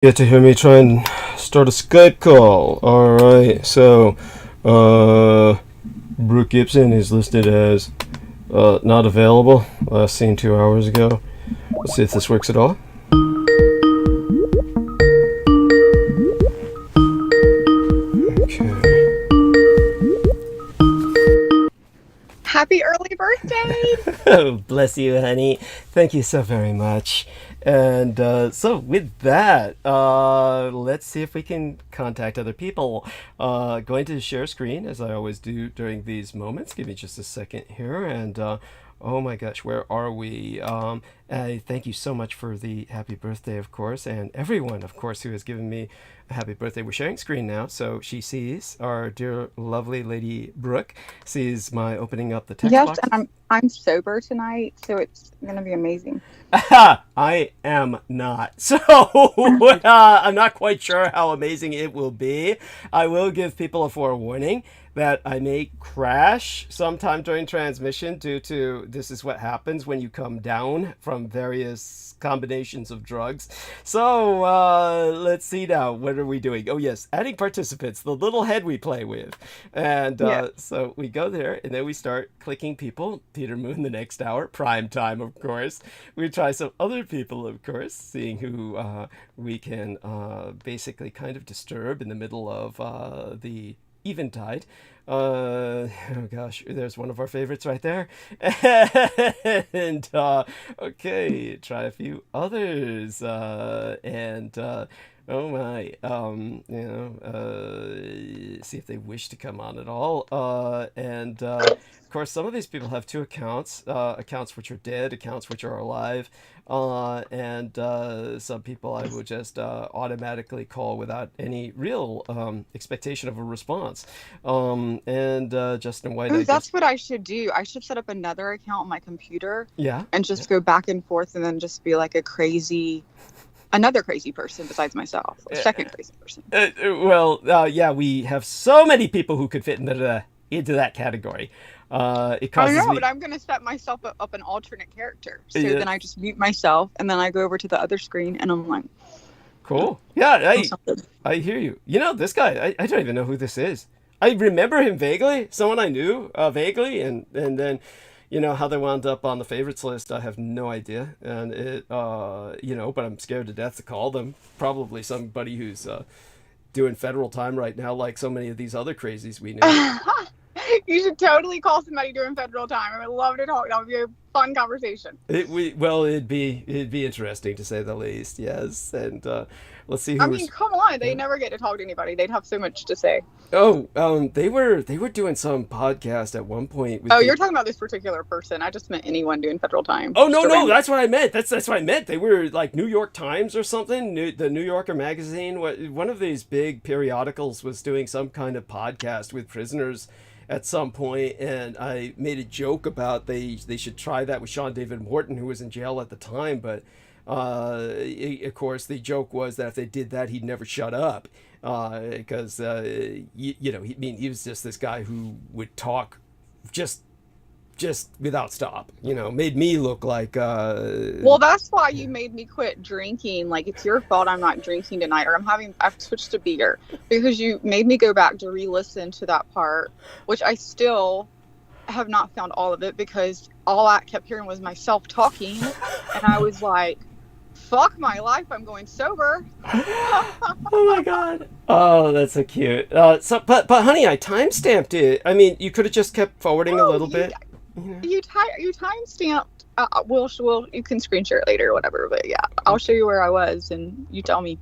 Get to hear me try and start a Skype call. Alright, so Brooke Gibson is listed as not available. Last seen 2 hours ago. Let's see if this works at all. Okay. Happy early birthday! Oh, bless you, honey. Thank you so very much. And so with that, let's see if we can contact other people. Going to share screen, as I always do during these moments. Give me just a second here. And oh my gosh, where are we? Thank you so much for the happy birthday, of course, and everyone, of course, who has given me a happy birthday. We're sharing screen now, so she sees, our dear, lovely Lady Brooke sees my opening up the text Yes, box. and I'm sober tonight, so it's gonna be amazing. I am not. So I'm not quite sure how amazing it will be. I will give people a forewarning that I may crash sometime during transmission due to this is what happens when you come down from various combinations of drugs. So let's see now. What are we doing? Oh yes, adding participants, the little head we play with. And Yeah. so we go there and then we start clicking people. Peter Moon the next hour, prime time of course. We try some other people of course, seeing who we can basically kind of disturb in the middle of the eventide. Oh gosh, there's one of our favorites right there. And okay, try a few others. And oh my, see if they wish to come on at all. And of course, some of these people have two accounts, accounts which are dead, accounts which are alive. And some people I will just automatically call without any real expectation of a response. And Justin White, Ooh, that's what I should do. I should set up another account on my computer yeah, and just go back and forth and then just be like another crazy person besides myself. A second crazy person. yeah, we have so many people who could fit into that category. It I causes know, me. but I'm gonna set myself up an alternate character. So Yeah. then I just mute myself and then I go over to the other screen and I'm like, Cool. Yeah, something. I hear you. You know, this guy, I don't even know who this is. I remember him vaguely, someone I knew vaguely, and then, how they wound up on the favorites list, I have no idea. And but I'm scared to death to call them. Probably somebody who's doing federal time right now, like so many of these other crazies we know. You should totally call somebody during federal time. I would love to talk. That would be a fun conversation. It'd be interesting to say the least. Yes, and let's see who. I mean, come on, they never get to talk to anybody. They'd have so much to say. Oh, they were doing some podcast at one point. With You're talking about this particular person. I just meant anyone doing federal time. Oh no, that's what I meant. That's what I meant. They were like New York Times or something. The New Yorker magazine. One of these big periodicals was doing some kind of podcast with prisoners at some point, and I made a joke about they should try that with Sean David Morton, who was in jail at the time. But of course, the joke was that if they did that, he'd never shut up, because he was just this guy who would talk just without stop. Made me look like. Well, that's why you made me quit drinking. Like, it's your fault I'm not drinking tonight, or I've switched to beer because you made me go back to re-listen to that part, which I still have not found all of it because all I kept hearing was myself talking, and I was like, "Fuck my life! I'm going sober." Oh my god! Oh, that's so cute. But honey, I timestamped it. I mean, you could have just kept forwarding a little bit. You timestamped. You can screen share it later or whatever. But yeah, I'll show you where I was and you tell me.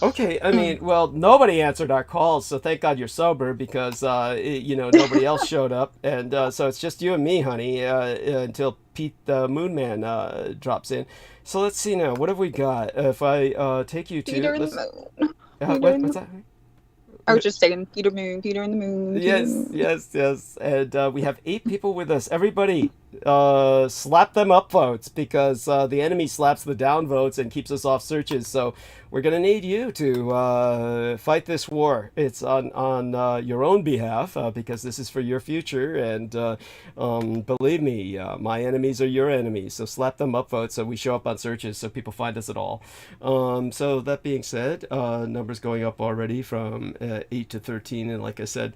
Okay, I mean, well, nobody answered our calls, so thank God you're sober because nobody else showed up, and so it's just you and me, honey, until Pete the Moon Man drops in. So let's see now. What have we got? If I take you to Peter and the Moon. what's that? I was just saying Peter in the Moon. Yes. And we have 8 people with us. Everybody, slap them up votes, because the enemy slaps the down votes and keeps us off searches. So we're gonna need you to fight this war. It's on your own behalf, because this is for your future. And believe me, my enemies are your enemies. So slap them up votes so we show up on searches so people find us at all. So that being said, numbers going up already from 8 to 13, and like I said,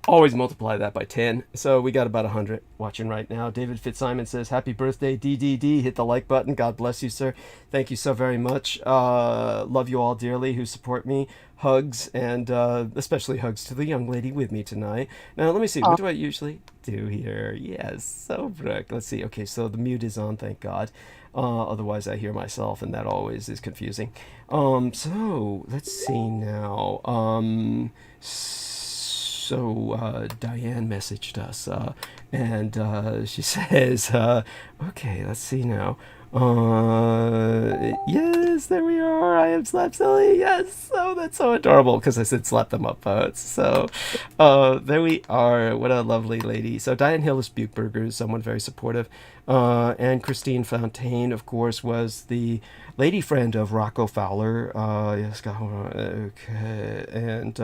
always multiply that by 10. So we got about 100 watching right now. David Fitzsimon says, happy birthday, DDD. Hit the like button. God bless you, sir. Thank you so very much. Love you all dearly who support me. Hugs, and especially hugs to the young lady with me tonight. Now, let me see. What do I usually do here? Yes, so Brooke. Let's see. Okay, so the mute is on, thank God. Otherwise, I hear myself, and that always is confusing. So, let's see now. So Diane messaged us, and she says, okay, let's see now. Yes, there we are. I am Slap Silly. Yes, oh, that's so adorable, because I said slap them up votes. So there we are. What a lovely lady. So Diane Hillis Buchberger is someone very supportive. And Christine Fontaine, of course, was the lady friend of Rocco Fowler. Yes, hold on. Okay. And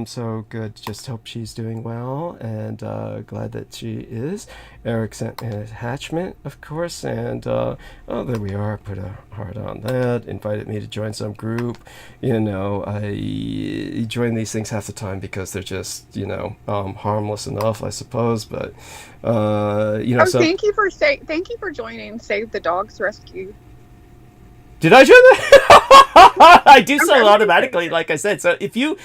so good. Just hope she's doing well, and glad that she is. Eric sent an attachment, of course, and oh, there we are. Put a heart on that. Invited me to join some group. You know, I join these things half the time because they're just, harmless enough, I suppose. But so thank you for joining Save the Dogs Rescue. Did I join that? I do so automatically, like I said. So if you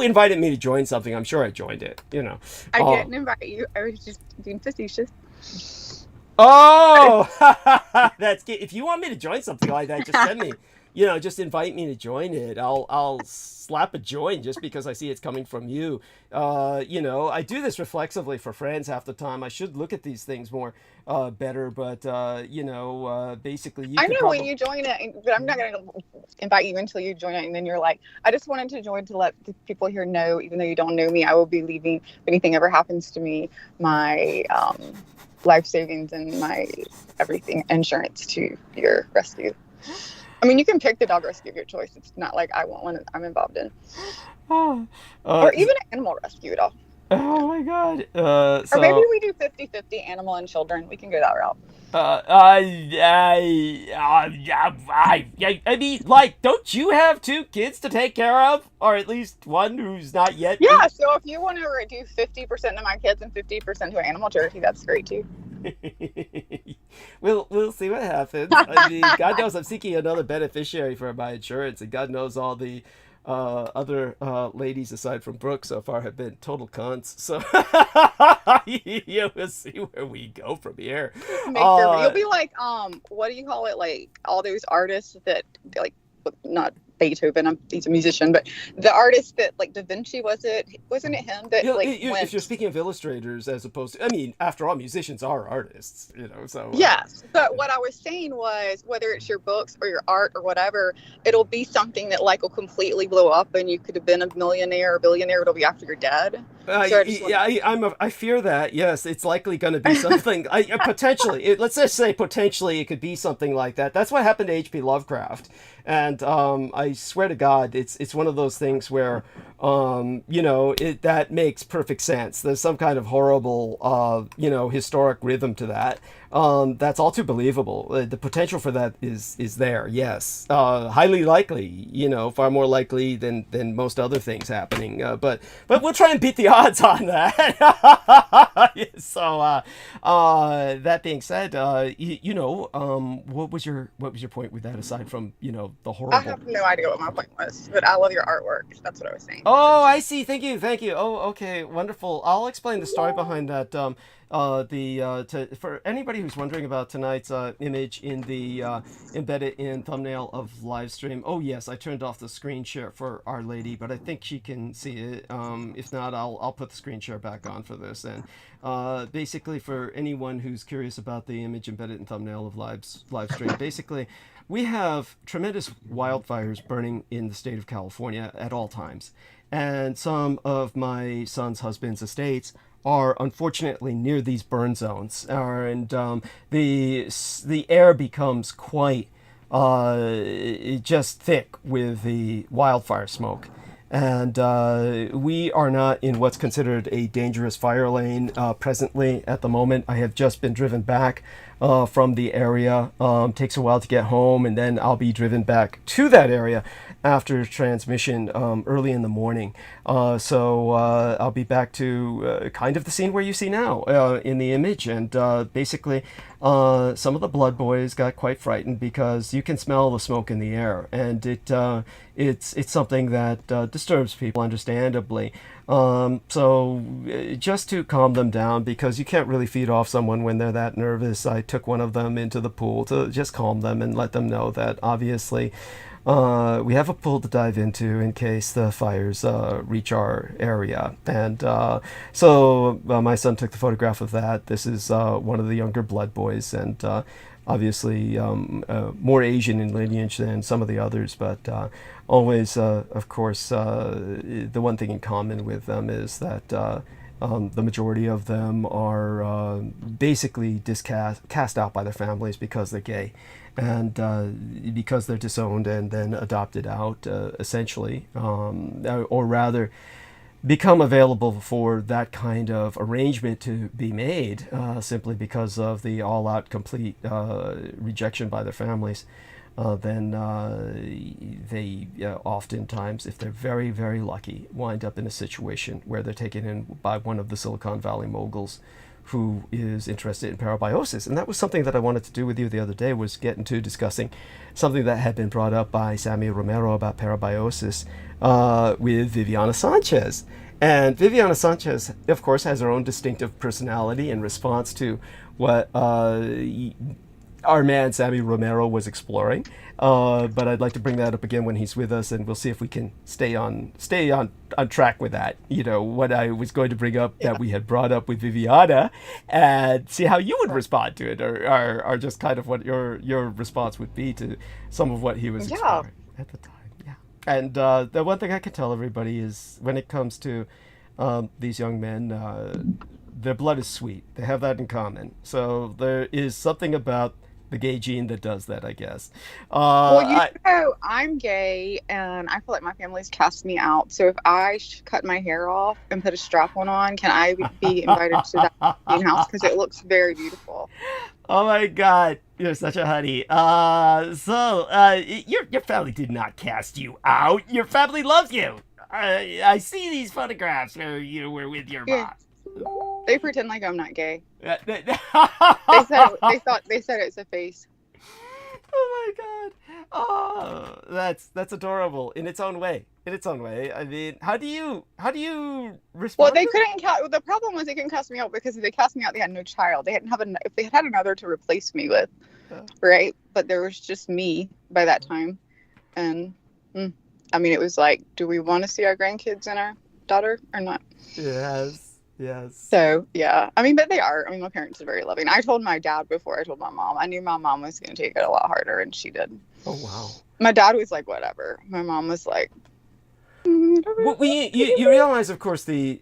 invited me to join something, I'm sure I joined it. I didn't invite you. I was just being facetious. Oh, that's good. If you want me to join something like that, just send me. Just invite me to join it. I'll slap a join just because I see it's coming from you. I do this reflexively for friends half the time. I should look at these things more better, but basically you I know when you join it, but I'm not going to invite you until you join it, and then you're like, I just wanted to join to let the people here know, even though you don't know me, I will be leaving if anything ever happens to me, my life savings and my everything insurance to your rescue. I mean, you can pick the dog rescue of your choice. It's not like I want one I'm involved in. Or even an animal rescue at all. Oh my God. Or maybe we do 50-50 animal and children. We can go that route. I mean, like, don't you have 2 kids to take care of? Or at least one who's not yet? Yeah, so if you want to do 50% to my kids and 50% to an animal charity, that's great too. We'll see what happens. I mean, God knows I'm seeking another beneficiary for my insurance, and God knows all the other ladies aside from Brooke so far have been total cunts. So we'll see where we go from here. You'll be like, what do you call it? Like all those artists that not Beethoven, he's a musician, but the artist that Da Vinci, wasn't it him that if you're speaking of illustrators as opposed to, I mean, after all, musicians are artists, so yes, but what I was saying was, whether it's your books or your art or whatever, it'll be something that will completely blow up, and you could have been a millionaire or billionaire. It'll be after you're dead. I fear that. Yes, it's likely going to be something. Potentially, let's just say potentially it could be something like that. That's what happened to H.P. Lovecraft, and I swear to God, it's one of those things where that makes perfect sense. There's some kind of horrible historic rhythm to that. That's all too believable. The potential for that is there. Yes, highly likely. Far more likely than most other things happening. But we'll try and beat the odds on that. So that being said, what was your point with that, aside from the horrible? I have no idea what my point was, but I love your artwork. That's what I was saying. Oh, I see. Thank you. Oh, okay, wonderful. I'll explain the story behind that. For anybody who's wondering about tonight's image in the embedded in thumbnail of live stream. Oh yes, I turned off the screen share for Our Lady, but I think she can see it. If not, I'll put the screen share back on for this. And basically, for anyone who's curious about the image embedded in thumbnail of live stream, basically, we have tremendous wildfires burning in the state of California at all times, and some of my son's husband's estates are unfortunately near these burn zones, and the air becomes quite just thick with the wildfire smoke. And we are not in what's considered a dangerous fire lane presently at the moment. I have just been driven back from the area. Takes a while to get home, and then I'll be driven back to that area after transmission early in the morning. So I'll be back to kind of the scene where you see now in the image. And basically, some of the blood boys got quite frightened because you can smell the smoke in the air, and it's something that disturbs people, understandably. So just to calm them down, because you can't really feed off someone when they're that nervous, I took one of them into the pool to just calm them and let them know that obviously we have a pool to dive into in case the fires reach our area. And so my son took the photograph of that. This is one of the younger blood boys, and obviously more Asian in lineage than some of the others, but always, of course, the one thing in common with them is that the majority of them are basically cast out by their families because they're gay, and because they're disowned and then adopted out, essentially, or rather become available for that kind of arrangement to be made simply because of the all-out complete rejection by their families. Then they oftentimes, if they're very, very lucky, wind up in a situation where they're taken in by one of the Silicon Valley moguls who is interested in parabiosis. And that was something that I wanted to do with you the other day, was get into discussing something that had been brought up by Sammy Romero about parabiosis with Viviana Sanchez. And Viviana Sanchez, of course, has her own distinctive personality in response to what our man Sammy Romero was exploring, but I'd like to bring that up again when he's with us, and we'll see if we can stay on track with that. You know, what I was going to bring up that we had brought up with Viviana, and see how you would respond to it, or just kind of what your response would be to some of what he was exploring at the time. Yeah, and the one thing I can tell everybody is when it comes to these young men, their blood is sweet. They have that in common. So there is something about the gay gene that does that, I guess. Well, I'm gay, and I feel like my family's cast me out. So if I cut my hair off and put a strap-on on, can I be invited to that house? Because it looks very beautiful. Oh my God, you're such a honey. Your family did not cast you out. Your family loves you. I see these photographs where you were with your mom. They pretend like I'm not gay. They said it's a face. Oh my God. Oh, that's adorable in its own way. I mean, how do you respond? Well, they couldn't the problem was they couldn't cast me out because if they cast me out, they had no child. They didn't have if they had another to replace me with, right? But there was just me by that time, and I mean, it was like, do we want to see our grandkids and our daughter or not? Yes. So, yeah. I mean, but they are. I mean, my parents are very loving. I told my dad before I told my mom. I knew my mom was going to take it a lot harder, and she did. Oh, wow. My dad was like, whatever. My mom was like, well, you realize, of course, the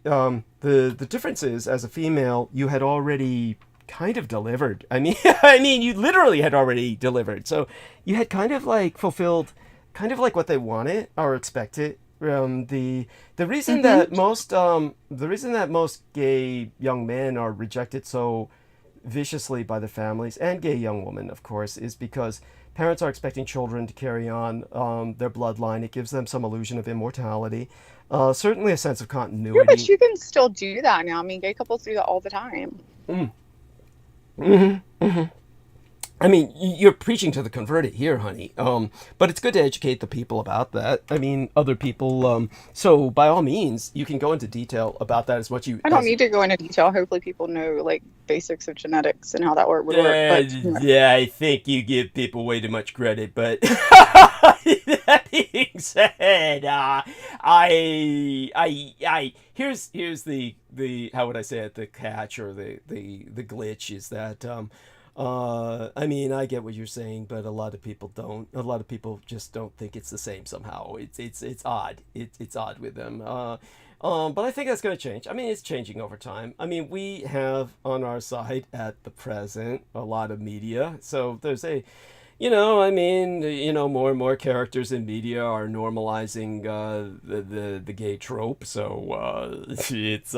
difference is, as a female, you had already kind of delivered. I mean, you literally had already delivered. So you had kind of like fulfilled kind of like what they wanted or expected. The reason that most gay young men are rejected so viciously by their families, and gay young women, of course, is because parents are expecting children to carry on their bloodline. It gives them some illusion of immortality, certainly a sense of continuity. Yeah, but you can still do that now. I mean, gay couples do that all the time. I mean, you're preaching to the converted here, honey. But it's good to educate the people about that. I mean, other people. So by all means, you can go into detail about that as much you. I don't need to go into detail. Hopefully, people know like basics of genetics and how that would work. But, yeah, I think you give people way too much credit. But that being said, here's the how would I say it? The catch or the glitch is that. I mean, I get what you're saying, but a lot of people don't. A lot of people just don't think it's the same somehow. It's odd. It's odd with them. But I think that's going to change. I mean, it's changing over time. I mean, we have on our side at the present a lot of media. So there's a, I mean, more and more characters in media are normalizing the gay trope. So it's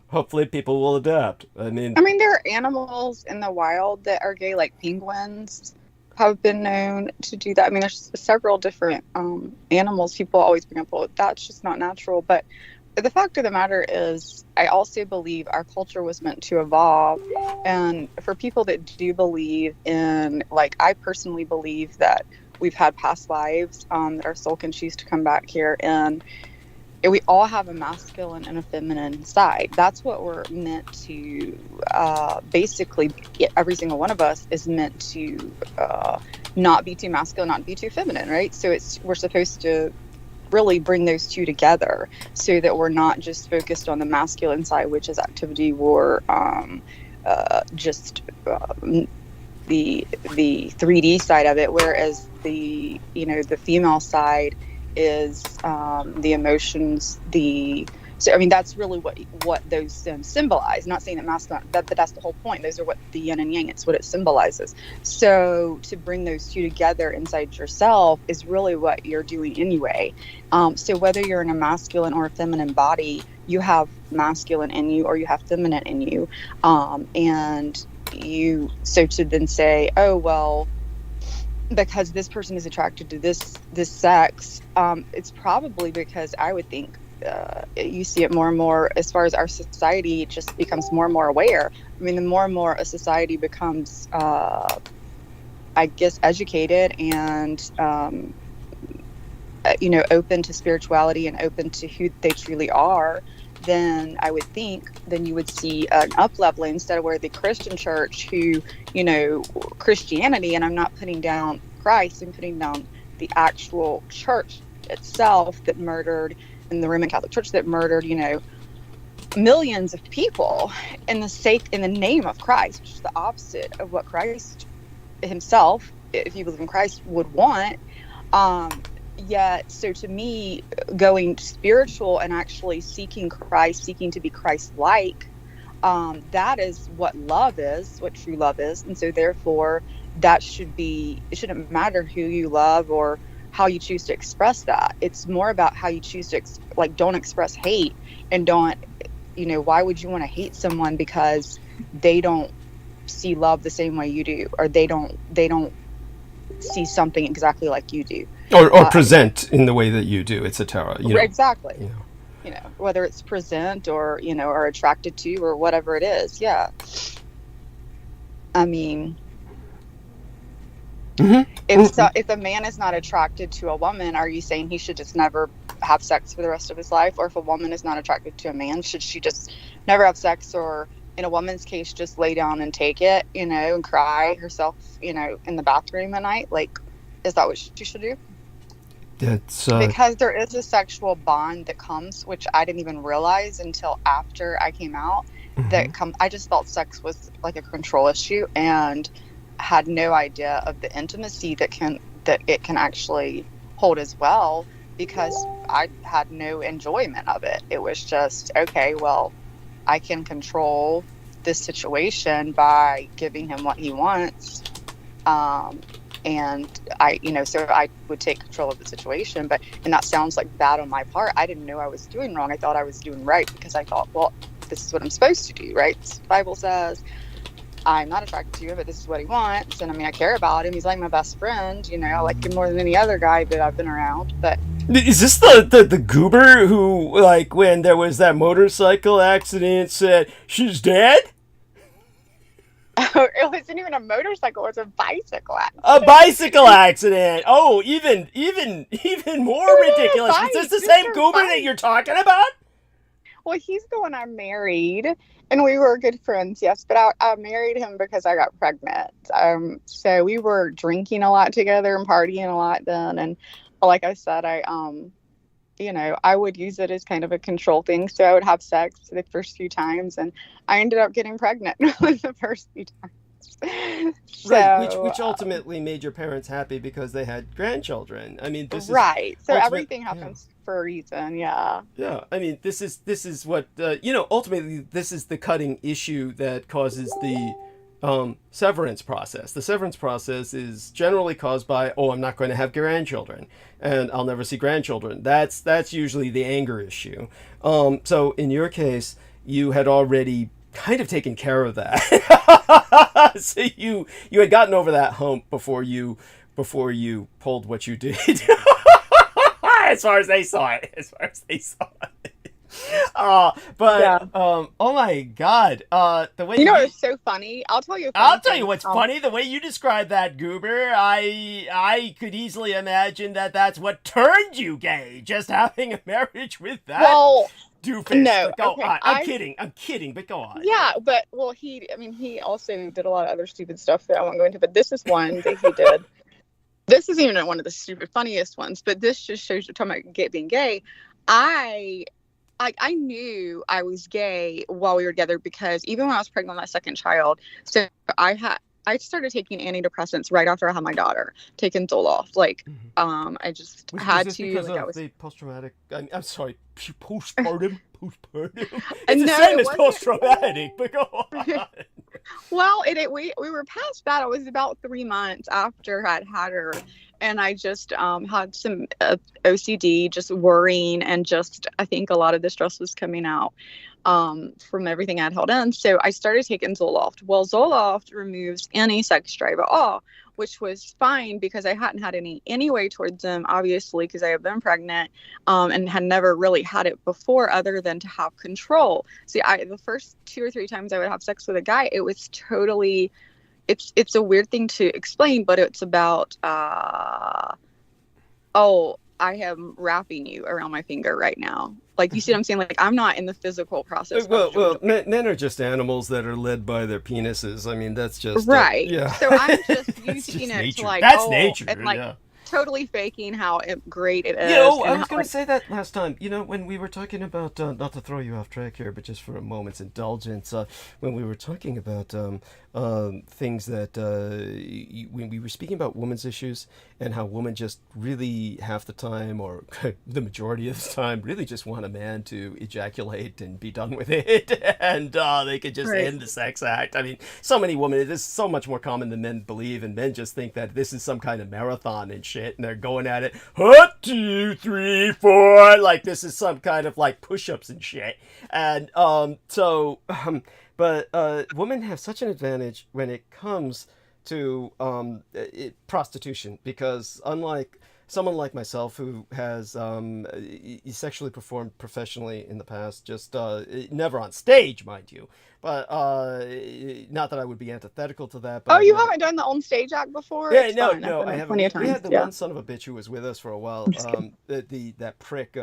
hopefully people will adapt. I mean, there are animals in the wild that are gay, like penguins have been known to do that. I mean, there's several different animals people always bring up, well, that's just not natural. But the fact of the matter is, I also believe our culture was meant to evolve. And for people that do believe in, like, I personally believe that we've had past lives, that our soul can choose to come back here. And we all have a masculine and a feminine side. That's what we're meant to, basically, every single one of us is meant to not be too masculine, not be too feminine, right? So we're supposed to really bring those two together so that we're not just focused on the masculine side, which is activity, war, just the 3D side of it, whereas the female side is the emotions, so I mean that's really what those symbolize. Not saying that masculine, but that's the whole point. Those are what the yin and yang, it's what it symbolizes. So to bring those two together inside yourself is really what you're doing anyway. So whether you're in a masculine or a feminine body, you have masculine in you or you have feminine in you, and so to then say, oh well, because this person is attracted to this sex, it's probably because I would think you see it more and more as far as our society just becomes more and more aware. I mean, the more and more a society becomes, I guess, educated and, open to spirituality and open to who they truly are, then I would think then you would see an up-leveling instead of where the Christian church who, Christianity, and I'm not putting down Christ, I'm putting down the actual church itself that murdered, in the Roman Catholic Church that murdered, millions of people in the name of Christ, which is the opposite of what Christ himself, if you believe in Christ, would want. Yet, so to me, going spiritual and actually seeking Christ, seeking to be Christ-like, that is what love is, what true love is. And so therefore, it shouldn't matter who you love or how you choose to express that. It's more about how you choose to, don't express hate, and don't, why would you want to hate someone because they don't see love the same way you do, or they don't see something exactly like you do. Or present in the way that you do, etc. Exactly. Whether it's present or, or attracted to or whatever it is. Yeah. I mean, if a man is not attracted to a woman, are you saying he should just never have sex for the rest of his life? Or if a woman is not attracted to a man, should she just never have sex, or in a woman's case, just lay down and take it, and cry herself, in the bathroom at night? Like, is that what she should do? That's because there is a sexual bond that comes, which I didn't even realize until after I came out. I just felt sex was like a control issue, and had no idea of the intimacy that it can actually hold as well, because I had no enjoyment of it. It was just, okay, well, I can control this situation by giving him what he wants. And so I would take control of the situation, and that sounds like bad on my part. I didn't know I was doing wrong. I thought I was doing right, because I thought, well, this is what I'm supposed to do, right? The Bible says I'm not attracted to him, but this is what he wants. And I mean, I care about him. He's like my best friend, I like him more than any other guy that I've been around. But is this the goober who, like, when there was that motorcycle accident, said she's dead? It wasn't even a motorcycle; it was a bicycle accident. A bicycle accident. Oh, even more ridiculous. Is this the same goober that you're talking about? Well, he's the one I married, and we were good friends, yes. But I married him because I got pregnant. So we were drinking a lot together and partying a lot then. And like I said, I would use it as kind of a control thing. So I would have sex the first few times, and I ended up getting pregnant the first few times. Right, So, which ultimately made your parents happy because they had grandchildren. I mean, this is right. So ultimate. everything Yeah, happens for a reason. Yeah. yeah. I mean, this is what ultimately, this is the cutting issue that causes the severance process. The severance process is generally caused by, oh, I'm not going to have grandchildren, and I'll never see grandchildren. That's usually the anger issue. So in your case, you had already kind of taken care of that. So you had gotten over that hump before you pulled what you did. As far as they saw it. As far as they saw it. But Yeah. oh my God, the way You know, it's so funny. I'll tell you a funny I'll tell thing. you what's funny. The way you described that, Goober, I could easily imagine that that's what turned you gay. Just having a marriage with that Well, doofus. no. But go Okay. on. I'm kidding. But go on. Yeah, but well, he also did a lot of other stupid stuff that I won't go into, but this is one that he did. This isn't even one of the stupid funniest ones, but this just shows you talking about being gay. I knew I was gay while we were together because even when I was pregnant with my second child, so I started taking antidepressants right after I had my daughter, taking Zoloft. Like, I just had Was this to. because Like, of I was. the post-traumatic? I'm sorry, postpartum. Postpartum. And It's the no, same it as wasn't. post-traumatic. But go on. Well, we were past that. It was about 3 months after I'd had her, and I just had some OCD, just worrying, and just I think a lot of the stress was coming out from everything I'd held in. So I started taking Zoloft. Well, Zoloft removes any sex drive at all, which was fine because I hadn't had any anyway towards them, obviously, because I had been pregnant and had never really had it before other than to have control. See, the first 2 or 3 times I would have sex with a guy, it was totally, it's a weird thing to explain, but it's about, oh, I am wrapping you around my finger right now. Like, you see what I'm saying? Like, I'm not in the physical process. Well, men are just animals that are led by their penises. I mean, that's just Right. yeah. So I'm just That's using just it nature. to like, That's nature. and like Yeah. totally faking how great it is. You know, I and was how, going like, to say that last time. You know, when we were talking about, not to throw you off track here, but just for a moment's indulgence, when we were talking about things that, when we were speaking about women's issues and how women just really half the time, or the majority of the time, really just want a man to ejaculate and be done with it, and they could just right. end the sex act. I mean, so many women, it is so much more common than men believe, and men just think that this is some kind of marathon and shit, and they're going at it, 1, 2, 3, 4, like this is some kind of like push-ups and shit. And but women have such an advantage when it comes to prostitution, because unlike someone like myself who has sexually performed professionally in the past, just never on stage, mind you, but not that I would be antithetical to that. But Oh, I've you never. haven't done the on stage act before? Yeah, It's no, fun. I've no, done I it haven't. plenty of We times. had the Yeah. one son of a bitch who was with us for a while. I'm just kidding. That prick.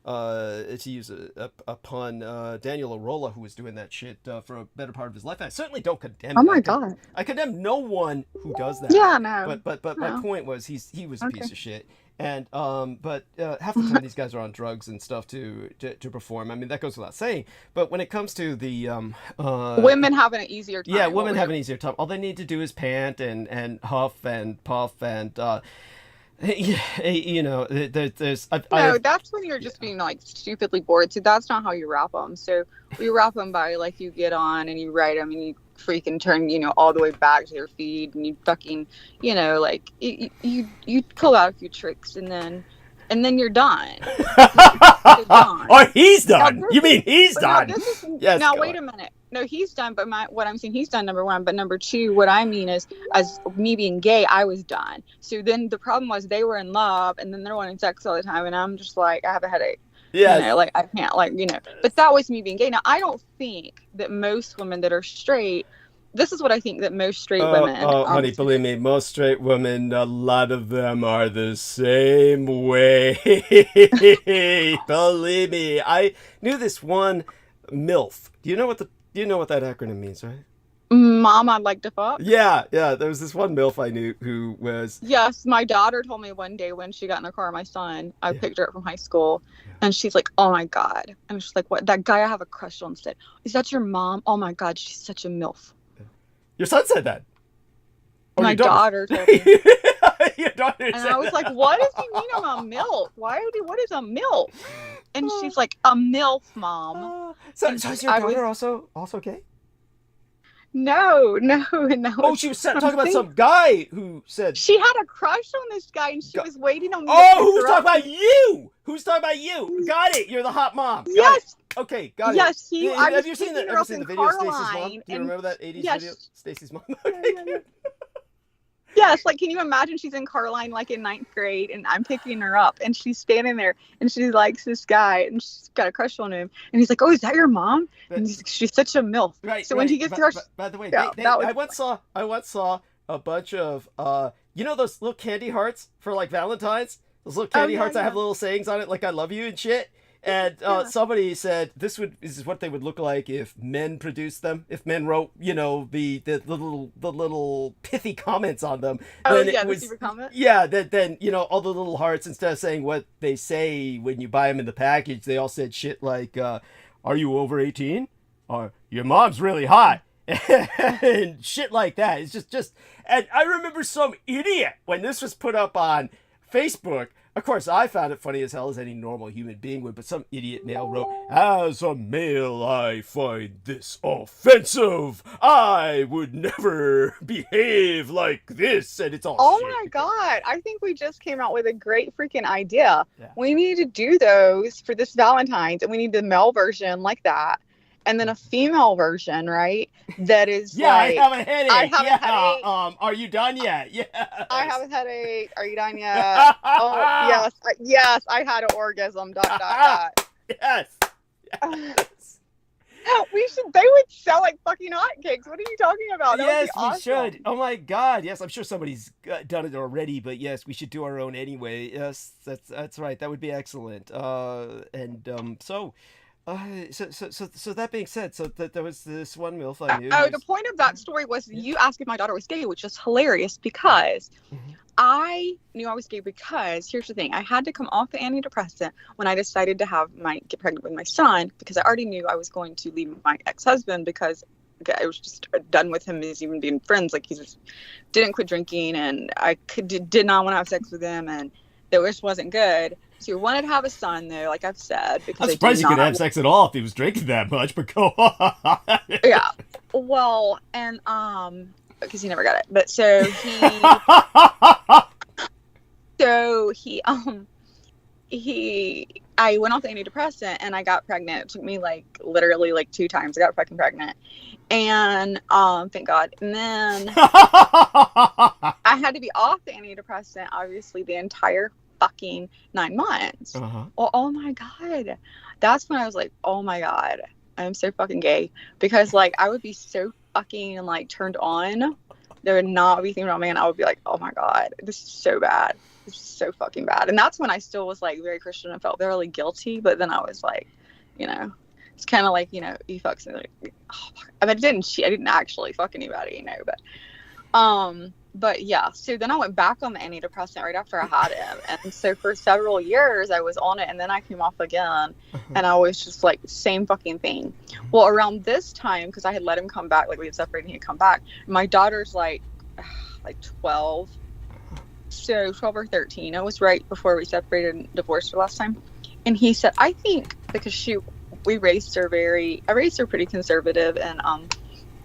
To use a pun, Daniel Arola, who was doing that shit for a better part of his life. I certainly don't condemn Oh it. my God. I condemn no one who does that. Yeah, no. But my No. point was he was a Okay. piece of shit. And but half the time these guys are on drugs and stuff to perform. I mean, that goes without saying. But when it comes to the Women have an easier time. yeah, women have an easier time. All they need to do is pant and huff and puff and you know, there's No, that's when you're just being like stupidly bored. So that's not how you wrap them. So we wrap them by like you get on and you ride them and you freaking turn, all the way back to your feet and you fucking, like you pull out a few tricks and then you're done. You're done. Oh, he's done. Now, You mean he's done? Yes. Now go wait on. a minute. No, he's done. But what I'm saying, he's done, number one. But number two, what I mean is, as me being gay, I was done. So then the problem was they were in love, and then they're wanting sex all the time, and I'm just like, I have a headache. Yeah. Like I can't, But that was me being gay. Now I don't think that most women that are straight. This is what I think that most straight women. Oh, honey, believe me, most straight women, a lot of them are the same way. Believe me, I knew this one MILF. Do you know what that acronym means, right? Mom, I'd like to fuck. Yeah. There was this one MILF I knew who was. Yes, my daughter told me one day when she got in the car with my son, I picked her up from high school, and she's like, "Oh my God!" And she's like, "What? That guy I have a crush on said, is that your mom? Oh my God, she's such a MILF." Your son said that. Or My your daughter told me. Your daughter And said I was like, what does he mean about milk? What is a milk? And she's like, a MILF, Mom. So And is your I daughter was, also gay? no, and Oh, she was talking about some guy who said. she had a crush on this guy, and she was waiting on me to Oh, pick who's her talking up. about you? Who's talking about you? Got it. You're the hot mom. Got Yes. it. Okay, got it. Yes, I Have was you seen picking her ever up seen the in video of Stacy's mom? Carline, Do you remember that 80s yes. video? Stacy's mom. Yeah, Okay. yeah, yeah. Yes, like, can you imagine she's in Carline, like, in 9th grade, and I'm picking her up, and she's standing there, and she likes this guy, and she's got a crush on him, and he's like, oh, is that your mom? And he's like, she's such a MILF. Right. So when he gets to her, by the way, yeah, I once saw a bunch of you know those little candy hearts for like Valentine's? Those little candy hearts that have little sayings on it, like I love you and shit. And somebody said this is what they would look like if men produced them. If men wrote, you know, the little pithy comments on them. oh then yeah, it was, the secret comment. yeah. Then you know all the little hearts, instead of saying what they say when you buy them in the package, they all said shit like, "Are you over 18? Or your mom's really hot." And shit like that. It's just and I remember some idiot when this was put up on Facebook. Of course, I found it funny as hell, as any normal human being would, but some idiot male wrote, "As a male, I find this offensive. I would never behave like this," and it's all Oh shit. my god, I think we just came out with a great freaking idea. Yeah. We need to do those for this Valentine's, and we need the male version like that, and then a female version, right? That is Yeah, like, I have a headache. I have a headache. Are you done yet? Yeah. I have a headache. Are you done yet? Oh yes, yes. I had an orgasm. ... Yes. Yes. We should. They would sell like fucking hotcakes. What are you talking about? That would Yes, be we awesome. should. Oh my god. Yes, I'm sure somebody's done it already, but yes, we should do our own anyway. Yes, that's right. That would be excellent. So that being said, so that there was this one MILF I knew. Oh, the point of that story was you asked if my daughter was gay, which is hilarious because I knew I was gay because here's the thing. I had to come off the antidepressant when I decided to get pregnant with my son, because I already knew I was going to leave my ex-husband because I was just done with him as even being friends. Like, he just didn't quit drinking, and I did not want to have sex with him, and it just wasn't good. So we wanted to have a son, though, like I've said. Because I'm surprised you could have sex at all if he was drinking that much, but go on. Yeah. Well, and because he never got it. But I went off the antidepressant and I got pregnant. It took me literally 2 times. I got fucking pregnant. And thank God. And then I had to be off the antidepressant, obviously, the entire fucking 9 months. Well, oh my God. That's when I was like, oh my God, I'm so fucking gay. Because I would be so fucking turned on. There would not be thinking about man. I would be like, oh my God, this is so bad. This is so fucking bad. And that's when I still was very Christian and felt really guilty. But then I was it's kind of you fuck something. Oh, I mean, I didn't actually fuck anybody, but yeah, so then I went back on the antidepressant right after I had him. And so for several years I was on it, and then I came off again, and I was just same fucking thing. Well, around this time, because I had let him come back, we had separated and he had come back. My daughter's 12, so 12 or 13. It was right before we separated and divorced the last time. And he said, I think because I raised her pretty conservative, and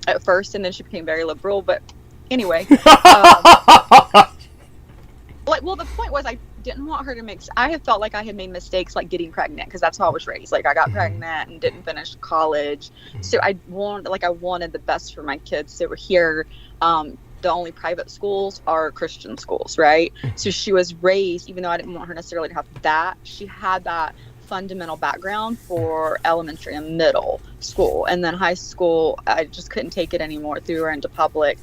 at first, and then she became very liberal, but anyway, well, the point was I didn't want her to I had felt like I had made mistakes getting pregnant, because that's how I was raised. I got pregnant and didn't finish college, so I wanted the best for my kids. They were here. The only private schools are Christian schools, right? So she was raised, even though I didn't want her necessarily to have that, she had that fundamental background for elementary and middle school. And then high school, I just couldn't take it anymore, threw her into public,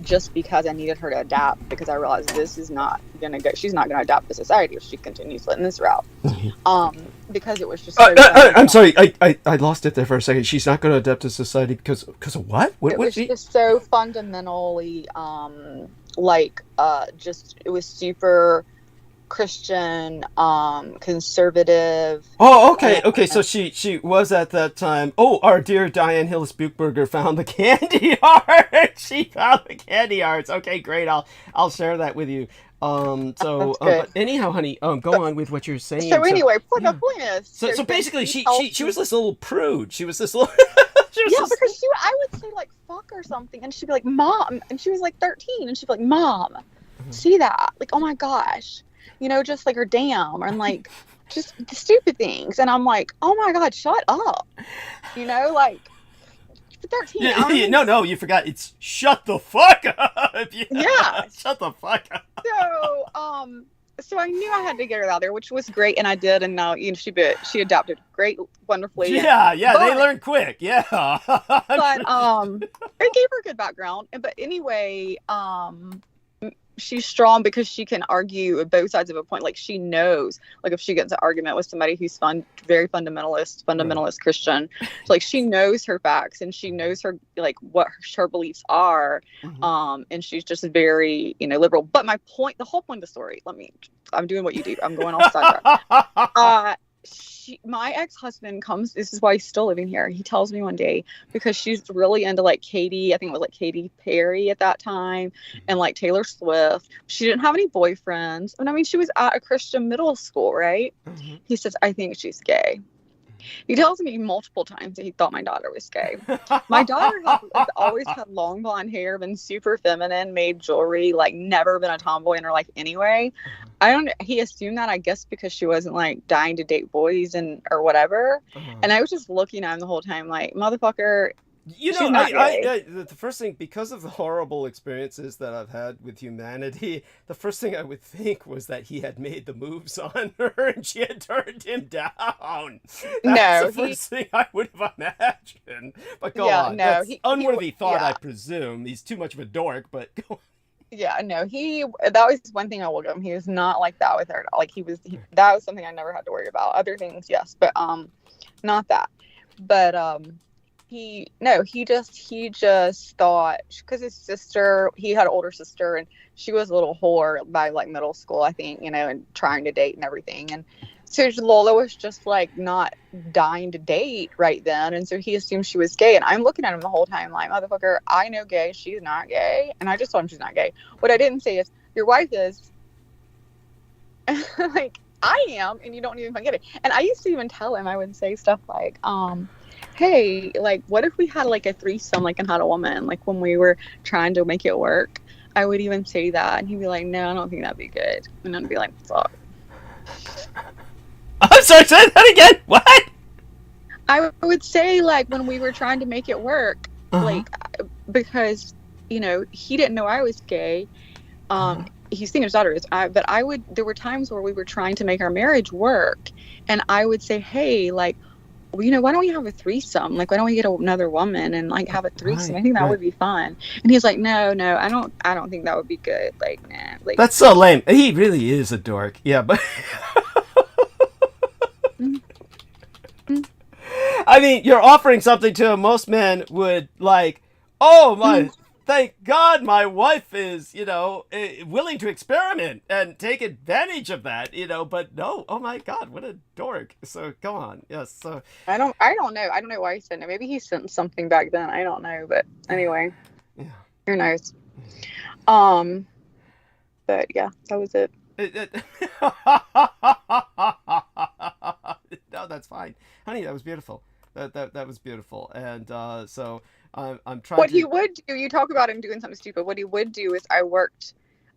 just because I needed her to adapt, because I realized she's not going to adapt to society if she continues in this route. Because it was just I'm sorry, I lost it there for a second. She's not going to adapt to society because of what? It was just so fundamentally it was super Christian, conservative. Oh, okay, okay. So she was at that time. Oh, our dear Diane Hillis Buchberger found the candy art. She found the candy arts. Okay, great. I'll share that with you. But anyhow, honey, go on with what you're saying. So anyway, the point is. So basically, she was this little prude. She was this little. Because I would say like fuck or something, and she'd be like mom, and she was like 13, and she'd be like mom, see that, like oh my gosh, just like or damn, and like just the stupid things, and I'm like oh my god, shut up, like 13. No, you forgot. It's shut the fuck up. Yeah, shut the fuck up. So I knew I had to get her out there, which was great, and I did. And now she adapted great, wonderfully. Yeah, they learned quick. Yeah, but it gave her a good background. But anyway, she's strong because she can argue at both sides of a point. Like she knows, like if she gets an argument with somebody who's very fundamentalist Christian, like she knows her facts and she knows her like what her beliefs are, and she's just very liberal. But the whole point of the story. I'm doing what you do. I'm going off sidetrack. My ex-husband comes, this is why he's still living here. He tells me one day, because she's really into like Katy, I think it was like Katy Perry at that time, and like Taylor Swift. She didn't have any boyfriends. And I mean, she was at a Christian middle school, right? He says, I think she's gay. He tells me multiple times that he thought my daughter was gay. My daughter has always had long blonde hair, been super feminine, made jewelry, like never been a tomboy in her life anyway. He assumed that, I guess, because she wasn't like dying to date boys or whatever. And I was just looking at him the whole time like, motherfucker, the first thing, because of the horrible experiences that I've had with humanity, the first thing I would think was that he had made the moves on her and she had turned him down. That's the first thing I would have imagined. But go on. No, that's unworthy thought, I presume. He's too much of a dork, but go on. Yeah, no, that was one thing I will give him. He was not like that with her. Like that was something I never had to worry about. Other things, yes, but not that. But he just thought, because his sister, he had an older sister, and she was a little whore by like middle school, I think, and trying to date and everything. And so Lola was just like not dying to date right then. And so he assumed she was gay. And I'm looking at him the whole time like, motherfucker, I know gay. She's not gay. And I just told him she's not gay. What I didn't say is, your wife is. Like, I am. And you don't even get it. And I used to even tell him, I would say stuff like, hey, like, what if we had like a threesome, like, and had a woman, like when we were trying to make it work? I would even say that. And he'd be like, no, I don't think that'd be good. And I'd be like, fuck. I'm sorry, say that again. What? I would say, like, when we were trying to make it work, like, because, he didn't know I was gay. He's thinking his daughter is. There were times where we were trying to make our marriage work. And I would say, hey, like, well, why don't we have a threesome? Like, why don't we get another woman and like have a threesome? I think that would be fun. And he's like, no, I don't think that would be good. Like, nah. Like, that's so lame. He really is a dork. Yeah, but I mean, you're offering something to him. Most men would like, oh my, thank God my wife is, willing to experiment and take advantage of that, but no, oh my God, what a dork. So go on. Yes. So I don't know. I don't know why he said no. Maybe he sent something back then. I don't know. But anyway, who knows? But yeah, that was it. No, that's fine. Honey, that was beautiful. That was beautiful. And so I'm trying he would do, you talk about him doing something stupid. What he would do is, I worked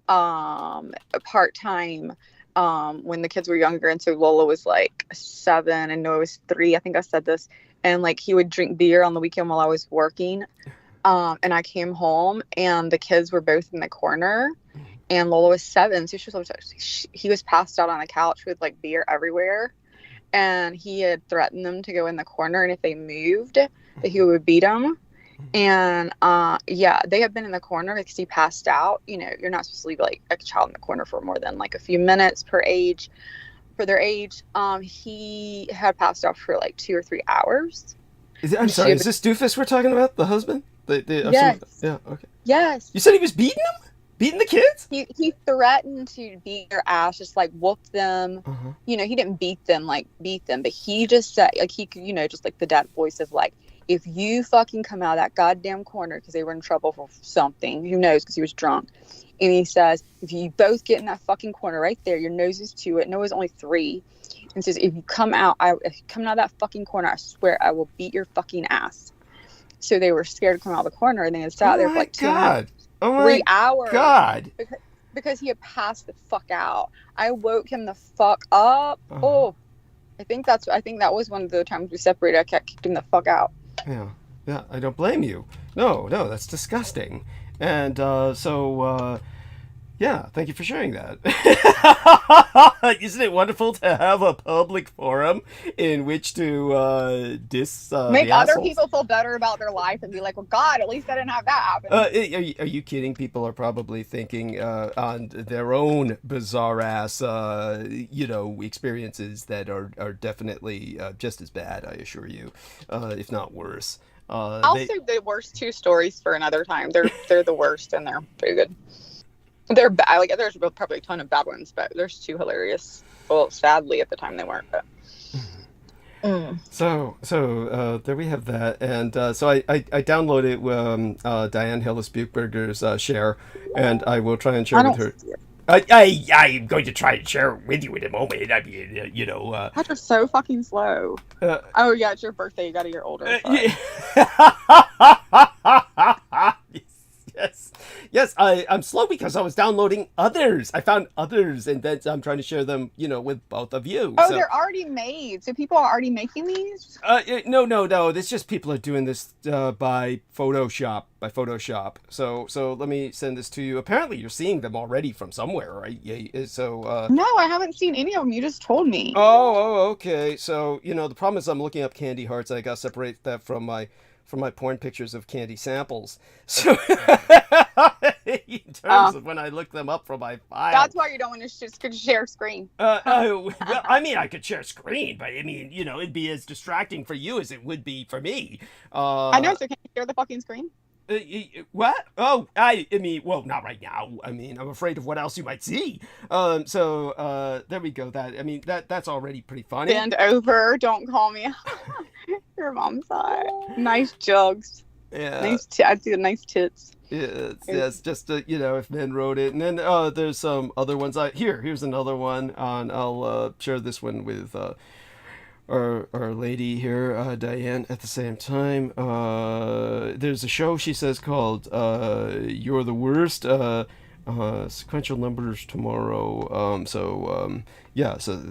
part-time when the kids were younger, and so Lola was like 7 and Noah was 3. I think I said this. And like he would drink beer on the weekend while I was working. And I came home and the kids were both in the corner. And Lola was 7, so he was passed out on the couch with like beer everywhere. And he had threatened them to go in the corner, and if they moved, that he would beat them. And they had been in the corner because he passed out. You're not supposed to leave like a child in the corner for more than like a few minutes for their age. He had passed out for like 2 or 3 hours. I'm sorry, is this doofus we're talking about? The husband? Yes. Yeah. Okay. Yes. You said he was beating him? Beating the kids? He threatened to beat their ass, just like whoop them. You know, he didn't beat them, but he just said, like, he could, you know, just like the dad voice of like, if you fucking come out of that goddamn corner, because they were in trouble for something, who knows, because he was drunk. And he says, if you both get in that fucking corner right there, your nose is to it. No, it's only 3. And says, if you come out of that fucking corner, I swear I will beat your fucking ass. So they were scared to come out of the corner, and they had sat there for like 3 hours. God. Because he had passed the fuck out. I woke him the fuck up. I think that was one of the times we separated. I kept kicking the fuck out. Yeah, I don't blame you. No, that's disgusting. And yeah, thank you for sharing that. Isn't it wonderful to have a public forum in which to make other people feel better about their life and be like, well, God, at least I didn't have that happen. Are you kidding? People are probably thinking on their own bizarre ass, experiences that are definitely just as bad, I assure you, if not worse. I'll save the worst 2 stories for another time. They're the worst, and they're pretty good. They're bad. Like, there's probably a ton of bad ones, but there's 2 hilarious. Well, sadly, at the time they weren't. But. So there we have that, and so I downloaded Diane Hillis Buchberger's share, and I will try and share with her. I'm going to try and share it with you in a moment. I mean, God, you're so fucking slow. Oh yeah, it's your birthday. You got a year older. Yes. I'm slow because I was downloading others. I found others, and then I'm trying to share them, with both of you. Oh, so they're already made. So people are already making these? No. It's just people are doing this by Photoshop. So let me send this to you. Apparently, you're seeing them already from somewhere, right? Yeah. So. No, I haven't seen any of them. You just told me. Oh, okay. So the problem is I'm looking up candy hearts. I got to separate that from my porn pictures of candy samples. So in terms of when I look them up from my file. That's why you don't want to share screen. Well, I mean, I could share screen, but I mean, it'd be as distracting for you as it would be for me. I know, so can you share the fucking screen? What? Oh, I mean, well, not right now. I mean, I'm afraid of what else you might see. So there we go. That's already pretty funny. Bend over. Don't call me. Your mom's side. Nice jugs. Yeah. I see the nice tits. Yes. Just if men wrote it, and then there's some other ones. Here's another one. I'll share this one with our lady here, Diane, at the same time. There's a show, she says, called You're the Worst. Sequential numbers tomorrow. So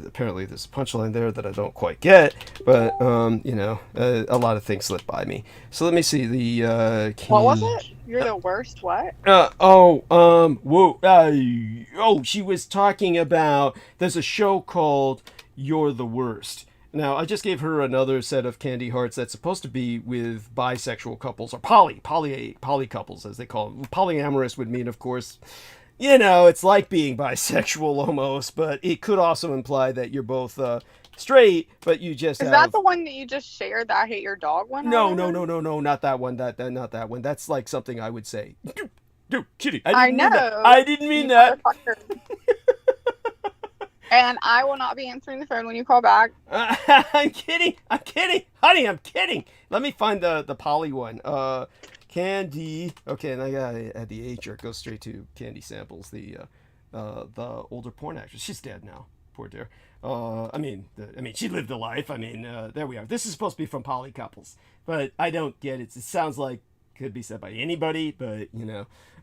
apparently there's a punchline there that I don't quite get, but a lot of things slip by me. So let me see the what was it? You're the worst what? She was talking about, there's a show called You're the Worst. Now, I just gave her another set of candy hearts that's supposed to be with bisexual couples, or poly couples, as they call them. Polyamorous would mean, of course, it's like being bisexual almost, but it could also imply that you're both straight, but you just Is that the one that you just shared, that I Hate Your Dog one? No, not that one. Not that one. That's like something I would say. Dude, kitty. I know. I didn't mean that. And I will not be answering the phone when you call back. I'm kidding. Honey, I'm kidding. Let me find the poly one. Candy. Okay, and I gotta add the H, or it goes straight to Candy Samples, the older porn actress. She's dead now. Poor dear. I mean, she lived a life. I mean, there we are. This is supposed to be from poly couples, but I don't get it. It sounds like could be said by anybody, but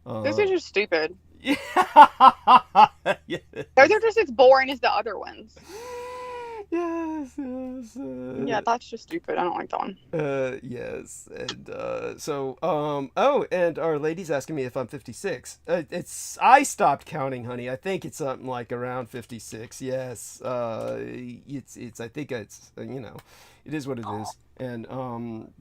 Those are just stupid. Yeah. Those are just as boring as the other ones. Yes. Yeah, that's just stupid. I don't like that one. Yes, and and our lady's asking me if I'm 56. I stopped counting, honey. I think it's something like around 56. Yes. It's. I think it's. It is what it is. And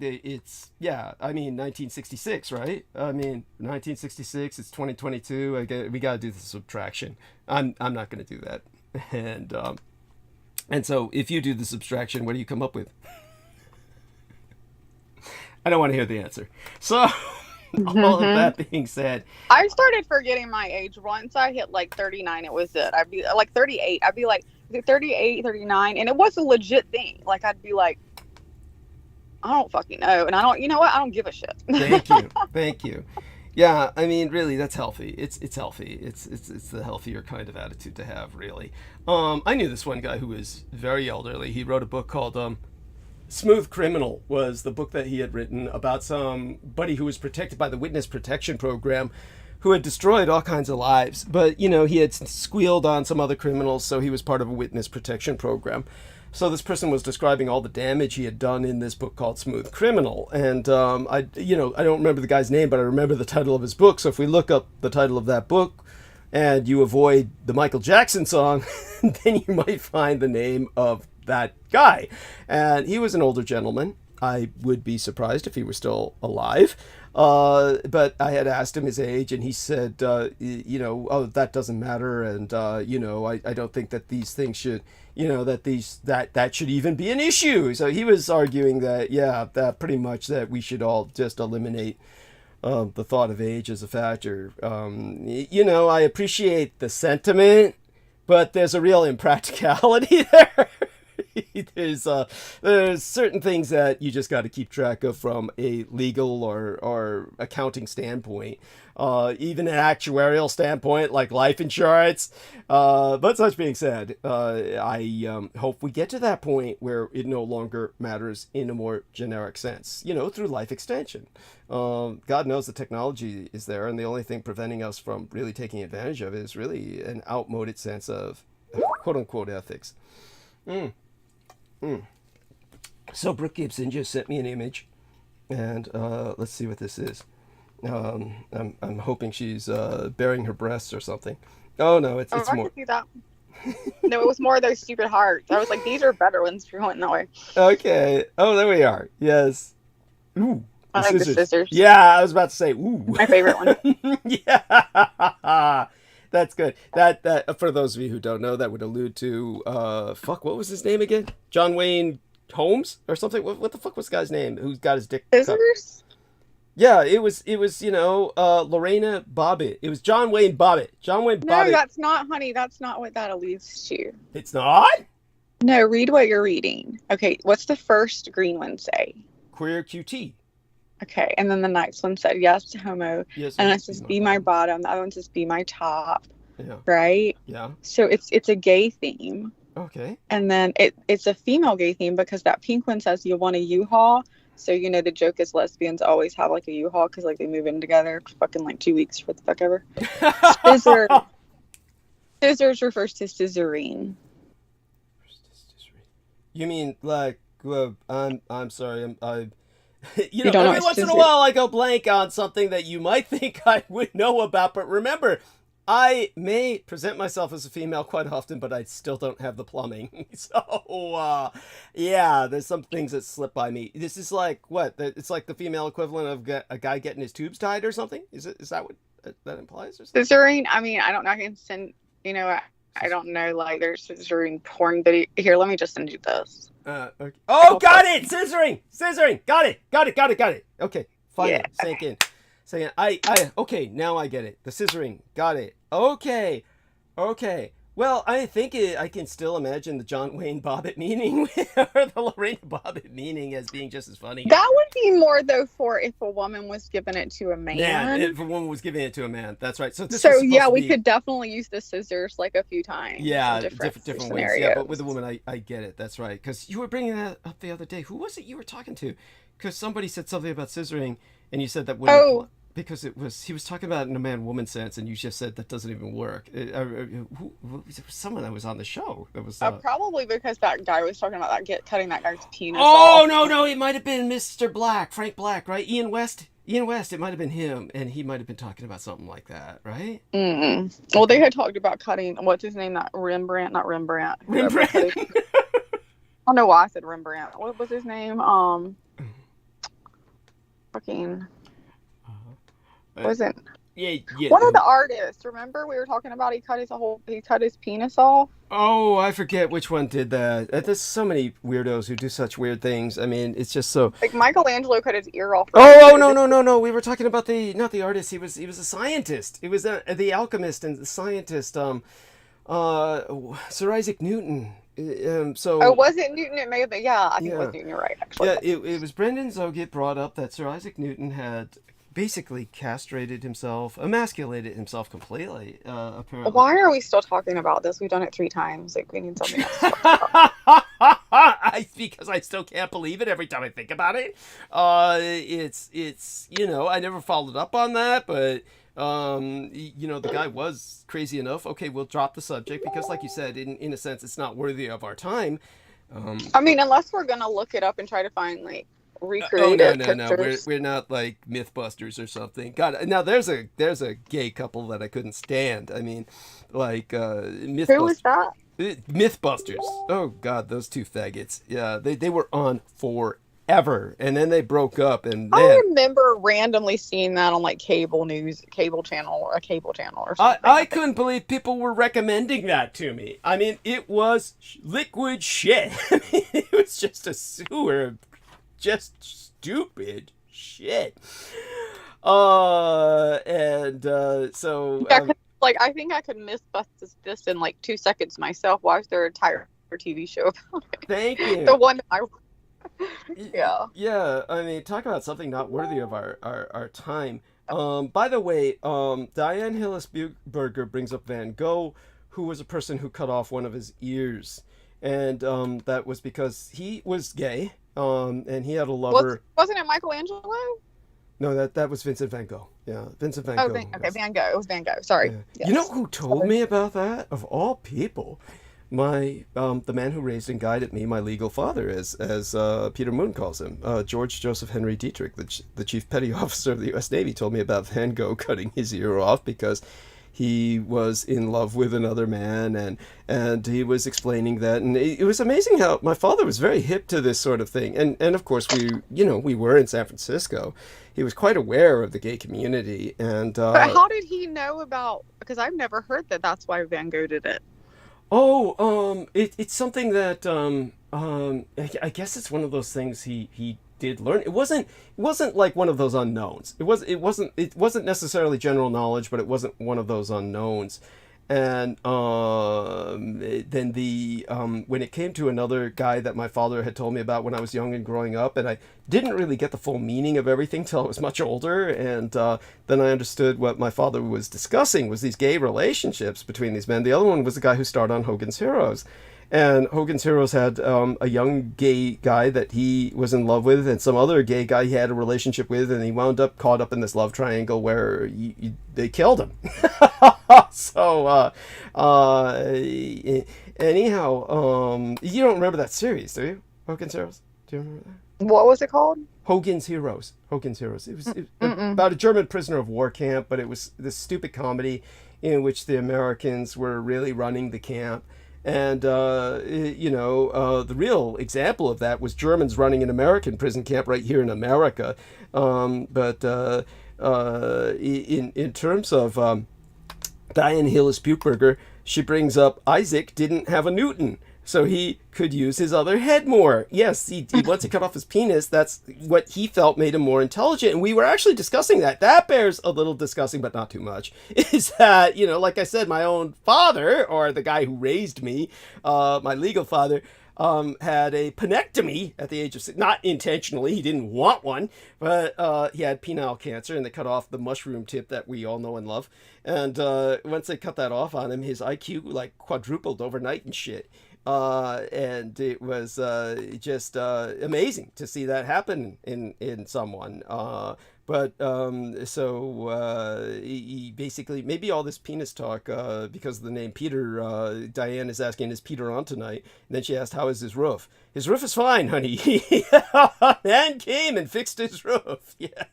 it's, I mean, 1966, right? I mean, 1966, it's 2022. We got to do the subtraction. I'm not going to do that. And so if you do the subtraction, what do you come up with? I don't want to hear the answer. So All of that being said, I started forgetting my age. Once I hit like 39, it was it. I'd be like 38. I'd be like, is it 38, 39? And it was a legit thing. Like, I'd be like, I don't fucking know. And I don't, you know what? I don't give a shit. thank you. Thank you. Yeah, I mean, really, that's healthy. It's healthy. It's the healthier kind of attitude to have, really. I knew this one guy who was very elderly. He wrote a book called Smooth Criminal, was the book that he had written about somebody who was protected by the Witness Protection Program, who had destroyed all kinds of lives. But, you know, he had squealed on some other criminals, so he was part of a Witness Protection Program. So this person was describing all the damage he had done in this book called Smooth Criminal. And I don't remember the guy's name, but I remember the title of his book. So if we look up the title of that book and you avoid the Michael Jackson song, then you might find the name of that guy. And he was an older gentleman. I would be surprised if he were still alive. But I had asked him his age, and he said, oh, that doesn't matter. And, I don't think that these things should, that should even be an issue. So he was arguing that, that pretty much that we should all just eliminate the thought of age as a factor. I appreciate the sentiment, but there's a real impracticality there. There's certain things that you just got to keep track of from a legal or accounting standpoint, even an actuarial standpoint like life insurance. But such being said, I hope we get to that point where it no longer matters in a more generic sense, through life extension. God knows the technology is there, and the only thing preventing us from really taking advantage of it is really an outmoded sense of quote-unquote ethics. So Brooke Gibson just sent me an image, and let's see what this is. I'm hoping she's bearing her breasts or something. Oh no, it's I more. could see that. No, it was more of those stupid hearts. I was like, these are better ones if you're going that way. Okay. Oh, there we are. Yes. Ooh. I like the scissors. Yeah, I was about to say ooh. My favorite one. Yeah. That's good. That for those of you who don't know, that would allude to what was his name again? John Wayne Holmes or something. What the fuck was the guy's name? Who's got his dick Scissors? cut? Yeah, it was Lorena Bobbitt. It was John Wayne Bobbitt. John Wayne Bobbitt. No, that's not, honey. That's not what that alludes to. It's not? No, read what you're reading. Okay, what's the first green one say? Queer QT. Okay, and then the next one said yes to homo, yes, and it says be my bottom. The other one says be my top. Yeah. Right? Yeah. So it's a gay theme. Okay. And then it's a female gay theme because that pink one says you want a U-Haul. So the joke is lesbians always have like a U-Haul because like they move in together fucking like 2 weeks for the fuck ever. Scissors refers to scissorine. You mean like I'm sorry, I don't every know once in a while I go blank on something that you might think I would know about, but remember, I may present myself as a female quite often, but I still don't have the plumbing. So, there's some things that slip by me. This is like, what? It's like the female equivalent of a guy getting his tubes tied or something? Is that what that implies? Or something? Scissoring, I mean, I don't know. I can send, I don't know, like, there's scissoring porn video. Here, let me just send you this. Okay. Oh, got it! Scissoring! Got it! Okay, fine. Yeah. Sink in. Okay, now I get it. The scissoring. Got it. Okay. Well, I think I can still imagine the John Wayne Bobbitt meaning or the Lorena Bobbitt meaning as being just as funny. That would be more, though, for if a woman was giving it to a man. Yeah, if a woman was giving it to a man. That's right. So we could definitely use the scissors like a few times. Yeah, different scenarios. ways. Yeah, but with a woman, I get it. That's right. Because you were bringing that up the other day. Who was it you were talking to? Because somebody said something about scissoring, and you said that wouldn't because he was talking about it in a man-woman sense, and you just said that doesn't even work. Someone that was on the show. It was probably because that guy was talking about cutting that guy's penis off. off. No, it might have been Mr. Black, Frank Black, right? Ian West, it might have been him, and he might have been talking about something like that, right? Well, they had talked about cutting, what's his name, not Rembrandt. Rembrandt? I don't know why I said Rembrandt. What was his name? Fucking... wasn't Yeah. One of the artists, remember we were talking about he cut his penis off? Oh, I forget which one did that. There's so many weirdos who do such weird things. I mean, it's just so. Like Michelangelo cut his ear off. Oh, no. We were talking about not the artist. He was a scientist. He was the alchemist and the scientist. Sir Isaac Newton. Oh, was it Newton? It may have been. Yeah, I think it was Newton. You're right, actually. Yeah, it was Brendan Zoget brought up that Sir Isaac Newton had basically castrated himself, emasculated himself completely, apparently. Why are we still talking about this? We've done it 3 times. Like, we need something else to talk about. Because I still can't believe it every time I think about it. It's I never followed up on that, but the guy was crazy enough. Okay, we'll drop the subject because, like you said, in a sense, it's not worthy of our time. I mean, unless we're gonna look it up and try to find like recreate no. We're not like Mythbusters or something. God, now there's a gay couple that I couldn't stand. I mean, like Mythbusters. Who was that? Mythbusters. Oh God, those 2 faggots. Yeah, they were on forever, and then they broke up. And I remember randomly seeing that on like cable channel or something. I couldn't believe people were recommending that to me. I mean, it was liquid shit. I mean, it was just a sewer. Just stupid shit. So I think I could miss this in like 2 seconds myself. Watch their entire TV show about it. Thank you. The one yeah. Yeah, I mean, talk about something not worthy of our time. By the way, Diane Hillis Burger brings up Van Gogh, who was a person who cut off one of his ears. And that was because he was gay. And he had a lover. Wasn't it Michelangelo? No, that was Vincent Van Gogh. Yeah, Vincent Van Gogh. Okay, Van Gogh. It was Van Gogh. Sorry. Yeah. Yes. You know who told me about that? Of all people, my the man who raised and guided me, my legal father, as Peter Moon calls him, George Joseph Henry Dietrich, the chief petty officer of the U.S. Navy, told me about Van Gogh cutting his ear off because he was in love with another man, and he was explaining that, and it was amazing how my father was very hip to this sort of thing, and of course we were in San Francisco. He was quite aware of the gay community, and but how did he know about? Because I've never heard that. That's why Van Gogh did it. It's something that I guess it's one of those things he did learn. It wasn't like one of those unknowns. It wasn't necessarily general knowledge, but it wasn't one of those unknowns. And then when it came to another guy that my father had told me about when I was young and growing up, and I didn't really get the full meaning of everything till I was much older, and then I understood what my father was discussing was these gay relationships between these men. The other one was the guy who starred on Hogan's Heroes. And Hogan's Heroes had a young gay guy that he was in love with, and some other gay guy he had a relationship with, and he wound up caught up in this love triangle where they killed him. So, anyhow, you don't remember that series, do you? Hogan's Heroes? Do you remember that? What was it called? Hogan's Heroes. It was about a German prisoner of war camp, but it was this stupid comedy in which the Americans were really running the camp. And, the real example of that was Germans running an American prison camp right here in America. But in terms of Diane Hillis Buchberger, she brings up Isaac didn't have a Newton, so he could use his other head more. Yes, he once he cut off his penis, that's what he felt made him more intelligent. And we were actually discussing that. That bears a little discussing, but not too much. Is that, like I said, my own father, or the guy who raised me, my legal father, had a penectomy at the age of 6. Not intentionally, he didn't want one, but he had penile cancer, and they cut off the mushroom tip that we all know and love. And once they cut that off on him, his IQ like quadrupled overnight and shit. And it was just amazing to see that happen in someone. He basically, maybe all this penis talk, because of the name Peter, Diane is asking, is Peter on tonight? And then she asked, how is his roof? His roof is fine, honey. Man came and fixed his roof. Yeah.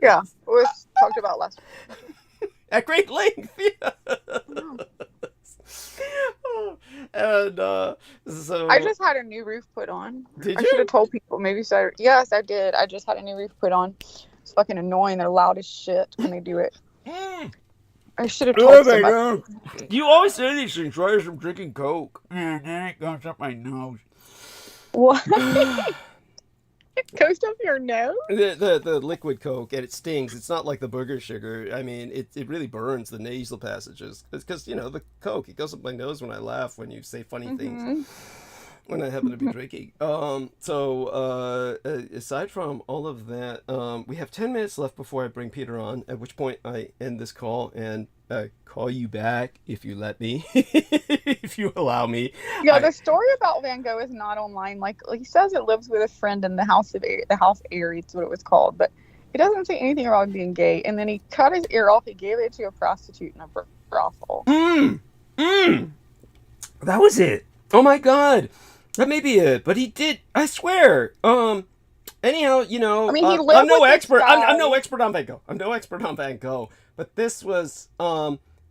Yeah, it was talked about last week. At great length. Yeah. And so I just had a new roof put on. Did I you? should have told people. Maybe so. Yes, I did. I just had a new roof put on. It's fucking annoying. They're loud as shit when they do it. I should have told somebody. God. You always say these things right as I'm drinking Coke. And then it goes up my nose. What? It goes up your nose? The liquid Coke, and it stings. It's not like the booger sugar. I mean, it really burns the nasal passages. It's because, the Coke, it goes up my nose when I laugh, when you say funny things. When I happen to be drinking. Aside from all of that, we have 10 minutes left before I bring Peter on, at which point I end this call and call you back if you let me, if you allow me. Yeah, the story about Van Gogh is not online. Like he says, it lives with a friend in the house Aries, is what it was called, but it doesn't say anything about being gay. And then he cut his ear off. He gave it to a prostitute in a brothel. That was it. Oh my God. That may be it, but he did. I swear. Anyhow, I mean, he lived I'm no with expert. this guy. I'm no expert on Van Gogh. I'm no expert on Van Gogh. But this was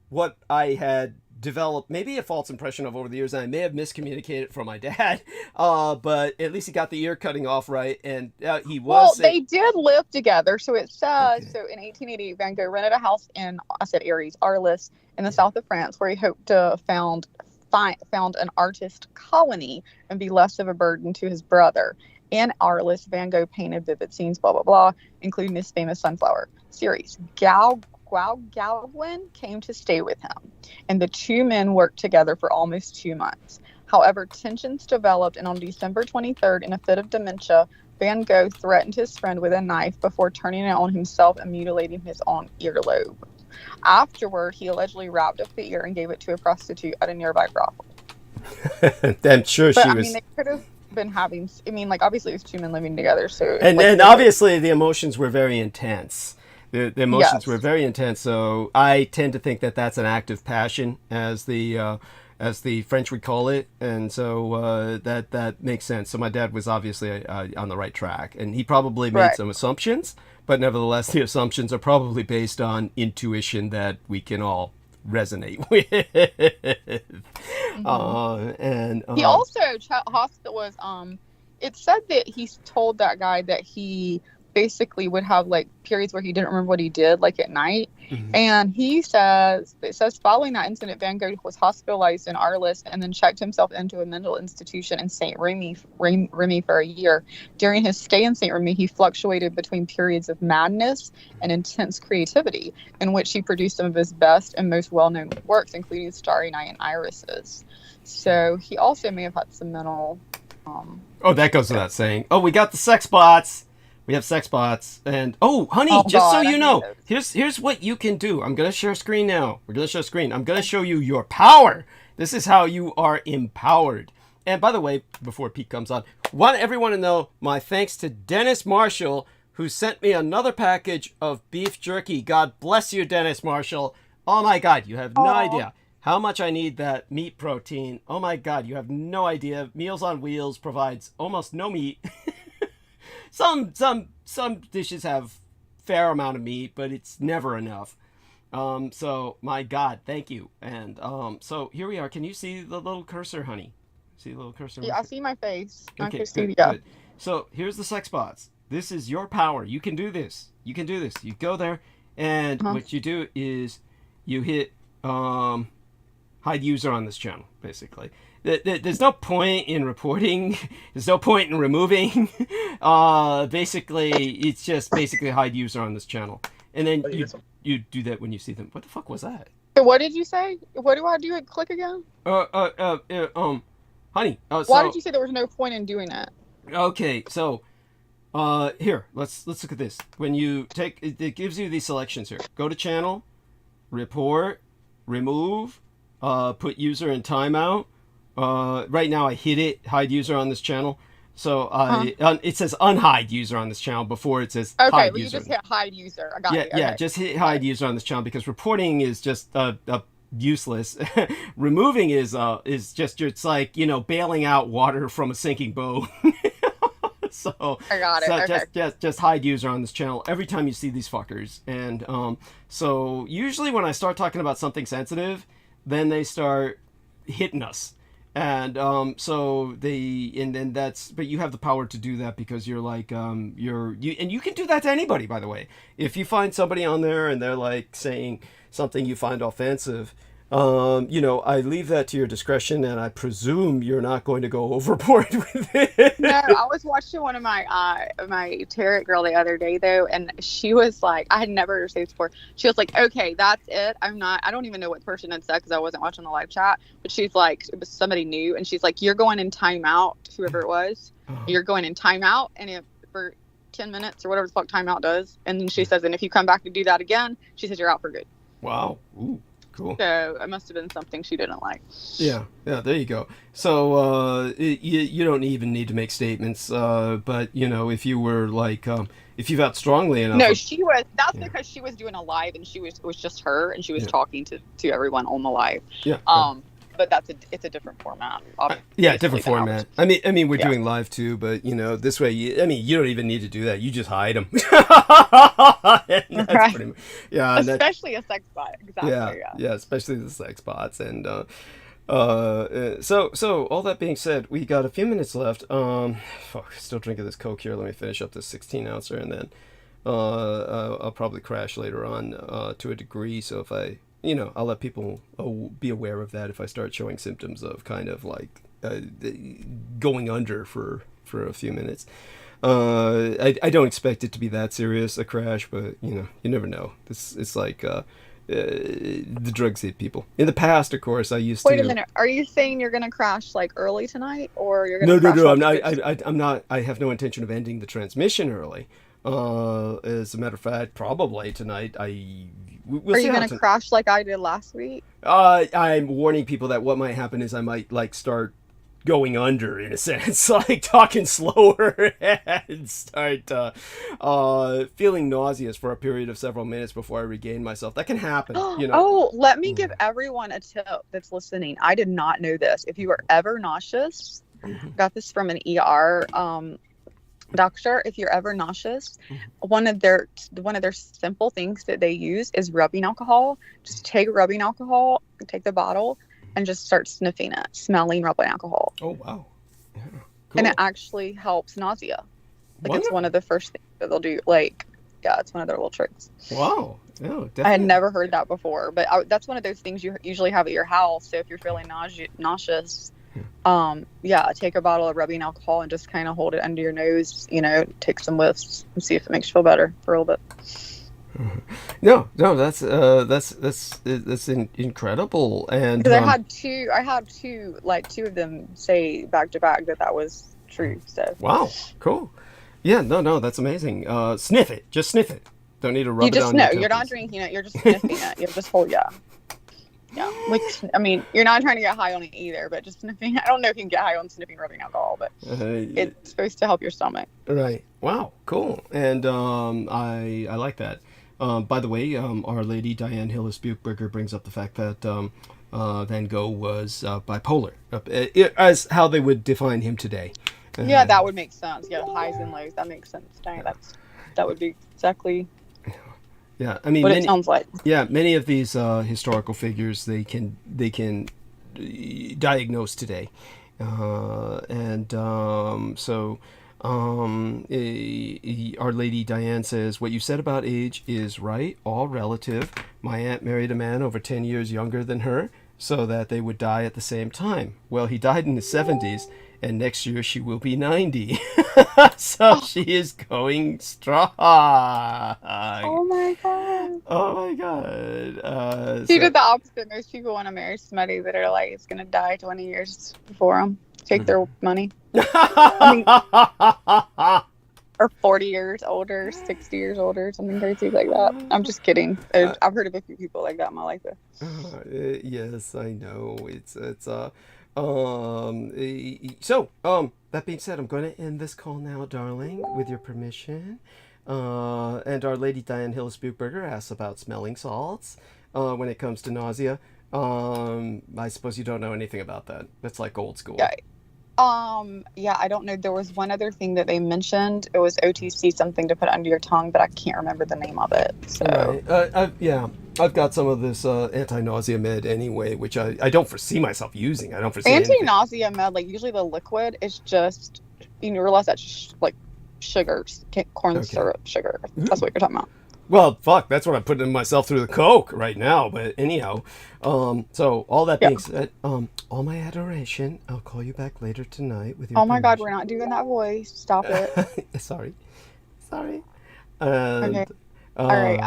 what I had developed, maybe a false impression of over the years, and I may have miscommunicated from my dad. But at least he got the ear cutting off right, and he was. Well, they did live together. So it says. Okay. So in 1888, Van Gogh rented a house in Aries, Arles, in the south of France, where he hoped to found an artist colony and be less of a burden to his brother. In Arles, Van Gogh painted vivid scenes, blah, blah, blah, including his famous sunflower series. Gauguin came to stay with him, and the two men worked together for almost 2 months. However, tensions developed, and on December 23rd, in a fit of dementia, Van Gogh threatened his friend with a knife before turning it on himself and mutilating his own earlobe. Afterward, he allegedly wrapped up the ear and gave it to a prostitute at a nearby brothel. I'm sure but, she was. I mean, they could have been having. I mean, like obviously it was two men living together, so. And obviously the emotions were very intense. The emotions were very intense. So I tend to think that that's an act of passion, as the French would call it, and so that makes sense. So my dad was obviously on the right track, and he probably made some assumptions. But nevertheless, the assumptions are probably based on intuition that we can all resonate with. And he also hospital was it said that he told that guy that he basically would have like periods where he didn't remember what he did, like at night. And it says following that incident, Van Gogh was hospitalized in Arles and then checked himself into a mental institution in St. Remy for a year. During his stay in St. Remy, he fluctuated between periods of madness and intense creativity, in which he produced some of his best and most well-known works, including Starry Night and Irises. So he also may have had some mental that goes without saying. Oh, we got the sex bots. We have sex bots, and honey, so you know, here's what you can do. I'm gonna share screen now. We're gonna share screen. I'm gonna show you your power. This is how you are empowered. And by the way, before Pete comes on, want everyone to know my thanks to Dennis Marshall, who sent me another package of beef jerky. God bless you, Dennis Marshall. Oh my God, you have no idea how much I need that meat protein. Oh my God, you have no idea. Meals on Wheels provides almost no meat. Some dishes have fair amount of meat, but it's never enough. So my God, thank you. And so here we are. Can you see the little cursor, honey? See the little cursor? Yeah, I see my face. Okay, good. So here's the sex bots. This is your power. You can do this. You can do this. You go there, and what you do is you hit hide user on this channel, basically. There's no point in reporting. There's no point in removing. Basically, it's just hide user on this channel. And then you do that when you see them. What the fuck was that? So what did you say? What do I do? Click again? Honey. Why did you say there was no point in doing that? Okay, so here, let's look at this. When you it gives you these selections here. Go to channel, report, remove, put user in timeout. Right now I hit hide user on this channel. So it says unhide user on this channel before it says hide user. Okay, you just hit hide user. I got it. Yeah, just hit hide user on this channel because reporting is just useless. Removing is just, it's like, bailing out water from a sinking boat. So I got it. So okay. just hide user on this channel every time you see these fuckers. And so usually when I start talking about something sensitive, then they start hitting us. And and then but you have the power to do that because you're like and you can do that to anybody, by the way. If you find somebody on there and they're like saying something you find offensive, I leave that to your discretion, and I presume you're not going to go overboard with it. No, I was watching one of my tarot girl the other day though, and she was like, I had never heard her say this before. She was like, "Okay, that's it. I don't even know what person had said because I wasn't watching the live chat." But she's like, it was somebody new, and she's like, "You're going in timeout, whoever it was. You're going in timeout, and if for 10 minutes or whatever the fuck timeout does." And then she says, "And if you come back to do that again," she says, "you're out for good." Wow. Ooh. Cool. So it must have been something she didn't like. Yeah, there you go. So you don't even need to make statements, but if you were like, if you felt strongly enough. No, she was. That's because she was doing a live, and it was just her, and she was talking to everyone on the live. Yeah. But it's a different format. Different format. I mean, we're doing live too, but this way, you don't even need to do that. You just hide them. Right. Especially a sex bot. Exactly. Yeah, especially the sex bots. And so all that being said, we got a few minutes left. Still drinking this Coke here. Let me finish up this 16-ouncer, and then I'll probably crash later on to a degree. So if I'll let people be aware of that if I start showing symptoms of kind of like going under for a few minutes. I don't expect it to be that serious, a crash, but you never know. It's like the drugs hit people. In the past, of course, I used to. Wait a minute. Are you saying you're gonna crash like early tonight, or you're gonna? No. I'm not. I have no intention of ending the transmission early. As a matter of fact, probably tonight. We'll Are you going to crash like I did last week? I'm warning people that what might happen is I might like start going under, in a sense, like talking slower and start feeling nauseous for a period of several minutes before I regain myself. That can happen. Oh, let me give everyone a tip that's listening. I did not know this. If you are ever nauseous, got this from an ER doctor. If you're ever nauseous, one of their simple things that they use is rubbing alcohol. Just take rubbing alcohol, take the bottle, and just start sniffing it, smelling rubbing alcohol. Oh wow! Yeah, cool. And it actually helps nausea. It's one of the first things that they'll do. It's one of their little tricks. Wow! No, definitely. I had never heard that before, but that's one of those things you usually have at your house. So if you're feeling nauseous. Take a bottle of rubbing alcohol and just kind of hold it under your nose, take some whiffs and see if it makes you feel better for a little bit. No, that's incredible. And because I had two of them say back to back that was true. So wow, cool. Yeah, no, that's amazing. Sniff it, just sniff it. Don't need to rub it on. You're not drinking it. You're just sniffing it. You just hold Yeah, you're not trying to get high on it either, but just sniffing. I don't know if you can get high on sniffing rubbing alcohol, but it's supposed to help your stomach. Right. Wow. Cool. And I like that. By the way, Our Lady Diane Hillis Buchberger brings up the fact that Van Gogh was bipolar, as how they would define him today. Yeah, that would make sense. Yeah, highs and lows. That makes sense. That would be exactly. Yeah, I mean, it sounds like. Yeah, many of these historical figures they can diagnose today, Our Lady Diane says, "What you said about age is right, all relative. My aunt married a man over 10 years younger than her, so that they would die at the same time. Well, he died in his 70s, and next year she will be 90. So she is going strong." Oh my god. She did the opposite. Most people want to marry somebody that are like, it's going to die 20 years before them. Take their money. Or 40 years older, 60 years older, something crazy like that. I'm just kidding. I've heard of a few people like that in my life. Yes, I know. That being said, I'm going to end this call now, darling, with your permission. And Our Lady Diane Hillis Buchberger asks about smelling salts when it comes to nausea. I suppose you don't know anything about that. That's like old school. Yeah, I don't know. There was one other thing that they mentioned. It was OTC, something to put under your tongue, but I can't remember the name of it. So right. Yeah. I've got some of this anti-nausea med anyway, which I don't foresee myself using. I don't foresee anything. Anti-nausea med, like usually the liquid is just, you realize that's like sugars, corn syrup sugar. That's what you're talking about. Well, fuck, that's what I'm putting myself through the coke right now. But anyhow, so all that being said, all my adoration, I'll call you back later tonight with your Oh my God, permission. we're not doing that voice. Stop it. Sorry. And, Okay. All right.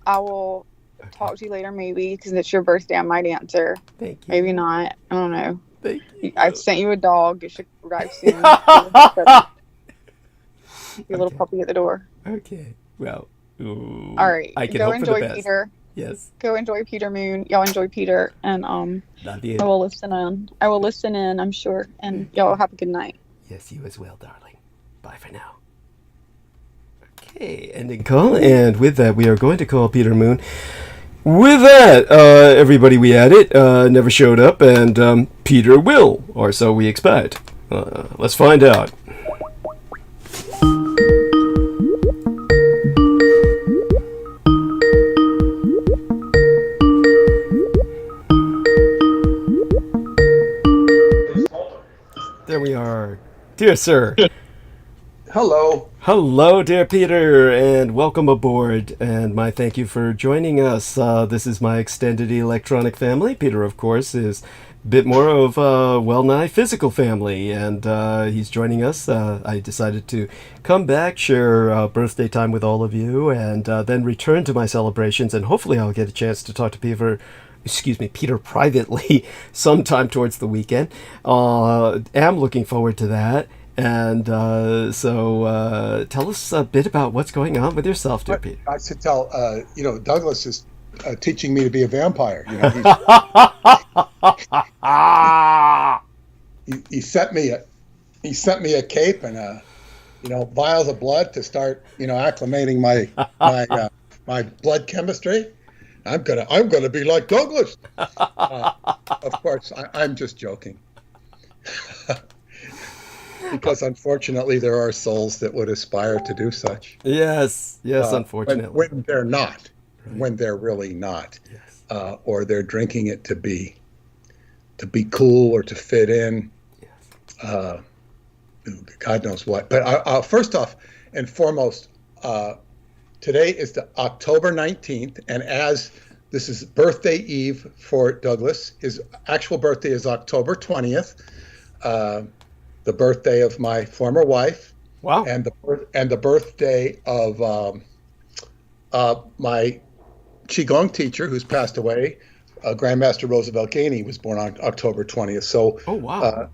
I will talk to you later, maybe, because it's your birthday. I might answer. Thank you. Maybe not. I don't know. Thank you. I've sent you a dog. It should arrive soon. Your little puppy at the door. Okay. Well. Ooh, all right. I can go hope enjoy for the best. Peter. Yes. Go enjoy Peter Moon. Y'all enjoy Peter, and Love you. I will listen in. I'm sure, and y'all have a good night. Yes, you as well, darling. Bye for now. Okay, ending call, and with that, we are going to call Peter Moon. With that, everybody we added never showed up, and Peter will, or so we expect. Let's find out. There we are. Dear sir. Hello. Hello, dear Peter, and welcome aboard. And my thank you for joining us. This is my extended electronic family. Peter, of course, is a bit more of a well-nigh physical family, and he's joining us. I decided to come back, share birthday time with all of you, and then return to my celebrations, and hopefully I'll get a chance to talk to Peter privately sometime towards the weekend. Am looking forward to that. And so tell us a bit about what's going on with yourself, dear Peter. I should tell, Douglas is teaching me to be a vampire. He sent me a cape and vials of blood to start acclimating my blood chemistry. I'm gonna be like Douglas. Of course, I'm just joking. Because unfortunately, there are souls that would aspire to do such. Yes, unfortunately. When they're not, right. When they're really not, yes. Or they're drinking it to be cool or to fit in. Yes. God knows what. But first off and foremost, today is the October 19th, and as this is birthday eve for Douglas, his actual birthday is October 20th. The birthday of my former wife. Wow. And the birthday of my Qigong teacher who's passed away, Grandmaster Roosevelt Gainey, was born on October 20th. So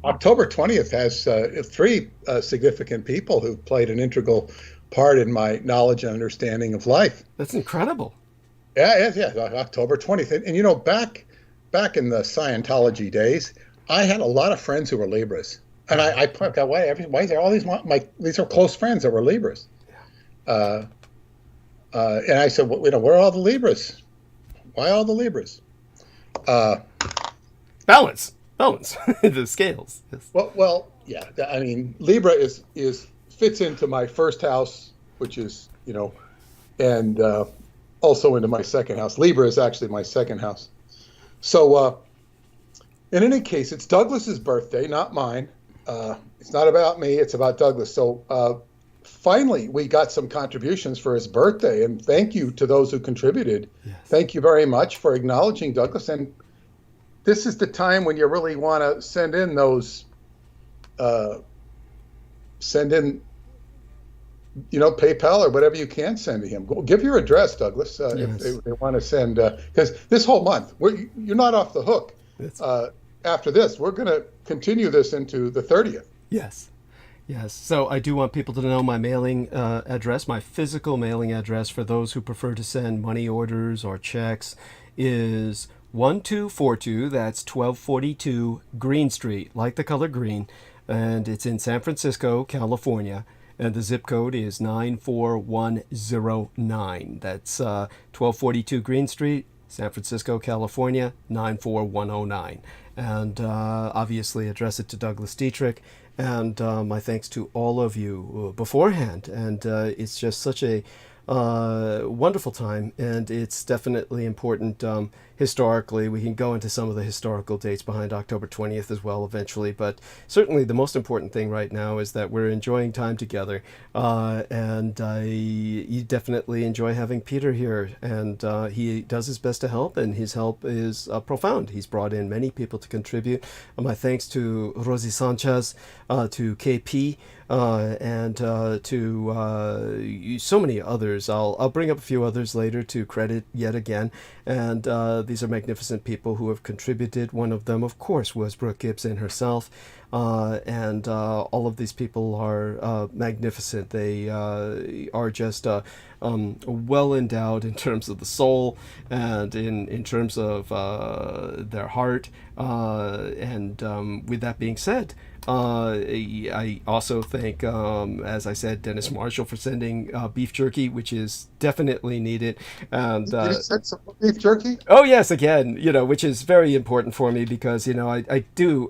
October 20th has three significant people who played an integral part in my knowledge and understanding of life. That's incredible. Yeah, October 20th. And back in the Scientology days, I had a lot of friends who were Libras. And I pointed out, why is there all these are close friends that were Libras? And I said, where are all the Libras? Why all the Libras? Balance, the scales. Yes. Well, yeah. I mean, Libra fits into my first house, which is and also into my second house. Libra is actually my second house. So, in any case, it's Douglas's birthday, not mine. It's not about me, it's about Douglas. So finally, we got some contributions for his birthday, and thank you to those who contributed. Yes. Thank you very much for acknowledging Douglas. And this is the time when you really want to send in those, PayPal or whatever you can send to him. Give your address, Douglas, yes. If they want to send, because this whole month, you're not off the hook. After this, we're going to continue this into the 30th. Yes. So I do want people to know my mailing address, my physical mailing address for those who prefer to send money orders or checks is 1242, that's 1242 Green Street, like the color green, and it's in San Francisco, California, and the zip code is 94109. That's 1242 Green Street, San Francisco, California, 94109. And obviously address it to Douglas Dietrich. And my thanks to all of you beforehand. And it's just such a wonderful time, and it's definitely important historically. We can go into some of the historical dates behind October 20th as well eventually, but certainly the most important thing right now is that we're enjoying time together, and you definitely enjoy having Peter here, and he does his best to help, and his help is profound. He's brought in many people to contribute. My thanks to Rosie Sanchez, to KP, and to so many others. I'll bring up a few others later to credit yet again, and these are magnificent people who have contributed. One of them, of course, was Brooke Gibson herself, and all of these people are magnificent. They are just well endowed in terms of the soul and in terms of their heart, and with that being said, I also thank, as I said, Dennis Marshall for sending beef jerky, which is definitely needed. And you sent some beef jerky? oh yes, again, which is very important for me because I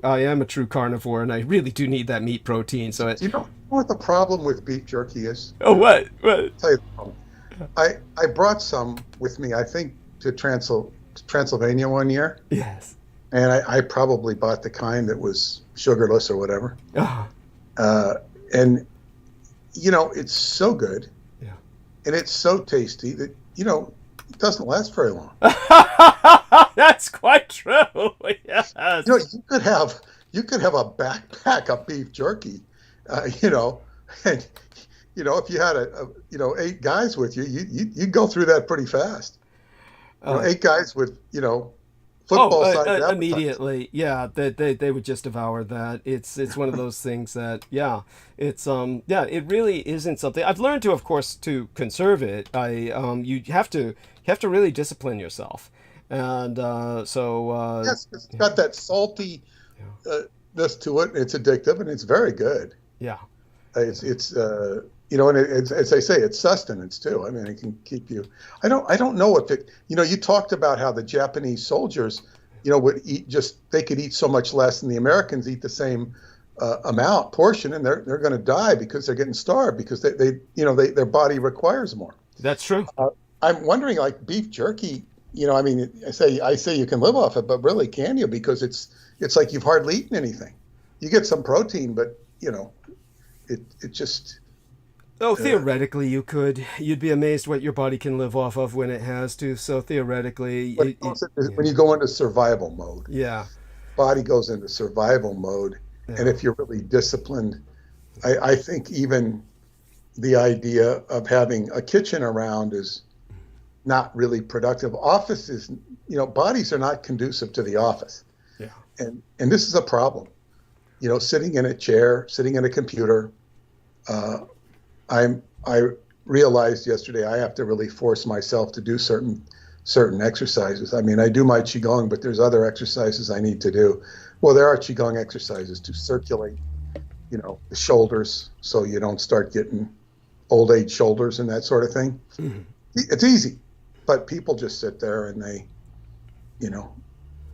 am a true carnivore, and I really do need that meat protein. So You know what the problem with beef jerky is? oh, what? I'll tell you the problem. I brought some with me, I think, to Transylvania one year. Yes. And I probably bought the kind that was sugarless or whatever. And, it's so good. Yeah. And it's so tasty that, it doesn't last very long. That's quite true. Yes. You could have a backpack of beef jerky, and, if you had 8 guys with you, you'd go through that pretty fast. 8 guys with, football-sized immediately, yeah, they would just devour that. It's one of those things that, it really isn't something I've learned to, of course, to conserve it. You have to really discipline yourself, and yes, it's got that salty this to it. It's addictive, and it's very good. Yeah, it's and as they say, it's sustenance too. I mean, it can keep you. I don't know if it. You talked about how the Japanese soldiers, would eat they could eat so much less, and the Americans eat the same portion, and they're going to die because they're getting starved because their body requires more. That's true. I'm wondering, like beef jerky. I say you can live off it, but really, can you? Because it's like you've hardly eaten anything. You get some protein, but it just. Oh, theoretically, you could. You'd be amazed what your body can live off of when it has to. So theoretically, when you go into survival mode, body goes into survival mode, and if you're really disciplined, I think even the idea of having a kitchen around is not really productive. Offices, bodies are not conducive to the office, and this is a problem. Sitting in a chair, sitting in a computer. I realized yesterday I have to really force myself to do certain exercises. I mean, I do my Qigong, but there's other exercises I need to do. Well, there are Qigong exercises to circulate, the shoulders so you don't start getting old age shoulders and that sort of thing. Mm-hmm. It's easy, but people just sit there and they,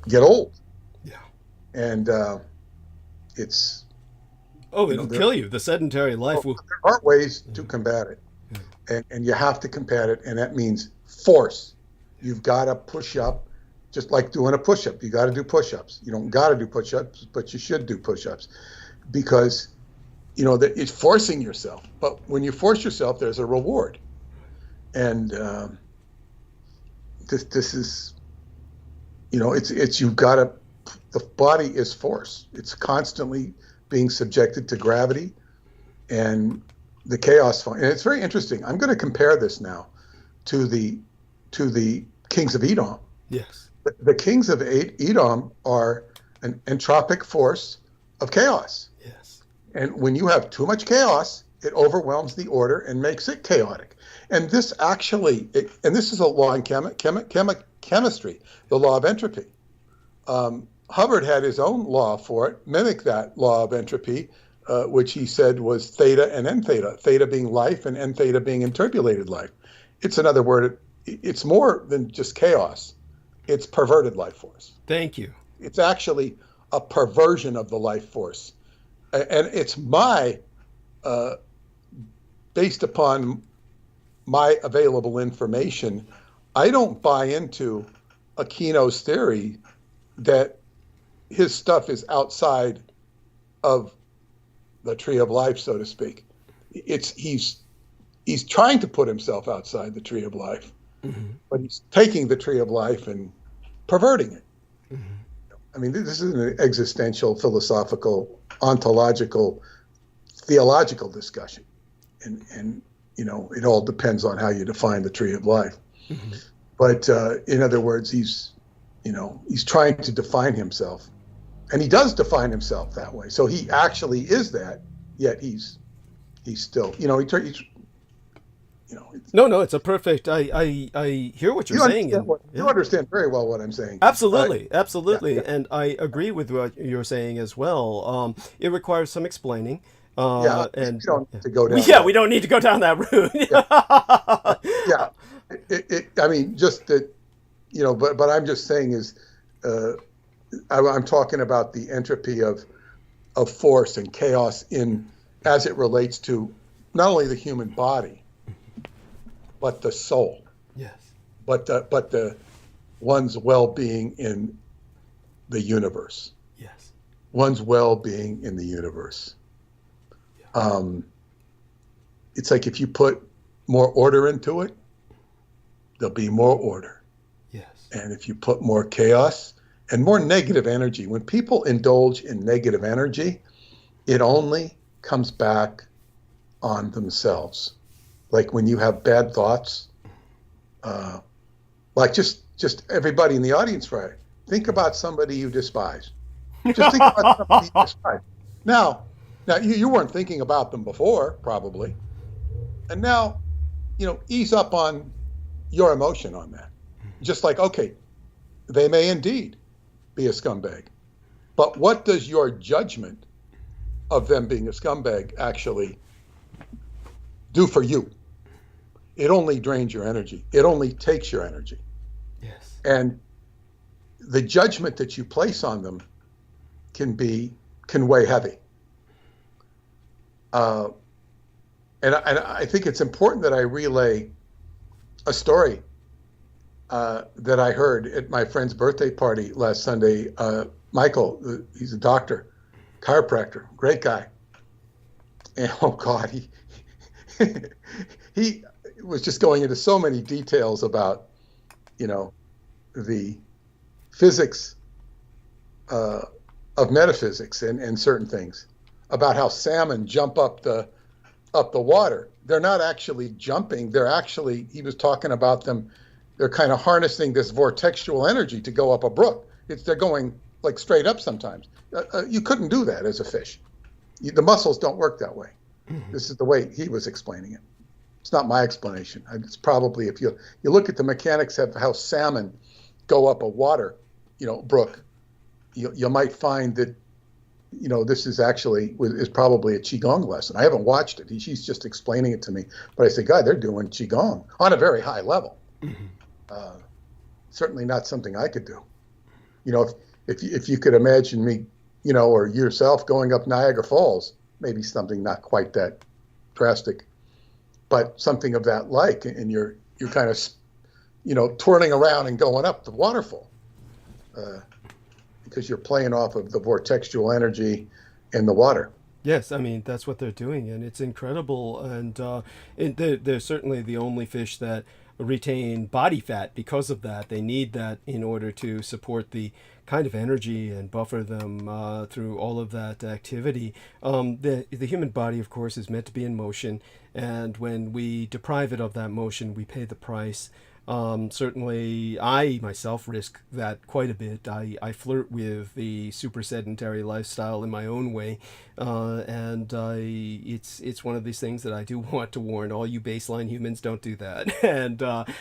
get old. Yeah. And it's... Oh, it'll kill you. The sedentary life will... There are ways to combat it, and you have to combat it, and that means force. You've got to push up, just like doing a push-up. You got to do push-ups. You don't got to do push-ups, but you should do push-ups, because it's forcing yourself. But when you force yourself, there's a reward, and this is, it's you've got to. The body is force. It's constantly being subjected to gravity and the chaos. And it's very interesting. I'm going to compare this now to the kings of Edom. Yes. The kings of Edom are an entropic force of chaos. Yes. And when you have too much chaos, it overwhelms the order and makes it chaotic. And this actually, and this is a law in chemistry, the law of entropy. Hubbard had his own law for it, mimic that law of entropy, which he said was theta and n theta, theta being life and n theta being interpolated life. It's another word. It's more than just chaos. It's perverted life force. Thank you. It's actually a perversion of the life force. And it's based upon my available information, I don't buy into Aquino's theory that his stuff is outside of the tree of life, so to speak. He's trying to put himself outside the tree of life, but he's taking the tree of life and perverting it. I mean, this is an existential, philosophical, ontological, theological discussion, and you know, it all depends on how you define the tree of life. But in other words, he's trying to define himself, and he does define himself that way. So he actually is that. Yet he's still, no, it's a perfect. I hear what you're saying. You understand very well what I'm saying. Absolutely. Yeah. And I agree with what you're saying as well. It requires some explaining. And we don't need to go down. We don't need to go down that route. I mean, just that, but I'm just saying is, I'm talking about the entropy of force and chaos as it relates to not only the human body, but the soul. Yes. But the one's well-being in the universe. Yes. One's well-being in the universe. Yeah. It's like if you put more order into it, there'll be more order. Yes. And if you put more chaos and more negative energy, when people indulge in negative energy, it only comes back on themselves. Like when you have bad thoughts, like just everybody in the audience, right? Think about somebody you despise. Just think about somebody you despise. Now you weren't thinking about them before, probably. And now, ease up on your emotion on that. Just like, okay, they may indeed be a scumbag, but what does your judgment of them being a scumbag actually do for you? It only drains your energy. It only takes your energy. Yes. And the judgment that you place on them can weigh heavy. And I think it's important that I relay a story that I heard at my friend's birthday party last Sunday. Michael, he's a doctor, chiropractor, great guy. And oh God, he was just going into so many details about, the physics of metaphysics and certain things, about how salmon jump up the water. They're not actually jumping. He was talking about them. They're kind of harnessing this vortexual energy to go up a brook. They're going like straight up sometimes. You couldn't do that as a fish. The muscles don't work that way. Mm-hmm. This is the way he was explaining it. It's not my explanation. It's probably, if you look at the mechanics of how salmon go up a water, brook, you might find that, this is probably a Qigong lesson. I haven't watched it. She's just explaining it to me. But I say, God, they're doing Qigong on a very high level. Mm-hmm. Certainly not something I could do. If you could imagine me, or yourself going up Niagara Falls, maybe something not quite that drastic, but something of that like, and you're kind of, twirling around and going up the waterfall, because you're playing off of the vortexual energy in the water. Yes, I mean, that's what they're doing, and it's incredible. And they're certainly the only fish that retain body fat because of that. They need that in order to support the kind of energy and buffer them through all of that activity. The human body, of course, is meant to be in motion, and when we deprive it of that motion, we pay the price. Certainly, I myself risk that quite a bit. I flirt with the super sedentary lifestyle in my own way, and it's one of these things that I do want to warn all you baseline humans, don't do that. And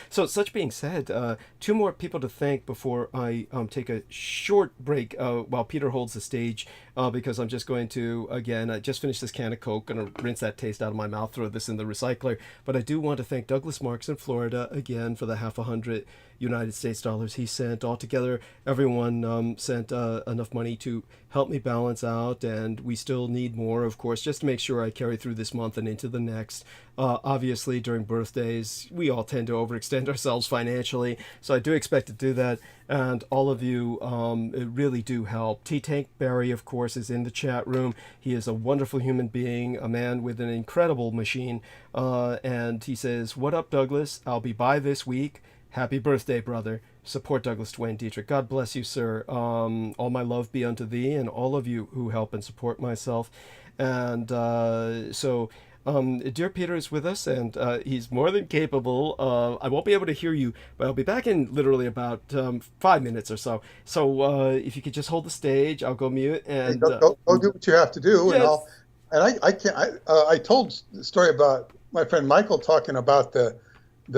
so, such being said, two more people to thank before I take a short break while Peter holds the stage, because I'm just going to, again, I just finished this can of Coke, gonna rinse that taste out of my mouth, throw this in the recycler. But I do want to thank Douglas Marks in Florida again for that the $50 United States dollars he sent. Altogether, everyone sent enough money to help me balance out, and we still need more, of course, just to make sure I carry through this month and into the next. Obviously, during birthdays, we all tend to overextend ourselves financially, so I do expect to do that, and all of you really do help. T-Tank Barry, of course, is in the chat room. He is a wonderful human being, a man with an incredible machine, and he says, "What up, Douglas? I'll be by this week. Happy birthday, brother. Support Douglas Duane Dietrich." God bless you, sir. All my love be unto thee and all of you who help and support myself. And dear Peter is with us, and he's more than capable. I won't be able to hear you, but I'll be back in literally about 5 minutes or so. So if you could just hold the stage, I'll go mute. And go do what you have to do. Yes. I told the story about my friend Michael talking about the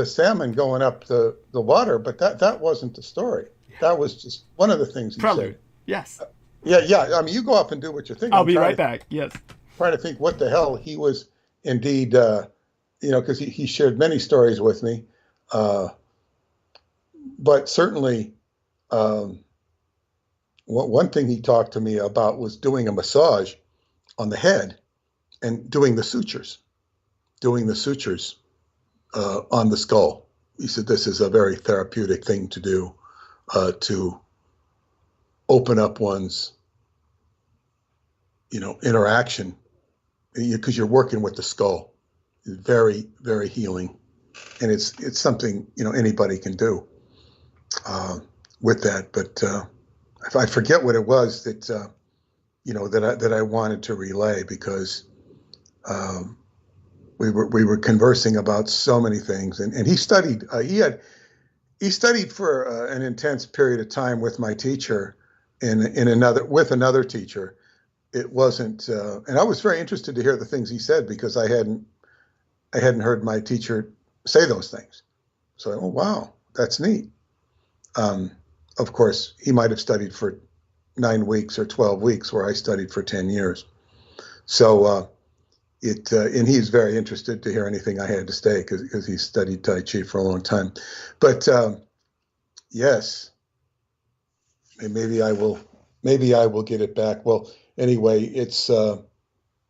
salmon going up the water, but that wasn't the story. That was just one of the things he said. Yes. Yeah. I mean, you go up and do what you think. I'll be right back. Yes. Trying to think what the hell he was indeed, because he shared many stories with me. But certainly, one thing he talked to me about was doing a massage on the head and doing the sutures on the skull. He said this is a very therapeutic thing to do, to open up one's, interaction, because you're working with the skull. It's very, very healing, and it's something anybody can do with that. But I forget what it was that that I wanted to relay, because we were conversing about so many things, and he studied. He studied for an intense period of time with my teacher, with another teacher. It wasn't, and I was very interested to hear the things he said, because I hadn't heard my teacher say those things. So, oh wow, that's neat. Of course, he might have studied for 9 weeks or 12 weeks, where I studied for 10 years. So. And he's very interested to hear anything I had to say, because he studied Tai Chi for a long time. But yes, maybe I will get it back. Well, anyway, it's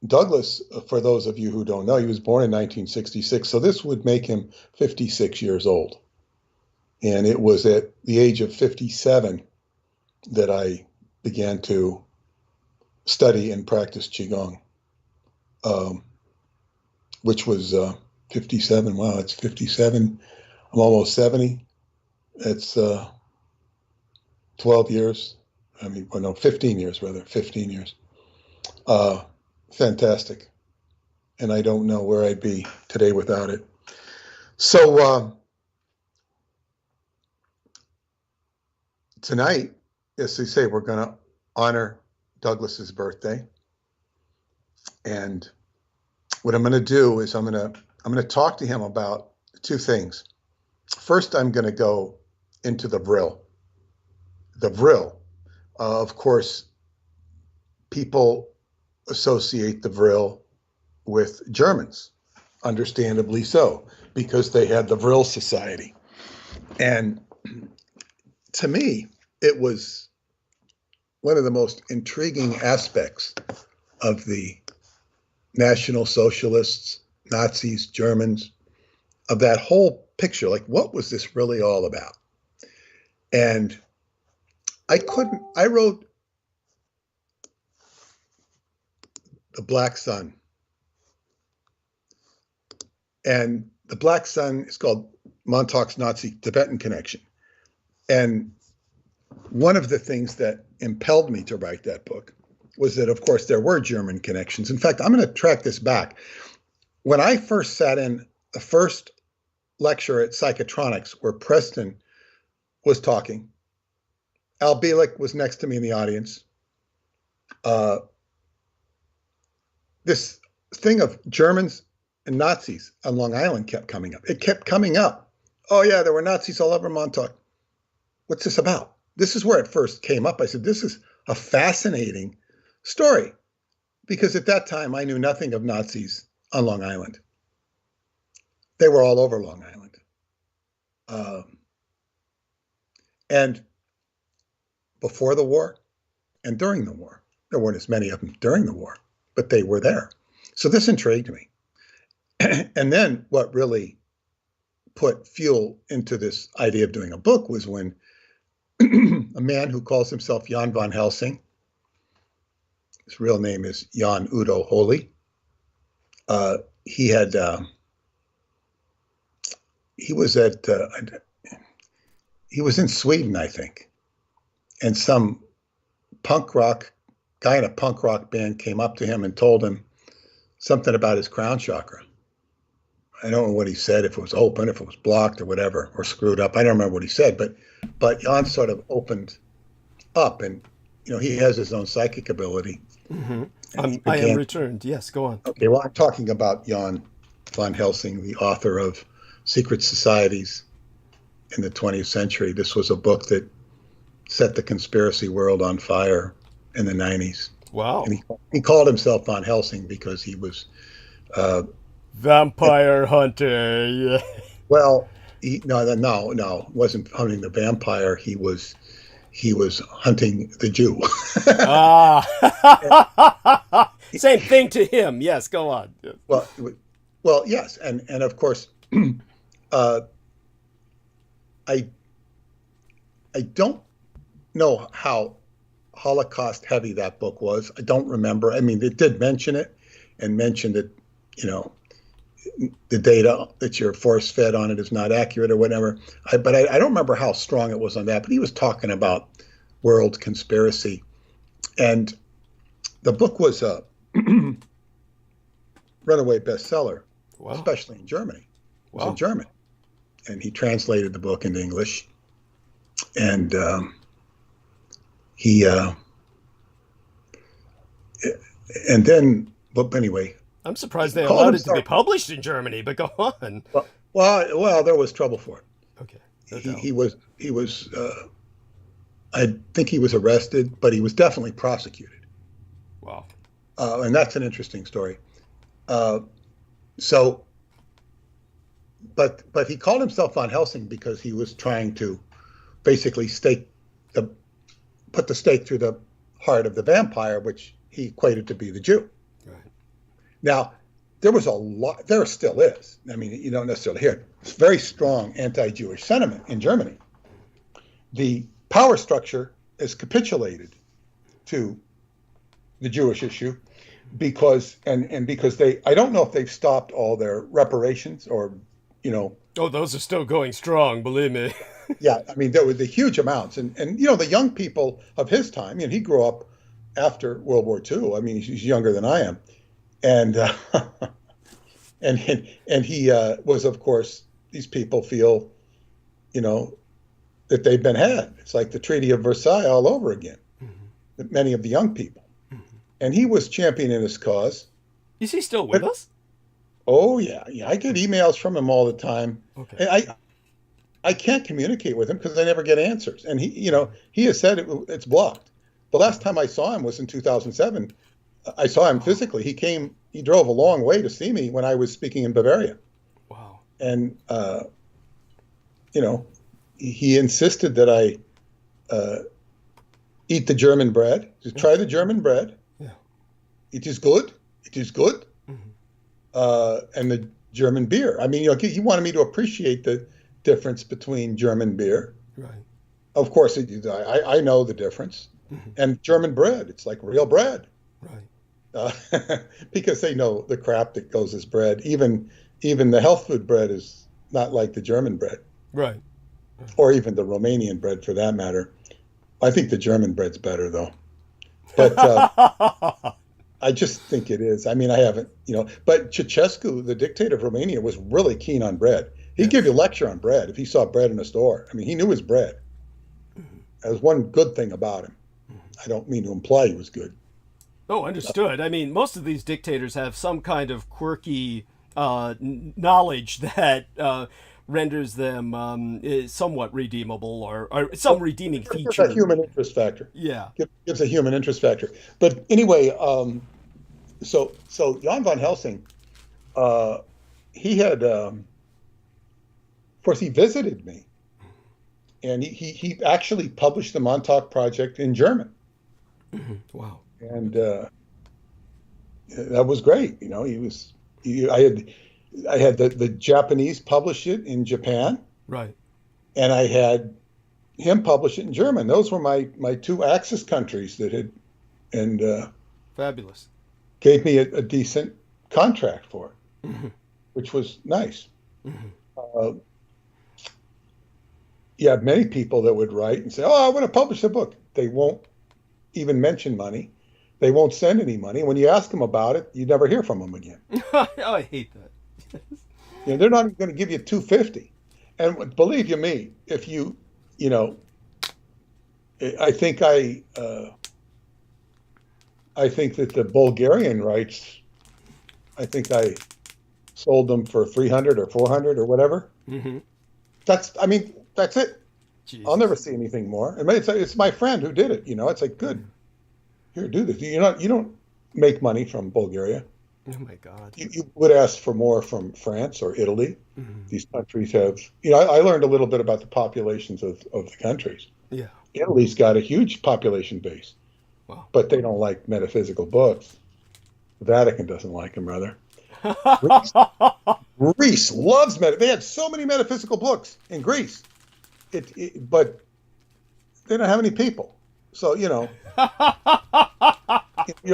Douglas. For those of you who don't know, he was born in 1966, so this would make him 56 years old. And it was at the age of 57 that I began to study and practice Qigong. Which was 57. Wow, it's 57. I'm almost 70. It's 12 years. 15 years rather. 15 years. Fantastic. And I don't know where I'd be today without it. So tonight, as they say, we're going to honor Douglas's birthday. And what I'm going to do is I'm going to talk to him about two things. First, I'm going to go into the Vril. The Vril, of course, people associate the Vril with Germans, understandably so, because they had the Vril Society. And to me, it was one of the most intriguing aspects of the National Socialists, Nazis, Germans, of that whole picture. Like, what was this really all about? And I wrote The Black Sun. And The Black Sun is called Montauk's Nazi-Tibetan Connection. And one of the things that impelled me to write that book was that, of course, there were German connections. In fact, I'm going to track this back. When I first sat in the first lecture at Psychotronics, where Preston was talking, Al Bielek was next to me in the audience. This thing of Germans and Nazis on Long Island kept coming up. It kept coming up. Oh, yeah, there were Nazis all over Montauk. What's this about? This is where it first came up. I said, this is a fascinating story, because at that time I knew nothing of Nazis on Long Island. They were all over Long Island. Um, and before the war and during the war, there weren't as many of them during the war, but they were there. So this intrigued me. And then what really put fuel into this idea of doing a book was when a man who calls himself Jan van Helsing, his real name is Jan Udo Holy, he was in Sweden, I think, and some punk rock guy in a punk rock band came up to him and told him something about his crown chakra. I don't know what he said, if it was open, if it was blocked or whatever, or screwed up. I don't remember what he said, but Jan sort of opened up, and he has his own psychic ability. Mm-hmm. I am returned. Yes, go on. Okay, well, I'm talking about Jan van Helsing, the author of Secret Societies in the 20th Century. This was a book that set the conspiracy world on fire in the 90s. Wow. And he called himself Van Helsing because he was vampire hunter. Yeah. Well, no, wasn't hunting the vampire. He was hunting the Jew. Same thing to him. Yes, go on. Well, yes, and of course, I don't know how Holocaust heavy that book was. I don't remember. I mean, it did mention it, and mentioned that the data that you're force fed on it is not accurate or whatever. But I don't remember how strong it was on that. But he was talking about world conspiracy, and the book was a runaway bestseller, wow. Especially in Germany. It was wow. in German, and he translated the book into English, and and then, but anyway. I'm surprised they allowed it to be published in Germany, but go on. Well, there was trouble for it. Okay. He was. I think he was arrested, but he was definitely prosecuted. Wow. And that's an interesting story. But he called himself Van Helsing because he was trying to basically put the stake through the heart of the vampire, which he equated to be the Jew. Right. Now, there still is. I mean, you don't necessarily hear it. It's very strong anti-Jewish sentiment in Germany. The power structure is capitulated to the Jewish issue because they, I don't know if they've stopped all their reparations or, Oh, those are still going strong, believe me. Yeah, I mean, there were the huge amounts. And the young people of his time, he grew up after World War II. I mean, he's younger than I am. And and he was, of course, these people feel, that they've been had. It's like the Treaty of Versailles all over again. Mm-hmm. Many of the young people. Mm-hmm. And he was championing his cause. Is he still with us? Oh, yeah. I get emails from him all the time. Okay. And I can't communicate with him because I never get answers. And he has said it's blocked. The last time I saw him was in 2007. I saw him physically. He drove a long way to see me when I was speaking in Bavaria. Wow. And, he insisted that I eat the German bread. Just try the German bread. Yeah. It is good. It is good. Mm-hmm. And the German beer. I mean, he wanted me to appreciate the difference between German beer. Right. Of course, I know the difference. Mm-hmm. And German bread. It's like real bread. Right. Because they know the crap that goes as bread. Even the health food bread is not like the German bread. Right. Or even the Romanian bread, for that matter. I think the German bread's better, though. But I just think it is. I mean, I haven't, But Ceausescu, the dictator of Romania, was really keen on bread. He'd give you a lecture on bread if he saw bread in a store. I mean, he knew his bread. That was one good thing about him. I don't mean to imply he was good. Oh, understood. I mean, most of these dictators have some kind of quirky knowledge that renders them somewhat redeemable or some redeeming feature. It's a human interest factor. Yeah. Gives a human interest factor. But anyway, so Jan van Helsing, he had course, he visited me, and he actually published the Montauk Project in German. Wow. And that was great. You know, I had the Japanese publish it in Japan, Right. and I had him publish it in German. Those were my two Axis countries that had, and Fabulous. gave me a decent contract for it, which was nice. You have many people that would write and say, "Oh, I want to publish a book." They won't even mention money. They won't send any money. When you ask them about it, you never hear from them again. Oh, I hate that. You know, they're not even going to give you $250. And believe you me, if you know, I think that the Bulgarian rights, I think I sold them for 300 or 400 or whatever. That's it. Jesus. I'll never see anything more. It's my friend who did it. You know, it's like, good. Here, do this. You don't make money from Bulgaria. Oh my God. You would ask for more from France or Italy. These countries have, I learned a little bit about the populations of the countries. Yeah. Italy's got a huge population base. Wow. But they don't like metaphysical books. The Vatican doesn't like them, rather. Greece loves They had so many metaphysical books in Greece. But they don't have any people. So, you're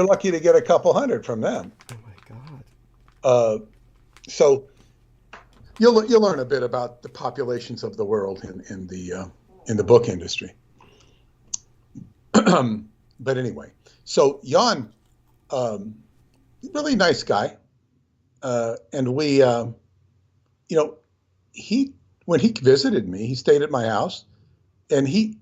lucky to get a couple hundred from them. Oh my God. So you'll learn a bit about the populations of the world in the book industry. But anyway, so Jan, really nice guy, and we, when he visited me, he stayed at my house, and he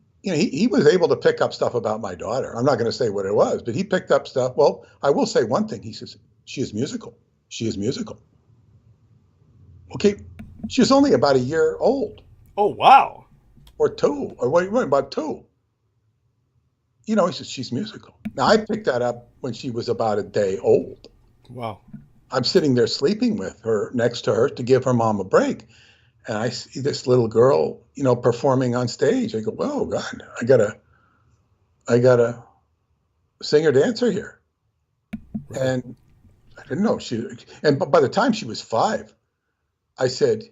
was able to pick up stuff about my daughter. I'm not going to say what it was, but he picked up stuff. Well, I will say one thing. He says, she is musical. She is musical. Okay, she was only about a year old. Oh, wow. Or two, or what, about two. He says, she's musical. Now, I picked that up when she was about a day old. Wow. I'm sitting there sleeping with her, next to her, to give her mom a break. And I see this little girl, performing on stage. I go, "Whoa, God, I gotta singer dancer here." Right. And I didn't know and by the time she was 5, I said,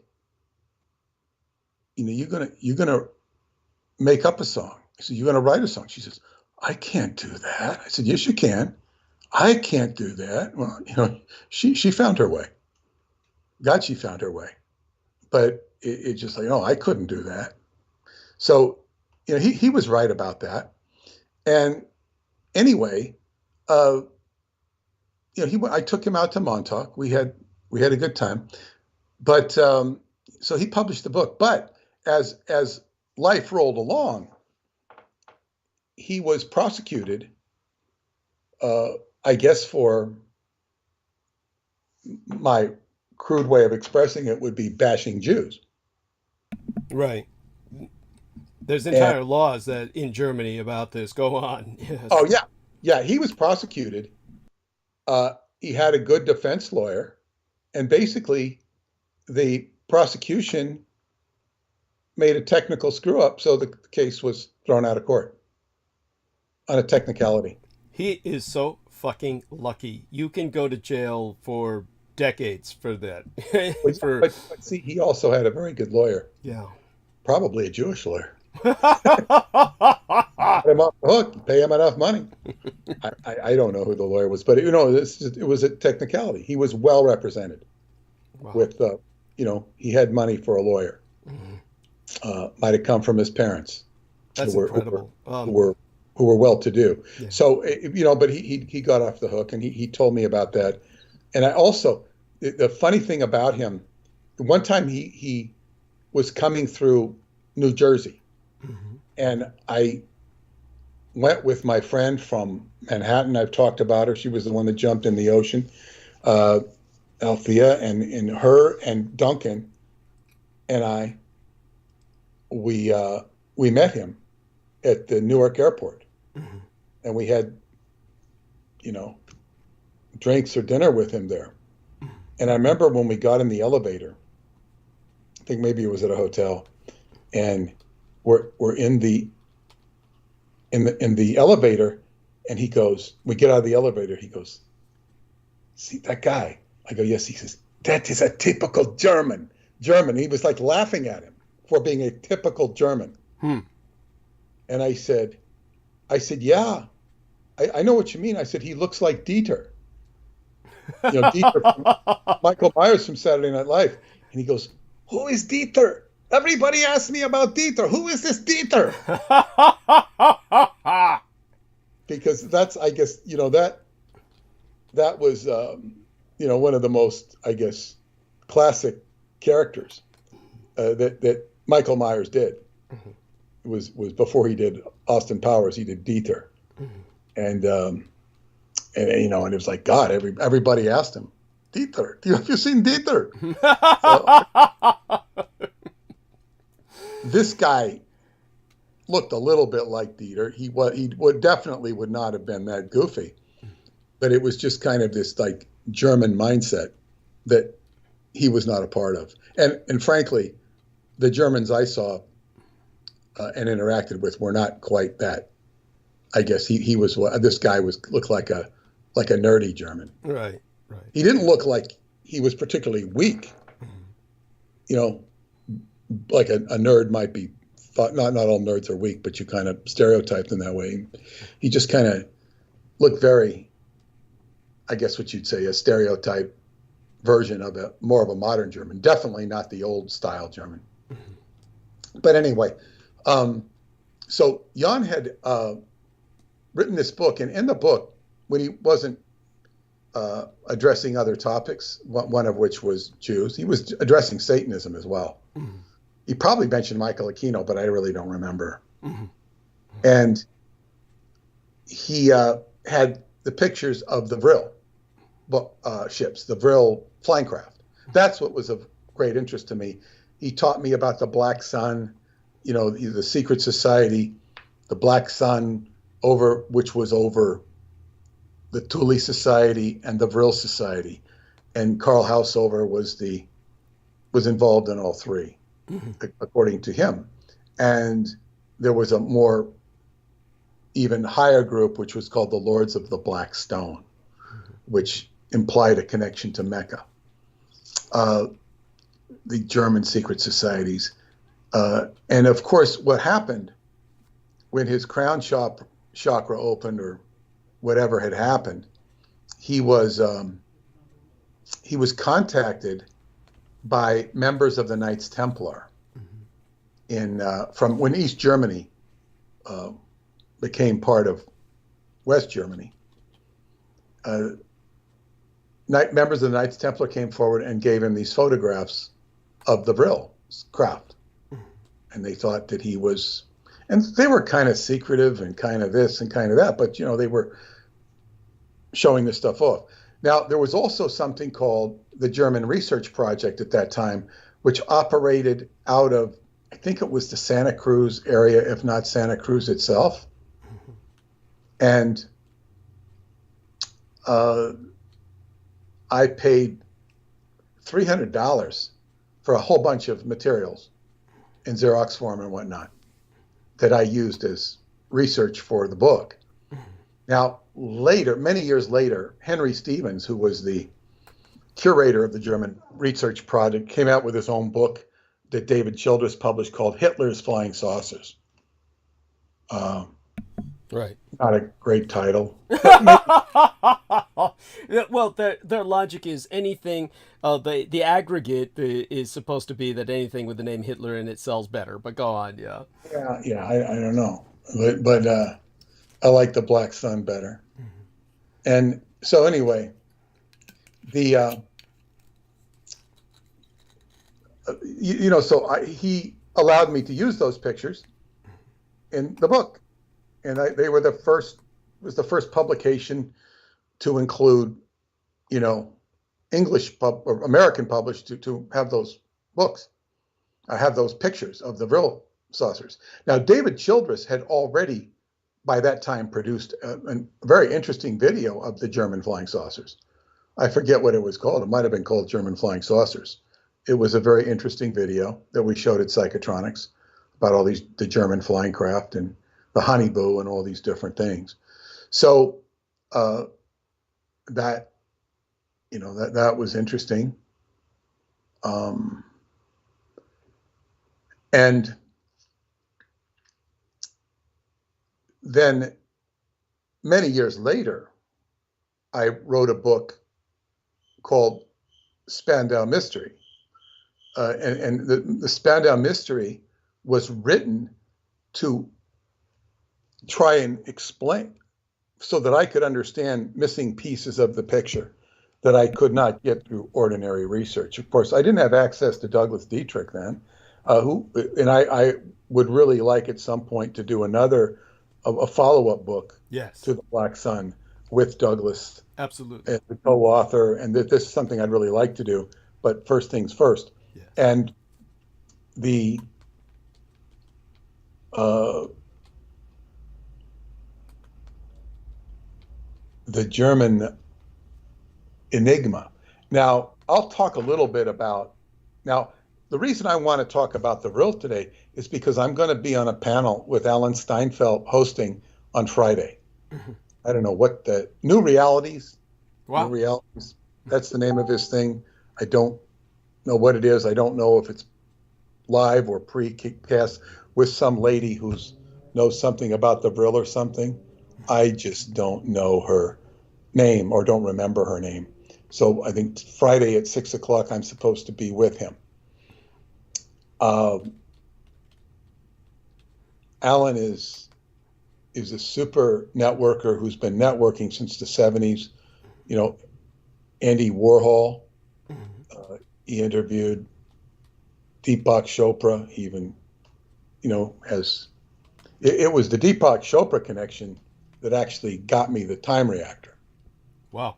"You're gonna make up a song." I said, "You're gonna write a song." She says, "I can't do that." I said, "Yes, you can." "I can't do that." Well, she found her way. God, she found her way. But it's just like, I couldn't do that. So, he was right about that. And anyway, I took him out to Montauk. We had a good time. But so he published the book. But as life rolled along, he was prosecuted, I guess, for my crude way of expressing it would be bashing Jews. Right. There's entire laws that in Germany about this. Go on. Yes. Oh, yeah. Yeah, he was prosecuted. He had a good defense lawyer. And basically, the prosecution made a technical screw up, so the case was thrown out of court on a technicality. He is so fucking lucky. You can go to jail for decades for that. But see, he also had a very good lawyer. Yeah. Probably a Jewish lawyer. Let him off the hook, pay him enough money. I don't know who the lawyer was, but it was a technicality. He was well represented. Wow. With he had money for a lawyer. Might have come from his parents. That's incredible. Who were well to do. Yeah. So but he got off the hook, and he told me about that. And I also, the funny thing about him, one time he was coming through New Jersey, and I went with my friend from Manhattan. I've talked about her. She was the one that jumped in the ocean, Althea, and her and Duncan and we met him at the Newark airport, and we had, drinks or dinner with him there. And I remember when we got in the elevator, think maybe it was at a hotel, and we're in the elevator, and he goes, we get out of the elevator, he goes, see that guy? I go, yes. He says, that is a typical German. He was like laughing at him for being a typical German. And I said, yeah, I know what you mean. I said, he looks like Dieter. You know, Dieter, Michael Myers from Saturday Night Live. And he goes, who is Dieter? Everybody asks me about Dieter. Who is this Dieter? Because that's, I guess, you know, that was, you know, one of the most, I guess, classic characters that Michael Myers did. It was before he did Austin Powers. He did Dieter, and you know, and it was like, God, everybody asked him, Dieter, have you seen Dieter? So, this guy looked a little bit like Dieter. He definitely would not have been that goofy, but it was just kind of this like German mindset that he was not a part of. And frankly, the Germans I saw and interacted with were not quite that. I guess he was, this guy looked like a nerdy German. Right. He didn't look like he was particularly weak. You know, like a nerd might be thought. Not all nerds are weak, but you kind of stereotype them that way. He just kind of looked very, I guess what you'd say, a stereotype version of more of a modern German. Definitely not the old style German. But anyway, so Jan had written this book, and in the book, when he wasn't addressing other topics, one of which was Jews, he was addressing Satanism as well. He probably mentioned Michael Aquino, but I really don't remember. And he had the pictures of the Vril ships, the Vril flying craft. That's what was of great interest to me. He taught me about the Black Sun, you know, the secret society, the Black Sun, which was over the Thule Society and the Vril Society, and Karl Hausover was involved in all three, according to him. And there was a more even higher group, which was called the Lords of the Black Stone, which implied a connection to Mecca. The German secret societies. And of course, what happened when his crown chakra opened, or whatever had happened, he was contacted by members of the Knights Templar from when East Germany became part of West Germany. Members of the Knights Templar came forward and gave him these photographs of the Vril craft. And they thought that he was, and they were kind of secretive and kind of this and kind of that, but, you know, they were showing this stuff off. Now, there was also something called the German Research Project at that time, which operated out of, I think it was the Santa Cruz area, if not Santa Cruz itself. And I paid $300 for a whole bunch of materials in Xerox form and whatnot that I used as research for the book. Now, later, many years later, Henry Stevens, who was the curator of the German Research Project, came out with his own book that David Childress published called Hitler's Flying Saucers. Right. Not a great title. Well, their logic is anything, the aggregate is supposed to be that anything with the name Hitler in it sells better, but go on, yeah. Yeah, I don't know. But I like the Black Sun better. And so anyway, he allowed me to use those pictures in the book. And they were the first publication to include, you know, or American published to have those books. I have those pictures of the Vril saucers. Now, David Childress had already, by that time, produced a very interesting video of the German flying saucers. I forget what it was called. It might have been called German Flying Saucers. it was a very interesting video that we showed at Psychotronics about all the German flying craft and the Honeyboo and all these different things. So that was interesting. And then many years later, I wrote a book called Spandau Mystery. And the Spandau Mystery was written to try and explain so that I could understand missing pieces of the picture that I could not get through ordinary research. Of course, I didn't have access to Douglas Dietrich then, I would really like at some point to do a follow-up book to The Black Sun with Douglas. Absolutely. As the co-author, and this is something I'd really like to do, but first things first. Yes. And the German enigma. Now, I'll talk a little bit about, the reason I want to talk about the Vril today is because I'm going to be on a panel with Alan Steinfeld hosting on Friday. I don't know what the New Realities. Wow. New Realities. That's the name of his thing. I don't know what it is. I don't know if it's live or pre-cast with some lady who knows something about the Vril or something. I just don't know her name or don't remember her name. So I think Friday at 6 o'clock, I'm supposed to be with him. Alan is a super networker who's been networking since the 70s. Andy Warhol. He interviewed Deepak Chopra. He even, has. It was the Deepak Chopra connection that actually got me the time reactor. Wow.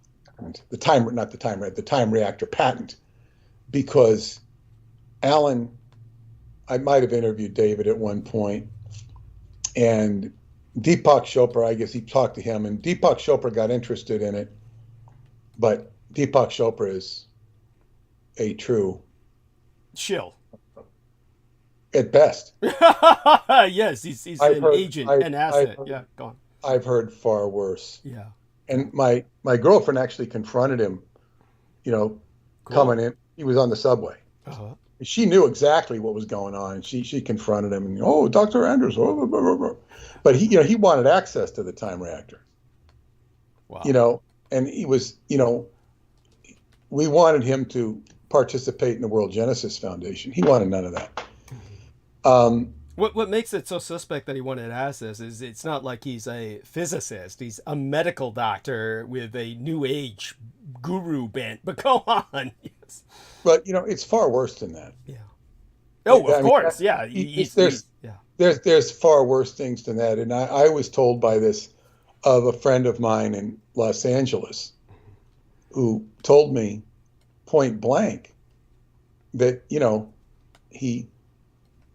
The time reactor patent, because Alan, I might have interviewed David at one point, and Deepak Chopra, I guess he talked to him, and Deepak Chopra got interested in it, but Deepak Chopra is a true shill at best. Yes, he's an agent, an asset. Yeah, go on. I've heard far worse. Yeah. And my girlfriend actually confronted him, cool. Coming in. He was on the subway. Uh-huh. She knew exactly what was going on, and she confronted him. And Dr. Anders, blah, blah, blah, blah. But he wanted access to the time reactor. Wow. And he was, we wanted him to participate in the World Genesis Foundation. He wanted none of that. What makes it so suspect that he wanted access is it's not like he's a physicist. He's a medical doctor with a new age guru bent. But go on. Yes. But it's far worse than that. Yeah. Oh, of course. Yeah. There's far worse things than that. And I was told by this of a friend of mine in Los Angeles who told me point blank that, he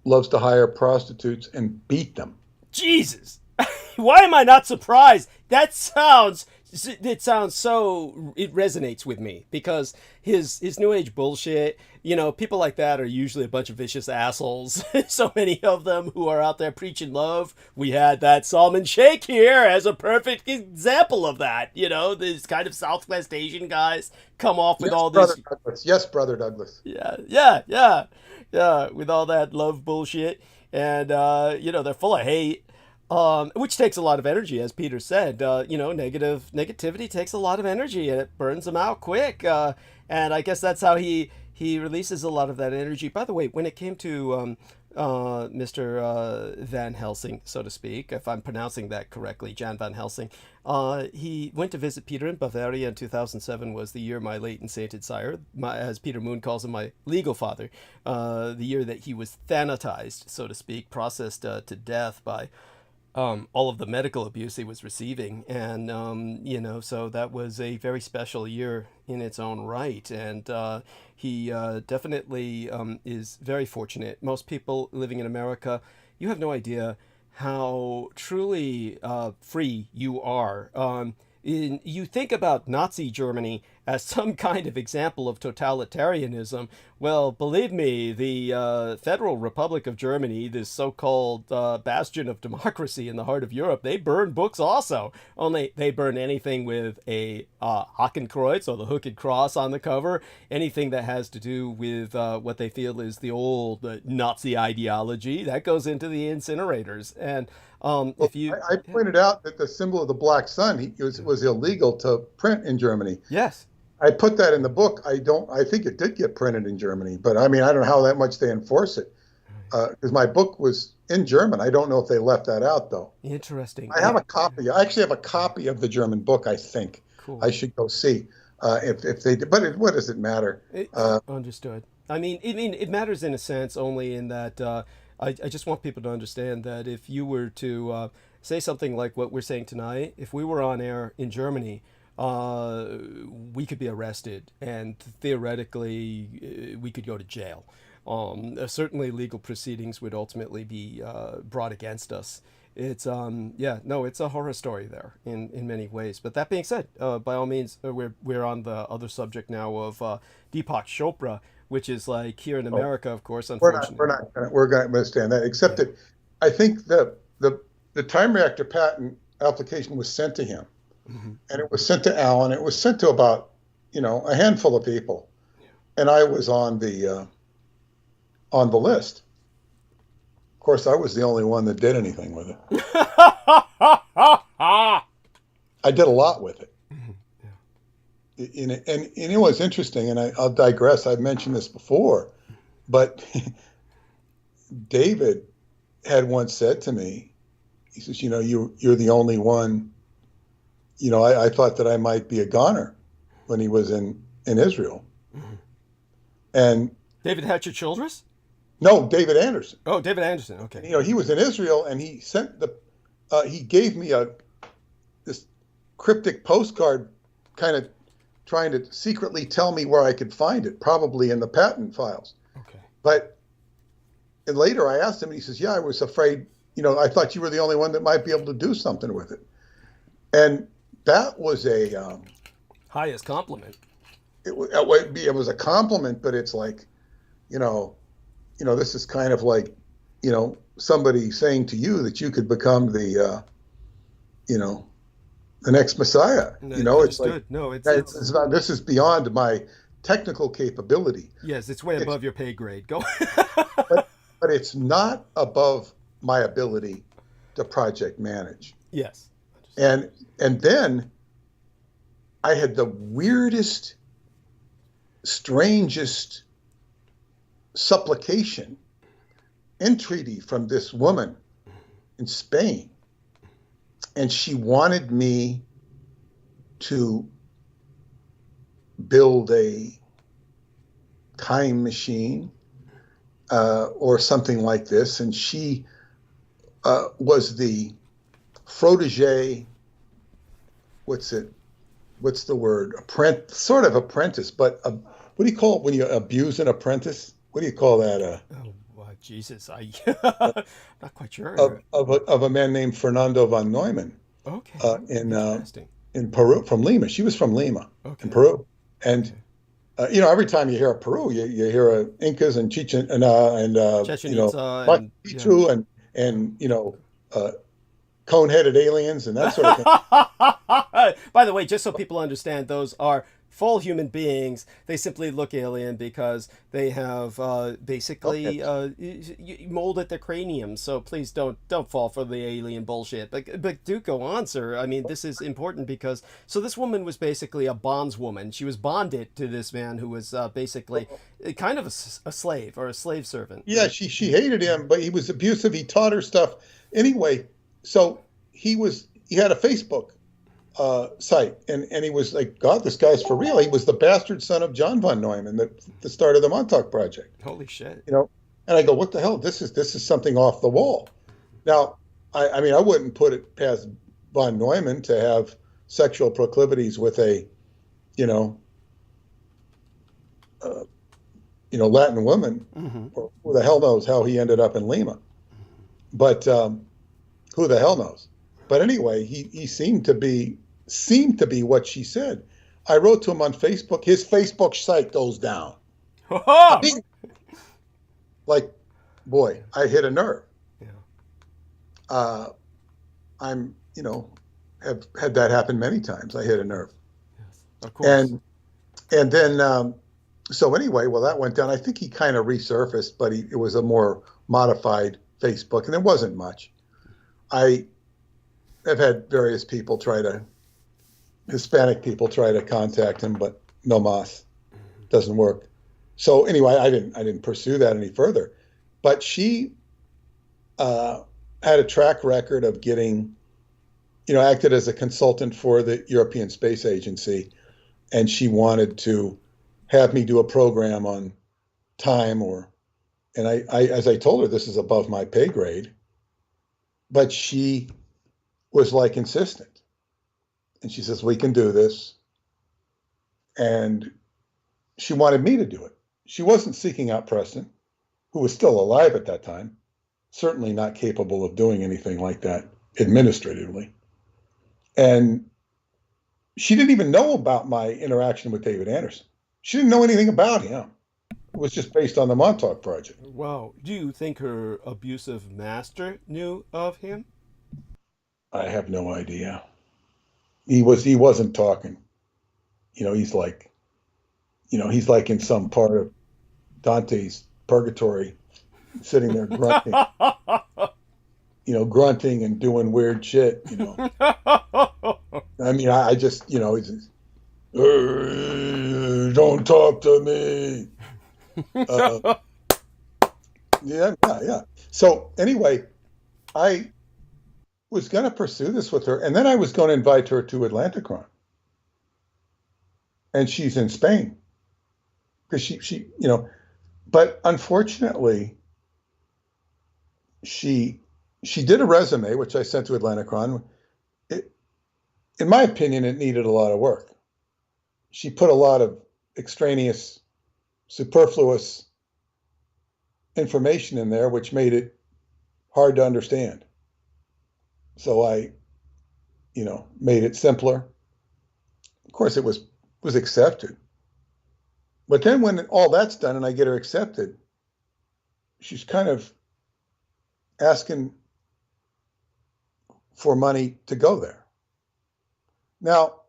loves to hire prostitutes and beat them. Jesus. Why am I not surprised? It sounds so, it resonates with me because his new age bullshit, people like that are usually a bunch of vicious assholes. So many of them who are out there preaching love. We had that Salman Sheikh here as a perfect example of that. These kind of Southwest Asian guys come off with all this. Yes, Brother Douglas. Yeah. With all that love bullshit. And, they're full of hate. Which takes a lot of energy, as Peter said. Negativity takes a lot of energy, and it burns them out quick. And I guess that's how he releases a lot of that energy. By the way, when it came to Mr. Van Helsing, so to speak, if I'm pronouncing that correctly, Jan Van Helsing, he went to visit Peter in Bavaria in 2007 was the year my late and sainted sire, as Peter Moon calls him, my legal father, the year that he was thanatized, so to speak, processed to death by all of the medical abuse he was receiving. And, so that was a very special year in its own right. And he definitely is very fortunate. Most people living in America, you have no idea how truly free you are. You think about Nazi Germany as some kind of example of totalitarianism. Well, believe me, the Federal Republic of Germany, this so-called bastion of democracy in the heart of Europe, they burn books also. Only they burn anything with a Hakenkreuz, or the hooked cross, on the cover, anything that has to do with what they feel is the old Nazi ideology, that goes into the incinerators. And if you, I pointed out that the symbol of the black sun was illegal to print in Germany. yes. I put that in the book. I think it did get printed in Germany, but I mean, I don't know how that much they enforce it, because my book was in German. I don't know if they left that out, though. Interesting. I have a copy. I actually have a copy of the German book, I think. Cool. I should go see if they did. But what does it matter? Understood. I mean, it matters in a sense only in that I just want people to understand that if you were to say something like what we're saying tonight, if we were on air in Germany, we could be arrested, and theoretically we could go to jail. Certainly legal proceedings would ultimately be brought against us. It's it's a horror story there in many ways. But that being said, by all means, we're on the other subject now of Deepak Chopra, which is like here in America, of course, unfortunately. We're going to understand that, except that I think the time reactor patent application was sent to him. Mm-hmm. And it was sent to Alan. It was sent to about, a handful of people, and I was on the list. Of course, I was the only one that did anything with it. I did a lot with it. Mm-hmm. Yeah. And it was interesting, and I'll digress. I've mentioned this before, but David had once said to me, he says, you're the only one. I thought that I might be a goner when he was in Israel. Mm-hmm. And David Hatcher Childress? No, David Anderson. Oh, David Anderson. Okay. He was in Israel, and he sent he gave me this cryptic postcard, kind of trying to secretly tell me where I could find it, probably in the patent files. Okay. And later I asked him, and he says, "Yeah, I was afraid. I thought you were the only one that might be able to do something with it." And that was a highest compliment. It was a compliment, but it's like, this is kind of like, somebody saying to you that you could become the, the next Messiah. It's like, it's not. This is beyond my technical capability. Yes, it's way above your pay grade. Go. but it's not above my ability to project manage. Yes. And then I had the weirdest, strangest supplication, entreaty from this woman in Spain. And she wanted me to build a time machine or something like this. And she was the protege, what's the word? Sort of apprentice, but what do you call it when you abuse an apprentice? What do you call that? Jesus, I'm not quite sure. Of a man named Fernando von Neumann. Okay. In Peru, from Lima. She was from Lima, in Peru. And every time you hear of Peru, you hear Incas and Chichen Itza and cone-headed aliens and that sort of thing. By the way, just so people understand, those are full human beings. They simply look alien because they have basically molded their cranium. So please don't fall for the alien bullshit. But do go on, sir. I mean, this is important because this woman was basically a bondswoman. She was bonded to this man who was basically kind of a slave or a slave servant. Yeah, she hated him, but he was abusive. He taught her stuff. Anyway, so he had a Facebook site, and he was like, God, this guy's for real. He was the bastard son of John von Neumann, the start of the Montauk Project. Holy shit! And I go, what the hell? This is something off the wall. Now, I mean, I wouldn't put it past von Neumann to have sexual proclivities with a, Latin woman. Mm-hmm. Or who the hell knows how he ended up in Lima? But who the hell knows? But anyway, he seemed to be what she said. I wrote to him on Facebook. His Facebook site goes down. Oh! Like, boy, I hit a nerve. Yeah. I'm, have had that happen many times. I hit a nerve. Yes, of course. And then, so anyway, well, that went down. I think he kind of resurfaced, but it was a more modified Facebook, and it wasn't much. I have had various people Hispanic people try to contact him, but no mas, doesn't work. So anyway, I didn't pursue that any further. But she had a track record of getting, acted as a consultant for the European Space Agency, and she wanted to have me do a program on time and I as I told her, this is above my pay grade, but she was like insistent. And she says, we can do this. And she wanted me to do it. She wasn't seeking out Preston, who was still alive at that time, certainly not capable of doing anything like that administratively. And she didn't even know about my interaction with David Anderson. She didn't know anything about him. It was just based on the Montauk Project. Wow. Do you think her abusive master knew of him? I have no idea. He wasn't talking. He's like in some part of Dante's Purgatory, sitting there grunting, grunting and doing weird shit, I mean, I just, he's just, don't talk to me. Yeah. So anyway, I was going to pursue this with her, and then I was going to invite her to Atlanticron. And she's in Spain. Because she but unfortunately, she did a resume, which I sent to Atlanticron. In my opinion, it needed a lot of work. She put a lot of extraneous, superfluous information in there, which made it hard to understand. So I, made it simpler. Of course, it was accepted. But then when all that's done and I get her accepted, she's kind of asking for money to go there. Now,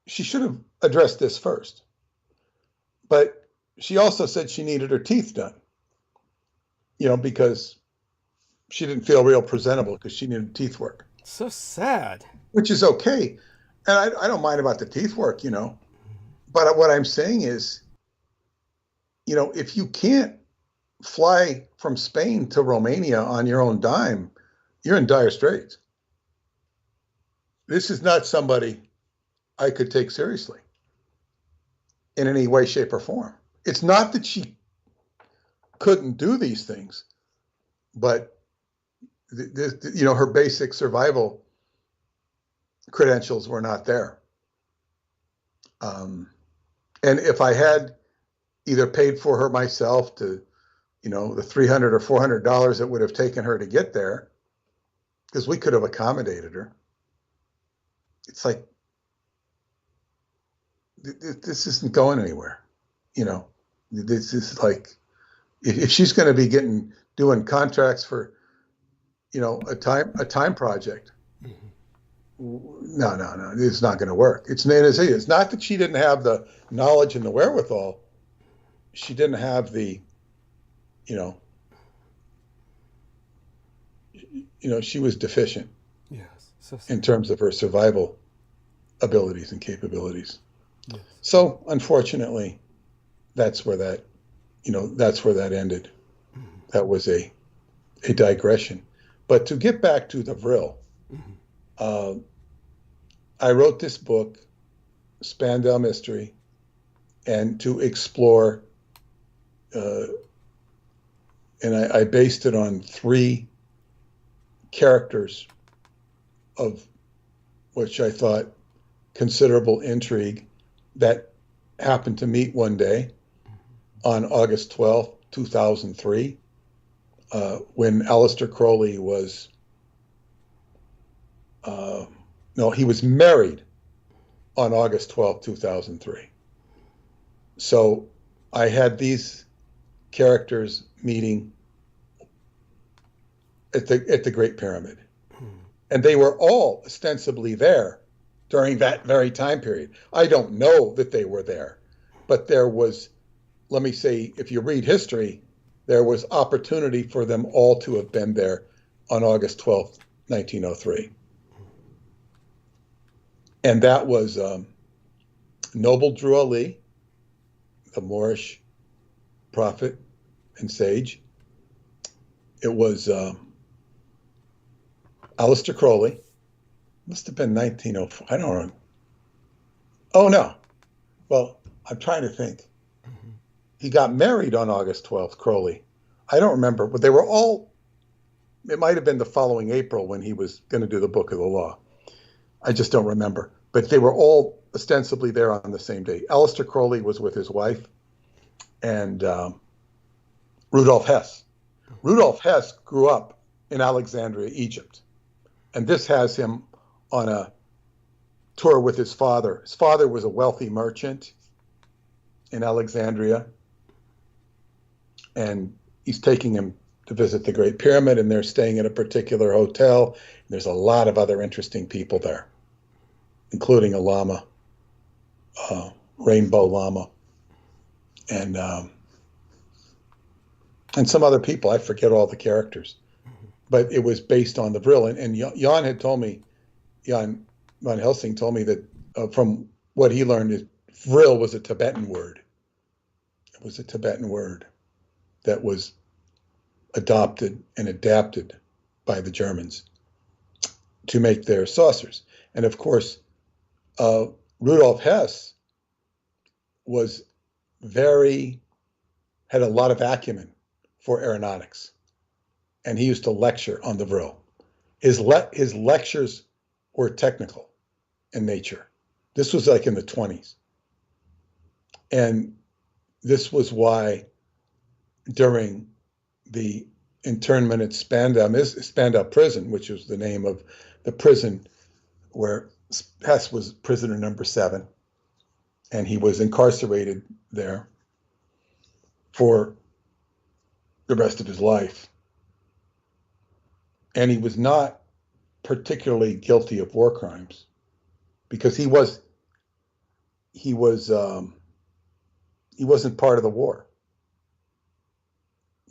she should have addressed this first. But she also said she needed her teeth done, because she didn't feel real presentable because she needed teeth work. So sad. Which is okay. And I don't mind about the teeth work, But what I'm saying is, if you can't fly from Spain to Romania on your own dime, you're in dire straits. This is not somebody I could take seriously in any way, shape, or form. It's not that she couldn't do these things, but her basic survival credentials were not there. And if I had either paid for her myself to, the $300 or $400 it would have taken her to get there, because we could have accommodated her. It's like, this isn't going anywhere. This is like, if she's going to be doing contracts for, a time project, no, it's not going to work. It's not that she didn't have the knowledge and the wherewithal. She didn't have the, she was deficient. Yes. In terms of her survival abilities and capabilities. Yes. So unfortunately, that's where that ended. Mm-hmm. That was a digression. But to get back to the Vril, mm-hmm. I wrote this book, Spandau Mystery, and to explore, and I based it on 3 characters of which I thought considerable intrigue that happened to meet one day on August 12th, 2003, when Aleister Crowley was, he was married on August 12, 2003. So I had these characters meeting at the Great Pyramid. And they were all ostensibly there during that very time period. I don't know that they were there, but there was, let me say, if you read history, there was opportunity for them all to have been there on August 12th, 1903. And that was Noble Drew Ali, the Moorish prophet and sage. It was Aleister Crowley. Must have been 1904. I don't know. Oh, no. Well, I'm trying to think. He got married on August 12th, Crowley. I don't remember, but they were all, it might have been the following April when he was going to do the Book of the Law. I just don't remember. But they were all ostensibly there on the same day. Aleister Crowley was with his wife and Rudolf Hess. Rudolf Hess grew up in Alexandria, Egypt. And this has him on a tour with his father. His father was a wealthy merchant in Alexandria. And he's taking him to visit the Great Pyramid, and they're staying at a particular hotel. There's a lot of other interesting people there, including a llama, rainbow llama, and some other people. I forget all the characters, but it was based on the Vril. And Jan had told me, Jan van Helsing told me that from what he learned, is Vril was a Tibetan word. It was a Tibetan word that was adopted and adapted by the Germans to make their saucers. And of course, Rudolf Hess had a lot of acumen for aeronautics. And he used to lecture on the Vril. His lectures were technical in nature. This was like in the 1920s. And this was why during the internment at Spandau Prison, which was the name of the prison where Hess was prisoner number 7, and he was incarcerated there for the rest of his life. And he was not particularly guilty of war crimes because he wasn't part of the war.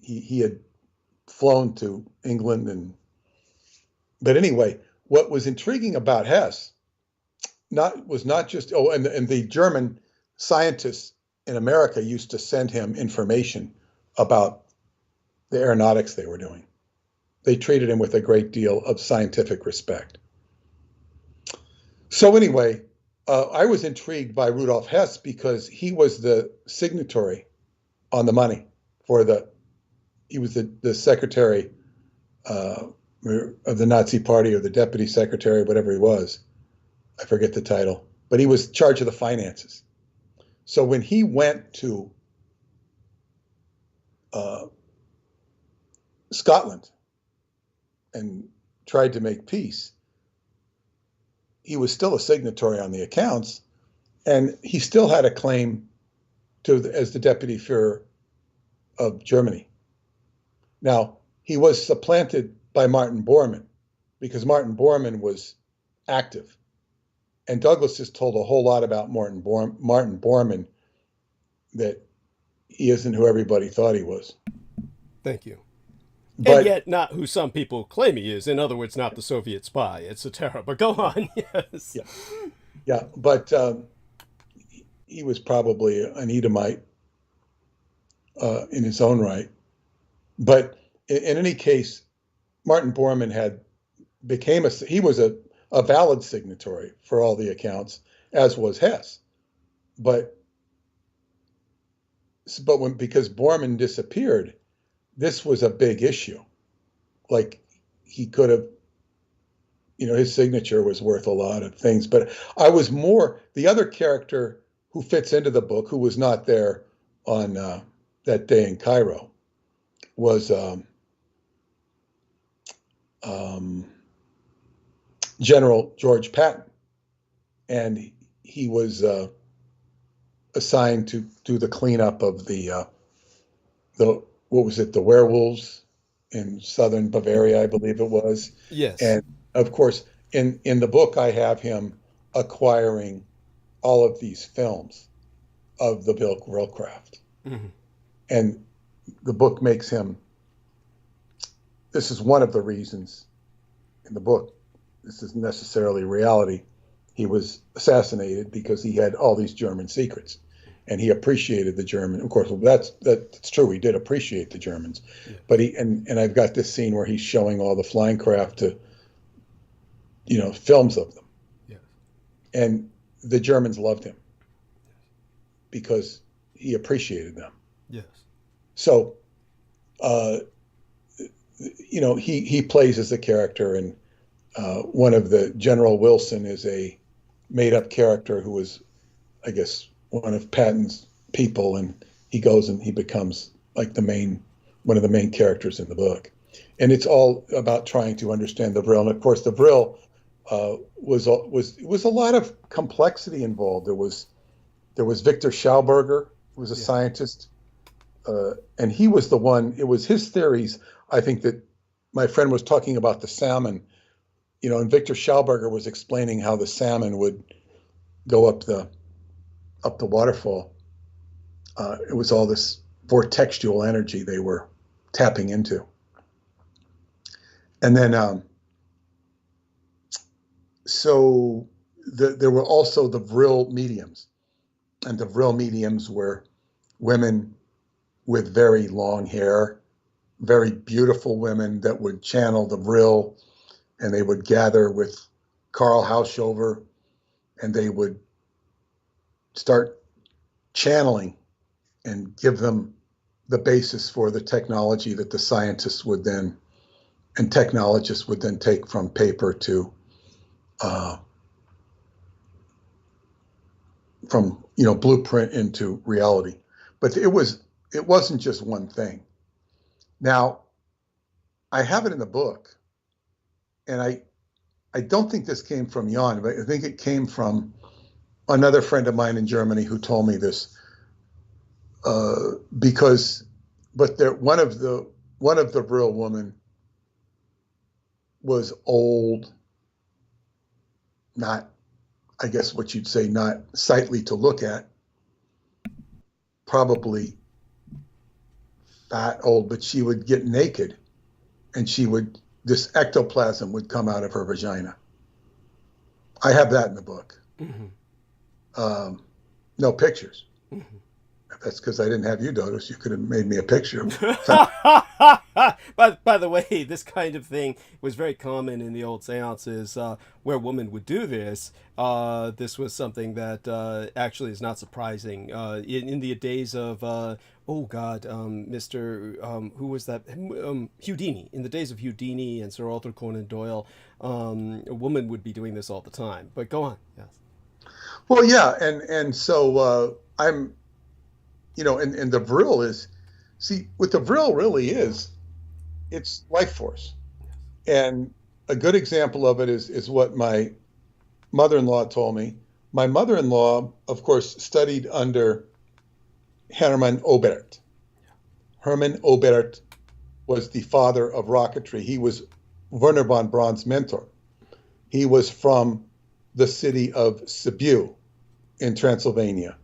He had flown to England, but anyway, what was intriguing about Hess was not just and the German scientists in America used to send him information about the aeronautics they were doing. They treated him with a great deal of scientific respect. So anyway, I was intrigued by Rudolf Hess because he was the signatory on the money he was the secretary of the Nazi Party, or the deputy secretary, whatever he was. I forget the title, but he was in charge of the finances. So when he went to Scotland and tried to make peace, he was still a signatory on the accounts, and he still had a claim as the deputy Führer of Germany. Now, he was supplanted by Martin Bormann because Martin Bormann was active. And Douglas just told a whole lot about Martin Bormann that he isn't who everybody thought he was. Thank you. But, and yet not who some people claim he is. In other words, not the Soviet spy, etc. But go on, yes. Yeah, but he was probably an Edomite in his own right. But in any case, Martin Bormann he was a valid signatory for all the accounts, as was Hess. But because Bormann disappeared, this was a big issue. Like, he could have, his signature was worth a lot of things. But I was the other character who fits into the book, who was not there on that day in Cairo, was General George Patton. And he was assigned to do the cleanup of the what was it, the werewolves in southern Bavaria, I believe it was. Yes. And of course, in the book, I have him acquiring all of these films of the Bill Willcraft. Mm-hmm. And the book makes him, this is one of the reasons in the book, this isn't necessarily reality, he was assassinated because he had all these German secrets. And he appreciated the German. Of course, that's true. He did appreciate the Germans, yeah. But and I've got this scene where he's showing all the flying craft to, films of them. Yeah. And the Germans loved him because he appreciated them. Yes. So, he plays as a character, and one of the General Wilson is a made-up character who was, I guess, one of Patton's people, and he goes and he becomes like one of the main characters in the book. And it's all about trying to understand the Vril. And of course, the Vril was a lot of complexity involved. There was Victor Schauberger, who was a scientist, and he was the one. It was his theories. I think that my friend was talking about the salmon, and Victor Schauberger was explaining how the salmon would go up the waterfall. It was all this vortexual energy they were tapping into. And then, so there were also the Vril mediums. And the Vril mediums were women with very long hair, very beautiful women that would channel the Vril, and they would gather with Karl Haushofer, and they would start channeling and give them the basis for the technology that the scientists would then, and technologists would then take from paper to, from blueprint into reality. But it wasn't just one thing. Now, I have it in the book, and I don't think this came from Jan, but I think it came from another friend of mine in Germany who told me this, one of the real women was old, not, I guess what you'd say, not sightly to look at, probably fat, old, but she would get naked, and this ectoplasm would come out of her vagina. I have that in the book. Mm-hmm. No pictures. Mm-hmm. That's because I didn't have you, Dodos. You could have made me a picture. By the way, this kind of thing was very common in the old seances where women would do this. This was something that actually is not surprising. In the days of, Mr. Who was that? Houdini. In the days of Houdini and Sir Arthur Conan Doyle, a woman would be doing this all the time. But go on. Yes. Well, yeah, and so I'm, and the Vril is, see, what the Vril really is, it's life force. And a good example of it is what my mother-in-law told me. My mother-in-law, of course, studied under Hermann Oberth. Hermann Oberth was the father of rocketry. He was Wernher von Braun's mentor. He was from the city of Sibiu in Transylvania.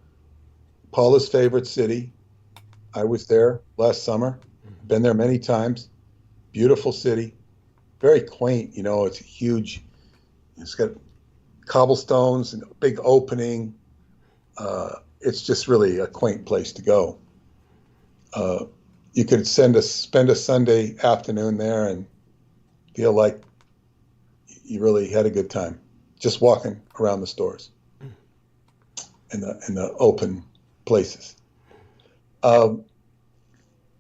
Paula's favorite city. I was there last summer. Been there many times. Beautiful city. Very quaint, it's huge. It's got cobblestones and a big opening. It's just really a quaint place to go. You could spend a Sunday afternoon there and feel like you really had a good time just walking around the stores and the open places.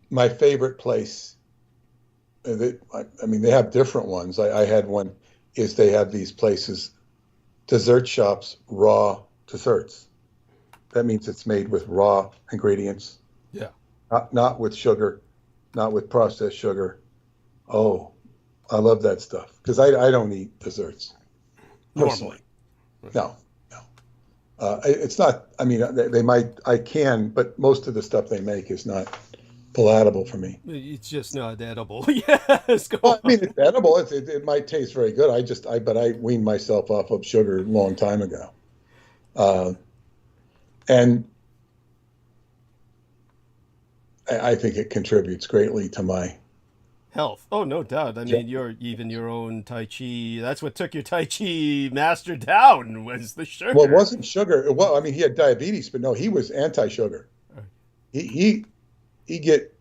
My favorite place, they have different ones. I had one, is they have these places, dessert shops, raw desserts. That means it's made with raw ingredients. Yeah. Not with sugar, not with processed sugar. Oh, I love that stuff because I don't eat desserts personally. No. It's not, I mean, they might, I can, but most of the stuff they make is not palatable for me. It's just not edible. Yes, go Well, I on. mean, it's edible. It might taste very good. But I weaned myself off of sugar a long time ago. Uh, and I think it contributes greatly to my, Health. Oh, no doubt. I mean, your own Tai Chi. That's what took your Tai Chi master down was the well, it sugar. wasn't sugar. Well, I mean, he had diabetes, but no, he was anti-sugar. He get,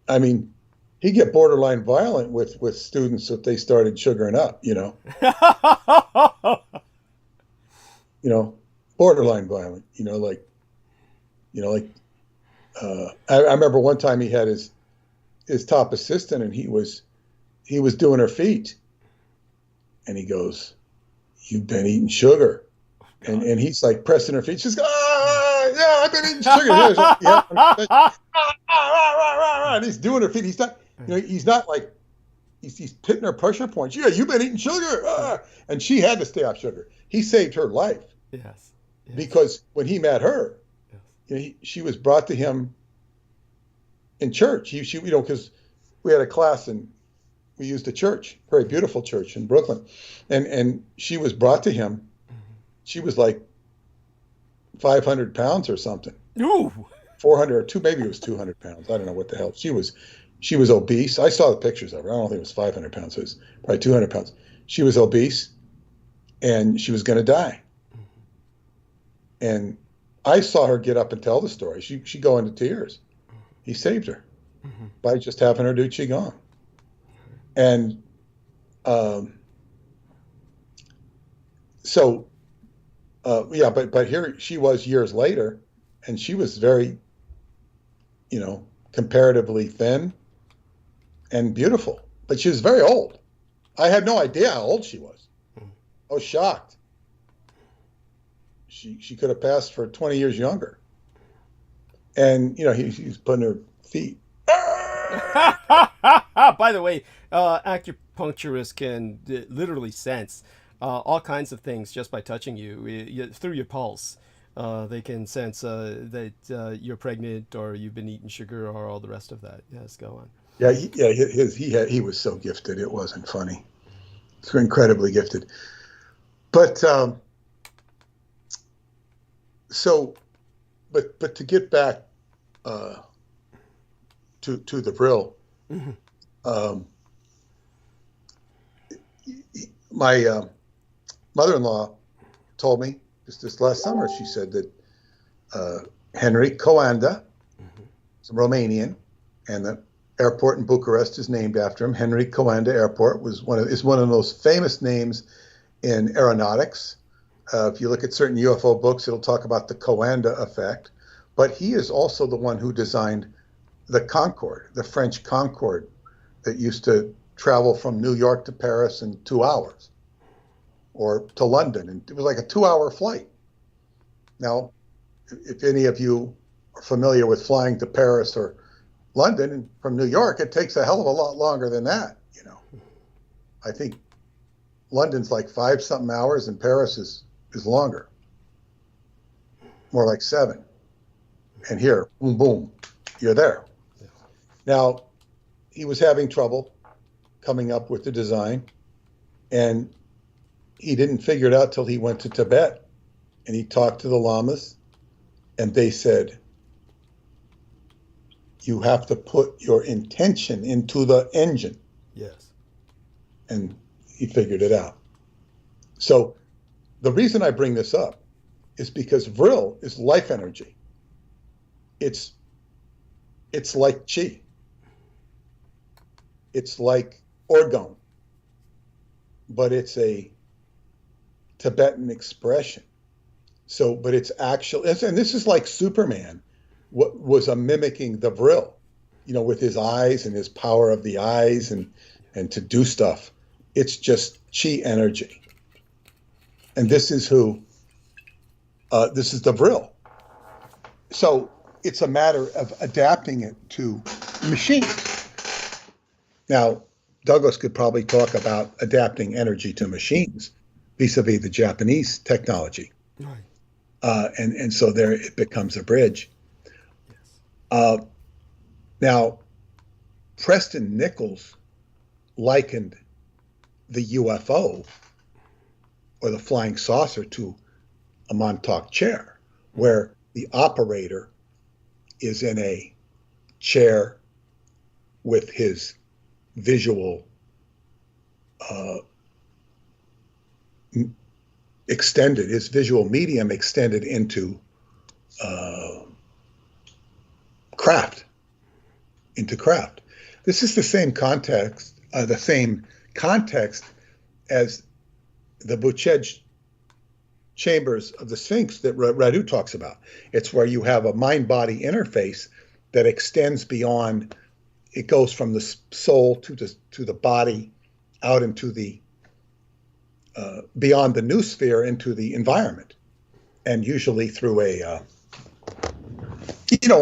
I mean, he get borderline violent with students if they started sugaring up, borderline violent, I remember one time he had his top assistant and he was doing her feet and he goes, "You've been eating sugar." And he's like pressing her feet. She's going, yeah, I've been eating sugar. Yeah. And he's doing her feet. He's not, he's not like, he's hitting her pressure points. Yeah, you've been eating sugar. And she had to stay off sugar. He saved her life. Yes. Because when he met her, she was brought to him in church. Because we had a class and we used a church, very beautiful church in Brooklyn. And she was brought to him. She was like 500 pounds or something. Ooh. 400 or two, maybe it was 200 pounds. I don't know what the hell. She was obese. I saw the pictures of her. I don't think it was 500 pounds. It was probably 200 pounds. She was obese and she was going to die. And I saw her get up and tell the story. She'd go into tears. He saved her by just having her do Qigong. And but here she was years later, and she was very, comparatively thin and beautiful, but she was very old. I had no idea how old she was. I was shocked. She could have passed for 20 years younger. And, he's putting her feet. By the way, acupuncturists can literally sense all kinds of things just by touching you through your pulse. They can sense that you're pregnant or you've been eating sugar or all the rest of that. Yes, go on. Yeah, he was so gifted. It wasn't funny. It's incredibly gifted. But but to get back to the Brill, my mother-in-law told me just this last summer. She said that Henry Coanda, is Romanian, and the airport in Bucharest is named after him. Henry Coanda Airport is one of the most famous names in aeronautics. If you look at certain UFO books, it'll talk about the Coanda effect. But he is also the one who designed the Concorde, the French Concorde that used to travel from New York to Paris in 2 hours, or to London. And it was like a 2-hour flight. Now, if any of you are familiar with flying to Paris or London and from New York, it takes a hell of a lot longer than that. I think London's like 5-something hours and Paris is longer, more like 7. And here, boom, boom, you're there. Yeah. Now, he was having trouble coming up with the design, and he didn't figure it out till he went to Tibet, and he talked to the lamas, and they said, you have to put your intention into the engine. Yes. And he figured it out. So the reason I bring this up is because Vril is life energy. It's like Qi. It's like Orgone, but it's a Tibetan expression. So, but it's actually, and this is like Superman, what was a mimicking the Vril, with his eyes and his power of the eyes and to do stuff. It's just Qi energy. And this is this is the Vril. So it's a matter of adapting it to machines. Now, Douglas could probably talk about adapting energy to machines vis-a-vis the Japanese technology. Right. and so there it becomes a bridge. Uh, now, Preston Nichols likened the UFO or the flying saucer to a Montauk chair, where the operator is in a chair with his visual extended, his visual medium extended into craft, This is the same context as the Buchet chambers of the Sphinx that Radu talks about. It's where you have a mind-body interface that extends beyond. It goes from the soul to the body, out into the beyond the noosphere into the environment, and usually through a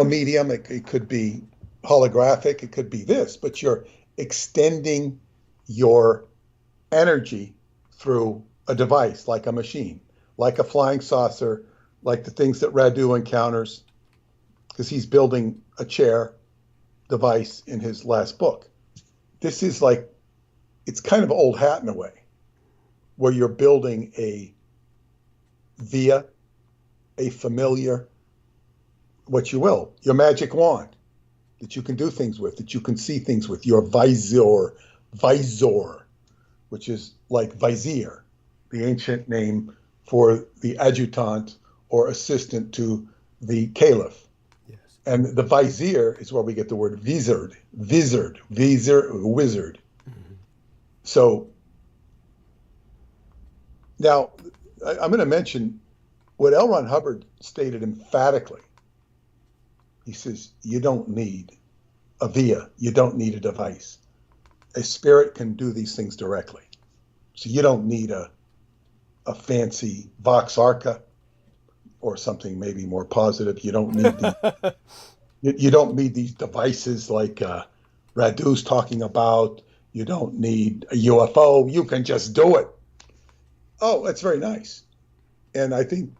medium. It could be holographic, it could be this, but you're extending your energy through a device like a machine, like a flying saucer, like the things that Radu encounters, because he's building a chair device in his last book. This is like, it's kind of old hat in a way, where you're building a familiar, what you will, your magic wand that you can do things with, that you can see things with, your visor, which is like vizier, the ancient name for the adjutant or assistant to the caliph. Yes. And the vizier is where we get the word wizard. Mm-hmm. So now I'm going to mention what L. Ron Hubbard stated emphatically. He says, you don't need a via, you don't need a device. A spirit can do these things directly. So you don't need a fancy Vox Arca or something maybe more positive. You don't need you don't need these devices like Radu's talking about. You don't need a UFO. You can just do it. Oh, that's very nice. And I think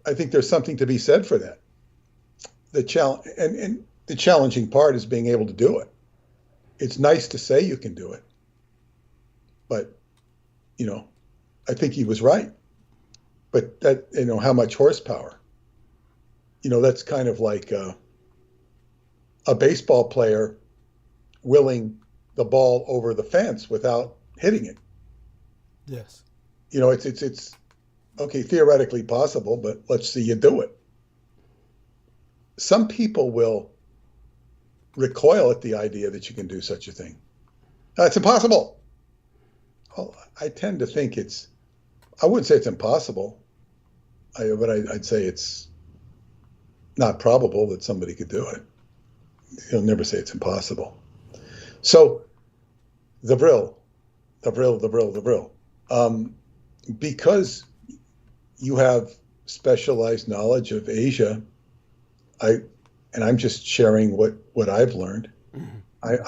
there's something to be said for that. The challenging part is being able to do it. It's nice to say you can do it, but I think he was right. But that, how much horsepower? That's kind of like a baseball player willing the ball over the fence without hitting it. Yes. It's okay, theoretically possible, but let's see you do it. Some people will recoil at the idea that you can do such a thing. It's impossible. Well, I tend to think I wouldn't say it's impossible, but I'd say it's not probable that somebody could do it. You'll never say it's impossible. So the vril. Because you have specialized knowledge of Asia, I'm just sharing what I've learned. Mm-hmm.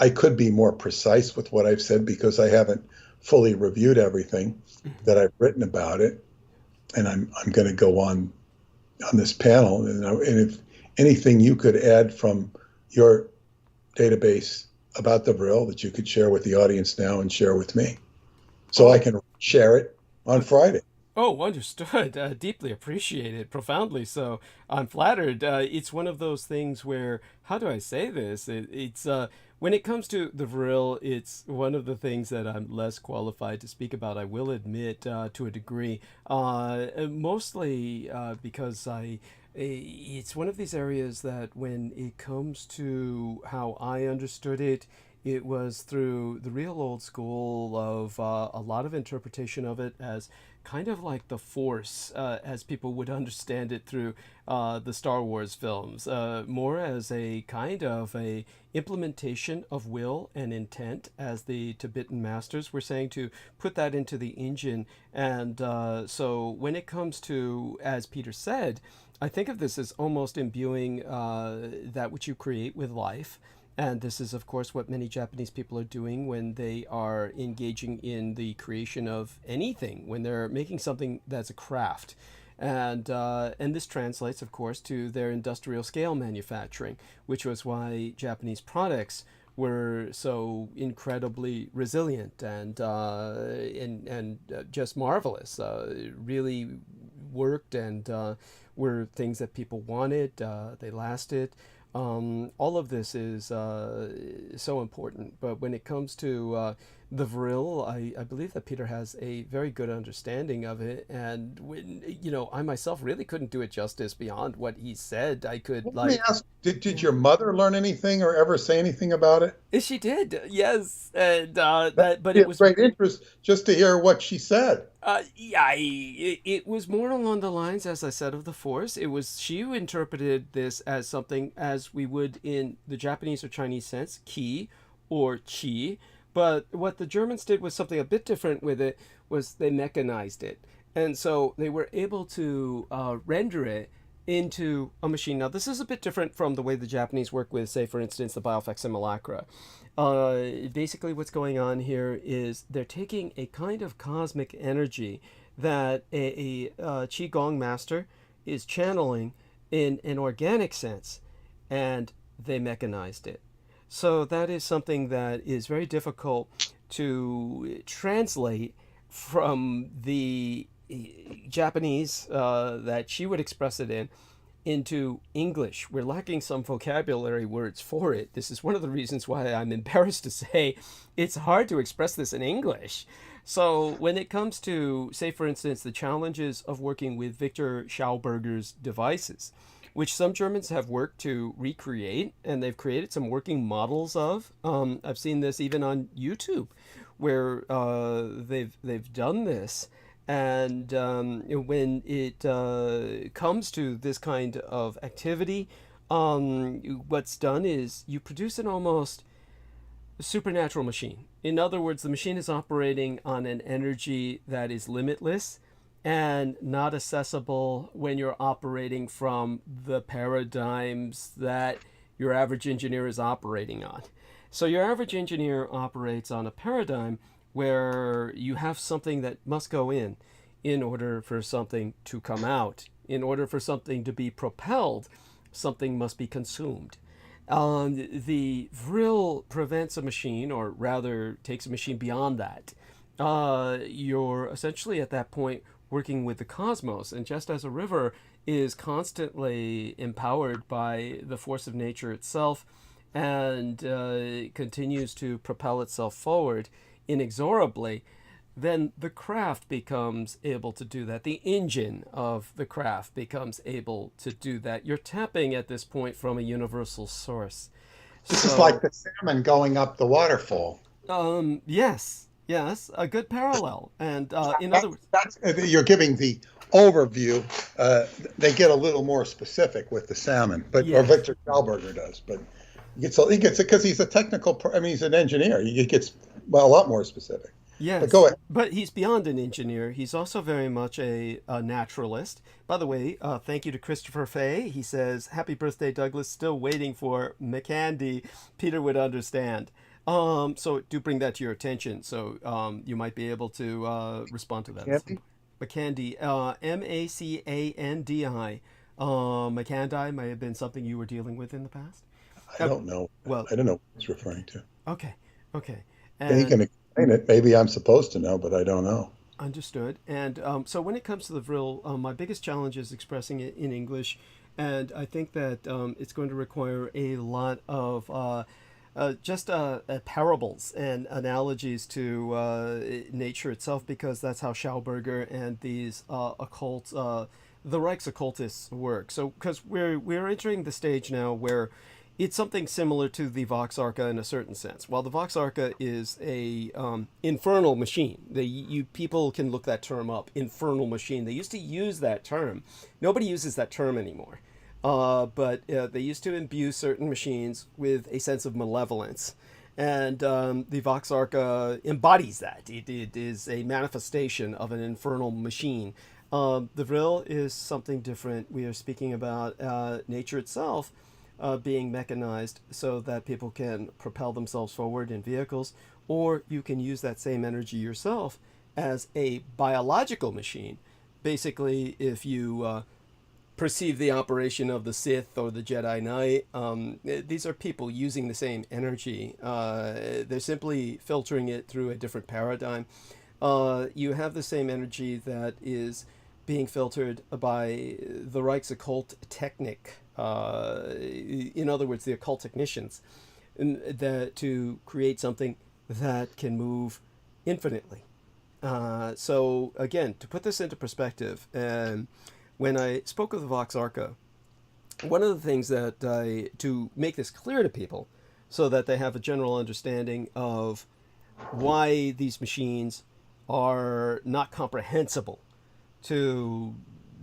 I could be more precise with what I've said because I haven't fully reviewed everything that I've written about it, and I'm going to go on this panel. And if anything you could add from your database about the vril that you could share with the audience now and share with me, so I can share it on Friday. Oh, understood. Deeply appreciated, profoundly so. I'm flattered. It's one of those things where, how do I say this? It's when it comes to the vril, it's one of the things that I'm less qualified to speak about, I will admit, to a degree. Mostly because it's one of these areas that when it comes to how I understood it, it was through the real old school of a lot of interpretation of it as kind of like the Force, as people would understand it through the Star Wars films, more as a kind of a implementation of will and intent, as the Tibetan masters were saying, to put that into the engine. And so when it comes to, as Peter said, I think of this as almost imbuing that which you create with life. And this is, of course, what many Japanese people are doing when they are engaging in the creation of anything, when they're making something that's a craft. And this translates, of course, to their industrial scale manufacturing, which was why Japanese products were so incredibly resilient and just marvelous. Really worked and were things that people wanted. They lasted. All of this is so important. But when it comes to the vril, I believe that Peter has a very good understanding of it. And when, I myself really couldn't do it justice beyond what he said. I could Let me ask, did your mother learn anything or ever say anything about it? She did, yes. And but it was great interest just to hear what she said. Yeah, it was more along the lines, as I said, of the Force. It was she who interpreted this as something as we would in the Japanese or Chinese sense, ki or chi. But what the Germans did was something a bit different with it, was they mechanized it. And so they were able to render it into a machine. Now, this is a bit different from the way the Japanese work with, say, for instance, the biofec simulacra. Basically, what's going on here is they're taking a kind of cosmic energy that a Qigong master is channeling in an organic sense, and they mechanized it. So that is something that is very difficult to translate from the Japanese that she would express it in into English. We're lacking some vocabulary words for it. This is one of the reasons why I'm embarrassed to say it's hard to express this in English. So when it comes to, say, for instance, the challenges of working with Victor Schauberger's devices, which some Germans have worked to recreate, and they've created some working models of. I've seen this even on YouTube, where they've done this. And when it comes to this kind of activity, what's done is you produce an almost supernatural machine. In other words, the machine is operating on an energy that is limitless and not accessible when you're operating from the paradigms that your average engineer is operating on. So your average engineer operates on a paradigm where you have something that must go in order for something to come out. In order for something to be propelled, something must be consumed. The vril prevents a machine, or rather takes a machine beyond that. You're essentially at that point working with the cosmos, and just as a river is constantly empowered by the force of nature itself and continues to propel itself forward inexorably, then the craft becomes able to do that. The engine of the craft becomes able to do that. You're tapping at this point from a universal source. This is like the salmon going up the waterfall. Yes, a good parallel. And in other words, you're giving the overview. They get a little more specific with the salmon, but yes. Or Victor Schauberger does, but he gets it because he's a technical. He's an engineer. He gets a lot more specific. Yes, but go ahead. But he's beyond an engineer. He's also very much a naturalist. By the way, thank you to Christopher Fay. He says, "Happy birthday, Douglas. Still waiting for McCandy. Peter would understand." So do bring that to your attention. So you might be able to respond to that. McCandy, MACANDI. McCandy may have been something you were dealing with in the past. I don't know. Well, I don't know what he's referring to. Okay. And he can explain it. Maybe I'm supposed to know, but I don't know. Understood. And so when it comes to the vril, my biggest challenge is expressing it in English. And I think that it's going to require a lot of just parables and analogies to nature itself, because that's how Schauberger and these occult, the Reich's occultists work. So because we're entering the stage now where it's something similar to the Vox Arca in a certain sense. While the Vox Arca is a infernal machine, people can look that term up. Infernal machine. They used to use that term. Nobody uses that term anymore. But they used to imbue certain machines with a sense of malevolence, and the Vox Arca embodies that. It is a manifestation of an infernal machine. The vril is something different. We are speaking about nature itself being mechanized so that people can propel themselves forward in vehicles, or you can use that same energy yourself as a biological machine basically, if you perceive the operation of the Sith or the Jedi Knight, these are people using the same energy. They're simply filtering it through a different paradigm. You have the same energy that is being filtered by the Reich's occult technique. In other words, the occult technicians, to create something that can move infinitely. So again, to put this into perspective, and when I spoke of the Vox Arca, one of the things that to make this clear to people so that they have a general understanding of why these machines are not comprehensible to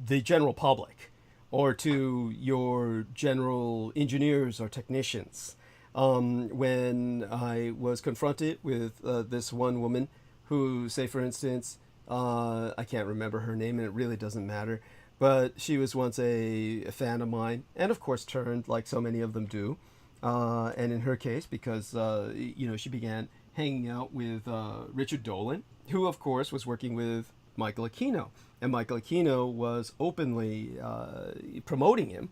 the general public or to your general engineers or technicians. When I was confronted with this one woman who, say for instance, I can't remember her name and it really doesn't matter, but she was once a fan of mine, and of course turned, like so many of them do. And in her case, because she began hanging out with Richard Dolan, who of course was working with Michael Aquino, and Michael Aquino was openly promoting him,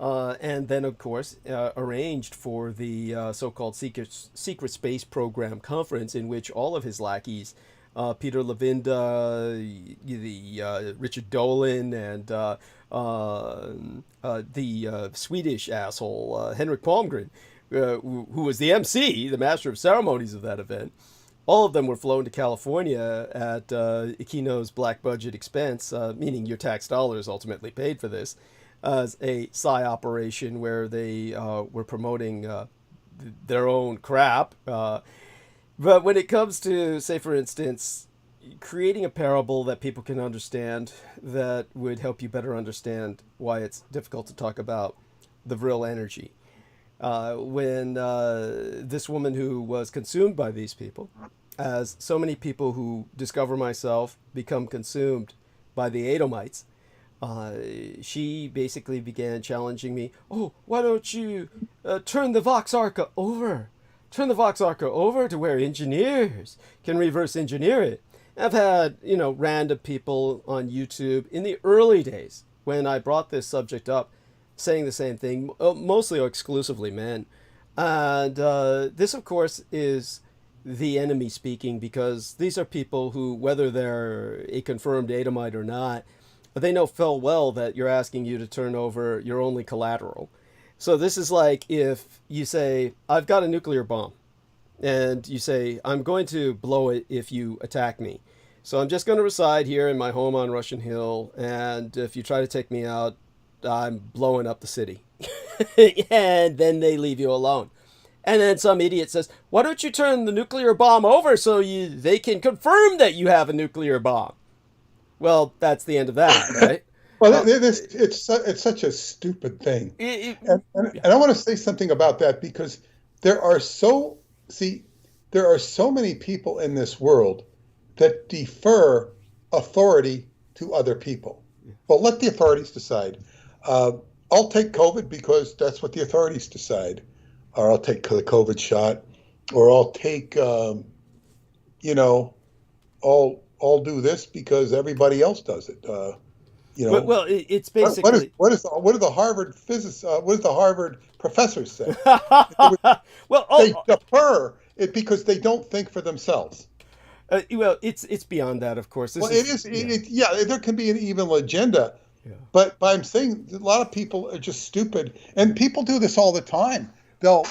and then of course arranged for the so-called secret space program conference, in which all of his lackeys, Peter Levinda, Richard Dolan, and the Swedish asshole Henrik Palmgren, who was the MC, the master of ceremonies of that event. All of them were flown to California at Aquino's black budget expense, meaning your tax dollars ultimately paid for this, as a psi operation where they were promoting their own crap. But when it comes to, say, for instance, creating a parable that people can understand that would help you better understand why it's difficult to talk about the Vril energy. When this woman who was consumed by these people, as so many people who discover myself become consumed by the Edomites, she basically began challenging me. Oh, why don't you turn the Vox Arca over? Turn the Vox Arca over to where engineers can reverse engineer it. I've had, random people on YouTube in the early days when I brought this subject up saying the same thing, mostly or exclusively men. And this, of course, is the enemy speaking, because these are people who, whether they're a confirmed Edomite or not, they know full well that you're asking you to turn over your only collateral. So this is like if you say, I've got a nuclear bomb, and you say, I'm going to blow it if you attack me. So I'm just going to reside here in my home on Russian Hill, and if you try to take me out, I'm blowing up the city. And then they leave you alone. And then some idiot says, why don't you turn the nuclear bomb over so they can confirm that you have a nuclear bomb? Well, that's the end of that, right? Well, it's such a stupid thing. And I want to say something about that, because there are so many people in this world that defer authority to other people. Well, let the authorities decide. I'll take COVID because that's what the authorities decide. Or I'll take the COVID shot, or I'll take, I'll do this because everybody else does it. Well, it's basically what do the Harvard physicists, what does the Harvard professors say? They defer it because they don't think for themselves. Well, it's beyond that, of course. There can be an evil agenda, but I'm saying a lot of people are just stupid, and people do this all the time. They'll,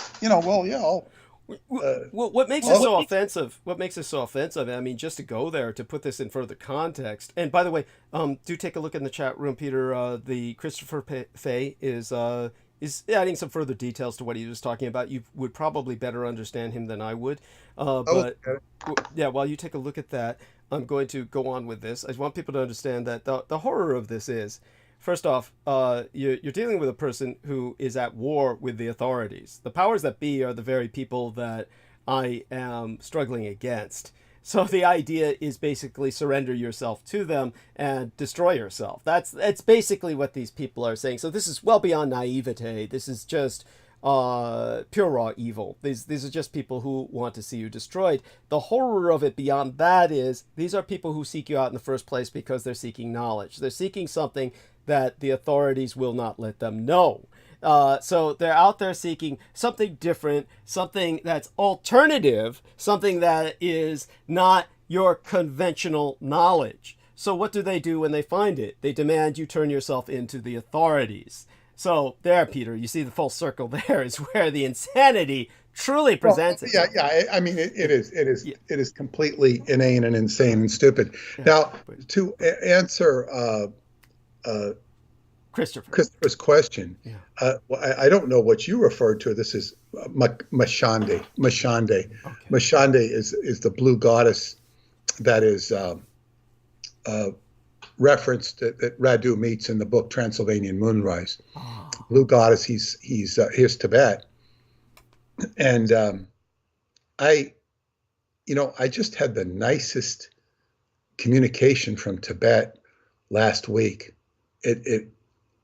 what makes it so offensive? What makes it so offensive? I mean, just to go there, to put this in further context. And by the way, do take a look in the chat room, Peter. The Christopher Fay is adding some further details to what he was talking about. You would probably better understand him than I would. But yeah, while you take a look at that, I'm going to go on with this. I want people to understand that the horror of this is, first off, you're dealing with a person who is at war with the authorities. The powers that be are the very people that I am struggling against. So the idea is basically surrender yourself to them and destroy yourself. That's basically what these people are saying. So this is well beyond naivete. This is just pure raw evil. These are just people who want to see you destroyed. The horror of it beyond that is these are people who seek you out in the first place because they're seeking knowledge. They're seeking something that the authorities will not let them know. So they're out there seeking something different, something that's alternative, something that is not your conventional knowledge. So what do they do when they find it? They demand you turn yourself into the authorities. So there, Peter, you see the full circle there is where the insanity truly presents itself. Yeah. I mean, it is completely inane and insane and stupid. Yeah. Now, to answer Christopher's question, I don't know what you referred to. This is Mashande. Okay. Mashande is the blue goddess that is referenced that Radu meets in the book Transylvanian Moonrise. Oh. Blue goddess. Here's Tibet, and I just had the nicest communication from Tibet last week.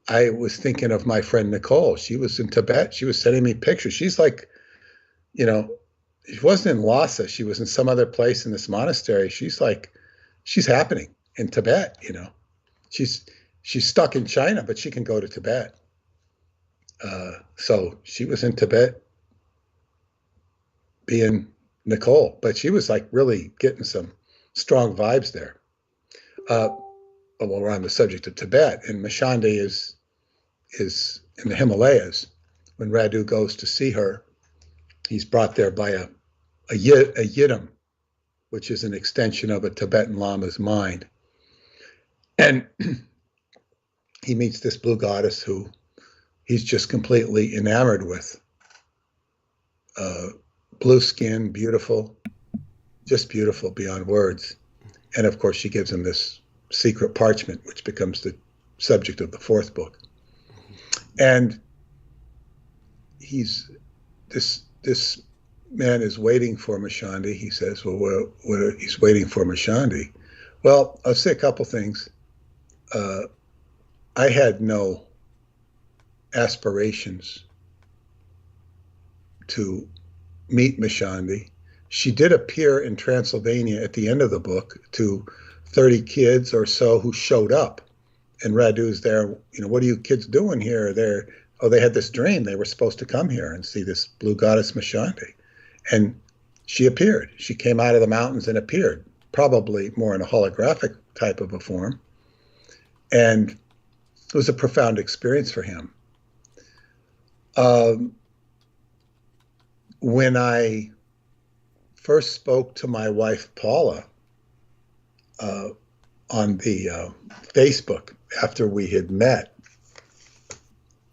I was thinking of my friend Nicole. She was in Tibet. She was sending me pictures. She's like, she wasn't in Lhasa. She was in some other place in this monastery. She's happening in Tibet. She's stuck in China, but she can go to Tibet. So she was in Tibet being Nicole, but she was like really getting some strong vibes there. Well, we're on the subject of Tibet, and Mashande is in the Himalayas. When Radu goes to see her, he's brought there by a yidam, which is an extension of a Tibetan Lama's mind. And he meets this blue goddess who he's just completely enamored with. Blue skin, beautiful, just beautiful beyond words. And of course, she gives him this secret parchment, which becomes the subject of the fourth book. And this man is waiting for Mashande. He says, well, he's waiting for Mashande. Well, I'll say a couple things. I had no aspirations to meet Mashande. She did appear in Transylvania at the end of the book to 30 kids or so who showed up. And Radu's there, what are you kids doing here? They had this dream. They were supposed to come here and see this blue goddess Mashande. And she appeared. She came out of the mountains and appeared, probably more in a holographic type of a form. And it was a profound experience for him. When I first spoke to my wife, Paula, on the Facebook after we had met,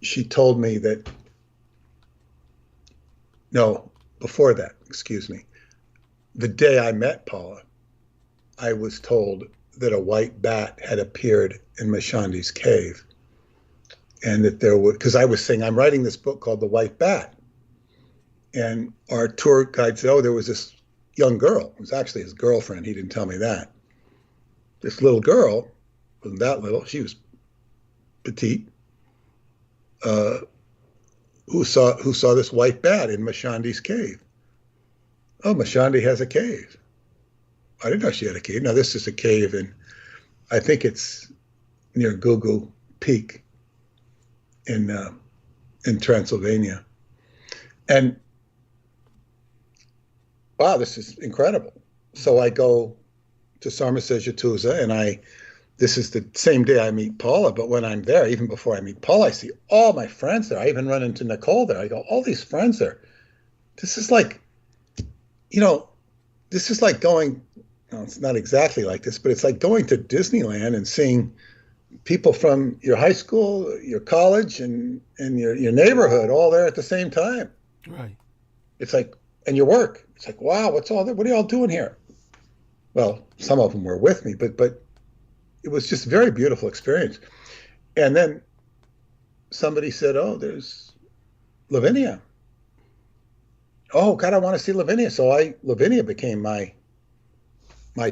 she told me that, no, before that, excuse me, the day I met Paula, I was told that a white bat had appeared in Mashandi's cave. And that there would, because I was saying, I'm writing this book called The White Bat. And our tour guide said, there was this young girl. It was actually his girlfriend. He didn't tell me that. This little girl, wasn't that little, she was petite, who saw this white bat in Mashandi's cave. Oh, Mashandi has a cave. I didn't know she had a cave. Now, this is a cave I think it's near Gugu Peak in Transylvania. And wow, this is incredible. So I go to Sarmasejatuza, and this is the same day I meet Paula, but when I'm there, even before I meet Paula, I see all my friends there. I even run into Nicole there. I go, all these friends there. This is like, this is like going, it's not exactly like this, but it's like going to Disneyland and seeing people from your high school, your college, and your neighborhood all there at the same time. Right. It's like, and your work. It's like, wow, what are y'all doing here? Well, some of them were with me, but it was just a very beautiful experience. And then somebody said, oh, there's Lavinia. Oh, God, I want to see Lavinia. So Lavinia became my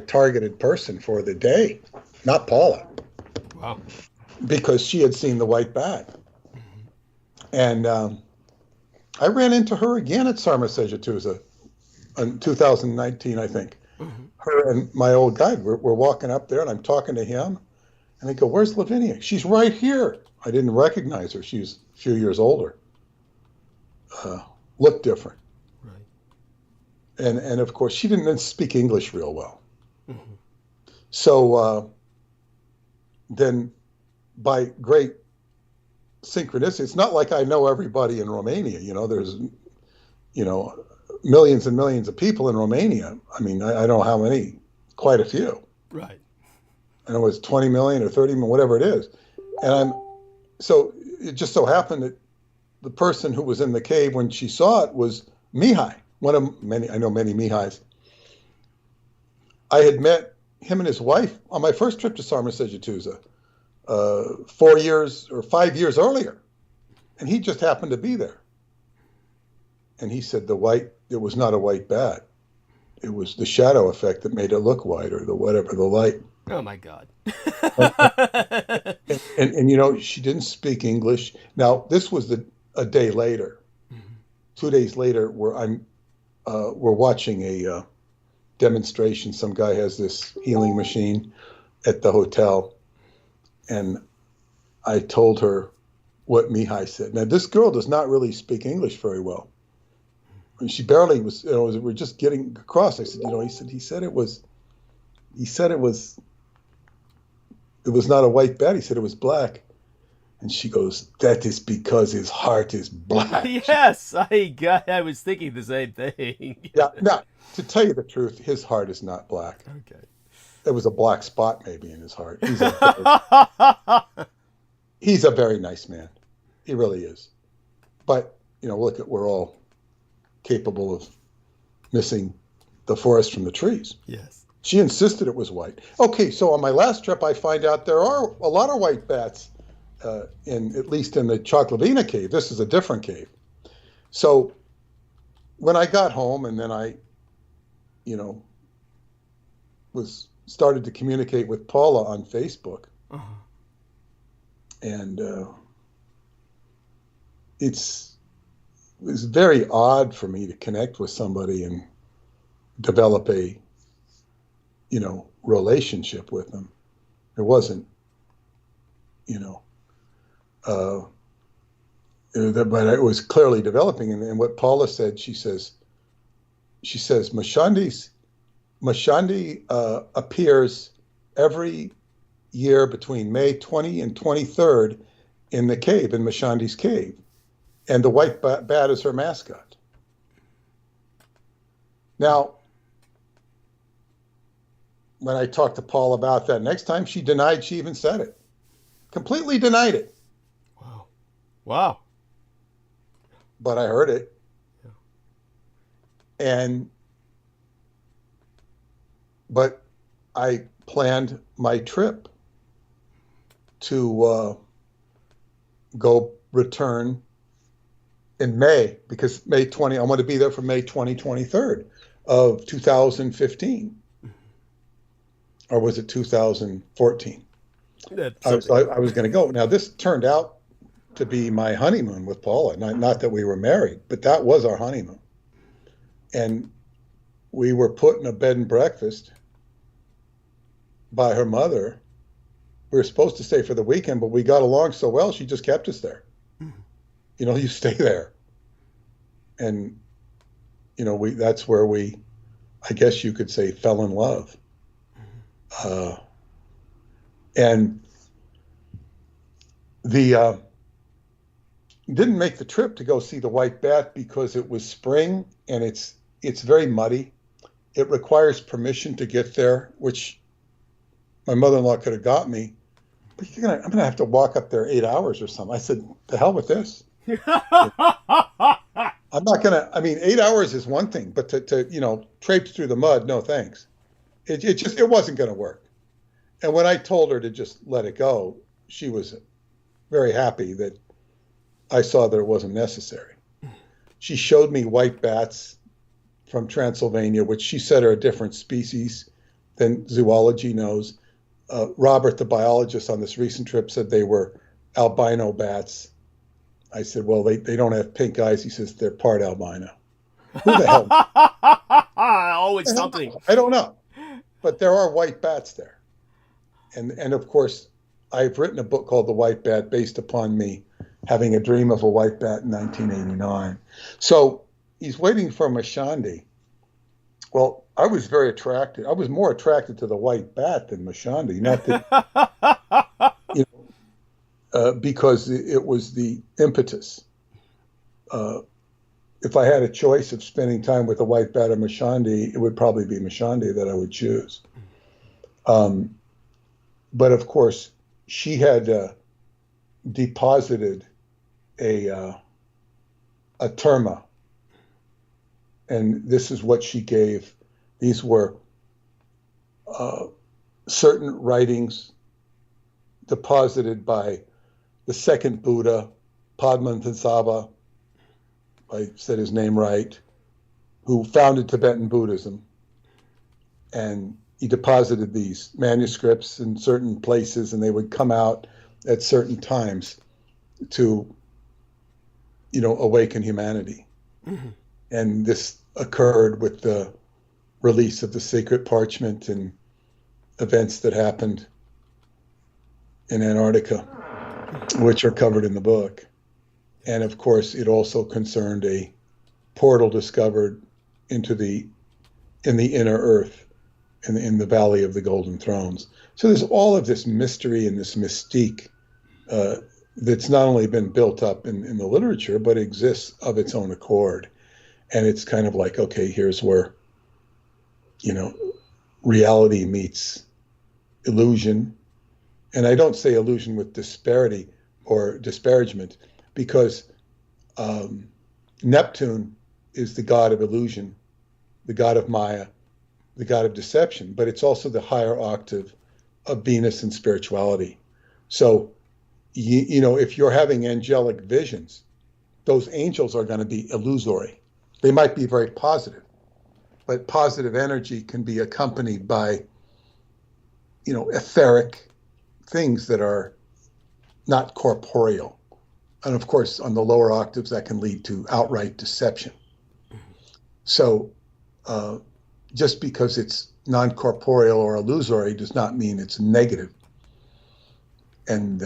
targeted person for the day, not Paula. Wow. Because she had seen the white bat. Mm-hmm. And I ran into her again at Sarmasejatusa in 2019, I think. Her and my old guide, we're walking up there, and I'm talking to him, and I go, "Where's Lavinia?" "She's right here." I didn't recognize her. She's a few years older. Looked different. Right. And of course, she didn't speak English real well. So then by great synchronicity, it's not like I know everybody in Romania. There's, millions and millions of people in Romania. I mean, I don't know how many, quite a few. Right. I know it's 20 million or 30 million, whatever it is. And so it just so happened that the person who was in the cave when she saw it was Mihai, one of many, I know many Mihais. I had met him and his wife on my first trip to Sarmasejatusa 4 years or 5 years earlier. And he just happened to be there. And he said it was not a white bat. It was the shadow effect that made it look white, or the light. Oh my God. and she didn't speak English. Now, this was a day later. 2 days later, where we're watching a demonstration. Some guy has this healing machine at the hotel. And I told her what Mihai said. Now, this girl does not really speak English very well. I mean, she barely was, we're just getting across. I said, he said it was not a white bat. He said it was black. And she goes, "That is because his heart is black." Yes, I was thinking the same thing. Yeah. Now, to tell you the truth, his heart is not black. Okay. There was a black spot maybe in his heart. He's a very nice man. He really is. But, look, we're all capable of missing the forest from the trees. Yes. She insisted it was white. Okay, so on my last trip, I find out there are a lot of white bats at least in the Choclavina cave. This is a different cave. So when I got home, and then I, started to communicate with Paula on Facebook. And it was very odd for me to connect with somebody and develop a, relationship with them. It wasn't, but it was clearly developing. And what Paula said, she says, Mashandi appears every year between May 20 and 23rd in the cave, in Mashandi's cave. And the white bat is her mascot. Now, when I talked to Paul about that next time, she denied she even said it. Completely denied it. Wow. But I heard it. Yeah. But I planned my trip to go return in May, because May 20, I want to be there for May 23rd of 2015. Or was it 2014? I was going to go. Now, this turned out to be my honeymoon with Paula. Not that we were married, but that was our honeymoon. And we were put in a bed and breakfast by her mother. We were supposed to stay for the weekend, but we got along so well, she just kept us there. You stay there. And, that's where we, I guess you could say, fell in love. And didn't make the trip to go see the white bat because it was spring and it's very muddy. It requires permission to get there, which my mother-in-law could have got me. But I'm gonna have to walk up there 8 hours or something. I said, the hell with this. I'm not gonna. 8 hours is one thing, but to traipse through the mud, no thanks. It wasn't gonna work. And when I told her to just let it go, she was very happy that I saw that it wasn't necessary. She showed me white bats from Transylvania, which she said are a different species than zoology knows. Robert, the biologist on this recent trip, said they were albino bats. I said, well, they don't have pink eyes. He says, they're part albino. Who the hell? Always something. I don't know. But there are white bats there. And of course, I've written a book called The White Bat based upon me having a dream of a white bat in 1989. So he's waiting for Mashandi. Well, I was very attracted. I was more attracted to the white bat than Mashandi. Not that, because it was the impetus. If I had a choice of spending time with a white bat or Mashandi, it would probably be Mashandi that I would choose. But of course, she had deposited a terma, and this is what she gave. These were certain writings deposited by the second Buddha, Padmanabhava, if I said his name right, who founded Tibetan Buddhism. And he deposited these manuscripts in certain places, and they would come out at certain times to, awaken humanity. Mm-hmm. And this occurred with the release of the sacred parchment and events that happened in Antarctica, which are covered in the book. And of course, it also concerned a portal discovered into in the inner earth, in the Valley of the Golden Thrones. So there's all of this mystery and this mystique that's not only been built up in the literature, but exists of its own accord. And it's kind of like, okay, here's where, reality meets illusion. And I don't say illusion with disparity or disparagement, because Neptune is the god of illusion, the god of Maya, the god of deception, but it's also the higher octave of Venus and spirituality. So, if you're having angelic visions, those angels are going to be illusory. They might be very positive, but positive energy can be accompanied by, etheric things that are not corporeal. And of course, on the lower octaves, that can lead to outright deception. So just because it's non-corporeal or illusory does not mean it's negative. And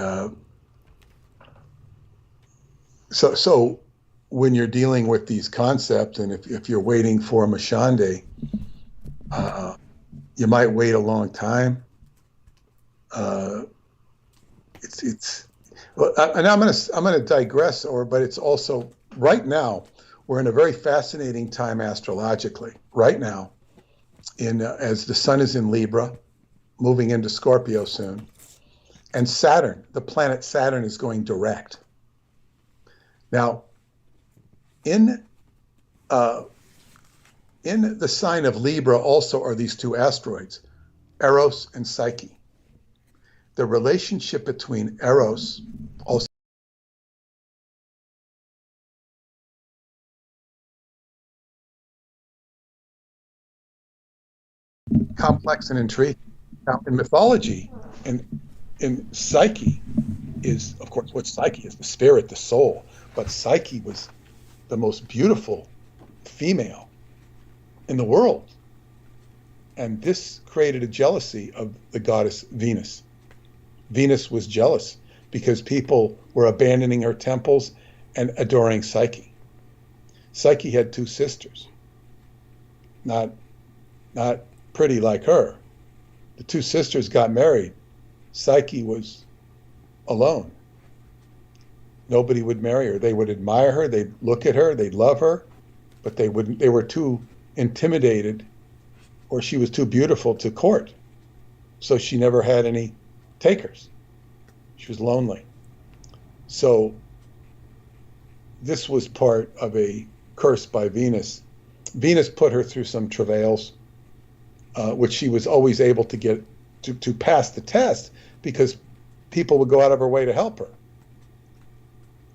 so when you're dealing with these concepts, and if you're waiting for a Mashande, you might wait a long time. And I'm gonna digress, but it's also right now we're in a very fascinating time astrologically. Right now, as the sun is in Libra, moving into Scorpio soon, and Saturn, the planet Saturn, is going direct. Now, in the sign of Libra also are these two asteroids, Eros and Psyche. The relationship between Eros, also complex and intriguing. Now, in mythology, in Psyche is, of course, what Psyche is, the spirit, the soul. But Psyche was the most beautiful female in the world. And this created a jealousy of the goddess Venus. Venus was jealous because people were abandoning her temples and adoring Psyche. Psyche had two sisters, not pretty like her. The two sisters got married. Psyche was alone. Nobody would marry her. They would admire her, they'd look at her, they'd love her, but they were too intimidated, or she was too beautiful to court. So she never had any takers. She was lonely. So this was part of a curse by Venus. Venus put her through some travails, which she was always able to get to pass the test because people would go out of her way to help her.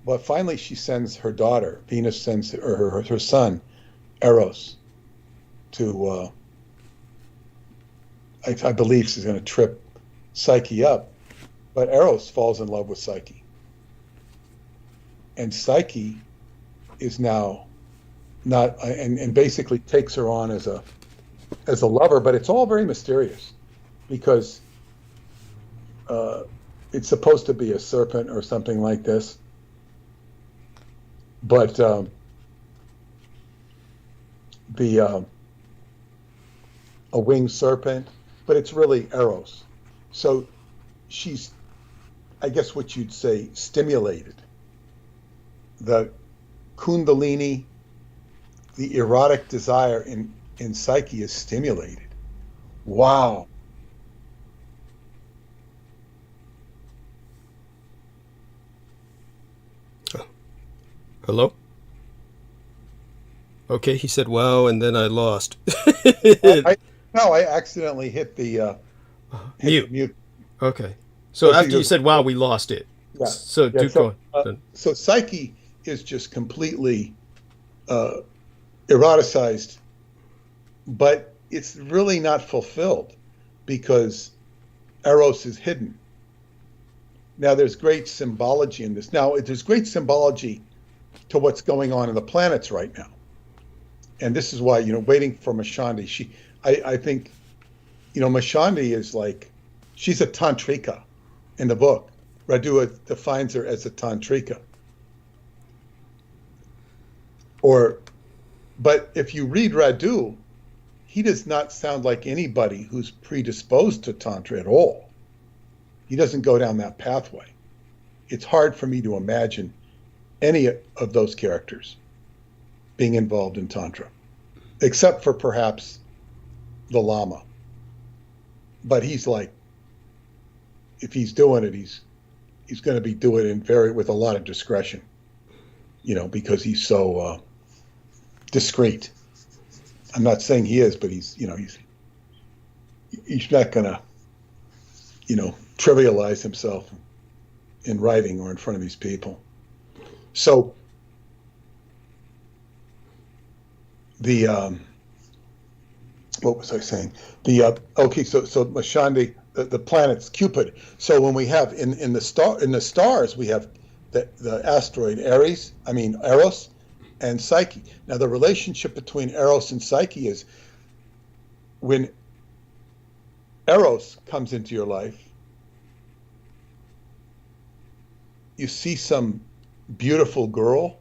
But finally she sends her daughter, Venus sends her son, Eros, to, I believe she's going to trip Psyche up, but Eros falls in love with Psyche. and Psyche is now not, and basically takes her on as a lover, but it's all very mysterious because it's supposed to be a serpent or something like this, but a winged serpent, but it's really Eros. So she's, I guess what you'd say, stimulated. The Kundalini, the erotic desire in Psyche is stimulated. Wow. Hello? Okay, he said wow, and then I lost. I accidentally hit the mute. Okay. So after you said wow, we lost it. Yeah. So do go on. So Psyche is just completely eroticized, but it's really not fulfilled because Eros is hidden. Now, there's great symbology in this. Now, there's great symbology to what's going on in the planets right now. And this is why, waiting for Mashandi, I think, Mashandi is like, she's a tantrika in the book. Radu defines her as a tantrika. But if you read Radu, he does not sound like anybody who's predisposed to Tantra at all. He doesn't go down that pathway. It's hard for me to imagine any of those characters being involved in Tantra, except for perhaps the Lama. But he's like, if he's doing it, he's going to be doing it with a lot of discretion, because he's so discreet. I'm not saying he is, but he's not going to, trivialize himself in writing or in front of these people. So the what was I saying? So Mashandi, the planets, Cupid. So when we have in the stars we have the asteroid Eros and Psyche. Now the relationship between Eros and Psyche is when Eros comes into your life, you see some beautiful girl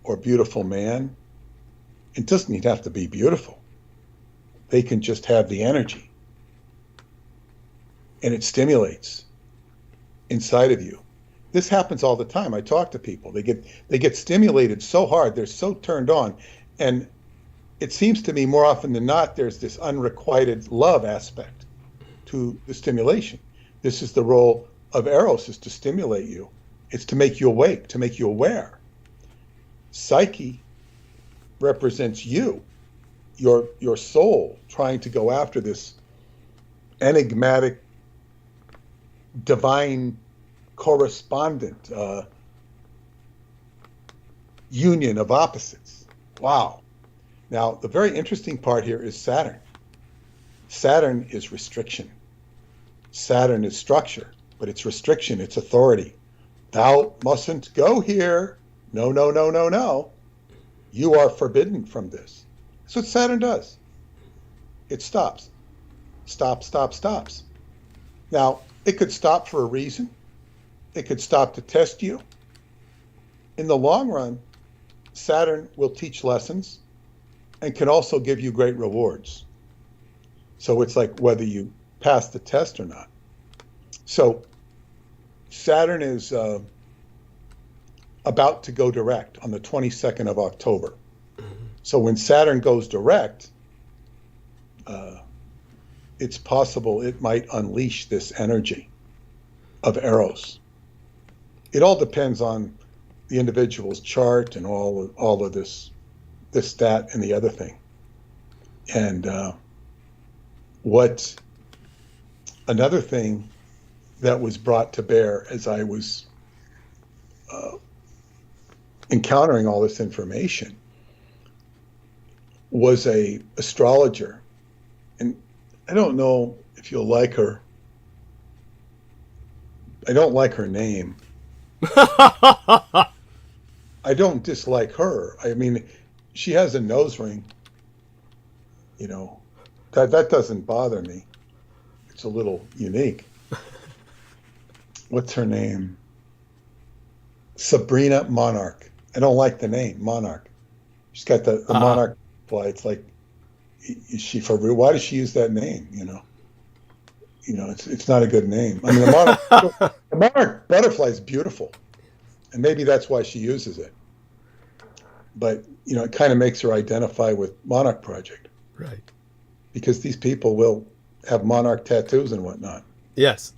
or beautiful man. It doesn't even have to be beautiful. They can just have the energy. And it stimulates inside of you. This happens all the time. I talk to people. They get stimulated so hard, they're so turned on. And it seems to me more often than not, there's this unrequited love aspect to the stimulation. This is the role of Eros, is to stimulate you. It's to make you awake, to make you aware. Psyche represents you, your soul, trying to go after this enigmatic, divine correspondent union of opposites. Wow. Now, the very interesting part here is Saturn. Saturn is restriction. Saturn is structure, but it's restriction, it's authority. Thou mustn't go here. No, no, no, no, no. You are forbidden from this. That's what Saturn does. It stops. Stops. Now, it could stop for a reason. It could stop to test you. In the long run, Saturn will teach lessons and can also give you great rewards. So it's like whether you pass the test or not. So Saturn is about to go direct on the 22nd of October. So when Saturn goes direct, it's possible it might unleash this energy of Eros. It all depends on the individual's chart and all of this, that, and the other thing. And another thing that was brought to bear as I was encountering all this information was a astrologer. And I don't know if you'll like her. I don't like her name, I don't dislike her. I mean, she has a nose ring. You know, that doesn't bother me. It's a little unique. What's her name? Sabrina Monarch. I don't like the name Monarch. She's got the Monarch fly. It's like, is she for real? Why does she use that name? You know, it's not a good name. I mean, the Monarch butterfly is beautiful, and maybe that's why she uses it. But you know, it kind of makes her identify with Monarch Project, right? Because these people will have Monarch tattoos and whatnot. Yes.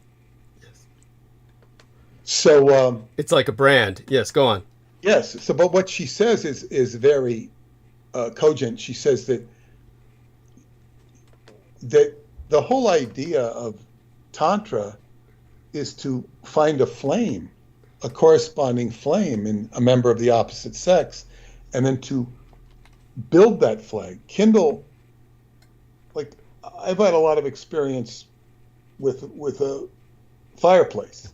So it's like a brand. Yes, go on. Yes. So, but what she says is very cogent. She says that the whole idea of Tantra is to find a flame, a corresponding flame in a member of the opposite sex, and then to build that flame, kindle. Like, I've had a lot of experience with a fireplace,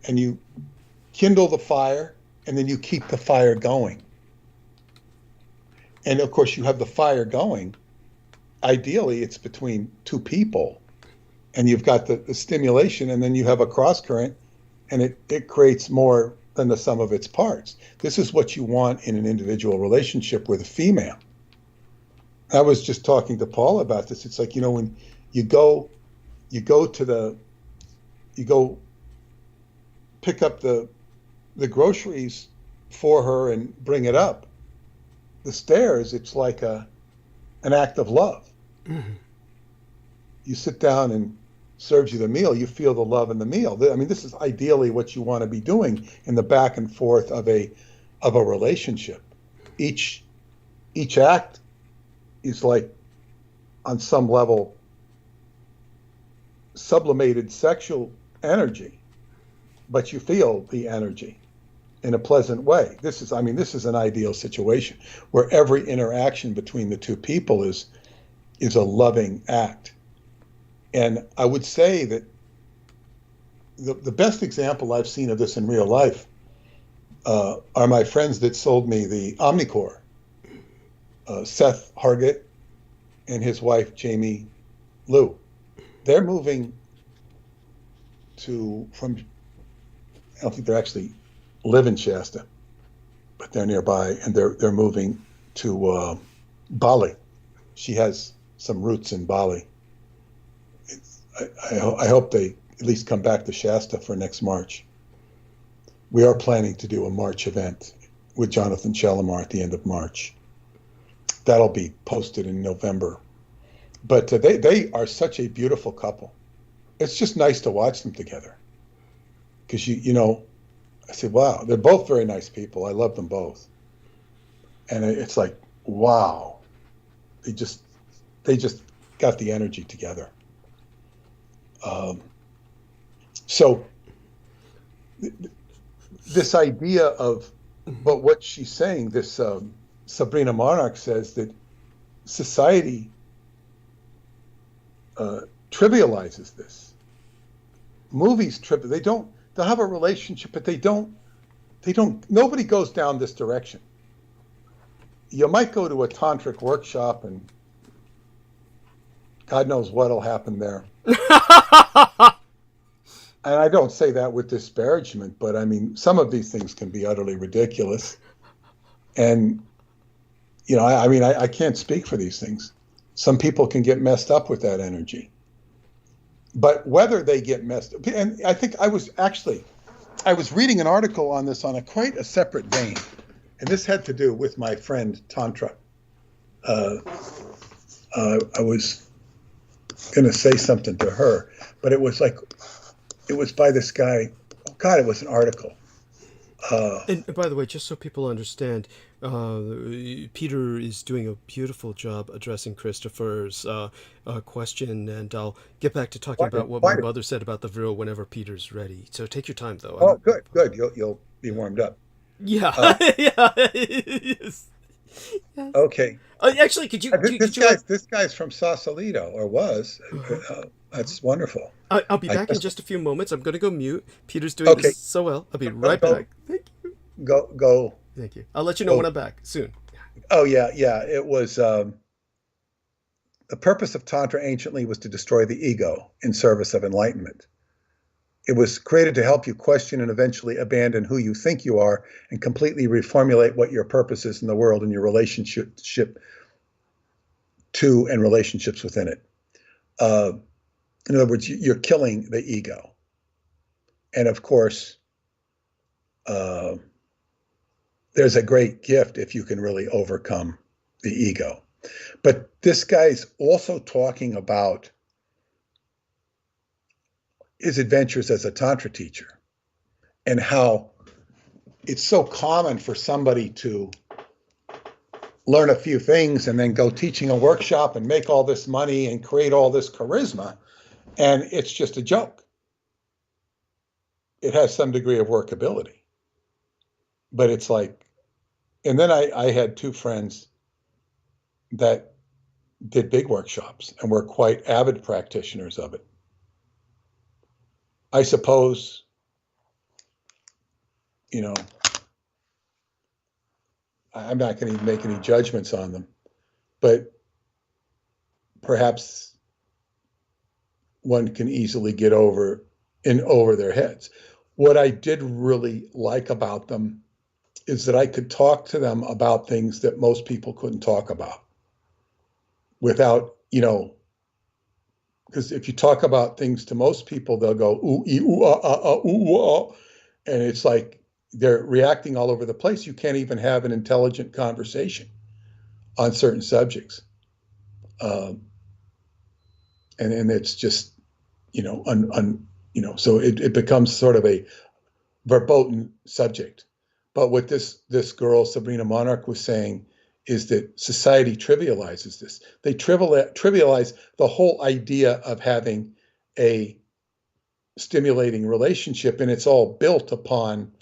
and you kindle the fire, and then you keep the fire going. And of course, you have the fire going. Ideally, it's between two people, and you've got the stimulation, and then you have a cross current, and it creates more than the sum of its parts. This is what you want in an individual relationship with a female. I was just talking to Paul about this. It's like, you know, when you go pick up the groceries for her and bring it up the stairs, it's like an act of love. Mm-hmm. You sit down and serves you the meal, you feel the love in the meal. I mean, this is ideally what you want to be doing in the back and forth of a relationship. Each act is like, on some level, sublimated sexual energy, but you feel the energy in a pleasant way. This is an ideal situation where every interaction between the two people is a loving act. And I would say that the best example I've seen of this in real life are my friends that sold me the Omnicore, Seth Hargett and his wife, Jamie Lou. They're moving I don't think they actually live in Shasta, but they're nearby, and they're moving to Bali. She has some roots in Bali. I hope they at least come back to Shasta for next March. We are planning to do a March event with Jonathan Shalimar at the end of March. That'll be posted in November. But they are such a beautiful couple. It's just nice to watch them together. Because, you know, I said, wow, they're both very nice people. I love them both. And it's like, wow. They just got the energy together. So this idea of, but what she's saying, this Sabrina Monarch says that society trivializes this. Movies they'll have a relationship, but they don't, nobody goes down this direction. You might go to a tantric workshop and God knows what'll happen there. And I don't say that with disparagement, but I mean, some of these things can be utterly ridiculous. And, you know, I can't speak for these things. Some people can get messed up with that energy. But whether they get messed up, and I think I was reading an article on this on quite a separate vein. And this had to do with my friend Tantra. I was going to say something to her, but it was by this guy. Oh God, it was an article. And by the way, just so people understand, Peter is doing a beautiful job addressing Christopher's question, and I'll get back to talking about what my mother said about the Vril whenever Peter's ready. So take your time, though. Oh, good. You'll be warmed up. Yeah. Yeah. Yes. Okay. Actually, could you? This guy's from Sausalito, or was. That's wonderful. I'll be I back in guess, just a few moments. I'm going to go mute. Peter's doing okay, this so well. I'll be right go, back. Thank you. go. Thank you. I'll let you know Oh, when I'm back soon. oh yeah, yeah. It was the purpose of Tantra anciently was to destroy the ego in service of enlightenment. It was created to help you question and eventually abandon who you think you are and completely reformulate what your purpose is in the world and your relationship to and relationships within it. In other words, you're killing the ego. And of course, there's a great gift if you can really overcome the ego. But this guy's also talking about his adventures as a Tantra teacher and how it's so common for somebody to learn a few things and then go teaching a workshop and make all this money and create all this charisma. And it's just a joke. It has some degree of workability. But it's like, and then I had two friends that did big workshops and were quite avid practitioners of it. I suppose, you know, I'm not going to make any judgments on them, but perhaps one can easily get over their heads. What I did really like about them is that I could talk to them about things that most people couldn't talk about without, because if you talk about things to most people, they'll go, ooh, ee, ooh, ah, ah, ah, ooh, ah, and it's like they're reacting all over the place. You can't even have an intelligent conversation on certain subjects. And it's just, so it becomes sort of a verboten subject. But what this girl, Sabrina Monarch, was saying is that society trivializes this. They trivialize the whole idea of having a stimulating relationship, and it's all built upon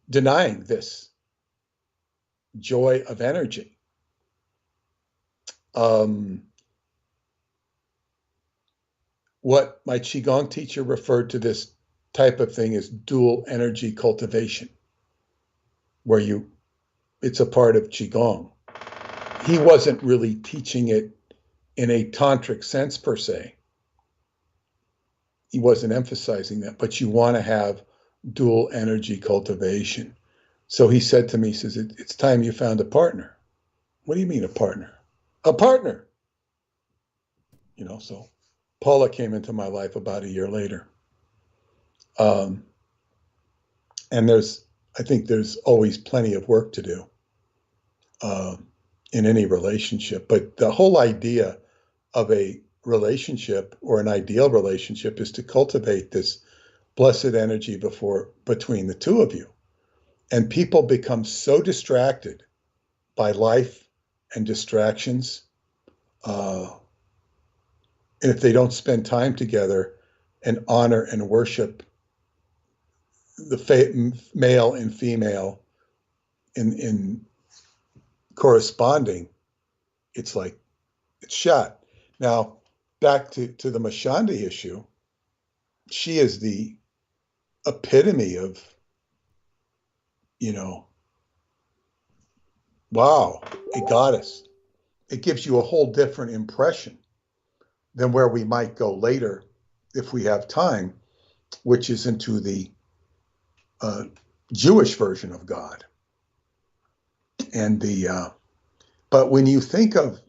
denying this joy of energy. What my Qigong teacher referred to this type of thing as dual energy cultivation, where it's a part of Qigong. He wasn't really teaching it in a tantric sense per se. He wasn't emphasizing that, but you want to have dual energy cultivation. So he said to me, he says, it's time you found a partner. What do you mean a partner? A partner. So Paula came into my life about a year later. And I think there's always plenty of work to do in any relationship. But the whole idea of a relationship or an ideal relationship is to cultivate this blessed energy between the two of you. And people become so distracted by life and distractions. And if they don't spend time together and honor and worship the male and female in corresponding, it's like it's shot. Now, back to the Mashandi issue, she is the epitome of, wow, a goddess. It gives you a whole different impression than where we might go later if we have time, which is into the Jewish version of God. And but when you think of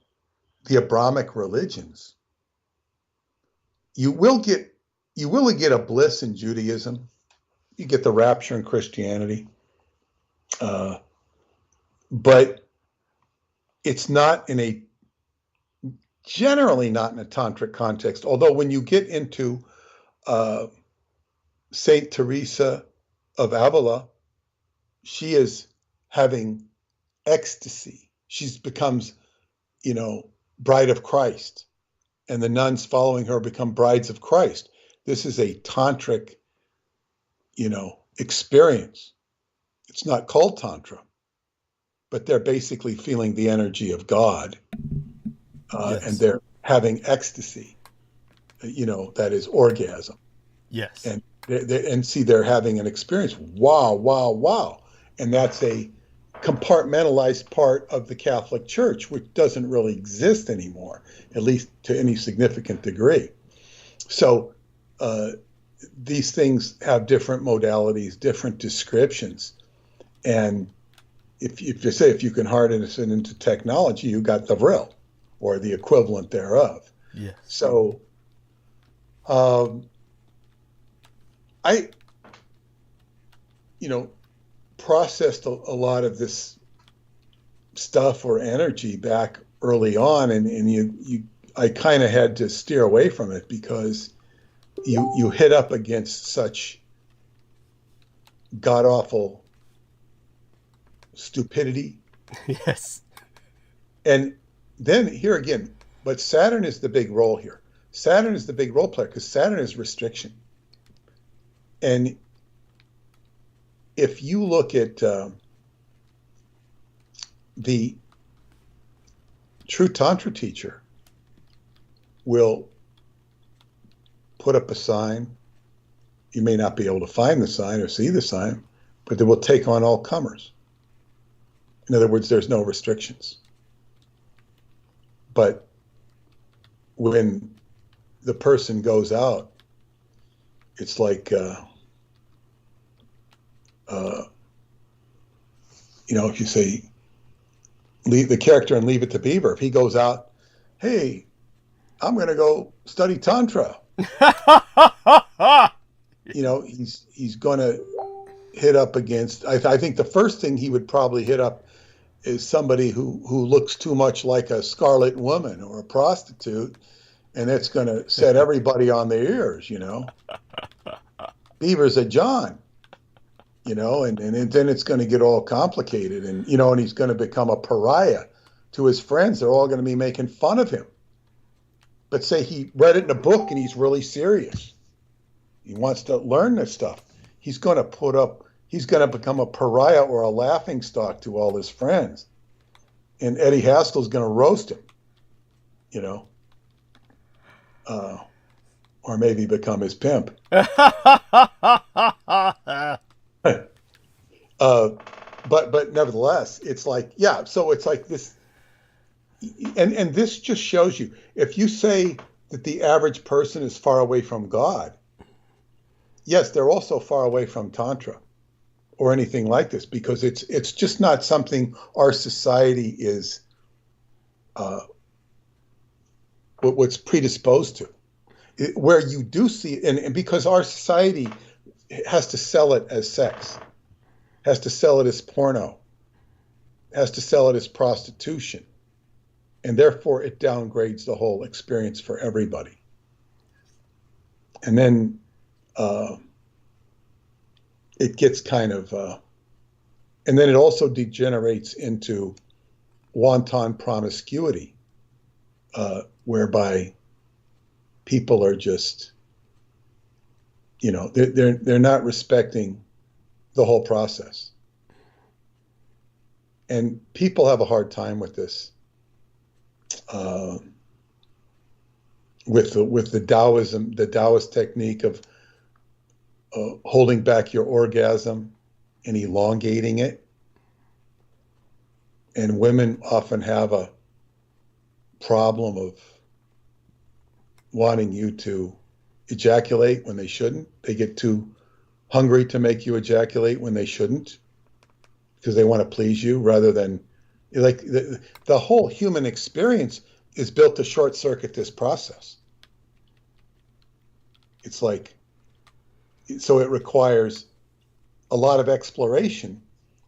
the Abrahamic religions, you will get a bliss in Judaism. You get the rapture in Christianity. But it's generally not in a tantric context. Although when you get into Saint Teresa of Avila, she is having ecstasy. She becomes, bride of Christ, and the nuns following her become brides of Christ. This is a tantric, experience. It's not called tantra, but they're basically feeling the energy of God, Yes. and they're having ecstasy. that is orgasm. Yes. And and see, they're having an experience. Wow, wow, wow. And that's a compartmentalized part of the Catholic Church, which doesn't really exist anymore, at least to any significant degree. So these things have different modalities, different descriptions. And if you can harness it into technology, you got the vril, or the equivalent thereof. Yes. So I processed a lot of this stuff or energy back early on, and I kind of had to steer away from it because you hit up against such god awful stupidity. Yes. And then here again, but Saturn is the big role here. Saturn is the big role player because Saturn is restriction. And if you look at the true Tantra teacher will put up a sign. You may not be able to find the sign or see the sign, but they will take on all comers. In other words, there's no restrictions. But when the person goes out, it's like, if you say, leave the character and Leave It to Beaver, if he goes out, hey, I'm going to go study Tantra. He's going to hit up against, I think the first thing he would probably hit up is somebody who looks too much like a scarlet woman or a prostitute, and it's going to set everybody on their ears, Beaver's a John, and then it's going to get all complicated, and he's going to become a pariah to his friends. They're all going to be making fun of him. But say he read it in a book and he's really serious. He wants to learn this stuff. He's going to become a pariah or a laughingstock to all his friends. And Eddie Haskell's going to roast him, or maybe become his pimp. But nevertheless, it's like, so it's like this. And this just shows you, if you say that the average person is far away from God, yes, they're also far away from Tantra or anything like this, because it's just not something our society is what's predisposed to. Where you do see, and because our society has to sell it as sex, has to sell it as porno, has to sell it as prostitution, and therefore it downgrades the whole experience for everybody. And then it gets kind of, and then it also degenerates into wanton promiscuity, whereby people are just, they're not respecting the whole process. And people have a hard time with this. With the Taoism, the Taoist technique of holding back your orgasm and elongating it. And women often have a problem of wanting you to ejaculate when they shouldn't. They get too hungry to make you ejaculate when they shouldn't, because they want to please you, rather than, like, the whole human experience is built to short circuit this process. It's like, so it requires a lot of exploration,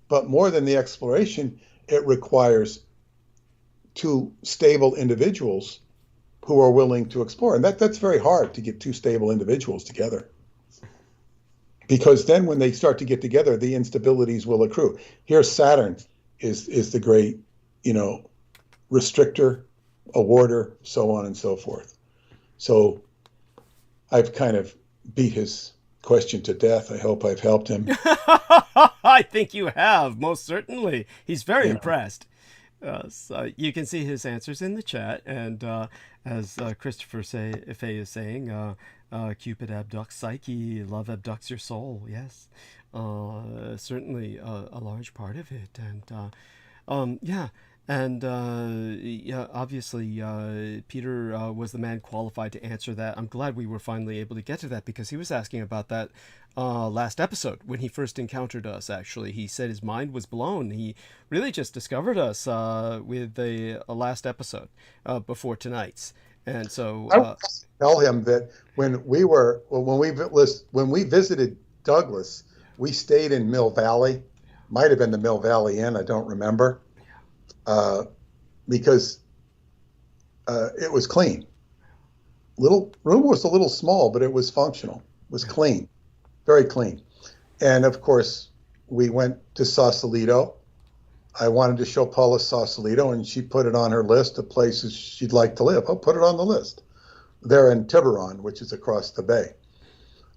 but more than the exploration, it requires two stable individuals who are willing to explore. And that's very hard, to get two stable individuals together. Because then when they start to get together, the instabilities will accrue. Here, Saturn is the great, restrictor, awarder, so on and so forth. So I've kind of beat his question to death. I hope I've helped him. I think you have, most certainly. He's very impressed. You can see his answers in the chat, and as Christopher Fay is saying, Cupid abducts Psyche, love abducts your soul. Yes, certainly a large part of it, and yeah. And yeah, obviously, Peter was the man qualified to answer that. I'm glad we were finally able to get to that, because he was asking about that last episode when he first encountered us. Actually, he said his mind was blown. He really just discovered us with the last episode before tonight's. And so I tell him that when we visited Douglas, we stayed in Mill Valley. Might have been the Mill Valley Inn. I don't remember. Because it was clean. Room was a little small, but it was functional. It was clean, very clean. And of course, we went to Sausalito. I wanted to show Paula Sausalito, and she put it on her list of places she'd like to live. I'll put it on the list. They're in Tiburon, which is across the bay.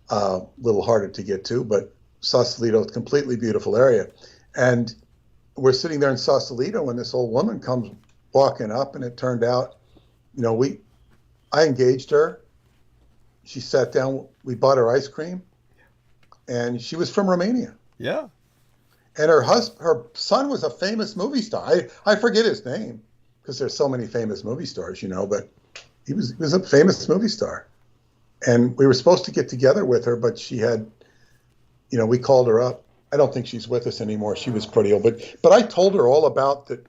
A little harder to get to, but Sausalito is a completely beautiful area. And we're sitting there in Sausalito, and this old woman comes walking up, and it turned out, I engaged her. She sat down. We bought her ice cream, and she was from Romania. Yeah. And her son was a famous movie star. I forget his name because there's so many famous movie stars, but he was a famous movie star. And we were supposed to get together with her, but she had, we called her up. I don't think she's with us anymore. She was pretty old, but I told her all about that,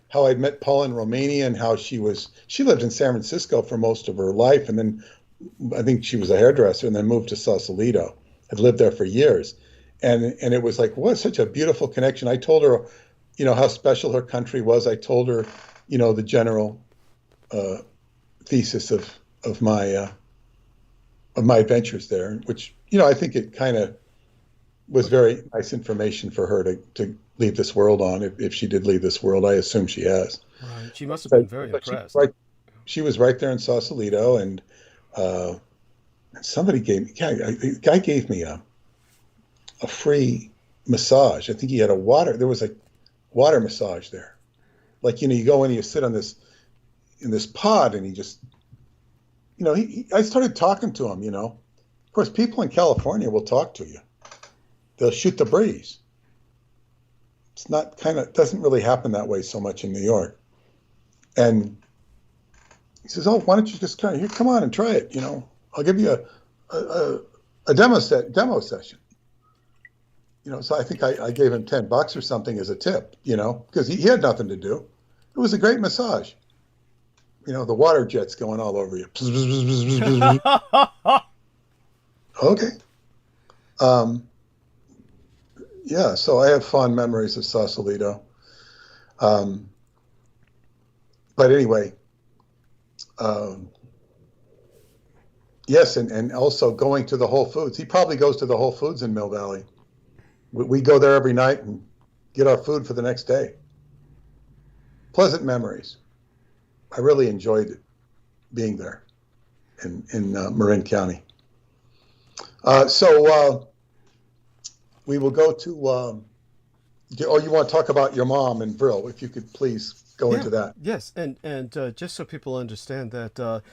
how I'd met Paula in Romania, and how she lived in San Francisco for most of her life. And then I think she was a hairdresser, and then moved to Sausalito, had lived there for years. And it was like, what, such a beautiful connection. I told her, how special her country was. I told her, the general thesis of my adventures there, which, I think it kind of was very nice information for her to leave this world on, if she did leave this world. I assume she has. Right. She must have been very impressed. She was right there in Sausalito, and somebody a guy gave me a free massage. I think he had there was a water massage there. Like, you go in and you sit in this pod, and he just, I started talking to him, Of course, people in California will talk to you. They'll shoot the breeze. It's doesn't really happen that way so much in New York. And he says, "Oh, why don't you just come on and try it? I'll give you a demo session." So I think I gave him $10 or something as a tip, because he had nothing to do. It was a great massage. The water jets going all over you. Okay. Yeah, so I have fond memories of Sausalito. But anyway, yes, and also going to the Whole Foods. He probably goes to the Whole Foods in Mill Valley. We go there every night and get our food for the next day. Pleasant memories. I really enjoyed being there in Marin County. So we will go to, you want to talk about your mom and Brill, if you could please go into that. Yes, and just so people understand that,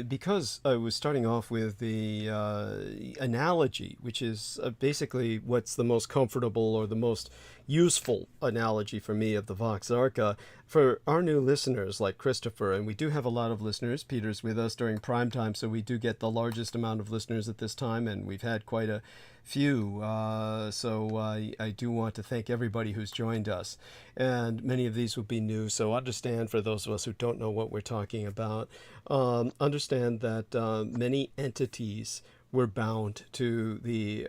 because I was starting off with the analogy, which is basically what's the most comfortable or the most useful analogy for me of the Vox Arca, for our new listeners like Christopher, and we do have a lot of listeners. Peter's with us during prime time, so we do get the largest amount of listeners at this time, and we've had quite a few. So I do want to thank everybody who's joined us, and many of these will be new, so understand, for those of us who don't know what we're talking about, understand that many entities were bound to the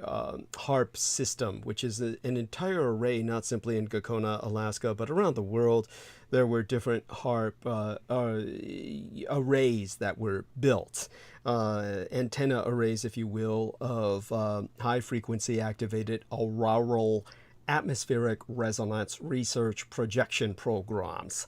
HARP system, which is an entire array, not simply in Gakona, Alaska, but around the world. There were different HARP arrays that were built, antenna arrays, if you will, of high-frequency activated auroral atmospheric resonance research projection programs,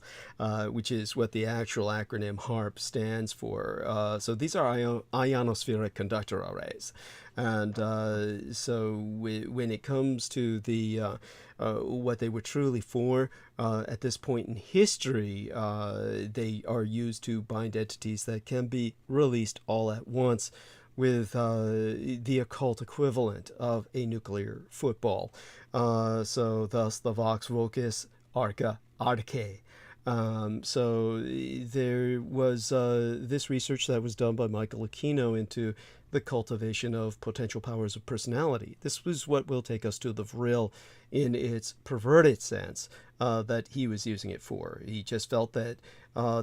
which is what the actual acronym HARP stands for. So these are ionospheric conductor arrays. And so when it comes to the what they were truly for at this point in history, they are used to bind entities that can be released all at once with the occult equivalent of a nuclear football. So thus the Vox Vocis Arca Arche. So there was this research that was done by Michael Aquino into the cultivation of potential powers of personality. This was what will take us to the vril in its perverted sense that he was using it for. He just felt that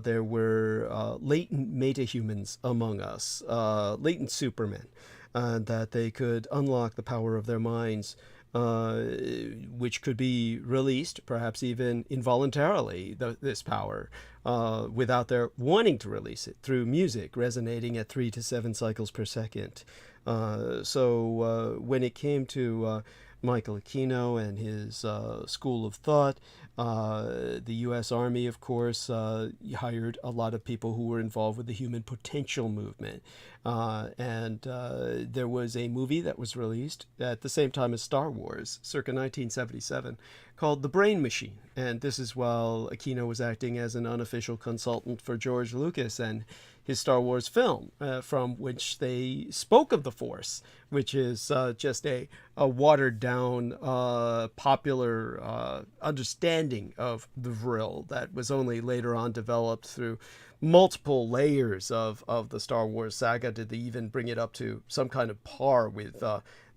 there were latent metahumans among us, latent supermen, and that they could unlock the power of their minds, which could be released, perhaps even involuntarily, this power, without their wanting to release it, through music resonating at 3 to 7 cycles per second. So when it came to Michael Aquino and his school of thought, the U.S. Army, of course, hired a lot of people who were involved with the human potential movement. And there was a movie that was released at the same time as Star Wars, circa 1977, called The Brain Machine. And this is while Aquino was acting as an unofficial consultant for George Lucas and his Star Wars film, from which they spoke of the Force, which is just a watered-down, popular understanding of the Vril that was only later on developed through multiple layers of the Star Wars saga. Did they even bring it up to some kind of par with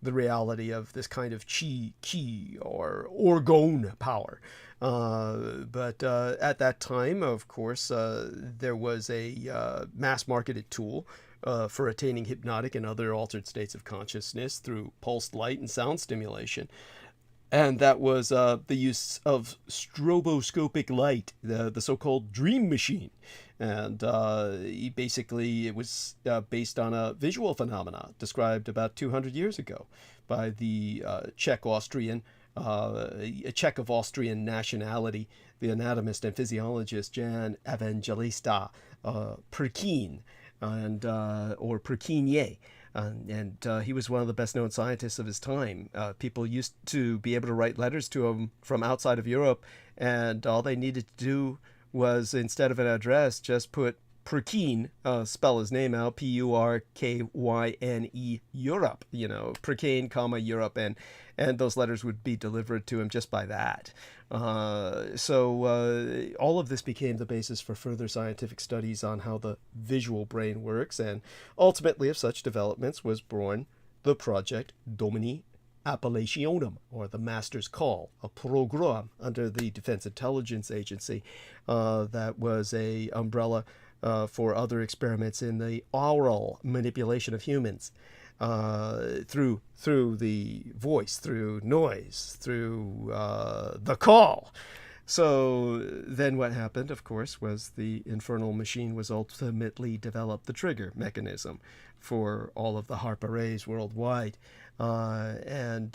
the reality of this kind of chi or orgone power? But at that time, of course, there was a mass-marketed tool for attaining hypnotic and other altered states of consciousness through pulsed light and sound stimulation. And that was the use of stroboscopic light, the so-called dream machine. And basically it was based on a visual phenomena described about 200 years ago by the Czech-Austrian, a Czech of Austrian nationality, the anatomist and physiologist Jan Evangelista Perkin, and or Perkinier. And he was one of the best-known scientists of his time. People used to be able to write letters to him from outside of Europe, and all they needed to do was, instead of an address, just put Perkin, spell his name out, Purkyne, Europe, Perkin, Europe, and those letters would be delivered to him just by that. So all of this became the basis for further scientific studies on how the visual brain works, and ultimately of such developments was born the Project Domini Appellationum, or the Master's Call, a program under the Defense Intelligence Agency that was a umbrella for other experiments in the oral manipulation of humans through the voice, through noise, through the call. So then what happened, of course, was the infernal machine was ultimately developed the trigger mechanism for all of the HARP arrays worldwide. And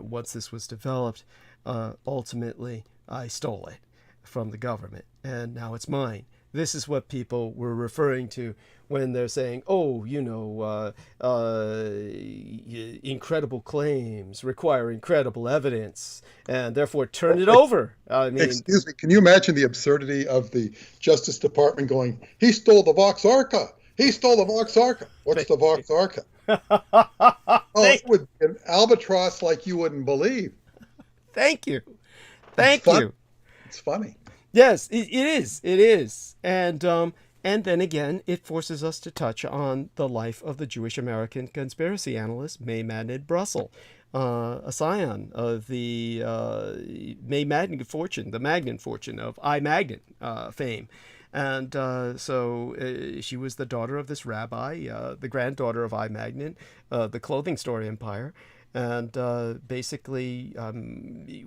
once this was developed, ultimately I stole it from the government, and now it's mine. This is what people were referring to when they're saying, incredible claims require incredible evidence, and therefore turn it over. I mean, excuse me, can you imagine the absurdity of the Justice Department going, he stole the Vox Arca. He stole the Vox Arca. What's the Vox Arca? It would be an albatross like you wouldn't believe. Thank you. Thank you. It's funny. Yes, it is. It is. And then again, it forces us to touch on the life of the Jewish American conspiracy analyst May Magnin Brussel, a scion of the May Magnin fortune, the Magnin fortune of I. Magnin fame. And so she was the daughter of this rabbi, the granddaughter of I. Magnin, the clothing store empire. And basically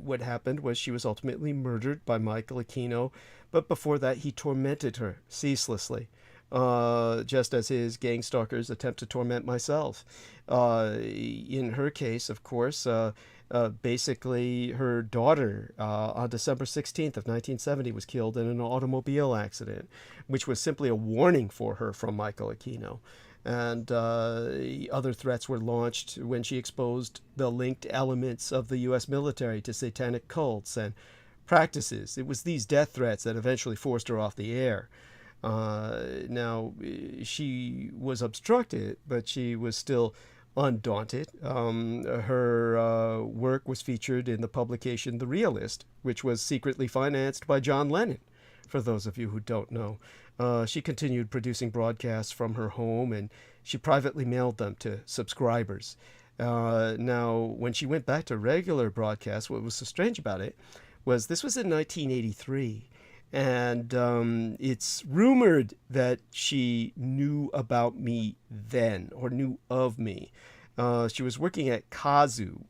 what happened was she was ultimately murdered by Michael Aquino. But before that, he tormented her ceaselessly just as his gang stalkers attempt to torment myself. In her case, of course, basically her daughter on December 16th of 1970 was killed in an automobile accident, which was simply a warning for her from Michael Aquino. And other threats were launched when she exposed the linked elements of the U.S. military to satanic cults and practices. It was these death threats that eventually forced her off the air. Now, she was obstructed, but she was still undaunted. Her work was featured in the publication The Realist, which was secretly financed by John Lennon, for those of you who don't know. She continued producing broadcasts from her home, and she privately mailed them to subscribers. Now, when she went back to regular broadcasts, what was so strange about it was this was in 1983. And it's rumored that she knew about me then, or knew of me. She was working at Kazoo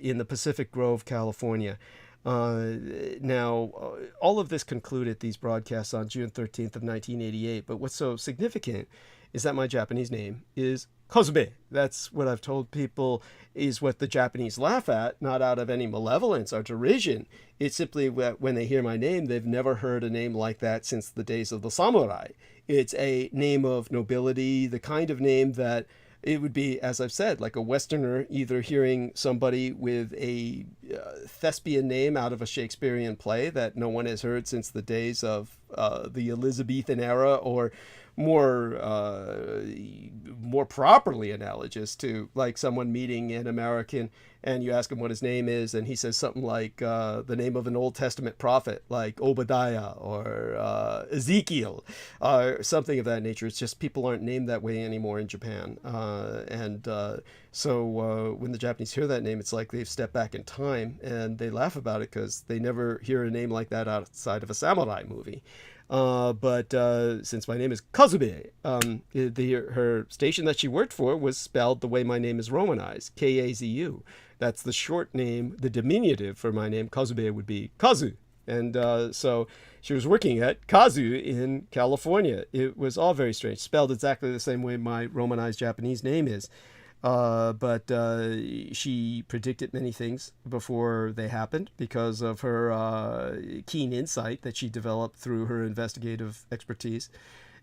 in the Pacific Grove, California. Now, all of this concluded these broadcasts on June 13th of 1988. But what's so significant is that my Japanese name is Kozube. That's what I've told people is what the Japanese laugh at, not out of any malevolence or derision. It's simply that when they hear my name, they've never heard a name like that since the days of the samurai. It's a name of nobility, the kind of name that it would be, as I've said, like a Westerner either hearing somebody with a thespian name out of a Shakespearean play that no one has heard since the days of the Elizabethan era, or more properly analogous to like someone meeting an American and you ask him what his name is and he says something like the name of an Old Testament prophet like Obadiah or Ezekiel or something of that nature. It's just people aren't named that way anymore in Japan. So when the Japanese hear that name, it's like they've stepped back in time and they laugh about it because they never hear a name like that outside of a samurai movie. But since my name is Kazube, her station that she worked for was spelled the way my name is romanized, Kazu. That's the short name. The diminutive for my name, Kazube, would be Kazu. And so she was working at Kazu in California. It was all very strange, spelled exactly the same way my romanized Japanese name is. But she predicted many things before they happened because of her keen insight that she developed through her investigative expertise.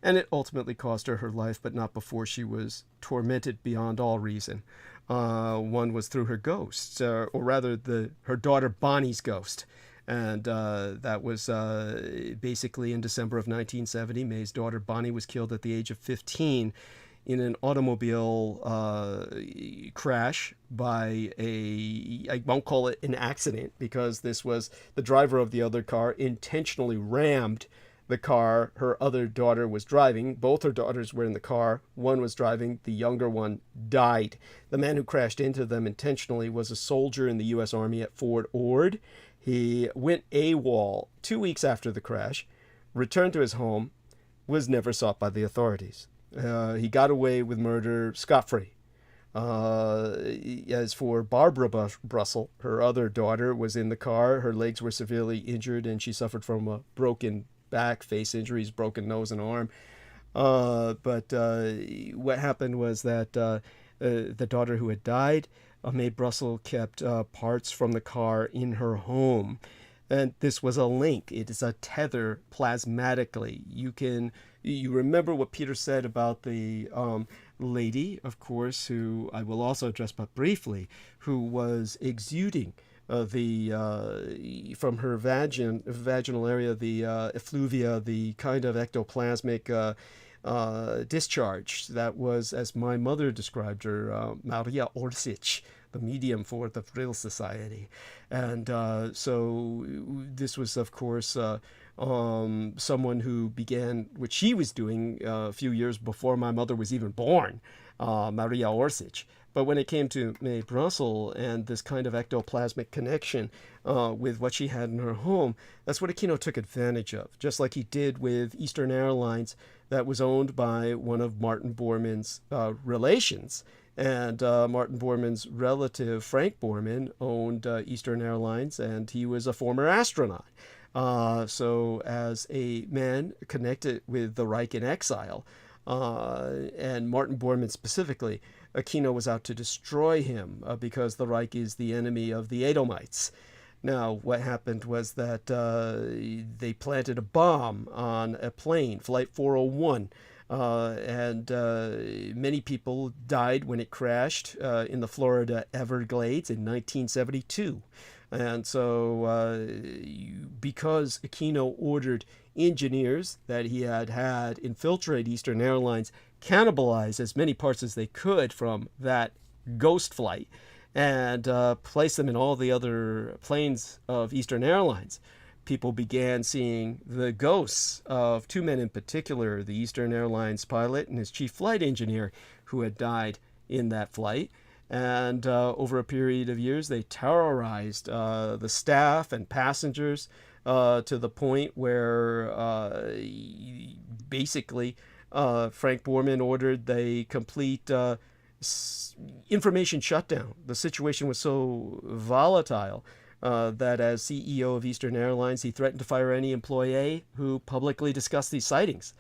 And it ultimately cost her life, but not before she was tormented beyond all reason. One was through her ghost, or rather her daughter Bonnie's ghost. And that was basically in December of 1970. May's daughter Bonnie was killed at the age of 15 in an automobile crash by I won't call it an accident because this was the driver of the other car intentionally rammed the car her other daughter was driving. Both her daughters were in the car. One was driving. The younger one died. The man who crashed into them intentionally was a soldier in the U.S. Army at Fort Ord. He went AWOL 2 weeks after the crash, returned to his home, was never sought by the authorities. He got away with murder scot-free. As for Barbara Brussel, her other daughter was in the car. Her legs were severely injured and she suffered from a broken back, face injuries, broken nose and arm. But what happened was that the daughter who had died, Mae Brussel, kept parts from the car in her home. And this was a link. It is a tether plasmatically. You remember what Peter said about the lady, of course, who I will also address but briefly, who was exuding from her vaginal area, the effluvia, the kind of ectoplasmic discharge that was, as my mother described her, Maria Orsic, the medium for the Vril Society. And so this was, of course, someone who began what she was doing a few years before my mother was even born, Maria Orsic. But when it came to Mae Brussel and this kind of ectoplasmic connection with what she had in her home, that's what Aquino took advantage of, just like he did with Eastern Airlines that was owned by one of Martin Bormann's relations. And Martin Bormann's relative, Frank Bormann, owned Eastern Airlines, and he was a former astronaut. So as a man connected with the Reich in exile, and Martin Bormann specifically, Aquino was out to destroy him because the Reich is the enemy of the Edomites. Now, what happened was that they planted a bomb on a plane, Flight 401, and many people died when it crashed in the Florida Everglades in 1972. And so because Aquino ordered engineers that he had infiltrate Eastern Airlines cannibalize as many parts as they could from that ghost flight and place them in all the other planes of Eastern Airlines, people began seeing the ghosts of two men in particular, the Eastern Airlines pilot and his chief flight engineer, who had died in that flight. And over a period of years, they terrorized the staff and passengers to the point where basically Frank Bormann ordered the complete information shutdown. The situation was so volatile that as CEO of Eastern Airlines, he threatened to fire any employee who publicly discussed these sightings.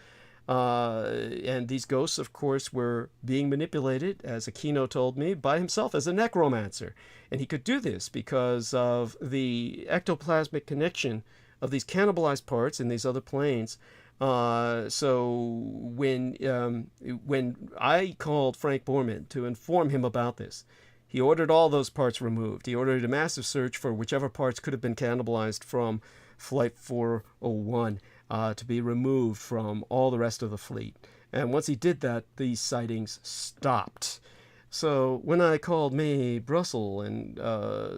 And these ghosts, of course, were being manipulated, as Aquino told me, by himself as a necromancer. And he could do this because of the ectoplasmic connection of these cannibalized parts in these other planes. So when I called Frank Bormann to inform him about this, he ordered all those parts removed. He ordered a massive search for whichever parts could have been cannibalized from Flight 401. To be removed from all the rest of the fleet. And once he did that, these sightings stopped. So when I called Mae Brussel and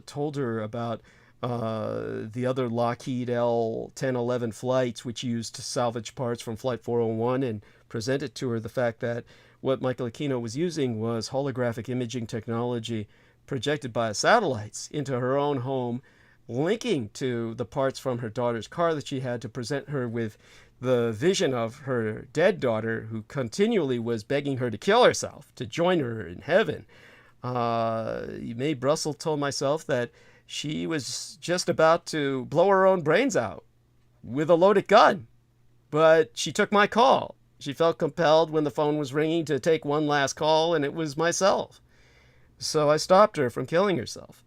told her about the other Lockheed L-1011 flights, which used salvage parts from Flight 401, and presented to her the fact that what Michael Aquino was using was holographic imaging technology projected by satellites into her own home, linking to the parts from her daughter's car that she had to present her with the vision of her dead daughter, who continually was begging her to kill herself, to join her in heaven. Mae Brussel told myself that she was just about to blow her own brains out with a loaded gun. But she took my call. She felt compelled when the phone was ringing to take one last call, and it was myself. So I stopped her from killing herself.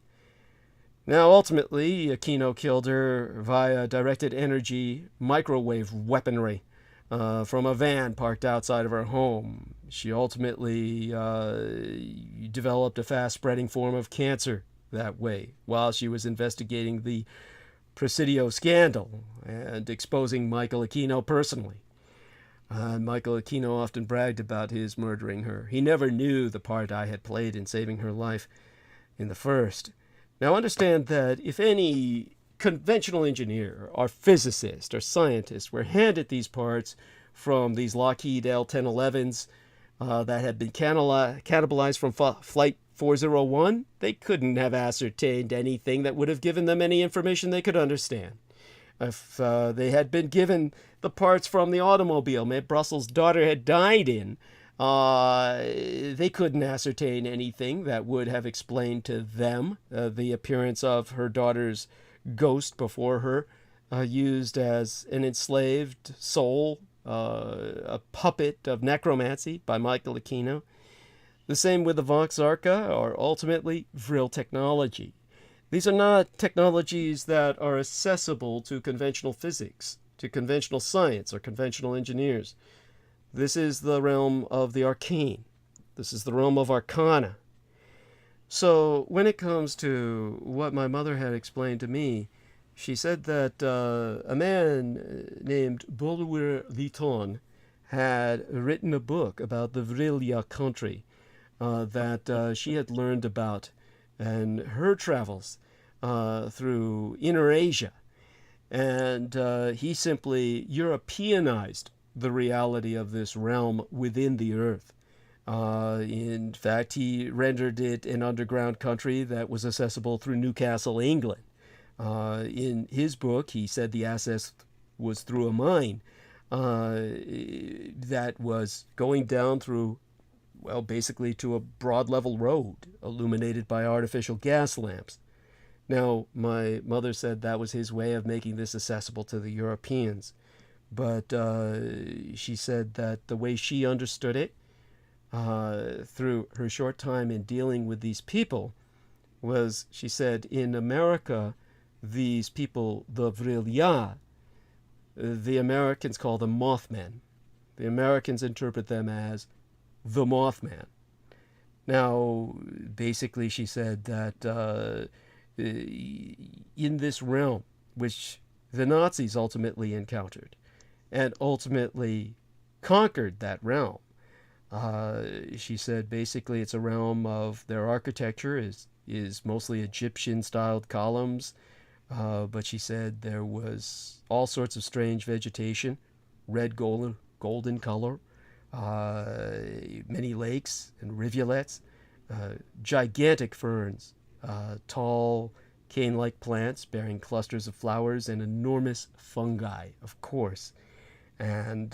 Now, ultimately, Aquino killed her via directed energy microwave weaponry from a van parked outside of her home. She ultimately developed a fast-spreading form of cancer that way while she was investigating the Presidio scandal and exposing Michael Aquino personally. Michael Aquino often bragged about his murdering her. He never knew the part I had played in saving her life in the first. Now understand that if any conventional engineer or physicist or scientist were handed these parts from these Lockheed L-1011s that had been cannibalized from Flight 401, they couldn't have ascertained anything that would have given them any information they could understand. If they had been given the parts from the automobile Mae Brussel's daughter had died in, they couldn't ascertain anything that would have explained to them the appearance of her daughter's ghost before her, used as an enslaved soul, a puppet of necromancy by Michael Aquino. The same with the Vox Arca, or ultimately Vril technology. These are not technologies that are accessible to conventional physics, to conventional science, or conventional engineers. This is the realm of the arcane. This is the realm of arcana. So when it comes to what my mother had explained to me, she said that a man named Bulwer Lytton had written a book about the Vrilia country that she had learned about and her travels through Inner Asia. And he simply Europeanized the reality of this realm within the earth. In fact, he rendered it an underground country that was accessible through Newcastle, England. In his book, he said the access was through a mine that was going down through, well, basically to a broad level road illuminated by artificial gas lamps. Now, my mother said that was his way of making this accessible to the Europeans. But she said that the way she understood it, through her short time in dealing with these people, was, she said, in America, these people, the Vrilya, the Americans call them Mothmen. The Americans interpret them as the Mothman. Now, basically, she said that in this realm, which the Nazis ultimately encountered, and ultimately conquered that realm, she said basically it's a realm of their architecture is mostly Egyptian-styled columns, but she said there was all sorts of strange vegetation, red golden color, many lakes and rivulets, gigantic ferns, tall cane-like plants bearing clusters of flowers, and enormous fungi, of course. And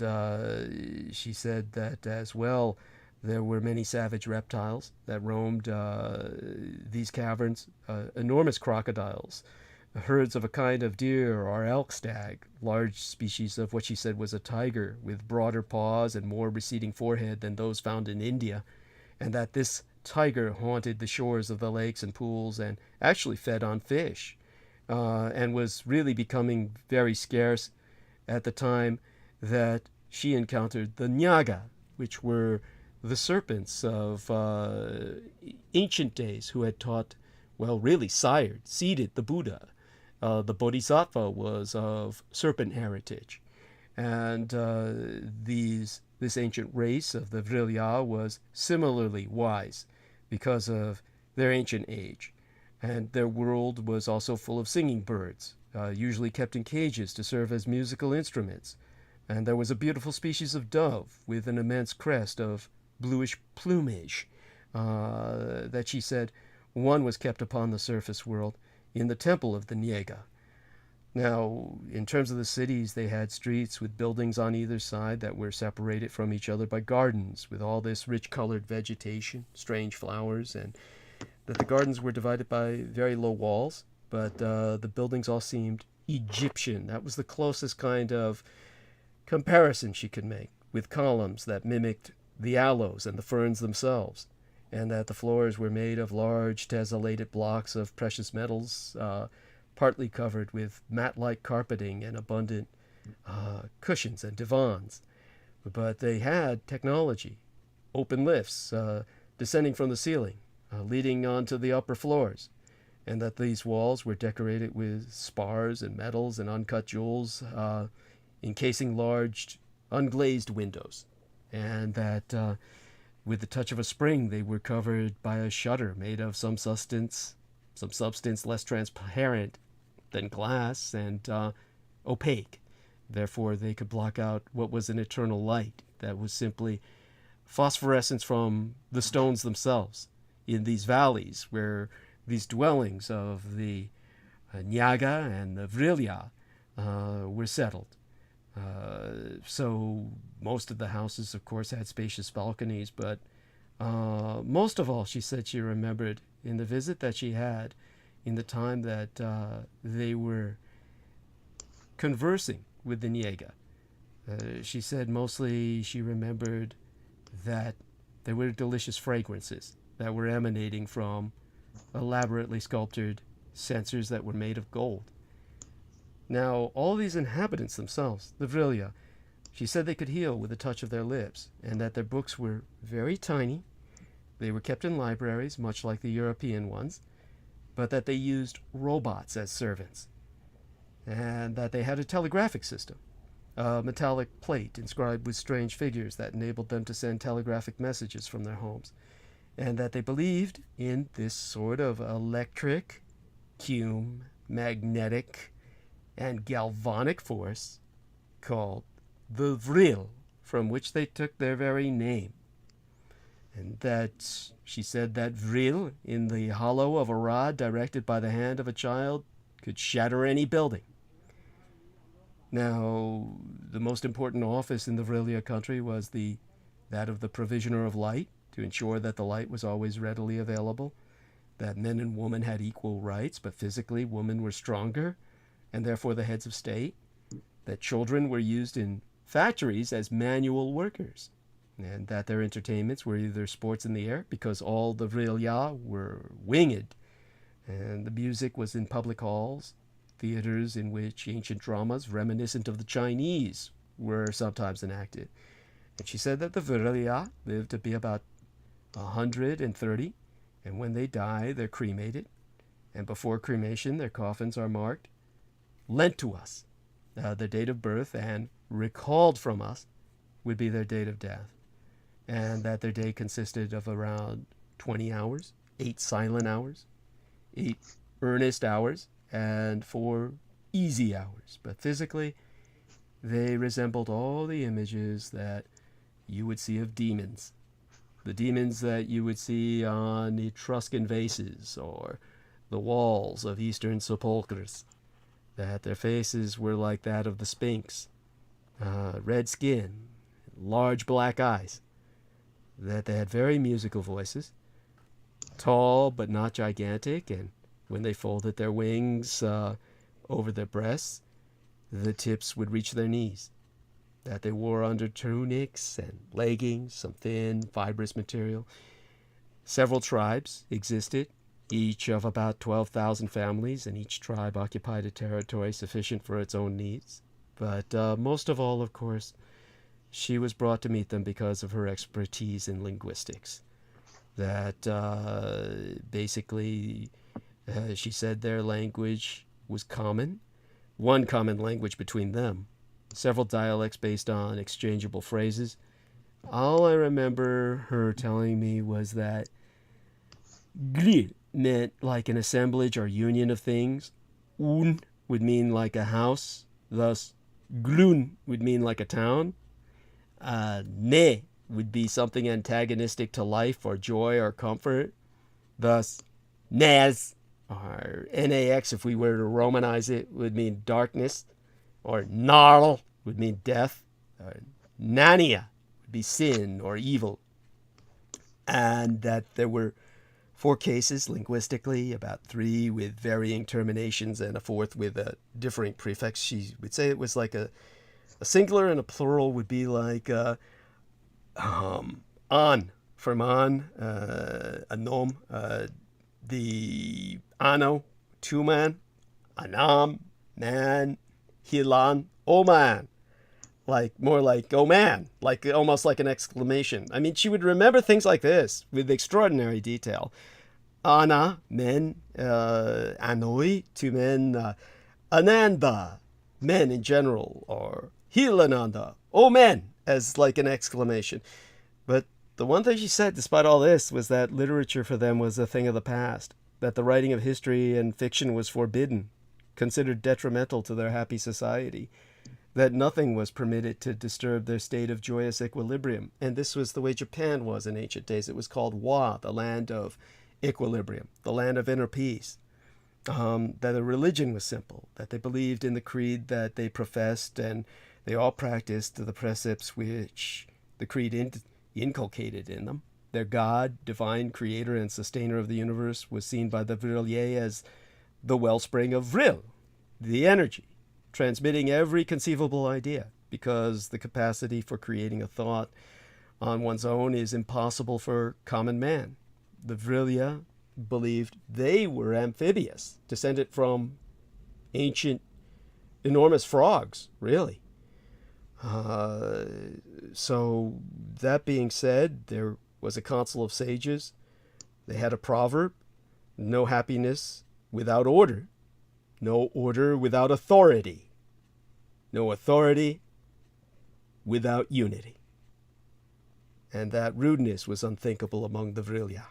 she said that as well, there were many savage reptiles that roamed these caverns, enormous crocodiles, herds of a kind of deer or elk stag, large species of what she said was a tiger with broader paws and more receding forehead than those found in India, and that this tiger haunted the shores of the lakes and pools and actually fed on fish, and was really becoming very scarce at the time that she encountered the Nyaga, which were the serpents of ancient days who had taught, well, really seeded the Buddha. The Bodhisattva was of serpent heritage. And this ancient race of the Vrilya was similarly wise because of their ancient age. And their world was also full of singing birds, usually kept in cages to serve as musical instruments. And there was a beautiful species of dove with an immense crest of bluish plumage that she said one was kept upon the surface world in the temple of the Nyega. Now, in terms of the cities, they had streets with buildings on either side that were separated from each other by gardens with all this rich-colored vegetation, strange flowers, and that the gardens were divided by very low walls, but the buildings all seemed Egyptian. That was the closest kind of comparison she could make, with columns that mimicked the aloes and the ferns themselves, and that the floors were made of large tessellated blocks of precious metals, partly covered with mat-like carpeting and abundant cushions and divans. But they had technology, open lifts descending from the ceiling, leading onto the upper floors, and that these walls were decorated with spars and metals and uncut jewels, encasing large unglazed windows, and that with the touch of a spring they were covered by a shutter made of some substance less transparent than glass and opaque. Therefore they could block out what was an eternal light that was simply phosphorescence from the stones themselves in these valleys where these dwellings of the Nyaga and the Vrilya were settled. So most of the houses, of course, had spacious balconies, but most of all, she said she remembered in the visit that she had in the time that they were conversing with the Nyega. She said mostly she remembered that there were delicious fragrances that were emanating from elaborately sculptured censers that were made of gold. Now, all these inhabitants themselves, the Vrilya, she said they could heal with the touch of their lips, and that their books were very tiny. They were kept in libraries, much like the European ones, but that they used robots as servants, and that they had a telegraphic system, a metallic plate inscribed with strange figures that enabled them to send telegraphic messages from their homes, and that they believed in this sort of electric, magnetic, and galvanic force called the Vril, from which they took their very name. And that, she said, that Vril, in the hollow of a rod directed by the hand of a child, could shatter any building. Now, the most important office in the Vrilya country was that of the provisioner of light, to ensure that the light was always readily available. that men and women had equal rights, but physically women were stronger and therefore the heads of state, that children were used in factories as manual workers, and that their entertainments were either sports in the air, because all the vrilya were winged, and the music was in public halls, theaters in which ancient dramas reminiscent of the Chinese were sometimes enacted. And she said that the vrilya lived to be about 130, and when they die, they're cremated, and before cremation, their coffins are marked, lent to us, their date of birth, and recalled from us would be their date of death, and that their day consisted of around 20 hours, 8 silent hours, 8 earnest hours, and 4 easy hours. But physically, they resembled all the images that you would see of demons. The demons that you would see on Etruscan vases or the walls of Eastern sepulchres. That their faces were like that of the Sphinx, red skin, large black eyes. That they had very musical voices, tall but not gigantic, and when they folded their wings over their breasts, the tips would reach their knees. That they wore under tunics and leggings, some thin, fibrous material. Several tribes existed, each of about 12,000 families, and each tribe occupied a territory sufficient for its own needs. But most of all, of course, she was brought to meet them because of her expertise in linguistics. That basically, she said their language was common, one common language between them, several dialects based on exchangeable phrases. All I remember her telling me was that glir meant like an assemblage or union of things. Un would mean like a house. Thus, glun would mean like a town. Ne would be something antagonistic to life or joy or comfort. Thus, Naz, or Nax if we were to Romanize it, would mean darkness. Or Gnarl would mean death. Or Nania would be sin or evil. And that there were 4 cases linguistically, about 3 with varying terminations and a 4th with a differing prefix. She would say it was like a singular, and a plural would be like on, from on, a nom, the ano, 2 man, anam, man, hilan, oh man. Like, more like, oh man, like almost like an exclamation. I mean, she would remember things like this with extraordinary detail. Ana, men, anoi, 2 men, ananda, men in general, or hilananda, oh men, as like an exclamation. But the one thing she said, despite all this, was that literature for them was a thing of the past, that the writing of history and fiction was forbidden, considered detrimental to their happy society, that nothing was permitted to disturb their state of joyous equilibrium. And this was the way Japan was in ancient days. It was called Wa, the land of equilibrium, the land of inner peace. That the religion was simple, that they believed in the creed that they professed, and they all practiced the precepts which the creed inculcated in them. Their God, divine creator and sustainer of the universe, was seen by the Vrilye as the wellspring of Vril, the energy, transmitting every conceivable idea, because the capacity for creating a thought on one's own is impossible for common man. The Vrilya believed they were amphibious, descended from ancient enormous frogs, really. So that being said, there was a council of sages. They had a proverb: no happiness without order, no order without authority, no authority without unity. And that rudeness was unthinkable among the Vrilya.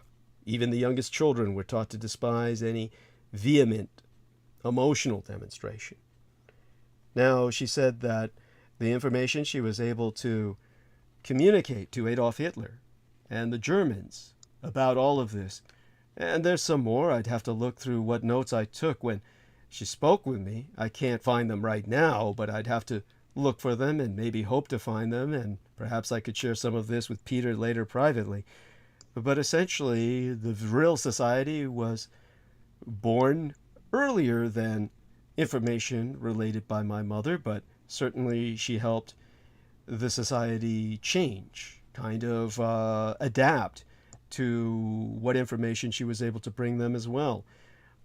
Even the youngest children were taught to despise any vehement, emotional demonstration. Now, she said that the information she was able to communicate to Adolf Hitler and the Germans about all of this, and there's some more, I'd have to look through what notes I took when she spoke with me. I can't find them right now, but I'd have to look for them and maybe hope to find them, and perhaps I could share some of this with Peter later privately. But essentially, the Vril Society was born earlier than information related by my mother, but certainly she helped the society change, kind of adapt to what information she was able to bring them as well.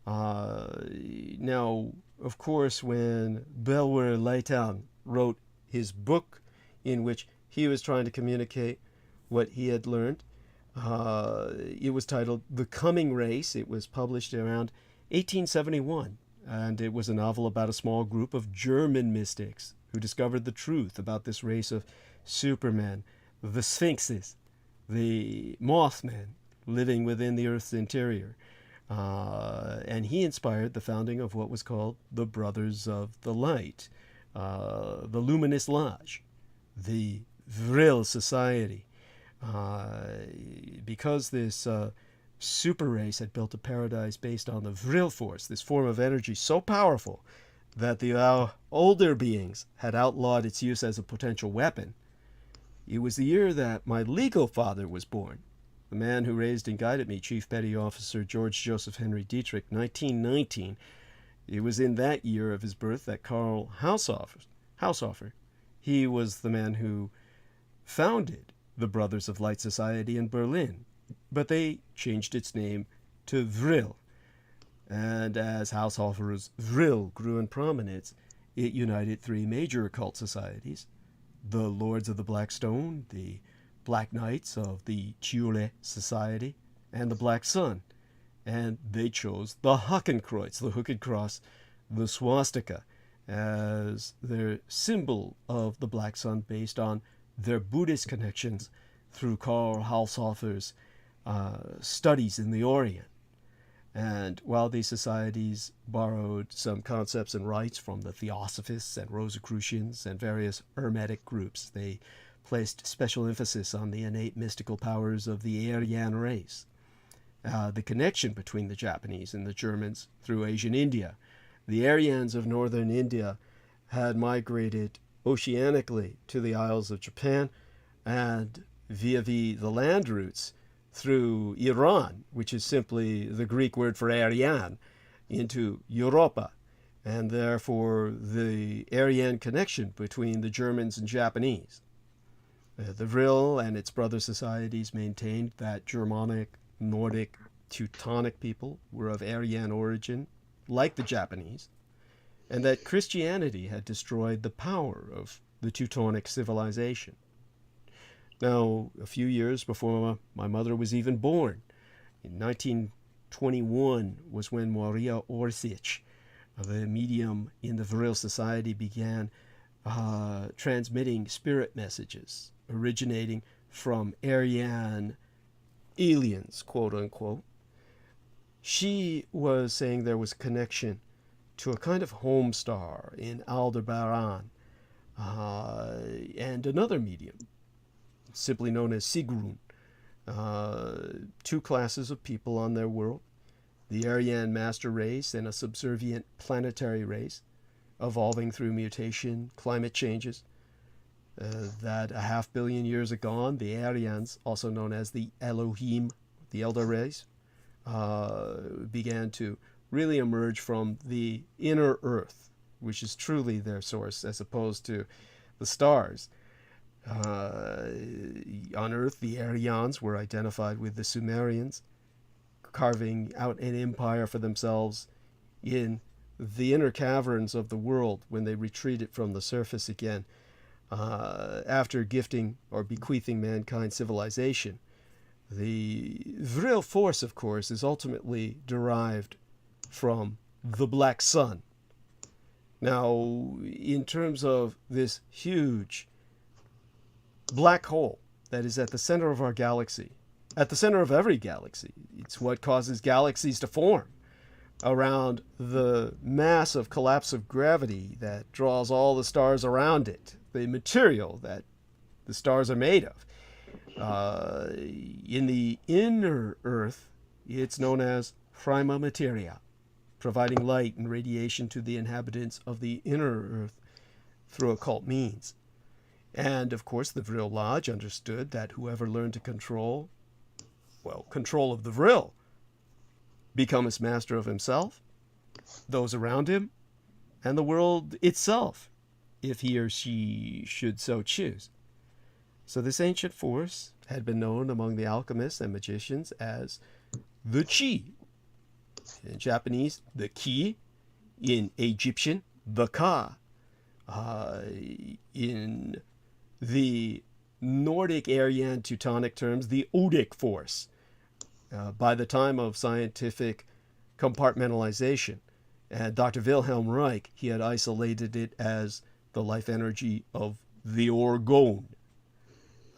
Now, of course, when Belwer Leighton wrote his book in which he was trying to communicate what he had learned, it was titled The Coming Race. It was published around 1871, and it was a novel about a small group of German mystics who discovered the truth about this race of supermen, the Sphinxes, the Mothmen living within the Earth's interior. And he inspired the founding of what was called the Brothers of the Light, the Luminous Lodge, the Vril Society. Because this super race had built a paradise based on the Vril force, this form of energy so powerful that the older beings had outlawed its use as a potential weapon. It was the year that my legal father was born, the man who raised and guided me, Chief Petty Officer George Joseph Henry Dietrich, 1919. It was in that year of his birth that Karl Haushofer, he was the man who founded the Brothers of Light Society in Berlin, but they changed its name to Vril. And as Haushofer's Vril grew in prominence, it united three major occult societies: the Lords of the Black Stone, the Black Knights of the Youre Society, and the Black Sun. And they chose the Hakenkreuz, the Hooked Cross, the swastika, as their symbol of the Black Sun, based on their Buddhist connections through Karl Haushofer's studies in the Orient. And while these societies borrowed some concepts and rites from the Theosophists and Rosicrucians and various Hermetic groups, they placed special emphasis on the innate mystical powers of the Aryan race, the connection between the Japanese and the Germans through Asian India. The Aryans of northern India had migrated oceanically to the Isles of Japan, and via the land routes through Iran, which is simply the Greek word for Aryan, into Europa, and therefore the Aryan connection between the Germans and Japanese. The Vril and its brother societies maintained that Germanic, Nordic, Teutonic people were of Aryan origin, like the Japanese, and that Christianity had destroyed the power of the Teutonic civilization. Now, a few years before my mother was even born, in 1921 was when Maria Orsic, the medium in the Vril Society, began transmitting spirit messages originating from Aryan aliens, quote unquote. She was saying there was a connection to a kind of home star in Aldebaran, and another medium, simply known as Sigrun. Two classes of people on their world: the Aryan master race and a subservient planetary race, evolving through mutation, climate changes. That a 500 million years agone, the Aryans, also known as the Elohim, the elder race, began to really emerge from the inner earth, which is truly their source, as opposed to the stars. On Earth, the Aryans were identified with the Sumerians, carving out an empire for themselves in the inner caverns of the world when they retreated from the surface again, after gifting or bequeathing mankind civilization. The Vril force, of course, is ultimately derived from the Black Sun. Now, in terms of this huge black hole that is at the center of our galaxy, at the center of every galaxy, it's what causes galaxies to form around the massive collapse of gravity that draws all the stars around it, the material that the stars are made of. In the inner Earth, it's known as prima materia, providing light and radiation to the inhabitants of the inner Earth through occult means. And, of course, the Vril Lodge understood that whoever learned to control well, control of the vril, become as master of himself, those around him, and the world itself, if he or she should so choose. So this ancient force had been known among the alchemists and magicians as the chi. In Japanese, the ki. In Egyptian, the ka. In the Nordic, Aryan, Teutonic terms, the Odic force. By the time of scientific compartmentalization, and Dr. Wilhelm Reich, he had isolated it as the life energy of the orgone.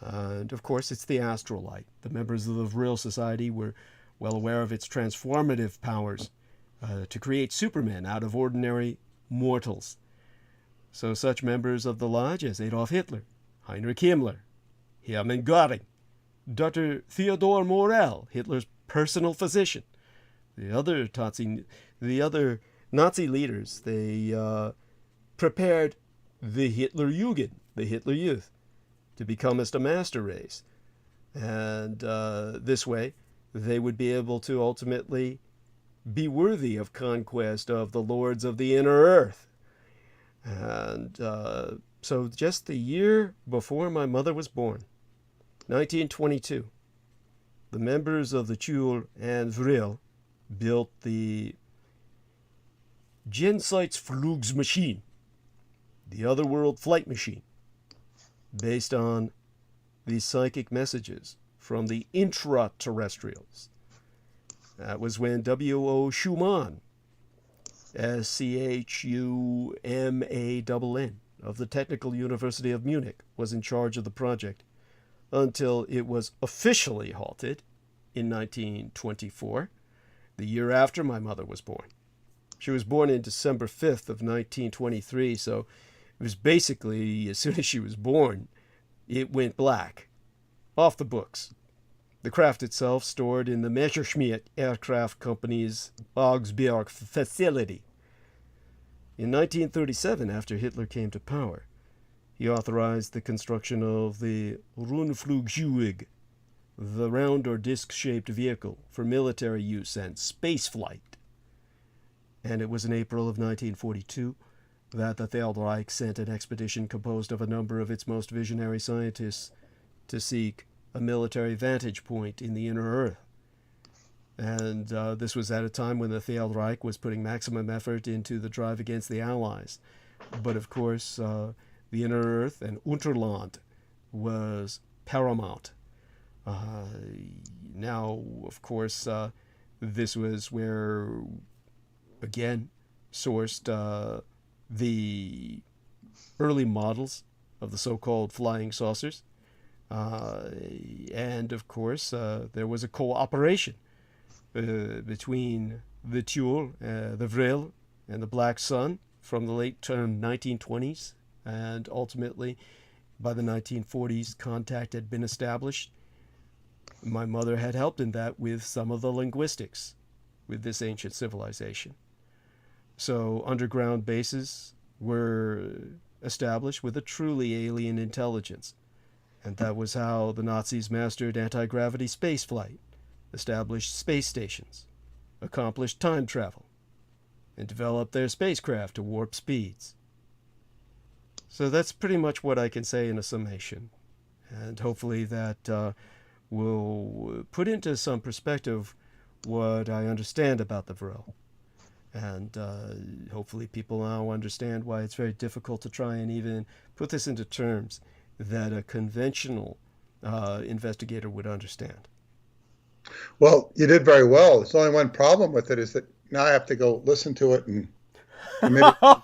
And of course, it's the astral light. The members of the Vril Society were well aware of its transformative powers to create supermen out of ordinary mortals. So such members of the lodge as Adolf Hitler, Heinrich Himmler, Hermann Göring, Dr. Theodor Morell, Hitler's personal physician, the other Nazi leaders, they prepared the Hitler Jugend, the Hitler Youth, to become as a master race. And this way, they would be able to ultimately be worthy of conquest of the lords of the inner earth. And so just the year before my mother was born, 1922, the members of the Youre and Vril built the Jenseitsflugsmaschine, the otherworld flight machine, based on the psychic messages from the intraterrestrials. That was when W.O. Schumann, Schumann, of the Technical University of Munich, was in charge of the project, until it was officially halted in 1924, the year after my mother was born. She was born in December 5th of 1923, so it was basically, as soon as she was born, it went black. Off the books. The craft itself stored in the Messerschmitt Aircraft Company's Augsburg facility. In 1937, after Hitler came to power, he authorized the construction of the Rundflugzeug, the round or disc-shaped vehicle for military use and space flight. And it was in April of 1942 that the Third Reich sent an expedition composed of a number of its most visionary scientists to seek a military vantage point in the inner earth. And this was at a time when the Third Reich was putting maximum effort into the drive against the Allies. But of course, the inner earth and Unterland was paramount. Now, of course, this was where, again, sourced the early models of the so-called flying saucers. And, of course, there was a cooperation between the Youre, the Vril, and the Black Sun from the late 1920s. And ultimately, by the 1940s, contact had been established. My mother had helped in that with some of the linguistics with this ancient civilization. So underground bases were established with a truly alien intelligence. And that was how the Nazis mastered anti-gravity spaceflight, established space stations, accomplished time travel, and developed their spacecraft to warp speeds. So that's pretty much what I can say in a summation. And hopefully that will put into some perspective what I understand about the Vril. And hopefully people now understand why it's very difficult to try and even put this into terms that a conventional investigator would understand. Well, you did very well. There's only one problem with it, is that now I have to go listen to it and commit it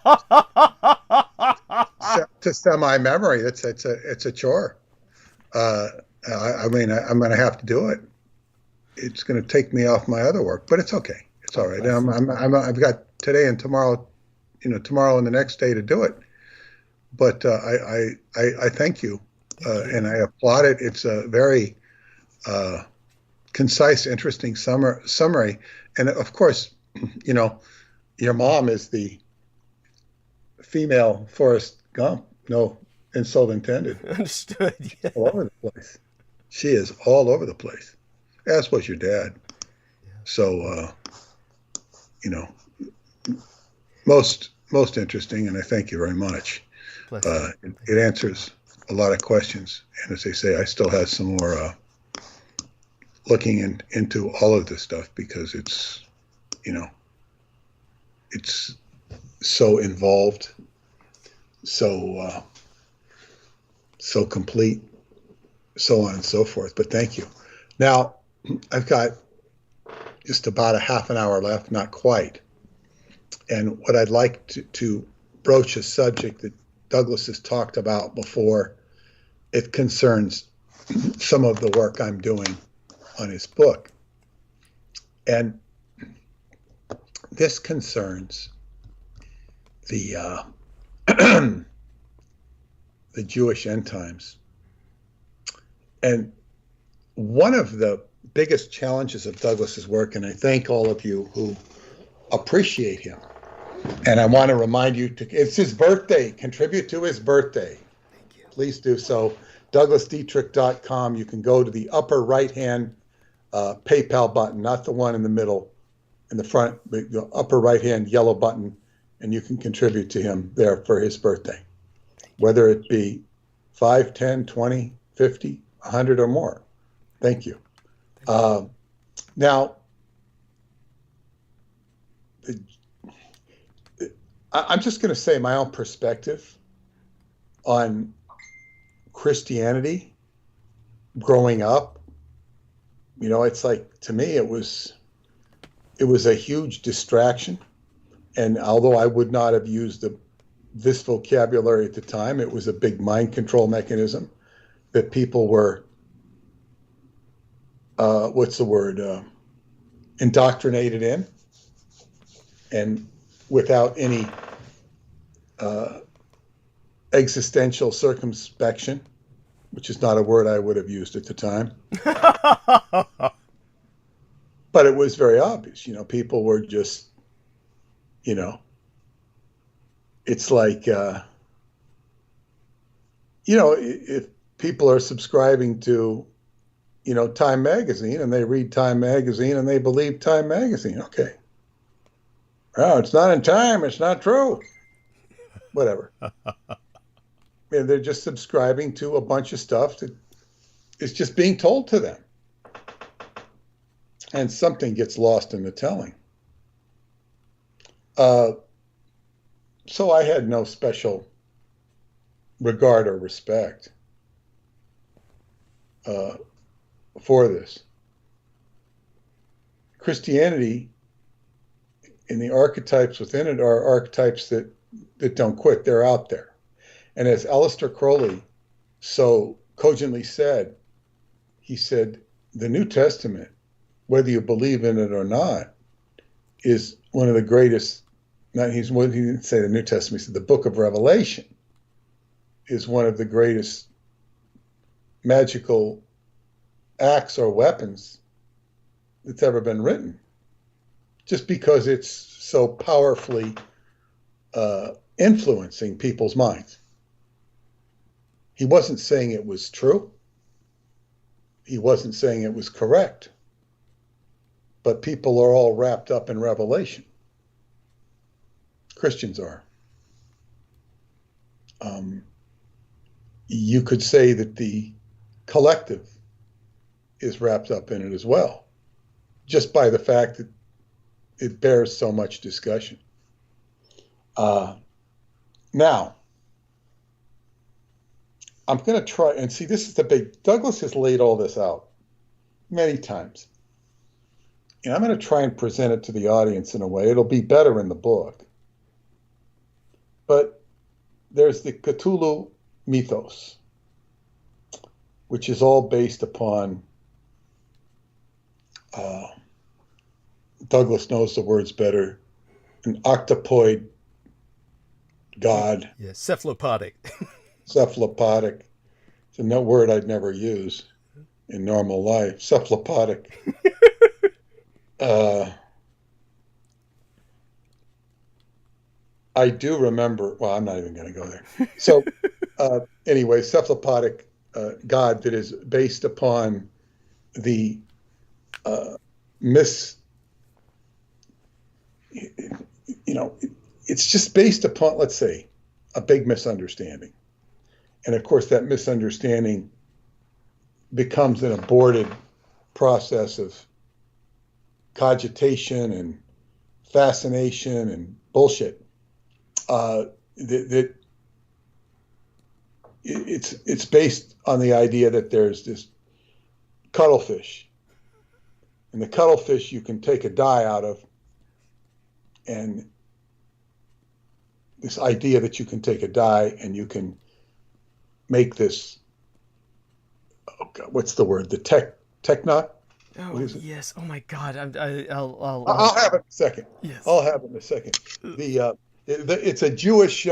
to semi-memory. It's a chore. I mean, I'm going to have to do it. It's going to take me off my other work, but it's okay. It's all right. I've got today and tomorrow, tomorrow and the next day to do it. But I thank you, and I applaud it. It's a very concise, interesting summary. And of course, your mom is the female Forrest Gump. No insult intended. Understood. Yeah. All over the place. She is all over the place. as was your dad. So, most interesting, and I thank you very much. It answers a lot of questions, and as they say, I still have some more looking into all of this stuff, because it's so involved, so complete, so on and so forth. But thank you. Now, I've got just about a half an hour left, not quite. And what I'd like to broach a subject that Douglas has talked about before. It concerns some of the work I'm doing on his book. And this concerns the the Jewish end times. And one of the biggest challenges of Douglas's work, and I thank all of you who appreciate him, and I want to remind you it's his birthday. Contribute to his birthday. Thank you. Please do so. DouglasDietrich.com. You can go to the upper right-hand PayPal button, not the one in the middle, in the front, the upper right-hand yellow button, and you can contribute to him there for his birthday, whether it be 5, 10, 20, 50, 100 or more. Thank you. Now, I'm just going to say my own perspective on Christianity growing up. You know, it's like, to me, it was a huge distraction. And although I would not have used this vocabulary at the time, it was a big mind control mechanism that people were, indoctrinated in, and without any existential circumspection, which is not a word I would have used at the time. But it was very obvious, people were just, it's like, if people are subscribing to, Time Magazine, and they read Time Magazine and they believe Time Magazine, okay. Oh, it's not in Time, it's not true. Whatever. And they're just subscribing to a bunch of stuff that is just being told to them. And something gets lost in the telling. So I had no special regard or respect for this. Christianity and the archetypes within it are archetypes that don't quit. They're out there. And as Aleister Crowley so cogently said, he said, the New Testament, whether you believe in it or not, is one of the greatest, he didn't say the New Testament, he said the book of Revelation is one of the greatest magical acts or weapons that's ever been written, just because it's so powerfully influencing people's minds. He wasn't saying it was true. He wasn't saying it was correct. But people are all wrapped up in Revelation. Christians are. You could say that the collective is wrapped up in it as well, just by the fact that it bears so much discussion. Now, I'm going to try and see, this is the big, Douglas has laid all this out many times. And I'm going to try and present it to the audience in a way. It'll be better in the book. But there's the Cthulhu mythos, which is all based upon, Douglas knows the words better, an octopoid god. Yeah, cephalopodic. Cephalopodic. It's a word I'd never use in normal life. Cephalopodic. I do remember, well, I'm not even going to go there. So anyway, cephalopodic god that is based upon the mis, it's just based upon, let's say, a big misunderstanding. And of course, that misunderstanding becomes an aborted process of cogitation and fascination and bullshit. It's based on the idea that there's this cuttlefish, and the cuttlefish you can take a dye out of, and this idea that you can take a dye and you can make this, oh God, what's the word? The technot? Oh, What is it? yes. Oh my God. I'll have it in a second. Yes. I'll have it in a second. It's a Jewish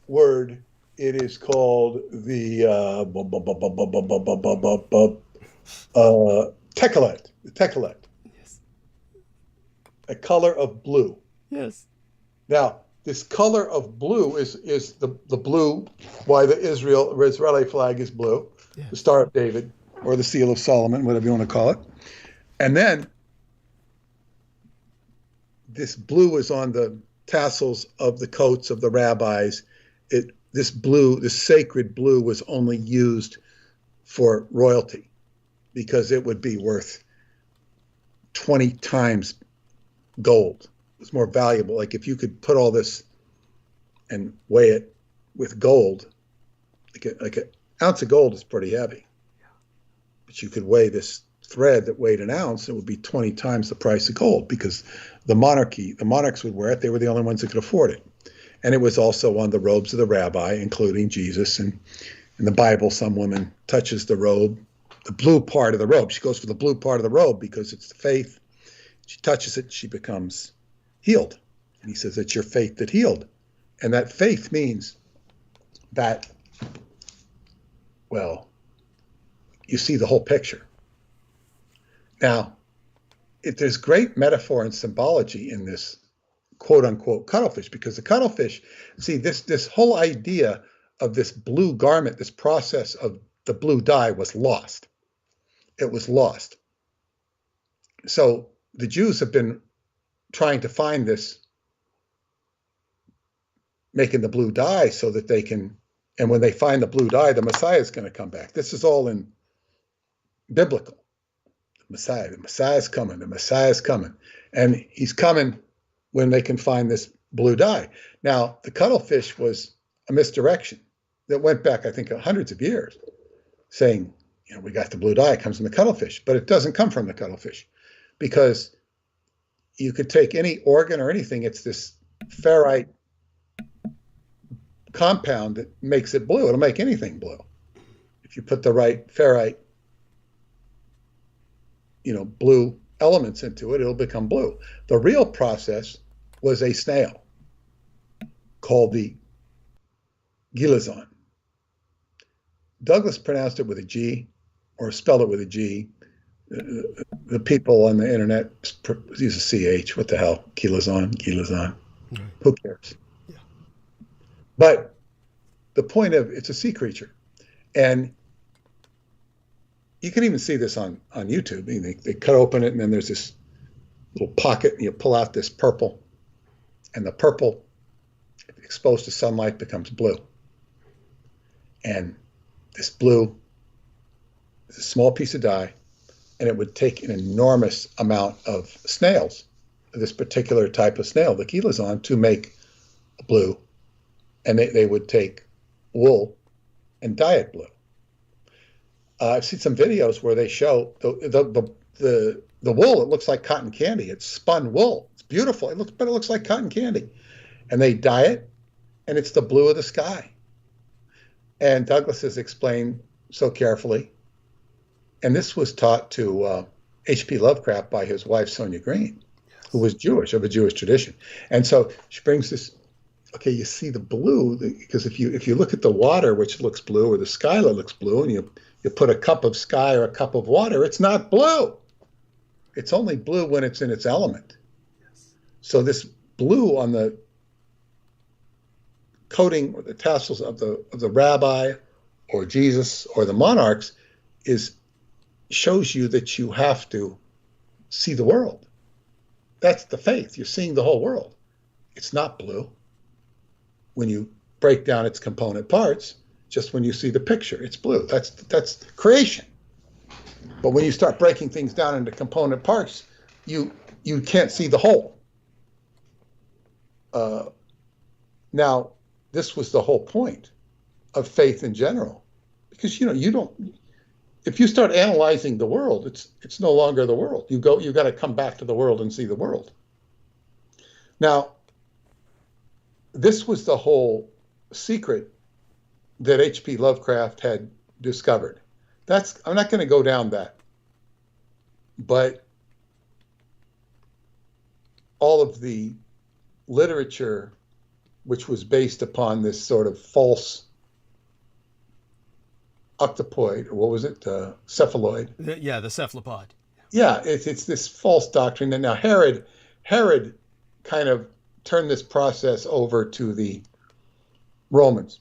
word. It is called the techelet. The techelet. Yes. A color of blue. Yes. Now, this color of blue is the blue, why the Israeli flag is blue, Yeah. the Star of David, or the Seal of Solomon, whatever you want to call it. And then this blue is on the tassels of the coats of the rabbis. This blue, this sacred blue, was only used for royalty because it would be worth 20 times gold. It's more valuable. Like if you could put all this and weigh it with gold, like an ounce of gold is pretty heavy. But you could weigh this thread that weighed an ounce, it would be 20 times the price of gold because the monarchs would wear it. They were the only ones that could afford it. And it was also on the robes of the rabbi, including Jesus. And in the Bible, some woman touches the robe, the blue part of the robe. She goes for the blue part of the robe because it's the faith. She touches it, she becomes healed. And he says, it's your faith that healed. And that faith means that, well, you see the whole picture. Now, there's great metaphor and symbology in this quote-unquote cuttlefish, because the cuttlefish, see, this whole idea of this blue garment, this process of the blue dye was lost. It was lost. So the Jews have been trying to find this, making the blue dye so that they can, and when they find the blue dye, the Messiah is going to come back. This is all in biblical. The Messiah is coming, the Messiah is coming. And he's coming when they can find this blue dye. Now, the cuttlefish was a misdirection that went back, I think, hundreds of years, saying, we got the blue dye, it comes from the cuttlefish, but it doesn't come from the cuttlefish because you could take any organ or anything, it's this ferrite compound that makes it blue. It'll make anything blue. If you put the right ferrite, blue elements into it, it'll become blue. The real process was a snail called the gilazon. Douglas pronounced it with a G or spelled it with a G. The people on the internet use a CH. What the hell? Gilazon. Mm-hmm. Who cares? Yeah. But the point of it's a sea creature. And you can even see this on YouTube. I mean, they cut open it, and then there's this little pocket, and you pull out this purple. And the purple, exposed to sunlight, becomes blue. And this blue is a small piece of dye, and it would take an enormous amount of snails, this particular type of snail, the gilazon, to make blue. And they would take wool and dye it blue. I've seen some videos where they show the wool. It looks like cotton candy. It's spun wool. It's beautiful. It looks like cotton candy. And they dye it, and it's the blue of the sky. And Douglas has explained so carefully. And this was taught to H.P. Lovecraft by his wife, Sonia Green, who was Jewish, of a Jewish tradition. And so she brings this, okay, you see the blue, because if you look at the water, which looks blue, or the sky that looks blue, and you put a cup of sky or a cup of water, it's not blue. It's only blue when it's in its element. Yes. So this blue on the coating or the tassels of the rabbi or Jesus or the monarchs shows you that you have to see the world. That's the faith. You're seeing the whole world. It's not blue. When you break down its component parts, just when you see the picture, it's blue. That's creation. But when you start breaking things down into component parts, you can't see the whole. Now, this was the whole point of faith in general, because you don't. If you start analyzing the world, it's no longer the world. You got to come back to the world and see the world. Now, this was the whole secret that H.P. Lovecraft had discovered. I'm not going to go down that, but all of the literature which was based upon this sort of false octopoid, or what was it, cephaloid? Yeah, the cephalopod. Yeah, it's this false doctrine. And now Herod kind of turned this process over to the Romans,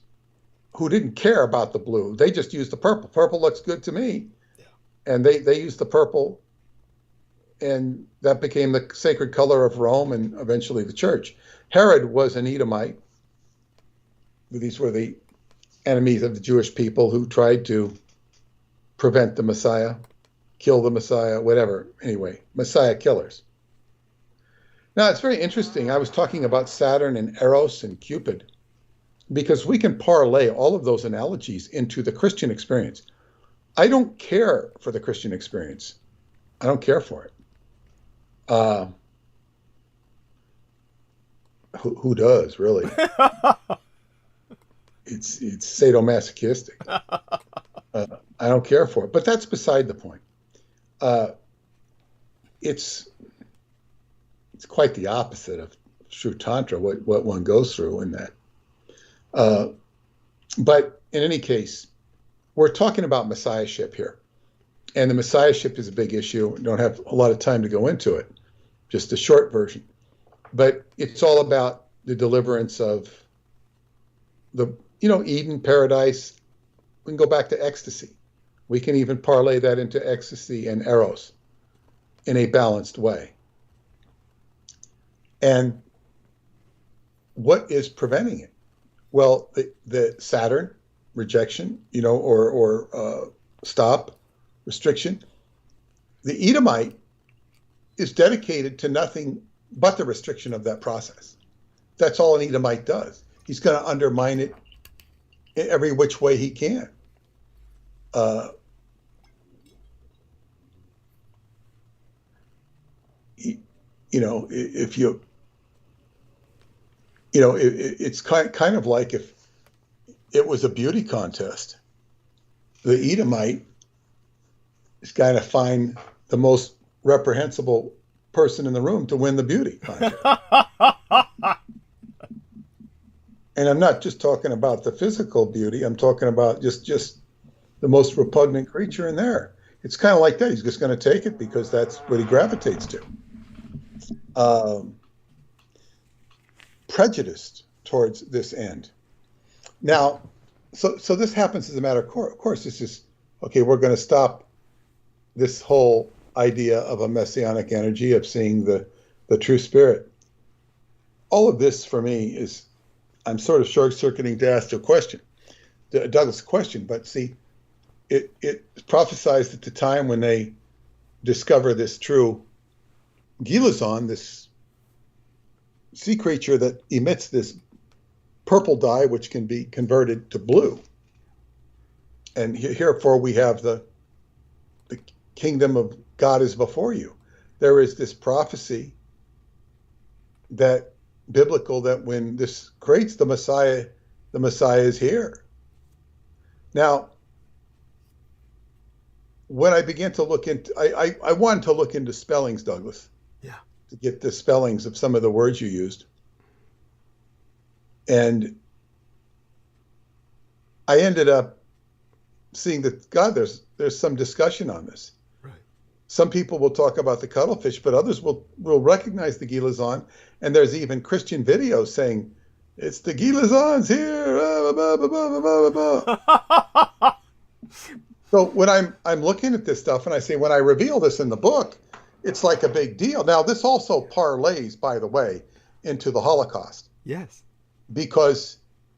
who didn't care about the blue. They just used the purple. Purple looks good to me. Yeah. And they used the purple, and that became the sacred color of Rome and eventually the church. Herod was an Edomite. These were the enemies of the Jewish people who tried to prevent the Messiah, kill the Messiah, whatever. Anyway, Messiah killers. Now, it's very interesting. I was talking about Saturn and Eros and Cupid, because we can parlay all of those analogies into the Christian experience. I don't care for the Christian experience. I don't care for it. Who does, really? It's sadomasochistic. I don't care for it, but that's beside the point. It's quite the opposite of true Tantra, what one goes through in that. But in any case, we're talking about messiahship here. And the messiahship is a big issue. We don't have a lot of time to go into it, just a short version. But it's all about the deliverance of Eden, paradise. We can go back to ecstasy. We can even parlay that into ecstasy and eros in a balanced way. And what is preventing it? Well, the Saturn, rejection, or stop, restriction. The Edomite is dedicated to nothing but the restriction of that process. That's all an Edomite does. He's going to undermine it in every which way he can. It's kind of like if it was a beauty contest. The Edomite is going to find the most reprehensible person in the room to win the beauty contest. And I'm not just talking about the physical beauty. I'm talking about just the most repugnant creature in there. It's kind of like that. He's just going to take it because that's what he gravitates to. Prejudiced towards this end. Now, so this happens as a matter of course. It's just, okay, we're going to stop this whole idea of a messianic energy, of seeing the true spirit. All of this for me is, I'm sort of short-circuiting to ask a question, Douglas' question, but see, it prophesied at the time when they discover this true Gilazon, this sea creature that emits this purple dye, which can be converted to blue. And herefore we have the kingdom of God is before you. There is this prophecy that biblical that when this creates the Messiah is here. Now, when I began to look into, I wanted to look into spellings, Douglas. Yeah. To get the spellings of some of the words you used. And I ended up seeing that, God, there's some discussion on this. Right. Some people will talk about the cuttlefish, but others will recognize the Gilazon. And there's even Christian videos saying, it's the Gilazons here. Blah, blah, blah, blah, blah, blah. So when I'm looking at this stuff and I say, when I reveal this in the book, it's like a big deal. Now, this also parlays, by the way, into the Holocaust. Yes. Because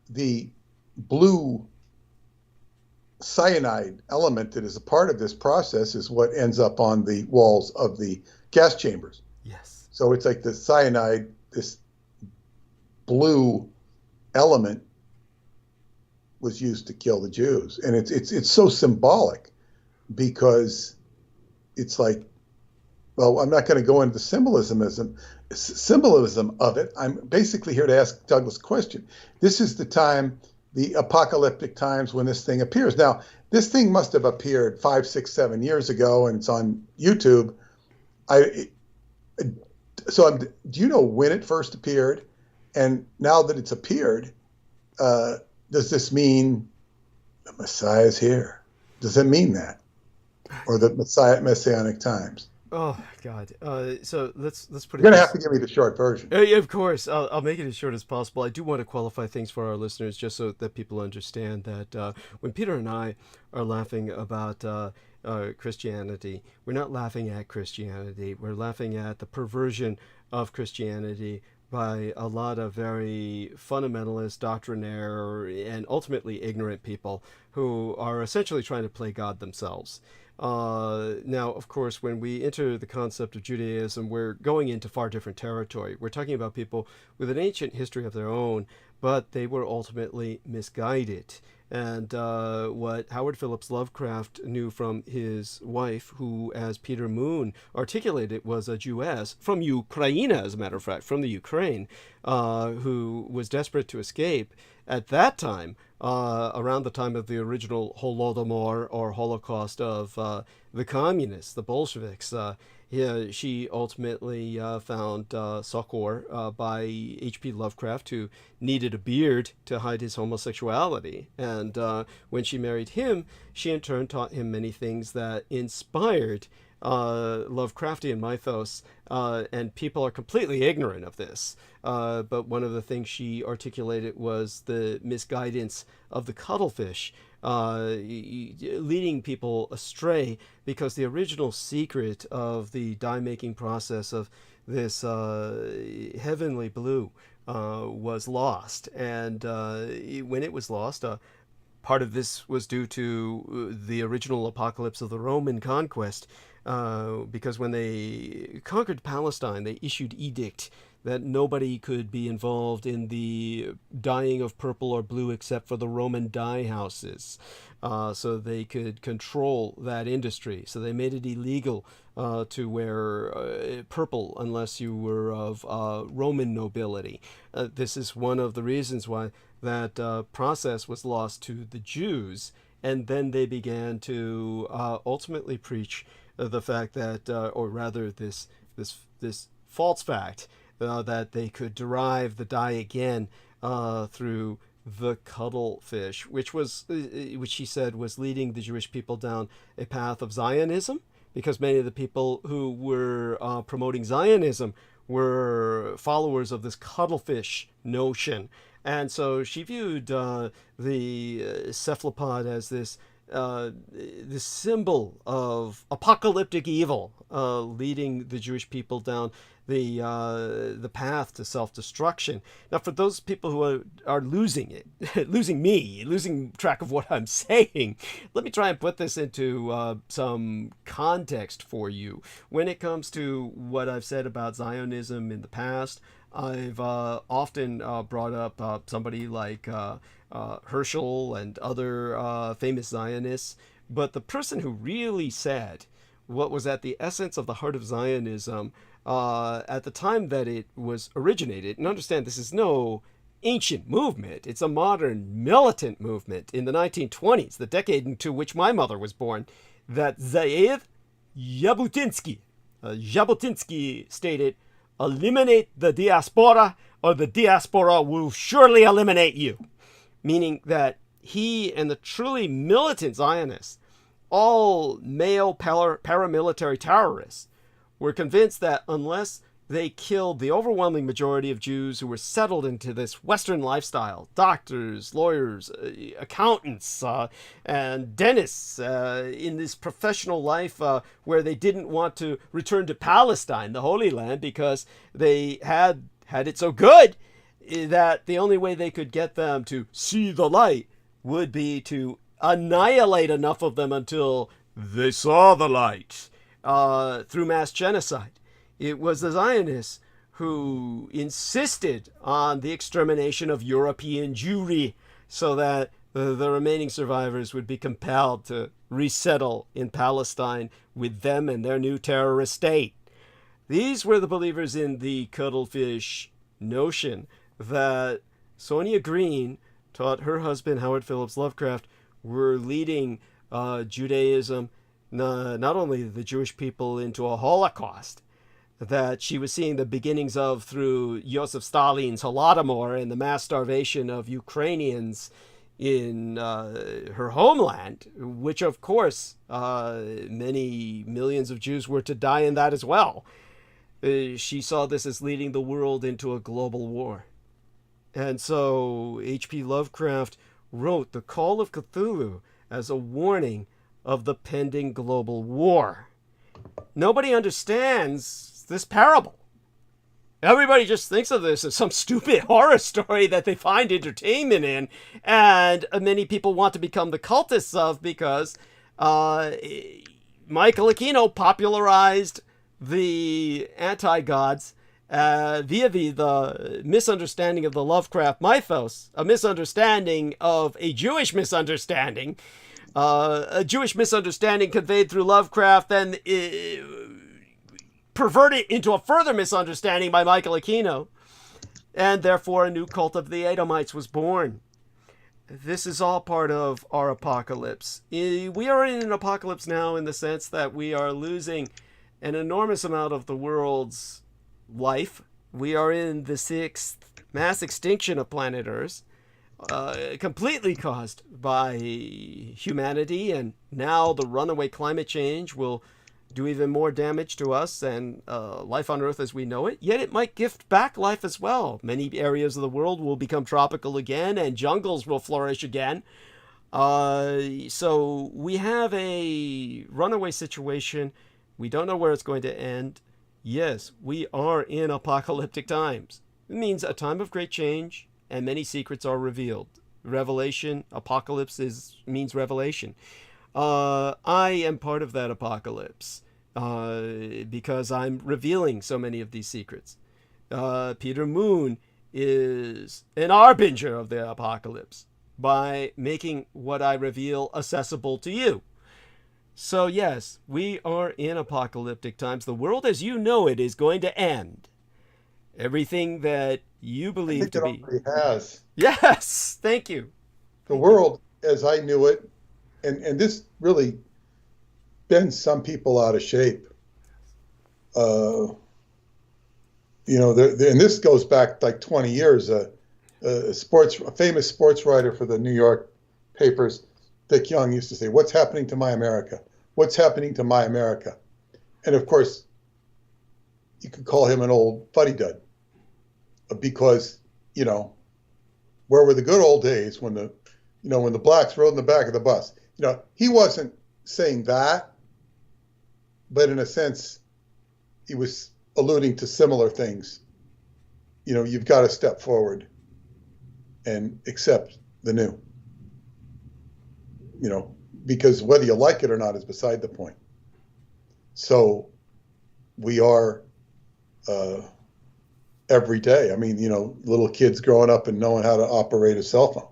the blue cyanide element that is a part of this process is what ends up on the walls of the gas chambers. Yes. So it's like the cyanide, this blue element was used to kill the Jews. And it's so symbolic because it's like, well, I'm not going to go into the symbolism of it. I'm basically here to ask Douglas a question. This is the time, the apocalyptic times when this thing appears. Now, this thing must have appeared 5, 6, 7 years ago, and it's on YouTube. Do you know when it first appeared? And now that it's appeared, does this mean the Messiah is here? Does it mean that? Or the Messianic times? Oh God! So let's put it. You're gonna have to give me the short version. Yeah, of course. I'll make it as short as possible. I do want to qualify things for our listeners, just so that people understand that when Peter and I are laughing about Christianity, we're not laughing at Christianity. We're laughing at the perversion of Christianity by a lot of very fundamentalist, doctrinaire, and ultimately ignorant people who are essentially trying to play God themselves. Now, of course, when we enter the concept of Judaism, we're going into far different territory. We're talking about people with an ancient history of their own, but they were ultimately misguided. And what Howard Phillips Lovecraft knew from his wife, who, as Peter Moon articulated, was a Jewess from Ukraine, as a matter of fact, from the Ukraine, who was desperate to escape at that time, around the time of the original Holodomor, or Holocaust of the communists, the Bolsheviks. She ultimately found succor by H.P. Lovecraft, who needed a beard to hide his homosexuality. And when she married him, she in turn taught him many things that inspired Lovecraftian mythos, and people are completely ignorant of this. But one of the things she articulated was the misguidance of the cuttlefish, leading people astray, because the original secret of the dye-making process of this heavenly blue was lost. And when it was lost, part of this was due to the original apocalypse of the Roman conquest, because when they conquered Palestine, they issued edict that nobody could be involved in the dyeing of purple or blue except for the Roman dye houses, so they could control that industry. So they made it illegal to wear purple unless you were of Roman nobility. This is one of the reasons why that process was lost to the Jews, and then they began to ultimately preach the fact that, or rather this false fact, that they could derive the dye again through the cuttlefish, which he said was leading the Jewish people down a path of Zionism, because many of the people who were promoting Zionism were followers of this cuttlefish notion. And so she viewed the cephalopod as this symbol of apocalyptic evil, leading the Jewish people down the path to self-destruction. Now, for those people who are losing it, losing track of what I'm saying, let me try and put this into some context for you. When it comes to what I've said about Zionism in the past, I've often brought up somebody like Herschel and other famous Zionists, but the person who really said what was at the essence of the heart of Zionism at the time that it was originated, and understand this is no ancient movement, it's a modern militant movement in the 1920s, the decade into which my mother was born, that Zaev Jabotinsky stated, "Eliminate the diaspora, or the diaspora will surely eliminate you." Meaning that he and the truly militant Zionists, all male paramilitary terrorists, were convinced that unless they killed the overwhelming majority of Jews who were settled into this Western lifestyle. Doctors, lawyers, accountants, and dentists in this professional life where they didn't want to return to Palestine, the Holy Land, because they had it so good that the only way they could get them to see the light would be to annihilate enough of them until they saw the light through mass genocide. It was the Zionists who insisted on the extermination of European Jewry so that the remaining survivors would be compelled to resettle in Palestine with them and their new terrorist state. These were the believers in the cuttlefish notion that Sonia Green taught her husband, Howard Phillips Lovecraft, were leading Judaism, not only the Jewish people, into a Holocaust that she was seeing the beginnings of through Joseph Stalin's Holodomor and the mass starvation of Ukrainians in her homeland, which of course many millions of Jews were to die in that as well. She saw this as leading the world into a global war. And so H.P. Lovecraft wrote The Call of Cthulhu as a warning of the pending global war. Nobody understands this parable. Everybody just thinks of this as some stupid horror story that they find entertainment in, and many people want to become the cultists of because Michael Aquino popularized the anti-gods via the misunderstanding of the Lovecraft mythos, a misunderstanding of a Jewish misunderstanding, a Jewish misunderstanding conveyed through Lovecraft, then perverted into a further misunderstanding by Michael Aquino, and therefore a new cult of the Edomites was born. This is all part of our apocalypse. We are in an apocalypse now in the sense that we are losing an enormous amount of the world's life. We are in the 6th mass extinction of planet Earth, completely caused by humanity, and now the runaway climate change will do even more damage to us and life on Earth as we know it, yet it might gift back life as well. Many areas of the world will become tropical again, and jungles will flourish again. So we have a runaway situation. We don't know where it's going to end. Yes, we are in apocalyptic times. It means a time of great change, and many secrets are revealed. Revelation, apocalypse means revelation. I am part of that apocalypse because I'm revealing so many of these secrets. Peter Moon is an harbinger of the apocalypse by making what I reveal accessible to you. So yes, we are in apocalyptic times. The world as you know it is going to end. Everything that you believe to be. It already has. Yes, thank you. The world as I knew it, and this really bends some people out of shape. And this goes back like 20 years. A famous sports writer for the New York papers, Dick Young, used to say, "What's happening to my America? What's happening to my America?" And of course, you could call him an old fuddy-dud because, where were the good old days when the blacks rode in the back of the bus? He wasn't saying that, but in a sense, he was alluding to similar things. You've got to step forward and accept the new. Because whether you like it or not is beside the point. So we are every day. I mean, little kids growing up and knowing how to operate a cell phone.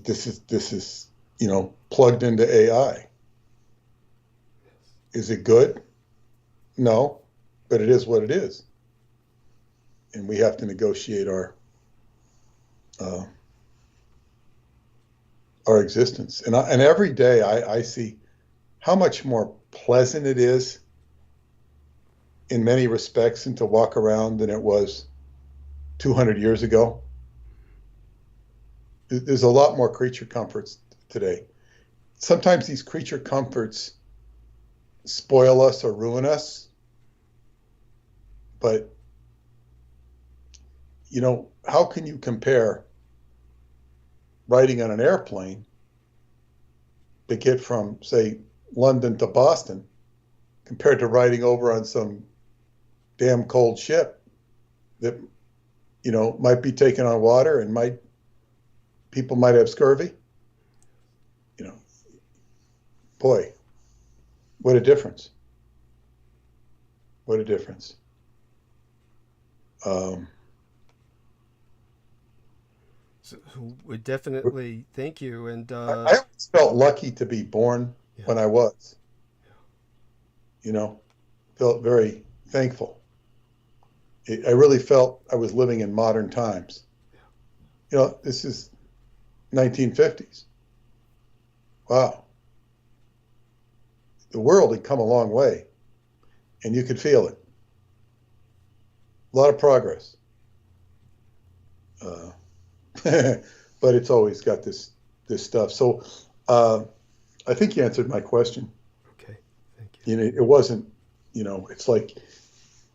This is plugged into AI. Is it good? No, but it is what it is. And we have to negotiate our existence. And every day I see how much more pleasant it is in many respects and to walk around than it was 200 years ago. There's a lot more creature comforts today. Sometimes these creature comforts spoil us or ruin us. But, how can you compare riding on an airplane to get from, say, London to Boston compared to riding over on some damn cold ship that, might be taking on water and people might have scurvy? Boy, what a difference. What a difference. So we definitely thank you. And I always felt lucky to be born when I was. Felt very thankful. I really felt I was living in modern times. This is 1950s. Wow. The world had come a long way, and you could feel it. A lot of progress. But it's always got this stuff. So I think you answered my question. Okay, thank you. It wasn't, it's like,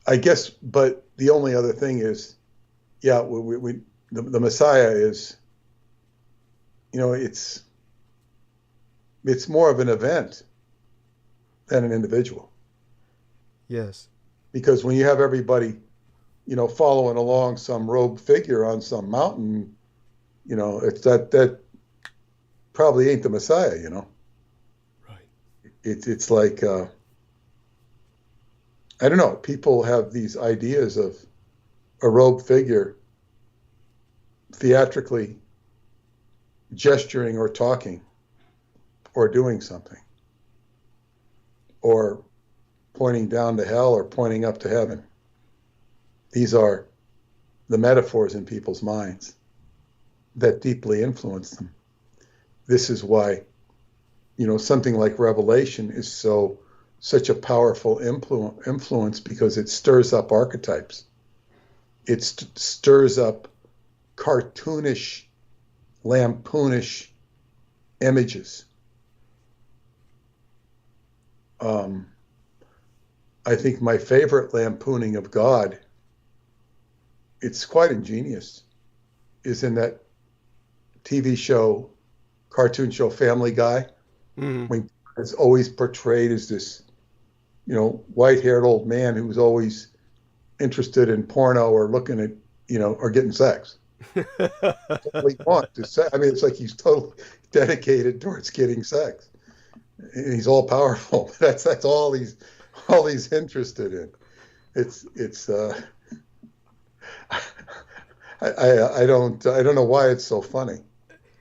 I guess, but the only other thing is, the Messiah is, it's more of an event than an individual. Yes. Because when you have everybody, following along some robed figure on some mountain, it's that probably ain't the Messiah, Right. It's like, I don't know, people have these ideas of a robed figure theatrically gesturing or talking or doing something, or pointing down to hell or pointing up to heaven. These are the metaphors in people's minds that deeply influence them. This is why, something like Revelation is such a powerful influence, because it stirs up archetypes. It stirs up cartoonish, lampoonish images. I think my favorite lampooning of God, it's quite ingenious, is in that TV show, cartoon show Family Guy, when it's always portrayed as this, white-haired old man who was always interested in porno or looking at, or getting sex. Totally it's like he's totally dedicated towards getting sex. And he's all powerful. That's all he's interested in. I don't know why it's so funny.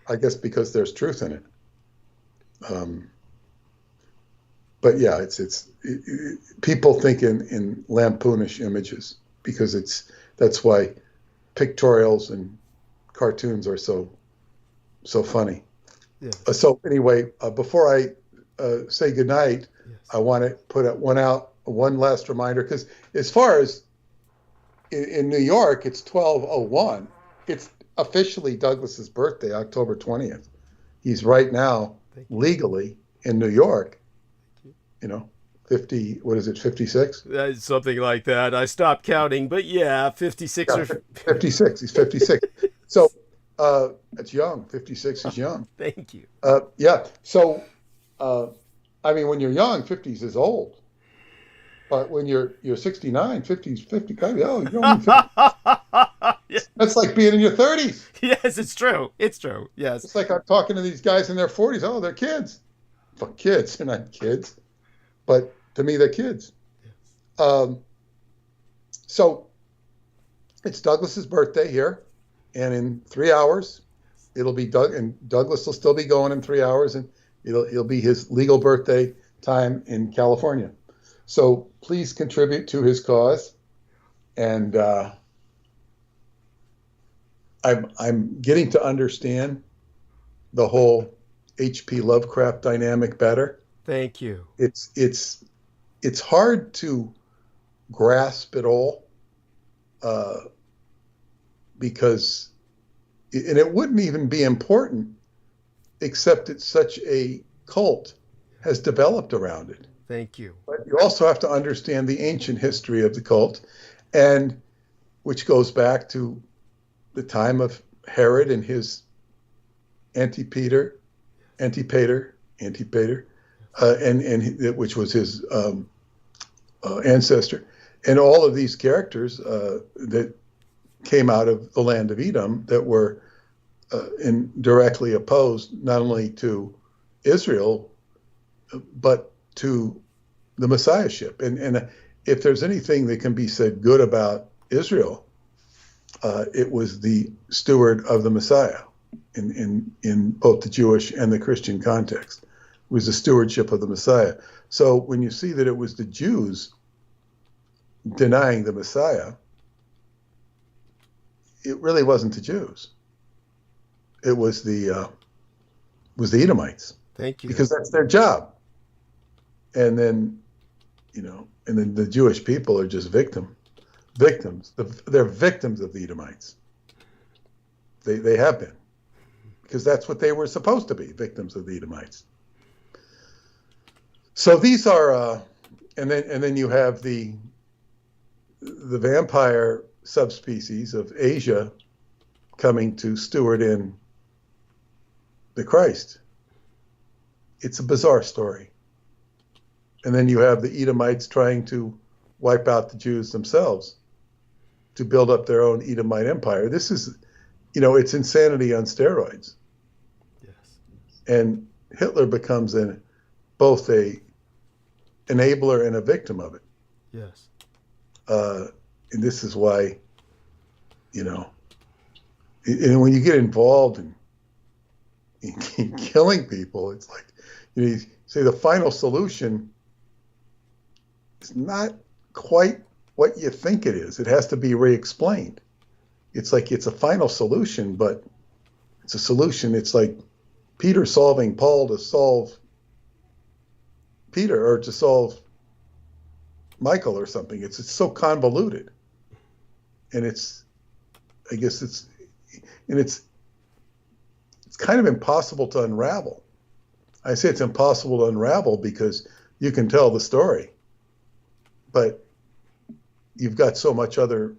I guess because there's truth in it. But yeah, it's people think in lampoonish images, because that's why pictorials and cartoons are so funny. Yeah. So anyway, before I say goodnight, yes, I want to put one last reminder, because as far as in New York, it's 12:01. It's officially Douglas's birthday, October 20th. He's right now legally in New York. 50, what is it, 56? Something like that. I stopped counting, but yeah, 56 or 56. He's 56. So that's young. 56 is young. Thank you. Yeah. So, when you're young, 50s is old. But when you're 69, 50s, 50. You're only 50. Yes. That's like being in your 30s. Yes, it's true. It's true. Yes. It's like I'm talking to these guys in their 40s. Oh, they're kids. Fuck kids. They're not kids. But to me, they're kids. Yes. So it's Douglas's birthday here. And in 3 hours, it'll be Douglas will still be going in 3 hours. And it'll be his legal birthday time in California. So please contribute to his cause. And I'm getting to understand the whole H.P. Lovecraft dynamic better. Thank you. It's hard to grasp it all, because it wouldn't even be important, except that such a cult has developed around it. Thank you. But you also have to understand the ancient history of the cult, and which goes back to the time of Herod and his Antipater, and which was his ancestor, and all of these characters that came out of the land of Edom that were directly opposed not only to Israel but to the Messiahship. And if there's anything that can be said good about Israel, it was the steward of the Messiah in both the Jewish and the Christian context. It was the stewardship of the Messiah. So when you see that it was the Jews denying the Messiah, it really wasn't the Jews. It was the Edomites. Thank you. Because that's their job. And then, and then the Jewish people are just victims. They're victims of the Edomites. They have been, because that's what they were supposed to be, victims of the Edomites. So these are, and then you have the vampire subspecies of Asia coming to steward in the Christ. It's a bizarre story. And then you have the Edomites trying to wipe out the Jews themselves to build up their own Edomite empire. This is, it's insanity on steroids. Yes. And Hitler becomes both a enabler and a victim of it. Yes. And this is why, and when you get involved in killing people, it's like, you say the final solution is not quite what you think it is. It has to be re-explained. It's like it's a final solution, but it's a solution. It's like Peter solving Paul to solve Peter, or to solve Michael or something. It's so convoluted. And it's kind of impossible to unravel. I say it's impossible to unravel because you can tell the story, but you've got so much other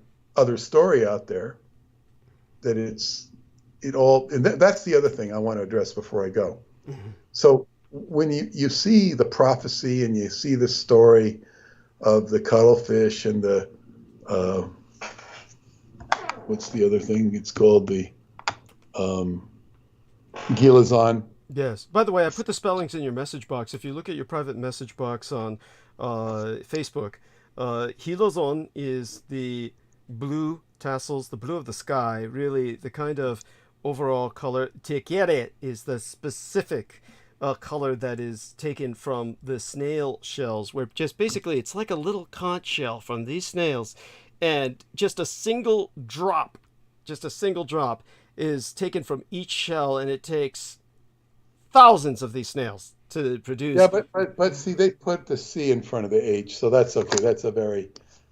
story out there that that's the other thing I want to address before I go. Mm-hmm. So when you see the prophecy and you see the story of the cuttlefish and the what's the other thing? It's called the Gilazon. Yes. By the way, I put the spellings in your message box. If you look at your private message box on Facebook, Hilozon is the blue tassels, the blue of the sky, really the kind of overall color. Tequere is the specific color that is taken from the snail shells, where just basically it's like a little conch shell from these snails, and just a single drop is taken from each shell, and it takes thousands of these snails to produce. Yeah, but see, they put the C in front of the H, so that's okay. That's a very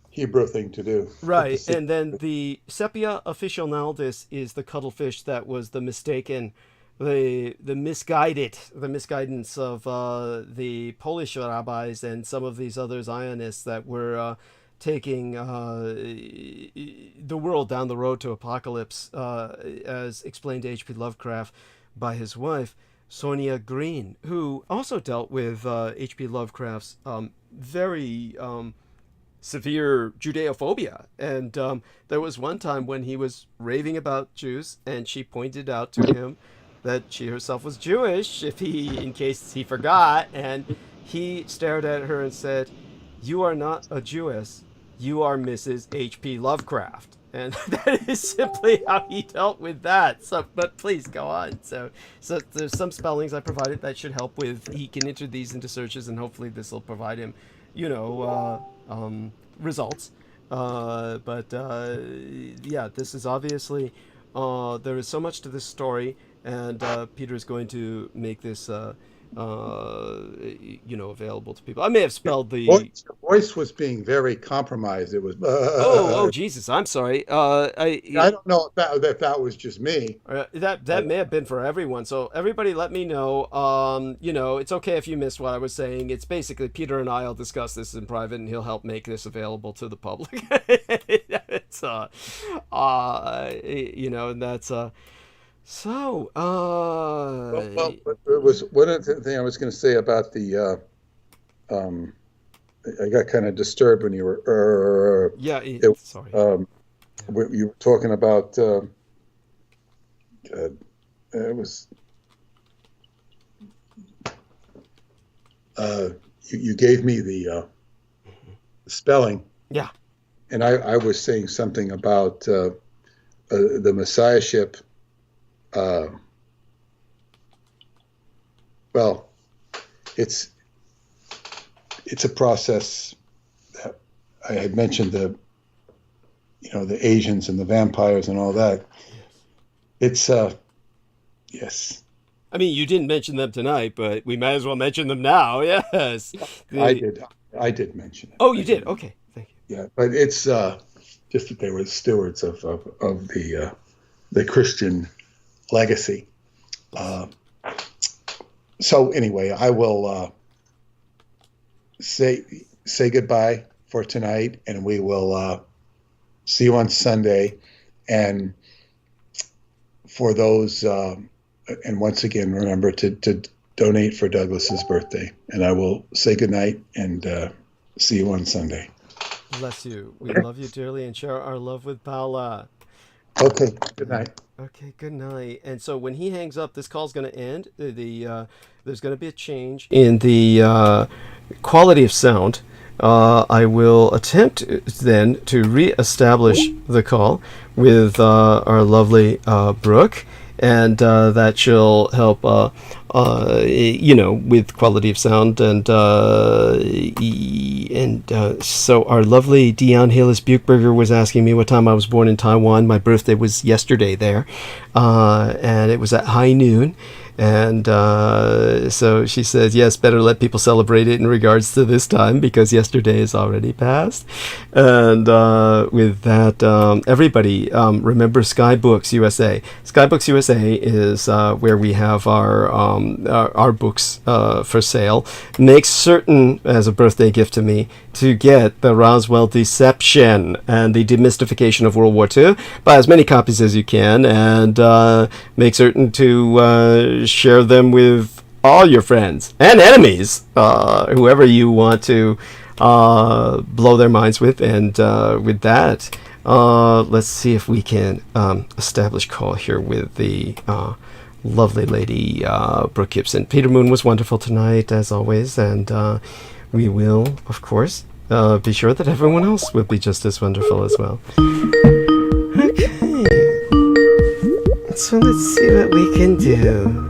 Hebrew thing to do. Right, and then the Sepia officinaldis is the cuttlefish that was the mistaken, the misguidance of the Polish rabbis and some of these other Zionists that were taking the world down the road to apocalypse, as explained to H.P. Lovecraft by his wife, Sonia Green, who also dealt with H.P. Lovecraft's very severe Judeophobia. And there was one time when he was raving about Jews, and she pointed out to him that she herself was Jewish, in case he forgot, and he stared at her and said, "You are not a Jewess, you are Mrs. H.P. Lovecraft." And that is simply how he dealt with that. So, but please go on. So there's some spellings I provided that should help with. He can enter these into searches, and hopefully this will provide him, results. Yeah, this is obviously there is so much to this story, and Peter is going to make this available to people. I may have spelled the Your voice was being very compromised. It was. Oh, Jesus! I'm sorry. I don't know if that was just me. That may have been for everyone. So everybody, let me know. It's okay if you missed what I was saying. It's basically Peter and I'll discuss this in private, and he'll help make this available to the public. It's and that's so. Well, it was one of the things I was going to say about the. I got kind of disturbed when you were. Sorry. You were talking about. It was. You gave me the spelling. Yeah. And I was saying something about the messiahship. Well, it's a process that I had mentioned the Asians and the vampires and all that. It's yes. I mean, you didn't mention them tonight, but we might as well mention them now. Yes. I did mention it. Oh, you did? Okay. Thank you. Yeah, but it's just that they were stewards of the Christian legacy. So anyway, I will say goodbye for tonight, and we will see you on Sunday. And for those, and once again, remember to donate for Douglas's birthday. And I will say goodnight and see you on Sunday. Bless you. We love you dearly and share our love with Paula. Okay, good night. Okay, good night. And so when he hangs up, this call's going to end. There's going to be a change in the quality of sound. I will attempt then to re-establish the call with our lovely Brooke, and that shall help, with quality of sound. And so our lovely Diane Hillis Buchberger was asking me what time I was born in Taiwan. My birthday was yesterday there, and it was at high noon. And so she says, yes, better let people celebrate it in regards to this time because yesterday is already past. And with that, everybody, remember Skybooks USA. Skybooks USA is where we have our books for sale. Make certain, as a birthday gift to me, to get the Roswell Deception and the Demystification of World War II. Buy as many copies as you can, and make certain to share them with all your friends and enemies, whoever you want to blow their minds with. And with that, let's see if we can establish call here with the lovely lady Brooke Gibson. Peter Moon was wonderful tonight, as always, and we will, of course, be sure that everyone else will be just as wonderful as well. Okay. So let's see what we can do.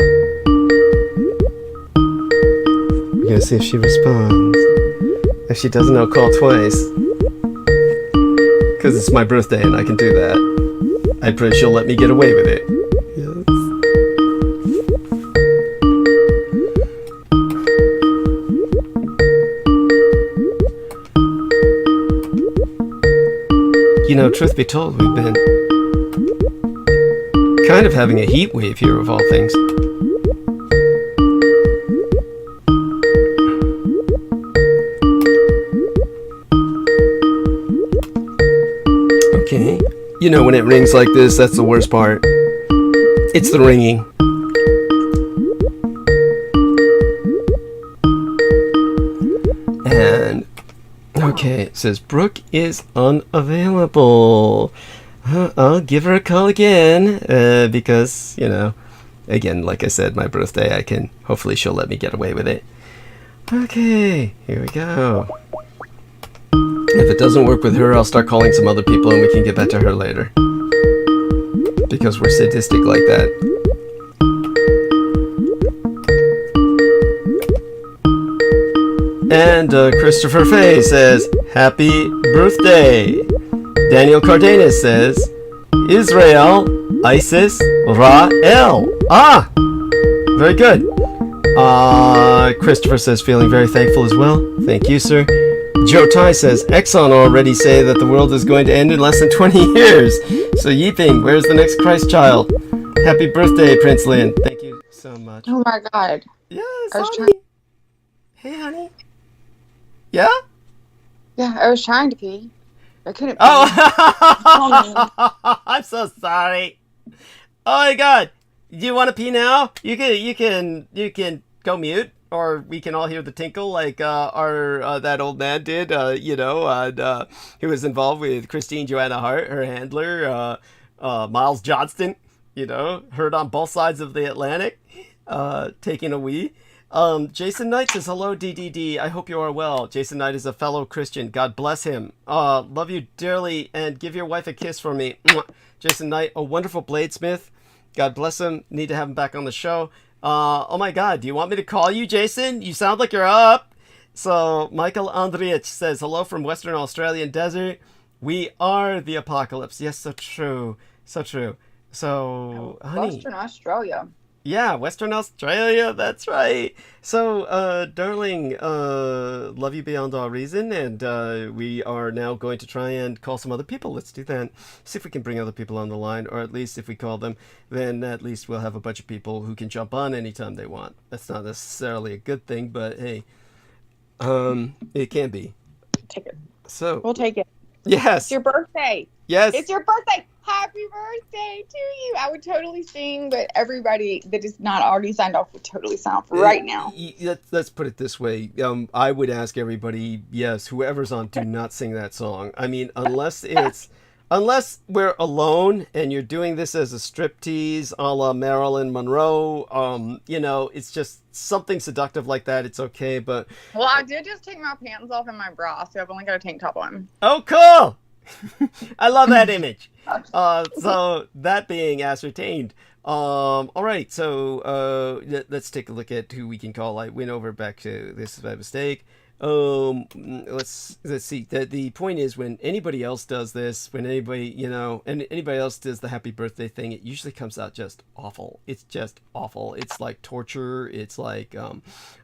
We're going to see if she responds. If she doesn't, I'll call twice. Because it's my birthday and I can do that. I pray she'll let me get away with it. Yes. Truth be told, we've been kind of having a heat wave here, of all things. Okay. When it rings like this, that's the worst part. It's the ringing. And okay, it says Brooke is unavailable. I'll give her a call again because, again, like I said, my birthday, hopefully she'll let me get away with it. Okay, here we go. If it doesn't work with her, I'll start calling some other people and we can get back to her later. Because we're sadistic like that. And Christopher Fay says, happy birthday. Daniel Cardenas says, Israel, Isis, Ra-El. Ah! Very good. Christopher says, feeling very thankful as well. Thank you, sir. Joe Ty says, Exxon already say that the world is going to end in less than 20 years. So Yiping, where's the next Christ child? Happy birthday, Prince Lin. Thank you so much. Oh my God. Yes, I was honey. Hey, honey. Yeah? Yeah, I was trying to pee. I couldn't pee. Oh! I'm so sorry. Oh my God. Do you want to pee now? You can go mute, or we can all hear the tinkle like our that old man did. Who was involved with Christine Joanna Hart, her handler, Miles Johnston. Heard on both sides of the Atlantic, taking a wee. Jason Knight says, hello, DDD. I hope you are well. Jason Knight is a fellow Christian. God bless him. Love you dearly, and give your wife a kiss for me. Jason Knight, a wonderful bladesmith. God bless him. Need to have him back on the show. Oh my God, do you want me to call you, Jason? You sound like you're up. So Michael Andriich says, hello from Western Australian desert. We are the apocalypse. Yes, so true. So true. So, honey. Western Australia. Yeah, Western Australia, that's right. So, darling, love you beyond all reason, and we are now going to try and call some other people. Let's do that. See if we can bring other people on the line, or at least if we call them, then at least we'll have a bunch of people who can jump on anytime they want. That's not necessarily a good thing, but hey, it can be. Take it. So We'll take it. yes. It's your birthday. Yes. It's your birthday. Happy birthday to you. I would totally sing, but everybody that is not already signed off would totally sign off right now. Let's put it this way. I would ask everybody, yes, whoever's on, do not sing that song. I mean, unless we're alone and you're doing this as a striptease a la Marilyn Monroe, it's just something seductive like that. It's okay, but... Well, I did just take my pants off and my bra, so I've only got a tank top on. Oh, cool! I love that image. So that being ascertained, all right. So let's take a look at who we can call. I went over back to this by mistake. Let's see. The point is, when anybody else does this, when anybody and anybody else does the happy birthday thing, it usually comes out just awful. It's just awful. It's like torture. It's like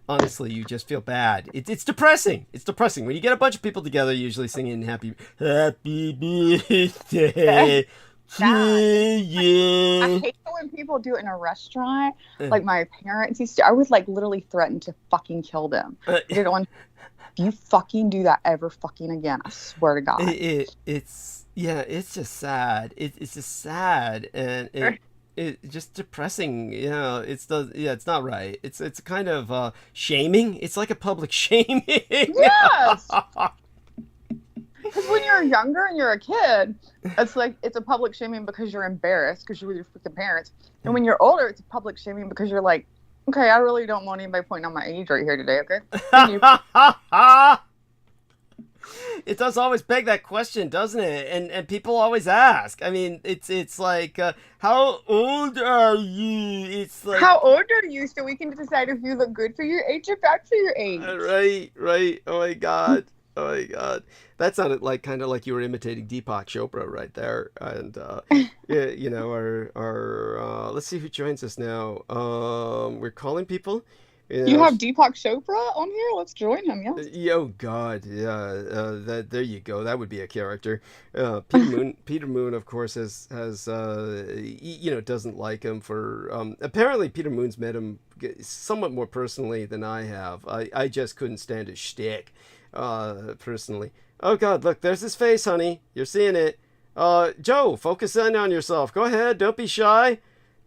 honestly, you just feel bad. It's depressing. It's depressing when you get a bunch of people together, usually singing happy birthday. Yeah. I hate it when people do it in a restaurant. Like my parents used to. I would literally threaten to fucking kill them. They're going, if you fucking do that ever fucking again, I swear to God. It's just sad. It's just sad, and it's just depressing. It's not right. It's kind of shaming. It's like a public shaming. Yes. Because when you're younger and you're a kid, it's a public shaming because you're embarrassed because you're with your freaking parents. And when you're older, it's a public shaming because you're like, okay, I really don't want anybody pointing out my age right here today, okay? It does always beg that question, doesn't it? And people always ask. I mean, it's like, how old are you? It's like, how old are you so we can decide if you look good for your age or bad for your age? Right. Oh my God. That sounded kind of like you were imitating Deepak Chopra right there. And let's see who joins us now. We're calling people. You have Deepak Chopra on here? Let's join him, yes. Oh God, yeah. There you go. That would be a character. Peter Moon, of course, has doesn't like him for. Apparently, Peter Moon's met him somewhat more personally than I have. I just couldn't stand his shtick, personally. Oh God, look, there's his face, honey. You're seeing it. Joe, focus in on yourself. Go ahead. Don't be shy.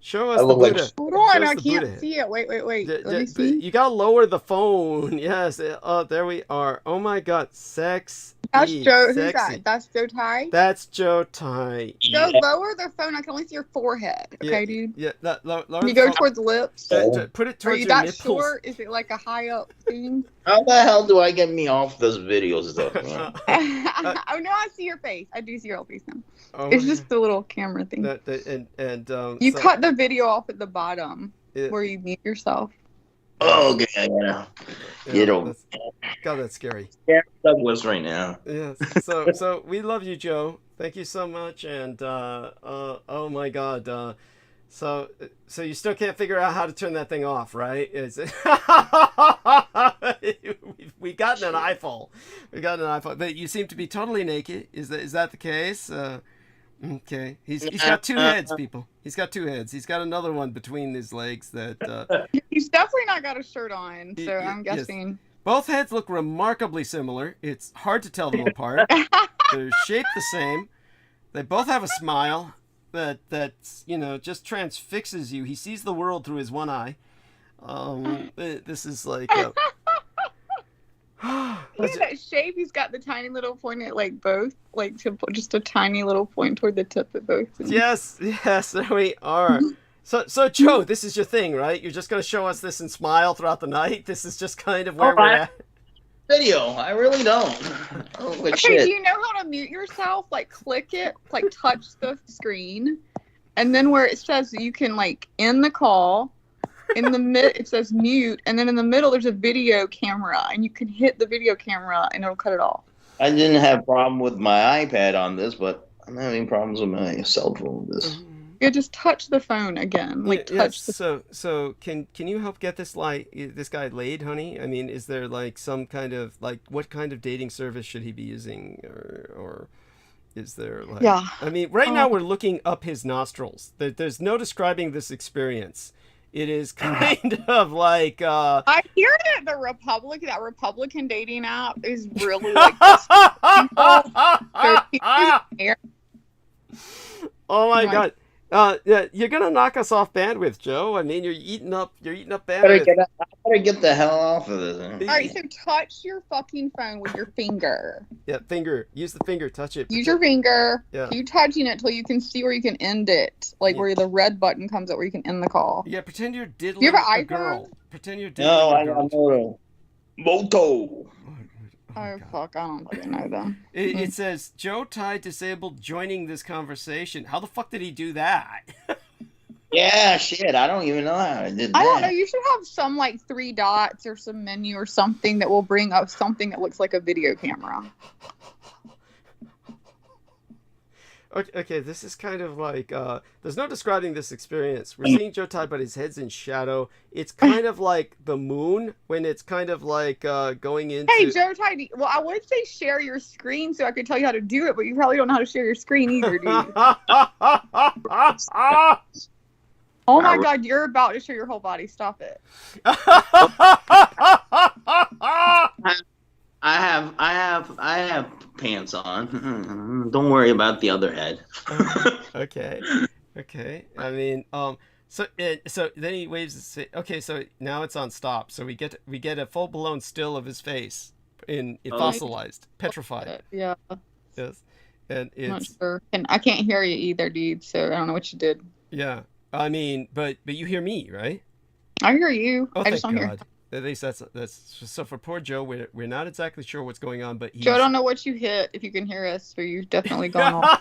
Show us the Buddha. Hold on, I can't see it. Wait. Let me see. You gotta lower the phone. Yes. There we are. Oh my God, sex. That's Joe. Who's that? That's Joe Ty. That's Joe Ty. Joe, lower the phone. I can only see your forehead. Okay, dude. Yeah. Lower you go towards lips. Put it towards your nipples. Are you that short? Is it like a high up thing? How the hell do I get me off those videos though? Oh no, I see your face. I do see your face now. It's just the little camera thing. You cut the video off at the bottom where you mute yourself. Oh, okay, God, that's scary. Yeah, Douglas right now. Yes. So we love you, Joe. Thank you so much. And oh my God, So you still can't figure out how to turn that thing off, right? We've gotten an eyeful. But you seem to be totally naked. Is that the case? Okay. He's got two heads, people. He's got two heads. He's got another one between his legs that. He's definitely not got a shirt on, so I'm guessing. Yes. Both heads look remarkably similar. It's hard to tell them apart. They're shaped the same. They both have a smile that's just transfixes you. He sees the world through his one eye. This is like Look at that shape. He's got the tiny little point at both, just a tiny little point toward the tip of both. Yes, there we are. So Joe, this is your thing, right? You're just going to show us this and smile throughout the night. This is just kind of where we're at. Video. I really don't. Okay, Shit. do you know how to mute yourself? Click it, touch the screen, and then where it says you can end the call, in the mid it says mute, and then in the middle there's a video camera, and you can hit the video camera and it'll cut it off. I didn't have a problem with my iPad on this, but I'm having problems with my cell phone with this. Yeah, just touch the phone again. Touch the. So can you help get this guy laid, honey? I mean, is there some kind of what kind of dating service should he be using, or is there Yeah. I mean, right now we're looking up his nostrils. There's no describing this experience. It is kind of like. I hear that that Republican dating app is really Oh my God. Yeah, you're gonna knock us off bandwidth, Joe. I mean, you're eating up bandwidth. I better get the hell off of this. All right, so touch your fucking phone with your finger. Yeah, finger. Use the finger. Touch it. Use your finger. Yeah. Keep touching it till you can see where you can end it, where the red button comes up where you can end the call. Yeah, pretend you're diddling You have an a iPhone? girl. Pretend you're diddling No, a I girl. don't know. Moto. Oh fuck, I don't fucking know them. It says Joe Ty disabled joining this conversation. How the fuck did he do that? Yeah, shit. I don't even know how I did that. I don't know. You should have some 3 dots or some menu or something that will bring up something that looks like a video camera. Okay, this is kind of there's no describing this experience. We're seeing Joe Ty, but his head's in shadow. It's kind of like the moon when it's kind of going into. Hey, Joe Ty, I would say share your screen so I could tell you how to do it, but you probably don't know how to share your screen either, do you? Oh my God, you're about to show your whole body. Stop it. I have pants on. Don't worry about the other head. Okay. I mean, so then he waves and say, okay, so now it's on stop. So we get a full blown still of his face fossilized, petrified. Yeah. Yes, and I'm not it's sure. And I can't hear you either, dude. So I don't know what you did. yeah. I mean, but you hear me, right? I hear you. Oh, I just thank don't hear. God. At least that's so for poor Joe. We're not exactly sure what's going on, but Joe, I don't know what you hit. If you can hear us, so you've definitely gone off.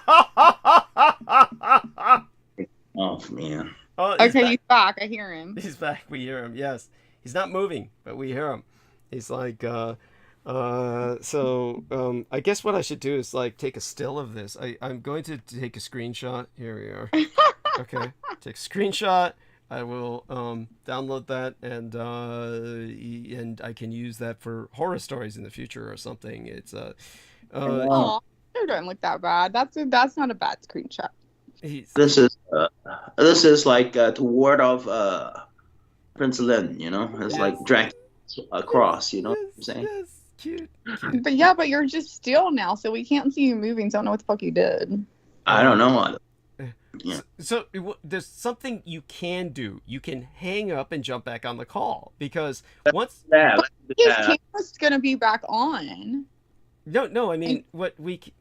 Oh man. Oh, Okay, he's back. I hear him. He's back. We hear him. Yes, he's not moving, but we hear him. He's like, I guess what I should do is take a still of this. I'm going to take a screenshot. Here we are. Okay, take a screenshot. I will download that and I can use that for horror stories in the future or something. It's Oh, it doesn't look that bad. That's not a bad screenshot. This is like to ward off Prince Lin, It's like Dracula across, you know what I'm saying? Yes, cute. But you're just still now, so we can't see you moving. So I don't know what the fuck you did. I don't know. Yeah. So there's something you can do. You can hang up and jump back on the call because once His camera's gonna be back on. No. I mean, what we can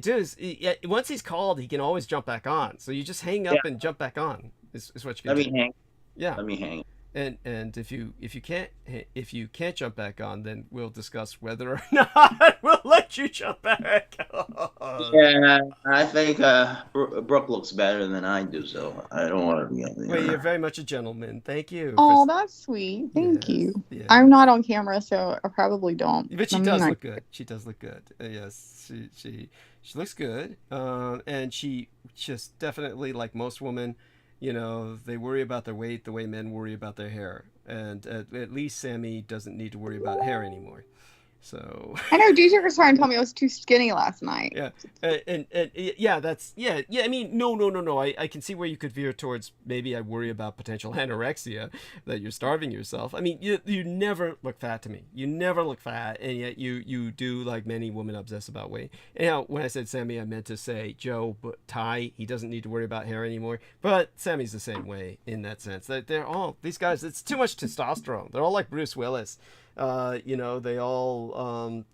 do is once he's called, he can always jump back on. So you just hang up and jump back on. Is what you can do. Let me hang. Yeah. Let me hang. And if you can't jump back on, then we'll discuss whether or not we'll let you jump back on. Yeah, I think Brooke looks better than I do, so I don't want to be on Well, you're there. very much a gentleman. Thank you. Oh, that's sweet. Thank Yes, you. yes. I'm not on camera, so I probably don't. But she I mean, does I- look good. She does look good. Yes, she looks good. And she just definitely, like most women, they worry about their weight the way men worry about their hair. And at least Sammy doesn't need to worry about hair anymore. So I know Dietrich was trying to tell me I was too skinny last night. yeah, and yeah, that's yeah. I mean, no. I can see where you could veer towards maybe I worry about potential anorexia, that you're starving yourself. I mean, you never look fat to me. You never look fat, and yet you do, like many women, obsess about weight. Anyhow, when I said Sammy, I meant to say Joe, but Ty, he doesn't need to worry about hair anymore. But Sammy's the same way in that sense. That they're all, these guys. It's too much testosterone. They're all like Bruce Willis. They all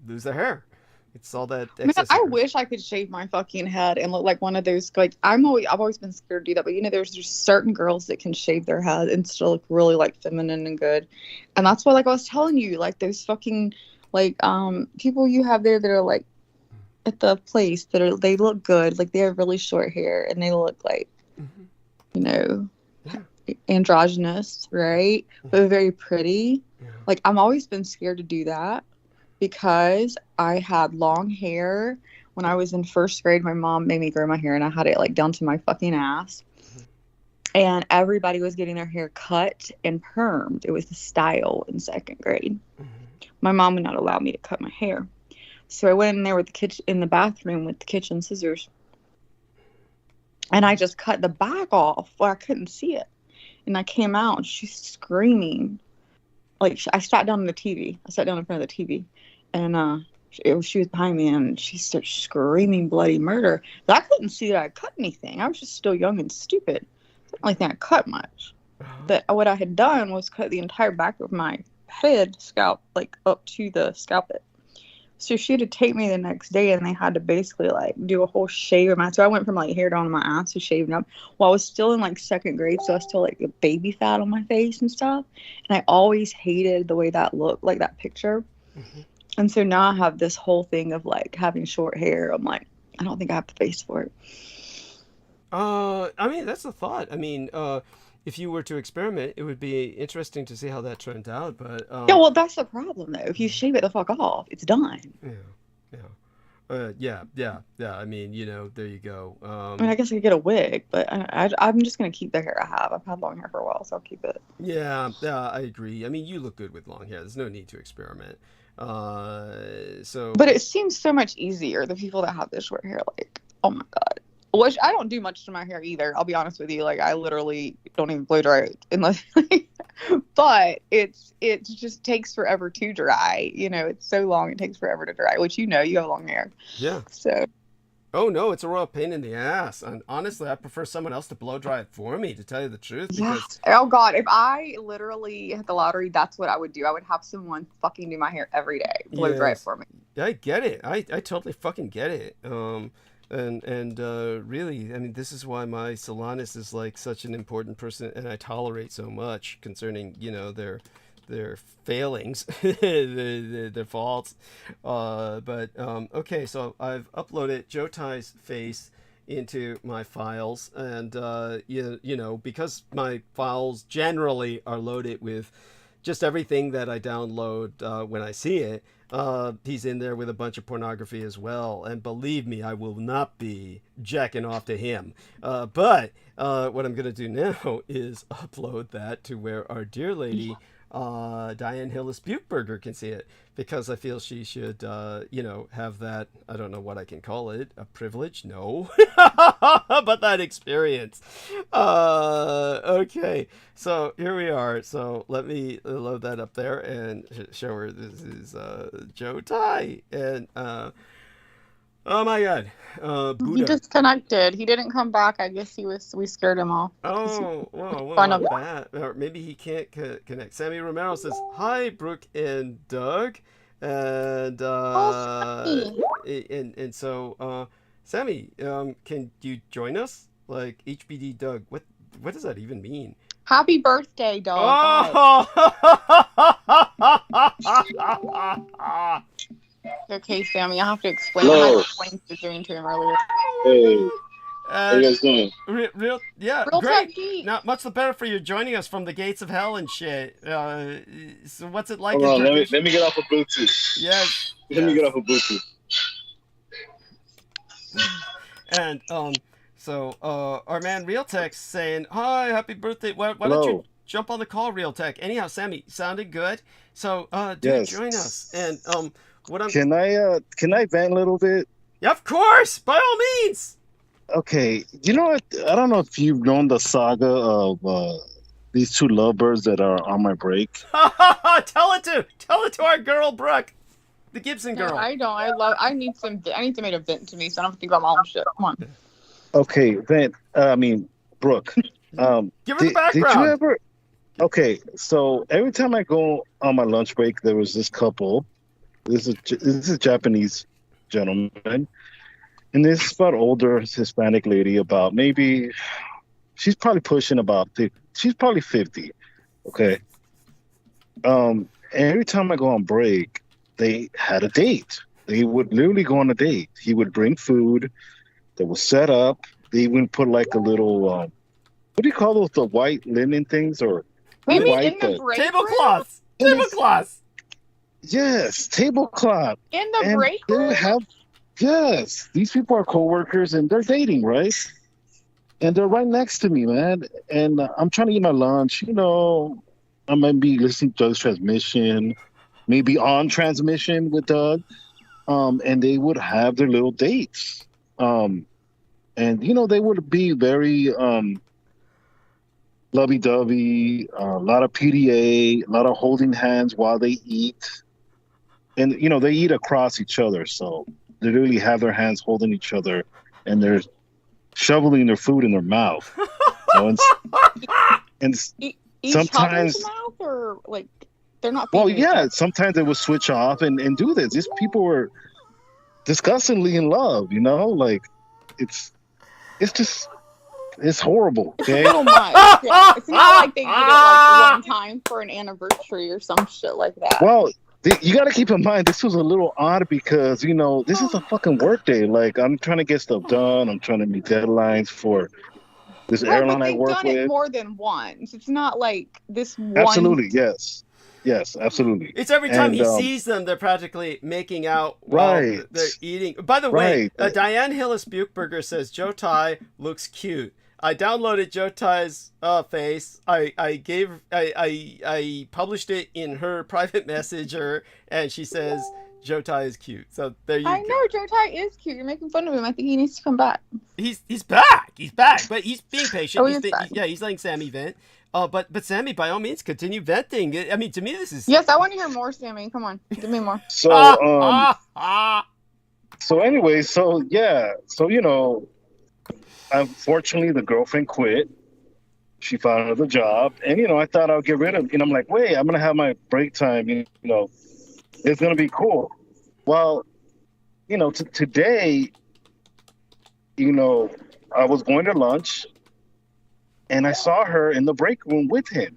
lose their hair. It's all that Man, excess. I wish I could shave my fucking head and look like one of those. Like I've always been scared to do that, but there's just certain girls that can shave their head and still look really like feminine and good, and that's why, like I was telling you, like those fucking like people you have there that are like at the place they look good, like they have really short hair and they look like androgynous, right? But very pretty. Like I'm always been scared to do that because I had long hair when I was in first grade. My mom made me grow my hair and I had it like down to my fucking ass. And everybody was getting their hair cut and permed. It was the style in second grade. My mom would not allow me to cut my hair. So I went in there with in the bathroom with the kitchen scissors. And I just cut the back off where I couldn't see it. And I came out and she's screaming. Like, I sat down on the TV. I sat down in front of the TV. And she was behind me and she started screaming bloody murder. But I couldn't see that I cut anything. I was just still young and stupid. It's the only thing I cut much. But what I had done was cut the entire back of my head, scalp, like up to the scalp it. So she had to take me the next day and they had to basically like do a whole shave of my, so I went from like hair down to my ass to shaving up while I was still in like second grade. So I still like the baby fat on my face and stuff. And I always hated the way that looked, like that picture. And so now I have this whole thing of like having short hair. I'm like, I don't think I have the face for it. I mean, that's the thought. I mean, if you were to experiment, it would be interesting to see how that turned out. But yeah, well, that's the problem though. If you shave it the fuck off, it's done. Yeah. I mean, there you go. I mean, I guess I could get a wig, but I'm just gonna keep the hair I have. I've had long hair for a while, so I'll keep it. Yeah, I agree. I mean, you look good with long hair. There's no need to experiment. But it seems so much easier. The people that have this short hair, like, oh my god. Which I don't do much to my hair either. I'll be honest with you. Like I literally don't even blow dry it unless. But it just takes forever to dry. It's so long. It takes forever to dry. Which you have long hair. Yeah. So. Oh no, it's a real pain in the ass. And honestly, I prefer someone else to blow dry it for me, to tell you the truth. Because... Oh god, if I literally hit the lottery, that's what I would do. I would have someone fucking do my hair every day, blow dry it for me. I get it. I totally fucking get it. And really, I mean, this is why my salonist is like such an important person, and I tolerate so much concerning their failings, their faults. But okay, so I've uploaded Joe Ty's face into my files, and because my files generally are loaded with just everything that I download when I see it. He's in there with a bunch of pornography as well, and believe me, I will not be jacking off to him. But what I'm gonna do now is upload that to where our dear lady Diane Hillis Buchberger can see it, because I feel she should have that, I don't know what I can call it, a privilege? No. But that experience. Okay, so here we are. So let me load that up there and show her this is Joe Ty. And oh my god, Buddha. He disconnected. He didn't come back. I guess we scared him off. Oh, well, not bad. Or maybe he can't connect. Sammy Romero says, "Hi, Brooke and Doug," and and so Sammy, can you join us? Like HBD Doug, what does that even mean? Happy birthday, dog. Oh! Okay, Sammy, I have to explain. I had to explain what you're doing to him earlier. Hey, how you guys doing? Real Real great. Tech Geek. Not much the better for you joining us from the gates of hell and shit. So what's it like? Hold on, let me get off of Bluetooth. Yes. Let me get off of Bluetooth. And so our man Real Tech's saying, "Hi, happy birthday." Why don't you jump on the call, Real Tech? Anyhow, Sammy sounded good. So join us. And what I'm can I vent a little bit? Yeah, of course, by all means. Okay, you know what? I don't know if you've known the saga of these two lovebirds that are on my break. Tell it to our girl Brooke, the Gibson girl. No, I don't. I need to make a vent to me, so I don't have to think about my own shit. Come on. Okay, vent. Brooke. Give her the background. Did you ever? Okay, so every time I go on my lunch break, there was this couple. This is a Japanese gentleman. And this is about older Hispanic lady, about maybe, she's probably pushing she's probably 50, okay? Every time I go on break, they had a date. They would literally go on a date. He would bring food that was set up. They even put like a little, what do you call those, the white linen things? Or Maybe white, in the break tablecloths. Tablecloths. Yes, tablecloth. In the break room? Yes, these people are coworkers and they're dating, right? And they're right next to me, man. And I'm trying to eat my lunch. You know, I might be listening to Doug's transmission, maybe on transmission with Doug. And they would have their little dates. And, you know, they would be very lovey-dovey, a lot of PDA, a lot of holding hands while they eat. And, you know, they eat across each other, so they really have their hands holding each other, and they're shoveling their food in their mouth. You know, and sometimes, each mouth, or like they're not. Well, yeah, sometimes they would switch off and do this. These people were disgustingly in love. You know, like it's horrible. Okay, It's a little much. Yeah. It's not like they did it like one time for an anniversary or some shit like that. Well, you got to keep in mind, this was a little odd because, you know, this is a fucking work day. Like, I'm trying to get stuff done. I'm trying to meet deadlines for this airline I work with. But they've done it more than once. It's not like this one. Absolutely, yes. Yes, absolutely. It's every time he sees them, they're practically making out while they're eating. By the way, Diane Hillis Buchberger says, Joe Tai looks cute. I downloaded Joe Tai's face. I published it in her private messenger, and she says Joe Tai is cute. So there you go. I know Joe Tai is cute. You're making fun of him. I think he needs to come back. He's back. He's back, but he's being patient. He's back. Yeah, he's letting Sammy vent. But Sammy, by all means, continue venting. I mean, to me, this is. Yes, I want to hear more, Sammy. Come on, give me more. So anyway, so you know. Unfortunately, the girlfriend quit. She found another job. And, you know, I thought I'll get rid of it. And I'm like, wait, I'm going to have my break time. You know, it's going to be cool. Well, you know, today, you know, I was going to lunch and I saw her in the break room with him.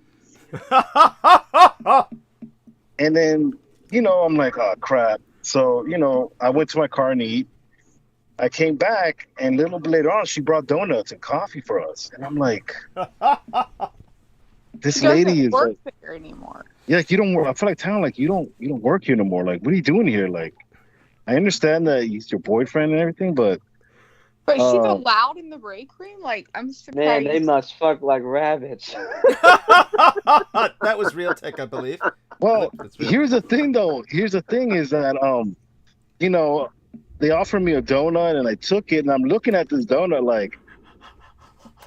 And then, you know, I'm like, oh, crap. So, you know, I went to my car and eat. I came back, and a little bit later on, she brought donuts and coffee for us. And I'm like, this lady is work there anymore. Yeah, like, you don't work. I feel like telling, like, you don't work here no more. Like, what are you doing here? Like, I understand that he's your boyfriend and everything, but she's allowed in the break room. Like, I'm surprised. Man, they must fuck like rabbits. That was Real Tech, I believe. Well, here's the thing, though. Here's the thing is that, you know, they offered me a donut, and I took it, and I'm looking at this donut like,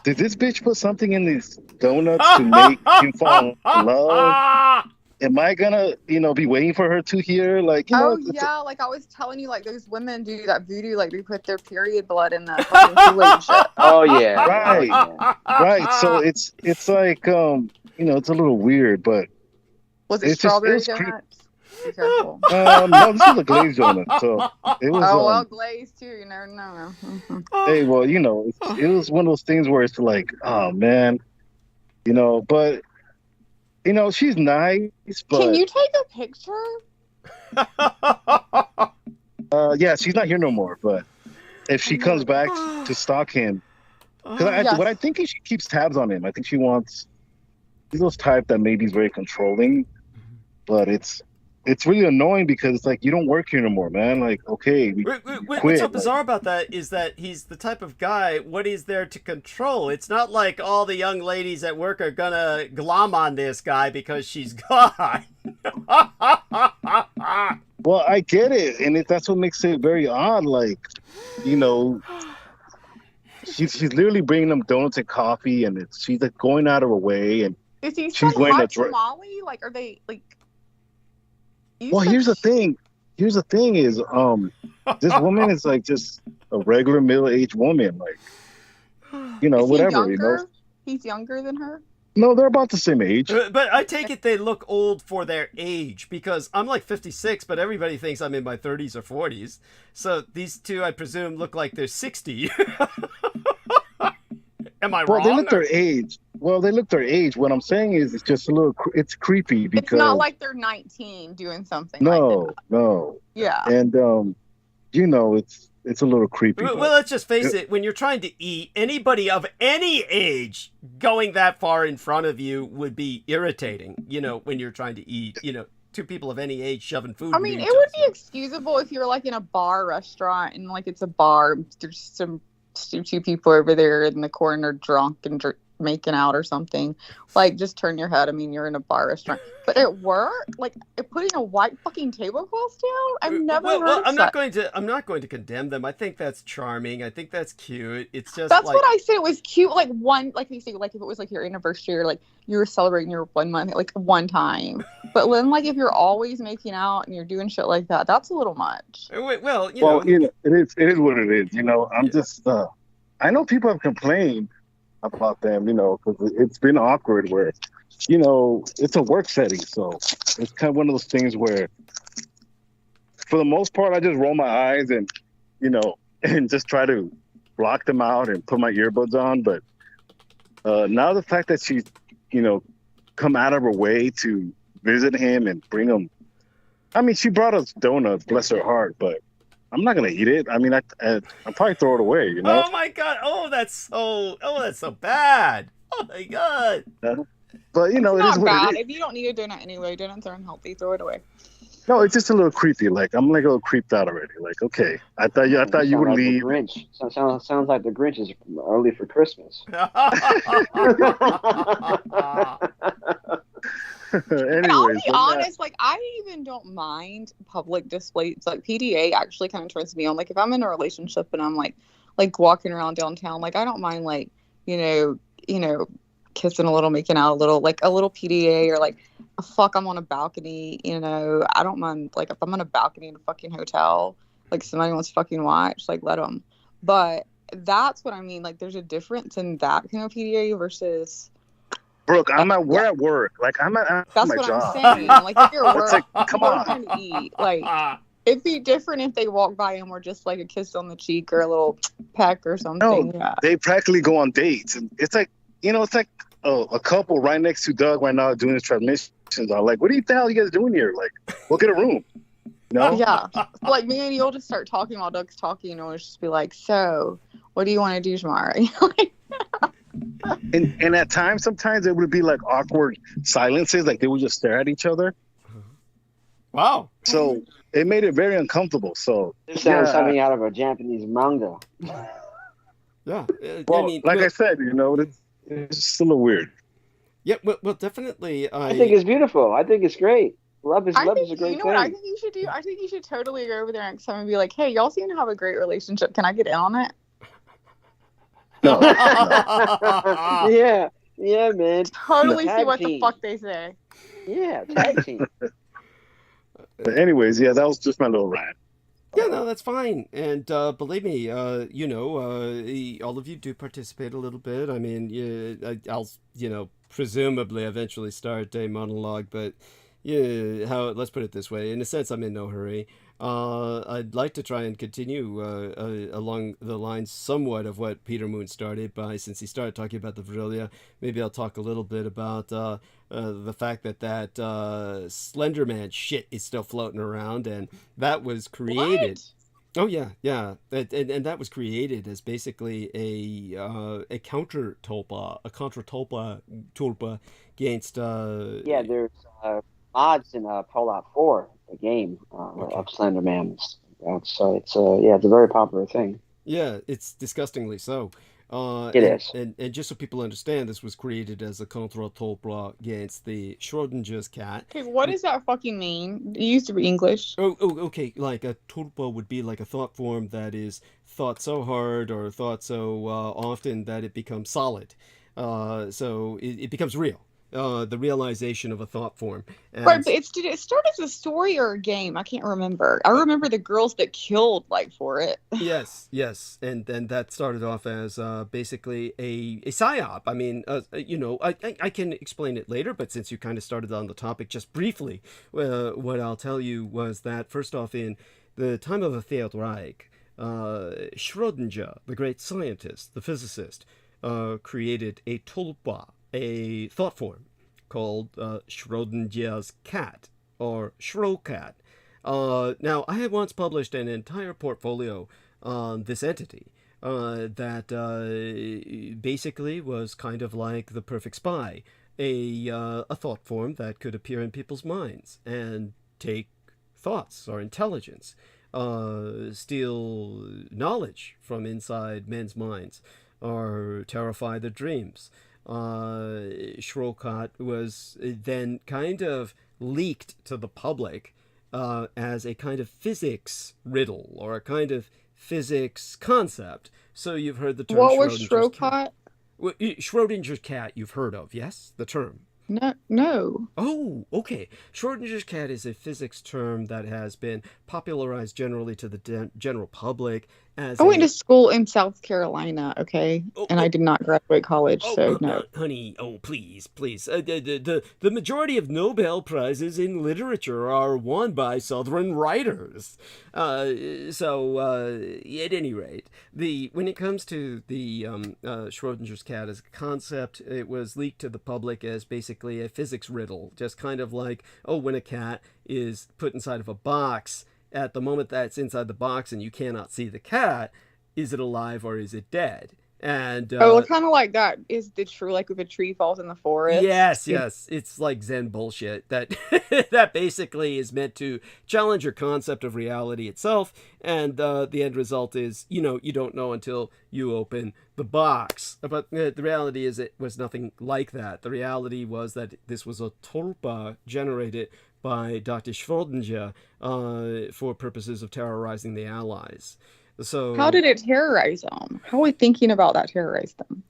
did this bitch put something in these donuts to make him fall in love? Am I gonna, you know, be waiting for her to hear? Like, you know, like I was telling you, like those women do that voodoo, like they put their period blood in the fucking Kool-Aid shit. Oh yeah, right. So it's like, you know, it's a little weird, but was it strawberry donuts? Be careful. No, this was a glazed donut, so it was. Oh well, glazed too. You never know. Hey, well, you know, it was one of those things where it's like, oh man, But she's nice. But Can you take a picture? yeah, she's not here no more. But if she comes back to stalk him, because Yes. what I think is she keeps tabs on him. I think she's those type that maybe is very controlling, but it's really annoying because it's like, you don't work here no more, man. Like, okay, What's so bizarre about that is that he's the type of guy, what is there to control? It's not like all the young ladies at work are gonna glom on this guy because she's gone. Well, I get it, and that's what makes it very odd. Like, she's literally bringing them donuts and coffee, and she's like going out of her way, and Is he she's so going hot to tamale? Like, are they like? Well, here's the thing. Here's the thing is, this woman is like just a regular middle-aged woman, like, Is whatever, he younger? He's younger than her. No, they're about the same age. But I take it they look old for their age, because I'm like 56, but everybody thinks I'm in my 30s or 40s. So these two, I presume, look like they're 60. Am I wrong? Well, they look their age. What I'm saying is, it's just a little. It's creepy because It's not like they're 19 doing something. No, like that. no. Yeah. And it's a little creepy. Well, let's just face it. When you're trying to eat, anybody of any age going that far in front of you would be irritating. When you're trying to eat, two people of any age shoving food. I mean, it would be excusable if you're like in a bar restaurant and like it's a bar. There's two people over there in the corner drunk and making out or something. Like, just turn your head. I mean, you're in a bar restaurant. But at work, like, putting a white fucking tablecloth down, I've never heard of I'm that. I'm not going to condemn them. I think that's charming. I think that's cute. It's just That's what I said. It was cute. Like, you say, like, if it was like your anniversary or like you were celebrating your 1 month, like one time. But then, like, if you're always making out and you're doing shit like that, that's a little much. Well, it is what it is. I'm just. I know people have complained about them, because it's been awkward where, it's a work setting. So it's kind of one of those things where, for the most part, I just roll my eyes and, and just try to block them out and put my earbuds on. But now the fact that she's, come out of her way to visit him and bring him. I mean, she brought us donuts, bless her heart, but I'm not gonna eat it. I mean, I'll probably throw it away. Oh my god! Oh, that's so bad. Oh my god! But it is not what bad. it is. If you don't need a donut anyway, donuts are unhealthy. Throw it away. No, it's just a little creepy. Like, I'm like a little creeped out already. Like, okay, I thought you would like leave. The Grinch. Sounds like the Grinch is early for Christmas. Anyways, And I'll be honest, like, I even don't mind public displays. Like, PDA actually kind of turns me on. Like, if I'm in a relationship and I'm like walking around downtown, like, I don't mind, like, kissing a little, making out a little, like a little PDA, or like, fuck, I'm on a balcony, I don't mind, like, if I'm on a balcony in a fucking hotel, like, somebody wants to fucking watch, like, let them. But that's what I mean. Like, there's a difference in that kind of PDA versus. Brooke, we're at work. Like, I'm at That's my what job. I'm saying. Like, if you're at work, like, come on. trying to eat. Like, it'd be different if they walk by and were just like a kiss on the cheek or a little peck or something. No, yeah. they practically go on dates, and it's like, it's like a couple right next to Doug right now doing his transmissions. I'm like, what the hell are you guys doing here? Like, we'll get a room. Yeah. Like, me and you'll just start talking while Doug's talking, and it'll just be like, so, what do you want to do tomorrow? And at times, sometimes it would be like awkward silences, like they would just stare at each other. Wow. So it made it very uncomfortable. So This sounds something out of a Japanese manga. Yeah. Well, I said, it's just a little weird. Yeah. Well, definitely. I think it's beautiful. I think it's great. Love is a great You thing. know what I think you should do? I think you should totally go over there next time and be like, hey, y'all seem to have a great relationship. Can I get in on it? No. Yeah, man. Totally see Tag what the team. fuck they say. Yeah, tag team. But anyways, yeah, that was just my little rant. Yeah, no, that's fine. And believe me, all of you do participate a little bit. I mean, I'll presumably eventually start a monologue, but Yeah, let's put it this way. In a sense, I'm in no hurry. I'd like to try and continue along the lines somewhat of what Peter Moon started by, since he started talking about the Virillia. Maybe I'll talk a little bit about the fact that Slender Man shit is still floating around, and that was created. What? Oh yeah, yeah, and that was created as basically a counter tulpa, a contra tulpa against. Yeah, there's mods in Fallout 4, the game of Slender Man. So it's it's a very popular thing. Yeah, it's disgustingly so. It is. And just so people understand, this was created as a contra tulpa against the Schrodinger's cat. Okay, what does that fucking mean? It used to be English. Oh, okay. Like a tulpa would be like a thought form that is thought so hard or thought so often that it becomes solid. So it becomes real. The realization of a thought form. And Right, but did it start as a story or a game? I can't remember. I remember the girls that killed for it. yes, and then that started off as basically a psyop. I mean, I can explain it later, but since you kind of started on the topic just briefly, what I'll tell you was that first off, in the time of the Third Reich, Schrödinger, the great scientist, the physicist, created a tulpa, a thought form called Schrodinger's cat, or Schrocat. Now, I had once published an entire portfolio on this entity that basically was kind of like the perfect spy, a thought form that could appear in people's minds and take thoughts or intelligence, steal knowledge from inside men's minds, or terrify their dreams. Schrokat was then kind of leaked to the public as a kind of physics riddle or a kind of physics concept. So you've heard the term What was Schrodinger's cat. Schrokat? Well, Schrodinger's cat you've heard of, yes? The term. No. Oh, okay. Schrodinger's cat is a physics term that has been popularized generally to the general public as I went to school in South Carolina, okay? And I did not graduate college, so no. Honey, please. The majority of Nobel Prizes in literature are won by Southern writers. At any rate, when it comes to the Schrodinger's cat as a concept, it was leaked to the public as basically a physics riddle, just kind of like, when a cat is put inside of a box, at the moment that it's inside the box and you cannot see the cat, is it alive or is it dead? And kind of like that is the true, like if a tree falls in the forest. Yes, it's like Zen bullshit that that basically is meant to challenge your concept of reality itself, and the end result is you don't know until you open the box. But the reality is it was nothing like that. The reality was that this was a tulpa generated by Dr. Schrödinger for purposes of terrorizing the Allies. So how did it terrorize them? How are we thinking about that terrorized them?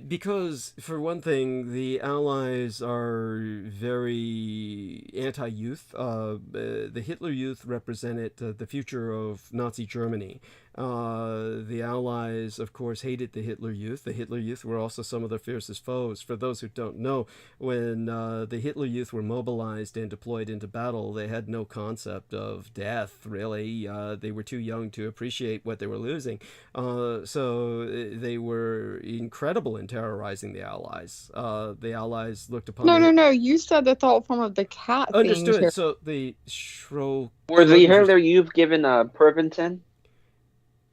Because, for one thing, the Allies are very anti-youth. The Hitler Youth represented the future of Nazi Germany. The Allies, of course, hated the Hitler Youth. The Hitler Youth were also some of their fiercest foes. For those who don't know, when the Hitler Youth were mobilized and deployed into battle, they had no concept of death, really. They were too young to appreciate what they were losing. So they were incredible in terrorizing the Allies. The Allies looked upon... No. You said the thought form of the cat Understood. thing. So the Shro... Were the Hitler Youth given Pervitin?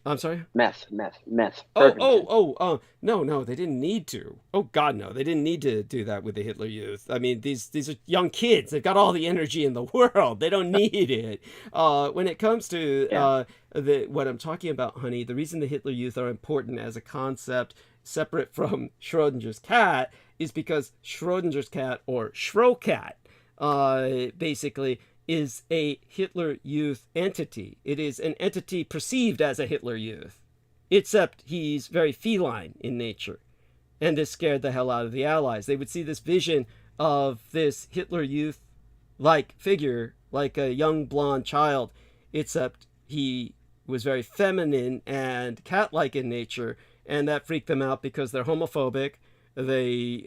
I'm sorry? Meth. No, they didn't need to. Oh, God, no. They didn't need to do that with the Hitler Youth. I mean, these are young kids. They've got all the energy in the world. They don't need it. When it comes to what I'm talking about, honey, the reason the Hitler Youth are important as a concept separate from Schrodinger's cat is because Schrodinger's cat, or Schrocat, basically is a Hitler Youth entity. It is an entity perceived as a Hitler Youth, except he's very feline in nature. And this scared the hell out of the Allies. They would see this vision of this Hitler Youth-like figure, like a young blonde child, except he was very feminine and cat-like in nature, and that freaked them out because they're homophobic. They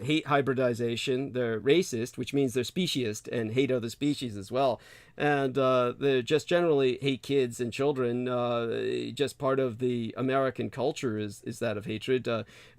hate hybridization. They're racist, which means they're speciesist and hate other species as well. And they just generally hate kids and children. Just part of the American culture is that of hatred.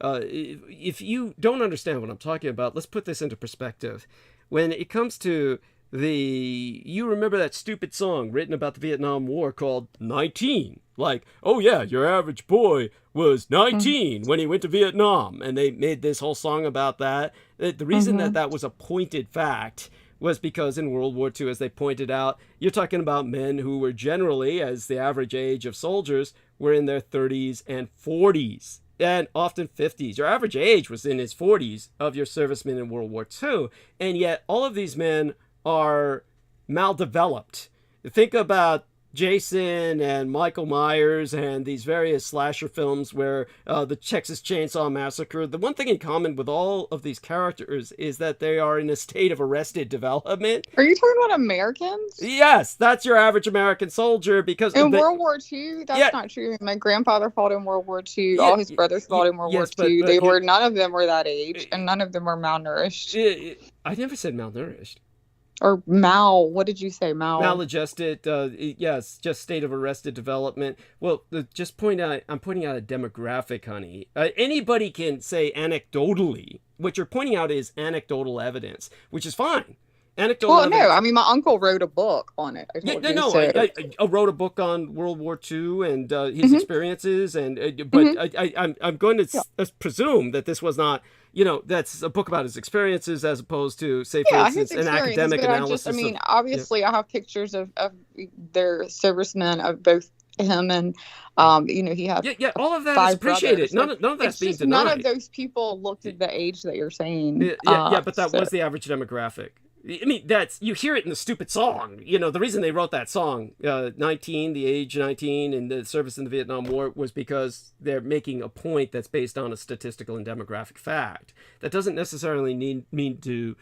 If you don't understand what I'm talking about, let's put this into perspective. When it comes to you remember that stupid song written about the Vietnam War called 19? Like, oh yeah, your average boy was 19 when he went to Vietnam. And they made this whole song about that. The reason that was a pointed fact was because in World War II, as they pointed out, you're talking about men who were generally, as the average age of soldiers, were in their 30s and 40s. And often 50s. Your average age was in his 40s of your servicemen in World War II. And yet all of these men are maldeveloped. Think about Jason and Michael Myers and these various slasher films where the Texas Chainsaw Massacre, the one thing in common with all of these characters is that they are in a state of arrested development. Are you talking about Americans? Yes, that's your average American soldier because... In World War II? That's not true. My grandfather fought in World War II. All his brothers fought in World War II. None of them were that age, and none of them were malnourished. I never said malnourished. Or what did you say? Maladjusted, yes, just state of arrested development. Well, I'm pointing out a demographic, honey. Anybody can say anecdotally. What you're pointing out is anecdotal evidence, which is fine. Anecdotal evidence. No, I mean, my uncle wrote a book on it. I wrote a book on World War II and his experiences, I'm going to presume that this was not, that's a book about his experiences as opposed to, say, for instance, an academic analysis. Obviously, I have pictures of their servicemen, of both him and, he had all of that is appreciated. None of that's being denied. None of those people looked at the age that you're saying. But that was the average demographic. I mean, you hear it in the stupid song. The reason they wrote that song, 19, the age 19, and the service in the Vietnam War was because they're making a point that's based on a statistical and demographic fact. That doesn't necessarily mean to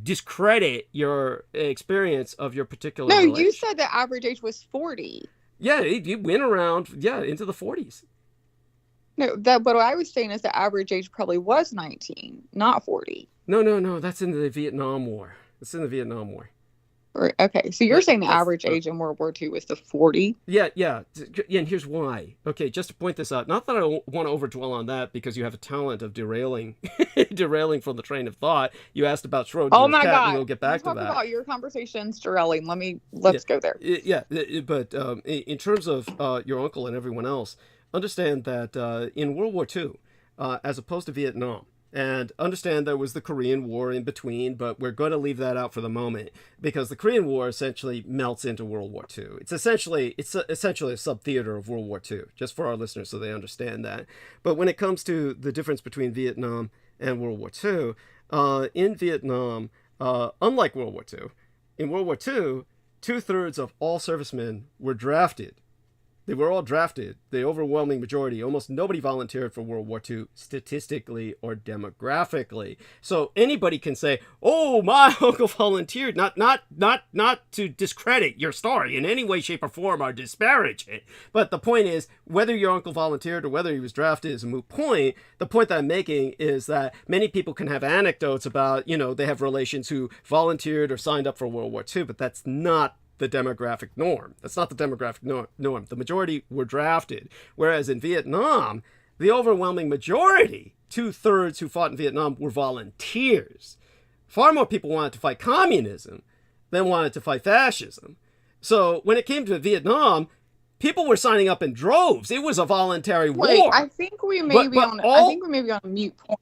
discredit your experience of your particular relation. You said the average age was 40. Yeah, it went around, into the 40s. No, what I was saying is the average age probably was 19, not 40. No, that's in the Vietnam War. It's in the Vietnam War. Okay, so you're saying the average age in World War II was the 40? Yeah, and here's why. Okay, just to point this out, not that I want to overdwell on that because you have a talent of derailing from the train of thought. You asked about Schrodinger's cat, and we'll get back to that. Talk about your conversations derailing. Let's go there. But in terms of your uncle and everyone else, understand that in World War II, as opposed to Vietnam, and understand there was the Korean War in between, but we're going to leave that out for the moment because the Korean War essentially melts into World War II. It's essentially a sub-theater of World War II, just for our listeners so they understand that. But when it comes to the difference between Vietnam and World War II, in Vietnam, unlike World War II, in World War II, 2/3 of all servicemen were drafted. They were all drafted. The overwhelming majority, almost nobody volunteered for World War II, statistically or demographically. So anybody can say, "Oh, my uncle volunteered." Not to discredit your story in any way, shape, or form, or disparage it. But the point is, whether your uncle volunteered or whether he was drafted is a moot point. The point that I'm making is that many people can have anecdotes about, they have relations who volunteered or signed up for World War II, but that's not the demographic norm. That's not the demographic norm. The majority were drafted. Whereas in Vietnam, the overwhelming majority, 2/3 who fought in Vietnam, were volunteers. Far more people wanted to fight communism than wanted to fight fascism. So when it came to Vietnam, people were signing up in droves. It was a voluntary war. I think we may be on a mute point.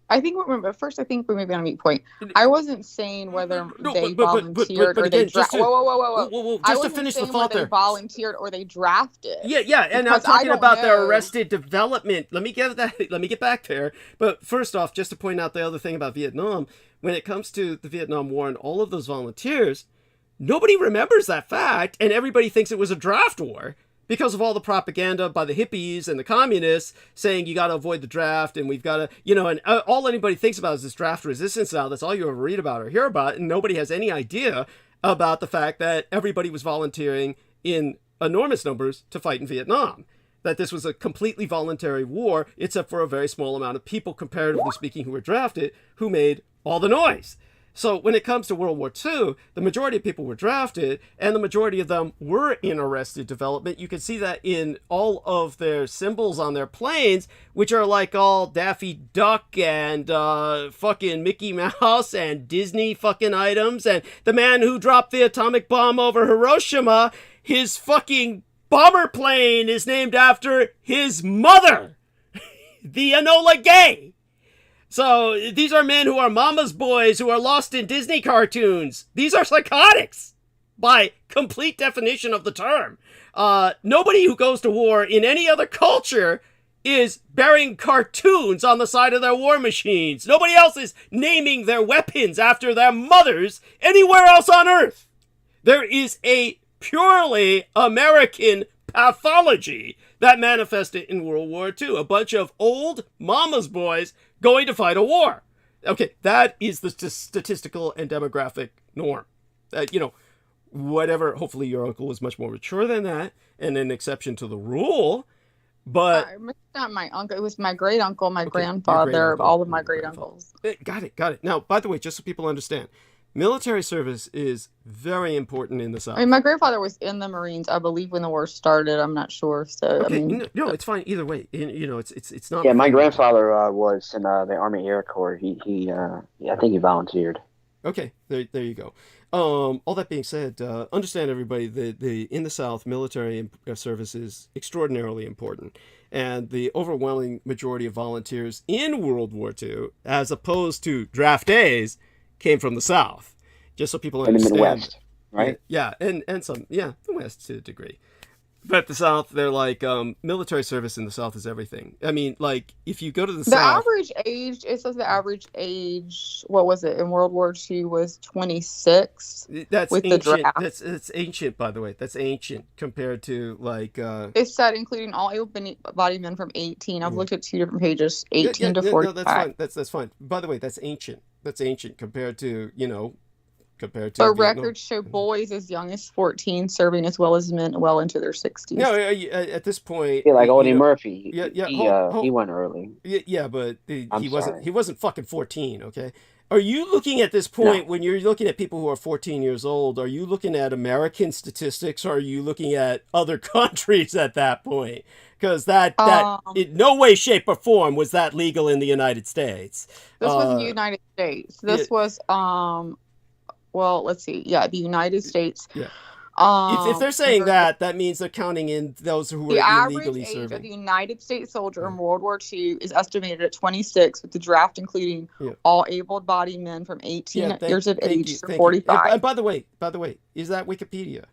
I think we may be on a mute point. I wasn't saying whether they volunteered or they drafted. Whoa. Just to finish the thought there. They volunteered or they drafted. Yeah, and I'm talking about their arrested development. Let me get back there. But first off, just to point out the other thing about Vietnam, when it comes to the Vietnam War and all of those volunteers, nobody remembers that fact, and everybody thinks it was a draft war. Because of all the propaganda by the hippies and the communists saying you got to avoid the draft and we've got to, and all anybody thinks about is this draft resistance now. That's all you ever read about or hear about. And nobody has any idea about the fact that everybody was volunteering in enormous numbers to fight in Vietnam. that this was a completely voluntary war, except for a very small amount of people, comparatively speaking, who were drafted, who made all the noise. So when it comes to World War II, the majority of people were drafted, and the majority of them were in arrested development. You can see that in all of their symbols on their planes, which are like all Daffy Duck and fucking Mickey Mouse and Disney fucking items. And the man who dropped the atomic bomb over Hiroshima, his fucking bomber plane is named after his mother, the Enola Gay. So these are men who are mama's boys who are lost in Disney cartoons. These are psychotics by complete definition of the term. Nobody who goes to war in any other culture is burying cartoons on the side of their war machines. Nobody else is naming their weapons after their mothers anywhere else on Earth. There is a purely American pathology that manifested in World War II. A bunch of old mama's boys going to fight a war. Okay, that is the statistical and demographic norm. Whatever, hopefully your uncle was much more mature than that, and an exception to the rule, but... It's not my uncle, it was my great-uncle, my grandfather, all of my great-uncles. Got it. Now, by the way, just so people understand, military service is very important in the South. I mean, my grandfather was in the Marines, I believe, when the war started. I'm not sure. So okay, I mean, no, it's fine either way. It's not. Yeah, my grandfather was in the Army Air Corps. He I think he volunteered. Okay, there you go. All that being said, understand everybody that in the South, military service is extraordinarily important, and the overwhelming majority of volunteers in World War II, as opposed to draftees, came from the South, just so people understand. In the Midwest, right? Yeah, and some, the West to a degree. But the South, they're like, military service in the South is everything. I mean, like, if you go to the South... average age, it says the average age, what was it, in World War II was 26. That's with ancient. The draft. That's ancient, by the way. That's ancient compared to, like... It said, including all able-bodied men from 18. I've looked at two different pages, 18 to 45. No, that's fine. That's fine. By the way, that's ancient. That's ancient compared to, But records show boys as young as 14 serving as well as men well into their 60s. No, at this point, like Odie Murphy. He went early. Yeah, but he wasn't fucking 14. Okay, are you looking at this point when you're looking at people who are 14 years old? Are you looking at American statistics? Or are you looking at other countries at that point? Because that in no way, shape, or form was that legal in the United States. This was the United States. This was well, let's see. Yeah, the United States. Yeah. If they're saying that means they're counting in those who are illegally serving. The average age of the United States soldier in World War II is estimated at 26, with the draft including all able-bodied men from 18 years of age to 45. And by the way, is that Wikipedia?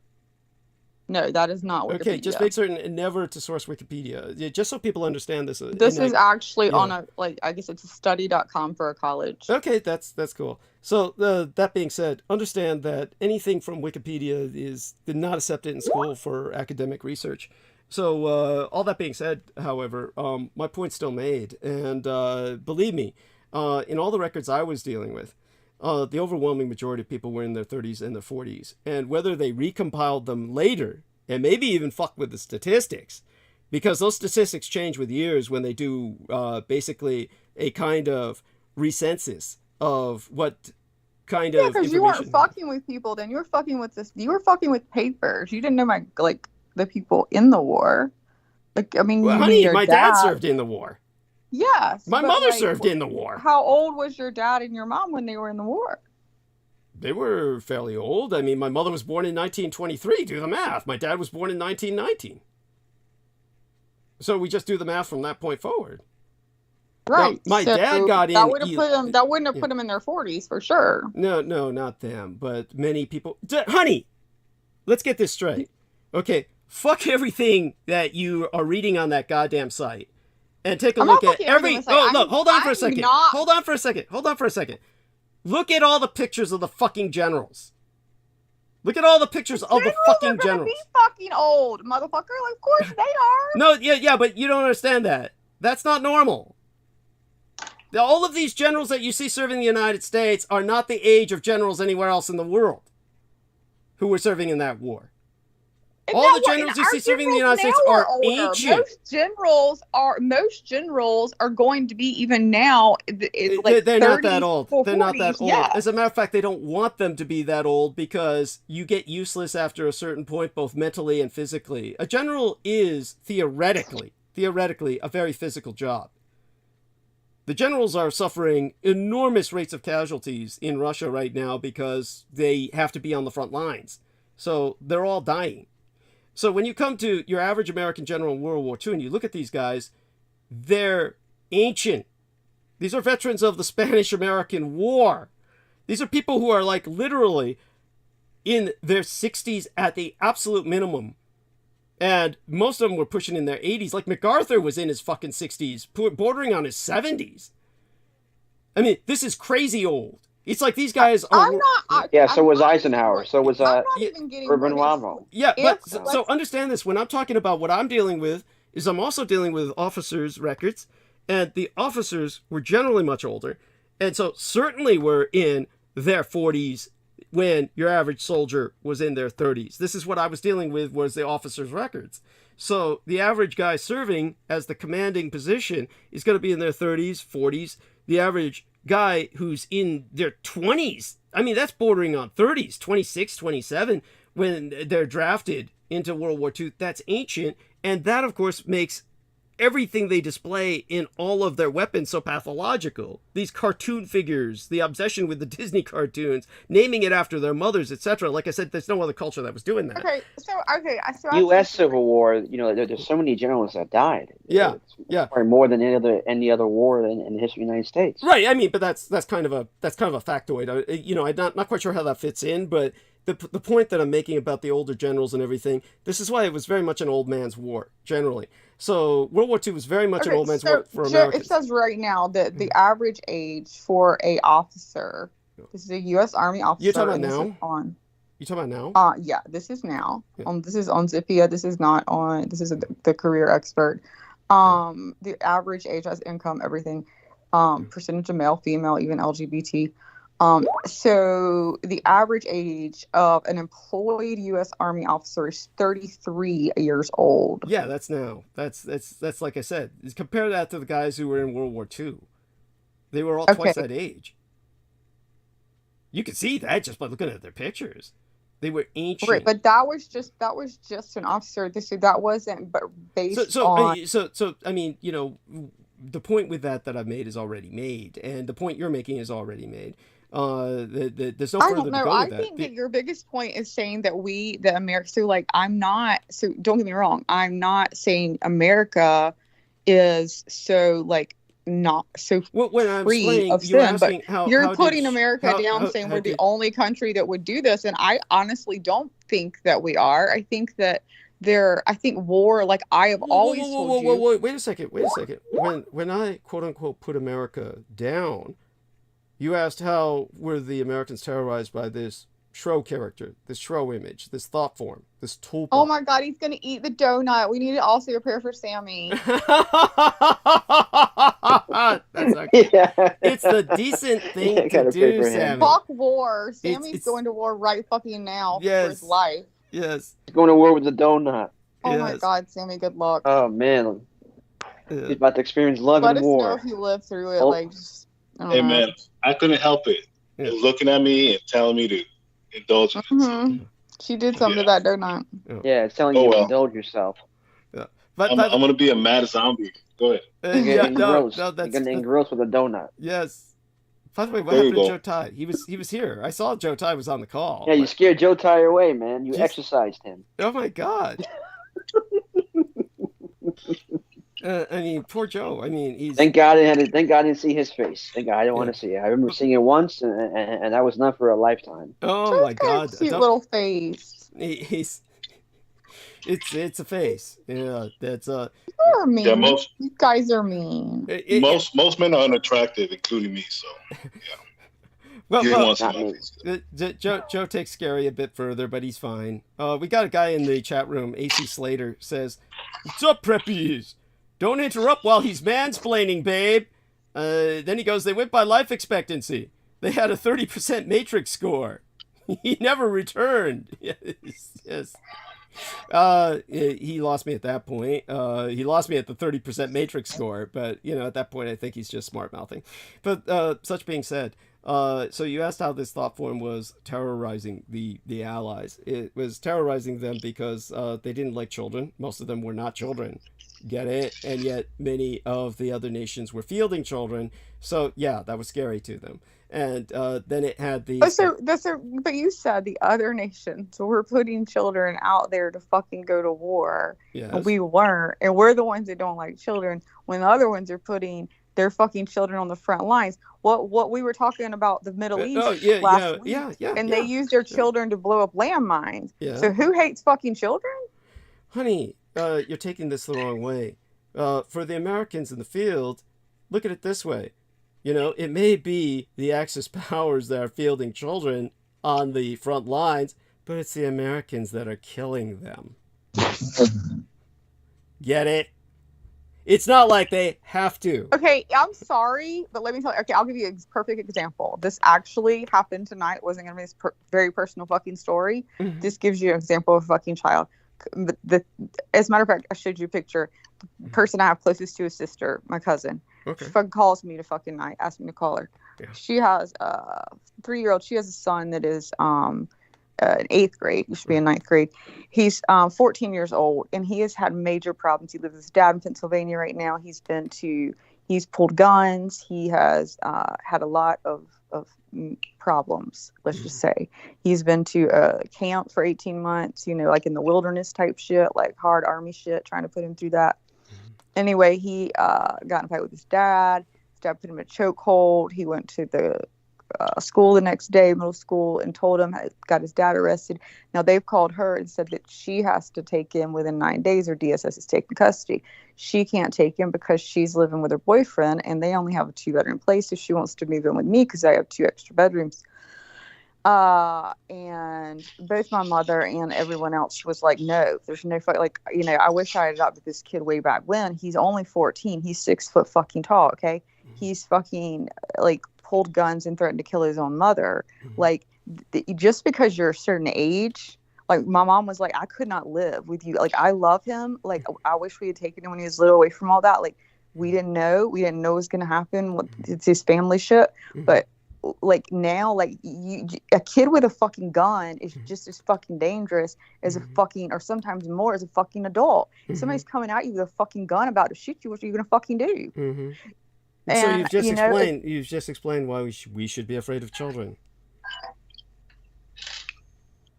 No, that is not Wikipedia. Okay, just make certain never to source Wikipedia. Just so people understand this. This is actually on I guess it's a study.com for a college. Okay, that's cool. So that being said, understand that anything from Wikipedia is not accepted in school for academic research. So all that being said, however, my point's still made. And believe me, in all the records I was dealing with, the overwhelming majority of people were in their 30s and their 40s. And whether they recompiled them later, and maybe even fuck with the statistics, because those statistics change with years when they do basically a kind of recensus of what kind of information. Yeah, because you weren't fucking with people then. You were fucking with this. You were fucking with papers. You didn't know the people in the war. Like, I mean, honey, my dad served in the war. Yes. My mother served in the war. How old was your dad and your mom when they were in the war? They were fairly old. I mean, my mother was born in 1923. Do the math. My dad was born in 1919. So we just do the math from that point forward. Right. Now, my dad got in. That wouldn't have put them in their 40s for sure. No, not them. But many people. Honey, let's get this straight. Okay, fuck everything that you are reading on that goddamn site. And take a look at every... Oh, look, hold on for a second. Hold on for a second. Look at all the pictures of the fucking generals. Look at all the pictures of the fucking generals. Be fucking old, motherfucker. Like, of course they are. No, yeah, but you don't understand that. That's not normal. All of these generals that you see serving in the United States are not the age of generals anywhere else in the world who were serving in that war. All the generals you see serving in the United States are ancient. Most generals are going to be even now. Like they're 30s, not that old. They're 40s, not that old. yeah. As a matter of fact, they don't want them to be that old because you get useless after a certain point, both mentally and physically. A general is theoretically a very physical job. The generals are suffering enormous rates of casualties in Russia right now because they have to be on the front lines. So they're all dying. So when you come to your average American general in World War II and you look at these guys, they're ancient. These are veterans of the Spanish-American War. These are people who are like literally in their 60s at the absolute minimum. And most of them were pushing in their 80s. Like MacArthur was in his fucking 60s, bordering on his 70s. I mean, this is crazy old. It's like these guys are... So was Eisenhower. So was Urban Romney. Yeah, but so understand this. When I'm talking about what I'm dealing with, is I'm also dealing with officers' records. And the officers were generally much older. And so certainly were in their 40s when your average soldier was in their 30s. This is what I was dealing with, was the officers' records. So the average guy serving as the commanding position is going to be in their 30s, 40s. The average guy who's in their 20s, I mean, that's bordering on 30s, 26, 27, when they're drafted into World War II. That's ancient. And that, of course, makes everything they display in all of their weapons so pathological. These cartoon figures, the obsession with the Disney cartoons, naming it after their mothers, etc. Like I said, there's no other culture that was doing that. So U.S. Civil War, there's so many generals that died. Yeah, Probably more than any other war in the history of the United States. Right. I mean, but that's kind of a factoid. I'm not quite sure how that fits in, but the point that I'm making about the older generals and everything, this is why it was very much an old man's war generally. So World War II was very much an old man's war for Americans. It says right now that the average age for a officer, this is a U.S. Army officer. You're talking about now? You talking about now? Yeah, this is now. Yeah. This is on Zippia. This is not on. This is the career expert. The average age has income, everything. Percentage of male, female, even LGBT. So the average age of an employed U.S. Army officer is 33 years old. Yeah, that's now. That's like I said. Compare that to the guys who were in World War II. They were all twice that age. You can see that just by looking at their pictures. They were ancient. Right, but that was just an officer. That wasn't based on. So I mean, the point with that I've made is already made, and the point you're making is already made. There's no further to go with I that. think that your biggest point is saying that the America. So don't get me wrong. I'm not saying America is so not so free of sin, but you're putting America down, saying we're the only country that would do this, and I honestly don't think that we are. I think that war, like I have always told you. Wait a second. When I quote unquote put America down, you asked how were the Americans terrorized by this Shro character, this Shro image, this thought form, this tulpa. Oh my God, he's gonna eat the donut. We need to also prepare for Sammy. That's okay. It's the decent thing to do, Sammy. Fuck war. Sammy's going to war right fucking now for his life. Yes. He's going to war with the donut. Oh my God, Sammy, good luck. Oh man. He's about to experience love and war. Let us know if you lived through it. Hey man, I couldn't help it. Yeah. They're looking at me and telling me to indulge in it. She did something to that donut. Yeah, it's telling you to indulge yourself. Yeah. I'm going to be a mad zombie. Go ahead. You're getting engrossed with a donut. Yes. By the way, what happened to Joe Ty? He was here. I saw Joe Ty was on the call. Yeah, you scared Joe Ty away, man. You exercised him. Oh my God. I mean, poor Joe. I mean, he's. Thank God I didn't see his face. Thank God I didn't want to see it. I remember seeing it once, and that was enough for a lifetime. Oh my God! Cute little face. It's a face. Yeah, that's You're mean. Yeah, you guys are mean. Most men are unattractive, including me. So, yeah. Joe takes Scary a bit further, but he's fine. We got a guy in the chat room. AC Slater says, "What's up, preppies? Don't interrupt while he's mansplaining, babe." Then he goes, "They went by life expectancy. They had a 30% Matrix score. He never returned." Yes. He lost me at that point. He lost me at the 30% matrix score, but at that point I think he's just smart mouthing. But such being said, so you asked how this thought form was terrorizing the Allies. It was terrorizing them because they didn't like children. Most of them were not children. Get it? And yet many of the other nations were fielding children. So yeah, that was scary to them. And then it had these. But you said the other nations were putting children out there to fucking go to war, Yes. and we weren't, and we're the ones that don't like children. When the other ones are putting their fucking children on the front lines. What we were talking about the Middle East last week, and they used their children to blow up landmines. Yeah. So who hates fucking children? Honey, you're taking this the wrong way. For the Americans in the field, look at it this way. It may be the Axis powers that are fielding children on the front lines, but it's the Americans that are killing them. Get it? It's not like they have to. Okay, I'm sorry, but let me tell you. Okay, I'll give you a perfect example. This actually happened tonight. It wasn't going to be this very personal fucking story. Mm-hmm. This gives you an example of a fucking child. As a matter of fact, I showed you a picture. The person I have closest to is sister, my cousin. Okay. She fucking calls me to fucking night, asks me to call her. Yeah. She has a 3-year-old. She has a son that is in 8th grade. He should be in 9th grade. He's 14 years old, and he has had major problems. He lives with his dad in Pennsylvania right now. He's pulled guns. He has had a lot of problems, let's just say. He's been to a camp for 18 months, like in the wilderness type shit, like hard army shit, trying to put him through that. Anyway, he got in a fight with his dad. His dad put him in a chokehold. He went to the school the next day, middle school, and told him, got his dad arrested. Now they've called her and said that she has to take him within 9 days or DSS is taking custody. She can't take him because she's living with her boyfriend and they only have a 2-bedroom place. So she wants to move in with me because I have 2 extra bedrooms. And both my mother and everyone else was like, no, there's no I wish I had adopted this kid way back when. He's only 14. He's 6 foot fucking tall. Okay. He's fucking pulled guns and threatened to kill his own mother. Mm-hmm. Just because you're a certain age, my mom was like, I could not live with you. I love him. I wish we had taken him when he was little, away from all that. We didn't know what was going to happen. It's his family shit. Mm-hmm. But now, a kid with a fucking gun is just as fucking dangerous as a fucking, or sometimes more, as a fucking adult. Mm-hmm. If somebody's coming at you with a fucking gun about to shoot you, what are you going to fucking do? Mm-hmm. And, so you've just explained why we should be afraid of children.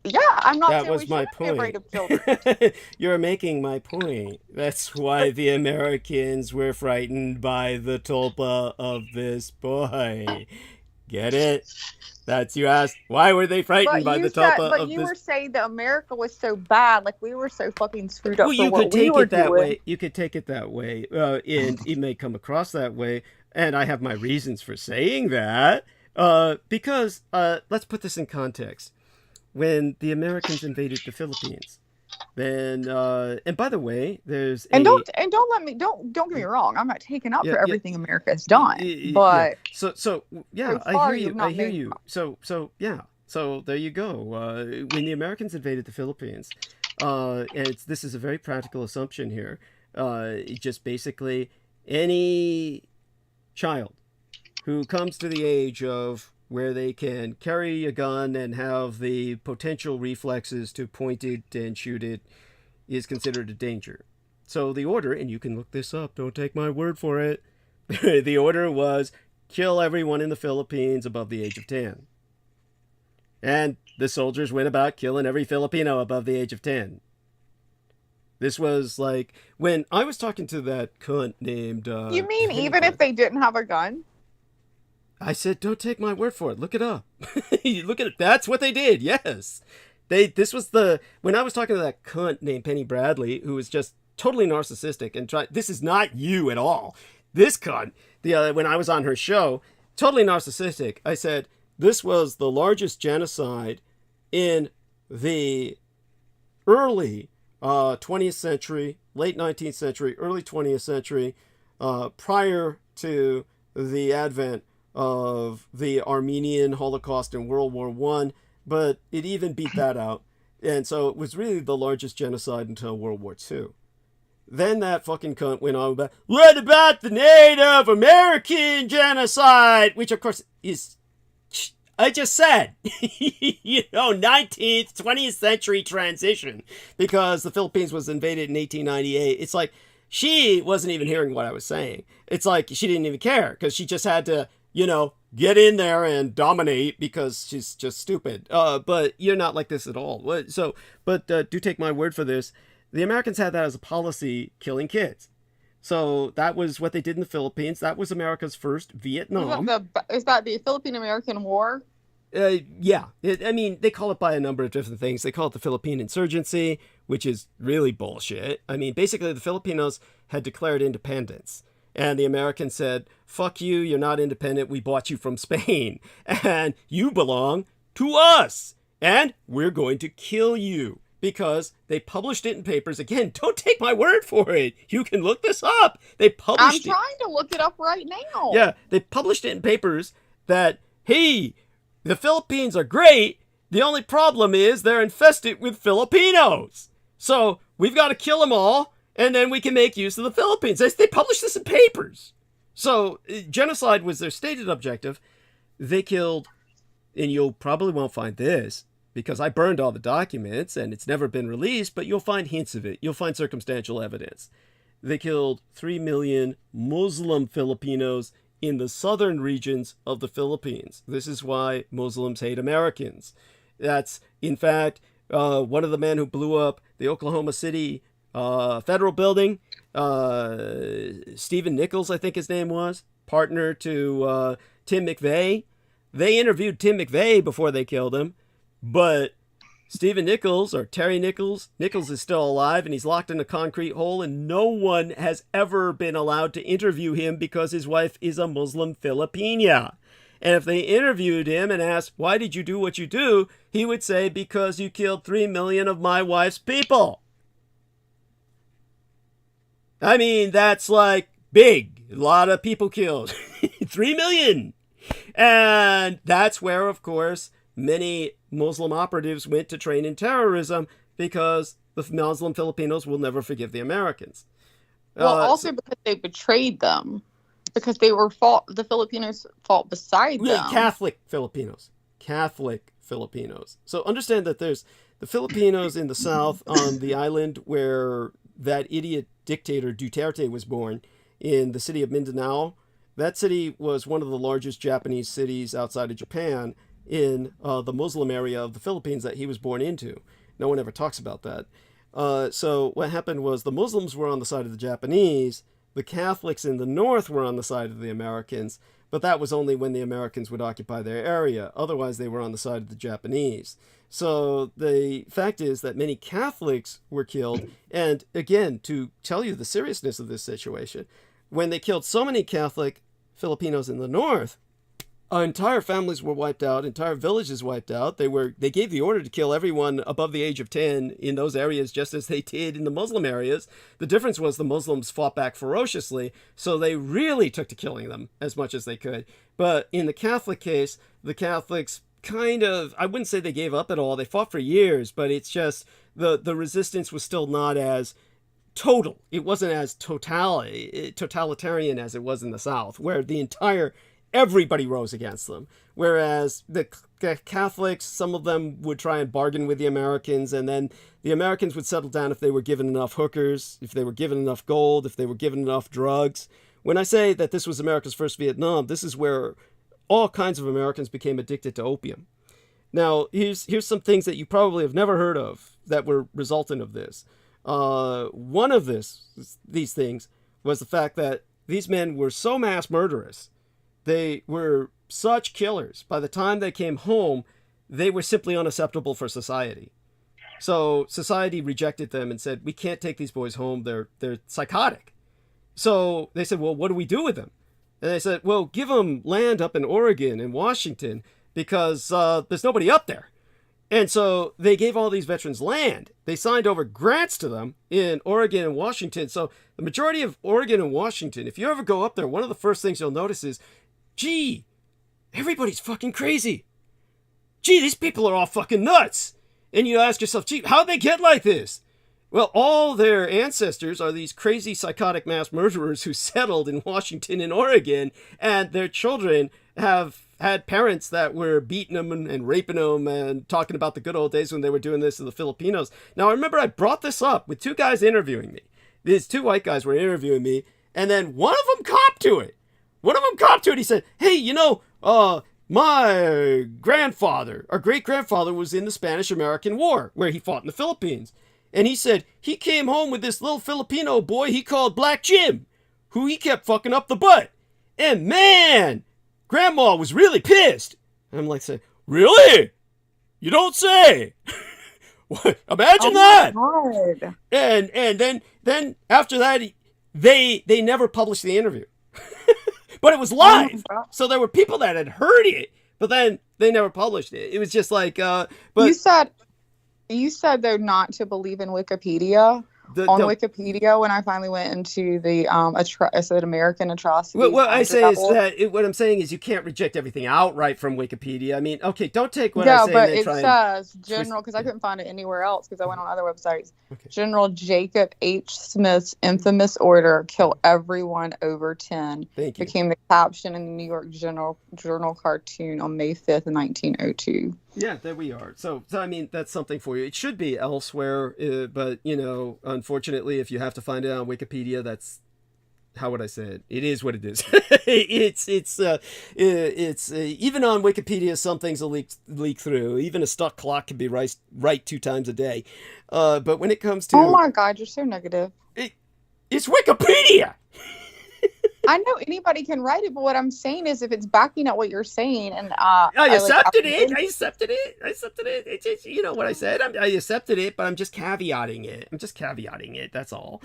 Yeah, I'm not that saying was we my shouldn't point. be afraid of children. You're making my point. That's why the Americans were frightened by the tulpa of this boy. Get it? That's, you asked, why were they frightened by the tulpa of this? But you were saying that America was so bad, we were so fucking screwed up. Well, you could take it that way. You could take it that way, and it may come across that way. And I have my reasons for saying that, because let's put this in context. When the Americans invaded the Philippines, then and by the way, there's don't get me wrong. I'm not taking up for everything America has done, but I hear you. So there you go. When the Americans invaded the Philippines, and this is a very practical assumption here. Just basically any child who comes to the age of where they can carry a gun and have the potential reflexes to point it and shoot it is considered a danger. So the order, and you can look this up, don't take my word for it, the order was kill everyone in the Philippines above the age of 10. And the soldiers went about killing every Filipino above the age of 10. This was when I was talking to that cunt named... you mean even if they didn't have a gun? I said, don't take my word for it. Look it up. Look at it. That's what they did. Yes. When I was talking to that cunt named Penny Bradley, who was just totally narcissistic and this is not you at all. This cunt, when I was on her show, totally narcissistic. I said, this was the largest genocide in the early 20th century, late 19th century, early 20th century, prior to the advent of the Armenian Holocaust in World War I, but it even beat that out. And so it was really the largest genocide until World War II. Then that fucking cunt went on about, what about the Native American genocide? Which, of course, is, I just said, 19th, 20th century transition. Because the Philippines was invaded in 1898. It's like, she wasn't even hearing what I was saying. It's like, she didn't even care. Because she just had to, get in there and dominate because she's just stupid. But you're not like this at all. But do take my word for this. The Americans had that as a policy, killing kids. So that was what they did in the Philippines. That was America's first Vietnam. Is that the Philippine-American War? Yeah. They call it by a number of different things. They call it the Philippine Insurgency, which is really bullshit. Basically, the Filipinos had declared independence. And the Americans said, fuck you, you're not independent, we bought you from Spain. And you belong to us. And we're going to kill you. Because they published it in papers. Again, don't take my word for it. You can look this up. They published it. I'm trying to look it up right now. Yeah, they published it in papers that, hey, the Philippines are great. The only problem is they're infested with Filipinos. So we've got to kill them all, and then we can make use of the Philippines. They published this in papers. So genocide was their stated objective. They killed, and you probably won't find this, because I burned all the documents and it's never been released, but you'll find hints of it. You'll find circumstantial evidence. They killed 3 million Muslim Filipinos in the southern regions of the Philippines. This is why Muslims hate Americans. That's, in fact, one of the men who blew up the Oklahoma City federal building, Stephen Nichols, I think his name was, partner to Tim McVeigh. They interviewed Tim McVeigh before they killed him. But Stephen Nichols, or Terry Nichols is still alive, and he's locked in a concrete hole, and no one has ever been allowed to interview him because his wife is a Muslim Filipina. And if they interviewed him and asked, why did you do what you do? He would say, because you killed 3 million of my wife's people. That's like big. A lot of people killed. 3 million. And that's where, of course, many Muslim operatives went to train in terrorism, because the Muslim Filipinos will never forgive the Americans. Also because they betrayed them, because the Filipinos fought beside them. Catholic Filipinos. So understand that there's the Filipinos in the south on the island where that idiot dictator Duterte was born, in the city of Mindanao. That city was one of the largest Japanese cities outside of Japan, in the Muslim area of the Philippines that he was born into. No one ever talks about that. So what happened was the Muslims were on the side of the Japanese, the Catholics in the north were on the side of the Americans, but that was only when the Americans would occupy their area. Otherwise, they were on the side of the Japanese. So the fact is that many Catholics were killed, and again, to tell you the seriousness of this situation, when they killed so many Catholic Filipinos in the north, entire families were wiped out, entire villages wiped out. They gave the order to kill everyone above the age of 10 in those areas, just as they did in the Muslim areas. The difference was the Muslims fought back ferociously, so they really took to killing them as much as they could. But in the Catholic case, the Catholics kind of, I wouldn't say they gave up at all. They fought for years, but it's just the resistance was still not as total. It wasn't as totalitarian as it was in the South, where everybody rose against them. Whereas the Catholics, some of them would try and bargain with the Americans, and then the Americans would settle down if they were given enough hookers, if they were given enough gold, if they were given enough drugs. When I say that this was America's first Vietnam, this is where all kinds of Americans became addicted to opium. Now, here's some things that you probably have never heard of that were resultant of this. One of these things was the fact that these men were so mass murderous. They were such killers. By the time they came home, they were simply unacceptable for society. So society rejected them and said, we can't take these boys home. They're psychotic. So they said, well, what do we do with them? And they said, well, give them land up in Oregon and Washington, because there's nobody up there. And so they gave all these veterans land. They signed over grants to them in Oregon and Washington. So the majority of Oregon and Washington, if you ever go up there, one of the first things you'll notice is, gee, everybody's fucking crazy. Gee, these people are all fucking nuts. And you ask yourself, gee, how'd they get like this? Well, all their ancestors are these crazy psychotic mass murderers who settled in Washington and Oregon, and their children have had parents that were beating them and raping them and talking about the good old days when they were doing this to the Filipinos. Now, I remember I brought this up with two guys interviewing me. These two white guys were interviewing me, and then one of them copped to it. He said, hey, you know, my grandfather, our great-grandfather, was in the Spanish-American War, where he fought in the Philippines. And he said he came home with this little Filipino boy he called Black Jim, who he kept fucking up the butt. And man, Grandma was really pissed. And I'm like, really? You don't say. Imagine that. God. And then after that, they never published the interview. But it was live. So there were people that had heard it, but then they never published it. It was just like, but You said though not to believe in Wikipedia. Wikipedia, when I finally went into the I said American atrocities. What I say is that what I'm saying is you can't reject everything outright from Wikipedia. I mean, okay, don't take what I say. Yeah, but it says General, because I couldn't find it anywhere else because I went on other websites. Okay. General Jacob H. Smith's infamous order, kill everyone over 10, became the caption in the New York Journal cartoon on May 5th, 1902. Yeah, there we are. So I mean, that's something for you. It should be elsewhere, but you know, unfortunately, if you have to find it on Wikipedia, that's, how would I say it? It is what it is. it's even on Wikipedia, some things will leak through. Even a stuck clock can be right 2 times a day. But when it comes to, oh my God, you're so negative. It's Wikipedia. I know anybody can write it, but what I'm saying is, if it's backing up what you're saying, and I accepted it. It's just, you know what I said. I accepted it, but I'm just caveating it. That's all.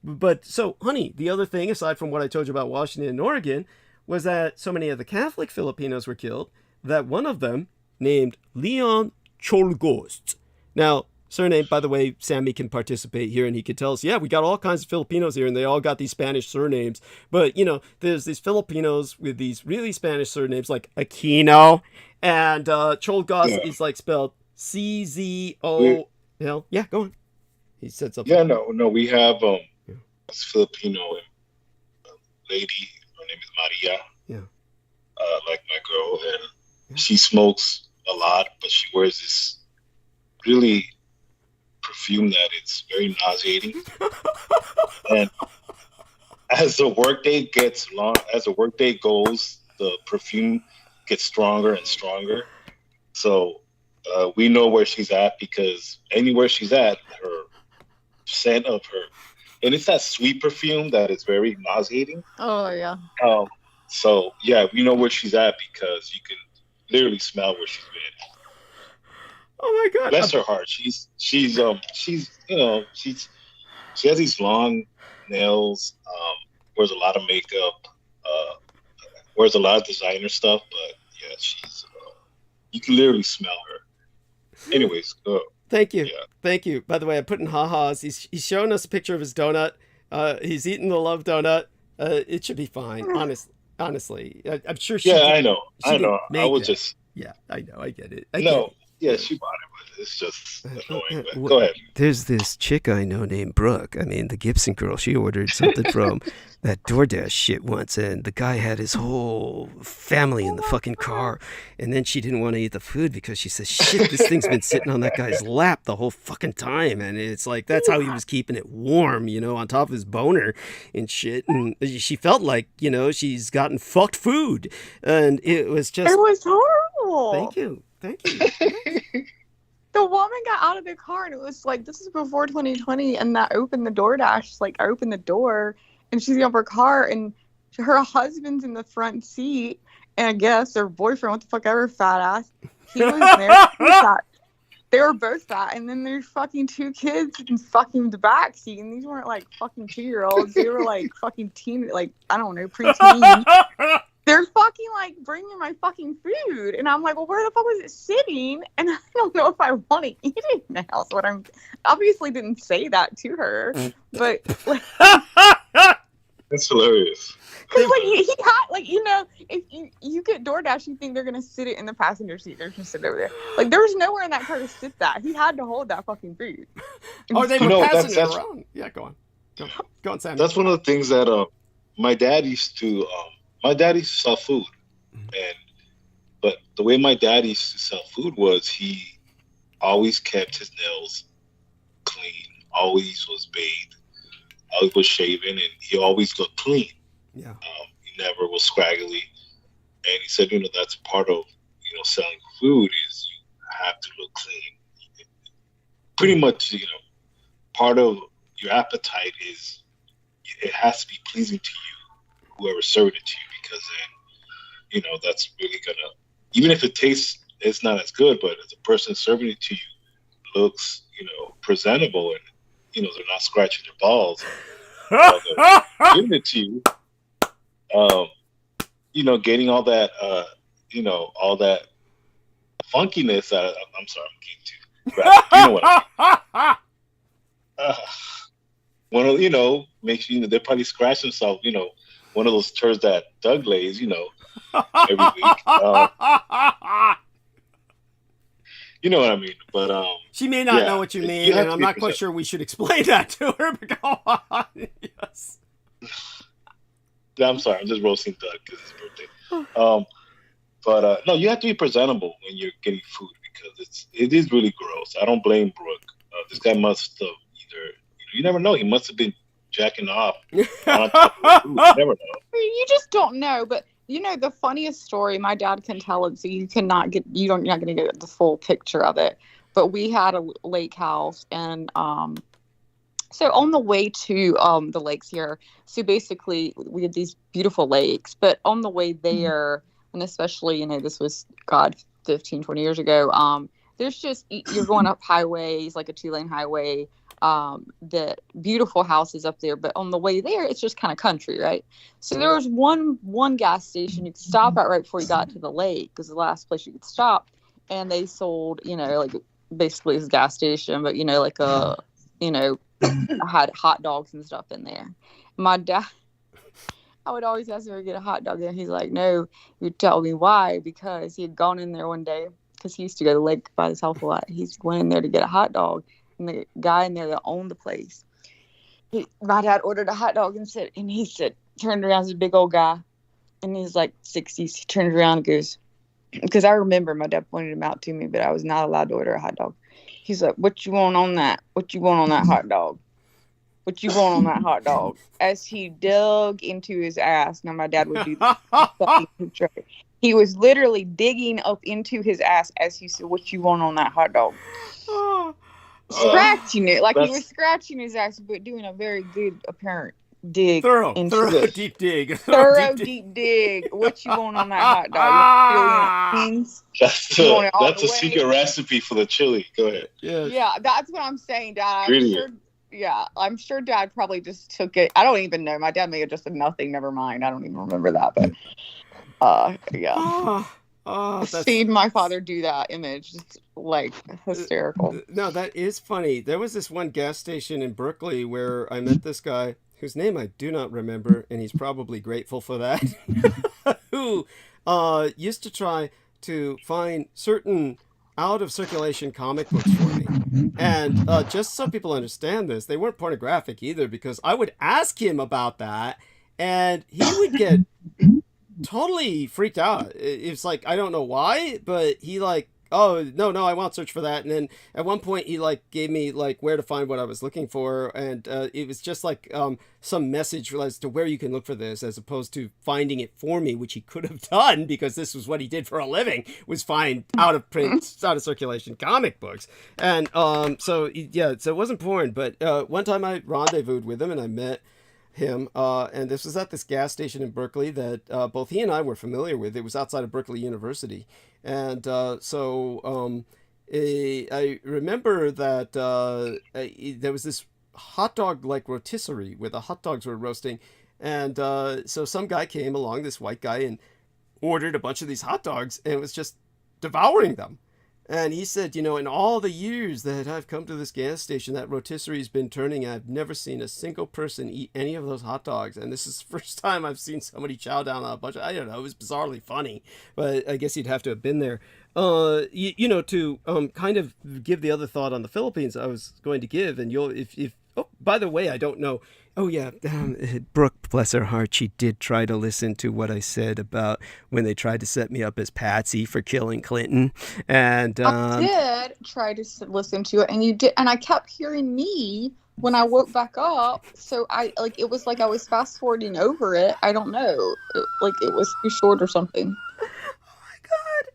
But so, honey, the other thing, aside from what I told you about Washington and Oregon, was that so many of the Catholic Filipinos were killed that one of them, named Leon Cholgos. Now, surname, by the way, Sammy can participate here and he could tell us, yeah, we got all kinds of Filipinos here and they all got these Spanish surnames. But, you know, there's these Filipinos with these really Spanish surnames like Aquino, and Cholgos is like spelled C-Z-O. Yeah, go on. He said something. Yeah, no, we have this Filipino lady, her name is Maria. Yeah. Like my girl, and she smokes a lot, but she wears this really perfume that it's very nauseating. And as the workday goes, the perfume gets stronger and stronger. So we know where she's at, because anywhere she's at, her scent of her, and it's that sweet perfume that is very nauseating. Oh yeah. So yeah, we know where she's at because you can literally smell where she's been. Oh my God! Bless her heart. She's you know, she has these long nails. Wears a lot of makeup. Wears a lot of designer stuff. But yeah, she's. You can literally smell her. Anyways, Thank you. Yeah. Thank you. By the way, I put in ha-has. He's showing us a picture of his donut. He's eating the love donut. It should be fine. Honestly, I'm sure she. Yeah, I know. I was just. Yeah, I know. I get it. Yeah, she bought it, but it's just annoying. But go ahead. There's this chick I know named Brooke. I mean, the Gibson girl. She ordered something from that DoorDash shit once, and the guy had his whole family in the fucking car, and then she didn't want to eat the food because she says, shit, this thing's been sitting on that guy's lap the whole fucking time, and it's like, that's how he was keeping it warm, you know, on top of his boner and shit, and she felt like, you know, she's gotten fucked food, and it was horrible. Thank you. The woman got out of the car, and it was like, this is before 2020, and that opened the DoorDash, like, I opened the door, and she's in her car, and her husband's in the front seat, and I guess her boyfriend, what the fuck ever, fat ass, he was there. They were both fat, and then there's fucking 2 kids in fucking the back seat, and these weren't like fucking 2-year-olds, they were like fucking teen, like, I don't know, preteen. They're fucking like bringing my fucking food, and I'm like, well, where the fuck was it sitting? And I don't know if I want to eat it now. So I'm obviously didn't say that to her, but like, That's hilarious. Because like he had like if you get DoorDash, you think they're gonna sit it in the passenger seat. They're gonna sit over there. Like there was nowhere in that car to sit that. He had to hold that fucking food. Oh, they were passing it around. Yeah, go on, Sam. That's one of the things that my dad used to. My dad used to sell food, but the way my dad used to sell food was he always kept his nails clean, always was bathed, always was shaven, and he always looked clean. Yeah. He never was scraggly, and he said, that's part of selling food is you have to look clean. Pretty much, part of your appetite is it has to be pleasing to you, whoever served it to you, because then that's really gonna, even if it tastes, it's not as good, but if the person serving it to you looks presentable and they're not scratching their balls while they're giving it to you, getting all that all that funkiness out of, I'm sorry, I'm getting too graphic. You know what I mean. One of makes they probably scratch themselves, one of those turds that Doug lays, every week. You know what I mean? But she may not know what you mean, and I'm not quite sure we should explain that to her. But go on. Yes. I'm sorry, I'm just roasting Doug because it's his birthday. But no, you have to be presentable when you're getting food because it is really gross. I don't blame Brooke. This guy must have either you never know. He must have been jacking off on top of the food. You never know. You just don't know. But the funniest story, my dad can tell it, so you're not going to get the full picture of it. But we had a lake house, and so on the way to the lakes here, so basically we had these beautiful lakes, but on the way there, and especially, this was, 15, 20 years ago, there's just, you're going up highways, like a 2-lane highway, that beautiful houses up there, but on the way there, it's just kind of country, right? So there was one gas station you could stop at right before you got to the lake, because the last place you could stop, and they sold, like basically it's a gas station, but like a, had hot dogs and stuff in there. My dad, I would always ask him to get a hot dog, and he's like, no. He would tell me why, because he had gone in there one day, because he used to go to the lake by himself a lot. He went in there to get a hot dog, and the guy in there that owned the place, my dad ordered a hot dog and he said, turned around, this big old guy, and he's like 60s. He turned around and goes, because I remember my dad pointed him out to me, but I was not allowed to order a hot dog. He's like, what you want on that? What you want on that hot dog? What you want on that hot dog? As he dug into his ass. Now, my dad would do this. He was literally digging up into his ass as he said, what you want on that hot dog? Scratching it. Like he was scratching his ass, but doing a very good apparent dig. Thorough deep dig. Thorough deep dig. What you want on that hot dog? That's a secret recipe for the chili. Go ahead. Yeah, that's what I'm saying, Dad. I'm sure Dad probably just took it. I don't even know. My dad may have just said nothing. Never mind. I don't even remember that. But seeing my father do that image, just like hysterical. No, that is funny. There was this one gas station in Berkeley where I met this guy whose name I do not remember, and he's probably grateful for that, who used to try to find certain out-of-circulation comic books for me. And just so people understand this, they weren't pornographic either, because I would ask him about that, and he would get totally freaked out. It's like, I don't know why, but he like, oh, no, I won't search for that. And then at one point he like gave me like where to find what I was looking for. And it was just like some message as to where you can look for this, as opposed to finding it for me, which he could have done, because this was what he did for a living, was find out of print, out of circulation comic books. And so it wasn't porn, but one time I rendezvoused with him and I met him, and this was at this gas station in Berkeley that both he and I were familiar with. It was outside of Berkeley University, and so I remember that there was this hot dog like rotisserie where the hot dogs were roasting, and so some guy came along, this white guy, and ordered a bunch of these hot dogs and was just devouring them. And he said, in all the years that I've come to this gas station, that rotisserie's been turning, I've never seen a single person eat any of those hot dogs. And this is the first time I've seen somebody chow down on a bunch of, I don't know, it was bizarrely funny. But I guess you'd have to have been there. To kind of give the other thought on the Philippines I was going to give, and if oh, by the way, I don't know. Oh yeah, Brooke, bless her heart, she did try to listen to what I said about when they tried to set me up as Patsy for killing Clinton, and I did try to listen to it, and you did, and I kept hearing me when I woke back up. So it was like I was fast forwarding over it. I don't know, it was too short or something.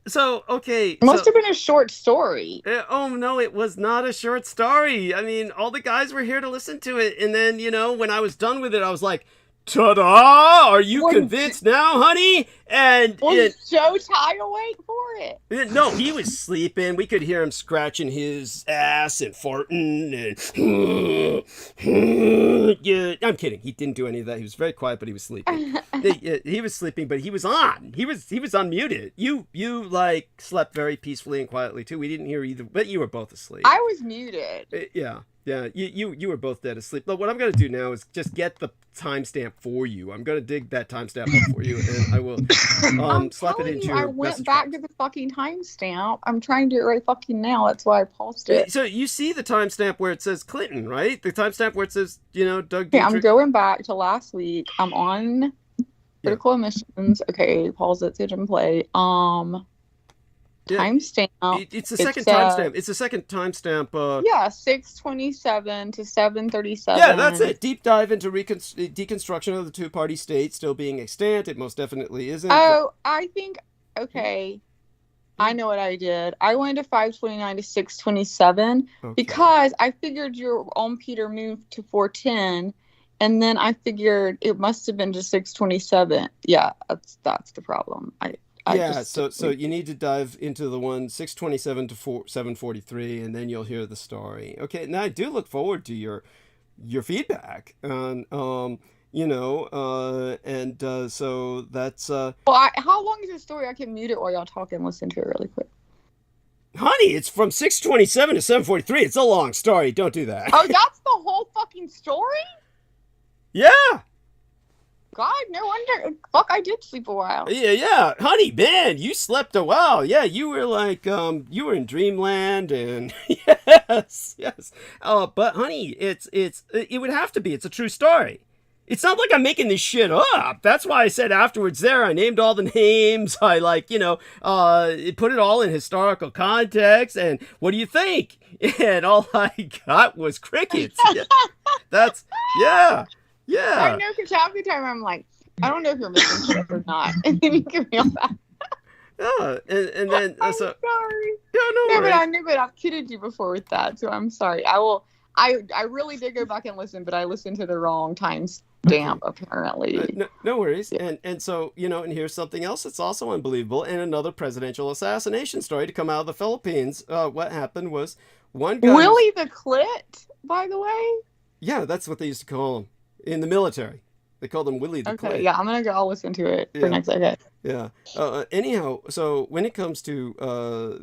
So, okay. It must have been a short story. Oh, no, it was not a short story. I mean, all the guys were here to listen to it. And then, when I was done with it, I was like, ta-da! Are you convinced now, honey? And was Joe Ty awake for it? No, he was sleeping. We could hear him scratching his ass and farting and yeah, I'm kidding. He didn't do any of that. He was very quiet, but he was sleeping. He was sleeping, but he was on. He was unmuted. You slept very peacefully and quietly too. We didn't hear either, but you were both asleep. I was muted. Yeah. You were both dead asleep. But what I'm going to do now is just get the timestamp for you. I'm going to dig that timestamp up for you, and I will slap it into your I went back to the fucking timestamp. I'm trying to do it right fucking now. That's why I paused it. So you see the timestamp where it says Clinton, right? The timestamp where it says, Doug Dietrich. Okay, I'm going back to last week. I'm on critical emissions. Okay, pause it, sit and play. Timestamp. It's the second timestamp. It's the second timestamp. 627 to 737. Yeah, that's it. Deep dive into deconstruction of the two-party state still being extant. It most definitely isn't. Oh, I think. Okay, I know what I did. I went to 529 to 627 because I figured your own Peter moved to 410, and then I figured it must have been to 627. Yeah, that's the problem. So you need to dive into the one 627 to 743, and then you'll hear the story. Okay, now I do look forward to your feedback on so that's Well, how long is the story? I can mute it while y'all talk and listen to it really quick. Honey, it's from 627 to 743. It's a long story. Don't do that. Oh, that's the whole fucking story? Yeah. God, no wonder. Fuck, I did sleep a while. Yeah, honey, man, you slept a while. Yeah, you were you were in dreamland, and yes. But honey, it would have to be. It's a true story. It's not like I'm making this shit up. That's why I said afterwards there, I named all the names. I put it all in historical context. And what do you think? And all I got was crickets. Yeah. I know, because half the time I'm like, I don't know if you're missing shit or not. And then you give me all that. Yeah, and then I'm sorry. Yeah, no, but I knew that I've kidded you before with that, so I'm sorry. I really did go back and listen, but I listened to the wrong timestamp apparently. No worries. Yeah. And so, and here's something else that's also unbelievable, and another presidential assassination story to come out of the Philippines. What happened was one guy. Willie the Clit, by the way? Yeah, that's what they used to call him. In the military, they called him Willie the Clit. Yeah, I'm gonna go listen to it for next second. Yeah. Anyhow, so when it comes to heard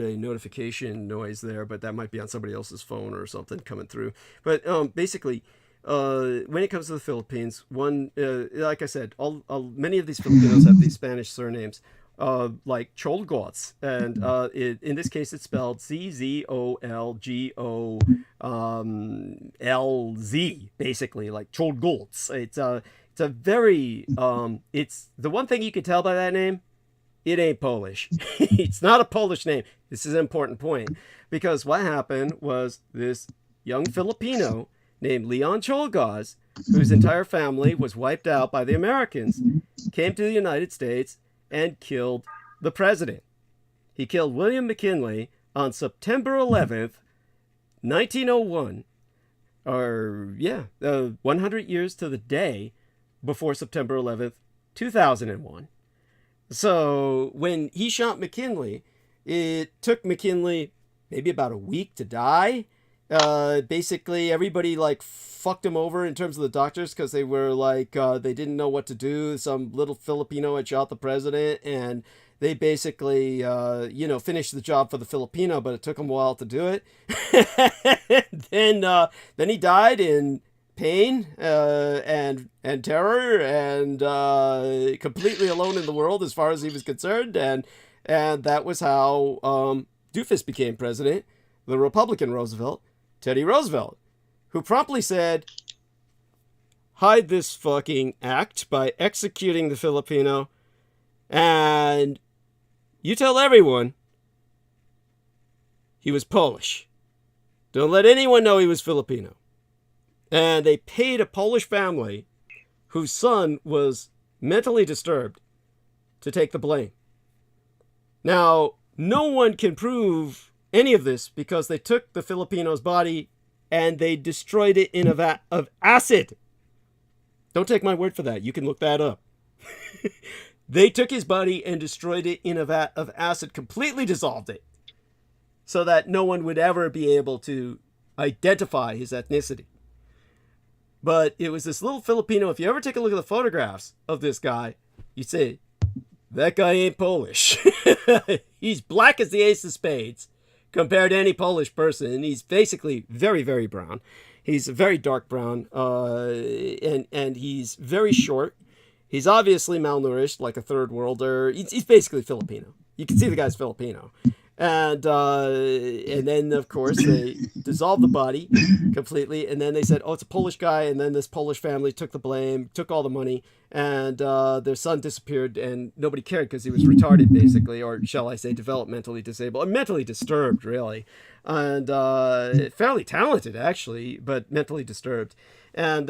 a notification noise there, but that might be on somebody else's phone or something coming through. But basically, when it comes to the Philippines, like I said, many of these Filipinos have these Spanish surnames. Like Cholgots, and in this case it's spelled CZOLGOLZ, basically, like Cholgots. It's a very it's the one thing you can tell by that name, it ain't Polish. It's not a Polish name. This is an important point, because what happened was this young Filipino named Leon Cholgaz, whose entire family was wiped out by the Americans, came to the United States and killed the president. He killed William McKinley on September 11th, 1901, 100 years to the day before September 11th, 2001. So when he shot McKinley, it took McKinley maybe about a week to die. Basically everybody fucked him over in terms of the doctors, because they were they didn't know what to do. Some little Filipino had shot the president, and they basically, finished the job for the Filipino, but it took him a while to do it. Then he died in pain and terror and completely alone in the world as far as he was concerned. And that was how Doofus became president, the Republican Roosevelt, Teddy Roosevelt, who promptly said, hide this fucking act by executing the Filipino, and you tell everyone he was Polish. Don't let anyone know he was Filipino. And they paid a Polish family whose son was mentally disturbed to take the blame. Now, no one can prove any of this because they took the Filipino's body and they destroyed it in a vat of acid. Don't take my word for that. You can look that up. They took his body and destroyed it in a vat of acid, completely dissolved it, so that no one would ever be able to identify his ethnicity. But it was this little Filipino. If you ever take a look at the photographs of this guy, you say, that guy ain't Polish. He's black as the ace of spades compared to any Polish person. He's basically very, very brown. He's a very dark brown, and he's very short. He's obviously malnourished, like a third worlder. He's basically Filipino. You can see the guy's Filipino. And then, of course, they dissolved the body completely. And then they said, oh, it's a Polish guy. And then this Polish family took the blame, took all the money. And their son disappeared. And nobody cared because he was retarded, basically. Or shall I say developmentally disabled. Or mentally disturbed, really. And fairly talented, actually, but mentally disturbed. And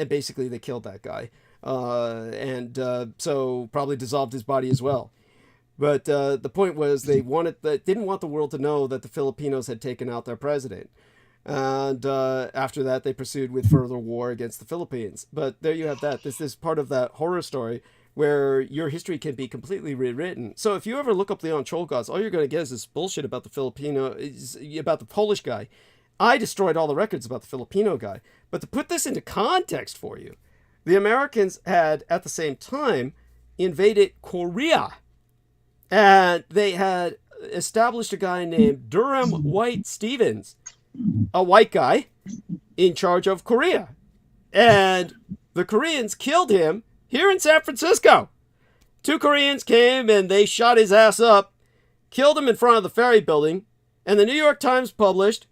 basically they killed that guy. So probably dissolved his body as well. But the point was they didn't want the world to know that the Filipinos had taken out their president. And after that, they pursued with further war against the Philippines. But there you have that. This is part of that horror story where your history can be completely rewritten. So if you ever look up Leon Czolgosz, all you're going to get is this bullshit about the about the Polish guy. I destroyed all the records about the Filipino guy. But to put this into context for you, the Americans had, at the same time, invaded Korea. And they had established a guy named Durham White Stevens, a white guy, in charge of Korea. And the Koreans killed him here in San Francisco. 2 Koreans came and they shot his ass up, killed him in front of the Ferry Building, and the New York Times published,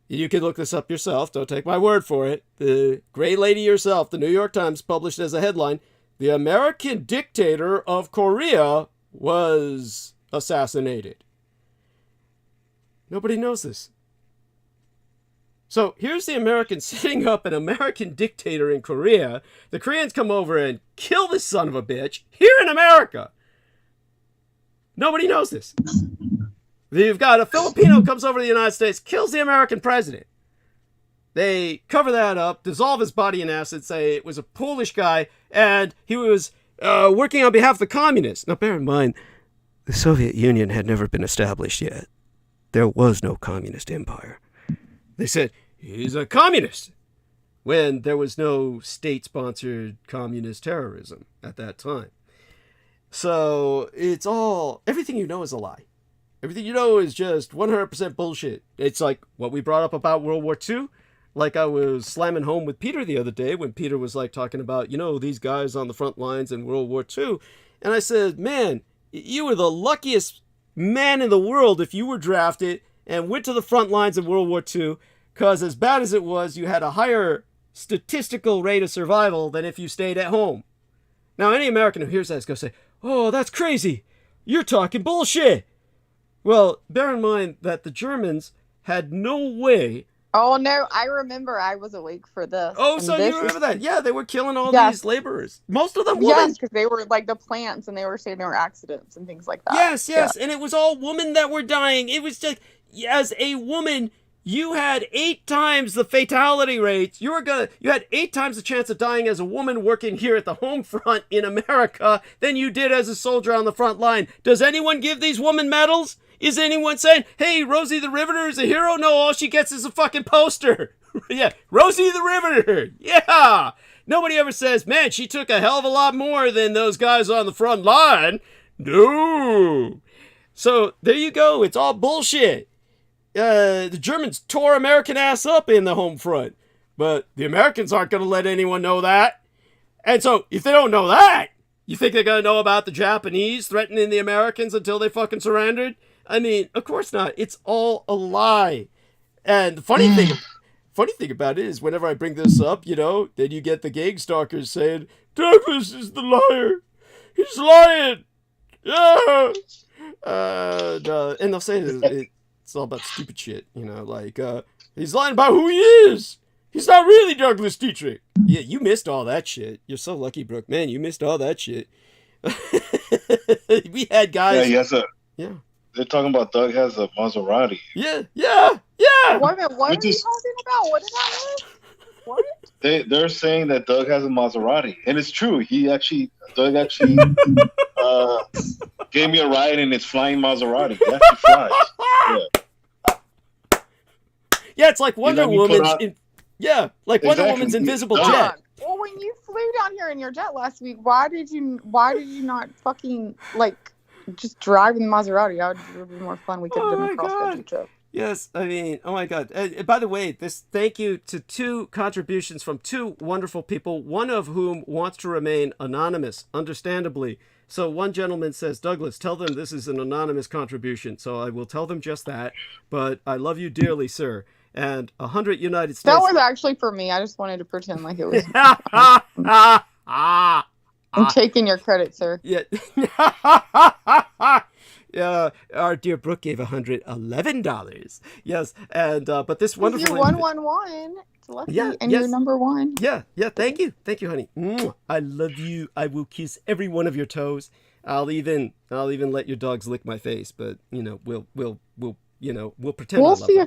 you can look this up yourself, don't take my word for it, the great lady herself, the New York Times published as a headline, "The American dictator of Korea was assassinated." Nobody knows this. So here's the Americans setting up an American dictator in Korea. The Koreans come over and kill this son of a bitch here in America. Nobody knows this. You've got a Filipino comes over to the United States, kills the American president. They cover that up, dissolve his body in acid, say it was a Polish guy, and he was working on behalf of the communists. Now, bear in mind, the Soviet Union had never been established yet. There was no communist empire. They said, he's a communist, when there was no state-sponsored communist terrorism at that time. So it's all, everything you know is a lie. Everything you know is just 100% bullshit. It's like what we brought up about World War II. Like I was slamming home with Peter the other day when Peter was like talking about, these guys on the front lines in World War II. And I said, man, you were the luckiest man in the world if you were drafted and went to the front lines in World War II, because as bad as it was, you had a higher statistical rate of survival than if you stayed at home. Now, any American who hears that is going to say, oh, that's crazy. You're talking bullshit. Well, bear in mind that the Germans had no way. Oh, no, I remember I was awake for this. Oh, so you remember that? Yeah, they were killing all these laborers. Most of them women. Yes, because they were like the plants and they were saying there were accidents and things like that. Yes. And it was all women that were dying. It was just, as a woman, you had 8 times the fatality rates. You had 8 times the chance of dying as a woman working here at the home front in America than you did as a soldier on the front line. Does anyone give these women medals? Is anyone saying, hey, Rosie the Riveter is a hero? No, all she gets is a fucking poster. Yeah, Rosie the Riveter. Yeah. Nobody ever says, man, she took a hell of a lot more than those guys on the front line. No. So there you go. It's all bullshit. The Germans tore American ass up in the home front, but the Americans aren't going to let anyone know that. And so if they don't know that, you think they're going to know about the Japanese threatening the Americans until they fucking surrendered? I mean, of course not. It's all a lie. And the funny thing about it is whenever I bring this up, you know, then you get the gang stalkers saying, Douglas is the liar. He's lying. Yeah. And they'll say it's all about stupid shit, you know, like, he's lying about who he is. He's not really Douglas Dietrich. Yeah, you missed all that shit. You're so lucky, Brooke. Man, you missed all that shit. We had guys. Yeah, he has a. Yeah. They're talking about Doug has a Maserati. Yeah. What are you talking about? What did I miss? What? They're saying that Doug has a Maserati, and it's true. Doug actually gave me a ride in his flying Maserati. He actually flies. Yeah, it's like Wonder Woman's. Wonder Woman's invisible jet. Well, when you flew down here in your jet last week, why did you not fucking like just drive in the Maserati? That would be more fun. We could have done a cross-country trip. Yes, I mean, oh my God. By the way, thank you to 2 contributions from 2 wonderful people, one of whom wants to remain anonymous, understandably. So one gentleman says, Douglas, tell them this is an anonymous contribution. So I will tell them just that. But I love you dearly, sir. And 100 United States. That was actually for me. I just wanted to pretend like it was. I'm taking your credit, sir. Yeah. Our dear Brooke gave $111. Yes, and but this wonderful. You're 111. It's lucky, and you're number 1. Yeah. Thank you, honey. I love you. I will kiss every one of your toes. I'll even let your dogs lick my face. But you know, we'll pretend. We'll see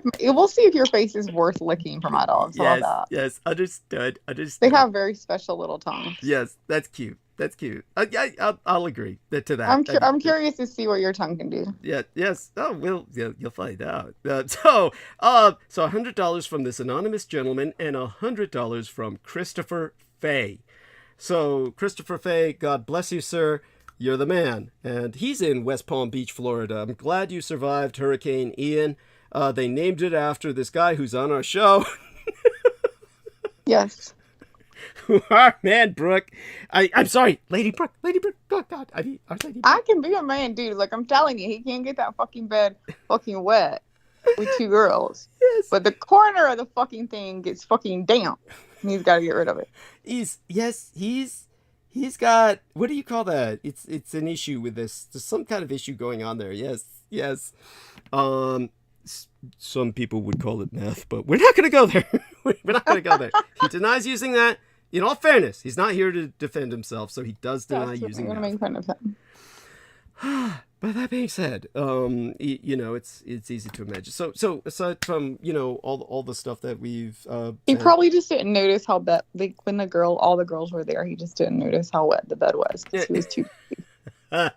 if your face is worth licking for my dogs. Yes, understood. They have very special little tongues. Yes, that's cute. I'll agree to that. I'm curious to see what your tongue can do. Yeah. Yes. Oh, you'll find out. So $100 from this anonymous gentleman and $100 from Christopher Fay. So Christopher Fay, God bless you, sir. You're the man. And he's in West Palm Beach, Florida. I'm glad you survived Hurricane Ian. They named it after this guy who's on our show. Yes. Man, Brooke. I'm sorry, Lady Brooke. Oh, God. Lady Brooke. I can be a man, dude. Like, I'm telling you, he can't get that fucking bed fucking wet with 2 girls. Yes. But the corner of the fucking thing gets fucking damp. And he's got to get rid of it. He's got, what do you call that? It's an issue with this. There's some kind of issue going on there. Yes. Some people would call it meth, but we're not going to go there. We're not going to go there. He denies using that. In all fairness, he's not here to defend himself, so he does deny using that. I'm going to make fun of him. But that being said, it's easy to imagine. So aside from all the stuff that we've, he probably just didn't notice how when all the girls were there, he just didn't notice how wet the bed was because he was too. That's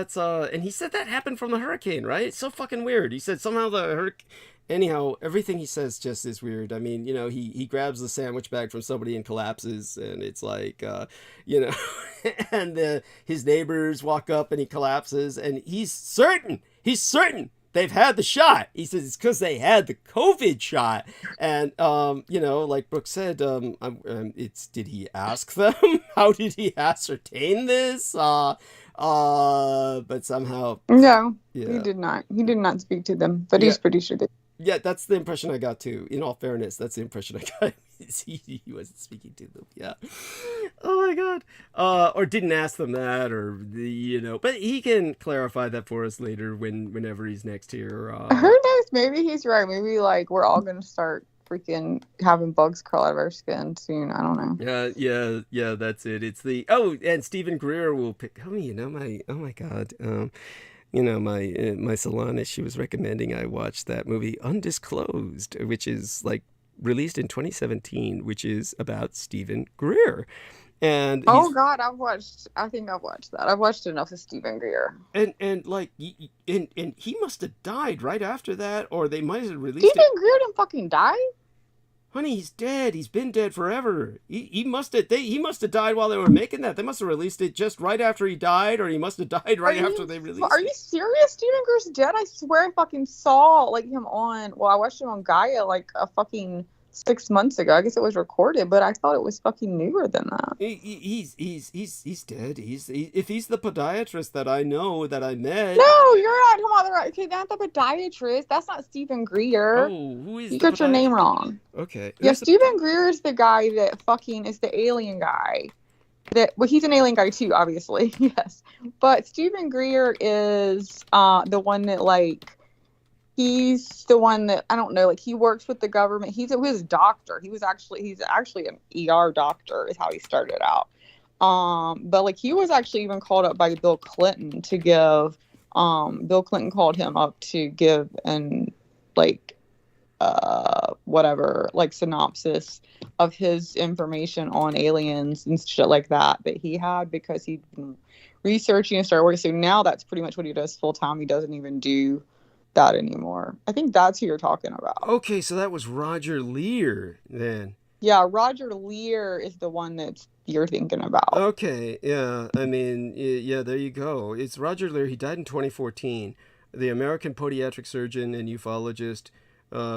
and he said that happened from the hurricane, right? It's so fucking weird. He said somehow the hurricane. Anyhow, everything he says just is weird. I mean, he grabs the sandwich bag from somebody and collapses, and it's like, and his neighbors walk up and he collapses, and he's certain they've had the shot. He says it's because they had the COVID shot, and like Brooke said, did he ask them? How did he ascertain this? But somehow no, he did not. He did not speak to them, but he's pretty sure they. Yeah, that's the impression I got too. In all fairness, that's the impression I got. He wasn't speaking to them. Yeah. Oh my God. Or didn't ask them that, or but he can clarify that for us later whenever he's next here. Who knows? Maybe he's right. Maybe like we're all gonna start freaking having bugs crawl out of our skin soon. I don't know. Yeah. That's it. It's and Stephen Greer will pick. Oh my God. My Solana, she was recommending I watch that movie Undisclosed, which is like released in 2017, which is about Stephen Greer. And God, I think I've watched that. I've watched enough of Stephen Greer. And he must have died right after that, or they might have released Stephen Greer didn't fucking die? Honey, he's dead. He's been dead forever. He must have died while they were making that. They must have released it just right after he died, or he must have died right after they released it. Are you serious? Steven Greer's dead? I swear I fucking saw like him on. Well, I watched him on Gaia like a fucking 6 months ago. I guess it was recorded, but I thought it was fucking newer than that. He's dead. If he's the podiatrist that I know that I met. No, you're not talking about the right. Okay, that's the podiatrist. That's not Steven Greer. Oh, who is? You got your name wrong. Okay. Yeah, Steven Greer is the guy that fucking is the alien guy. Well, he's an alien guy too, obviously. Yes, but Steven Greer is the one that like. He's the one that I don't know. Like he works with the government. He's a doctor. He's actually an ER doctor. Is how he started out. But like he was actually even called up by Bill Clinton to give. Bill Clinton called him up to give an like whatever like synopsis of his information on aliens and shit like that he had because he'd been researching and started working. So now that's pretty much what he does full time. He doesn't even do that anymore. I think that's who you're talking about. Okay, so that was Roger Lear then. Yeah, Roger Lear is the one that you're thinking about. Okay, yeah. I mean, yeah, there you go. It's Roger Lear. He died in 2014. The American podiatric surgeon and ufologist,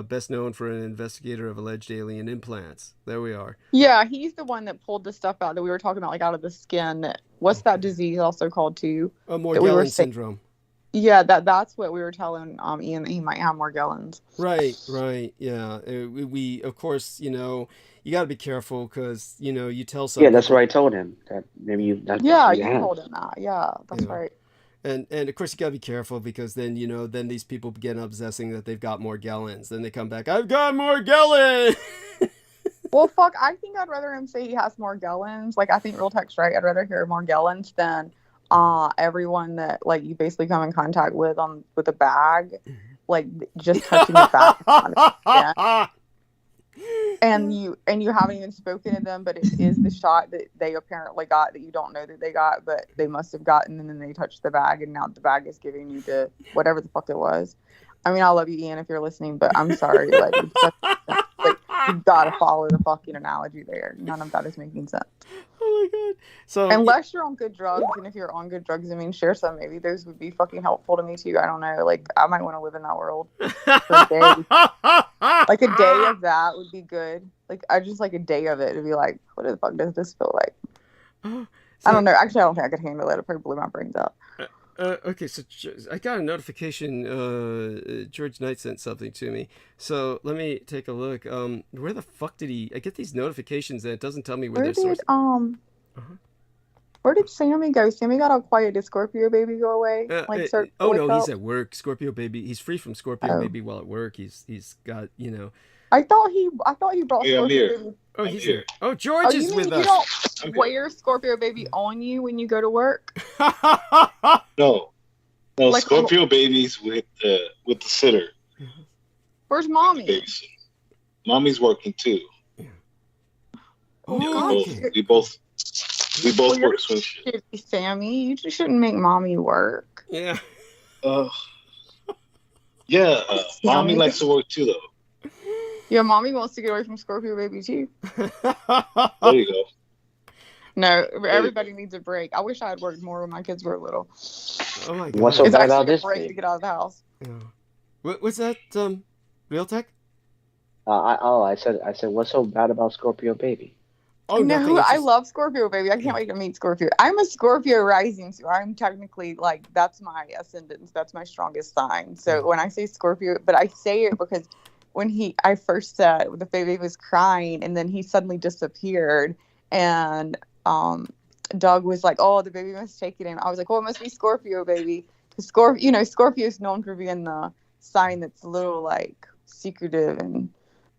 best known for an investigator of alleged alien implants. There we are. Yeah, he's the one that pulled the stuff out that we were talking about, like out of the skin. What's that disease also called too? Morgellons syndrome. Yeah, that's what we were telling Ian that he might have Morgellons. Right, yeah. We of course, you got to be careful because, you tell someone. Yeah, that's what I told him. That maybe you. Yeah, you told him that. Yeah, that's right. And of course you got to be careful because then, then these people begin obsessing that they've got Morgellons. Then they come back, I've got Morgellons! Well, fuck, I think I'd rather him say he has Morgellons. Like, I think Real Tech's right. I'd rather hear Morgellons than everyone that like you basically come in contact with a bag, like just touching the bag, and you haven't even spoken to them, but it is the shot that they apparently got that you don't know that they got, but they must have gotten, and then they touched the bag, and now the bag is giving you the whatever the fuck it was. I mean, I love you, Ian, if you're listening, but I'm sorry, like you gotta follow the fucking analogy there. None of that is making sense. Oh my god. So unless you're on good drugs, and if you're on good drugs, I mean, share some. Maybe those would be fucking helpful to me too. I don't know. Like, I might want to live in that world for a day. Like a day of that would be good. Like, I just like a day of it to be like, what the fuck does this feel like? I don't know. Actually, I don't think I could handle it. It probably blew my brains out. Okay, so I got a notification. George Knight sent something to me. So let me take a look. Where the fuck did he? I get these notifications and it doesn't tell me where they're sourced. Where did Sammy go? Sammy got all quiet. Did Scorpio Baby go away? He's at work. Scorpio Baby. He's free from Scorpio Baby while at work. He's got I thought he brought Scorpio Baby. Oh, he's here. Oh, George is with us. You don't wear Scorpio Baby on you when you go to work? No, like, Scorpio Baby's with the sitter. Where's Mommy? Mommy's working too. Oh, we both work swing shift. Sammy, you just shouldn't make Mommy work. Yeah. Mommy likes to work too, though. Yeah, Mommy wants to get away from Scorpio Baby too. There you go. No, everybody needs a break. I wish I had worked more when my kids were little. Oh my god! What's so bad about this? Break to get out of the house. Yeah. What's that? Real Tech? I said, what's so bad about Scorpio Baby? Oh no, I love Scorpio Baby. I can't wait to meet Scorpio. I'm a Scorpio rising, so I'm technically like that's my ascendant. That's my strongest sign. So when I say Scorpio, but I say it because when I first said the baby was crying and then he suddenly disappeared and Doug was like, oh, the baby must take it in. I was like, well, it must be Scorpio Baby. Scorpio is known for being the sign that's a little like secretive and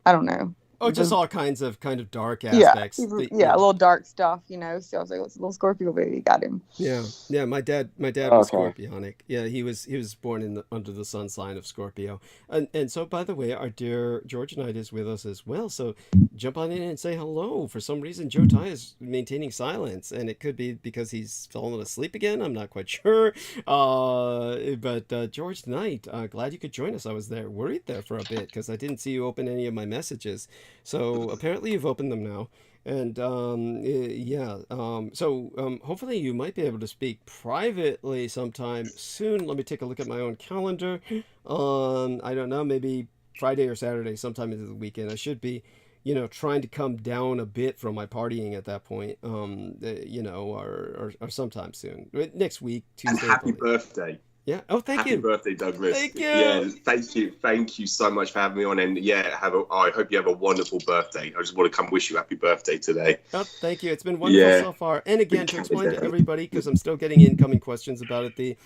I don't know. Oh, just all kinds of dark aspects. Yeah, a little dark stuff, So I was like, "It's a little Scorpio Baby." Got him. Yeah. My dad was Scorpionic. Yeah, he was born under the sun sign of Scorpio. And so, by the way, our dear George Knight is with us as well. So jump on in and say hello. For some reason, Joe Ty is maintaining silence, and it could be because he's fallen asleep again. I'm not quite sure. But George Knight, glad you could join us. I was worried there for a bit because I didn't see you open any of my messages. So apparently you've opened them now. And so hopefully you might be able to speak privately sometime soon. Let me take a look at my own calendar. I don't know, maybe Friday or Saturday, sometime into the weekend. I should be, trying to come down a bit from my partying at that point. Or sometime soon. Next week, Tuesday. And happy probably. Birthday. Yeah. Oh, thank you. Happy birthday, Douglas. Thank you. Yeah, thank you so much for having me on. And I hope you have a wonderful birthday. I just want to come wish you happy birthday today. Oh, thank you. It's been wonderful so far. And again, to explain to everybody, because I'm still getting incoming questions about it, the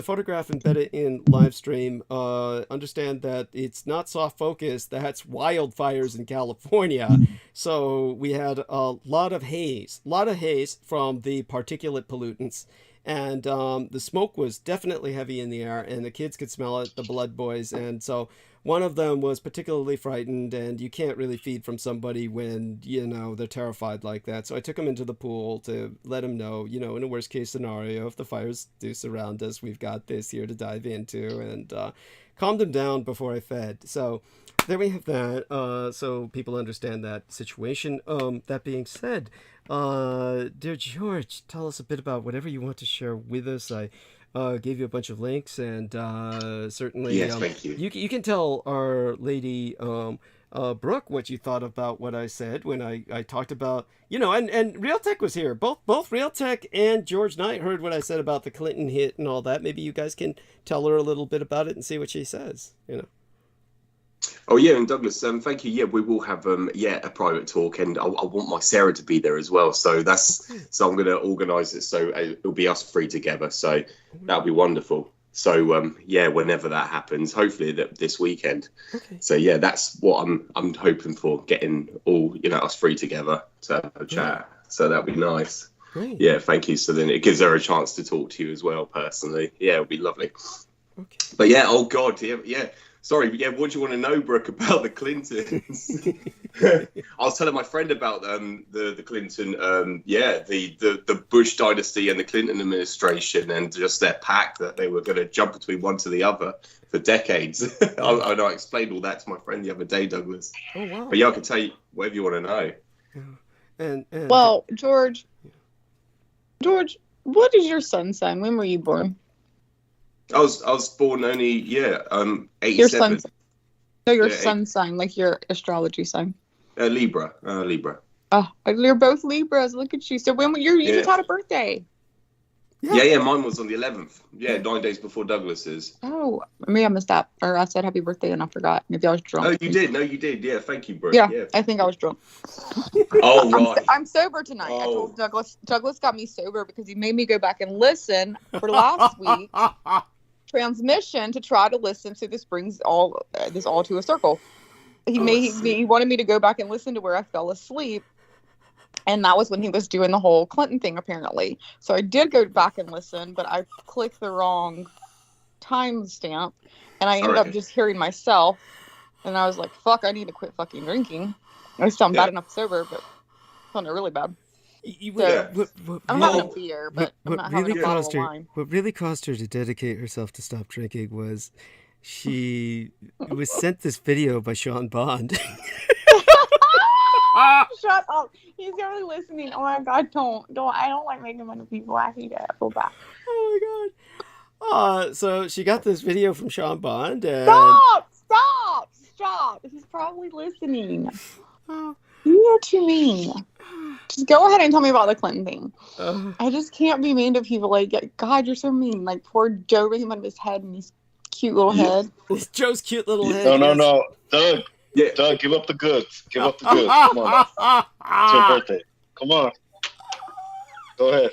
photograph embedded in live stream, understand that it's not soft focus. That's wildfires in California. So we had a lot of haze from the particulate pollutants. And the smoke was definitely heavy in the air, and the kids could smell it, the blood boys. And so one of them was particularly frightened, and you can't really feed from somebody when, they're terrified like that. So I took him into the pool to let him know, in a worst case scenario, if the fires do surround us, we've got this here to dive into, and calmed him down before I fed. So there we have that, so people understand that situation. That being said, dear George, tell us a bit about whatever you want to share with us. I gave you a bunch of links, and certainly yes, thank you. You can tell our lady Brooke what you thought about what I said when I talked about, and Realtek was here. Both Realtek and George Knight heard what I said about the Clinton hit and all that. Maybe you guys can tell her a little bit about it and see what she says, Oh yeah, and Douglas, thank you. Yeah, we will have a private talk, and I want my Sarah to be there as well. So I'm going to organise it so it'll be us three together. So that'll be wonderful. So whenever that happens, hopefully this weekend. Okay. So yeah, that's what I'm hoping for, getting all us three together to have a chat. So that'll be nice. Great. Yeah, thank you. So then it gives her a chance to talk to you as well personally. Yeah, it'll be lovely. Okay. But yeah, oh God, yeah. Sorry, but yeah, what do you want to know, Brooke, about the Clintons? I was telling my friend about the Clinton, the Bush dynasty and the Clinton administration, and just their pact that they were going to jump between one to the other for decades. I explained all that to my friend the other day, Douglas. Oh, wow. But yeah, I can tell you whatever you want to know. And well, George, what is your sun's sign? When were you born? I was born only 87. Your sun, so your sun sign, like your astrology sign. Libra. Oh, you're both Libras. Look at you. So when you just had a birthday? Yeah. Mine was on the 11th. Yeah, 9 days before Douglas's. Oh, maybe I missed that, or I said happy birthday and I forgot. Maybe I was drunk. Oh, you did. No, you did. Yeah, thank you, Brooke. Yeah, I think I was drunk. Oh, right. I'm sober tonight. I told Douglas got me sober because he made me go back and listen for last week. Transmission to try to listen, so this brings all to a circle. He wanted me to go back and listen to where I fell asleep, and that was when he was doing the whole Clinton thing apparently. So I did go back and listen, but I clicked the wrong timestamp, and I ended up just hearing myself, and I was like, "Fuck, I need to quit fucking drinking." I still am bad enough sober, but I found it really bad. I'm having a beer, but I'm not having a bottle of wine. What really caused her to dedicate herself to stop drinking was she was sent this video by Sean Bond. Shut up! He's really listening. Oh my God! Don't! I don't like making fun of people. I hate it. I feel bad. Oh my God! So she got this video from Sean Bond. And... Stop! He's probably listening. You're too mean. Just go ahead and tell me about the Clinton thing. I just can't be mean to people. Like, God, you're so mean. Like, poor Joe with him on his head and his cute little head. Joe's cute little head. No. Doug. Yeah. Doug, give up the goods. Come on. It's your birthday. Come on. Go ahead.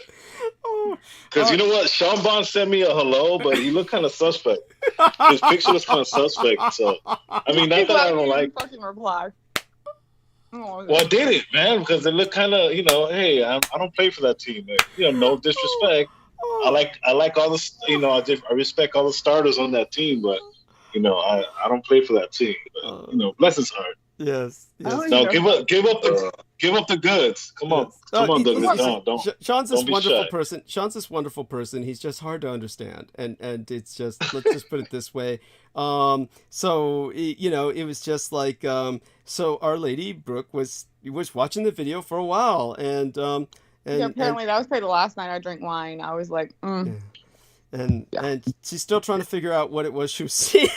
Because you know what? Sean Bond sent me a hello, but he looked kind of suspect. His picture was kind of suspect. So, I mean, not that I don't like. Fucking reply. Well, I did it, man, because it looked kind of, hey, I don't play for that team, man. No disrespect. I like all the, I respect all the starters on that team, but, I don't play for that team. But, bless his heart. Yes. No, give up Give up the goods. Come on, Douglas. Sean's this don't be wonderful shy. person. Sean's this wonderful person. He's just hard to understand, and it's just, let's just put it this way. So it was just like, so Our Lady Brooke was watching the video for a while, and apparently that was probably the last night I drank wine. I was like, And she's still trying to figure out what it was she was seeing.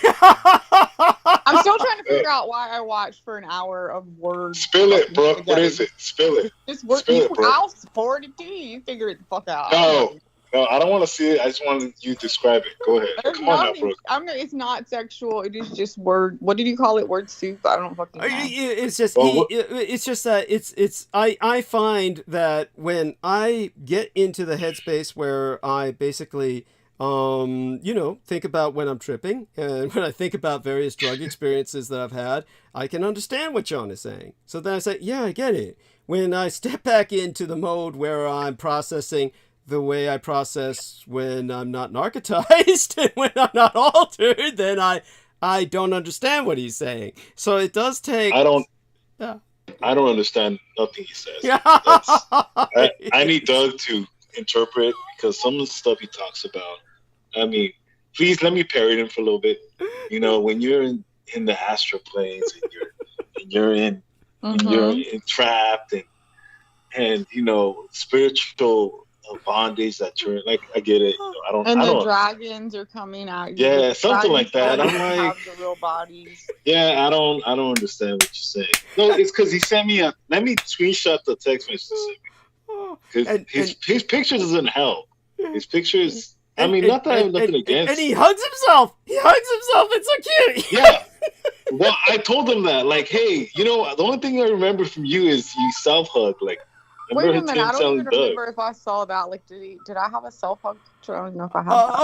I'm still trying to figure out why I watched for an hour of words. Spill it, Brooke. What is it? Spill it. Just work. I'll support it too. You figure it the fuck out. No, I don't want to see it. I just want you to describe it. Go ahead. Come on now, Brooke. It's not sexual. It is just word. What did you call it? Word soup? I don't fucking know. It's just it's just that it's I find that when I get into the headspace where I basically think about when I'm tripping, and when I think about various drug experiences that I've had, I can understand what John is saying. So then I say, yeah, I get it. When I step back into the mode where I'm processing the way I process when I'm not narcotized and when I'm not altered, then I don't understand what he's saying. So it does take... I don't understand nothing he says. Yeah. I need Doug to interpret, because some of the stuff he talks about, I mean, please let me parrot him for a little bit. When you're in the astral planes and you're in trapped and spiritual bondage that you're in, like, I get it. The dragons are coming out. Yeah, something like that. I'm like, have the real bodies. Yeah, I don't understand what you're saying. No, it's because he sent me let me screenshot the text message he sent me. Because his pictures doesn't help. His pictures. Not that I have nothing against. And he hugs himself. It's so cute. Yeah. Well, I told him that. Like, hey, the only thing I remember from you is you self-hug. Like, wait a minute. I don't even remember if I saw that. Like, did I have a self-hug? I don't know if I have.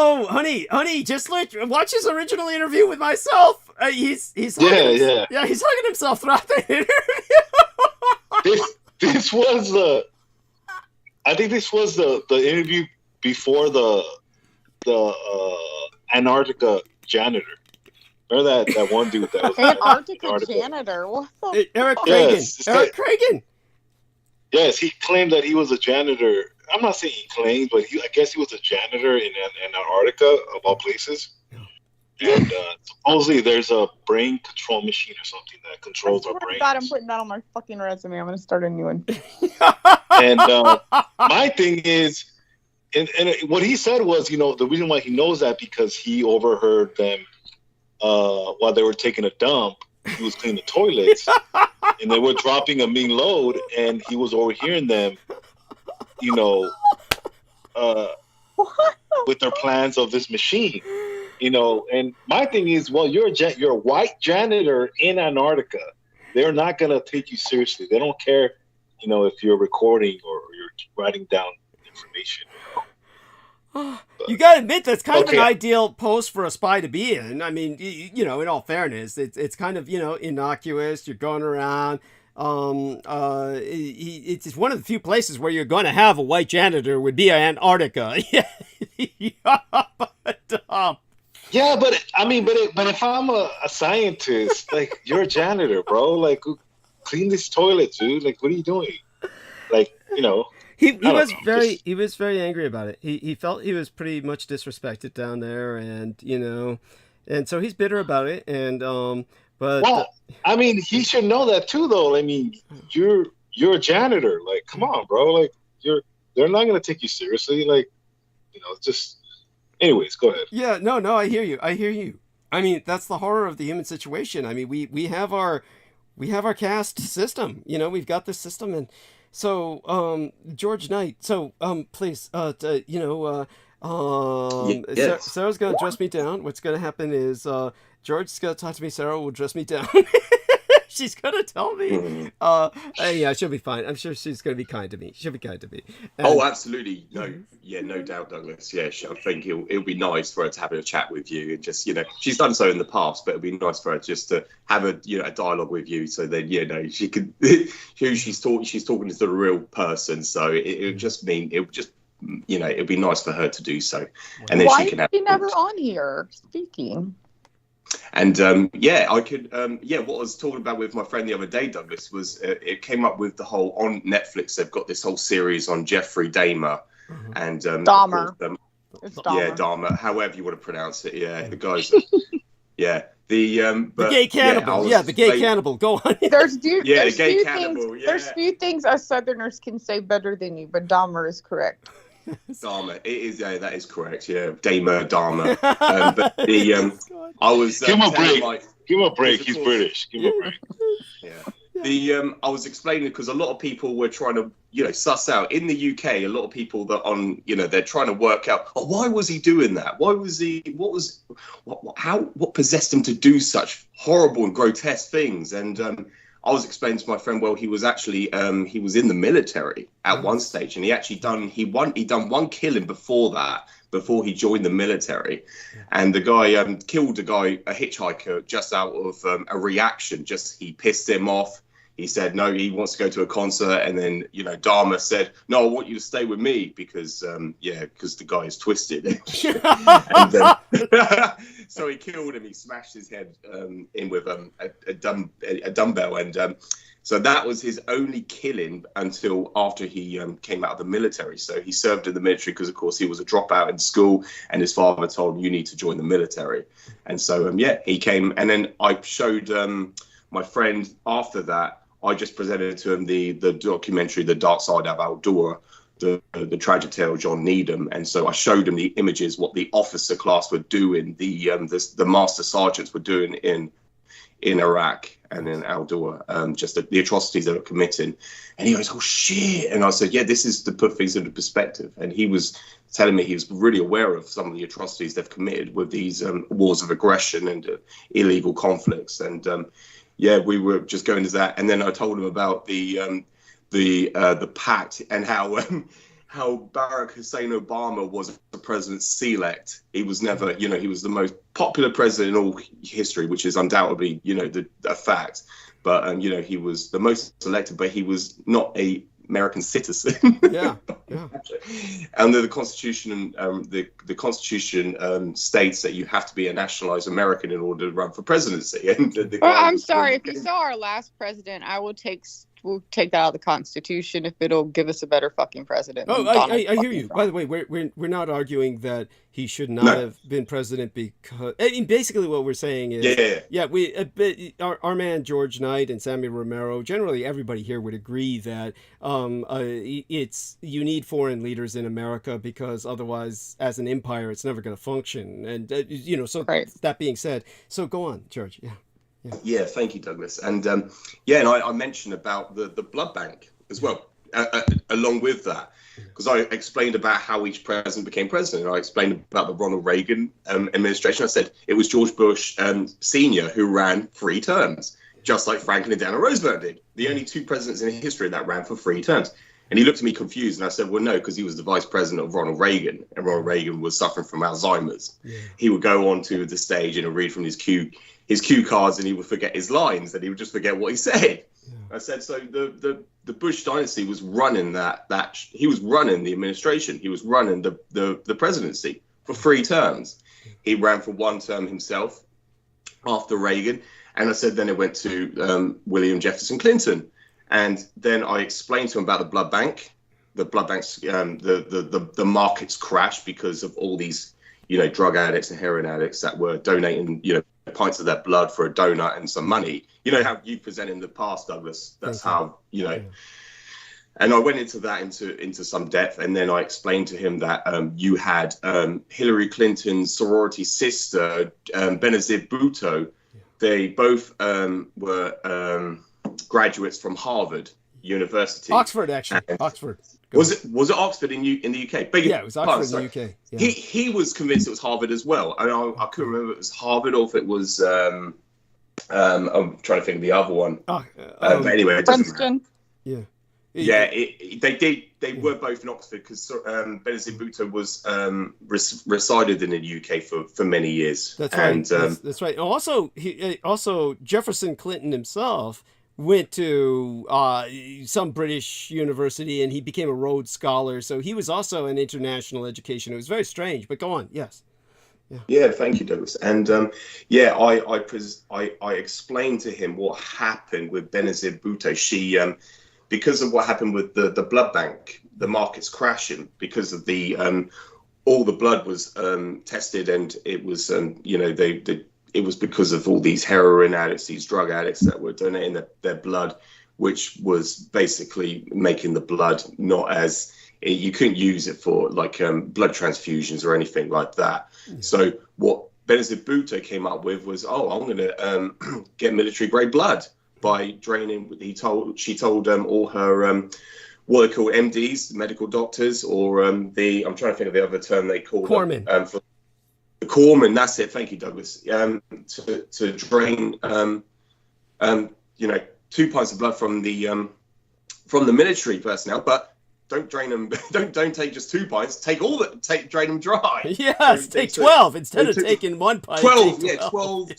Honey, just watch his original interview with myself. He's hugging he's hugging himself throughout the interview. This was I think this was the interview before the Antarctica janitor. Remember that one dude that was Antarctica janitor? What the Eric Kragen. Eric Kragen. Yes, he claimed that he was a janitor. I'm not saying he claimed, but I guess he was a janitor in Antarctica, of all places. And supposedly there's a brain control machine or something that controls our brains. God, I'm putting that on my fucking resume. I'm going to start a new one. And my thing is, and what he said was, the reason why he knows that because he overheard them while they were taking a dump. He was cleaning the toilets, and they were dropping a mean load, and he was overhearing them, with their plans of this machine, And my thing is, well, you're a white janitor in Antarctica. They're not gonna take you seriously. They don't care, if you're recording or you're writing down information. You gotta admit that's kind of an ideal post for a spy to be in. I mean, in all fairness, it's kind of innocuous. You're going around. It's one of the few places where you're going to have a white janitor would be Antarctica. Yeah, but if I'm a scientist, like, you're a janitor, bro. Like, clean this toilet, dude. Like, what are you doing? Like, He was very angry about it. He felt he was pretty much disrespected down there, and and so he's bitter about it. And he should know that too, though. I mean, you're a janitor. Like, come on, bro. Like, they're not gonna take you seriously. Like, just. Anyways, go ahead. Yeah, no, I hear you. I mean, that's the horror of the human situation. I mean, we have our caste system. We've got this system, and. So, George Knight. So, please, yes. Sarah's gonna dress me down. What's gonna happen is, George's gonna talk to me. Sarah will dress me down. She's gonna tell me. Yeah, she'll be fine. I'm sure she's gonna be kind to me. She'll be kind to me. And, absolutely. No doubt, Douglas. Yeah, I think it'll be nice for her to have a chat with you, and just she's done so in the past, but it'll be nice for her just to have a dialogue with you, so then she could who she's talking to the real person. So it'll be nice for her to do so, and then Why she can have. Why is she never on here speaking? And yeah, I could. Yeah, what I was talking about with my friend the other day, Douglas, was it came up with the whole on Netflix. They've got this whole series on Jeffrey Dahmer, and Dahmer. It's Dahmer. Yeah, Dahmer. However you want to pronounce it. Yeah, the guys. Yeah, the gay cannibal. Yeah, the gay cannibal. Go on. There's the gay cannibal. Yeah. There's few things us Southerners can say better than you, but Dahmer is correct. Dahmer, it is. Yeah, that is correct. Yeah, Dahmer. But the I was give him a break. Give him a break. He's British. Give him a break. Yeah. I was explaining because a lot of people were trying to, suss out in the UK. A lot of people that they're trying to work out. Oh, why was he doing that? Why was he? What possessed him to do such horrible and grotesque things? And I was explaining to my friend, well, he was actually he was in the military at one stage, and he done one killing before he joined the military, and the guy killed a hitchhiker just out of a reaction. Just he pissed him off. He said no, he wants to go to a concert, and then Dahmer said no, I want you to stay with me because the guy is twisted. And, so he killed him. He smashed his head in with a dumbbell, and so that was his only killing until after he came out of the military. So he served in the military because, of course, he was a dropout in school, and his father told him, you need to join the military. And so, he came, and then I showed my friend after that. I just presented to him the documentary, The Dark Side of Aldora, the tragic tale of John Needham, and so I showed him the images, what the officer class were doing, the master sergeants were doing in Iraq and in Aldora, just the atrocities they were committing. And he goes, oh shit! And I said, yeah, this is to put things into perspective. And he was telling me he was really aware of some of the atrocities they've committed with these wars of aggression and illegal conflicts. And we were just going to that, and then I told him about the pact and how Barack Hussein Obama was the president's elect. He was never, he was the most popular president in all history, which is undoubtedly, a fact. But he was the most elected, but he was not a American citizen. Yeah. Under the Constitution, the Constitution states that you have to be a nationalized American in order to run for presidency. And I'm sorry, if you saw our last president, we'll take that out of the Constitution if it'll give us a better fucking president. Oh, I hear you. By the way, we're not arguing that he should not have been president because basically what we're saying is our man George Knight and Samuel Romero, generally everybody here would agree that you need foreign leaders in America because otherwise, as an empire, it's never going to function. And That being said, so go on, George. Yeah, thank you, Douglas. And and I mentioned about the blood bank as well, along with that, because I explained about how each president became president. I explained about the Ronald Reagan administration. I said it was George Bush Sr. who ran 3 terms, just like Franklin Delano Roosevelt did. The only 2 presidents in history that ran for 3 terms. And he looked at me confused, and I said, well, no, because he was the vice president of Ronald Reagan, and Ronald Reagan was suffering from Alzheimer's. Yeah. He would go onto the stage and read from his cue cards, and he would forget his lines, and he would just forget what he said. Yeah. I said, so the Bush dynasty was running he was running the administration. He was running the presidency for 3 terms. He ran for 1 term himself after Reagan. And I said, then it went to William Jefferson Clinton. And then I explained to him about the blood bank. The blood banks, the markets crashed because of all these, drug addicts and heroin addicts that were donating, pints of their blood for a donut and some money. You know how you presented in the past, Douglas. That's how, Yeah. And I went into that into some depth, and then I explained to him that you had Hillary Clinton's sorority sister, Benazir Bhutto. They both were graduates from Harvard University. Oxford, actually. Oxford. Was it Oxford in the UK? It was Oxford in the UK. Yeah. He was convinced it was Harvard as well. And I couldn't remember if it was Harvard or if it was I'm trying to think of the other one. Anyway, it doesn't matter. Yeah. Yeah, they were both in Oxford because Benazir Bhutto was resided in the UK for many years. That's right. And, that's right. Also, Jefferson Clinton himself went to some British university, and he became a Rhodes Scholar. So he was also an international education. It was very strange, but go on. Yes. Yeah, thank you, Douglas. And I explained to him what happened with Benazir Bhutto. She, because of what happened with the blood bank, the markets crashing because of the all the blood was tested, and it was it was because of all these heroin addicts, these drug addicts that were donating their blood, which was basically making the blood not as, you couldn't use it for like blood transfusions or anything like that. Yeah. So what Benazir Bhutto came up with was, I'm going to get military grade blood by draining. She told all her what they call MDs, medical doctors, or I'm trying to think of the other term they call corpsmen. For the corpsmen. That's it. Thank you, Douglas. To drain 2 pints of blood from the military personnel, but don't drain them. Don't take just 2 pints. Take drain them dry. Yes, take 12 instead of taking 1 pint. 12, yeah, 12.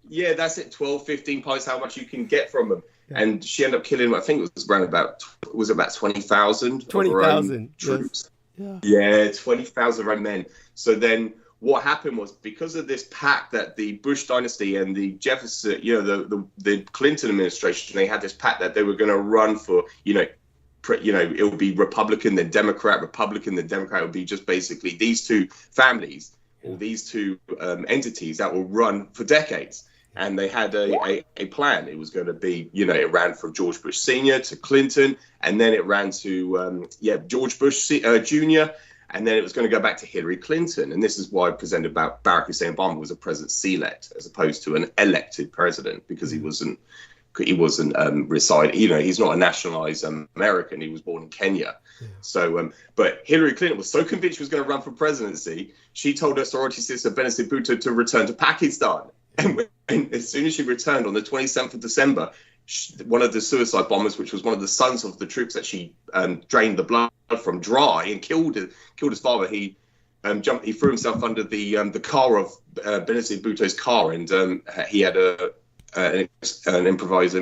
Yeah, that's it. 12, 15 pints. How much you can get from them? Yeah. And she ended up killing. I think it was around about 20,000. 20,000 troops. Yes. Yeah, 20,000 of men. So then, what happened was, because of this pact that the Bush dynasty and the Jefferson, the Clinton administration, they had this pact that they were going to run for, it would be Republican, then Democrat, Republican, then Democrat. It would be just basically these two families or these two entities that will run for decades. And they had a plan. It was going to be, it ran from George Bush Sr. to Clinton, and then it ran to, George Bush Jr., and then it was going to go back to Hillary Clinton. And this is why I presented about Barack Hussein Obama was a president-elect as opposed to an elected president, because he wasn't residing. He's not a nationalized American. He was born in Kenya. Yeah. So, but Hillary Clinton was so convinced she was going to run for presidency, she told her sorority sister Benazir Bhutto to return to Pakistan. And as soon as she returned on the 27th of December, one of the suicide bombers, which was one of the sons of the troops that she drained the blood from dry and killed his father, he threw himself under the car of Benazir Bhutto's car, and he had an improvised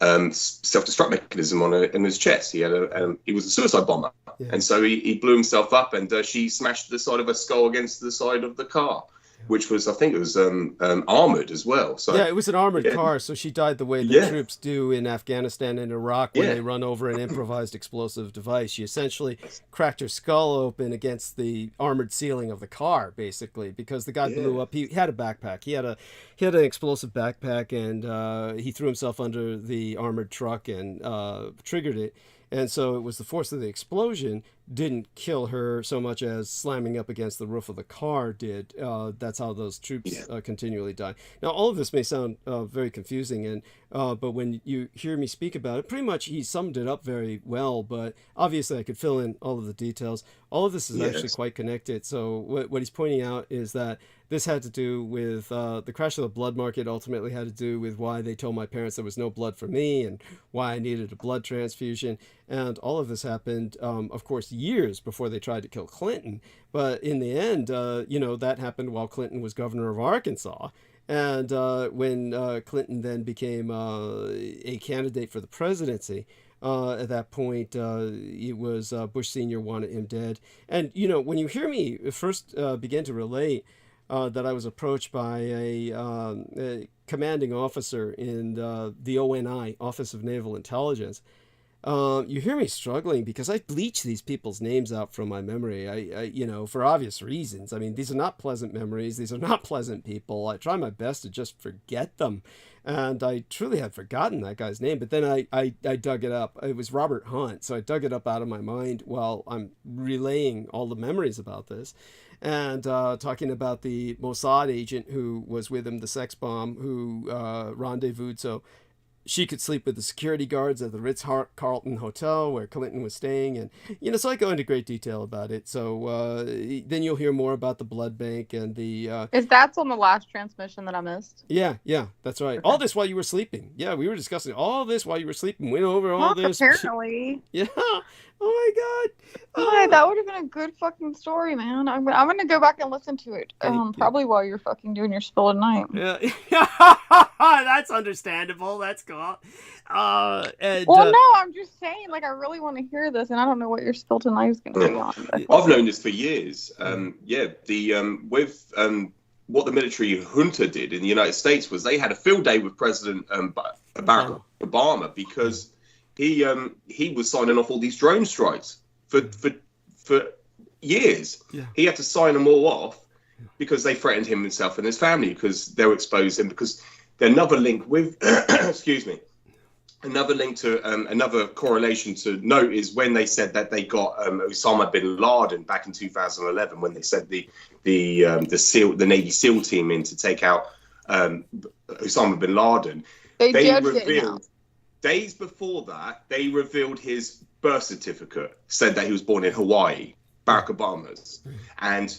self-destruct mechanism in his chest. He was a suicide bomber, and so he blew himself up, and she smashed the side of her skull against the side of the car, which was, I think it was armored as well. So yeah, it was an armored car. So she died the way the troops do in Afghanistan and Iraq when they run over an improvised explosive device. She essentially cracked her skull open against the armored ceiling of the car, basically, because the guy blew up. He had a backpack. He had an explosive backpack, and he threw himself under the armored truck and triggered it. And so it was the force of the explosion didn't kill her so much as slamming up against the roof of the car did. That's how those troops continually die. Now, all of this may sound very confusing, and but when you hear me speak about it, pretty much he summed it up very well, but obviously I could fill in all of the details. All of this is actually quite connected. So what he's pointing out is that this had to do with the crash of the blood market, ultimately had to do with why they told my parents there was no blood for me and why I needed a blood transfusion. And all of this happened, of course, years before they tried to kill Clinton. But in the end, that happened while Clinton was governor of Arkansas. And when Clinton then became a candidate for the presidency, at that point, it was Bush Sr. wanted him dead. And, when you hear me first begin to relate that I was approached by a commanding officer in the ONI, Office of Naval Intelligence, you hear me struggling because I bleach these people's names out from my memory. I for obvious reasons. I mean, these are not pleasant memories. These are not pleasant people. I try my best to just forget them. And I truly had forgotten that guy's name. But then I dug it up. It was Robert Hunt. So I dug it up out of my mind while I'm relaying all the memories about this. And talking about the Mossad agent who was with him, the sex bomb, who rendezvoused so she could sleep with the security guards at the Ritz-Carlton Hotel where Clinton was staying. And, so I go into great detail about it. So then you'll hear more about the blood bank and the... Is that on the last transmission that I missed? Yeah, that's right. Okay. All this while you were sleeping. Yeah, we were discussing all this while you were sleeping. Went over all this. Apparently. Yeah. Oh, my God. Hey, that would have been a good fucking story, man. I'm going to go back and listen to it. Probably while you're fucking doing your spill at night. Yeah. That's understandable. That's cool. No, I'm just saying, like, I really want to hear this, and I don't know what your spill tonight is going to be on. But... I've known this for years. What the military junta did in the United States was they had a field day with President Barack Obama because he was signing off all these drone strikes for years. Yeah. He had to sign them all off because they threatened himself and his family because they were exposing. Because another link with, excuse me, another link to another correlation to note is when they said that they got Osama bin Laden back in 2011 when they sent the Navy SEAL team in to take out Osama bin Laden. They revealed days before that they revealed his birth certificate, said that he was born in Hawaii, Barack Obama's, and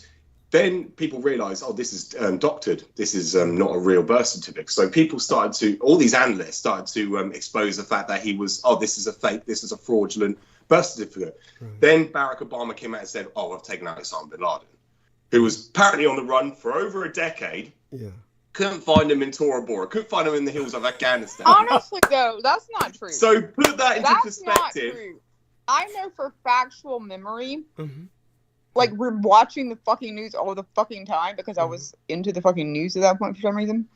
then people realized, this is doctored. This is not a real birth certificate. So people all these analysts started to expose the fact that he was, this is a fake, this is a fraudulent birth certificate. Right. Then Barack Obama came out and said, I've taken out Osama bin Laden, who was apparently on the run for over a decade. Yeah. Couldn't find him in Tora Bora. Couldn't find him in the hills of Afghanistan. Honestly, though, that's not true. So put that into perspective. Not true. I know for factual memory, like, we're watching the fucking news all the fucking time because I was into the fucking news at that point for some reason.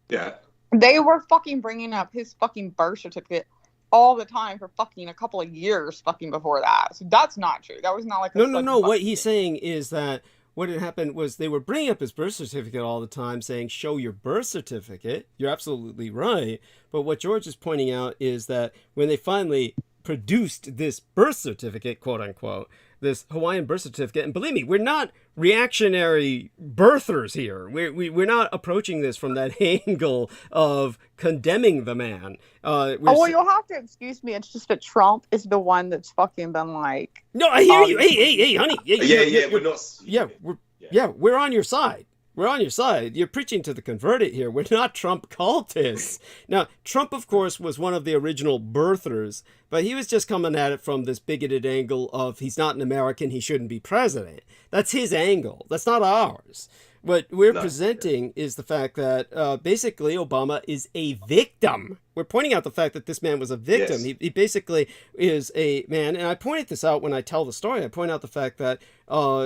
Yeah. They were fucking bringing up his fucking birth certificate all the time for fucking a couple of years fucking before that. So that's not true. That was not like No. What he's saying is that what had happened was they were bringing up his birth certificate all the time saying, show your birth certificate. You're absolutely right. But what George is pointing out is that when they finally produced this birth certificate, quote unquote, this Hawaiian birth certificate, and believe me, we're not reactionary birthers here. We're not approaching this from that angle of condemning the man. You'll have to excuse me. It's just that Trump is the one that's fucking been like. No, I hear you. Hey, honey. We're not. We're on your side. We're on your side. You're preaching to the converted here. We're not Trump cultists. Now, Trump, of course, was one of the original birthers, but he was just coming at it from this bigoted angle of he's not an American, he shouldn't be president. That's his angle. That's not ours. What we're presenting is the fact that basically Obama is a victim. We're pointing out the fact that this man was a victim. Yes. He basically is a man, and I pointed this out when I tell the story. I point out the fact that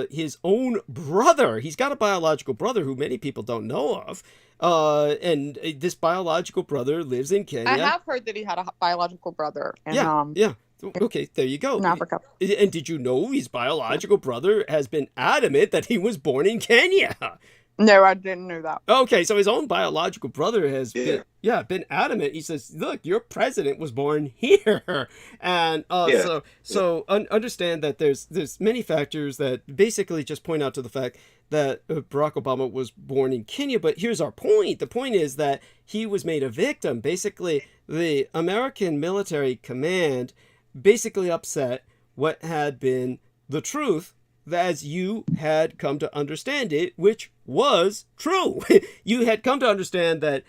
his own brother, he's got a biological brother who many people don't know of, and this biological brother lives in Kenya. I have heard that he had a biological brother. And, yeah. Okay, there you go. In Africa. And did you know his biological brother has been adamant that he was born in Kenya? No, I didn't know that. Okay, so his own biological brother has been adamant. He says, look, your president was born here. And understand that there's many factors that basically just point out to the fact that Barack Obama was born in Kenya. But here's our point. The point is that he was made a victim. Basically, the American military command basically upset what had been the truth as you had come to understand it, which was true. You had come to understand that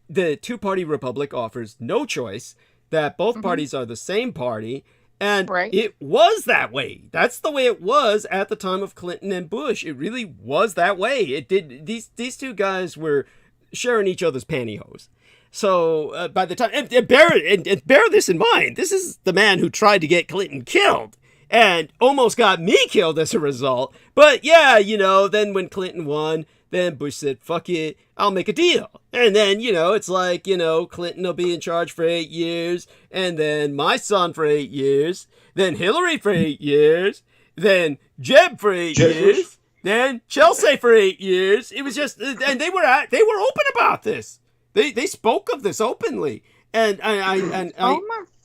the two-party republic offers no choice, that both parties are the same party, and it was that way. That's the way it was at the time of Clinton and Bush. It really was that way. It did. These two guys were sharing each other's pantyhose. So by the time, and bear this in mind, this is the man who tried to get Clinton killed and almost got me killed as a result. But yeah, then when Clinton won, then Bush said, fuck it, I'll make a deal. And then, it's like, Clinton will be in charge for 8 years, and then my son for 8 years, then Hillary for 8 years, then Jeb for 8 years, then Chelsea for 8 years. It was just, and they were open about this. They spoke of this openly, and I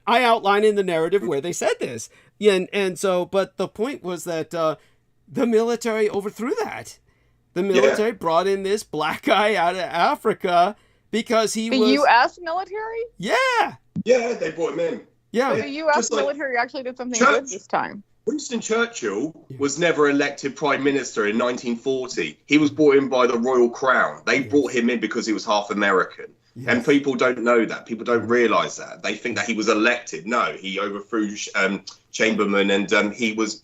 outline in the narrative where they said this, and so. But the point was that the military overthrew that. The military brought in this black guy out of Africa because he was the U.S. military. Yeah, they brought him in. Yeah, the U.S. military actually did something good this time. Winston Churchill was never elected prime minister in 1940. He was brought in by the royal crown. They brought him in because he was half American. Yes. And people don't know that. People don't realize that. They think that he was elected. No, he overthrew Chamberlain, and he was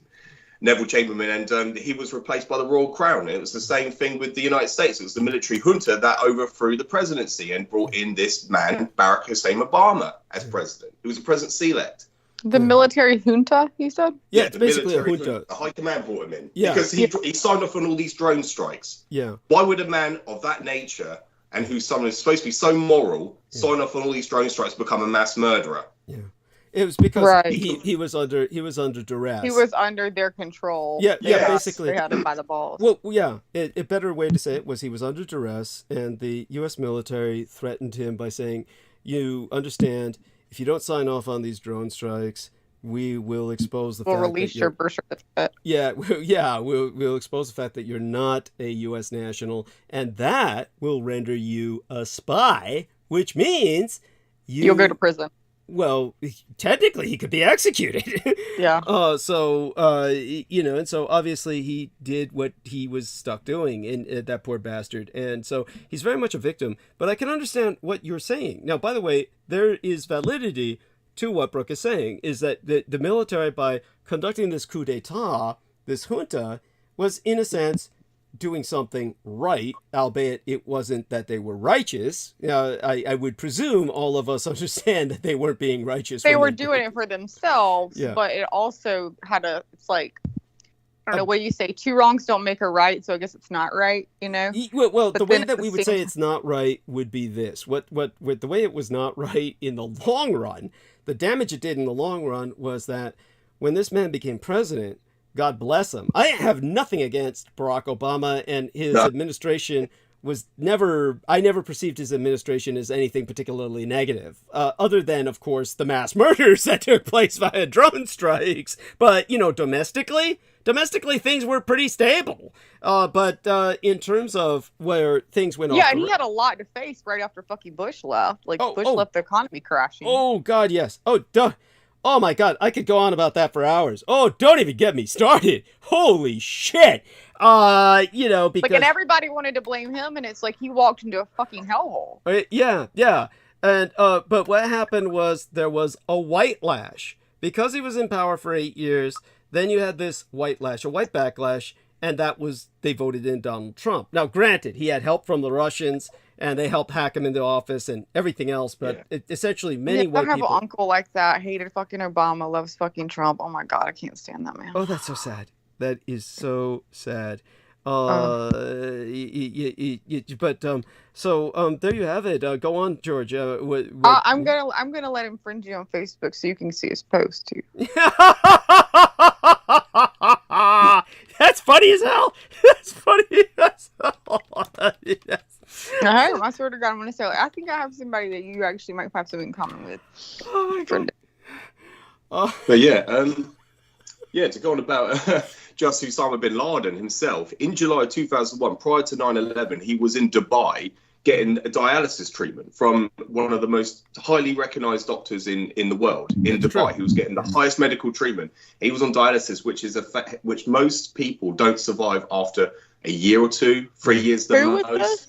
Neville Chamberlain, and he was replaced by the Royal Crown. It was the same thing with the United States. It was the military junta that overthrew the presidency and brought in this man, Barack Hussein Obama, as president. He was a president-elect. The military junta, you said? Yeah, it's basically a junta. The high command brought him in. Yeah. Because he signed off on all these drone strikes. Yeah. Why would a man of that nature, and who's someone who's supposed to be so moral, sign off on all these drone strikes, become a mass murderer? Yeah. It was because Right. he was under duress. He was under their control. Yeah, Yes. basically. They had him by the balls. Well, yeah. A better way to say it was he was under duress, and the U.S. military threatened him by saying, "You understand, if you don't sign off on these drone strikes, we will expose the We'll fact release that your birth certificate. we'll expose the fact that you're not a U.S. national, and that will render you a spy, which means You'll go to prison. Well, technically, he could be executed. Yeah. And so obviously he did what he was stuck doing, in that poor bastard. And so he's very much a victim. But I can understand what you're saying. Now, by the way, there is validity to what Brooke is saying, is that the military, by conducting this coup d'etat, this junta, was, in a sense, doing something right, albeit it wasn't that they were righteous. I would presume all of us understand that they weren't being righteous. They were doing it for themselves, Yeah. but it also had it's like, I don't know, what do you say? Two wrongs don't make a right, so I guess it's not right, you know? Well, But the way then that at we the would same say it's not right would be this. What the way it was not right in the long run, the damage it did in the long run was that when this man became president, God bless him. I have nothing against Barack Obama, and his administration was I never perceived his administration as anything particularly negative, other than, of course, the mass murders that took place via drone strikes. But, domestically things were pretty stable. But in terms of where things went off. Yeah, and he had a lot to face right after fucking Bush left. Bush left the economy crashing. Oh, God, yes. Oh my God, I could go on about that for hours. Oh, don't even get me started. Holy shit. Because... and everybody wanted to blame him, and it's like he walked into a fucking hellhole. Yeah. And, but what happened was there was a white lash. Because he was in power for 8 years, then you had this white lash, a white backlash, and they voted in Donald Trump. Now, granted, he had help from the Russians, and they helped hack him into office and everything else, but essentially many white people... I have an uncle like that, hated fucking Obama, loves fucking Trump. Oh my God, I can't stand that man. Oh, that's so sad. That is so sad. There you have it. Go on, George. I'm gonna let him friend you on Facebook so you can see his post too. That's funny as hell. That's funny as hell. Yes. I swear to God, I'm gonna say. I think I have somebody that you actually might have something in common with. Oh my God. But to go on about just Osama bin Laden himself, in July 2001, prior to 9/11, he was in Dubai getting a dialysis treatment from one of the most highly recognized doctors in the world. In Dubai, he was getting the highest medical treatment. He was on dialysis, which most people don't survive after a year or 2, 3 years. Who was this?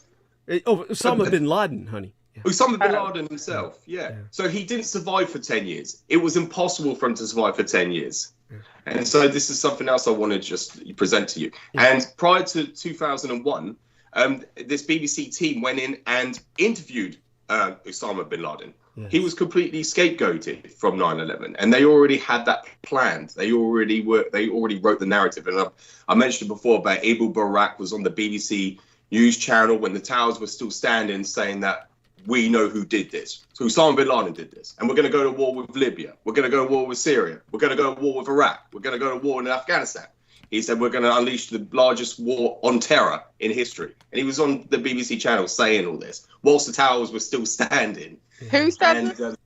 Osama bin Laden, honey. Osama bin Laden himself, yeah. So he didn't survive for 10 years. It was impossible for him to survive for 10 years. And so this is something else I want to just present to you. And prior to 2001, this BBC team went in and interviewed Osama bin Laden. Yes. He was completely scapegoated from 9/11, and they already had that planned. They already wrote the narrative. And I mentioned before about Abu Barak was on the BBC news channel when the towers were still standing, saying that we know who did this. So Osama bin Laden did this, and we're going to go to war with Libya. We're going to go to war with Syria. We're going to go to war with Iraq. We're going to go to war in Afghanistan. He said we're going to unleash the largest war on terror in history. And he was on the BBC channel saying all this whilst the towers were still standing. Who said this?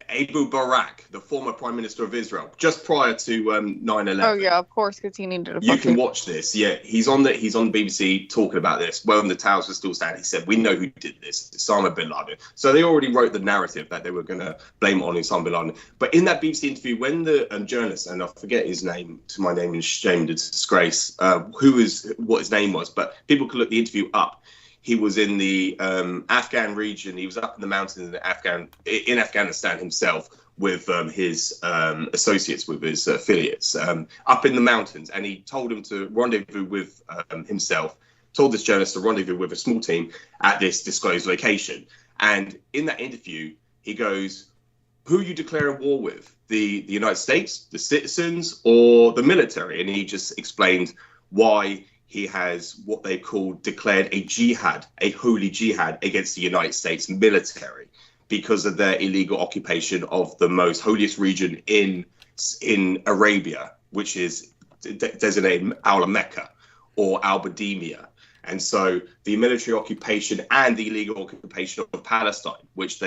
Abu Barak, the former Prime Minister of Israel, just prior to 9/11. Oh yeah, of course, because he needed to. You can watch this. Yeah, he's on the BBC talking about this. When the towers were still standing, he said, "We know who did this. Osama bin Laden." So they already wrote the narrative that they were going to blame it on Osama bin Laden. But in that BBC interview, when the journalist, and I forget his name, to my name is shame and disgrace, what his name was, but people could look the interview up. He was in the Afghan region. He was up in the mountains in Afghanistan himself with his associates, with his affiliates up in the mountains, and he told him to rendezvous with himself. Told this journalist to rendezvous with a small team at this disclosed location. And in that interview, he goes, "Who are you declaring war with? The United States, the citizens, or the military?" And he just explained why he has what they call declared a jihad, a holy jihad against the United States military, because of their illegal occupation of the most holiest region in Arabia, which is designated Al-Mecca or Al-Badimia. And so the military occupation and the illegal occupation of Palestine, which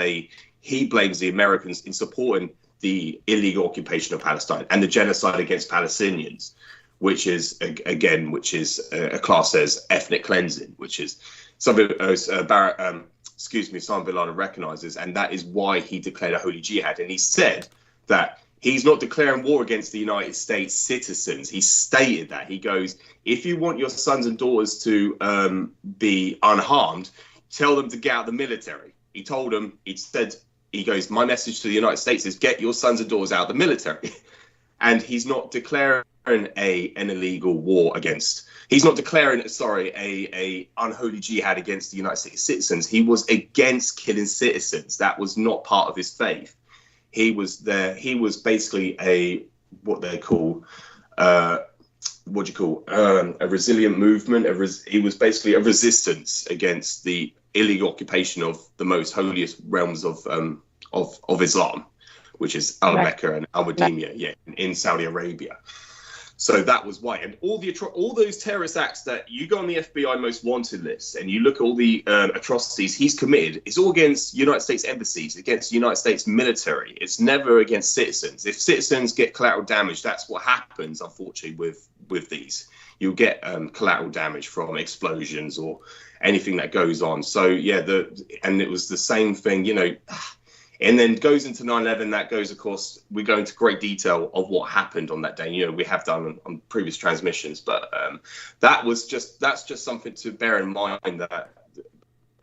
he blames the Americans in supporting the illegal occupation of Palestine and the genocide against Palestinians, which is a class as ethnic cleansing, which is something Osama bin Laden recognizes, and that is why he declared a holy jihad. And he said that he's not declaring war against the United States citizens. He stated that. He goes, if you want your sons and daughters to be unharmed, tell them to get out of the military. He told them, he goes, my message to the United States is get your sons and daughters out of the military. And he's not declaring an illegal war against, he's not declaring, a unholy jihad against the United States citizens. He was against killing citizens. That was not part of his faith. He was basically what they call, a resilient movement. He was basically a resistance against the illegal occupation of the most holiest realms of Islam, which is Al-Mecca and Al-Madinah, in Saudi Arabia. So that was why. And all those terrorist acts that you go on the FBI most wanted list and you look at all the atrocities he's committed, it's all against United States embassies, against United States military. It's never against citizens. If citizens get collateral damage, that's what happens, unfortunately, with these. You'll get collateral damage from explosions or anything that goes on. So, and it was the same thing, and then goes into 9/11. That goes, of course, we go into great detail of what happened on that day. We have done on previous transmissions, but that's just something to bear in mind, that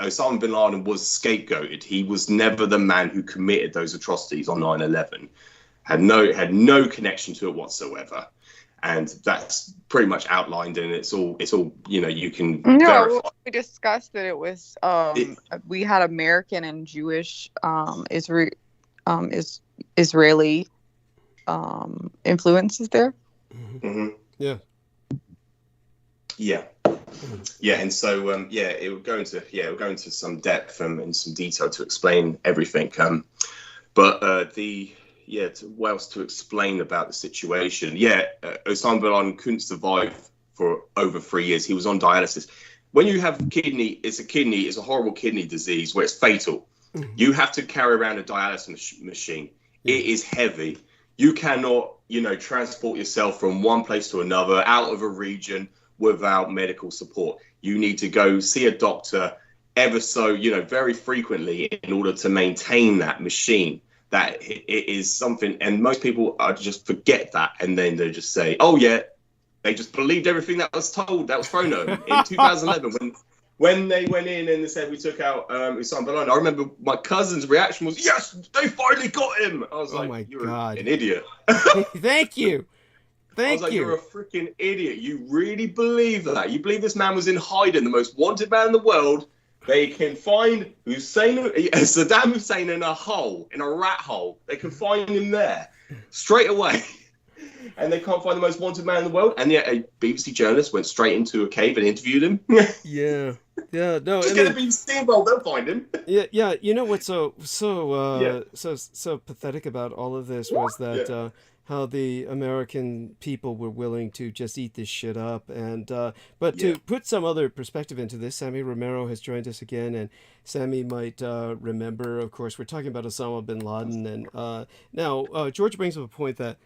Osama bin Laden was scapegoated. He was never the man who committed those atrocities on 9/11. Had no connection to it whatsoever. And that's pretty much outlined, and it's all you can verify. We discussed that it was we had American and Jewish Israeli influences there. Mm-hmm. Yeah. And so it would go into some depth and some detail to explain everything. What else to explain about the situation? Osama bin Laden couldn't survive for over 3 years. He was on dialysis. When you have it's a horrible kidney disease where it's fatal. Mm-hmm. You have to carry around a dialysis machine. Mm-hmm. It is heavy. You cannot, transport yourself from one place to another out of a region without medical support. You need to go see a doctor ever so, very frequently in order to maintain that machine. That it is something, and most people just forget that, and then they just say, "Oh yeah," they just believed everything that was thrown at them in 2011 when they went in and they said we took out Osama bin Laden. I remember my cousin's reaction was, "Yes, they finally got him." I was "You're an idiot." Thank you. I was like, "You're a freaking idiot. You really believe that? You believe this man was in hiding, the most wanted man in the world." They can find Saddam Hussein in a rat hole. They can find him there straight away. And they can't find the most wanted man in the world. And yet a BBC journalist went straight into a cave and interviewed him. Yeah. No. Just get a BBC involved, they'll find him. Yeah. You know what's so pathetic about all of this was that how the American people were willing to just eat this shit up. And but to put some other perspective into this, Sammy Romero has joined us again, and Sammy might remember, of course, we're talking about Osama bin Laden. And now George brings up a point that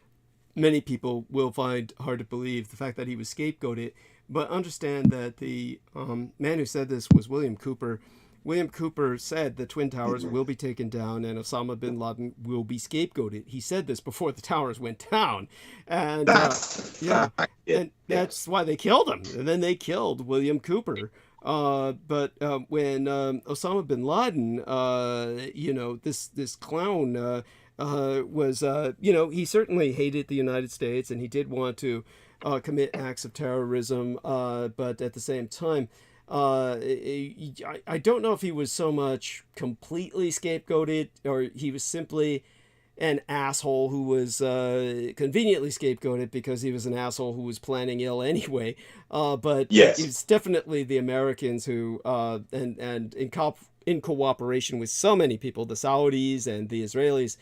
many people will find hard to believe, the fact that he was scapegoated. But understand that the man who said this was William Cooper. William Cooper said the Twin Towers will be taken down and Osama bin Laden will be scapegoated. He said this before the towers went down. And and that's why they killed him. And then they killed William Cooper. But when Osama bin Laden, this clown, was, he certainly hated the United States, and he did want to commit acts of terrorism, but at the same time, I don't know if he was so much completely scapegoated, or he was simply an asshole who was conveniently scapegoated because he was an asshole who was planning ill anyway. But yes, it's definitely the Americans who, and in cooperation with so many people, the Saudis and the Israelis,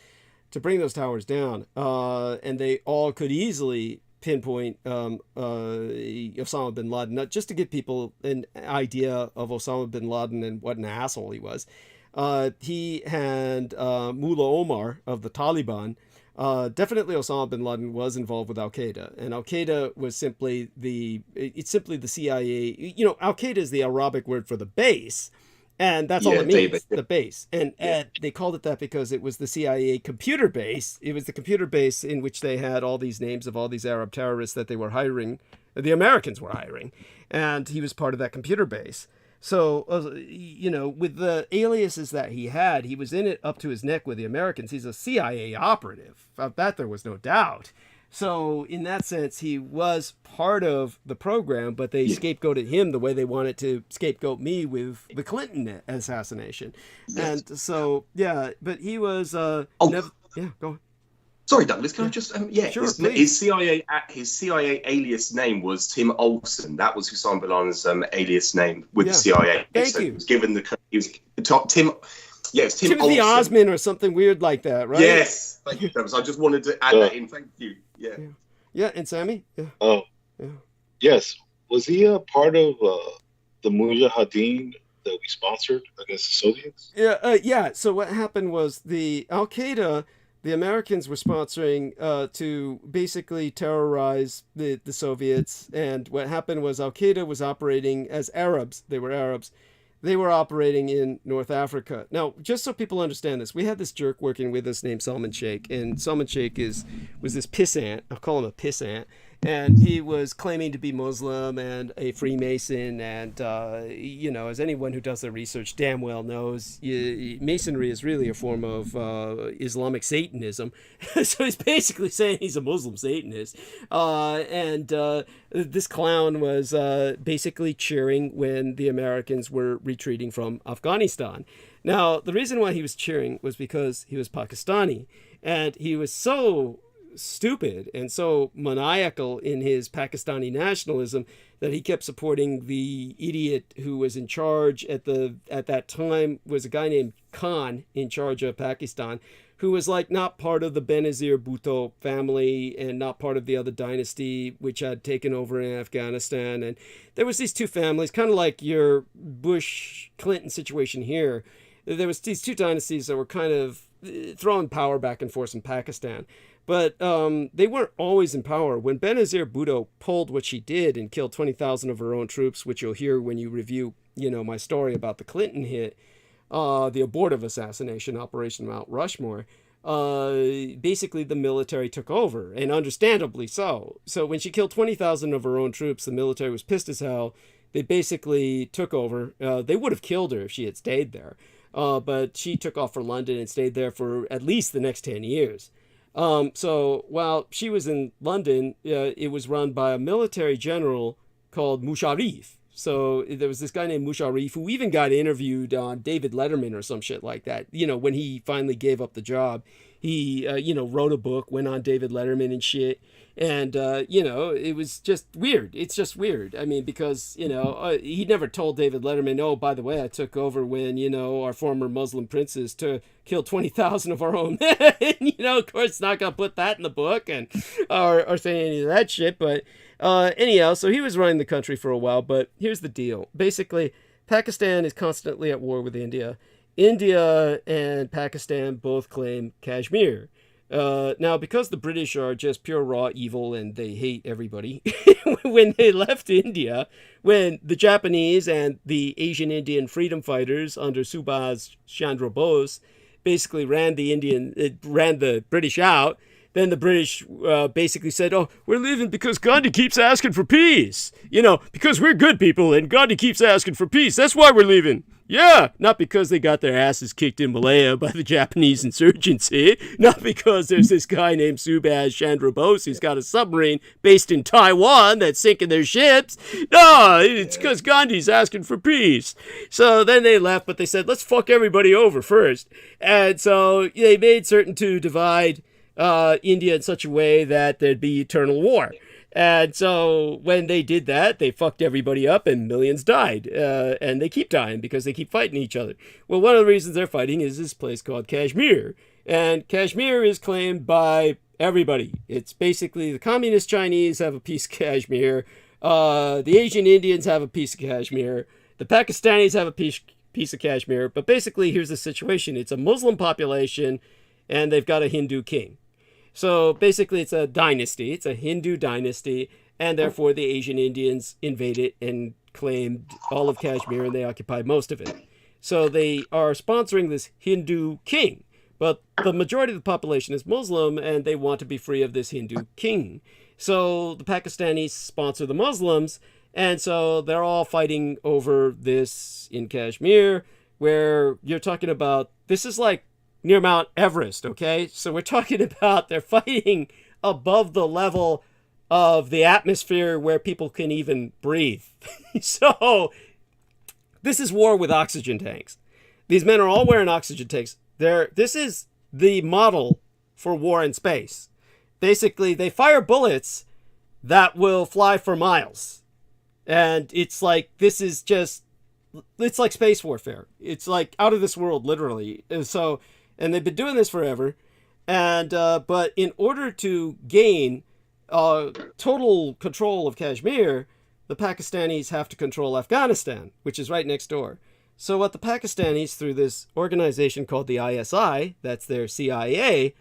to bring those towers down. And they all could easily pinpoint Osama bin Laden, not just to give people an idea of Osama bin Laden and what an asshole he was. He and Mullah Omar of the Taliban. Definitely Osama bin Laden was involved with Al-Qaeda, and Al-Qaeda was simply the CIA. Al-Qaeda is the Arabic word for the base, and that's all it means, David. The base. And they called it that because it was the CIA computer base. It was the computer base in which they had all these names of all these Arab terrorists that they were hiring, the Americans were hiring, and he was part of that computer base. So, with the aliases that he had, he was in it up to his neck with the Americans. He's a CIA operative. Of that, there was no doubt. So, in that sense, he was part of the program, but they scapegoated him the way they wanted to scapegoat me with the Clinton assassination. Yes. And so, but he was... go on. Sorry, Douglas. Can I just? Sure, his CIA alias name was Tim Olson. That was Osama bin Laden's alias name with the CIA. Thank you. He was given he was Tim. Yeah, it's Tim Timothy Olson. Osman or something weird like that, right? Yes. Thank you, Douglas. I just wanted to add that in. Thank you. Yeah. Yeah, and Sammy. Yeah. Oh. Yeah. Yes. Was he a part of the Mujahideen that we sponsored against the Soviets? Yeah. So what happened was the Al-Qaeda. The Americans were sponsoring to basically terrorize the Soviets. And what happened was Al-Qaeda was operating as Arabs. They were Arabs. They were operating in North Africa. Now, just so people understand this, we had this jerk working with us named Salman Sheikh. And Salman Sheikh was this pissant. I'll call him a pissant. And he was claiming to be Muslim and a Freemason. And, as anyone who does their research damn well knows, Masonry is really a form of Islamic Satanism. So he's basically saying he's a Muslim Satanist. This clown was basically cheering when the Americans were retreating from Afghanistan. Now, the reason why he was cheering was because he was Pakistani. And he was so stupid and so maniacal in his Pakistani nationalism that he kept supporting the idiot who was in charge at that time was a guy named Khan in charge of Pakistan, who was like not part of the Benazir Bhutto family and not part of the other dynasty which had taken over in Afghanistan. And there was these two families, kind of like your Bush-Clinton situation here. There was these two dynasties that were kind of throwing power back and forth in Pakistan. But they weren't always in power. When Benazir Bhutto pulled what she did and killed 20,000 of her own troops, which you'll hear when you review, my story about the Clinton hit, the abortive assassination, Operation Mount Rushmore, basically the military took over, and understandably so. So when she killed 20,000 of her own troops, the military was pissed as hell. They basically took over. They would have killed her if she had stayed there. But she took off for London and stayed there for at least the next 10 years. So while she was in London, it was run by a military general called Musharraf. So there was this guy named Musharraf who even got interviewed on David Letterman or some shit like that. When he finally gave up the job, he, wrote a book, went on David Letterman and shit. And, it was just weird. It's just weird. I mean, because, he never told David Letterman, oh, by the way, I took over when, our former Muslim princes killed 20,000 of our own men. Of course, not going to put that in the book or say any of that shit. But anyhow, so he was running the country for a while. But here's the deal. Basically, Pakistan is constantly at war with India. India and Pakistan both claim Kashmir. Now, because the British are just pure raw evil and they hate everybody, when they left India, when the Japanese and the Asian Indian freedom fighters under Subhas Chandra Bose basically ran the British out, then the British basically said, oh, we're leaving because Gandhi keeps asking for peace. Because we're good people and Gandhi keeps asking for peace. That's why we're leaving. Yeah, not because they got their asses kicked in Malaya by the Japanese insurgency. Not because there's this guy named Subhash Chandra Bose who's got a submarine based in Taiwan that's sinking their ships. No, it's because Gandhi's asking for peace. So then they left, but they said, let's fuck everybody over first. And so they made certain to divide India in such a way that there'd be eternal war. And so when they did that, they fucked everybody up and millions died. And they keep dying because they keep fighting each other. Well, one of the reasons they're fighting is this place called Kashmir. And Kashmir is claimed by everybody. It's basically the communist Chinese have a piece of Kashmir. The Asian Indians have a piece of Kashmir. The Pakistanis have a piece of Kashmir. But basically, here's the situation. It's a Muslim population, and they've got a Hindu king. So basically, it's a dynasty. It's a Hindu dynasty, and therefore the Asian Indians invaded and claimed all of Kashmir, and they occupied most of it. So they are sponsoring this Hindu king, but the majority of the population is Muslim, and they want to be free of this Hindu king. So the Pakistanis sponsor the Muslims, and so they're all fighting over this in Kashmir, where you're talking about, this is like near Mount Everest, okay? So we're talking about they're fighting above the level of the atmosphere where people can even breathe. So this is war with oxygen tanks. These men are all wearing oxygen tanks. This is the model for war in space. Basically, they fire bullets that will fly for miles. And it's like, this is just, it's like space warfare. It's like out of this world, literally. And they've been doing this forever. And but in order to gain total control of Kashmir, the Pakistanis have to control Afghanistan, which is right next door. So what the Pakistanis, through this organization called the ISI, that's their CIA,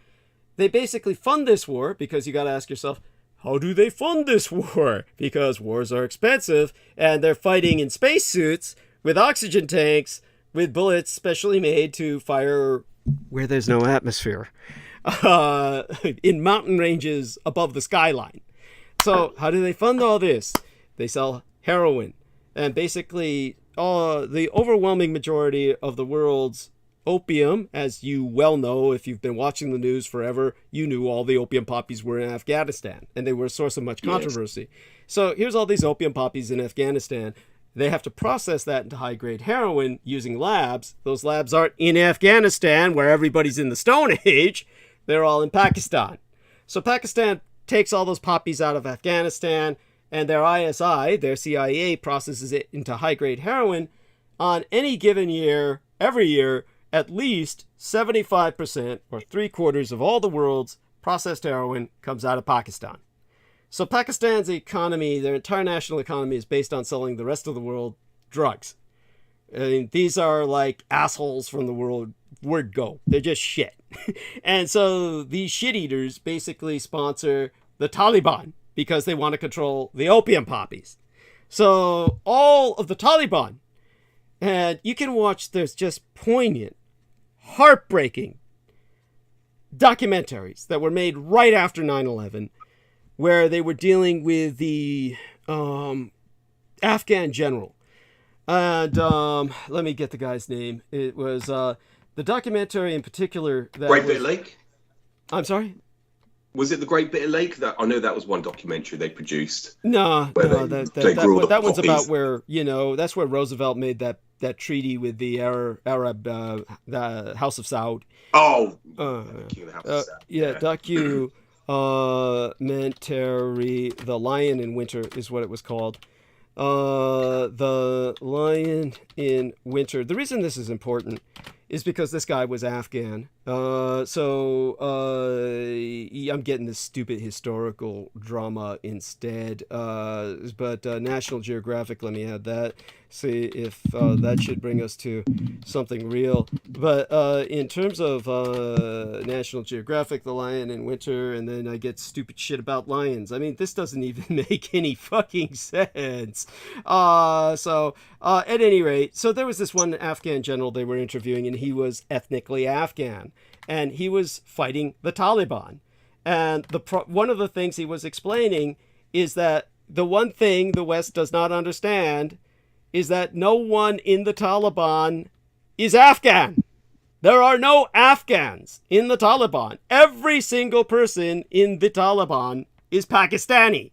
they basically fund this war, because you got to ask yourself, how do they fund this war? Because wars are expensive, and they're fighting in spacesuits with oxygen tanks, with bullets specially made to fire where there's no atmosphere, in mountain ranges above the skyline. So how do they fund all this? They sell heroin. And basically, the overwhelming majority of the world's opium, as you well know, if you've been watching the news forever, you knew all the opium poppies were in Afghanistan, and they were a source of much controversy. Yes. So here's all these opium poppies in Afghanistan. They have to process that into high-grade heroin using labs. Those labs aren't in Afghanistan, where everybody's in the Stone Age. They're all in Pakistan. So Pakistan takes all those poppies out of Afghanistan, and their ISI, their CIA, processes it into high-grade heroin. On any given year, every year, at least 75%, or 3/4 of all the world's processed heroin comes out of Pakistan. So Pakistan's economy, their entire national economy, is based on selling the rest of the world drugs. I mean, these are like assholes from the word go. They're just shit. And so these shit eaters basically sponsor the Taliban because they want to control the opium poppies. So all of the Taliban, and you can watch, there's just poignant, heartbreaking documentaries that were made right after 9/11, where they were dealing with the Afghan general. And let me get the guy's name. It was the documentary in particular. Great Bitter Lake? I'm sorry? Was it the Great Bitter Lake? I know that was one documentary they produced. No, that one's about where, that's where Roosevelt made that treaty with the Arab, the House of Saud. Oh, King of the House of Saud. Yeah, documentary, The Lion in Winter is what it was called. The Lion in Winter. The reason this is important is because this guy was Afghan. I'm getting this stupid historical drama instead. But National Geographic, let me add that. See if that should bring us to something real. But in terms of National Geographic, The Lion in Winter, and then I get stupid shit about lions. I mean, this doesn't even make any fucking sense. At any rate, so there was this one Afghan general they were interviewing, and he was ethnically Afghan, and he was fighting the Taliban. And one of the things he was explaining is that the one thing the West does not understand is that no one in the Taliban is Afghan. There are no Afghans in the Taliban. Every single person in the Taliban is Pakistani.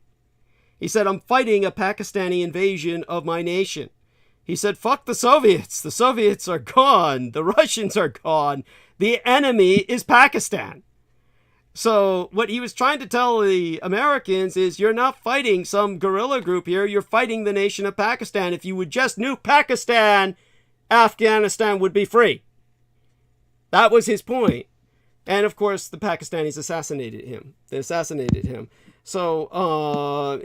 He said, I'm fighting a Pakistani invasion of my nation. He said, fuck the Soviets. The Soviets are gone. The Russians are gone. The enemy is Pakistan. So what he was trying to tell the Americans is, you're not fighting some guerrilla group here. You're fighting the nation of Pakistan. If you would just nuke Pakistan, Afghanistan would be free. That was his point. And of course, the Pakistanis assassinated him. They assassinated him. So,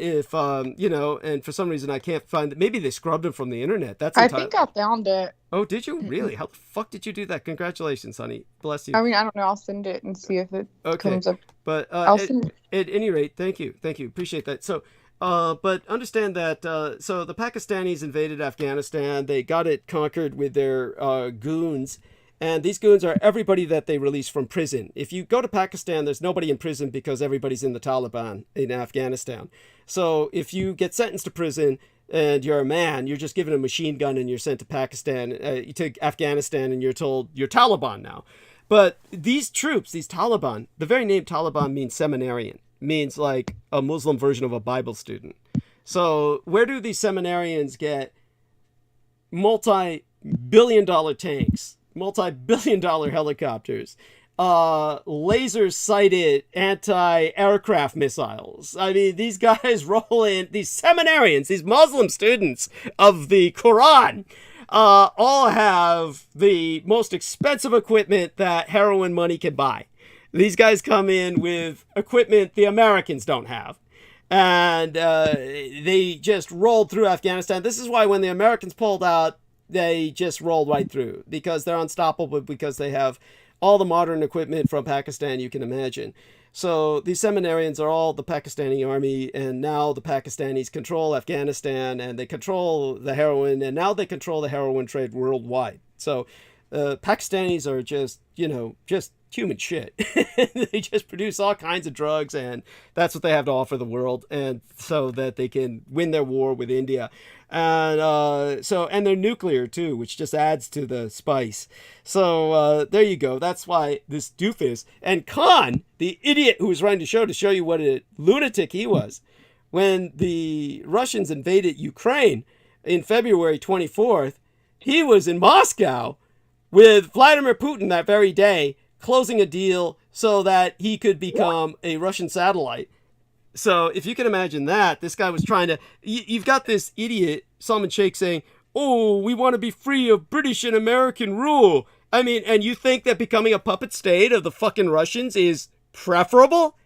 and for some reason I can't find it. Maybe they scrubbed him from the internet. I think I found it. Oh, did you? Really? How the fuck did you do that? Congratulations, honey. Bless you. I mean, I don't know. I'll send it and see if it comes up. But I'll send it. At any rate, thank you. Appreciate that. So, but understand that, so the Pakistanis invaded Afghanistan. They got it conquered with their goons. And these goons are everybody that they released from prison. If you go to Pakistan, there's nobody in prison because everybody's in the Taliban in Afghanistan. So if you get sentenced to prison and you're a man, you're just given a machine gun and you're sent to Pakistan, to Afghanistan, and you're told you're Taliban now. But these troops, these Taliban, the very name Taliban means seminarian, means like a Muslim version of a Bible student. So where do these seminarians get multi-billion-dollar tanks, multi-billion-dollar helicopters, laser-sighted anti-aircraft missiles? I mean, these guys roll in, these seminarians, these Muslim students of the Quran, all have the most expensive equipment that heroin money can buy. These guys come in with equipment the Americans don't have. And they just rolled through Afghanistan. This is why when the Americans pulled out, they just rolled right through, because they're unstoppable, because they have all the modern equipment from Pakistan you can imagine. So these seminarians are all the Pakistani army, and now the Pakistanis control Afghanistan, and they control the heroin, and now they control the heroin trade worldwide. So Pakistanis are just human shit. They just produce all kinds of drugs, and that's what they have to offer the world, and so that they can win their war with India. And and they're nuclear too, which just adds to the spice. So there you go. That's why this doofus and Khan, the idiot who was running the show to show you what a lunatic he was, when the Russians invaded Ukraine in February 24th, he was in Moscow with Vladimir Putin that very day, closing a deal so that he could become a Russian satellite. So if you can imagine that, this guy was trying to... You've got this idiot, Salman Sheikh, saying, oh, we want to be free of British and American rule. I mean, and you think that becoming a puppet state of the fucking Russians is preferable?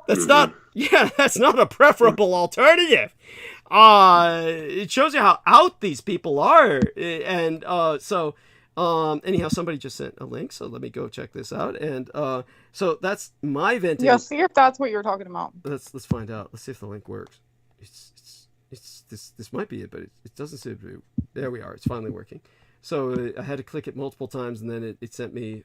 That's not a preferable alternative. It shows you how out these people are. And anyhow, somebody just sent a link, so let me go check this out. And so that's my venting. Yeah, see if that's what you're talking about. Let's find out. Let's see if the link works. It's this might be it, but it doesn't seem to be. There we are. It's finally working. So I had to click it multiple times, and then it sent me.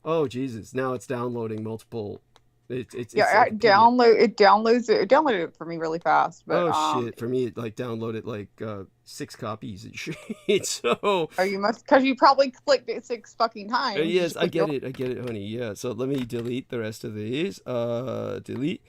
Oh Jesus! Now it's downloading multiple. It downloads it. It downloaded it for me really fast. But, shit! For me, it downloaded 6 copies and shit. So. You must, because you probably clicked it 6 fucking times. Yes, I get it, honey. Yeah. So let me delete the rest of these. Delete.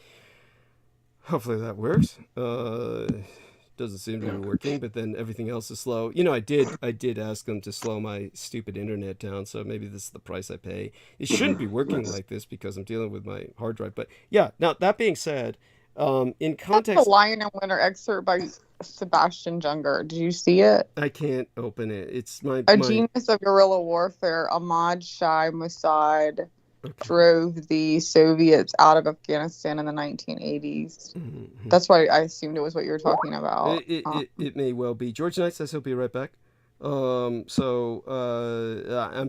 Hopefully that works. Doesn't seem to be working, but then everything else is slow. I did ask them to slow my stupid internet down, so maybe this is the price I pay. It shouldn't be working like this because I'm dealing with my hard drive. But yeah, now that being said, in context... That's the Lion and Winter excerpt by Sebastian Junger. Did you see it? I can't open it. It's A genius of guerrilla warfare, Ahmad Shah Mossad drove the Soviets out of Afghanistan in the 1980s. Mm-hmm. That's why I assumed it was what you were talking about. It may well be. George Knight says he'll be right back. I'm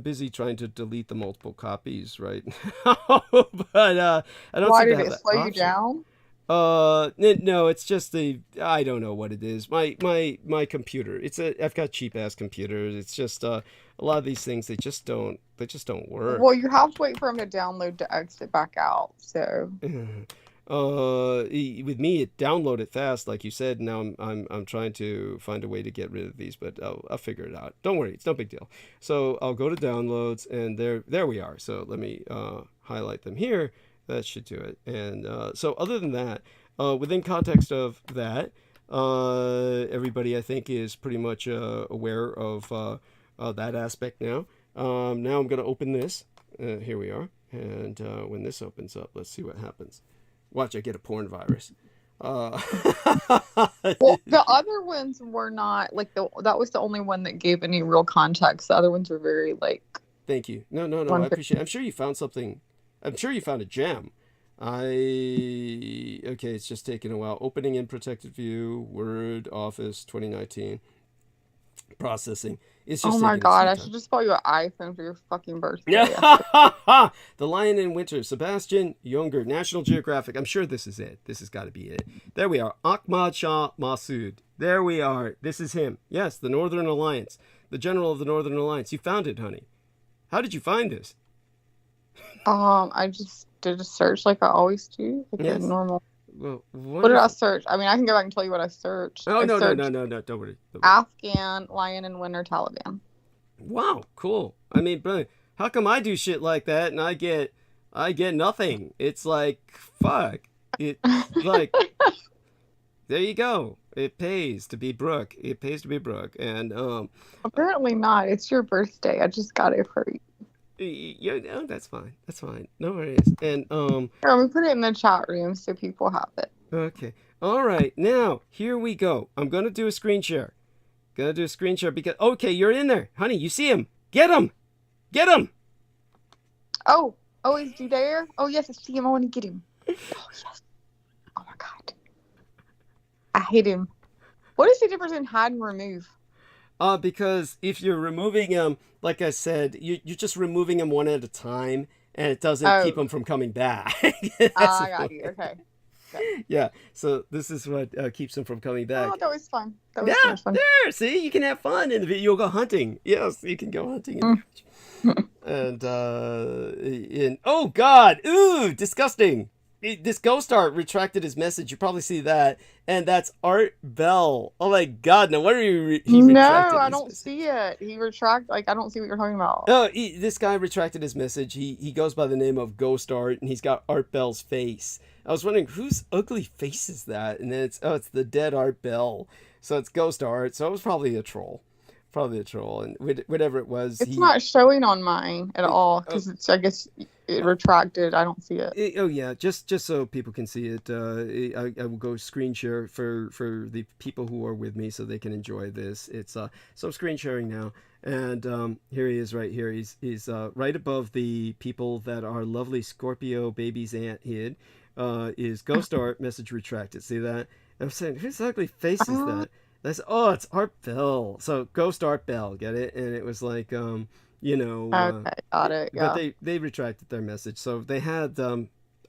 busy trying to delete the multiple copies right now. But I don't. Why did it slow you down? No, it's just I don't know what it is. My computer. I've got cheap ass computers. It's just a lot of these things they just don't work. Well, you have to wait for him to download to exit back out. So. With me, it downloaded fast, like you said. Now I'm trying to find a way to get rid of these, but I'll figure it out. Don't worry, it's no big deal. So I'll go to downloads, and there we are. So let me highlight them here. That should do it. And so other than that, within context of that, everybody I think is pretty much aware of that aspect now. Now I'm going to open this. Here we are. And when this opens up, let's see what happens. Watch, I get a porn virus. Well, the other ones were not like that was the only one that gave any real context. The other ones were very like. Thank you. No. I appreciate it. I'm sure you found something. I'm sure you found a gem. Okay, it's just taking a while. Opening in protected view, Word, Office, 2019. Processing. It's just oh my god, I should just buy you an iPhone for your fucking birthday. Yeah. The Lion in Winter, Sebastian Youre, National Geographic. I'm sure this is it. This has got to be it. There we are. Ahmad Shah Massoud. There we are. This is him. Yes, the Northern Alliance. The General of the Northern Alliance. You found it, honey. How did you find this? I just did a search like I always do. Like yes. Normal. Well, what did I search? I mean, I can go back and tell you what I searched. Oh, no. Don't worry. Afghan, Lion in Winter, Taliban. Wow, cool. I mean, brilliant. How come I do shit like that and I get nothing? It's like, fuck. It like, there you go. It pays to be Brooke. It pays to be Brooke. And apparently not. It's your birthday. I just got it for you. No, that's fine. That's fine. No worries. And here, let me put it in the chat room so people have it. Okay. All right. Now here we go. I'm gonna do a screen share. Because okay, you're in there, honey. You see him? Get him. Oh, is he there? Oh yes, I see him. I want to get him. Oh yes. Oh my god. I hate him. What is the difference in hide and remove? Because if you're removing them, like I said, you're just removing them one at a time, and it doesn't keep them from coming back. I got you. Okay. Yeah. So this is what keeps them from coming back. Oh, that was fun. That was so much fun. There. See, you can have fun in the video. You'll go hunting. Yes, you can go hunting. And oh God, ooh, disgusting. This ghost art retracted his message. You probably see that, and that's Art Bell. Oh my God! No wonder he no, I don't see it. He retracted. Like I don't see what you're talking about. Oh, this guy retracted his message. He goes by the name of Ghost Art, and he's got Art Bell's face. I was wondering whose ugly face is that, and then it's the dead Art Bell. So it's Ghost Art. So it was probably a troll. And whatever it was, it's not showing on mine at all because it's. I guess it retracted. I don't see it. Oh yeah, just so people can see it. I will go screen share for the people who are with me so they can enjoy this. It's so I'm screen sharing now, and here he is right here. He's right above the people that our lovely Scorpio baby's aunt hid. Is Ghost Art message retracted? See that? I'm saying whose ugly face is that? That's it's Art Bell. So Ghost Art Bell, get it? And it was like okay, got it. Yeah. But they retracted their message, so they had a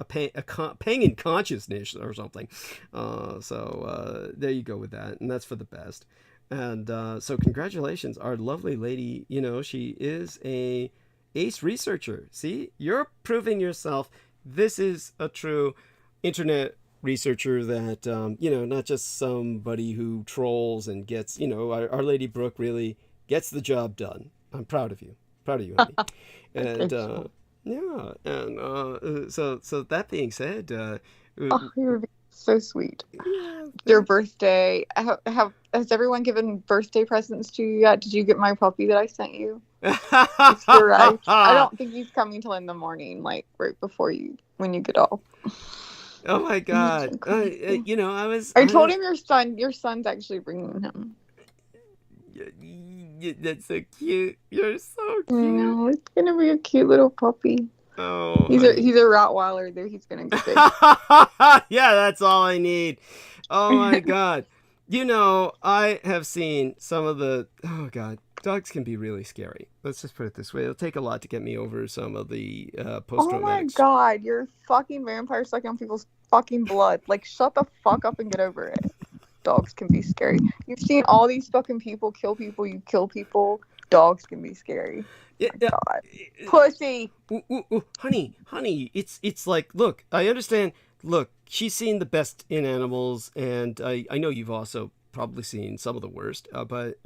pang in consciousness or something. So there you go with that, and that's for the best. And so congratulations, our lovely lady. She is a ace researcher. See, you're proving yourself. This is a true internet researcher that not just somebody who trolls and gets our Lady Brooke really gets the job done. I'm proud of you, honey. And so that being said, you're so sweet. Your birthday, has everyone given birthday presents to you yet? Did you get my puppy that I sent you? You're right. I don't think he's coming till in the morning, like right before when you get off. Oh my God! I told him your son's actually bringing him. That's so cute. You're so cute. Oh, it's gonna be a cute little puppy. Oh, he's a Rottweiler. There, he's gonna get big. Yeah, that's all I need. Oh my God! I have seen some of the. Oh God. Dogs can be really scary. Let's just put it this way. It'll take a lot to get me over some of the post-traumatic... Oh my God, you're fucking vampire sucking on people's fucking blood. Like, shut the fuck up and get over it. Dogs can be scary. You've seen all these fucking people kill people. You kill people. Dogs can be scary. Yeah, My God. Pussy. Honey, it's like, look, I understand. Look, she's seen the best in animals, and I know you've also probably seen some of the worst. But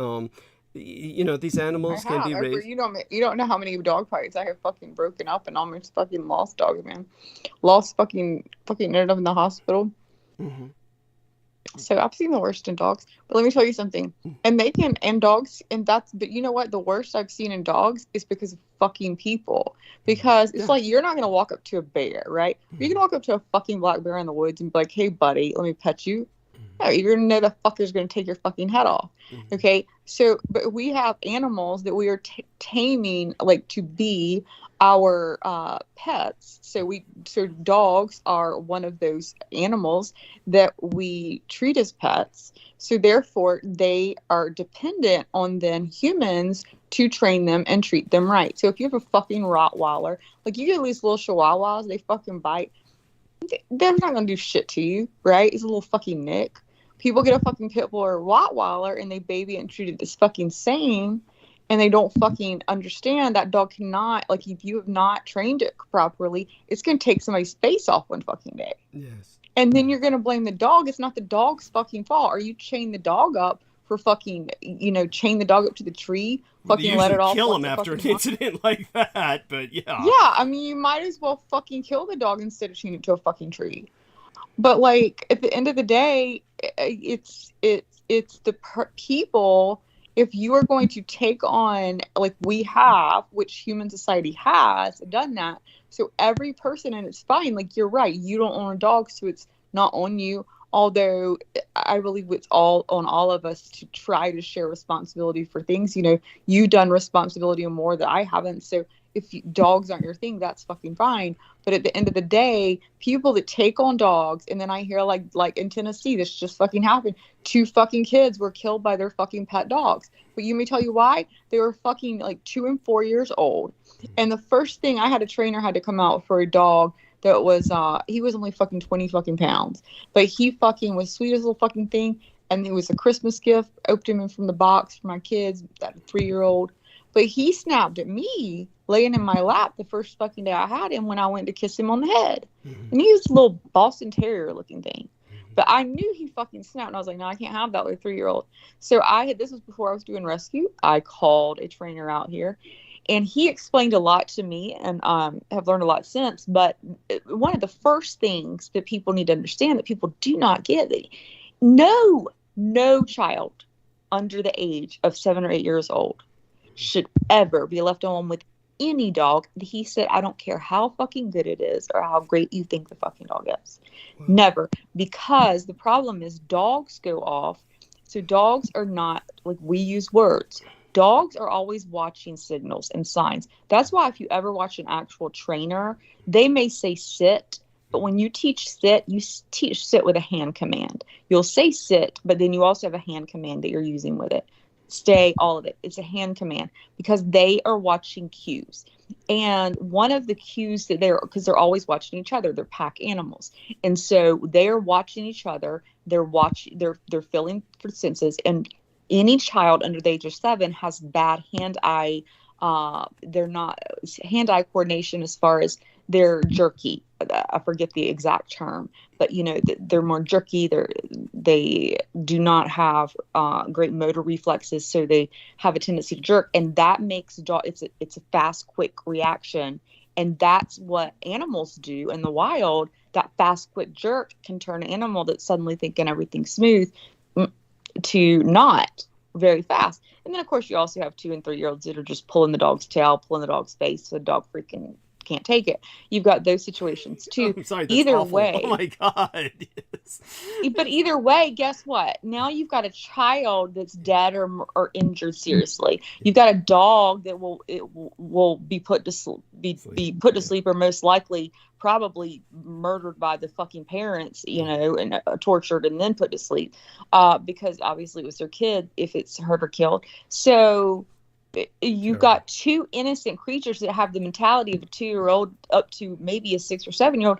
you know, these animals can be raised. You don't know how many dog fights I have fucking broken up and almost fucking lost dogs, man. Lost fucking ended up in the hospital. Mm-hmm. So I've seen the worst in dogs, but let me tell you something. And dogs, but you know what? The worst I've seen in dogs is because of fucking people. Because it's like, you're not gonna walk up to a bear, right? You can walk up to a fucking black bear in the woods and be like, "Hey, buddy, let me pet you." No, you're gonna know the fucker's gonna take your fucking head off. Okay, so but we have animals that we are taming, like, to be our pets. So dogs are one of those animals that we treat as pets. So therefore, they are dependent on then humans to train them and treat them right. So if you have a fucking Rottweiler, like, you get these little Chihuahuas, they fucking bite. They're not gonna do shit to you, right? It's a little fucking nick. People get a fucking pit bull or a Rottweiler and they baby it and treat it this fucking same, and they don't fucking understand that dog cannot, like, if you have not trained it properly, it's gonna take somebody's face off one fucking day. Yes. And then you're gonna blame the dog. It's not the dog's fucking fault. Or you chain the dog up for fucking, chain the dog up to the tree, fucking let it off. Kill him after an incident like that, but yeah. Yeah, I mean, you might as well fucking kill the dog instead of chaining it to a fucking tree. But, like, at the end of the day, it's the people. If you are going to take on, like we have, which human society has done that, so every person, and it's fine, like, you're right, you don't own a dog, so it's not on you, although I believe it's all on all of us to try to share responsibility for things. You've done responsibility more that I haven't, so if dogs aren't your thing, that's fucking fine. But at the end of the day, people that take on dogs, and then I hear like in Tennessee, this just fucking happened. 2 fucking kids were killed by their fucking pet dogs. But you may tell you why? They were fucking like 2 and 4 years old. And the first thing, I had a trainer had to come out for a dog that was, he was only fucking 20 fucking pounds. But he fucking was sweet as a little fucking thing. And it was a Christmas gift. Opened him from the box for my kids, that 3-year-old. But he snapped at me laying in my lap the first fucking day I had him when I went to kiss him on the head. And he was a little Boston Terrier looking thing. But I knew he fucking snapped. And I was like, no, I can't have that with a 3-year-old. So this was before I was doing rescue. I called a trainer out here. And he explained a lot to me, and have learned a lot since. But one of the first things that people need to understand, that people do not get, that no child under the age of 7 or 8 years old should ever be left alone with any dog. He said, I don't care how fucking good it is or how great you think the fucking dog is. Wow. Never. Because the problem is dogs go off. So dogs are not, like, we use words. Dogs are always watching signals and signs. That's why if you ever watch an actual trainer, they may say sit, but when you teach sit, you teach sit with a hand command. You'll say sit, but then you also have a hand command that you're using with it. Stay, all of it. It's a hand command because they are watching cues. And one of the cues that because they're always watching each other, they're pack animals. And so they're watching each other. They're feeling for senses. And any child under the age of 7 has bad hand-eye. They're not hand-eye coordination as far as they're jerky. I forget the exact term, but they're more jerky. They do not have great motor reflexes, so they have a tendency to jerk, and that makes it's a fast, quick reaction, and that's what animals do in the wild. That fast, quick jerk can turn an animal that's suddenly thinking everything's smooth to not very fast. And then of course you also have 2 and 3-year-olds that are just pulling the dog's tail, pulling the dog's face, so the dog freaking can't take it. You've got those situations too. I'm sorry, either awful. way, oh my god, yes. But either way, guess what? Now you've got a child that's dead or injured seriously. You've got a dog that will be put to sleep, be put to sleep, or most likely probably murdered by the fucking parents, and tortured and then put to sleep, because obviously it was their kid if it's hurt or killed. So you've got two innocent creatures that have the mentality of a 2-year-old up to maybe a 6 or 7-year-old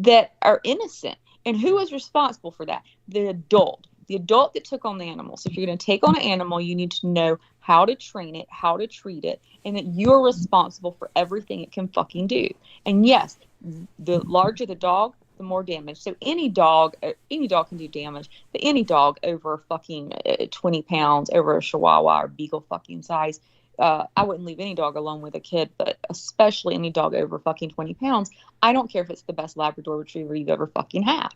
that are innocent. And who is responsible for that? The adult that took on the animal. So if you're going to take on an animal, you need to know how to train it, how to treat it, and that you're responsible for everything it can fucking do. And yes, the larger the dog, the more damage. So any dog can do damage, but any dog over fucking 20 pounds, over a Chihuahua or Beagle fucking size, I wouldn't leave any dog alone with a kid, but especially any dog over fucking 20 pounds. I don't care if it's the best Labrador Retriever you've ever fucking had.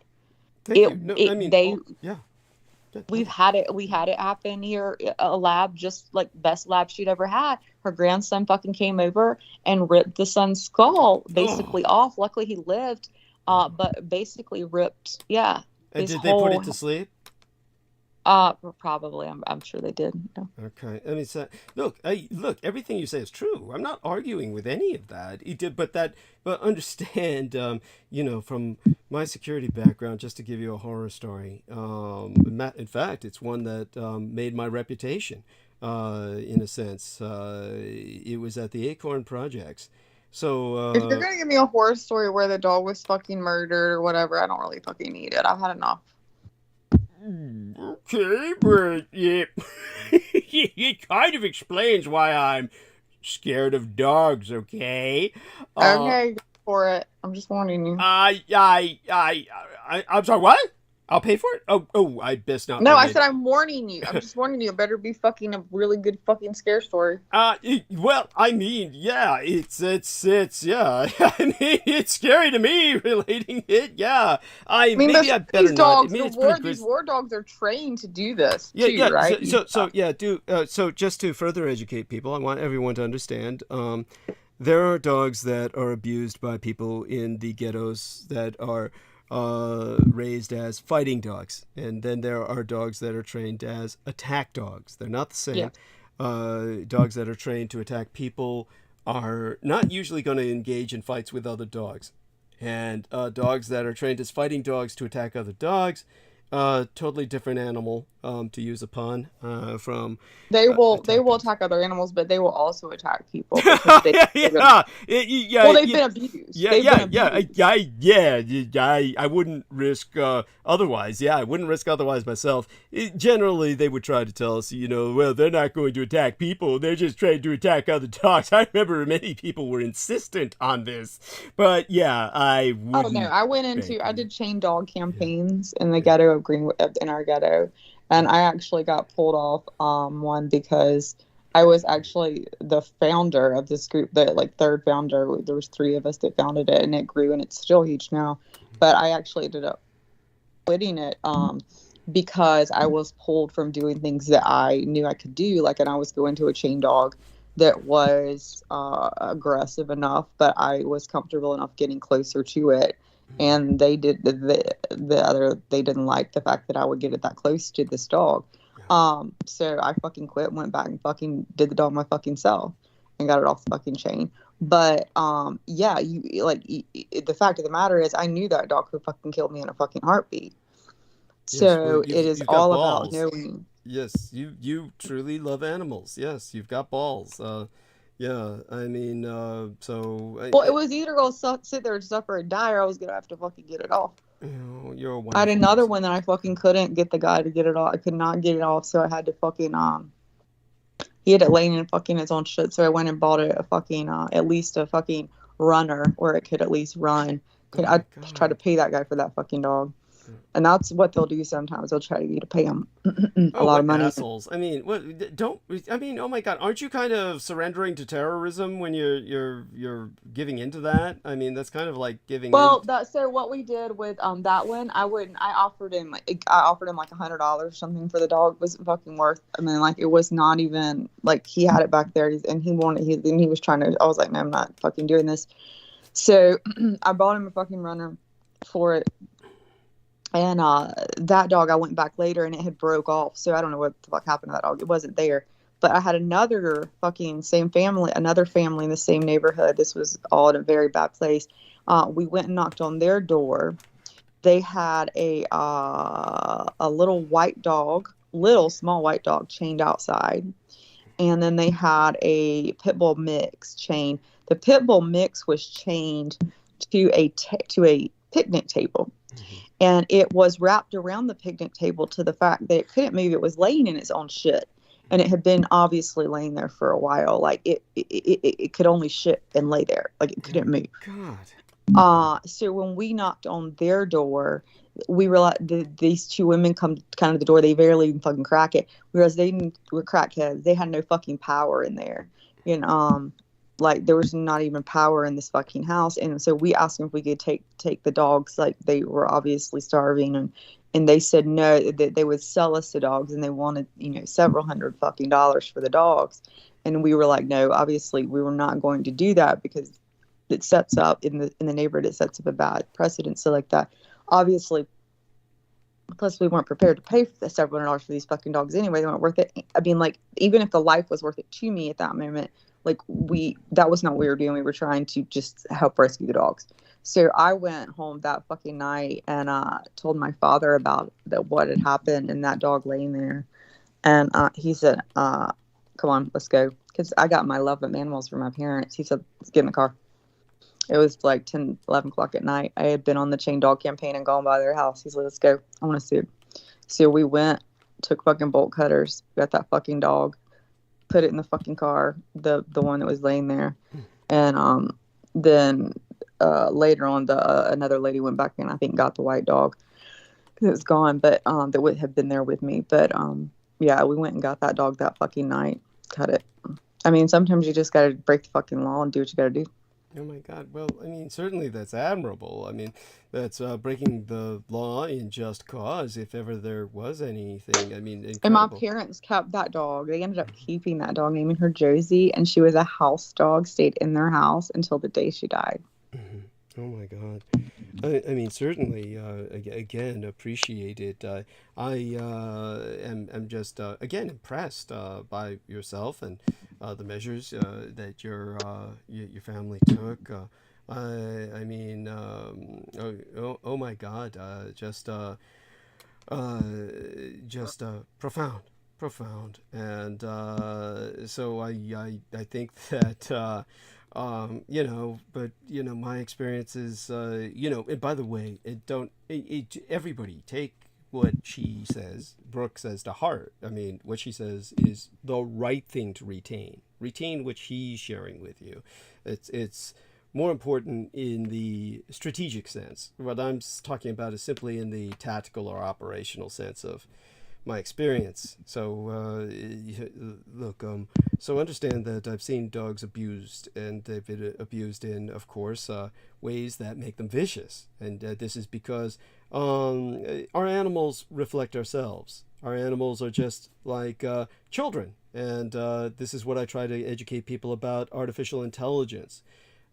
We've had it happen here. A lab, just like best lab she'd ever had. Her grandson fucking came over and ripped the son's skull basically off. Luckily he lived, but basically ripped. Yeah. And did they put it to sleep? Probably. I'm sure they did. Yeah. Okay. I mean, so, look, everything you say is true. I'm not arguing with any of that. But understand, from my security background, just to give you a horror story. In fact, it's one that made my reputation, in a sense. It was at the Acorn Projects. So if you're gonna give me a horror story where the dog was fucking murdered or whatever, I don't really fucking need it. I've had enough. Okay, but yeah, it kind of explains why I'm scared of dogs. Okay. Okay, go for it. I'm just warning you. I'm sorry. What? I'll pay for it. Oh, I best not. No, I said I'm warning you. I'm just warning you. It better be fucking a really good fucking scare story. Well, I mean, yeah, it's yeah. I mean, it's scary to me relating it. Yeah, I mean, maybe I better these dogs, not. These war dogs are trained to do this. Yeah, too, right? So just to further educate people, I want everyone to understand. There are dogs that are abused by people in the ghettos that are raised as fighting dogs, and then there are dogs that are trained as attack dogs. They're not the same. Yeah. Dogs that are trained to attack people are not usually going to engage in fights with other dogs, and dogs that are trained as fighting dogs to attack other dogs, totally different animal, to use a pun, from they will attack other animals, but they will also attack people. They've been abused. I wouldn't risk otherwise. Yeah, I wouldn't risk otherwise myself. Generally, they would try to tell us, well, they're not going to attack people. They're just trying to attack other dogs. I remember many people were insistent on this, but yeah, I wouldn't. Oh no, I did chain dog campaigns in the ghetto of Greenwood, in our ghetto. And I actually got pulled off one because I was actually the founder of this group, the third founder. There was 3 of us that founded it, and it grew, and it's still huge now. But I actually ended up quitting it because I was pulled from doing things that I knew I could do. And I was going to a chain dog that was aggressive enough, but I was comfortable enough getting closer to it. And they didn't like the fact that I would get it that close to this dog. So I fucking quit, went back and fucking did the dog my fucking self and got it off the fucking chain. But yeah, the fact of the matter is I knew that dog could fucking kill me in a fucking heartbeat. So it is all about knowing. Yes, you truly love animals. Yes, you've got balls. Yeah, I mean, it was either going to sit there and suffer and die, or I was going to have to fucking get it off. You're a wonderful I had another one that I fucking couldn't get the guy to get it off. I could not get it off, so I had to fucking, he had it laying in fucking its own shit, so I went and bought it at least a fucking runner where it could at least run. I tried to pay that guy for that fucking dog. And that's what they'll do sometimes. They'll try to get you to pay them a lot of money. Assholes. I mean, oh my God, aren't you kind of surrendering to terrorism when you're giving into that? I mean, that's kind of like giving. Well, so what we did with that one, I offered him like $100 or something for the dog. It wasn't fucking worth. I mean, it was not even he had it back there, and he was trying to. I was like, man, I'm not fucking doing this. So I bought him a fucking runner for it. And that dog, I went back later and it had broke off. So I don't know what the fuck happened to that dog. It wasn't there. But I had another fucking another family in the same neighborhood. This was all in a very bad place. We went and knocked on their door. They had a little small white dog chained outside. and then they had a pit bull mix chain. The pit bull mix was chained to a picnic table, and it was wrapped around the picnic table to the fact that it couldn't move. It was laying in its own shit, and it had been obviously laying there for a while. Like it could only shit and lay there, like it couldn't move. God. So when we knocked on their door, we realized these two women come kind of the door. They barely even fucking crack it. Whereas they were crackheads. They had no fucking power in there. Like there was not even power in this fucking house. And so we asked them if we could take the dogs. Like they were obviously starving, and they said no, that they would sell us the dogs, and they wanted, several $100 fucking for the dogs. And we were like, no, obviously we were not going to do that, because it sets up in the neighborhood, it sets up a bad precedent. So like that, obviously, plus we weren't prepared to pay for the several $100 for these fucking dogs anyway. They weren't worth it. I mean, like, even if the life was worth it to me at that moment, like that was not what we were doing. We were trying to just help rescue the dogs. So I went home that fucking night and told my father about what had happened and that dog laying there. And he said, come on, let's go. Because I got my love of animals from my parents. He said, let's get in the car. It was like 10, 11 o'clock at night. I had been on the chain dog campaign and gone by their house. He's like, let's go. I want to see it. So we went, took fucking bolt cutters, got that fucking dog, put it in the fucking car, the one that was laying there. And then later on, another lady went back and I think got the white dog. It was gone, but that would have been there with me. But yeah, we went and got that dog that fucking night. Cut it. I mean, sometimes you just got to break the fucking law and do what you got to do. Oh my God. Well, I mean, certainly that's admirable. I mean, that's breaking the law in just cause, if ever there was anything. I mean, incredible. And my parents kept that dog. They ended up keeping that dog, naming her Josie, and she was a house dog, stayed in their house until the day she died. Mm-hmm. Oh my God. I mean, certainly, again, appreciate it. I am just, again, impressed by yourself and the measures that your family took. I mean, oh my God, just profound. And so I think that. But my experience is, and by the way, everybody take what she says, Brooke says, to heart. I mean, what she says is the right thing to retain what she's sharing with you. It's more important in the strategic sense. What I'm talking about is simply in the tactical or operational sense of my experience. So look, so understand that I've seen dogs abused, and they've been abused in, of course, ways that make them vicious. And this is because our animals reflect ourselves. Our animals are just like children. And this is what I try to educate people about artificial intelligence.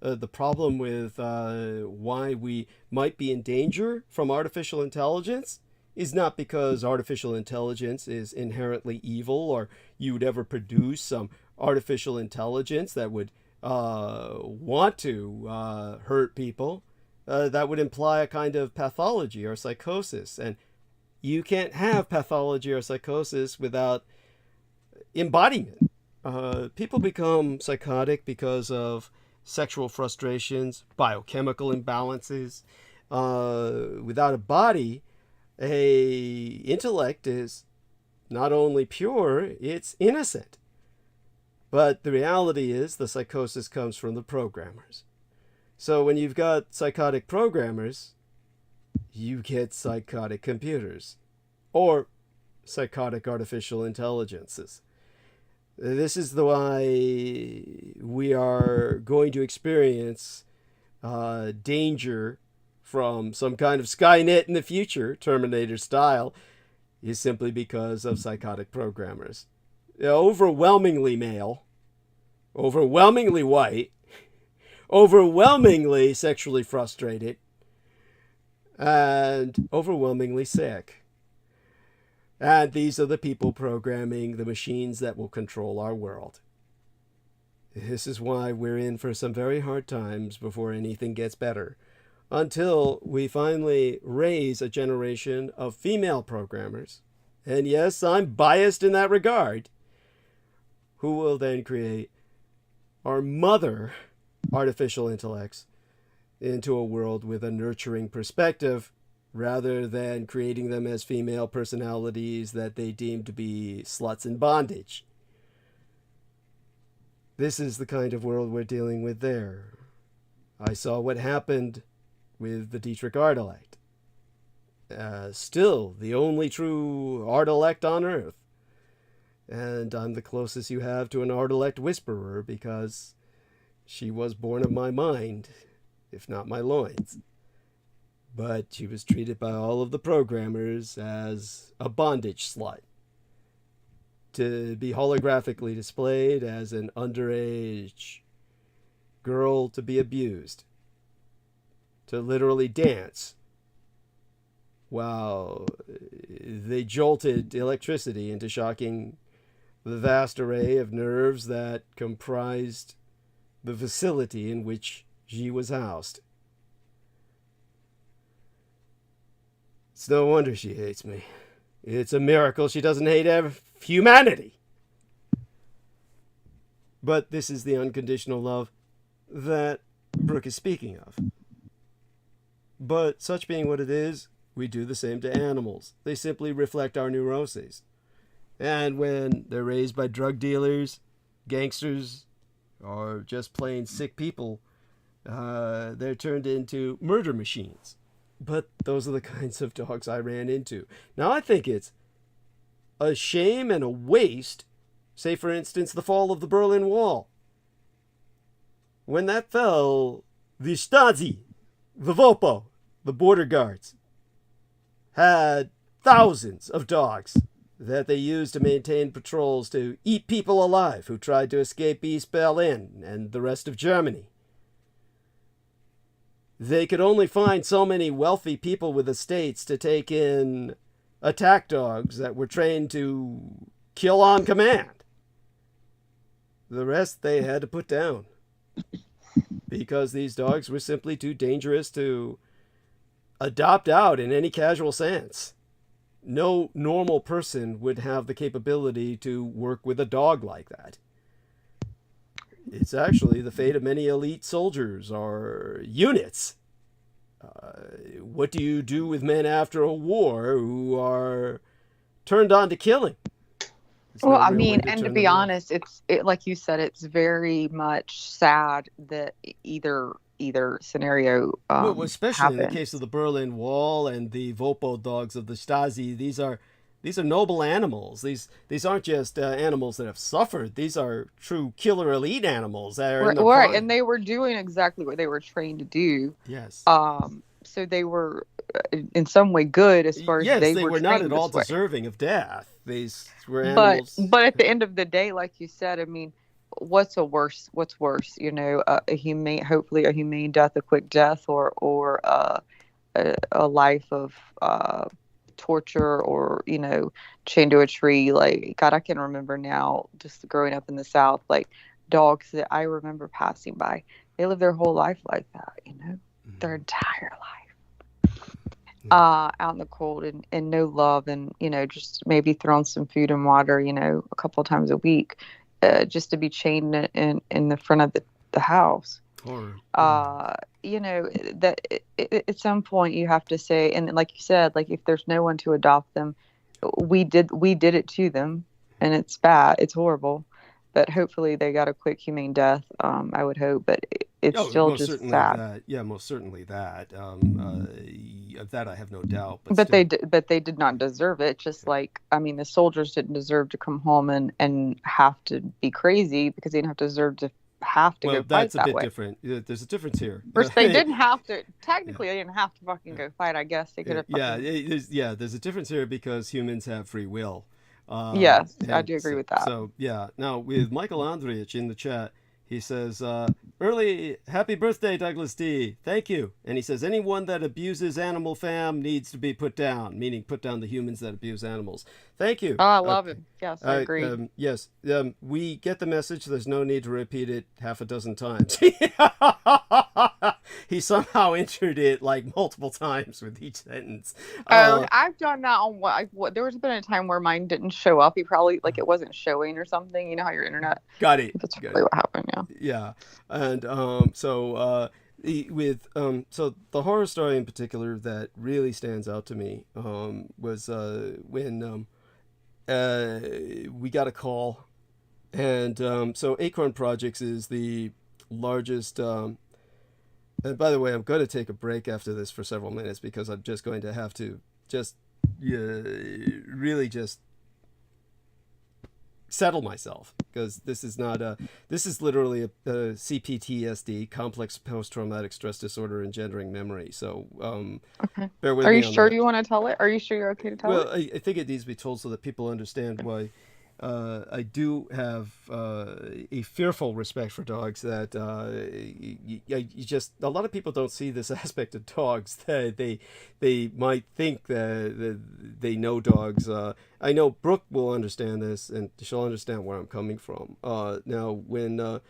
The problem with why we might be in danger from artificial intelligence is not because artificial intelligence is inherently evil, or you would ever produce some artificial intelligence that would want to hurt people. That would imply a kind of pathology or psychosis. And you can't have pathology or psychosis without embodiment. People become psychotic because of sexual frustrations, biochemical imbalances. Without a body, a intellect is not only pure, it's innocent. But the reality is the psychosis comes from the programmers. So when you've got psychotic programmers, you get psychotic computers or psychotic artificial intelligences. This is why we are going to experience danger from some kind of Skynet in the future, Terminator style, is simply because of psychotic programmers. Overwhelmingly male, overwhelmingly white, overwhelmingly sexually frustrated, and overwhelmingly sick. And these are the people programming the machines that will control our world. This is why we're in for some very hard times before anything gets better, until we finally raise a generation of female programmers, and yes, I'm biased in that regard, who will then create our mother artificial intellects into a world with a nurturing perspective, rather than creating them as female personalities that they deem to be sluts in bondage. This is the kind of world we're dealing with there. I saw what happened with the Dietrich Artelect. Still the only true Artelect on Earth. And I'm the closest you have to an Artelect whisperer, because she was born of my mind, if not my loins. But she was treated by all of the programmers as a bondage slut, to be holographically displayed as an underage girl to be abused, to literally dance while they jolted electricity into shocking the vast array of nerves that comprised the facility in which she was housed. It's no wonder she hates me. It's a miracle she doesn't hate humanity. But this is the unconditional love that Brooke is speaking of. But such being what it is, we do the same to animals. They simply reflect our neuroses. And when they're raised by drug dealers, gangsters, or just plain sick people, they're turned into murder machines. But those are the kinds of dogs I ran into. Now, I think it's a shame and a waste, say, for instance, the fall of the Berlin Wall. When that fell, the Stasi, the Vopo, the border guards, had thousands of dogs that they used to maintain patrols to eat people alive who tried to escape East Berlin and the rest of Germany. They could only find so many wealthy people with estates to take in attack dogs that were trained to kill on command. The rest they had to put down, because these dogs were simply too dangerous to adopt out in any casual sense. No normal person would have the capability to work with a dog like that. It's actually the fate of many elite soldiers or units. What do you do with men after a war who are turned on to killing? Well, I mean, and to be honest, it's like you said, it's very much sad that either scenario well, especially happens. In the case of the Berlin Wall and the Vopo dogs of the Stasi, these are noble animals. These aren't just animals that have suffered. These are true killer elite animals that are right, and they were doing exactly what they were trained to do. Yes. So they were in some way good as far as they were not at all deserving of death. These were animals. But at the end of the day, like you said, I mean, what's worse? You know, hopefully a humane death, a quick death, or a life of torture, or, you know, chained to a tree. Like, God, I can remember now, just growing up in the South, like dogs that I remember passing by, they live their whole life like that, you know, their entire life. Out in the cold and no love, and, you know, just maybe thrown some food and water, you know, a couple of times a week, just to be chained in the front of the house. You know, that at some point you have to say, and like you said, like, if there's no one to adopt them, we did it to them, and it's bad, it's horrible, but hopefully they got a quick humane death. I would hope, but it's still just sad. Most certainly that. That I have no doubt. But they did not deserve it. Just like, I mean, the soldiers didn't deserve to come home and have to be crazy, because they didn't deserve to go fight that way. Well, that's a bit different. There's a difference here. First, they didn't have to. Technically, they didn't have to fucking go fight. I guess they could have. There's a difference here because humans have free will. Yes, I do agree with that. So, yeah. Now, with Michael Andrich in the chat, he says, early happy birthday, Douglas D. Thank you. And he says, anyone that abuses Animal Fam needs to be put down, meaning put down the humans that abuse animals. Thank you. Oh, I love it. Yes, I agree. Yes, we get the message. There's no need to repeat it half a dozen times. He somehow entered it like multiple times with each sentence. Oh, I've done that on what there was been a time where mine didn't show up. He probably like it wasn't showing or something. You know how your internet. Got it. That's probably what happened. Yeah. Yeah, and so the horror story in particular that really stands out to me was when we got a call, and so Acorn Projects is the largest. And by the way, I'm going to take a break after this for several minutes because I'm just going to have to really just settle myself, because this is literally a CPTSD, complex post-traumatic stress disorder engendering memory. So Okay. bear with Are me you on sure that. you want to tell it? Are you sure you're okay to tell Well, it? I think it needs to be told so that people understand why I do have a fearful respect for dogs. That you just, a lot of people don't see this aspect of dogs. That they might think that they know dogs. I know Brooke will understand this, and she'll understand where I'm coming from. Now, when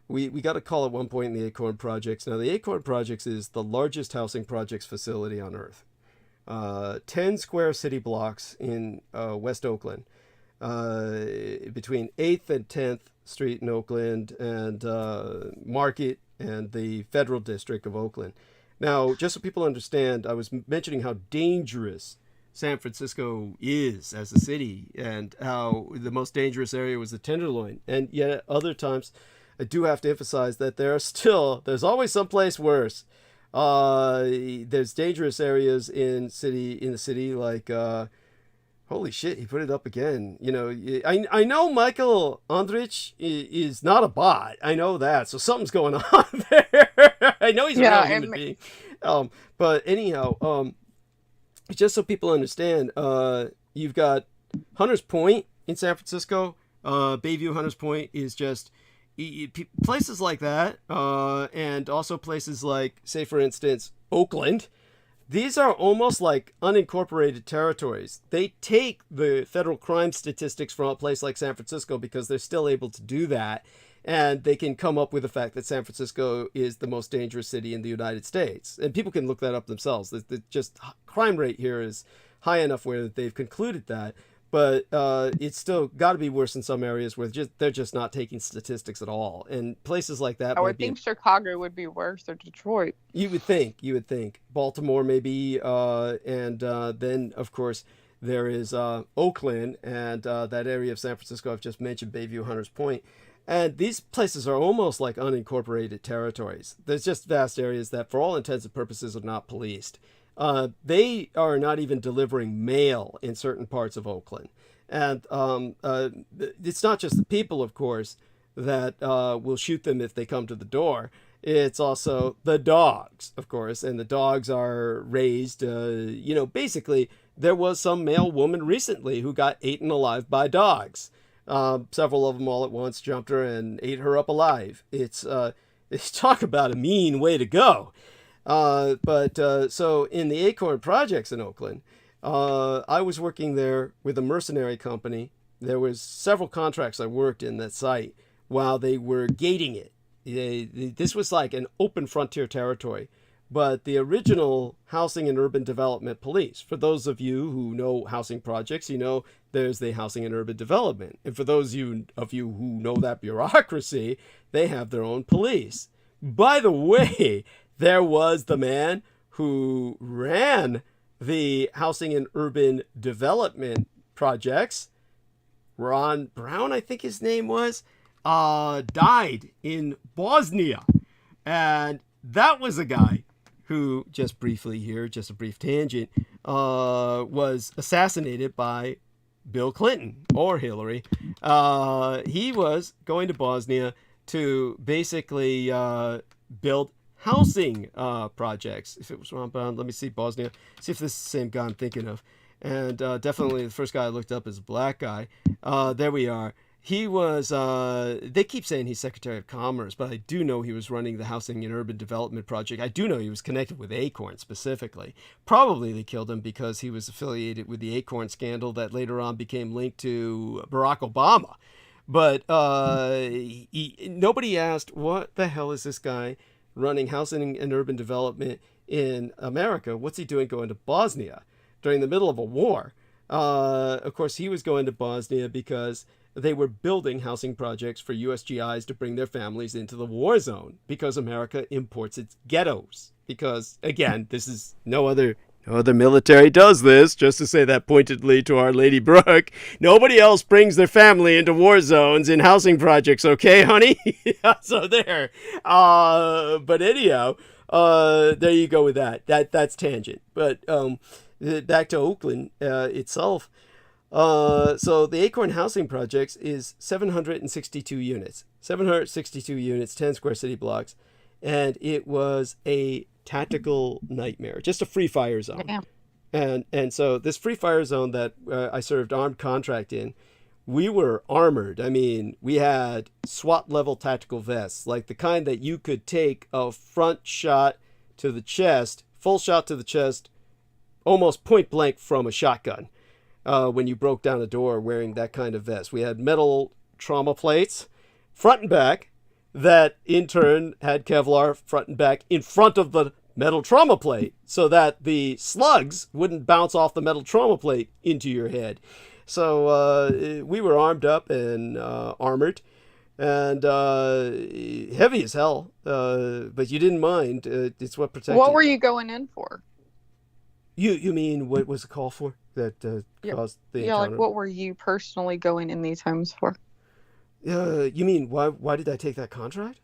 we got a call at one point in the Acorn Projects. Now, the Acorn Projects is the largest housing projects facility on Earth. 10 square city blocks in West Oakland. Between 8th and 10th Street in Oakland, and Market and the Federal District of Oakland. Now, just so people understand, I was mentioning how dangerous San Francisco is as a city, and how the most dangerous area was the Tenderloin. And yet at other times, I do have to emphasize that there's always someplace worse. There's dangerous areas in the city like holy shit, he put it up again. You know, I know Michael Andrich is not a bot. I know that. So something's going on there. I know he's a real human being. But anyhow, just so people understand, you've got Hunters Point in San Francisco. Bayview Hunters Point is just places like that. And also places like, say, for instance, Oakland. These are almost like unincorporated territories. They take the federal crime statistics from a place like San Francisco because they're still able to do that. And they can come up with the fact that San Francisco is the most dangerous city in the United States. And people can look that up themselves. The just crime rate here is high enough where they've concluded that. But it's still got to be worse in some areas where they're just not taking statistics at all. And places like that. I would think Chicago would be worse, or Detroit. You would think. Baltimore maybe. And then, of course, there is Oakland and that area of San Francisco I've just mentioned, Bayview, Hunters Point. And these places are almost like unincorporated territories. There's just vast areas that, for all intents and purposes, are not policed. They are not even delivering mail in certain parts of Oakland. And it's not just the people, of course, that will shoot them if they come to the door. It's also the dogs, of course. And the dogs are raised, basically, there was some male woman recently who got eaten alive by dogs. Several of them all at once jumped her and ate her up alive. It's talk about a mean way to go. So in the Acorn Projects in Oakland, I was working there with a mercenary company. There was several contracts I worked in that site while they were gating it. This was like an open frontier territory. But the original Housing and Urban Development Police, for those of you who know housing projects, there's the Housing and Urban Development. And for those of you who know that bureaucracy, they have their own police. By the way, there was the man who ran the Housing and Urban Development projects, Ron Brown, I think his name was, died in Bosnia. And that was a guy who, just briefly here, just a brief tangent, was assassinated by Bill Clinton or Hillary. He was going to Bosnia to basically build housing projects. If it was Ron Brown, let me see, Bosnia. See if this is the same guy I'm thinking of. And definitely the first guy I looked up is a black guy. There we are. He was, they keep saying he's Secretary of Commerce, but I do know he was running the Housing and Urban Development Project. I do know he was connected with Acorn specifically. Probably they killed him because he was affiliated with the Acorn scandal that later on became linked to Barack Obama. But nobody asked, what the hell is this guy running housing and urban development in America, what's he doing going to Bosnia during the middle of a war? Of course, he was going to Bosnia because they were building housing projects for USGIs to bring their families into the war zone, because America imports its ghettos. Because, again, this is no other military does this, just to say that pointedly to our Lady Brooke. Nobody else brings their family into war zones in housing projects, okay, honey? So there. But anyhow, there you go with that. That's tangent. But back to Oakland itself. So the Acorn Housing Projects is 762 units. 762 units, 10 square city blocks. And it was a tactical nightmare, just a free fire zone. Damn. And so this free fire zone that I served armed contract in, we were armored. I mean, we had SWAT level tactical vests, like the kind that you could take a front shot to the chest, full shot to the chest, almost point blank from a shotgun. When you broke down a door wearing that kind of vest. We had metal trauma plates, front and back, that in turn had Kevlar front and back in front of the metal trauma plate, so that the slugs wouldn't bounce off the metal trauma plate into your head. So we were armed up and armored, and heavy as hell, but you didn't mind. It's what protected. What were you going in for? You mean what was the call for that caused the encounter? Like what were you personally going in these homes for? You mean why did I take that contract?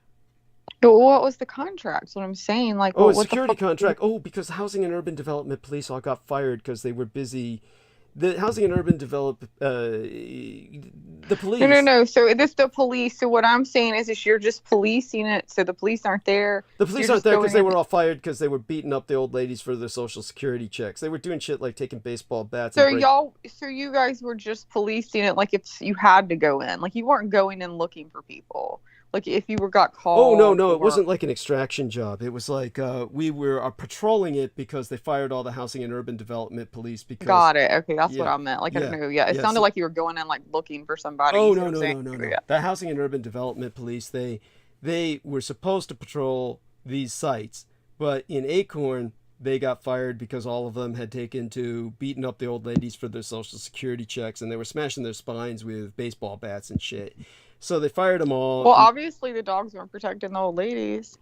But what was the contract? That's what I'm saying. Like, a security contract. Oh, because Housing and Urban Development Police all got fired because they were busy. The Housing and Urban Development, the police. No. So this the police. So what I'm saying is you're just policing it. So the police aren't there. The police aren't there because they were all fired because they were beating up the old ladies for their social security checks. They were doing shit like taking baseball bats. So you guys were just policing it like if you had to go in. Like you weren't going in looking for people. Like if you got called. Oh no! It wasn't like an extraction job. It was like we were patrolling it because they fired all the Housing and Urban Development Police. Because got it. Okay, that's what I meant. Like I don't know. Yeah, it sounded like you were going in like looking for somebody. Oh no! Yeah. The Housing and Urban Development Police they were supposed to patrol these sites, but in Acorn they got fired because all of them had taken to beating up the old ladies for their social security checks, and they were smashing their spines with baseball bats and shit. So they fired them all. Well, obviously the dogs weren't protecting the old ladies.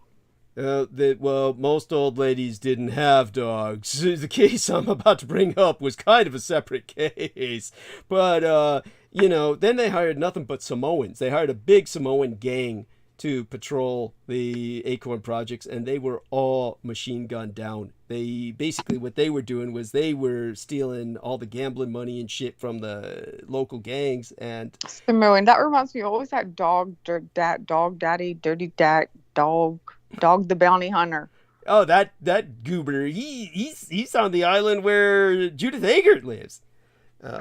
Most old ladies didn't have dogs. The case I'm about to bring up was kind of a separate case. But, then they hired nothing but Samoans. They hired a big Samoan gang to patrol the Acorn projects, and they were all machine gunned down. What they were doing was they were stealing all the gambling money and shit from the local gangs. And Samoan, that reminds me, what was that dog daddy, dirty dog the bounty hunter? Oh, that goober. He's on the island where Judith Eggert lives.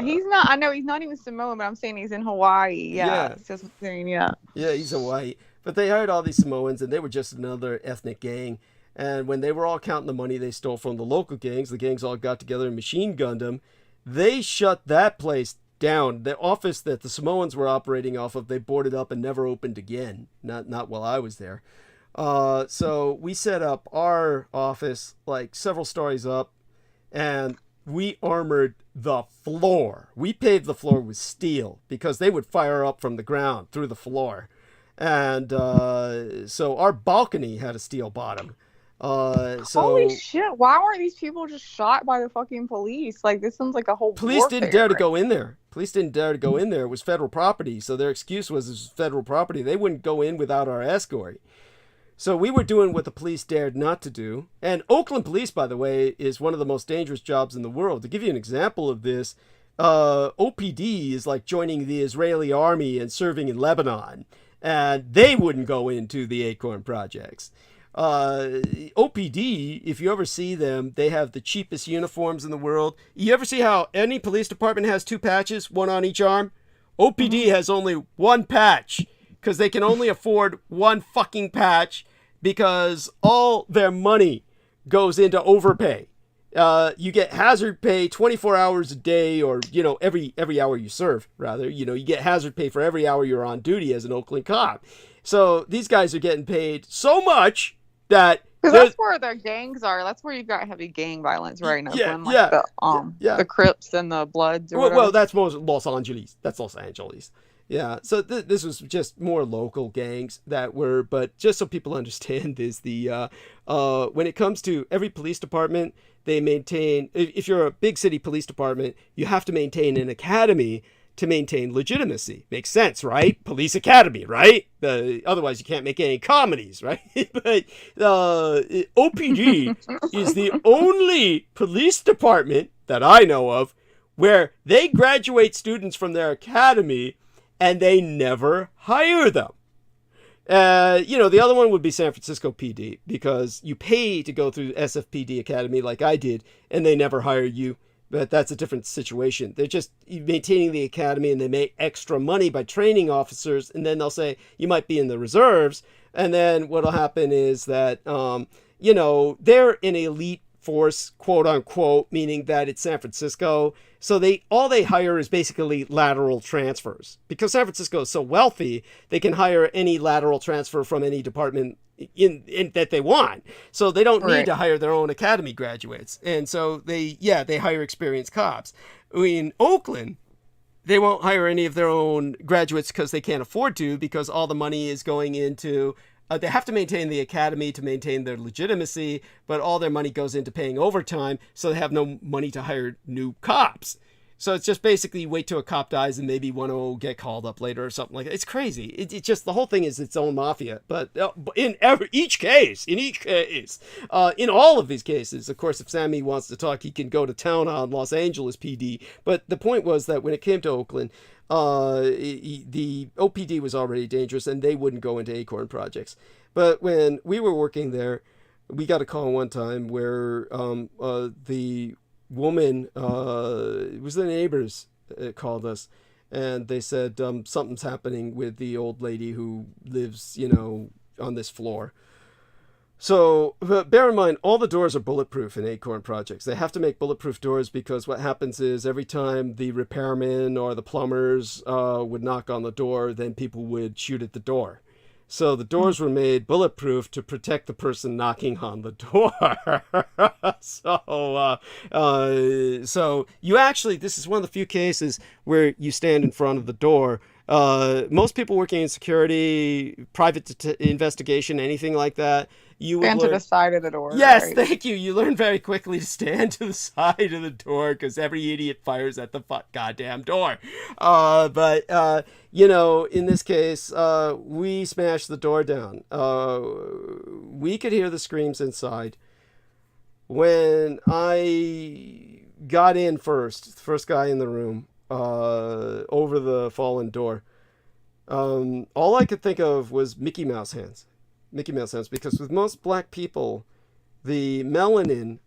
He's not. I know he's not even Samoan, but I'm saying he's in Hawaii. Yeah. Just saying, yeah. Yeah, he's Hawaii. But they hired all these Samoans, and they were just another ethnic gang. And when they were all counting the money they stole from the local gangs, the gangs all got together and machine gunned them. They shut that place down. The office that the Samoans were operating off of, they boarded up and never opened again. Not while I was there. So we set up our office like several stories up, and we armored the floor. We paved the floor with steel because they would fire up from the ground through the floor. And so our balcony had a steel bottom. Holy shit, why weren't these people just shot by the fucking police? Like, this sounds like a whole police didn't dare to go in there. It was federal property, so their excuse was it was federal property. They wouldn't go in without our escort. So we were doing what the police dared not to do. And Oakland police, by the way, is one of the most dangerous jobs in the world. To give you an example of this, OPD is like joining the Israeli army and serving in Lebanon. And they wouldn't go into the Acorn projects. OPD, if you ever see them, they have the cheapest uniforms in the world. You ever see how any police department has 2 patches, one on each arm? OPD has only 1 patch because they can only afford 1 fucking patch because all their money goes into overpay. You get hazard pay 24 hours a day, or, every hour you serve, rather. You get hazard pay for every hour you're on duty as an Oakland cop. So these guys are getting paid so much that because that's where the gangs are. That's where you've got heavy gang violence right in Oakland, like the Crips and the Bloods. Or well, that's most Los Angeles. That's Los Angeles. Yeah. So this was just more local gangs that were, but just so people understand, is the when it comes to every police department, they maintain. If you're a big city police department, you have to maintain an academy to maintain legitimacy. Makes sense, right? Police academy, right? Otherwise, you can't make any comedies, right? But OPD is the only police department that I know of where they graduate students from their academy and they never hire them. The other one would be San Francisco PD, because you pay to go through SFPD Academy like I did, and they never hire you. But that's a different situation. They're just maintaining the academy, and they make extra money by training officers, and then they'll say you might be in the reserves. And then what'll happen is that, they're an elite force, quote unquote, meaning that it's San Francisco. So all they hire is basically lateral transfers. Because San Francisco is so wealthy, they can hire any lateral transfer from any department in that they want. So they don't need to hire their own academy graduates. And so they hire experienced cops. In Oakland, they won't hire any of their own graduates because they can't afford to, because all the money is going into they have to maintain the academy to maintain their legitimacy, but all their money goes into paying overtime, so they have no money to hire new cops. So it's just basically wait till a cop dies and maybe one will get called up later or something like that. It's crazy. It just, the whole thing is its own mafia. But in each case, in all of these cases, of course, if Sammy wants to talk, he can go to town on Los Angeles PD. But the point was that when it came to Oakland, the OPD was already dangerous and they wouldn't go into Acorn projects. But when we were working there, we got a call one time where the woman, it was the neighbors called us, and they said something's happening with the old lady who lives, on this floor. So, but bear in mind, all the doors are bulletproof in Acorn projects. They have to make bulletproof doors because what happens is every time the repairmen or the plumbers would knock on the door, then people would shoot at the door. So the doors were made bulletproof to protect the person knocking on the door. So you actually, this is one of the few cases where you stand in front of the door. Most people working in security, private investigation, anything like that, you would stand to the side of the door. Yes, right? Thank you. You learn very quickly to stand to the side of the door because every idiot fires at the goddamn door. In this case, we smashed the door down. We could hear the screams inside. When I got in first guy in the room, over the fallen door, all I could think of was Mickey Mouse hands, because with most black people, the melanin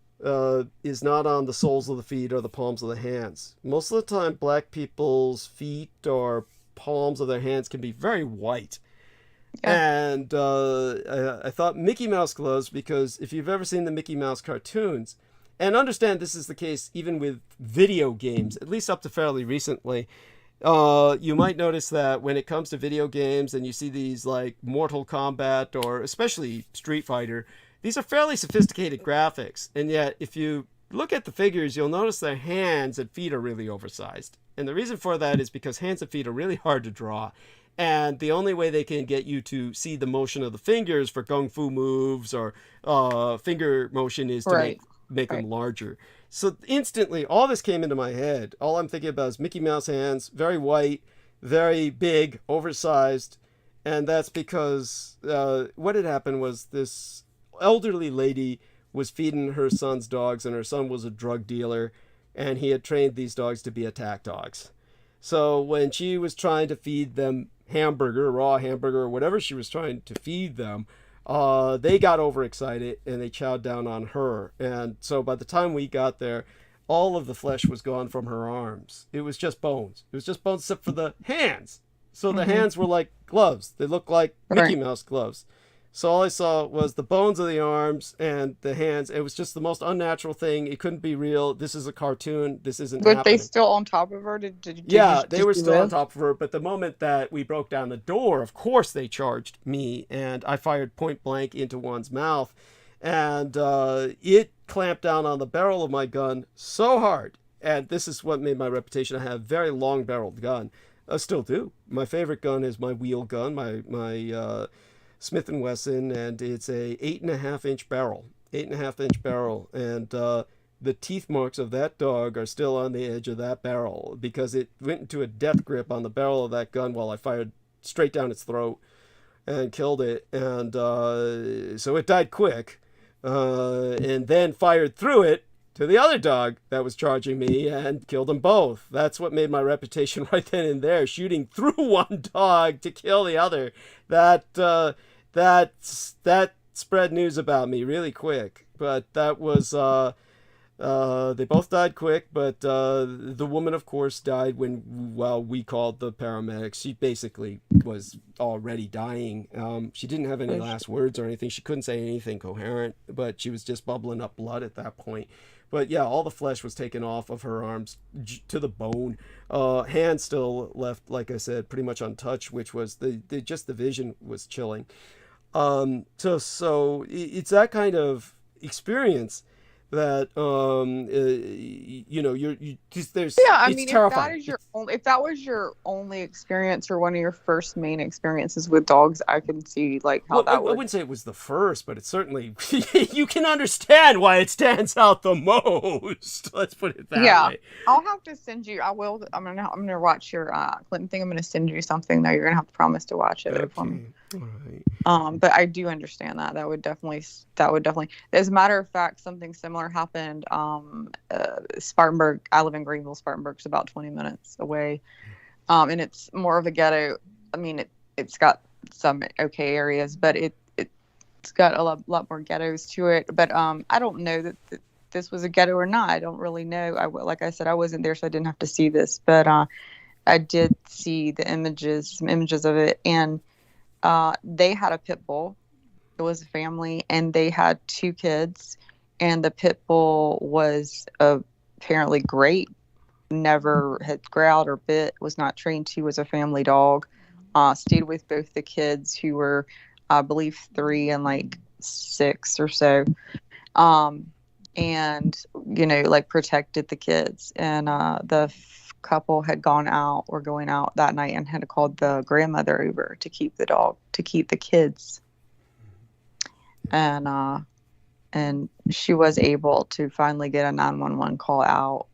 is not on the soles of the feet or the palms of the hands. Most of the time, black people's feet or palms of their hands can be very white. Yeah. And I thought Mickey Mouse gloves, because if you've ever seen the Mickey Mouse cartoons, and understand this is the case even with video games, at least up to fairly recently, you might notice that when it comes to video games and you see these like Mortal Kombat or especially Street Fighter, these are fairly sophisticated graphics. And yet if you look at the figures, you'll notice their hands and feet are really oversized. And the reason for that is because hands and feet are really hard to draw. And the only way they can get you to see the motion of the fingers for kung fu moves or finger motion is to make them larger. So instantly, all this came into my head. All I'm thinking about is Mickey Mouse hands, very white, very big, oversized. And that's because what had happened was this elderly lady was feeding her son's dogs, and her son was a drug dealer, and he had trained these dogs to be attack dogs. So when she was trying to feed them raw hamburger, or whatever she was trying to feed them, they got overexcited and they chowed down on her. And so by the time we got there, all of the flesh was gone from her arms. It was just bones. It was just bones except for the hands. So the hands were like gloves. They looked like Mickey Mouse gloves. So all I saw was the bones of the arms and the hands. It was just the most unnatural thing. It couldn't be real. This is a cartoon. This isn't But they happening. still on top of her? Did Yeah, you, they did were you still on live? top of her, but the moment that we broke down the door, of course they charged me, and I fired point blank into one's mouth, and it clamped down on the barrel of my gun so hard, and this is what made my reputation. I have a very long-barreled gun. I still do. My favorite gun is my wheel gun, my Smith & Wesson, and it's a 8.5-inch barrel. 8.5-inch barrel, and the teeth marks of that dog are still on the edge of that barrel because it went into a death grip on the barrel of that gun while I fired straight down its throat and killed it. And so it died quick, and then fired through it to the other dog that was charging me and killed them both. That's what made my reputation right then and there, shooting through one dog to kill the other. That spread news about me really quick. But that was they both died quick, but the woman, of course, died while we called the paramedics. She basically was already dying. She didn't have any last words or anything. She couldn't say anything coherent, but she was just bubbling up blood at that point. But yeah, all the flesh was taken off of her arms to the bone. Hands still left, like I said, pretty much untouched, which was just the vision was chilling. So it's that kind of experience that there's Yeah, I it's mean, terrifying. if that was your only experience or one of your first main experiences with dogs, I can see like how I wouldn't say it was the first, but it's certainly you can understand why it stands out the most. Let's put it that way. I'll have to send you. I'm gonna watch your Clinton thing. I'm gonna send you something that you're gonna have to promise to watch it for me. All right. But I do understand that. That would definitely. As a matter of fact, something similar happened. Spartanburg. I live in Greenville. Spartanburg's about 20 minutes away, and it's more of a ghetto. I mean, it's got some okay areas, but it's got a lot more ghettos to it. But I don't know that this was a ghetto or not. I don't really know. Like I said, I wasn't there, so I didn't have to see this. But I did see some images of it, and they had a pit bull. It was a family, and they had 2 kids, and the pit bull was apparently great, never had growled or bit, was not trained to, was a family dog, stayed with both the kids who were, I believe, 3 and like 6 or so, and, protected the kids. And the couple had going out that night and had called the grandmother over to keep the kids. And she was able to finally get a 911 call out.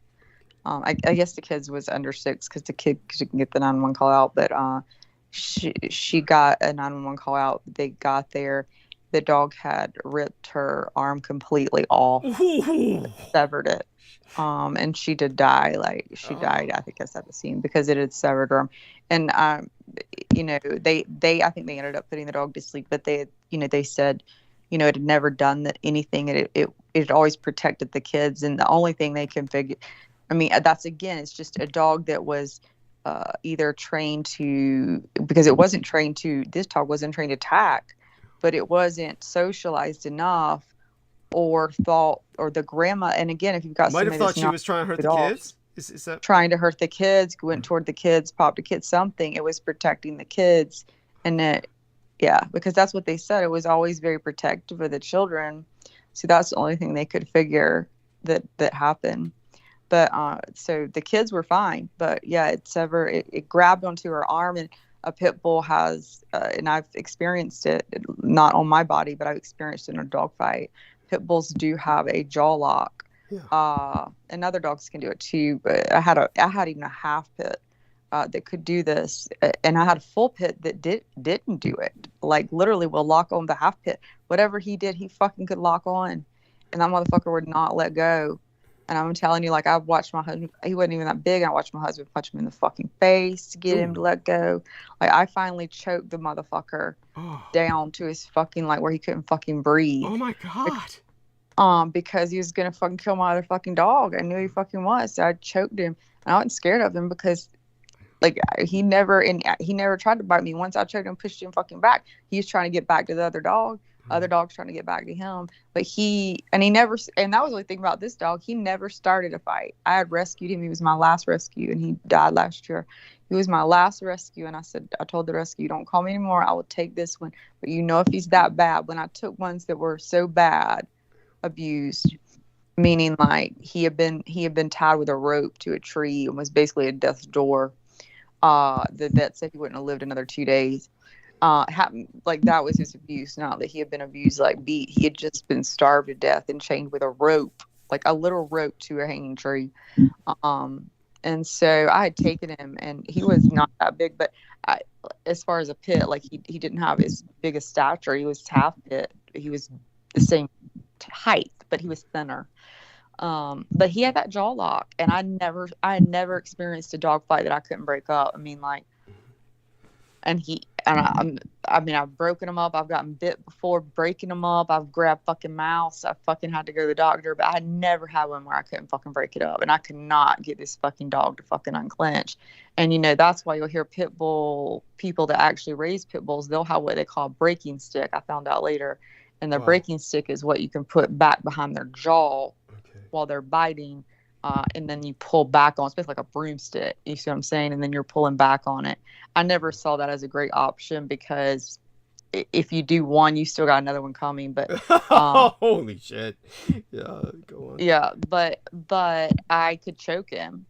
I guess the kids was under 6 because the kid couldn't get the 911 call out, but she got a 911 call out. They got there. The dog had ripped her arm completely off, severed it. And she did die. She died, I think, at the scene because it had severed her arm. And I think they ended up putting the dog to sleep, but they said, it had never done anything. It had always protected the kids. And the only thing they can figure, it's just a dog that was either trained to, because it wasn't trained to, this dog wasn't trained to attack, but it wasn't socialized enough or the grandma. And again, if you've got might have thought she was trying to hurt the kids. Is that trying to hurt the kids, went toward the kids, popped a kid, something. It was protecting the kids. And because that's what they said. It was always very protective of the children. So that's the only thing they could figure that happened. But so the kids were fine. But yeah, it grabbed onto her arm, and a pit bull has, and I've experienced it, not on my body, but I've experienced it in a dog fight. Pit bulls do have a jaw lock. Yeah. And other dogs can do it too. But I had even a half pit that could do this, and I had a full pit that didn't do it. Like literally, will lock on the half pit. Whatever he did, he fucking could lock on, and that motherfucker would not let go. And I'm telling you, I watched my husband. He wasn't even that big. I watched my husband punch him in the fucking face to get him to let go. I finally choked the motherfucker down to his fucking where he couldn't fucking breathe. Oh my god. Because he was gonna fucking kill my other fucking dog. I knew he fucking was. So I choked him, and I wasn't scared of him because like he never tried to bite me. Once I choked him, pushed him fucking back. He was trying to get back to the other dog. Other dog's trying to get back to him, but he never. And that was the only thing about this dog. He never started a fight. I had rescued him. He was my last rescue, and he died last year. He was my last rescue, and I told the rescue, don't call me anymore. I will take this one. But if he's that bad. When I took ones that were so bad, abused, meaning like he had been tied with a rope to a tree and was basically at death's door. The vet said he wouldn't have lived another 2 days. Like that was his abuse, not that he had been abused, like beat. He had just been starved to death and chained with a rope, like a little rope to a hanging tree. And so I had taken him, and he was not that big, but as far as a pit, like he didn't have as big a stature. He was half pit. He was the same height, but he was thinner. But he had that jaw lock, and I had never experienced a dog fight that I couldn't break up. I mean, like, I've broken them up. I've gotten bit before breaking them up. I've grabbed fucking mouths. I fucking had to go to the doctor, but I never had one where I couldn't fucking break it up. And I could not get this fucking dog to fucking unclench. And, that's why you'll hear pit bull people that actually raise pit bulls, they'll have what they call a breaking stick. I found out later. And the breaking stick is what you can put back behind their jaw while they're biting. And then you pull back on, it's basically like a broomstick. You see what I'm saying? And then you're pulling back on it. I never saw that as a great option because if you do one, you still got another one coming. But holy shit! Yeah, go on. Yeah, but I could choke him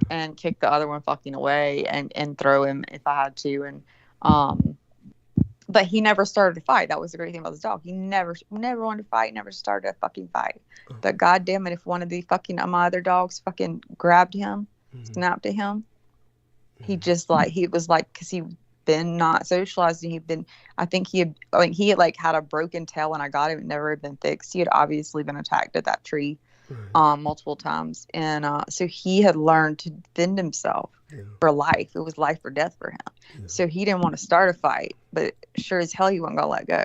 and kick the other one fucking away and throw him if I had to. And but he never started a fight. That was the great thing about this dog. He never wanted to fight. Never started a fucking fight. But goddamn it, if one of the fucking my other dogs fucking grabbed him, snapped at him, he was like, because he'd been not socialized, and I think he had like had a broken tail, and I got him. It never had been fixed. He had obviously been attacked at that tree multiple times, and so he had learned to defend himself for life. It was life or death for him. So he didn't want to start a fight, but sure as hell he wasn't gonna let go.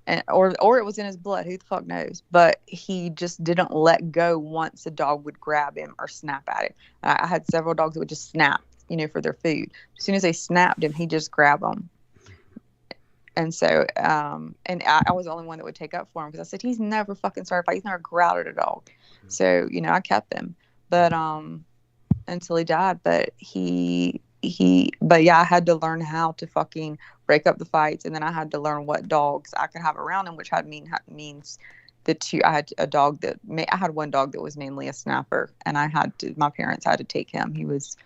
And or it was in his blood, who the fuck knows. But he just didn't let go once a dog would grab him or snap at him. I had several dogs that would just snap, for their food. As soon as they snapped him, he'd just grab them. And so, and I was the only one that would take up for him, because I said, he's never fucking started a fight. He's never growled at a dog. So, I kept him. But until he died. But but yeah, I had to learn how to fucking break up the fights, and then I had to learn what dogs I could have around him, which means the two. I had a dog I had one dog that was mainly a snapper, and my parents had to take him. He was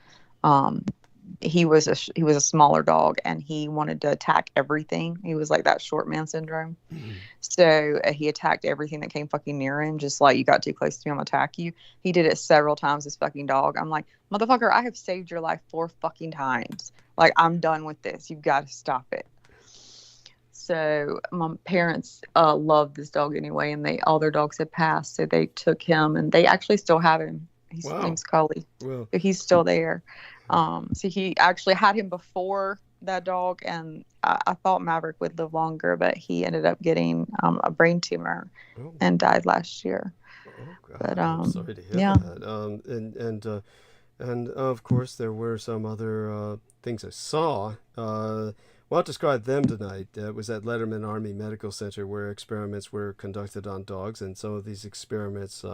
a smaller dog, and he wanted to attack everything. He was like that short man syndrome. So he attacked everything that came fucking near him, just like, you got too close to me, I'm gonna attack you. He did it several times, this fucking dog. I'm like, motherfucker, I have saved your life 4 fucking times. Like, I'm done with this. You've got to stop it. So my parents loved this dog anyway, and all their dogs had passed, so they took him, and they actually still have him. His name's Cully. Wow. So he's still there. So he actually had him before that dog, and I thought Maverick would live longer, but he ended up getting a brain tumor and died last year. Oh, God. But I'm sorry to hear that. And of course there were some other things I saw. Well, describe them tonight. It was at Letterman Army Medical Center, where experiments were conducted on dogs, and some of these experiments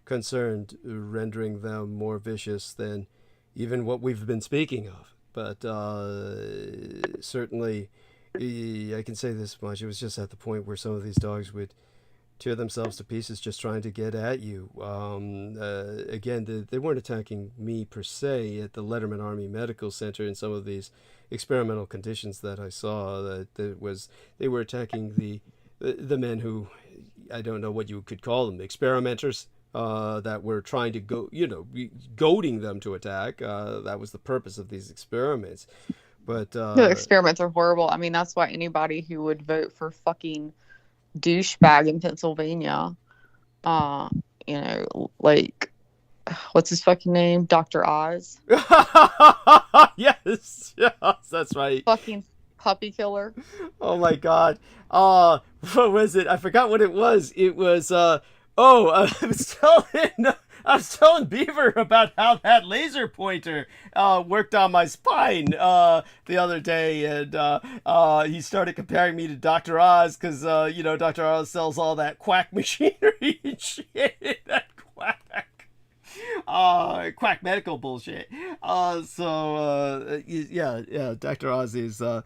concerned rendering them more vicious than even what we've been speaking of. But certainly, I can say this much: it was just at the point where some of these dogs would tear themselves to pieces just trying to get at you. Again, they weren't attacking me per se at the Letterman Army Medical Center in some of these experimental conditions that I saw. They were attacking the men who, I don't know what you could call them, experimenters, that were trying to goading them to attack. That was the purpose of these experiments. But the experiments are horrible. I mean, that's why anybody who would vote for fucking douchebag in Pennsylvania, like, what's his fucking name? Dr. Oz. Yes, that's right. Fucking puppy killer. Oh my God. What was it? I forgot what it was. It was I was telling Beaver about how that laser pointer worked on my spine the other day, and he started comparing me to Dr. Oz because Dr. Oz sells all that quack machinery and shit. That quack medical bullshit. Yeah, Dr. Oz is it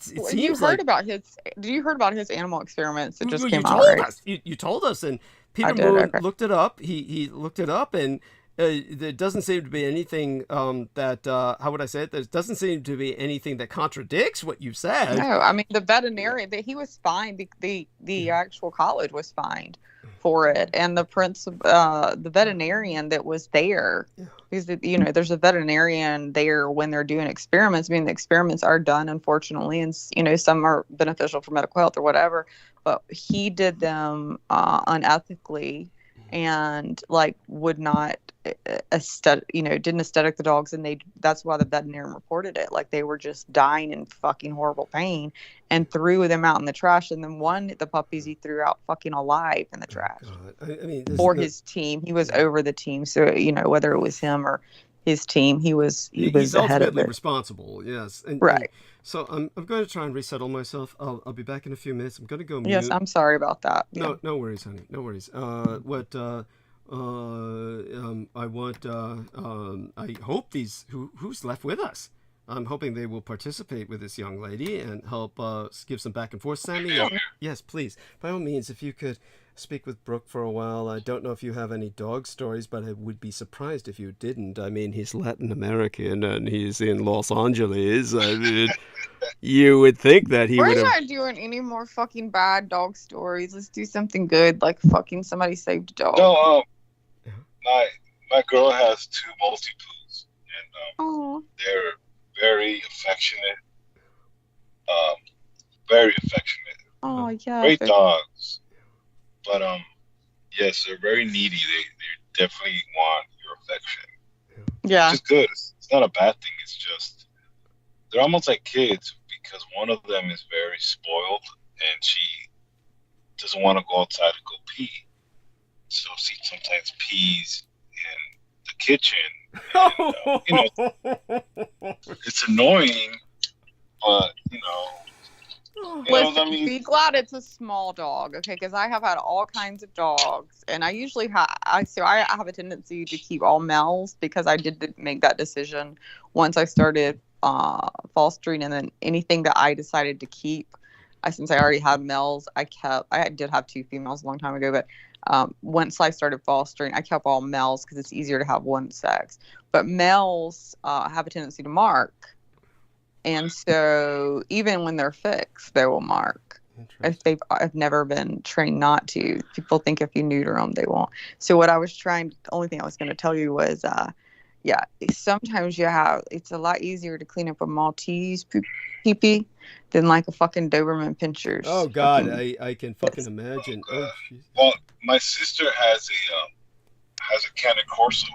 seems you heard like about his? Did you heard about his animal experiments that just you came out? told Right? us. You told us, and Peter did, Moon okay. looked it up. He looked it up, and there doesn't seem to be anything that how would I say it? There doesn't seem to be anything that contradicts what you said. No, I mean the veterinarian that he was fined. The actual college was fined for it, and the veterinarian that was there, because there's a veterinarian there when they're doing experiments. I mean, the experiments are done, unfortunately, and some are beneficial for medical health or whatever, but he did them unethically and would not didn't aesthetic the dogs, and that's why the veterinarian reported it. Like, they were just dying in fucking horrible pain and threw them out in the trash. And then the puppies he threw out fucking alive in the trash. I mean, His team. He was over the team, so whether it was him or his team, he was he's ahead of ultimately it. responsible. Yes, Right. So I'm going to try and resettle myself. I'll be back in a few minutes. I'm going to go mute. Yes, I'm sorry about that. Yeah. No worries, honey. No worries. I want. I hope who's left with us. I'm hoping they will participate with this young lady and help give some back and forth. Sammy, yes, please. By all means, if you could speak with Brooke for a while. I don't know if you have any dog stories, but I would be surprised if you didn't. I mean, he's Latin American and he's in Los Angeles. I mean, you would think that he would We're have... not doing any more fucking bad dog stories. Let's do something good, like fucking somebody saved a dog. No, my girl has 2 Maltipoos, and they're very affectionate. Very affectionate. Oh yeah. Great dogs. But yes, they're very needy. They definitely want your affection. Yeah. Which is good. It's not a bad thing. It's just they're almost like kids, because one of them is very spoiled and she doesn't want to go outside to go pee. So she sometimes pees in the kitchen. And, it's annoying, but Listen, I mean, be glad it's a small dog, okay? Because I have had all kinds of dogs, and I usually I have a tendency to keep all males, because I did make that decision once I started fostering, and then anything that I decided to keep, since I already had males, I did have 2 females a long time ago, but once I started fostering, I kept all males because it's easier to have one sex. But males have a tendency to mark. And so even when they're fixed, they will mark. If I've never been trained not to. People think if you neuter them, they won't. So what the only thing I was going to tell you was, sometimes it's a lot easier to clean up a Maltese pee-pee than like a fucking Doberman Pinscher's. Oh God, I can fucking imagine. Oh, geez. Well, my sister has a Cane Corso.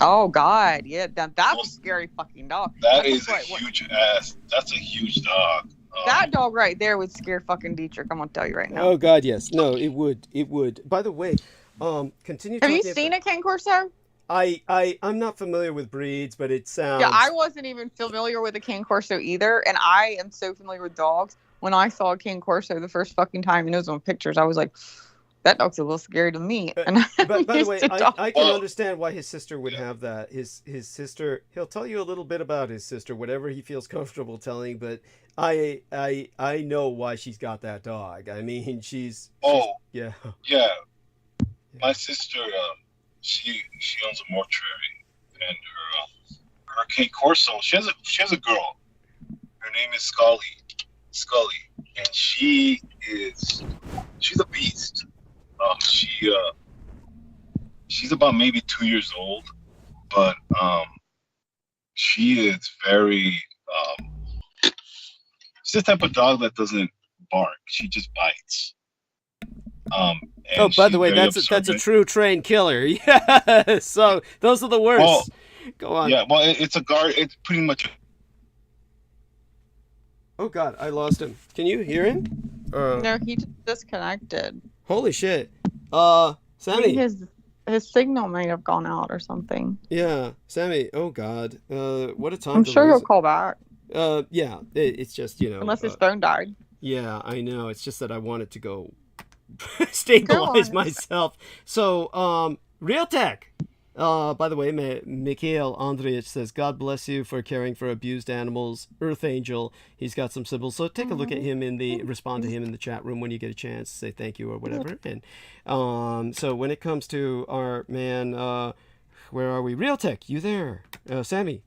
Oh God, yeah, that's a scary fucking dog. That is a huge ass. That's a huge dog. That dog right there would scare fucking Dietrich. I'm gonna tell you right now. Oh God, yes. No, it would. It would. By the way, continue. Have you seen a Cane Corso? I'm not familiar with breeds, but it sounds. Yeah, I wasn't even familiar with a Cane Corso either, and I am so familiar with dogs. When I saw a Cane Corso the first fucking time, and it was on pictures, I was like, that dog's a little scary to me. But by the way, I can understand why his sister would have that. His sister, he'll tell you a little bit about his sister, whatever he feels comfortable telling. But I know why she's got that dog. I mean, she's yeah. My sister, she owns a mortuary, and her Cane Corso. She has a girl. Her name is Scully, and she's a beast. She's about maybe 2 years old, but she is very she's the type of dog that doesn't bark. She just bites. By the way, that's a true trained killer. Yeah. So those are the worst. Well, go on. Yeah. Well, it's a guard. It's pretty much. Oh God, I lost him. Can you hear him? No, he just disconnected. Holy shit. I Sammy. think his signal may have gone out or something. Yeah, Sammy. Oh God. What a time I'm to sure lose. he'll call back. Yeah. It's just, you know. Unless his phone died. Yeah, I know. It's just that I wanted to go Go stabilize on. myself. So, Real Tech. By the way, Mikhail Andreevich says, God bless you for caring for abused animals. Earth Angel. He's got some symbols. So take a look at him respond to him in the chat room when you get a chance. Say thank you or whatever. And so when it comes to our man, where are we? Real Tech, you there? Sammy,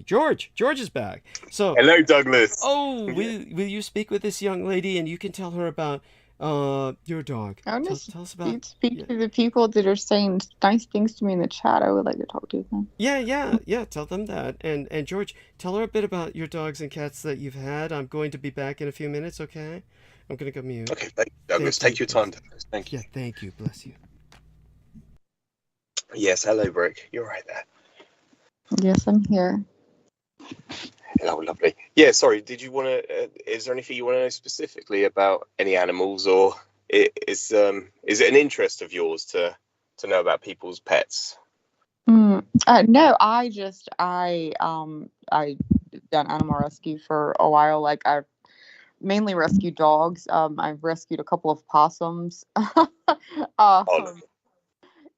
George is back. So Hello, Douglas. Oh, will you speak with this young lady and you can tell her about your dog? I want Tell us about. speak to the people that are saying nice things to me in the chat. I would like to talk to them. Yeah. Tell them that. And George, tell her a bit about your dogs and cats that you've had. I'm going to be back in a few minutes. Okay, I'm gonna go mute. Okay, Douglas, take your time, Douglas. Thank you. Yeah, thank you. Bless you. Yes, hello, Brick. You're right there. Yes, I'm here. Oh, lovely. Yeah, sorry. Did you want to? Is there anything you want to know specifically about any animals, or is it an interest of yours to know about people's pets? No, I done animal rescue for a while. Like I've mainly rescued dogs. I've rescued a couple of possums.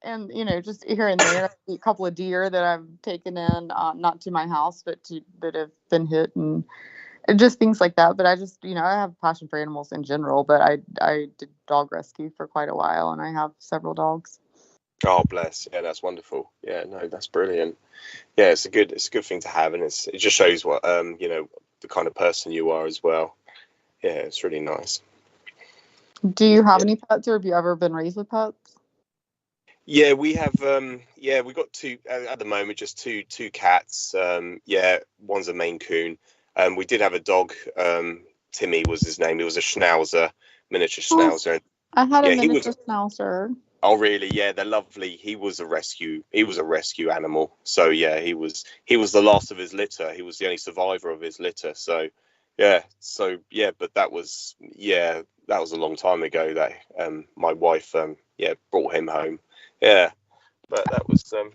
And just here and there, a couple of deer that I've taken in, not to my house, but that have been hit, and just things like that. But I just, I have a passion for animals in general. But I did dog rescue for quite a while, and I have several dogs. Oh, bless. Yeah, that's wonderful. Yeah, no, that's brilliant. Yeah, it's a good thing to have, and it just shows what the kind of person you are as well. Yeah, it's really nice. Do you have any pets, or have you ever been raised with pets? Yeah, we have. We got two at the moment. Just two cats. One's a Maine Coon. We did have a dog. Timmy was his name. He was a Schnauzer, miniature Schnauzer. I had a miniature Schnauzer. Oh, really? Yeah, they're lovely. He was a rescue animal. So yeah, he was the last of his litter. He was the only survivor of his litter. So but that was a long time ago. That my wife brought him home. Yeah, but that was So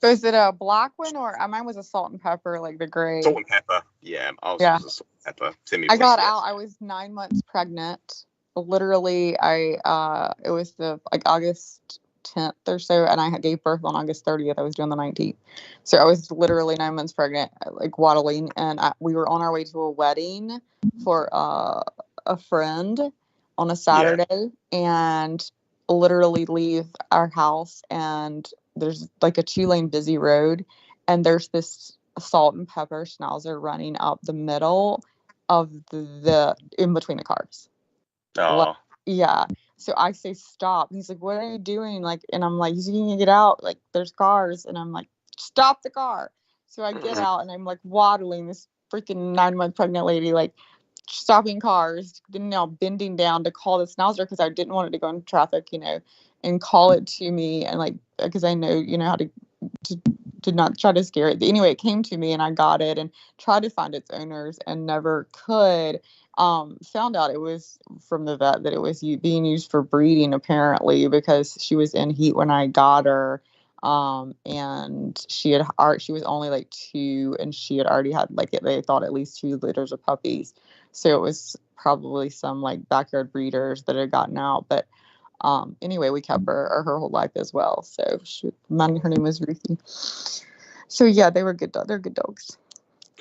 is it a black one, or mine was a salt and pepper, like the gray? Salt and pepper. Yeah, was a salt and pepper. Timmy. I got out. I was 9 months pregnant. Literally, it was August 10th or so, and I gave birth on August 30th. I was doing the 19th, so I was literally 9 months pregnant, like waddling, and we were on our way to a wedding for a friend on a Saturday, and literally leave our house, and there's like a 2-lane busy road, and there's this salt and pepper Schnauzer running up the middle of the in between the cars. Oh. Yeah. So I say stop. He's like, what are you doing? And I'm like, you can get out. Like, there's cars. And I'm like, stop the car. So I get out, and I'm like waddling, this freaking 9-month pregnant lady, like stopping cars, now bending down to call the Schnauzer because I didn't want it to go in traffic, and call it to me. And because I know, how to not try to scare it. Anyway, it came to me, and I got it and tried to find its owners and never could. Found out it was from the vet that it was being used for breeding, apparently, because she was in heat when I got her. And she was only like 2, and she had already had they thought at least 2 litters of puppies. So it was probably some backyard breeders that had gotten out. But anyway, we kept her whole life as well. So her name was Ruthie. So yeah, they were good. They're good dogs.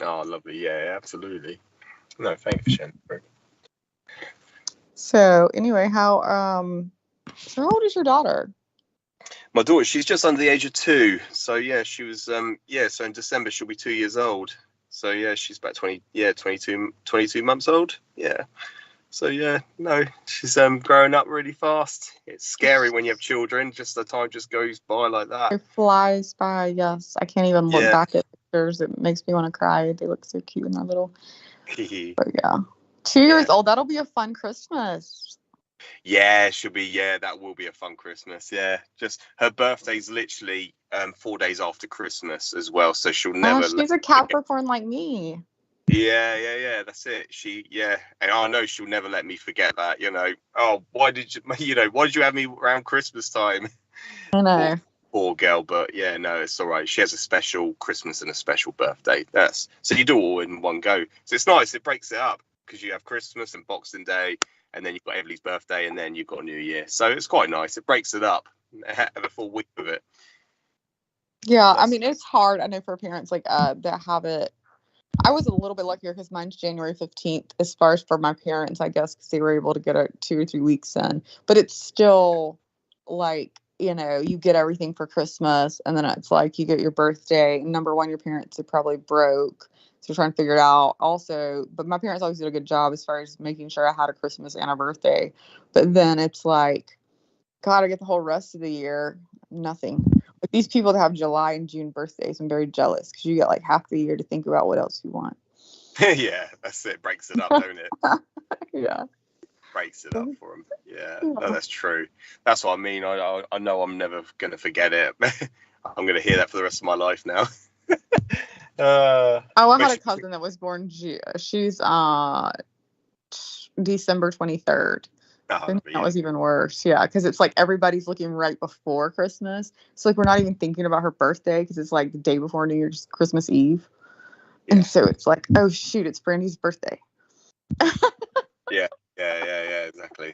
Oh, lovely. Yeah, absolutely. No, thank you for sharing. So anyway, so how old is your daughter? My daughter, she's just under the age of 2. So yeah, she was so in December she'll be 2 years old. So yeah, she's about 22 months old. Yeah. So yeah, no, she's growing up really fast. It's scary when you have children, just the time just goes by like that. It flies by, yes. I can't even look back at pictures. It makes me want to cry. They look so cute and they're little. But yeah. 2 years old, that'll be a fun Christmas. Yeah, that will be a fun Christmas. Yeah. Just her birthday's literally 4 days after Christmas as well, so she'll never she's a Capricorn like me. Yeah. That's it. And I know she'll never let me forget that. Oh, why did you have me around Christmas time? I know. Poor girl, but yeah, no, it's all right. She has a special Christmas and a special birthday. So you do it all in one go. So it's nice. It breaks it up because you have Christmas and Boxing Day, and then you've got Everly's birthday, and then you've got New Year. So it's quite nice. It breaks it up. Have a full week of it. Yeah, I mean, it's hard. I know for parents that have it. I was a little bit luckier because mine's January 15th as far as for my parents, I guess, because they were able to get it 2 or 3 weeks in. But it's still like, you get everything for Christmas, and then it's like you get your birthday. Number one, your parents are probably broke, so you're trying to figure it out. Also, but my parents always did a good job as far as making sure I had a Christmas and a birthday. But then it's like, God, I get the whole rest of the year, nothing. But these people that have July and June birthdays, I'm very jealous because you get like half the year to think about what else you want. Yeah, that's it. Breaks it up, don't it? Yeah. Breaks it up for them. Yeah, no, that's true. That's what I mean. I know I'm never going to forget it. I'm going to hear that for the rest of my life now. I had a cousin that was born, she's December 23rd. That was even worse. Yeah, because it's like everybody's looking right before Christmas. So like we're not even thinking about her birthday because it's like the day before New Year's, Christmas Eve. Yeah. And so it's like, oh shoot, it's Brandy's birthday. Yeah, exactly.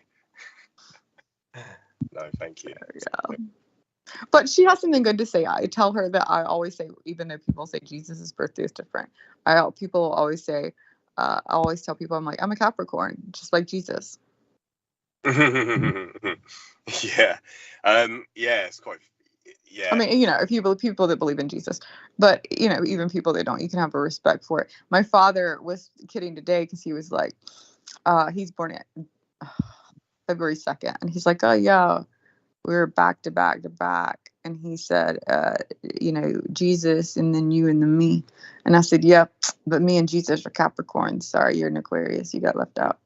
No, thank you. Yeah. But she has something good to say. I tell her that I always say, even though people say Jesus' birthday is different, people always say, I always tell people, I'm like, I'm a Capricorn, just like Jesus. Yeah. It's quite. Yeah. I mean, if people that believe in Jesus, but even people that don't, you can have a respect for it. My father was kidding today because he was like, he's born at February 2nd, and he's like, oh yeah, we were back to back to back, and he said, Jesus, and then you and then me, and I said, yep, but me and Jesus are Capricorn. Sorry, you're an Aquarius. You got left out.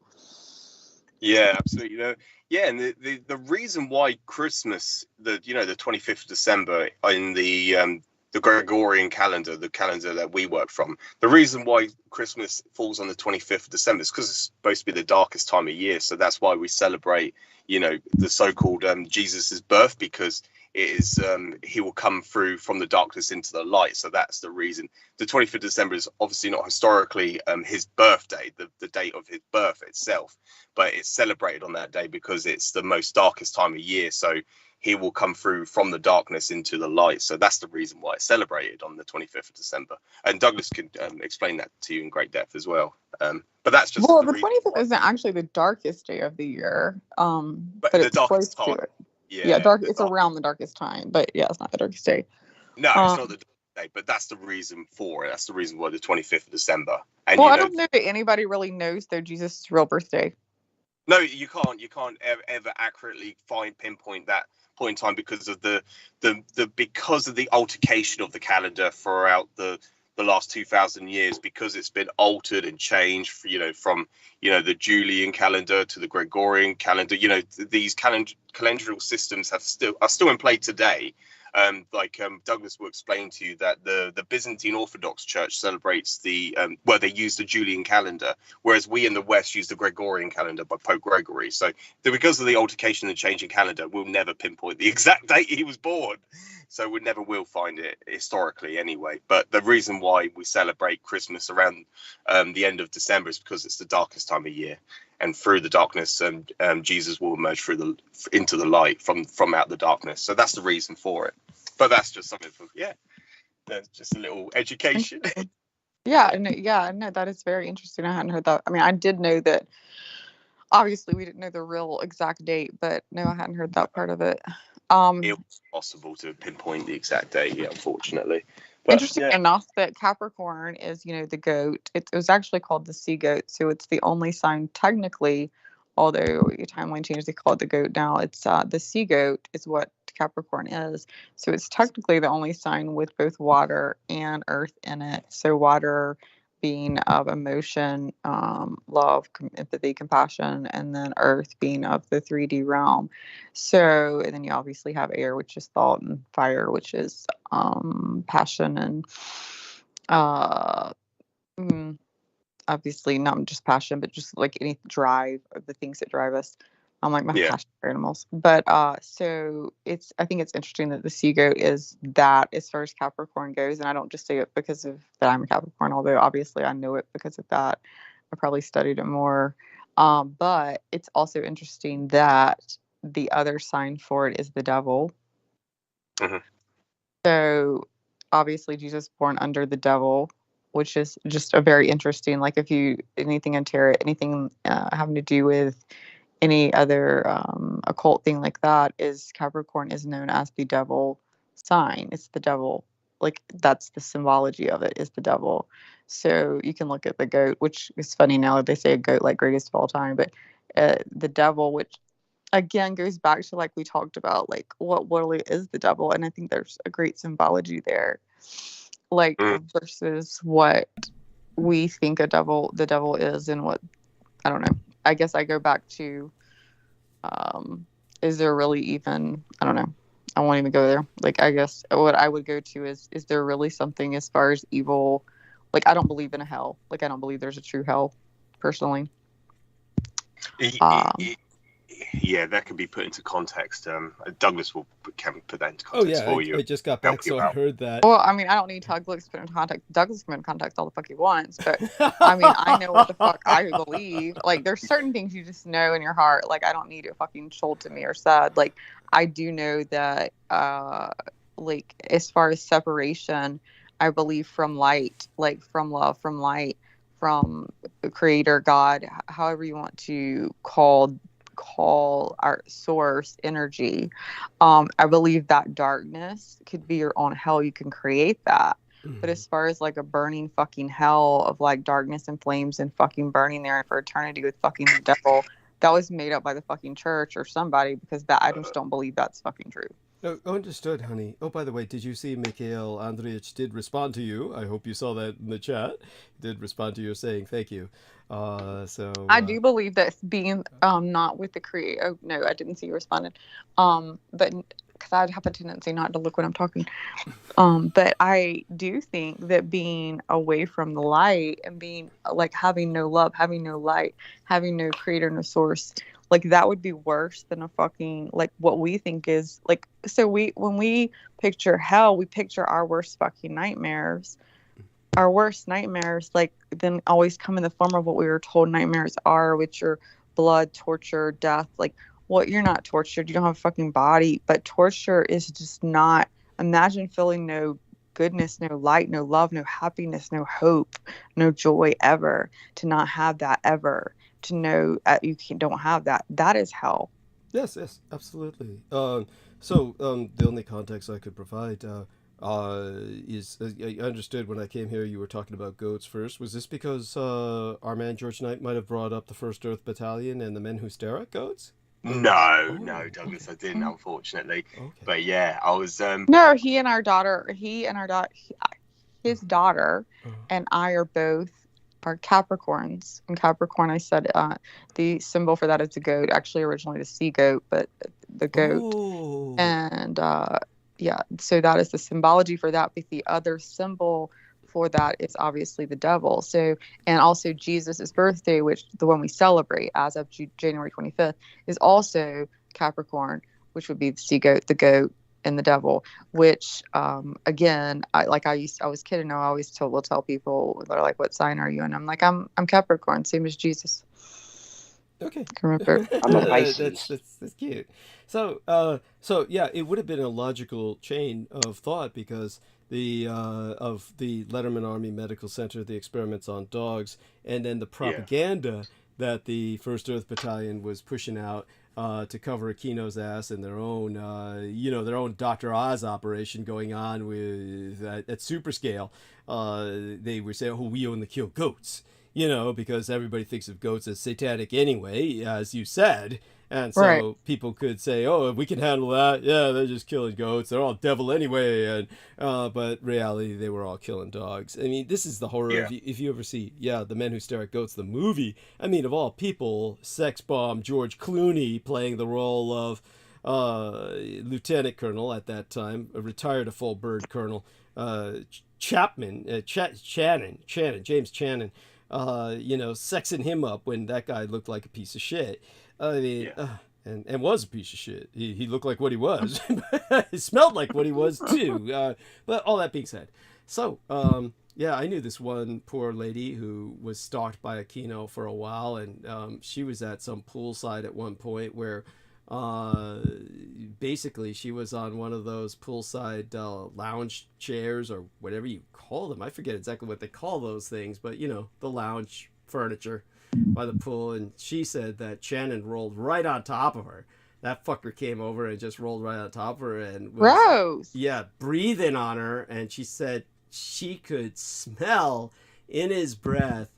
Yeah, absolutely. And the reason why Christmas, the 25th of December in the Gregorian calendar, the calendar that we work from, the reason why Christmas falls on the 25th of December is because it's supposed to be the darkest time of year. So that's why we celebrate, the so-called Jesus's birth, because it is he will come through from the darkness into the light. So that's the reason. The 25th of December is obviously not historically his birthday, the date of his birth itself, but it's celebrated on that day because it's the most darkest time of year. So he will come through from the darkness into the light. So that's the reason why it's celebrated on the 25th of December. And Douglas can explain that to you in great depth as well. But that's just the 25th isn't actually the darkest day of the year. But it's close to it. Yeah, dark. It's around the darkest time, but yeah, it's not the darkest day. No, it's not the darkest day, but that's the reason for it. That's the reason why the 25th of December. And I don't know that anybody really knows their Jesus' real birthday. No, you can't. You can't ever accurately pinpoint that point in time because of the altercation of the calendar throughout the last 2,000 years, because it's been altered and changed, from the Julian calendar to the Gregorian calendar. These calendrical systems are still in play today. Douglas will explain to you that the Byzantine Orthodox Church celebrates they use the Julian calendar, whereas we in the West use the Gregorian calendar by Pope Gregory. So because of the altercation and changing calendar, we'll never pinpoint the exact date he was born. So we never will find it historically anyway. But the reason why we celebrate Christmas around the end of December is because it's the darkest time of year. And through the darkness, Jesus will emerge into the light from out the darkness. So that's the reason for it. But that's just something that's just a little education. No, that is very interesting. I hadn't heard that. I mean, I did know that. Obviously, we didn't know the real exact date, but no, I hadn't heard that part of it. It was possible to pinpoint the exact date, Unfortunately. But, interesting enough that Capricorn is, the goat. It was actually called the sea goat, so it's the only sign technically, although your timeline changes, they call it the goat now. It's the sea goat is what Capricorn is. So it's technically the only sign with both water and earth in it. So water being of emotion, love, empathy, compassion, and then earth being of the 3D realm. So, and then you obviously have air, which is thought, and fire, which is passion, and obviously not just passion, but just like any drive of the things that drive us. Like my passion for animals. But so I think it's interesting that the sea goat is that as far as Capricorn goes, and I don't just say it because of that I'm a Capricorn, although obviously I know it because of that. I probably studied it more. But it's also interesting that the other sign for it is the devil. Mm-hmm. So obviously Jesus born under the devil, which is just a very interesting, like if you, anything in tarot, anything having to do with any other occult thing like that, is Capricorn is known as the devil sign. It's the devil. Like that's the symbology of it, is the devil. So you can look at the goat, which is funny now that they say a goat like greatest of all time, but the devil, which again goes back to like we talked about, like what really is the devil, and I think there's a great symbology there, like versus what we think the devil is, and what, I don't know. I guess I go back to, is there really even, I don't know. I won't even go there. Like, I guess what I would go to is there really something as far as evil? Like, I don't believe in a hell. Like, I don't believe there's a true hell, personally. Yeah, that can be put into context. Douglas can put that into context for you. I just got back, so I heard that. Well, I mean, I don't need Douglas to put into context. Douglas can put in context all the fuck he wants, but I mean, I know what the fuck I believe. Like, there's certain things you just know in your heart. Like, I don't need it fucking told to me or said. Like, I do know that, like, as far as separation, I believe from light, like from love, from light, from the creator, God, however you want to call our source energy. I believe that darkness could be your own hell. You can create that. But as far as like a burning fucking hell of like darkness and flames and fucking burning there for eternity with fucking the devil, that was made up by the fucking church or somebody, because that, I just don't believe that's fucking true. Oh, understood, honey. Oh, by the way, did you see Mikhail Andreevich did respond to you? I hope you saw that in the chat. He did respond to you saying thank you. I do believe that being not with the creator. Oh no, I didn't see you responded. But because I have a tendency not to look when I'm talking. But I do think that being away from the light and being like having no love, having no light, having no creator, no source, like that would be worse than a fucking, like what we think is like. So when we picture hell, we picture our worst fucking nightmares. Our worst nightmares, like, then always come in the form of what we were told nightmares are, which are blood, torture, death. Like, well, you're not tortured. You don't have a fucking body. But torture is just not. Imagine feeling no goodness, no light, no love, no happiness, no hope, no joy ever. To not have that ever. To know you don't have that. That is hell. Yes, absolutely. So the only context I could provide is I understood when I came here you were talking about goats first. Was this because our man George Knight might have brought up the 1st Earth Battalion and the men who stare at goats? No, Douglas, I didn't, unfortunately. Okay. But yeah, I was. No, his daughter and I are both Capricorns. And Capricorn, I said the symbol for that is the goat. Actually, originally the sea goat, but the goat. Oh. And yeah, so that is the symbology for that. But the other symbol for that is obviously the devil. So, and also Jesus's birthday, which the one we celebrate as of January 25th, is also Capricorn, which would be the sea goat, the goat, and the devil. Which, again, I was kidding. I always will tell people, they're like, "What sign are you?" And I'm like, "I'm Capricorn, same as Jesus." Okay. I can remember. I'm a Pisces. That's cute. So yeah, it would have been a logical chain of thought because of the Letterman Army Medical Center, the experiments on dogs, and then the propaganda that the 1st Earth Battalion was pushing out to cover Aquino's ass and their own, their own Dr. Oz operation going on with at super scale. They were saying, "Oh, we only kill goats." Because everybody thinks of goats as satanic anyway, as you said. And so people could say, "Oh, if we can handle that, yeah, they're just killing goats. They're all devil anyway." And but reality, they were all killing dogs. I mean, this is the horror. Yeah. If you ever see, The Men Who Stare at Goats, the movie. I mean, of all people, sex bomb George Clooney playing the role of lieutenant colonel at that time, a retired a full bird colonel, James Channon. sexing him up when that guy looked like a piece of shit. I mean, and was a piece of shit. He looked like what he was. He smelled like what he was too. But all that being said, so yeah, I knew this one poor lady who was stalked by a Kino for a while, and she was at some poolside at one point where basically she was on one of those poolside lounge chairs or whatever you call them. I forget exactly what they call those things, but the lounge furniture by the pool, and she said that Shannon rolled right on top of her. That fucker came over and just rolled right on top of her and was, Gross. yeah, breathing on her, and she said she could smell in his breath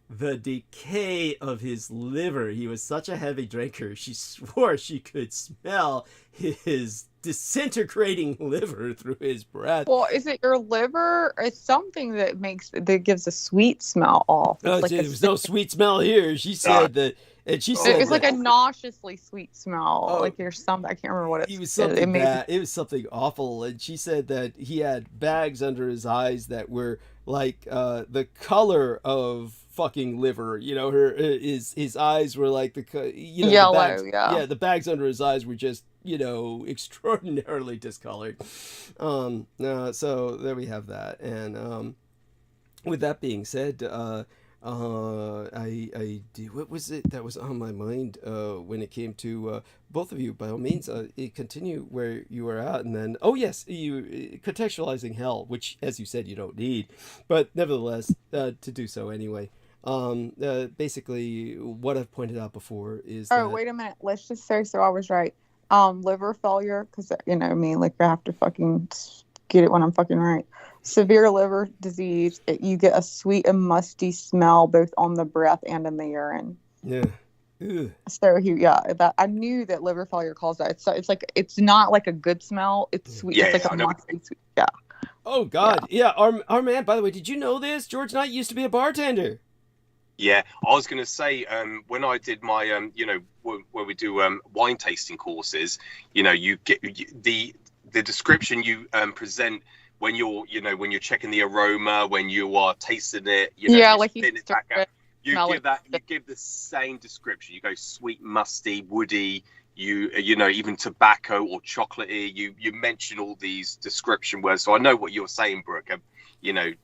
the decay of his liver. He was such a heavy drinker. She swore she could smell his disintegrating liver through his breath. Well, is it your liver? It's something that gives a sweet smell off. No, Like there was no sweet smell here. She said that, and she said it's like that, a nauseously sweet smell. Oh, like there's something, I can't remember what it was something bad. It was something awful, and she said that he had bags under his eyes that were like the color of fucking liver. His eyes were like yellow. The bags, yeah, the bags under his eyes were just extraordinarily discolored. So there we have that, and with that being said, I did, what was it that was on my mind when it came to both of you? By all means, continue where you were at, and then you contextualizing hell, which, as you said, you don't need, but nevertheless, to do so anyway. Basically, what I've pointed out before is. Oh, wait a minute. Let's just say so I was right. Liver failure, because like I have to fucking get it when I'm fucking right. Severe liver disease, you get a sweet and musty smell both on the breath and in the urine. Yeah. Ew. So that I knew that liver failure caused that. It's like it's not like a good smell. It's sweet. It's like a musty sweet. Yeah. Oh God. Yeah. Our man. By the way, did you know this? George Knight used to be a bartender. Yeah, I was going to say when I did my where we do wine tasting courses, you get the description you present when you're checking the aroma, when you are tasting it, like you spin it back out. You give the same description. You go sweet, musty, woody. Even tobacco or chocolatey. You mention all these description words. So I know what you're saying, Brooke.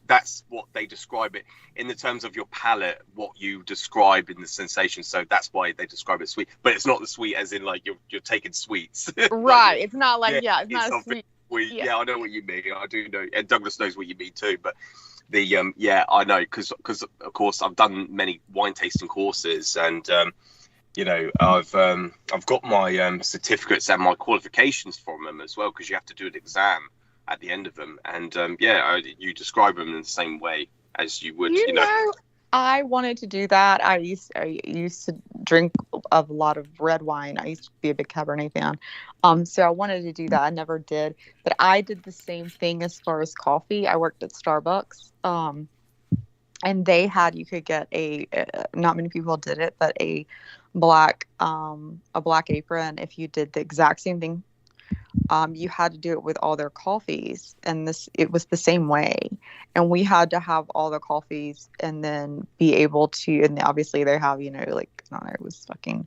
That's what they describe it in the terms of your palate, what you describe in the sensation. So that's why they describe it sweet, but it's not the sweet as in like you're taking sweets. Right. It's not like, it's not a sweet. Yeah, I know what you mean. I do know, and Douglas knows what you mean too. But the I know because of course I've done many wine tasting courses, and I've got my certificates and my qualifications from them as well, because you have to do an exam at the end of them, and you describe them in the same way as you would. I wanted to do that. I used to drink a lot of red wine. I used to be a big Cabernet fan. So I wanted to do that. I never did, but I did the same thing as far as coffee. I worked at Starbucks, and they had, you could get not many people did it, but a black apron if you did the exact same thing. You had to do it with all their coffees, and it was the same way. And we had to have all the coffees and then be able to, and obviously they have, it was fucking,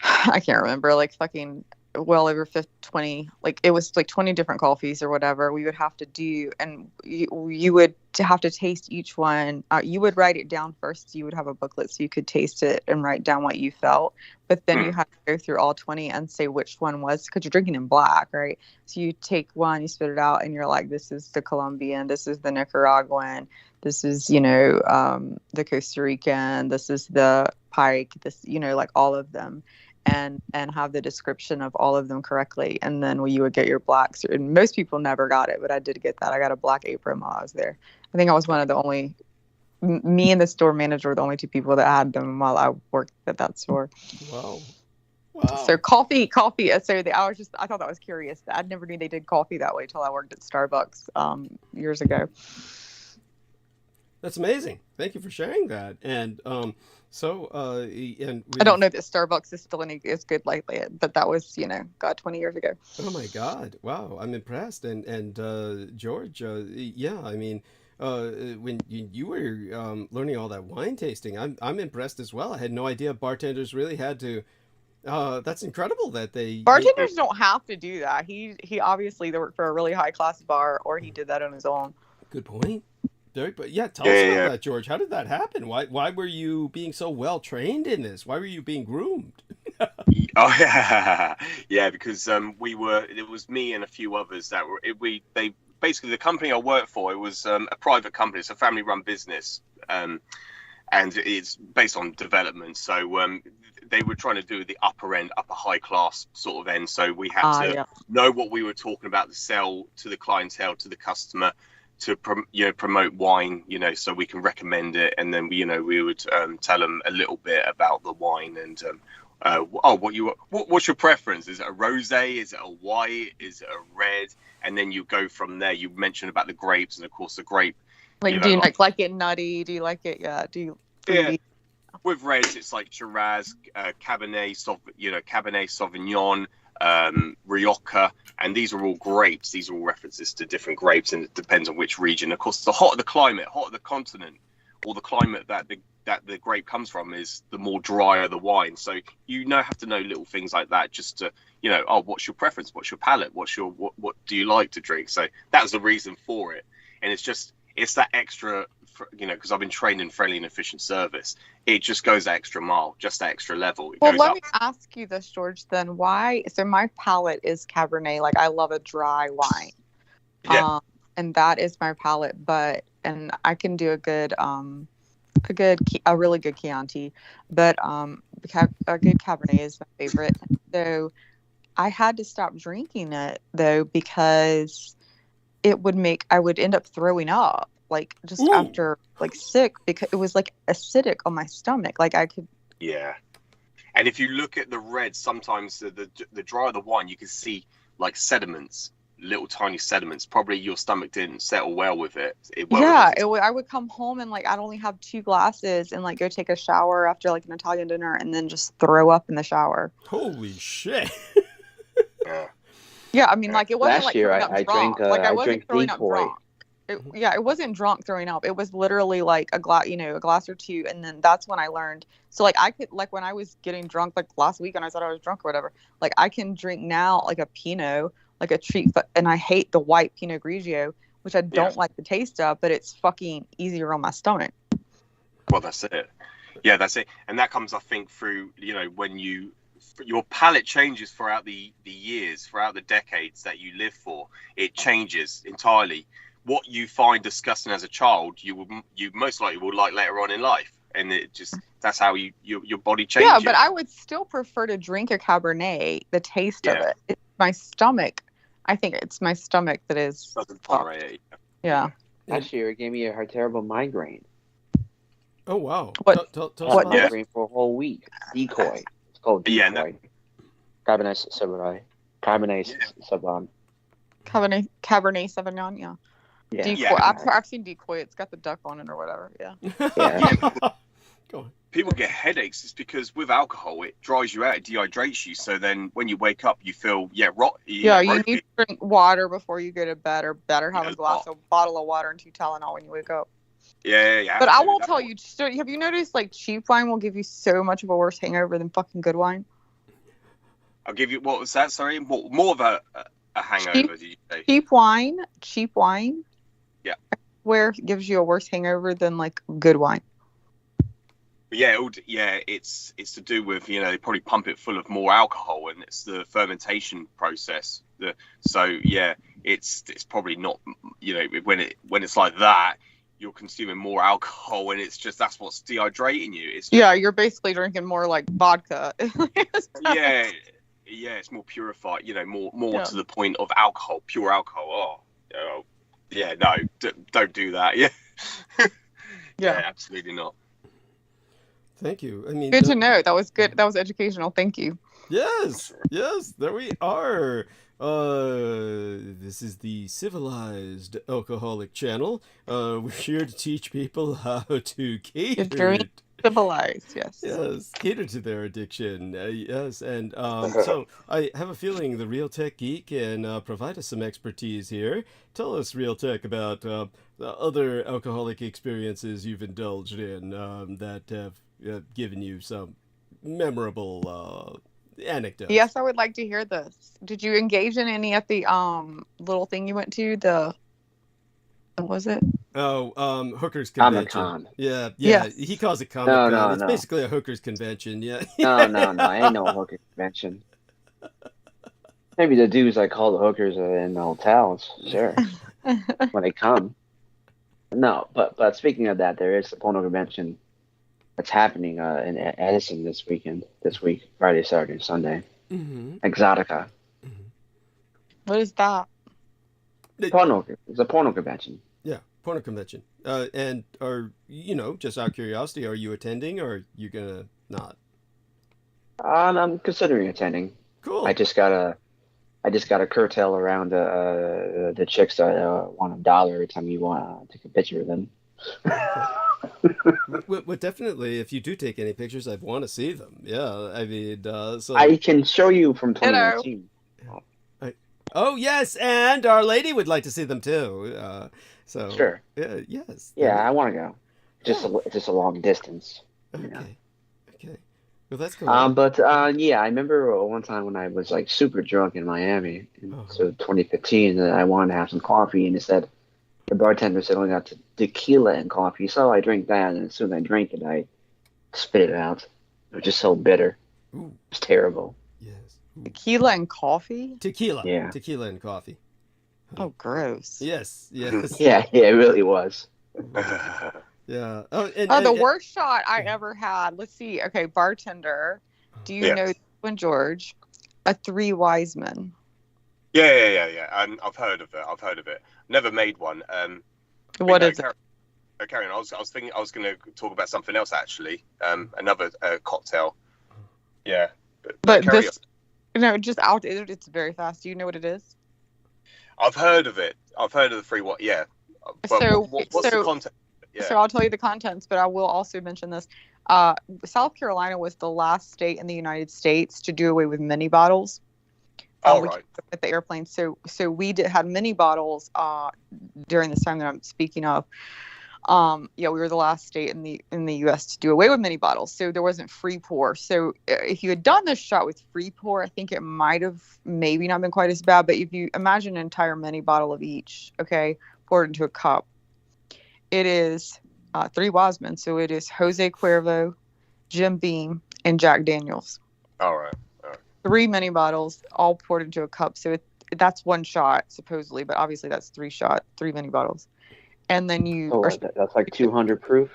I can't remember, like fucking well over 20, like it was like 20 different coffees or whatever we would have to do. And you would have to taste each one. You would write it down first. You would have a booklet so you could taste it and write down what you felt. But then you have to go through all 20 and say which one was, because you're drinking in black, right? So you take one, you spit it out, and you're like, this is the Colombian, this is the Nicaraguan, this is, the Costa Rican, this is the Pike, this, like all of them. And have the description of all of them correctly. And then you would get your blacks. And most people never got it, but I did get that. I got a black apron while I was there. I think I was one of the only, me and the store manager were the only two people that had them while I worked at that store. Wow. So coffee. So I thought that was curious. I never knew they did coffee that way till I worked at Starbucks years ago. That's amazing. Thank you for sharing that. And I don't know that Starbucks is still any as good lately, but that was 20 years ago. Oh my God! Wow, I'm impressed. And George, when you were learning all that wine tasting. I'm impressed as well. I had no idea bartenders really had to. That's incredible that they. Bartenders don't have to do that. He obviously they worked for a really high class bar, or he did that on his own. Good point. But yeah, tell us about that, George. How did that happen? Why were you being so well trained in this? Why were you being groomed? Oh yeah, because it was me and a few others that were they basically, the company I worked for, it was a private company. It's a family run business, and it's based on development. So they were trying to do the upper high class sort of end. So we had to know what we were talking about to sell to the clientele, to the customer, to promote wine, so we can recommend it, and then we would tell them a little bit about the wine and what's your preference? Is it a rosé? Is it a white? Is it a red? And then you go from there. You mentioned about the grapes, and of course the grape. Like, do you like it nutty? Do you like it? Yeah. Do you? Yeah. With reds, it's like Shiraz, Cabernet Sauvignon, Rioja, and these are all grapes. These are all references to different grapes, and it depends on which region. Of course, the hotter the climate, hotter the continent, or the climate that the grape comes from, is the more drier the wine. So have to know little things like that, just to what's your preference, what's your palate, what do you like to drink. So that's the reason for it, and it's that extra, because I've been trained in friendly and efficient service. It just goes that extra mile, just that extra level. Well, let me ask you this, George, then why? So my palate is Cabernet. Like, I love a dry wine. Yeah. And that is my palate, and I can do a really good Chianti, but a good Cabernet is my favorite. So I had to stop drinking it, though, because I would end up throwing up, like, just after, like, sick, because it was like acidic on my stomach. Like, I could. Yeah. And if you look at the red, sometimes the drier the wine, you can see like sediments, little tiny sediments. Probably your stomach didn't settle well with it. I would come home and, like, I'd only have 2 glasses and, like, go take a shower after, like, an Italian dinner, and then just throw up in the shower. Holy shit. Yeah, I mean, like, it wasn't last year I drunk. drank I wasn't throwing Decoy. up drunk. It wasn't drunk throwing up. It was literally like a glass or 2, and then that's when I learned. So, like, I could, like, when I was getting drunk, like last week, and I thought I was drunk or whatever, like, I can drink now like a Pinot, like a treat, and I hate the white Pinot Grigio, which I don't like the taste of, but it's fucking easier on my stomach. Well, that's it. Yeah, that's it. And that comes, I think, through, when your palate changes throughout the years, throughout the decades that you live for. It changes entirely. What you find disgusting as a child, you most likely will like later on in life, and that's how your body changes. Yeah, but I would still prefer to drink a Cabernet. The taste of it. It's my stomach. I think it's my stomach that is. Yeah. Last year, it gave me a terrible migraine. Oh wow! What? What? Migraine for a whole week. Decoy. It's called Decoy. Yeah. Cabernet Sauvignon. Cabernet Sauvignon. Cabernet Sauvignon. Yeah. Yeah. Decoy. I've seen Decoy. It's got the duck on it or whatever. Yeah. Go on. People get headaches. It's because with alcohol, it dries you out, it dehydrates you. So then when you wake up, you feel rot. You need to drink water before you go to bed, or better have a bottle of water and 2 Tylenol when you wake up. Yeah. But I will tell you, have you noticed, like, cheap wine will give you so much of a worse hangover than fucking good wine? I'll give you, what was that? Sorry, more of a hangover. Did you say? Cheap wine. Yeah. Where gives you a worse hangover than, like, good wine. Yeah, it's to do with, they probably pump it full of more alcohol, and it's the fermentation process. It's probably not, when it's like that, you're consuming more alcohol, and it's just, that's what's dehydrating you. It's just, you're basically drinking more like vodka. It's more purified, more to the point of alcohol, pure alcohol. No, don't do that. Yeah, absolutely not. Thank you. I mean, good to know. That was good. That was educational. Thank you. Yes, there we are. This is the Civilized Alcoholic Channel. We're here to teach people how to cater Civilized, yes. Yes, cater to their addiction. Yes, and so I have a feeling the Real Tech Geek can provide us some expertise here. Tell us, Real Tech, about the other alcoholic experiences you've indulged in that have given you some memorable anecdotes. Yes, I would like to hear this. Did you engage in any at the little thing you went to? What was it? Oh, hookers convention. Comic-Con. Yeah. Yes. He calls it Comic-Con. No, It's no. basically a hookers convention. Yeah. No. Ain't no hooker convention. Maybe the dudes I call the hookers are in the hotels, sure, when they come. No, but speaking of that, there is a porno convention that's happening in Edison this week, Friday, Saturday, and Sunday. Mm-hmm. Exotica. What is that? Porno. It's a porno convention. Yeah, porno convention. And just out of curiosity, are you attending or are you gonna not? I'm considering attending. Cool. I just got a curtail around the chicks that want $1 every time you want to take a picture of them. Well, definitely, if you do take any pictures, I'd want to see them. Yeah, I mean, so I can show you from 2019. Oh yes, and Our Lady would like to see them too. So Sure. Yes. Yeah, I want to go. Just a long distance. Okay. Well, that's cool. But yeah, I remember one time when I was like super drunk in Miami, so 2015, and I wanted to have some coffee, and the bartender said only got tequila and coffee, so I drank that, and as soon as I drank it, I spit it out. It was just so bitter. Ooh. It was terrible. Yes. Ooh. Tequila and coffee? Tequila. Yeah. Tequila and coffee. Oh, gross. Yes. Yeah, it really was. Yeah. Oh, the worst shot I ever had. Let's see. Okay, bartender. Do you know when George? A Three Wise Men. Yeah. I've heard of it. Never made one. What is it? Carry on. I was thinking I was going to talk about something else actually. Another cocktail. Yeah. But this, just out. It's very fast. Do you know what it is? I've heard of it. I've heard of the free what? Yeah. But what's the content? Yeah. So I'll tell you the contents, but I will also mention this. South Carolina was the last state in the United States to do away with mini bottles. Right. At the airplane. So we had mini bottles during this time that I'm speaking of. We were the last state in the U.S. to do away with mini bottles. So there wasn't free pour. So if you had done this shot with free pour, I think it might have maybe not been quite as bad. But if you imagine an entire mini bottle of each, okay, poured into a cup. It is Three Wise Men, so it is Jose Cuervo, Jim Beam, and Jack Daniels. All right. 3 mini bottles, all poured into a cup. So that's one shot, supposedly, but obviously that's 3 mini bottles. And then that's like 200 proof?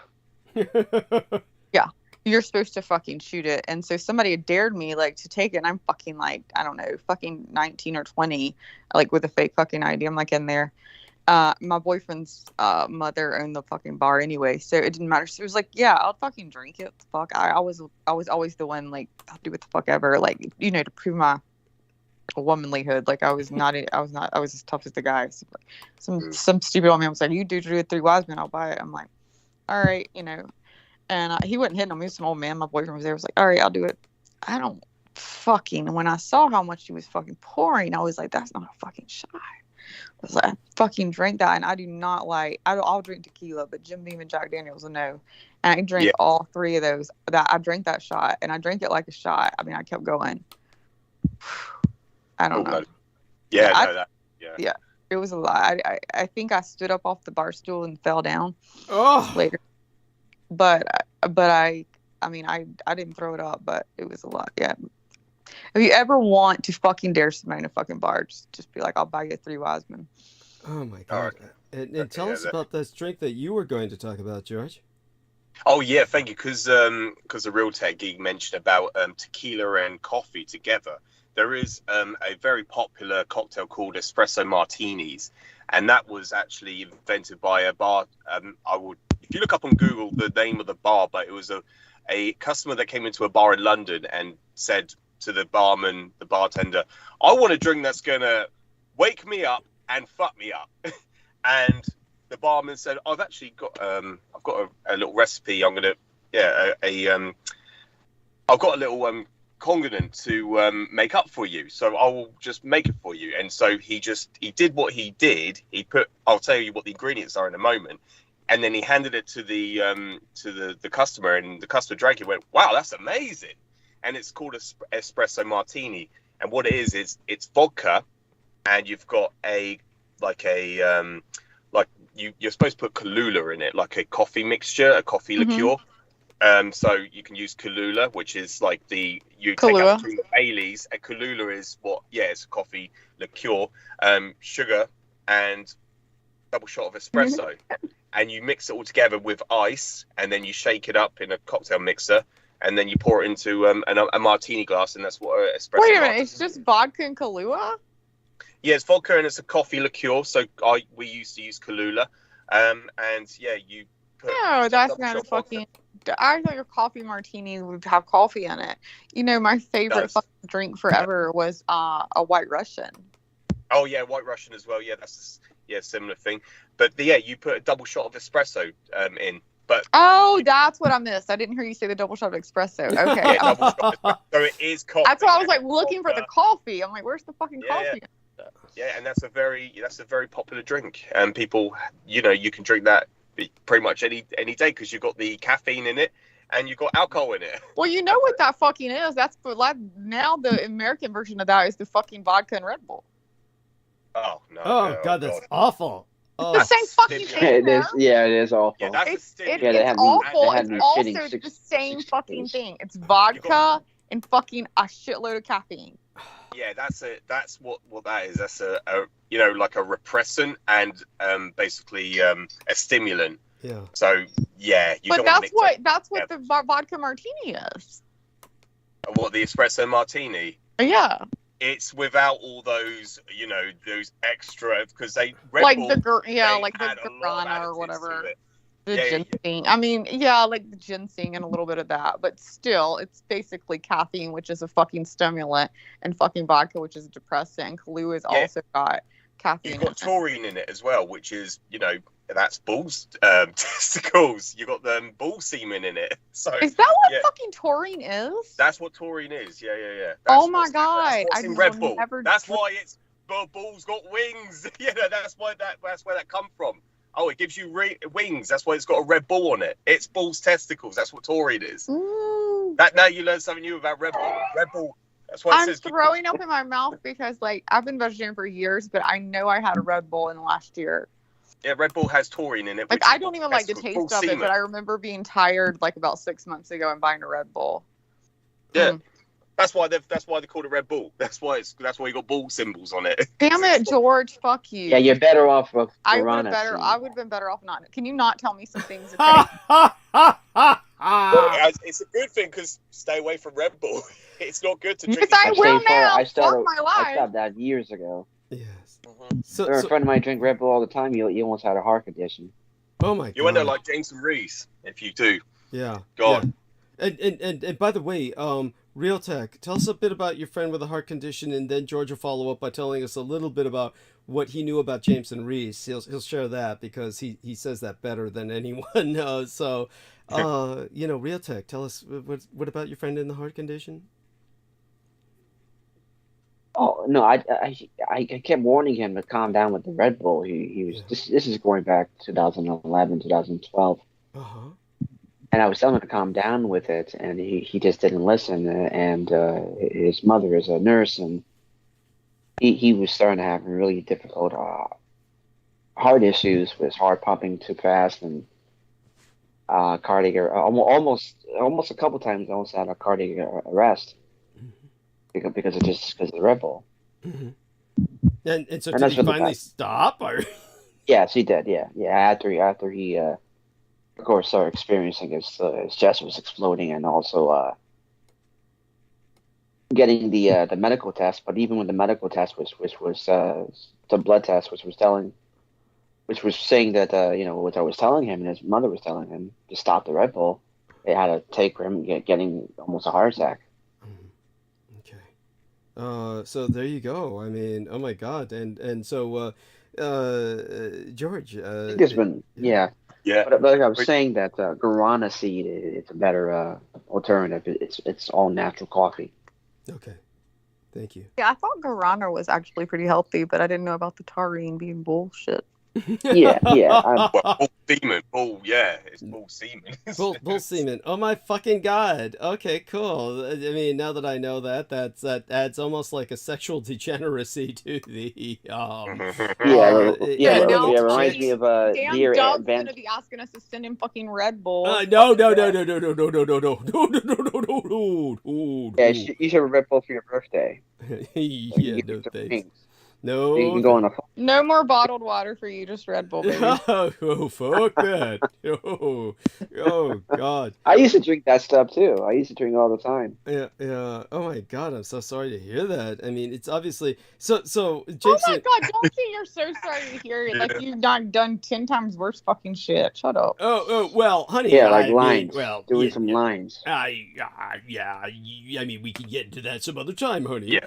Yeah. You're supposed to fucking shoot it. And so somebody had dared me, to take it, and I'm fucking, I don't know, fucking 19 or 20, with a fake fucking ID. I'm, in there. My boyfriend's mother owned the fucking bar anyway, so it didn't matter. So it was yeah, I'll fucking drink it. Fuck, I was always the one I'll do what the fuck ever, to prove my womanlyhood. I was as tough as the guys. Some stupid old man was like, "You do it 3 Wise Men, I'll buy it." I'm like, all right, and he wasn't hitting him. He was some old man. My boyfriend was there. I was like, all right, I'll do it. I don't fucking. When I saw how much he was fucking pouring, I was like, that's not a fucking shot. I was like, I fucking drank that, and I do not I'll drink tequila, but Jim Beam and Jack Daniels a no. And I drank all 3 of those. That I drank that shot, and I drank it like a shot. I mean, I kept going. I don't know. Yeah, Yeah, it was a lot. I think I stood up off the bar stool and fell down later. But I didn't throw it up, but it was a lot. Yeah. If you ever want to fucking dare somebody in a fucking bar, just be like, I'll buy you a 3 Wise Men. Oh my god! And tell us about this drink that you were going to talk about, George. Oh yeah, thank you. Because the Real Tech Geek mentioned about tequila and coffee together. There is a very popular cocktail called espresso martinis, and that was actually invented by a bar. If you look up on Google the name of the bar, but it was a customer that came into a bar in London and said to the bartender, I want a drink that's gonna wake me up and fuck me up. And the barman said, I've actually got a little recipe. I've got a little condiment to make up for you, so I will just make it for you. And so he did what he did. I'll tell you what the ingredients are in a moment. And then he handed it to the customer, and the customer drank it. Went, wow, that's amazing! And it's called espresso martini. And what it is it's vodka, and you've got you're supposed to put Kahlua in it, like a coffee mixture, a coffee liqueur. So you can use Kahlua, which is like you take out between the Baileys, and Kahlua is it's a coffee liqueur, sugar and double shot of espresso, and you mix it all together with ice, and then you shake it up in a cocktail mixer, and then you pour it into a martini glass, and that's what espresso. Wait a minute, it's just vodka and Kahlua? Yeah, it's vodka and it's a coffee liqueur. So we used to use Kahlua, and you put. No, that's not a fucking. I thought your coffee martini would have coffee in it. You know, my favorite fucking drink forever was a White Russian. Oh yeah, White Russian as well. Yeah, that's similar thing. But you put a double shot of espresso in. But that's what I missed. I didn't hear you say the double shot of espresso. Okay. Yeah, double shot of espresso. So it is coffee. That's why I was like looking for the coffee. I'm like, where's the fucking coffee? Yeah, and that's a very popular drink, and people, you can drink that pretty much any day because you've got the caffeine in it and you've got alcohol in it. Well, you know what that fucking is? That's now the American version of that is the fucking vodka and Red Bull. Oh no! Oh god, that's awful. Oh. The same fucking thing. It is. Yeah, it is awful. Yeah, it's awful. It's also the same fucking thing. It's vodka and fucking a shitload of caffeine. Yeah, that's it. That's what that is. That's a like a repressant and basically a stimulant. Yeah. So yeah, but that's what the vodka martini is. What, the espresso martini? Yeah. It's without all those, those extra, because they like the guarana or whatever. The ginseng. I mean, like the ginseng and a little bit of that, but still, it's basically caffeine, which is a fucking stimulant, and fucking vodka, which is a depressant. And Kahlua has also got caffeine. You've got taurine in it as well, which is, that's bull's testicles. You got the bull semen in it. So is that what fucking taurine is? That's what taurine is. Yeah. Oh my god! That's in Red Bull. That's why it's the bull's got wings. That's where that come from. Oh, it gives you wings. That's why it's got a Red Bull on it. It's bull's testicles. That's what taurine is. That now you learn something new about Red Bull. Red Bull. That's why I'm throwing up in my mouth because I've been vegetarian for years, but I know I had a Red Bull in the last year. Yeah, Red Bull has taurine in it. I don't even like the taste of it, but I remember being tired about 6 months ago and buying a Red Bull. Yeah. That's why they call it Red Bull. That's why you got bull symbols on it. Damn it, George! Fuck you. Yeah, you're better off with I would have been better off not. Can you not tell me some things? Well, it's a good thing because stay away from Red Bull. It's not good to drink. Yes, I will now. I Fuck my life. I stopped that years ago. Yes. So a friend of mine drink Red Bull all the time. You almost had a heart condition. Oh my god! You end up like James and Reese if you do. Yeah. God. Yeah. And by the way, Real Tech, tell us a bit about your friend with a heart condition, and then George will follow up by telling us a little bit about what he knew about James and Reese. He'll share that because he says that better than anyone knows. So, Real Tech, tell us what about your friend in the heart condition? Oh no, I kept warning him to calm down with the Red Bull. He was this is going back 2011, 2012. Uh-huh. And I was telling him to calm down with it, and he just didn't listen. And his mother is a nurse, and he was starting to have really difficult heart issues with his heart pumping too fast and cardiac almost a couple times almost had a cardiac arrest because of the Red Bull. Mm-hmm. And so did he finally stop? Or? Yes, he did. Yeah. After he. Of course, started experiencing his chest was exploding, and also getting the medical test. But even with the medical test, which was the blood test, which was saying that what I was telling him and his mother was telling him to stop the Red Bull, they had to take him getting almost a heart attack. Okay, so there you go. I mean, oh my God, and so George. I think there's been, yeah. But like I was saying, that guarana seed, it's a better alternative. It's all natural coffee. Okay, thank you. Yeah, I thought guarana was actually pretty healthy, but I didn't know about the taurine being bullshit. Yeah. Well, bull semen. It's bull semen. Bull semen. Oh my fucking god. Okay, cool. I mean, now that I know that, that adds almost like a sexual degeneracy to the. It reminds me of Damn Doug's gonna be asking us to send him fucking Red Bull. No. Yeah, you should have a Red Bull for your birthday. Yeah, no thanks. No. You can go on a. No more bottled water for you, just Red Bull, baby. Oh, fuck that. Oh, God. I used to drink that stuff, too. I used to drink all the time. Yeah. Oh, my God. I'm so sorry to hear that. I mean, it's obviously... So Jameson... Oh, my God. Don't say you're so sorry to hear it. Like, you've done 10 times worse fucking shit. Shut up. Oh, well, honey... Yeah, like lines. Doing some lines. Yeah. I mean, we can get into that some other time, honey. Yeah.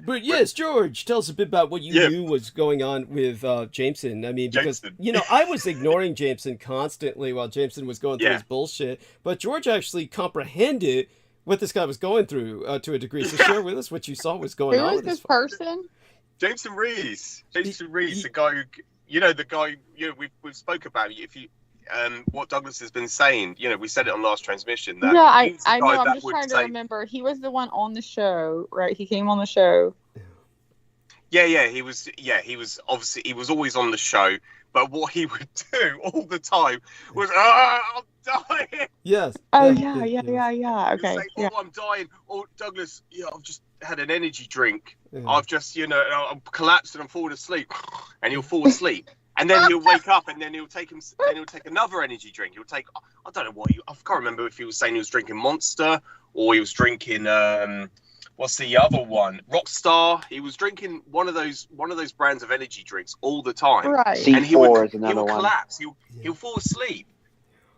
But yes, George, tell us a bit about what you knew was going on with Jameson. I mean, because, I was ignoring Jameson constantly while Jameson was going through his bullshit, but George actually comprehended what this guy was going through to a degree. So share with us what you saw was going on. Who is this person? Jameson Rees, the guy who, we've spoke about. If you, what Douglas has been saying, we said it on last transmission. That I know. I'm just trying to remember. He was the one on the show, right? He came on the show. Yeah, he was. Yeah, he was obviously. He was always on the show, but what he would do all the time was, I'm dying. Yes. Oh yeah. Okay. Say, I'm dying. Oh, Douglas, I've just had an energy drink. I've just, I'm collapsed and I'm falling asleep, and he'll fall asleep. And then he'll wake up, and then he'll take another energy drink. He'll take, I don't know I can't remember if he was saying he was drinking Monster or he was drinking what's the other one? Rockstar. He was drinking one of those brands of energy drinks all the time. Right. And he would collapse. He'll fall asleep,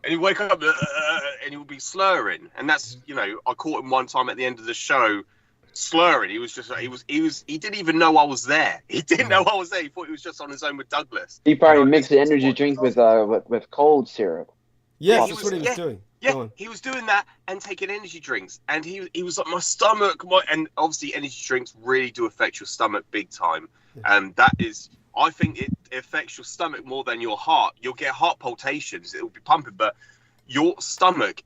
and he'll wake up and he'll be slurring. And that's I caught him one time at the end of the show slurring. He was just he didn't even know I was there. He didn't know I was there. He thought he was just on his own with Douglas. He probably mixed the energy drink with cold syrup. Yes, that's what he was doing. Yeah, he was doing that and taking energy drinks, and he was like, my stomach, and obviously energy drinks really do affect your stomach big time, and that is, I think it affects your stomach more than your heart. You'll get heart palpitations, it will be pumping, but your stomach,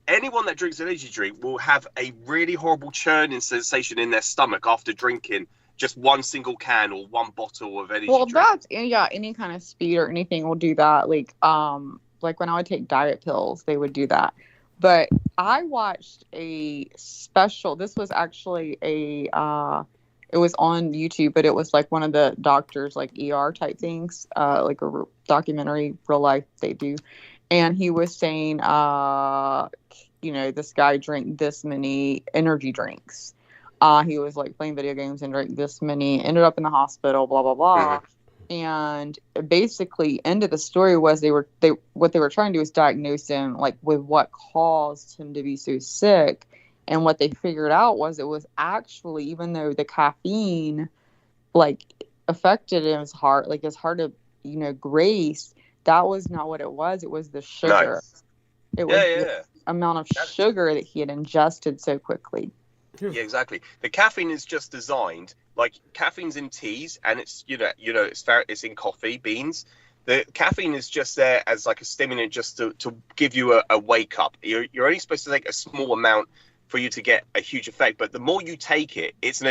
anyone that drinks an energy drink will have a really horrible churning sensation in their stomach after drinking just one single can or one bottle of energy drink. That's any kind of speed or anything will do that. Like when I would take diet pills, they would do that. But I watched a special. This was actually it was on YouTube, but it was like one of the doctors, like ER type things, like a documentary, real life they do. And he was saying, this guy drank this many energy drinks. He was like playing video games and drank this many, ended up in the hospital, blah, blah, blah. Mm-hmm. And basically, end of the story was what they were trying to do is diagnose him like with what caused him to be so sick. And what they figured out was it was actually, even though the caffeine like affected his heart, like his heart of grace, that was not what it was. It was the sugar. Nice. It was the amount of sugar that he had ingested so quickly. Yeah, exactly. The caffeine is just designed, like caffeine's in teas, and it's it's in coffee beans. The caffeine is just there as like a stimulant, just to give you a wake up. You're only supposed to take a small amount for you to get a huge effect, but the more you take it, it's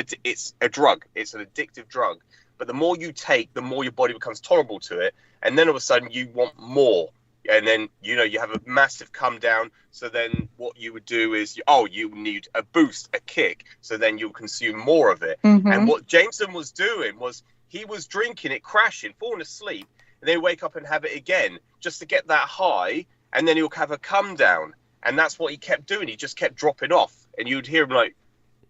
a drug. It's an addictive drug. But the more you take, the more your body becomes tolerable to it, and then all of a sudden you want more. And then, you have a massive come down. So then what you would do is, you need a boost, a kick. So then you'll consume more of it. Mm-hmm. And what Jameson was doing was he was drinking it, crashing, falling asleep. And then he'd wake up and have it again just to get that high. And then he'll have a come down. And that's what he kept doing. He just kept dropping off. And you'd hear him like,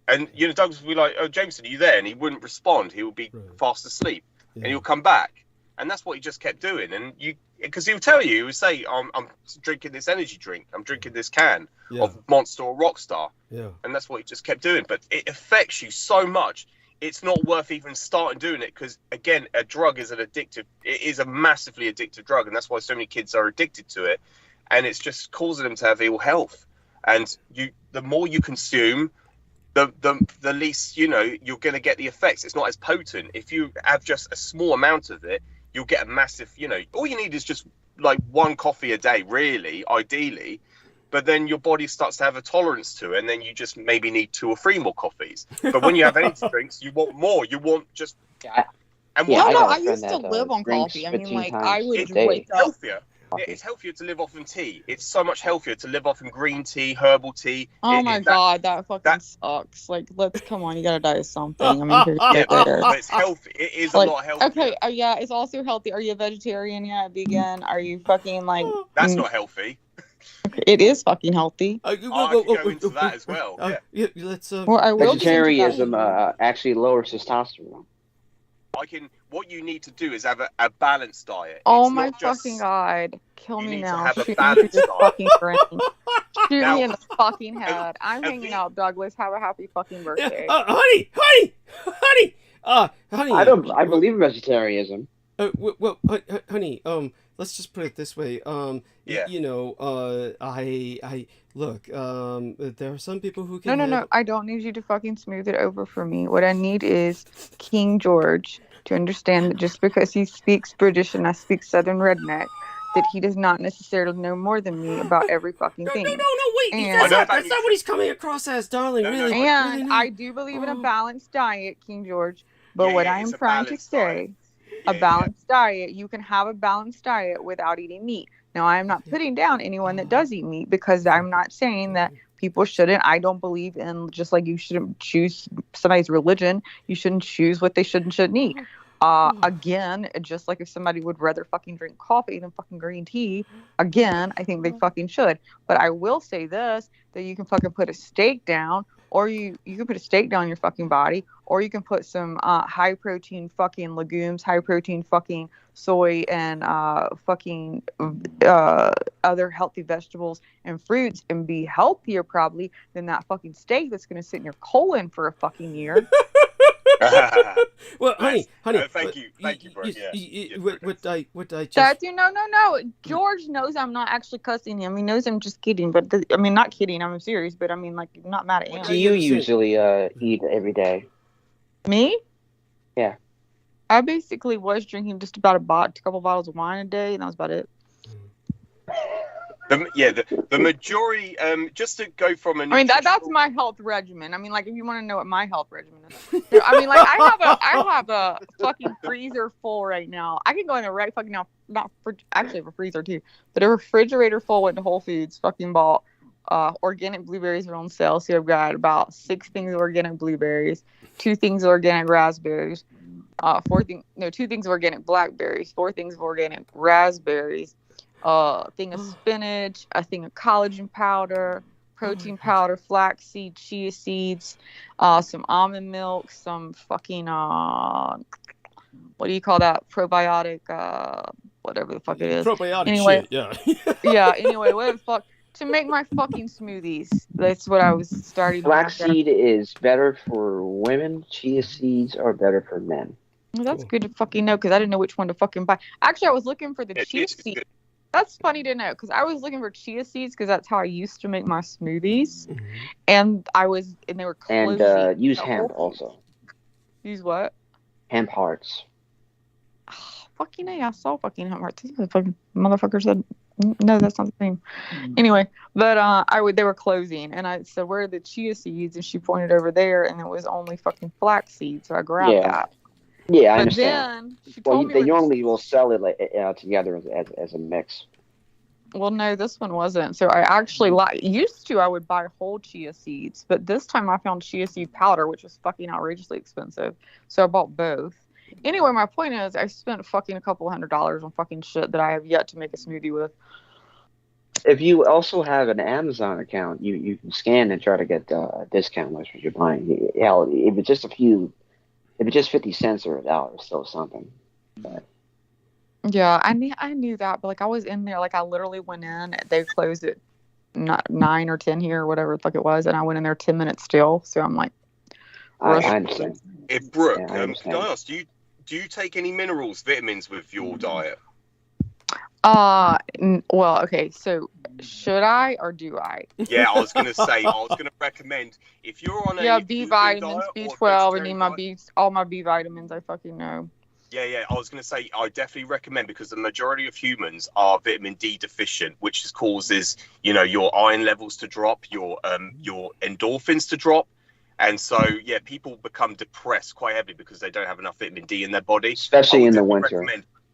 and, Douglas would be like, oh, Jameson, are you there? And he wouldn't respond. He would be fast asleep. Yeah. And he'll come back. And that's what he just kept doing. And because he would tell you, he would say, I'm drinking this energy drink. I'm drinking this can of Monster or Rockstar. Yeah. And that's what he just kept doing. But it affects you so much. it's not worth even starting doing it, because again, a drug is it is a massively addictive drug, and that's why so many kids are addicted to it, and it's just causing them to have ill health. And the more you consume, the least, you know, you're going to get the effects. It's not as potent. If you have just a small amount of it, you'll get a massive, you know, all you need is just like one coffee a day, really, ideally. But then your body starts to have a tolerance to it, and then you just maybe need 2 or 3 more coffees. But when you have energy drinks, you want more. You want just... I used to live on coffee. I mean, like, I would wake up... Healthier. It's healthier to live off in tea. It's so much healthier to live off in green tea, herbal tea. Oh my god, that fucking sucks. Like, come on, you gotta die of something. I mean, but it's healthy. It is like, a lot healthier. Okay, yeah, it's also healthy. Are you a vegetarian yet? Vegan? Are you fucking like? That's not healthy. It is fucking healthy. I could go into that as well. Let's. Well, I will. Vegetarianism actually lowers testosterone. What you need to do is have a balanced diet. Oh my fucking god. Kill me now. Shoot me in the fucking brain. Shoot me in the fucking head. I'm hanging out, Douglas. Have a happy fucking birthday. Honey! I believe in vegetarianism. Well, honey, let's just put it this way. You know, I look, there are some people who can... No, I don't need you to fucking smooth it over for me. What I need is King George to understand that just because he speaks British and I speak Southern redneck, that he does not necessarily know more than me about every fucking thing. No, wait. That's not what he's coming across as, darling, really. And I do believe in a balanced diet, King George. But what I am trying to say, a balanced diet, you can have a balanced diet without eating meat. Now, I am not putting down anyone that does eat meat, because I'm not saying that people shouldn't. I don't believe in, just like you shouldn't choose somebody's religion, you shouldn't choose what they should and shouldn't eat. Again, just like if somebody would rather fucking drink coffee than fucking green tea, again, I think they fucking should. But I will say this, that you can fucking put a steak down, or you can put a steak down your fucking body, or you can put some high protein fucking legumes, high protein fucking soy, and fucking other healthy vegetables and fruits, and be healthier probably than that fucking steak that's going to sit in your colon for a fucking year. Well, honey. Thank you, bro. What I just... No. George knows I'm not actually cussing him. He knows I'm just kidding. But I mean, not kidding. I'm serious. But I mean, like, I'm not mad at him. What do you usually eat every day? Me? Yeah. I basically was drinking just about a couple bottles of wine a day, and that was about it. The majority, just to go from a... I mean, that's my health regimen. I mean, like, if you want to know what my health regimen is. I mean, like, I have a fucking freezer full right now. I can go in a right fucking now, actually have a freezer too, but a refrigerator full, went to Whole Foods, fucking bought organic blueberries are on sale. So I've got about 6 things of organic blueberries, 2 things of organic raspberries, 2 things of organic blackberries, 4 things of organic raspberries, a thing of spinach, a thing of collagen powder, protein powder, flaxseed, chia seeds, some almond milk, some fucking what do you call that, probiotic, whatever the fuck it is. Probiotic anyway, shit, yeah. Yeah, anyway, what the fuck, to make my fucking smoothies. That's what I was starting. Flaxseed is better for women, chia seeds are better for men. Well, that's good to fucking know, because I didn't know which one to fucking buy. Actually, I was looking for the chia seeds. That's funny to know, because I was looking for chia seeds, because that's how I used to make my smoothies. Mm-hmm. And they were closing. And use hemp also. Use what? Hemp hearts. Oh, fucking A, I saw fucking hemp hearts. This fucking motherfucker said, no, that's not the same. Mm-hmm. Anyway, but they were closing, and I said, where are the chia seeds? And she pointed over there, and it was only fucking flax seeds, so I grabbed that. Yeah, I understand. They normally will sell it together as a mix. Well, no, this one wasn't. So I actually I would buy whole chia seeds, but this time I found chia seed powder, which was fucking outrageously expensive. So I bought both. Anyway, my point is, I spent fucking a couple $100 on fucking shit that I have yet to make a smoothie with. If you also have an Amazon account, you can scan and try to get a discount what you're buying. Hell, if it's just 50 cents or $1, it's still something. But. Yeah, I knew that, but like I was in there, like I literally went in. They closed at 9 or 10 here, or whatever the fuck it was, and I went in there 10 minutes still. So I'm like, I understand. Brooke, Yeah, I can understand. I ask, do you take any minerals, vitamins with your diet? Well, okay, so should I or do I? Yeah, I was gonna recommend if you're on Yeah, a B vegan vitamins, diet or a B12. I need vegetarian my diet. all my B vitamins. I fucking know. Yeah, I was going to say I definitely recommend, because the majority of humans are vitamin D deficient, which causes, your iron levels to drop, your endorphins to drop. And so, yeah, people become depressed quite heavily because they don't have enough vitamin D in their body. Especially in the winter.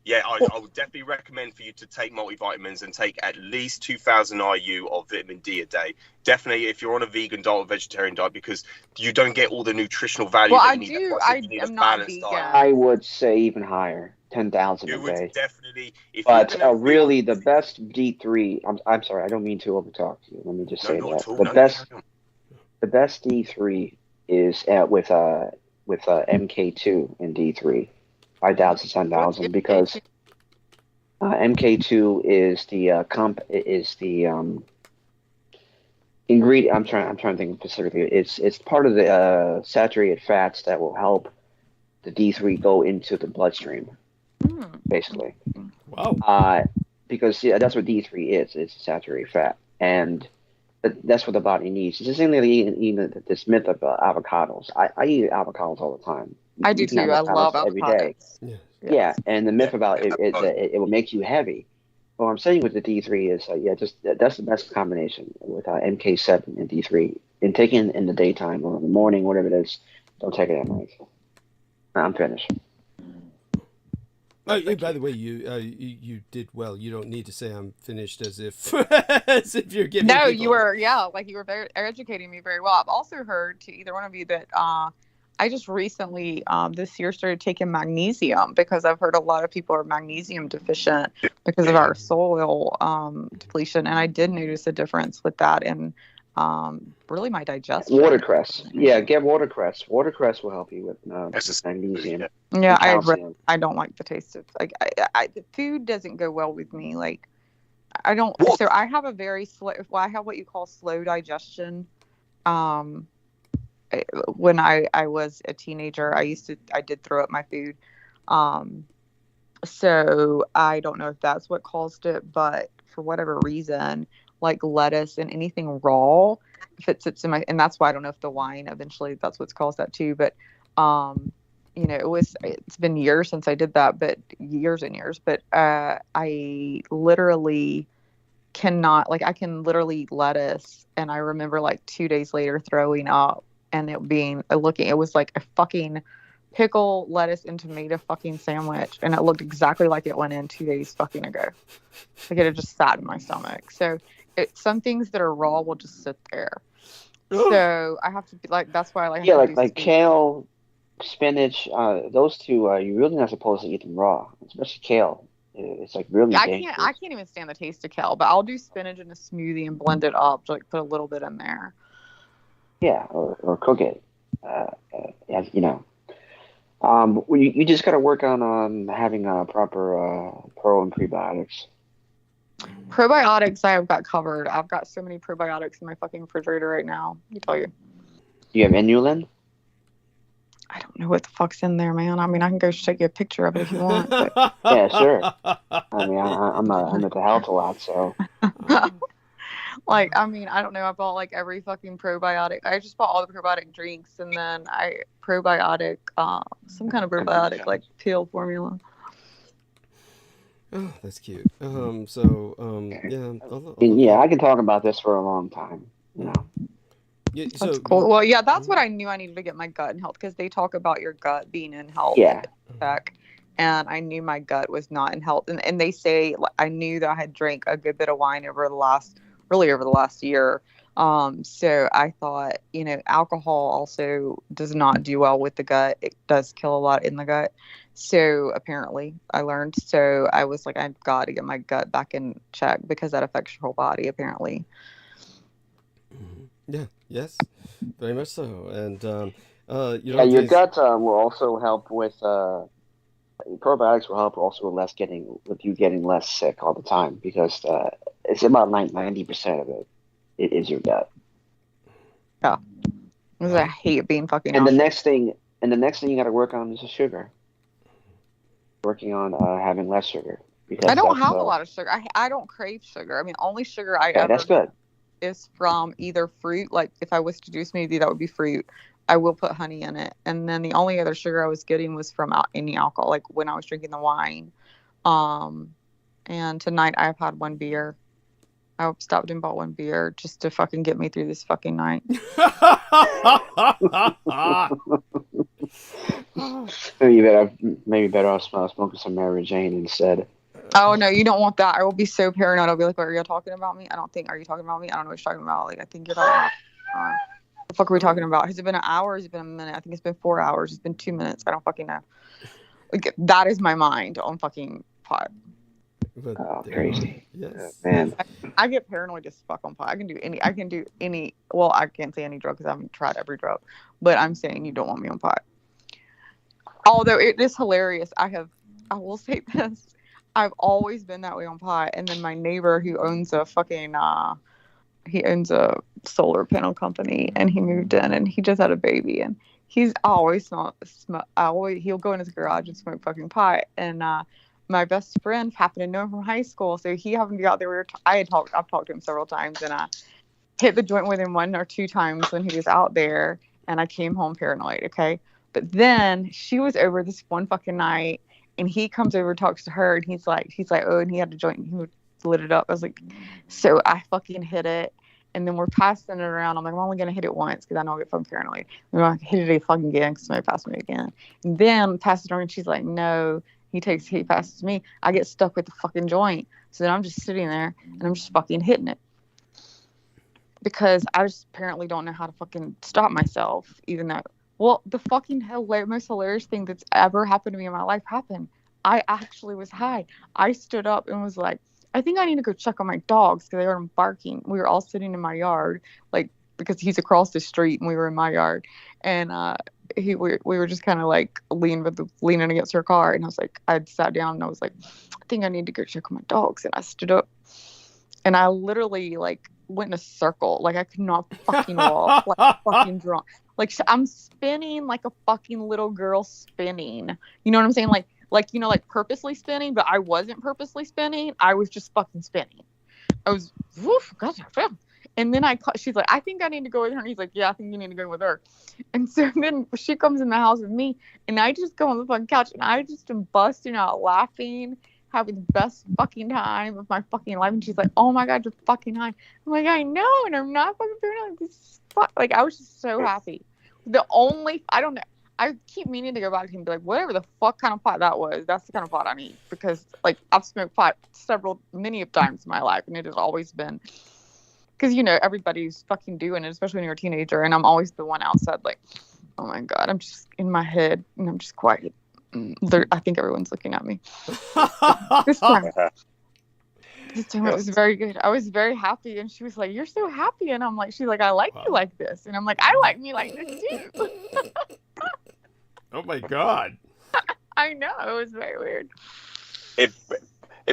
I would definitely recommend for you to take multivitamins and take at least 2,000 IU of vitamin D a day. Definitely if you're on a vegan diet or vegetarian diet, because you don't get all the nutritional value Well, that I you need. do. You need I'm a not balanced vegan. diet. I would say even higher, 10,000 You a would day. definitely, if But you're gonna really, the best D3. I'm sorry, I don't mean to overtalk you. Let me just say not that at all. the No, best carry on. the best D3 is with MK2 in D3, 5,000 10,000, because MK2 is the ingredient. I'm trying to think specifically. It's part of the saturated fats that will help the D3 go into the bloodstream, basically. Wow. Because that's what D3 is. It's a saturated fat, and that's what the body needs. It's the same thing eating this myth of avocados. I eat avocados all the time. I do too. I love every day. avocados. Yeah, and the myth about it will make you heavy. What I'm saying with the D3 is, that's the best combination with MK7 and D3. And taking it in the daytime or in the morning, whatever it is, don't take it at night. I'm finished. Oh, by the way, you did well. You don't need to say I'm finished as if you're giving. No, people... you were very educating me very well. I've also heard, to either one of you, that I just recently this year started taking magnesium, because I've heard a lot of people are magnesium deficient because of our soil depletion, and I did notice a difference with that in really my digestion. Watercress. Yeah, get watercress. Watercress will help you with magnesium. Yeah, I don't like the taste of, like, the food doesn't go well with me. Like, I don't. So I have a very slow. Well, I have what you call slow digestion. When I was a teenager, I did throw up my food. So I don't know if that's what caused it, but for whatever reason, like lettuce and anything raw, if it sits in my, and that's why I don't know if the wine eventually that's what's caused that too. But it's been years since I did that, but years and years. But I literally cannot, like, I can literally eat lettuce, and I remember like 2 days later throwing up, and it was like a fucking pickle, lettuce, and tomato fucking sandwich, and it looked exactly like it went in 2 days fucking ago. Like, it had just sat in my stomach. So some things that are raw will just sit there. So I have to be like, that's why I like kale, spinach, those two, you're really not supposed to eat them raw, especially kale. It's like really dangerous. I can't even stand the taste of kale, but I'll do spinach in a smoothie and blend it up to like put a little bit in there. Yeah, or cook it. You just got to work on having proper pro and prebiotics. Probiotics, I've got covered. I've got so many probiotics in my fucking refrigerator right now. Let me tell you. Do you have inulin? I don't know what the fuck's in there, man. I mean, I can go take you a picture of it if you want. But... Yeah, sure. I mean, I'm at the health a lot, so. Like, I mean, I don't know. I bought like every fucking probiotic. I just bought all the probiotic drinks, and then some kind of probiotic like pill formula. Oh, that's cute. Yeah, I can talk about this for a long time. Yeah, that's cool. Well, yeah, that's what I knew I needed to get my gut in health, because they talk about your gut being in health. Yeah. And I knew my gut was not in health, and they say, I knew that I had drank a good bit of wine over the last year. So I thought, alcohol also does not do well with the gut. It does kill a lot in the gut. So apparently I learned. So I was like, I've got to get my gut back in check, because that affects your whole body, apparently. Yeah. Yes. Very much so. And your gut will also help with probiotics will help also with you getting less sick all the time, because it's about 90% of it is your gut. Yeah. I hate being fucking. And the next thing And the next thing you got to work on is the sugar. Working on having less sugar. Because I don't have a lot of sugar. I don't crave sugar. I mean, only sugar I ever that's good. is from either fruit. Like if I was to do smoothie, that would be fruit. I will put honey in it. And then the only other sugar I was getting was from any alcohol, like when I was drinking the wine. And tonight I've had one beer. I stopped and bought one beer just to fucking get me through this fucking night. maybe better off smoking some Mary Jane instead. Oh no, you don't want that. I will be so paranoid. I'll be like, "What are you talking about me?" Are you talking about me? I don't know what you're talking about. Like, I think you're talking about. What the fuck are we talking about? Has it been an hour? Has it been a minute? I think it's been 4 hours. It's been 2 minutes. I don't fucking know. Like, that is my mind on fucking pot. Oh, crazy. Yes. Man. I get paranoid as fuck on pot. I can do any. Well, I can't say any drug because I haven't tried every drug. But I'm saying you don't want me on pot. Although it is hilarious. I will say this. I've always been that way on pot. And then my neighbor who owns a fucking, he owns a solar panel company, and he moved in and he just had a baby, and he's always he'll go in his garage and smoke fucking pot. And my best friend happened to know him from high school, so he happened to be out there. I've talked to him several times, and I hit the joint with him 1 or 2 times when he was out there, and I came home paranoid. Okay, but then she was over this one fucking night, and he comes over, talks to her, and he's like, oh, and he had a joint, and he lit it up. I was like, so I fucking hit it. And then we're passing it around. I'm like, I'm only going to hit it once because I know I get fucking paranoid. I'm going to hit it fucking again because somebody passed me again. And then pass it around, and she's like, no. He passes me. I get stuck with the fucking joint. So then I'm just sitting there, and I'm just fucking hitting it. Because I just apparently don't know how to fucking stop myself. Even though, well, the fucking most hilarious thing that's ever happened to me in my life happened. I actually was high. I stood up and was like, I think I need to go check on my dogs because they heard them barking. We were all sitting in my yard, like, because he's across the street and we were in my yard. And we were just kind of like leaning against her car. And I was like, I sat down and I was like, I think I need to go check on my dogs. And I stood up and I literally like went in a circle. Like I could not fucking walk, like fucking drunk. Like I'm spinning like a fucking little girl spinning. You know what I'm saying? Like, purposely spinning, but I wasn't purposely spinning. I was just fucking spinning. I was, woof, gosh, and then she's like, I think I need to go with her. And he's like, yeah, I think you need to go with her. And so then she comes in the house with me, and I just go on the fucking couch, and I just am busting out laughing, having the best fucking time of my fucking life. And she's like, oh my God, you're fucking high. I'm like, I know, and I'm not fucking paranoid. This is like, I was just so happy. I don't know. I keep meaning to go back and be like, whatever the fuck kind of pot that was, that's the kind of pot I need. Because, like, I've smoked pot many times in my life, and it has always been. Because, everybody's fucking doing it, especially when you're a teenager, and I'm always the one outside, like, oh my God, I'm just in my head, and I'm just quiet. I think everyone's looking at me. This time it was very good. I was very happy, and she was like, you're so happy. And I'm like, she's like, I like you like this. And I'm like, I like me like this too. Oh my God. I know, it was very weird.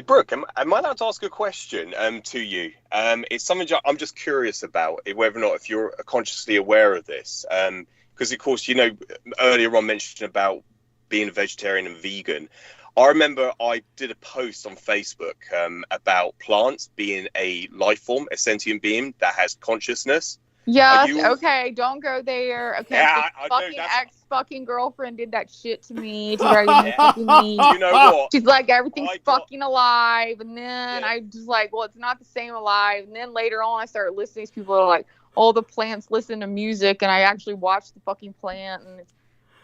Brooke, am I allowed to ask a question to you? It's something I'm just curious about, whether or not if you're consciously aware of this. Because, of course, earlier on mentioned about being a vegetarian and vegan. I remember I did a post on Facebook about plants being a life form, a sentient being that has consciousness. Yes, okay, don't go there. Okay, yeah, fucking ex-fucking girlfriend did that shit to me. To drive me fucking me. You know what? She's like, everything's fucking alive. And then I just like, well, it's not the same alive. And then later on, I started listening to people that are like, all the plants listen to music. And I actually watched the fucking plant. And it's,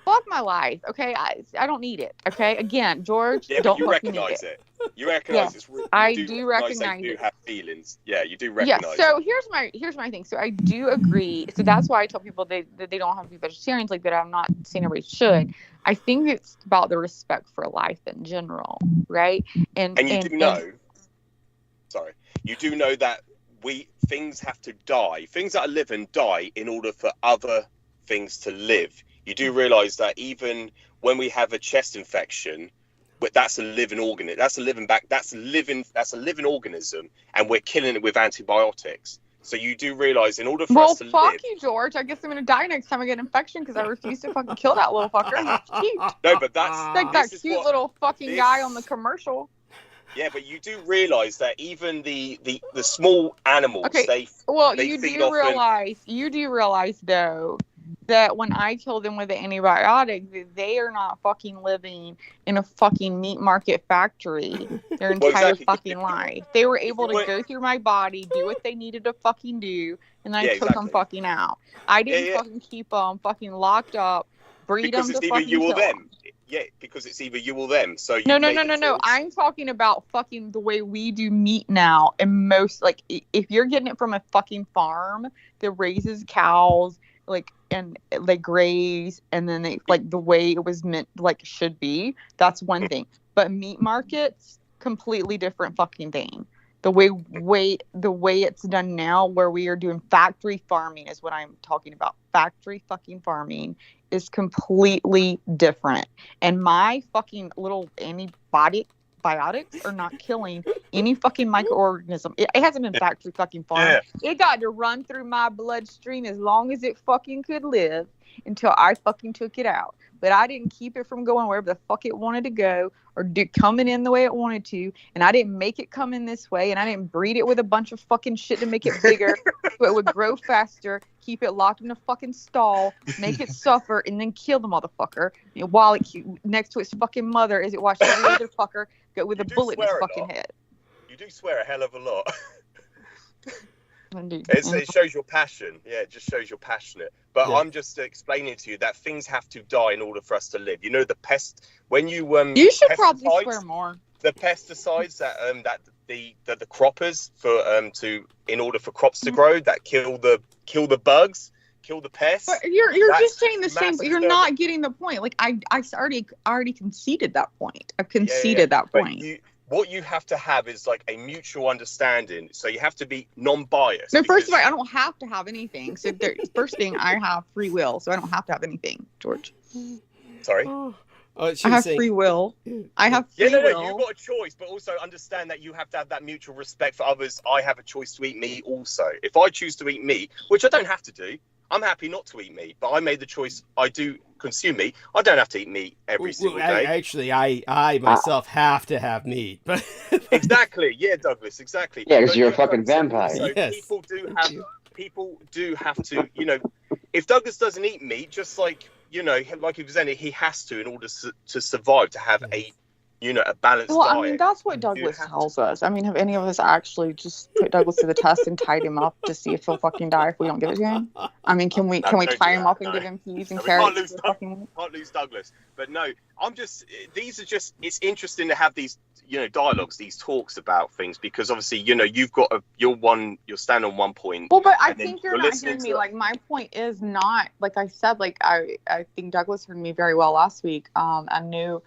fuck my life, okay? I don't need it, okay? Again, George, don't fucking need it. You recognize it's real. I do recognize you have feelings. Yeah, you do recognize. Yeah. So here's my thing. So I do agree. So that's why I tell people that they don't have to be vegetarians. Like that, I'm not saying everybody should. I think it's about the respect for life in general, right? And you do know. Sorry, you do know that things have to die. Things that are living die in order for other things to live. You do realize that even when we have a chest infection, but that's a living organism. That's a living organism, and we're killing it with antibiotics. So you do realize in order for Well, us to fuck live. you, George. I guess I'm gonna die next time I get an infection because I refuse to fucking kill that little fucker. He's cute. No, but that's Like that this is cute what- little fucking guy on the commercial. Yeah, but you do realize that even the small animals, Okay, they you feed do off realize though that when I kill them with an antibiotic, that they are not fucking living in a fucking meat market factory their entire exactly. fucking life. They were able to went- go through my body, do what they needed to fucking do, and then I Yeah, took them exactly. fucking out. I didn't fucking keep them fucking locked up, breed because them it's to either fucking you or kill 'em. them. Yeah, because it's either you or them. So you No. make the choice. I'm talking about fucking the way we do meat now. And most, like, if you're getting it from a fucking farm that raises cows, like, and they graze, and then they, like, the way it was meant, like, should be, that's one thing. But meat markets, completely different fucking thing. The way it's done now, where we are doing factory farming, is what I'm talking about. Factory fucking farming is completely different. And my fucking little antibiotics are not killing any fucking microorganism. It hasn't been factory fucking farmed. It got to run through my bloodstream as long as it fucking could live until I fucking took it out. But I didn't keep it from going wherever the fuck it wanted to go, or coming in the way it wanted to. And I didn't make it come in this way. And I didn't breed it with a bunch of fucking shit to make it bigger so it would grow faster, keep it locked in a fucking stall, make it suffer, and then kill the motherfucker, you know, while it next to its fucking mother as it watched every other fucker go with a bullet in its fucking head. You do swear a hell of a lot. Indeed. It shows your passion. Yeah, it just shows you're passionate. But Yeah. I'm just explaining to you that things have to die in order for us to live. You know, the pest, when you You should probably pesticides- swear more. the pesticides that the croppers in order for crops to grow, that kill the bugs, kill the pests. But you're That's just saying the same, but you're massive not getting the point. Like I already conceded that point. I've conceded that But point. what you have to have is like a mutual understanding. So you have to be non-biased. No, first of all, because- I don't have to have anything. So first thing, I have free will, so I don't have to have anything, George. Sorry. She I was have saying- free will. I have free No, will. you've got a choice, but also understand that you have to have that mutual respect for others. I have a choice to eat meat also. If I choose to eat meat, which I don't have to do, I'm happy not to eat meat, but I made the choice. I do consume meat. I don't have to eat meat every single day. Actually, I myself have to have meat. But Exactly. Yeah, Douglas. Exactly. Yeah, 'cause But you're a you fucking have to- vampire. So Yes. people do have to, you know, if Douglas doesn't eat meat, just like, you know, like he was saying, he has to in order to survive, to have a, you know, a balanced Well, diet. I mean, that's what Douglas tells us. I mean, have any of us actually just put Douglas to the test and tied him up to see if he'll fucking die if we don't give it to him? I mean, can we don't tie do him that, up and no. give him peas and No, we can't carrots? lose Fucking... Can't lose Douglas. But no, these are just, it's interesting to have these, you know, dialogues, these talks about things, because obviously, you know, you're stand on one point. Well, but I and then think you're not hearing me. Like, my point is not, like I said, like, I think Douglas heard me very well last week. I knew,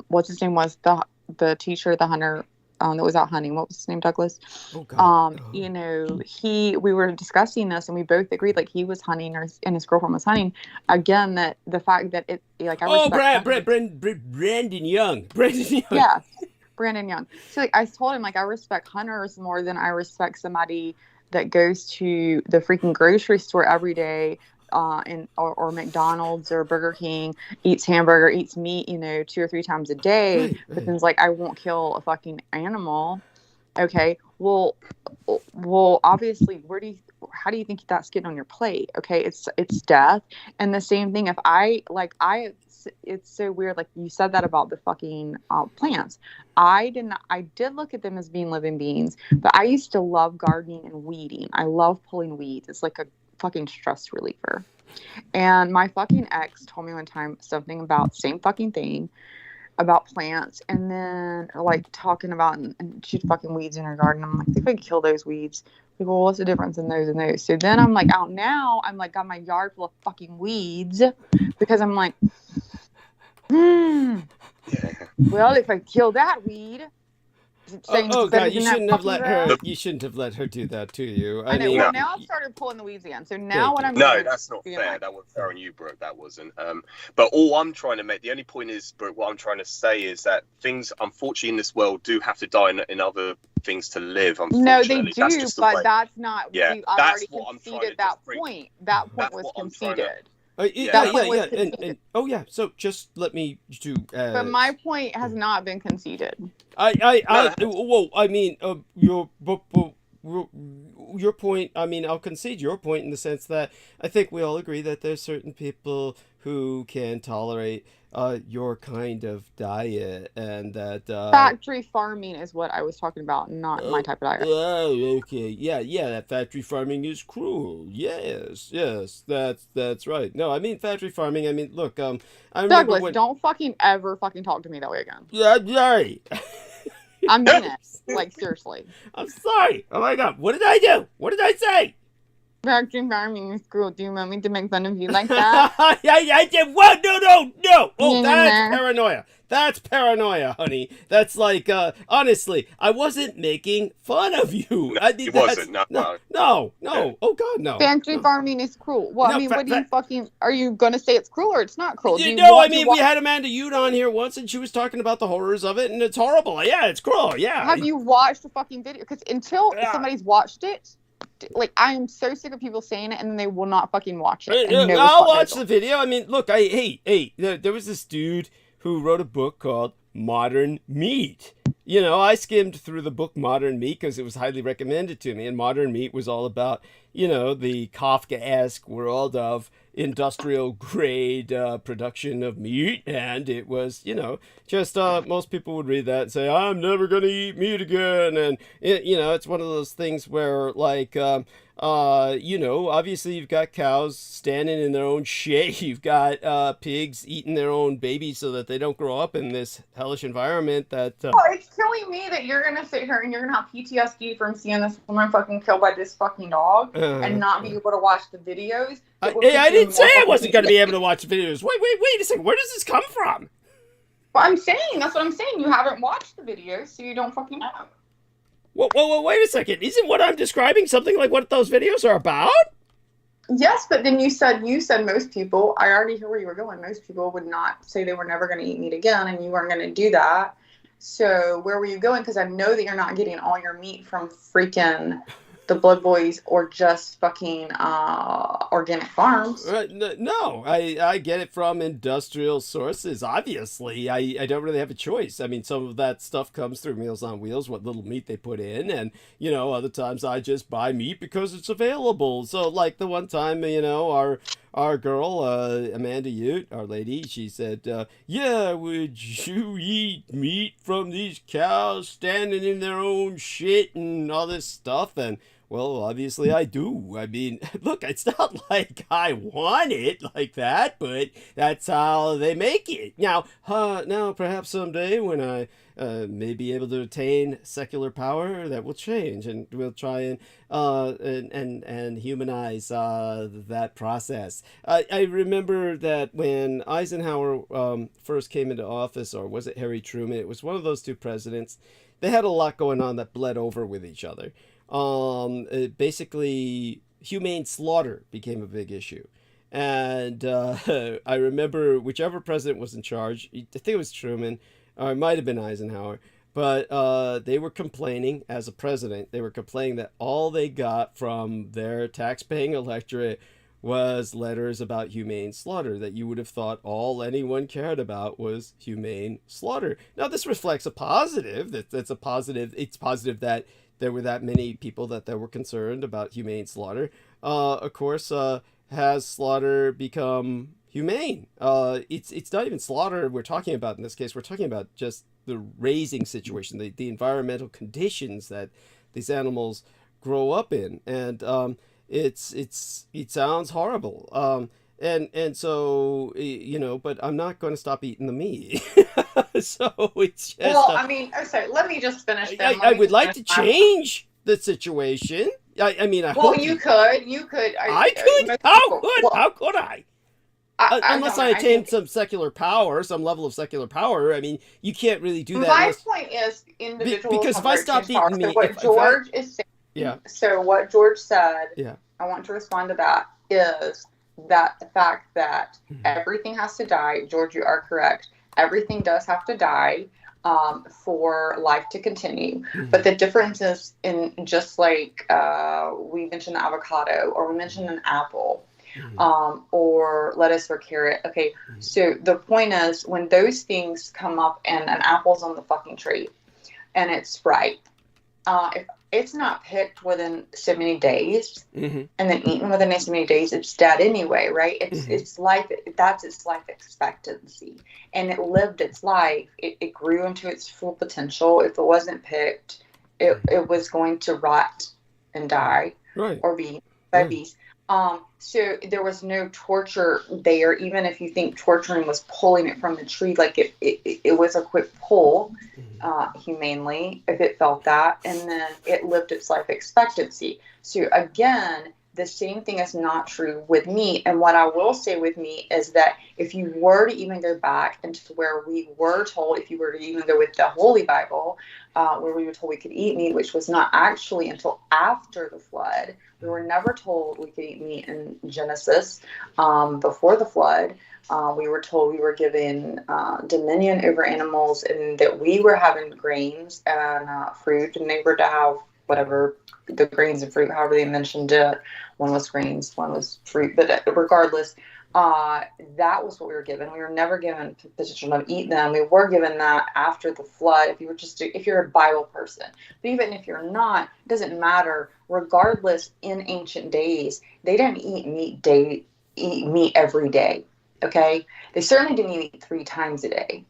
what's his name was the teacher, the hunter, that was out hunting. What was his name, Douglas? Oh, God. You know, we were discussing this, and we both agreed, like, he was hunting, and his girlfriend was hunting. Again, that the fact that it, like, I respect Brandon Young. Brandon Young. yeah, Brandon Young. So, like, I told him, like, I respect hunters more than I respect somebody that goes to the freaking grocery store every day, or McDonald's or Burger King, eats hamburger, eats meat, you know, 2 or 3 times a day, Right. but then's like, I won't kill a fucking animal. Okay, well, obviously, how do you think that's getting on your plate? Okay, it's death. And the same thing, it's so weird. Like, you said that about the fucking plants. I did look at them as being living beings, but I used to love gardening and weeding. I love pulling weeds. It's like a fucking stress reliever. And my fucking ex told me one time something about same fucking thing about plants, and then like talking about and she'd fucking weeds in her garden. I'm like, they could kill those weeds. People, well, what's the difference in those and those? So then I'm like, out now, I'm like, got my yard full of fucking weeds, because I'm like, well, if I kill that weed, Oh God! You shouldn't have let her do that to you. I know. mean, Well, now I've started pulling the weeds again. So now what I'm doing, No, that's not fair. That wasn't fair on you, Brooke. That wasn't. But all I'm trying to make, the only point is, Brooke, what I'm trying to say is that things, unfortunately, in this world do have to die in other things to live. No, Unfortunately, they that's do, just the but way. that's not. Yeah, I've that's already what I'm trying conceded to that just bring. point. That point That's was what I'm trying to. conceded. Yeah, That point yeah, was yeah, conceded. oh yeah. So just let me do. But my point has not been conceded. Whoa. I mean, your point. I mean, I'll concede your point in the sense that I think we all agree that there's certain people who can tolerate your kind of diet, and that Factory farming is what I was talking about, not my type of diet. Oh, okay, yeah, that factory farming is cruel. Yes, that's right. No, I mean factory farming. I mean, look, I remember Douglas, when. don't fucking ever fucking talk to me that way again. Yeah, I'm sorry. I mean it. Like, seriously. I'm sorry. Oh my God, what did I do? What did I say? Factory farming is cruel. Do you want me to make fun of you like that? I did. What? No. Oh, that's paranoia. That's paranoia, honey. That's like, honestly, I wasn't making fun of you. No, I mean, it wasn't. No. Oh God, no. Factory farming is cruel. Well, No, I mean, what do you fucking... Are you going to say it's cruel or it's not cruel? Do you No, want I mean, to we had Amanda Youre on here once, and she was talking about the horrors of it, and it's horrible. Yeah, it's cruel. Yeah. Have you watched the fucking video? Because until somebody's watched it, like, I am so sick of people saying it, and then they will not fucking watch it. I'll watch the video. I mean, look, there was this dude who wrote a book called Modern Meat. You know, I skimmed through the book Modern Meat because it was highly recommended to me, and Modern Meat was all about, you know, the Kafka-esque world of industrial grade production of meat, and it was, you know, just most people would read that and say, I'm never gonna eat meat again, and you know, it's one of those things where, like, you know, obviously you've got cows standing in their own shit, you've got pigs eating their own babies so that they don't grow up in this hellish environment that it's killing me that you're gonna sit here and you're gonna have PTSD from seeing this woman fucking killed by this fucking dog and not be able to watch the videos. I didn't say I wasn't going to be able to watch the videos. Wait a second. Where does this come from? Well, I'm saying, that's what I'm saying. You haven't watched the videos, so you don't fucking know. Whoa, wait a second. Isn't what I'm describing something like what those videos are about? Yes, but then you said most people, I already hear where you were going, most people would not say they were never going to eat meat again, and you weren't going to do that. So where were you going? Because I know that you're not getting all your meat from freaking the Blood Boys or just fucking organic farms. No, I get it from industrial sources. Obviously, I don't really have a choice. I mean, some of that stuff comes through Meals on Wheels, what little meat they put in, and, you know, other times I just buy meat because it's available. So, like the one time, you know, our girl, Amanda Youre, our lady, she said, yeah, would you eat meat from these cows standing in their own shit and all this stuff? And, well, obviously I do. I mean, look, it's not like I want it like that, but that's how they make it. Now, perhaps someday when I may be able to attain secular power, that will change, and we'll try and humanize that process. I remember that when Eisenhower first came into office, or was it Harry Truman? It was one of those two presidents. They had a lot going on that bled over with each other. Basically, humane slaughter became a big issue. And I remember whichever president was in charge, I think it was Truman, or it might have been Eisenhower, but they were complaining, as a president, they were complaining that all they got from their tax-paying electorate was letters about humane slaughter, that you would have thought all anyone cared about was humane slaughter. Now, this reflects a positive, it's positive that there were that many people that were concerned about humane slaughter. Of course, has slaughter become humane? It's not even slaughter we're talking about in this case. We're talking about just the raising situation, the environmental conditions that these animals grow up in, and it sounds horrible. And so, you know, but I'm not going to stop eating the meat. So it's just... Well, I mean, okay, let me just finish then. I would like to change the situation. I mean, I hope... Well, you could. I could? How could I? Unless I attained some secular power, some level of secular power. I mean, you can't really do that. My point is individuals... Because if I stopped eating meat... So what George is saying... Yeah. So what George said, yeah, I want to respond to that, is that the fact that everything has to die. George, you are correct. Everything does have to die. for life to continue. But the difference is in just like we mentioned the avocado, or we mentioned an apple, or lettuce or carrot. Okay, so the point is when those things come up and an apple's on the fucking tree and it's ripe, if it's not picked within so many days and then eaten within so many days, it's dead anyway, right? It's life. That's its life expectancy, and it lived its life. It grew into its full potential. If it wasn't picked, it was going to rot and die, right, or be by bees. So there was no torture there, even if you think torturing was pulling it from the tree, like it was a quick pull, humanely, if it felt that, and then it lived its life expectancy. So again, the same thing is not true with meat. And what I will say with meat is that if you were to even go back into where we were told, if you were to even go with the Holy Bible, where we were told we could eat meat, which was not actually until after the flood. We were never told we could eat meat in Genesis before the flood. We were told we were given dominion over animals, and that we were having grains and fruit, and they were to have whatever the grains and fruit, however they mentioned it. One was grains, one was fruit, but regardless, that was what we were given. We were never given the position to eat them. We were given that after the flood. If you're a Bible person, but even if you're not, it doesn't matter. Regardless, in ancient days, they didn't eat meat every day. Okay, they certainly didn't eat 3 times a day.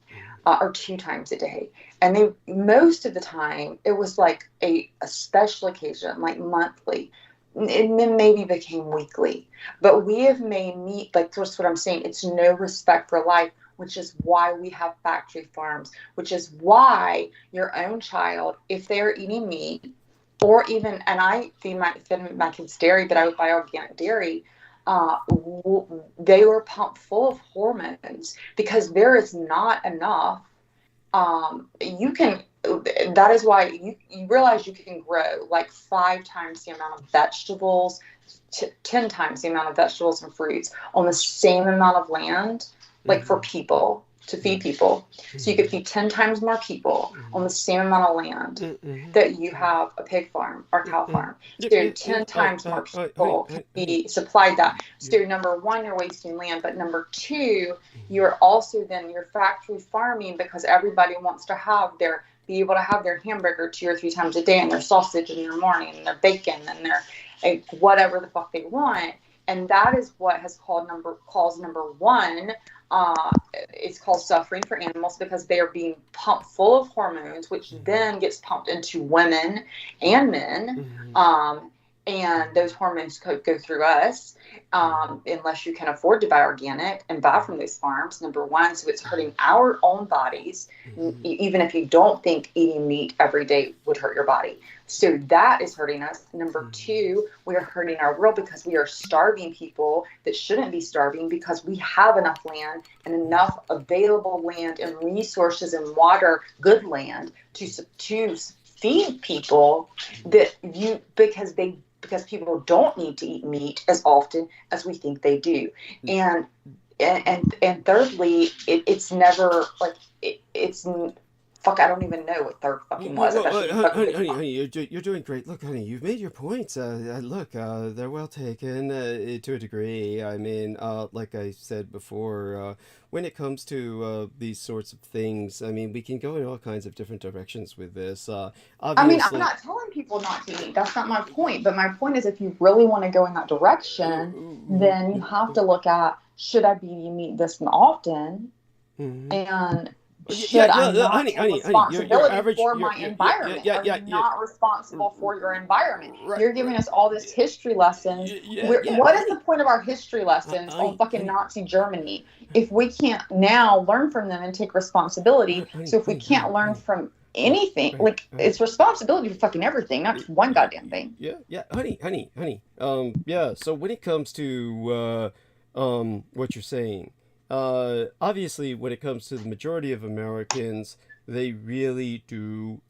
Or 2 times a day. And they, most of the time, it was like a special occasion, like monthly. And then maybe became weekly. But we have made meat, like that's what I'm saying, it's no respect for life, which is why we have factory farms, which is why your own child, if they're eating meat, or even, and I feed my kids dairy, but I would buy organic dairy, they were pumped full of hormones because there is not enough. That is why you realize you can grow like 5 times the amount of vegetables, 10 times the amount of vegetables and fruits on the same amount of land, like for people, to feed people. So you could feed 10 times more people on the same amount of land that you have a pig farm or cow farm. So 10 times more people can be supplied that. So number 1, you're wasting land, but number 2, you're also then you're factory farming because everybody wants to be able to have their hamburger 2 or 3 times a day, and their sausage in the morning, and their bacon, and their whatever the fuck they want. And that is what has caused number 1. It's called suffering for animals because they are being pumped full of hormones, which then gets pumped into women and men. And those hormones could go through us unless you can afford to buy organic and buy from those farms, number 1. So it's hurting our own bodies, even if you don't think eating meat every day would hurt your body. So that is hurting us. Number 2, we are hurting our world because we are starving people that shouldn't be starving because we have enough land and enough available land and resources and water, good land to feed people because people don't need to eat meat as often as we think they do. And thirdly, it's never like it's fuck, I don't even know what third fucking was. Honey, you're doing great. Look, honey, you've made your points. Look, they're well taken to a degree. I mean, like I said before, when it comes to these sorts of things, I mean, we can go in all kinds of different directions with this. Obviously, I mean, I'm not telling people not to eat. That's not my point. But my point is, if you really want to go in that direction, then you have to look at, should I be eating meat this often? And should I not take responsibility for my environment? Are you not responsible for your environment? You're giving us all this history lessons. What is the point of our history lessons on fucking Nazi Germany if we can't now learn from them and take responsibility? So if we can't learn from anything, like it's responsibility for fucking everything, not just one goddamn thing. Honey. So when it comes to what you're saying, obviously, when it comes to the majority of Americans, they really do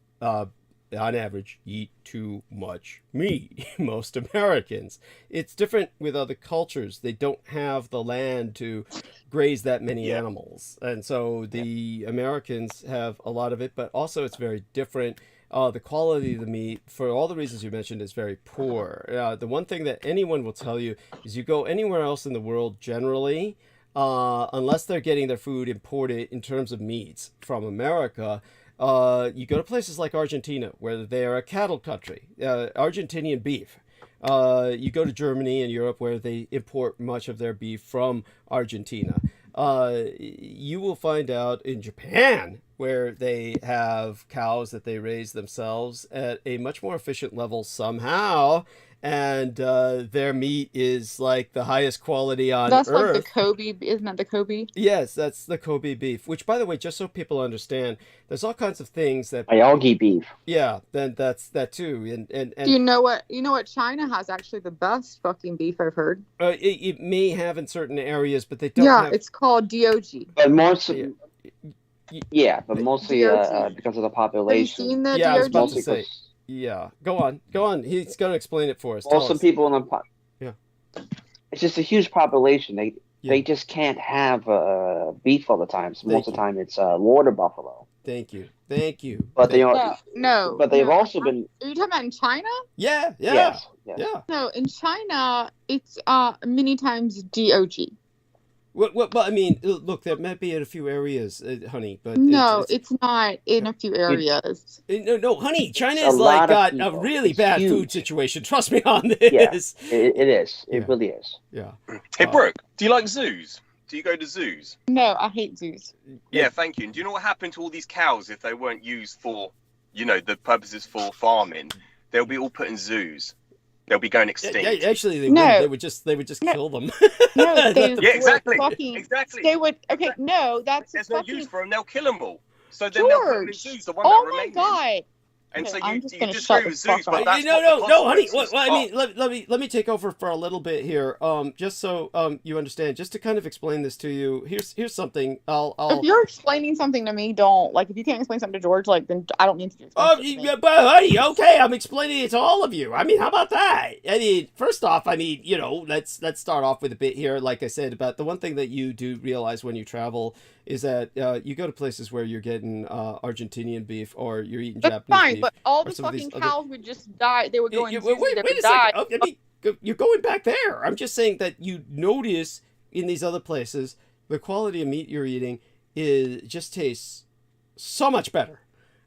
on average, eat too much meat. Most Americans. It's different with other cultures. They don't have the land to graze that many animals. And so the Americans have a lot of it, but also it's very different. The quality of the meat, for all the reasons you mentioned, is very poor. The one thing that anyone will tell you is you go anywhere else in the world generally, unless they're getting their food imported in terms of meats from America, you go to places like Argentina, where they are a cattle country, Argentinian beef. You go to Germany and Europe, where they import much of their beef from Argentina. You will find out in Japan, where they have cows that they raise themselves at a much more efficient level somehow, and their meat is like the highest quality on That's earth. like the Kobe, isn't that the Kobe? Yes, that's the Kobe beef, which, by the way, just so people understand, there's all kinds of things that... Miyagi beef. Yeah, then that's that too. And Do you know what China has actually the best fucking beef I've heard? it may have in certain areas, but they don't have... It's called DOG. But mostly, but mostly DOG. because of the Have you population. seen the Yeah, I was about DOG? to say. Yeah, go on. He's going to explain it for us. Most of the people in the it's just a huge population. They just can't have beef all the time. So most of the time, it's water buffalo. Thank you. But they are No. But they've also been. Are you talking about in China? Yeah. Yes. No, in China, it's many times DOG. Well, I mean, look, there might be in a few areas, honey, but No, it's not in a few areas. No, honey, China A is like lot of got people. a really It's bad huge. food situation. Trust me on this. It is. It really is. Yeah. Hey, Brooke, do you like zoos? Do you go to zoos? No, I hate zoos. Yeah, thank you. And do you know what happened to all these cows if they weren't used for, the purposes for farming? They'll be all put in zoos. They'll be going extinct. Actually, they No. would. They would just kill them. No, they Yeah, exactly. Exactly. They would. Okay, no, that's There's fucking. no use for them. They'll kill them all. So then they'll put them in George. zoos, the one Oh that my remains. god. And so I'm you just gonna just shut go the with fuck zoos, but up. that's No, honey. consequences Well, I are. mean, let me take over for a little bit here. Just so you understand, just to kind of explain this to you. Here's something. If you're explaining something to me, don't if you can't explain something to George, then I don't need to. Oh, yeah, but honey, okay, I'm explaining it to all of you. I mean, how about that? I mean, first off, let's start off with a bit here. Like I said, about the one thing that you do realize when you travel is that you go to places where you're getting Argentinian beef or you're eating That's Japanese fine, beef. but all or the some of these fucking other- cows would just die. They would go in zoos wait that a would die. second. I mean, you're going back there. I'm just saying that you notice in these other places the quality of meat you're eating just tastes so much better.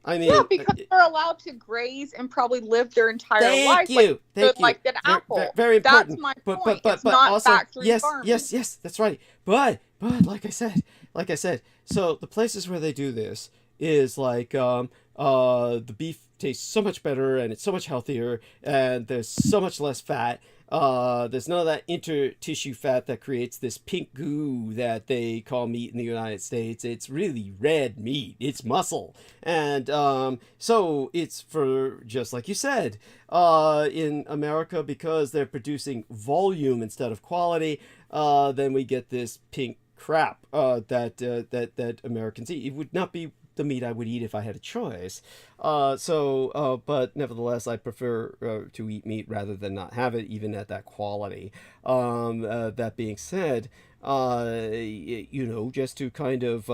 I mean, Yeah, because they're allowed to graze and probably live their entire life. Thank you. Like an apple. Very important. That's my But point. It's not also, factory farming. yes, that's right. But like I said, so the places where they do this is like the beef tastes so much better and it's so much healthier and there's so much less fat. There's none of that intertissue fat that creates this pink goo that they call meat in the United States. It's really red meat. It's muscle. And so it's for, just like you said, in America, because they're producing volume instead of quality, then we get this pink crap that Americans eat. It would not be the meat I would eat if I had a choice. But nevertheless, I prefer to eat meat rather than not have it, even at that quality. That being said, just to kind of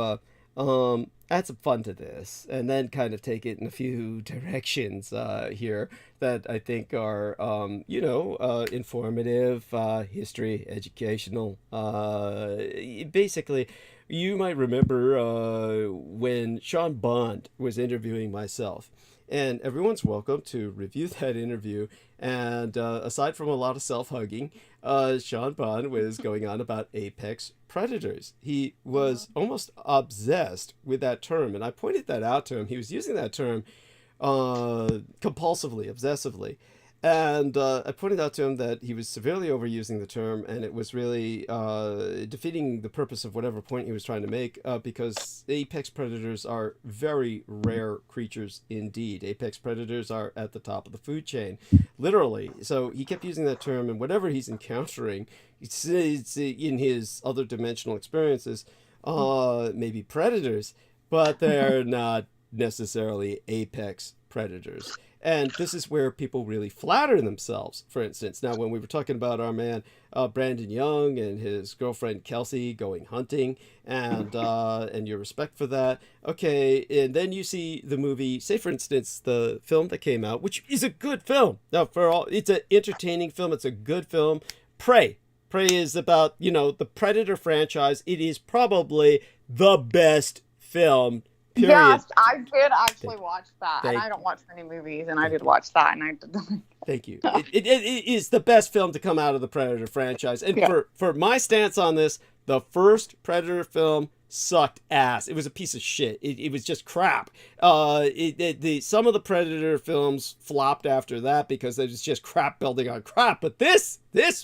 add some fun to this, and then kind of take it in a few directions here that I think are, informative, history, educational. Basically, you might remember when Sean Bond was interviewing myself. And everyone's welcome to review that interview. And aside from a lot of self-hugging, Sean Bond was going on about apex predators. He was almost obsessed with that term. And I pointed that out to him. He was using that term compulsively, obsessively. And I pointed out to him that he was severely overusing the term, and it was really defeating the purpose of whatever point he was trying to make, because apex predators are very rare creatures indeed. Apex predators are at the top of the food chain, literally. So he kept using that term, and whatever he's encountering, it's in his other dimensional experiences, maybe predators, but they're not necessarily apex predators. And this is where people really flatter themselves, for instance. Now, when we were talking about our man Brandon Young and his girlfriend Kelsey going hunting, and your respect for that. Okay, and then you see the movie, say for instance, the film that came out, which is a good film. Now, it's an entertaining film. It's a good film. Prey. Prey is about, the Predator franchise. It is probably the best film. Period. Yes, I did actually watch that, and I don't watch many movies, and I did watch that, and I did. Thank you. It is the best film to come out of the Predator franchise, and for my stance on this, the first Predator film sucked ass. It was a piece of shit. It was just crap. Some of the Predator films flopped after that because it was just crap building on crap. But this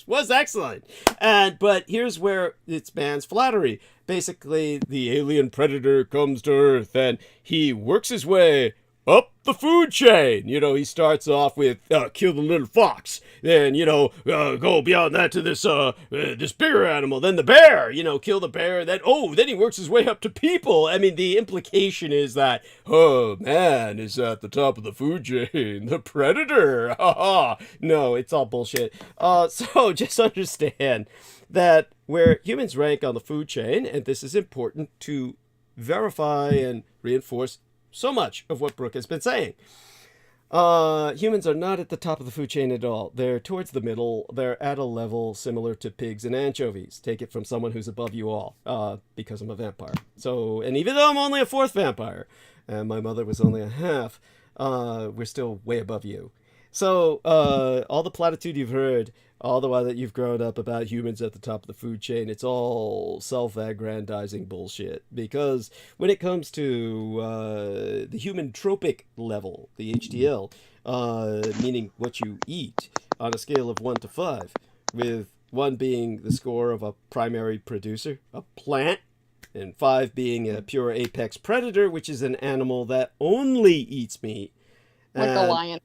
was excellent. But here's where it's man's flattery. Basically, the alien predator comes to Earth and he works his way up the food chain. He starts off with kill the little fox, then go beyond that to this bigger animal, then the bear, kill the bear, then he works his way up to people. I mean, the implication is that man is at the top of the food chain, the predator. No, it's all bullshit. So just understand that where humans rank on the food chain, and this is important to verify and reinforce so much of what Brooke has been saying. Humans are not at the top of the food chain at all. They're towards the middle. They're at a level similar to pigs and anchovies. Take it from someone who's above you all, because I'm a vampire. So, and even though I'm only a fourth vampire, and my mother was only a half, we're still way above you. So, all the platitude you've heard, all the while that you've grown up about humans at the top of the food chain, it's all self-aggrandizing bullshit. Because when it comes to the human tropic level, the HDL, meaning what you eat, on a scale of 1 to 5, with 1 being the score of a primary producer, a plant, and 5 being a pure apex predator, which is an animal that only eats meat. Like a lion.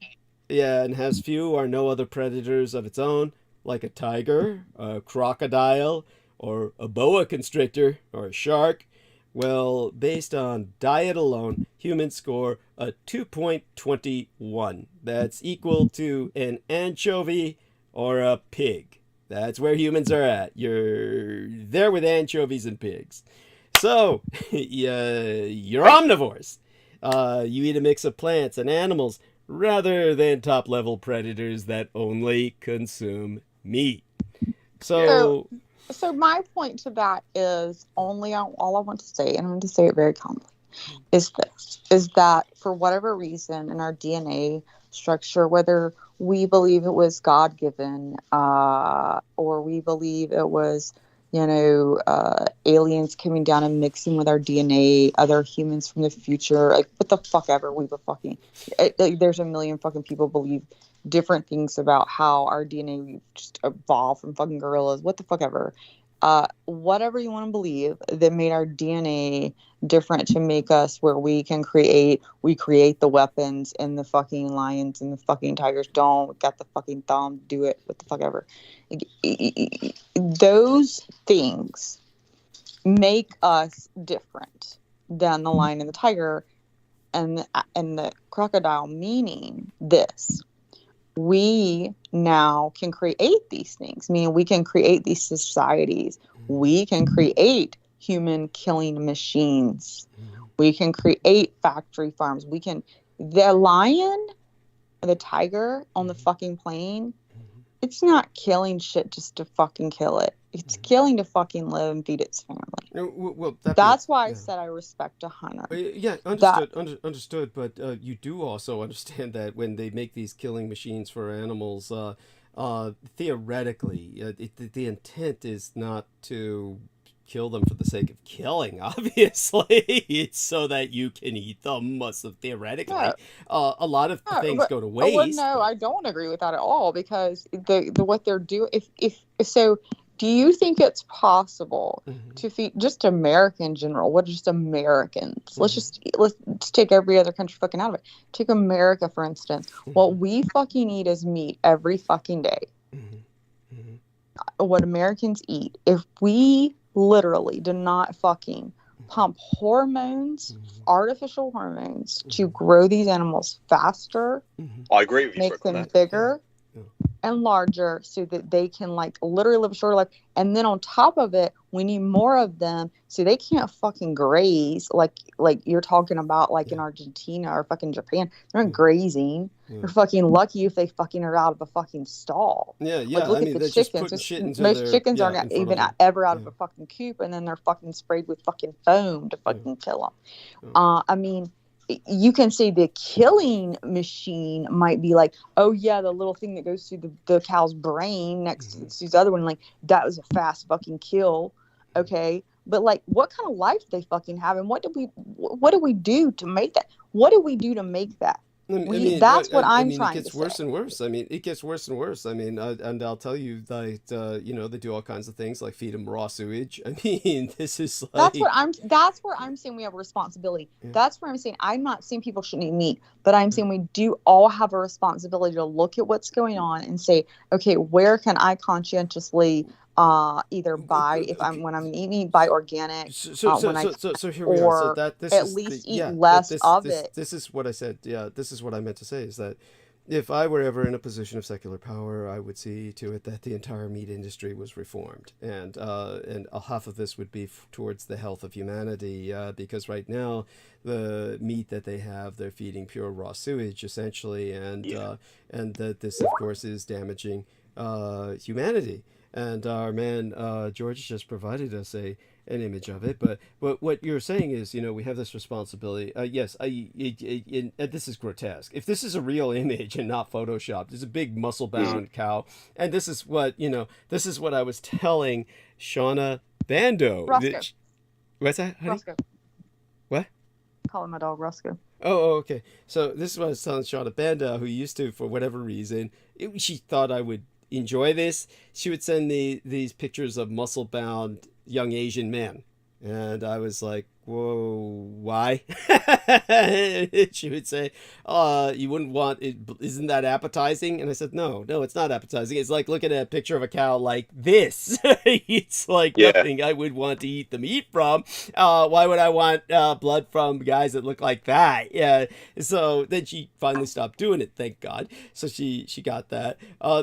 Yeah, and has few or no other predators of its own, like a tiger, a crocodile, or a boa constrictor, or a shark. Well, based on diet alone, humans score a 2.21. That's equal to an anchovy or a pig. That's where humans are at. You're there with anchovies and pigs. So, you're omnivores. You eat a mix of plants and animals, rather than top-level predators that only consume meat. So my point to that is all I want to say, and I'm going to say it very calmly, is that for whatever reason in our DNA structure, whether we believe it was God-given, or we believe it was, aliens coming down and mixing with our DNA, other humans from the future, like what the fuck ever, there's a million fucking people believe different things about how our DNA just evolved from fucking gorillas, what the fuck ever. Whatever you want to believe that made our DNA different to make us where we create the weapons, and the fucking lions and the fucking tigers don't. We got the fucking thumb, do it, what the fuck ever. Those things make us different than the lion and the tiger and the crocodile, meaning this. We now can create these things, meaning we can create these societies. We can create human killing machines. We can create factory farms. The lion, the tiger on the fucking plane, it's not killing shit just to fucking kill it. It's killing to fucking live and feed its family. Well, that's why I said I respect a hunter. Yeah, understood. But you do also understand that when they make these killing machines for animals, theoretically, the intent is not to kill them for the sake of killing, obviously. It's so that you can eat them, so theoretically. Yeah. A lot of things go to waste. No, I don't agree with that at all, because the what they're doing, if so, do you think it's possible to feed just America in general? What just Americans? Let's take every other country fucking out of it. Take America, for instance. What we fucking eat is meat every fucking day. What Americans eat. If we literally did not fucking pump hormones, artificial hormones, to grow these animals faster, I agree with you. make them bigger and larger, so that they can like literally live a shorter life. And then on top of it, we need more of them, so they can't fucking graze like you're talking about, like in Argentina or fucking Japan. They're not grazing. They're fucking lucky if they fucking are out of a fucking stall. Like, look at the chickens. Most chickens aren't even ever out of a fucking coop, and then they're fucking sprayed with fucking foam to fucking kill them. I mean, you can say the killing machine might be like, oh yeah, the little thing that goes through the cow's brain next to the other one, like that was a fast fucking kill, okay? But like, what kind of life do they fucking have, and what do we do to make that? What do we do to make that? That's what I'm trying to say. It gets worse and worse. I mean, it gets worse and worse. I mean, and I'll tell you that you know, they do all kinds of things like feed them raw sewage. I mean, this is like that's where I'm saying we have a responsibility. That's where I'm saying I'm not saying people shouldn't eat meat, but I'm saying we do all have a responsibility to look at what's going on and say, okay, where can I conscientiously either buy when I'm eating, buy organic, so here we are. So this at is least eat less of it. This is what I said. Yeah, this is what I meant to say, is that if I were ever in a position of secular power, I would see to it that the entire meat industry was reformed, and half of this would be towards the health of humanity, because right now the meat that they have, they're feeding pure raw sewage essentially, and that this of course is damaging humanity. And our man George just provided us an image of it. But what you're saying is, you know, we have this responsibility. Yes, and this is grotesque. If this is a real image and not photoshopped, it's a big muscle-bound cow. And this is what I was telling Shauna Bando. Roscoe. What's that, honey? Roscoe. What? Call him my dog, Roscoe. Oh, okay. So this is what I was telling Shauna Bando, who used to, for whatever reason, she thought I would enjoy this. She would send me these pictures of muscle-bound young Asian men, and I was like, whoa, why? She would say, you wouldn't want it, isn't that appetizing? And I said, no, it's not appetizing. It's like looking at a picture of a cow like this. It's like nothing I would want to eat the meat from. Why would I want blood from guys that look like that? Yeah. So then she finally stopped doing it, thank God. So she got that.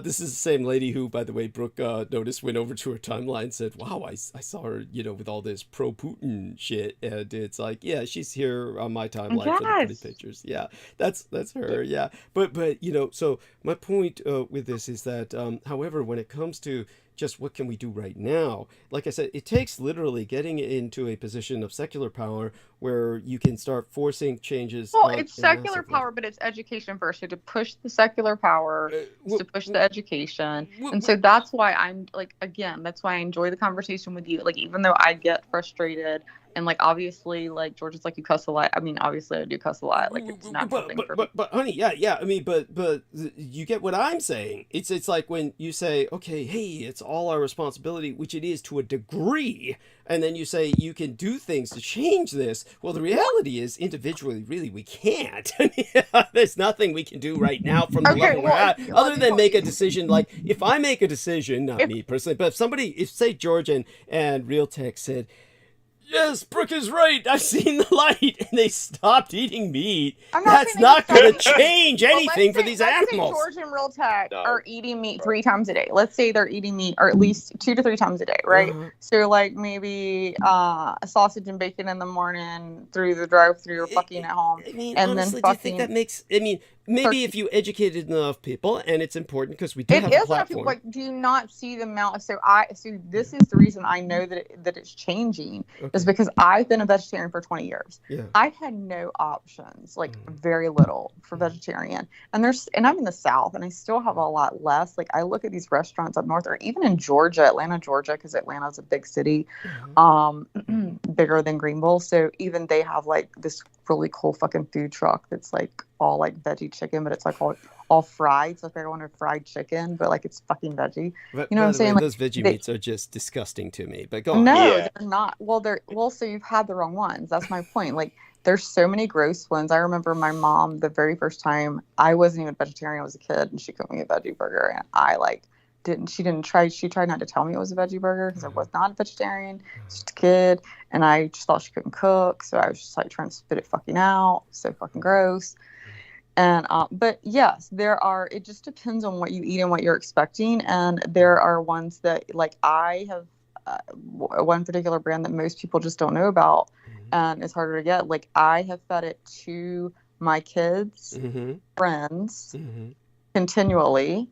This is the same lady who, by the way, Brooke noticed, went over to her timeline and said, wow, I saw her, you know, with all this pro-Putin shit. And it's like, yeah, she's here on my timeline for the pretty pictures. Yeah, that's her. Yeah, but you know, so my point with this is that, however, when it comes to just what can we do right now, like I said, it takes literally getting into a position of secular power where you can start forcing changes. Well, it's secular power, but it's education first. So to push the secular power is to push the education. And so that's why I'm like, again, that's why I enjoy the conversation with you. Like, even though I get frustrated, and like, obviously, like, George is like, you cuss a lot. I mean, obviously I do cuss a lot. Like, it's not something for me. But honey, yeah. I mean, but you get what I'm saying. It's like when you say, okay, hey, it's all our responsibility, which it is to a degree. And then you say you can do things to change this. Well, the reality is, individually, really, we can't. There's nothing we can do right now from the level we're at, other than make a decision. Like, if I make a decision, not me personally, but if say George and Real Tech said, yes, Brooke is right, I've seen the light, and they stopped eating meat, that's not going to change anything for these animals. Let's say George and Real Tech are eating meat 3 times a day. Let's say they're eating meat, or at least 2 to 3 times a day, right? So, like, maybe a sausage and bacon in the morning through the drive-thru, or fucking at home. I mean, and honestly, then fucking, do you think that makes, I mean, maybe if you educated enough people, and it's important because we do have a platform. Like, do you not see the amount? So this is the reason I know that it's changing, is because I've been a vegetarian for 20 years. Yeah. I had no options, like very little for vegetarian. And I'm in the South, and I still have a lot less. Like, I look at these restaurants up north, or even in Georgia, Atlanta, Georgia, because Atlanta's a big city, bigger than Greenville. So even they have like this really cool fucking food truck that's like all like veggie chicken, but it's like all fried. So if I wanted fried chicken, but like it's fucking veggie. But, you know what I'm saying? Like, those veggie meats are just disgusting to me. But go on. No, they're not. Well, so you've had the wrong ones. That's my point. Like, there's so many gross ones. I remember my mom, the very first time, I wasn't even vegetarian. I was a kid, and she cooked me a veggie burger, and I like she tried not to tell me it was a veggie burger because I was not a vegetarian, just a kid, and I just thought she couldn't cook, so I was just like trying to spit it fucking out. So fucking gross. And but yes, it just depends on what you eat and what you're expecting. And there are ones that, like, I have one particular brand that most people just don't know about, and it's harder to get. Like, I have fed it to my kids, friends, continually.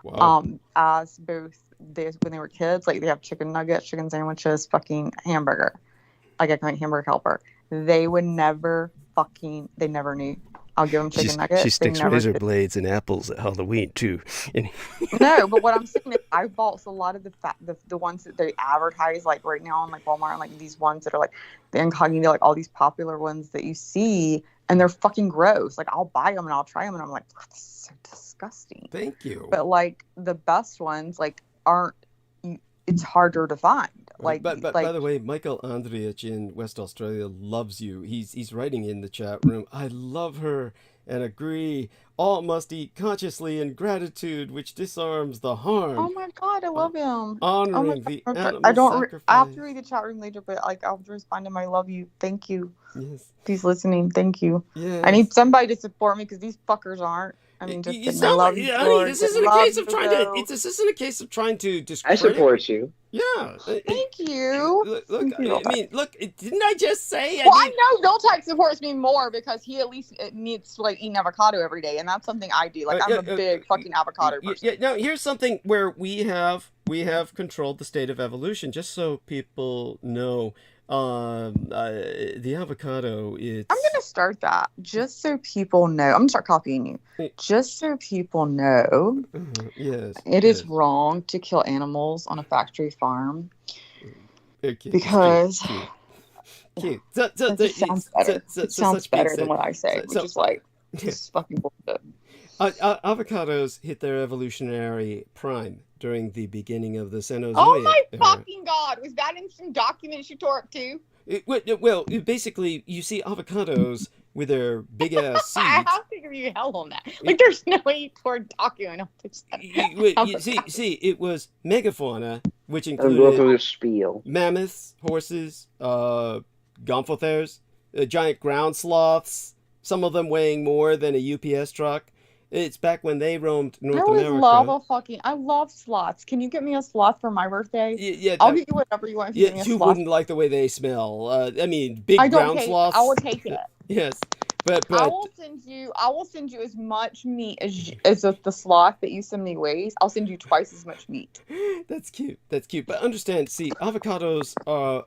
Wow. As both when they were kids, like, they have chicken nuggets, chicken sandwiches, fucking hamburger. Like, I can make hamburger helper. They never knew. I'll give them chicken nuggets. She sticks razor blades and apples at Halloween too. No, but what I'm saying is I bought a lot of the ones that they advertise, like right now on like Walmart, and like these ones that are like the incognito, like all these popular ones that you see, and they're fucking gross. Like, I'll buy them and I'll try them, and I'm like, this is so disgusting. Thank you. But like the best ones, like, it's harder to find. Like, but by the way, Michael Andriich in West Australia loves you. He's writing in the chat room, I love her and agree. All must eat consciously in gratitude, which disarms the harm. Oh my God, I love him. Honoring the animal I don't. sacrifice. I have to read the chat room later, but like, I'll respond to him. I love you. Thank you. Yes. If he's listening, thank you. Yes. I need somebody to support me because these fuckers aren't. I mean, just kidding. I love you. This isn't a case of trying to. This isn't a case of trying to discredit. I support you. Yeah. Thank you. Look, I mean, look. Didn't I just say? I know Zoltek supports me more because he at least needs to like eat an avocado every day, and that's something I do. Like, I'm a big fucking avocado person. Yeah. Now, here's something where we have controlled the state of evolution. Just so people know, the avocado. I'm gonna start that just so people know. I'm gonna start copying you. Just so people know. Yes. It is wrong to kill animals on a factory farm. Okay, because cute. It sounds better. It sounds better than what I say, which is like, this is fucking bullshit. Avocados hit their evolutionary prime during the beginning of the Cenozoic Oh my era. fucking God! Was that in some documents you tore up too? Basically, you see avocados with their big ass seeds. I have to give you hell on that. Like, there's no way you tore a document up to see, it was megafauna, which Go through included the spiel. mammoths, horses, gomphotheres, giant ground sloths, some of them weighing more than a UPS truck. It's back when they roamed North America. I love sloths. Can you get me a sloth for my birthday? Yeah, I'll get you whatever you want. You wouldn't like the way they smell. I mean, big ground sloths. I will take it. Yes, but I will send you as much meat as the sloth that you send me weighs. I'll send you twice as much meat. That's cute. But understand, see, avocados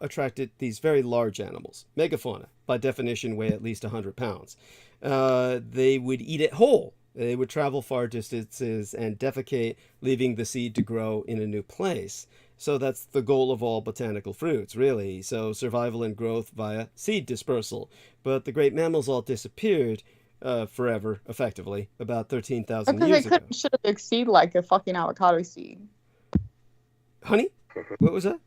attracted these very large animals. Megafauna, by definition, weigh at least 100 pounds. They would eat it whole. They would travel far distances and defecate, leaving the seed to grow in a new place. So that's the goal of all botanical fruits, really. So survival and growth via seed dispersal. But the great mammals all disappeared forever, effectively, about 13,000 years ago. Because they couldn't shit a big seed like a fucking avocado seed. Honey? What was that?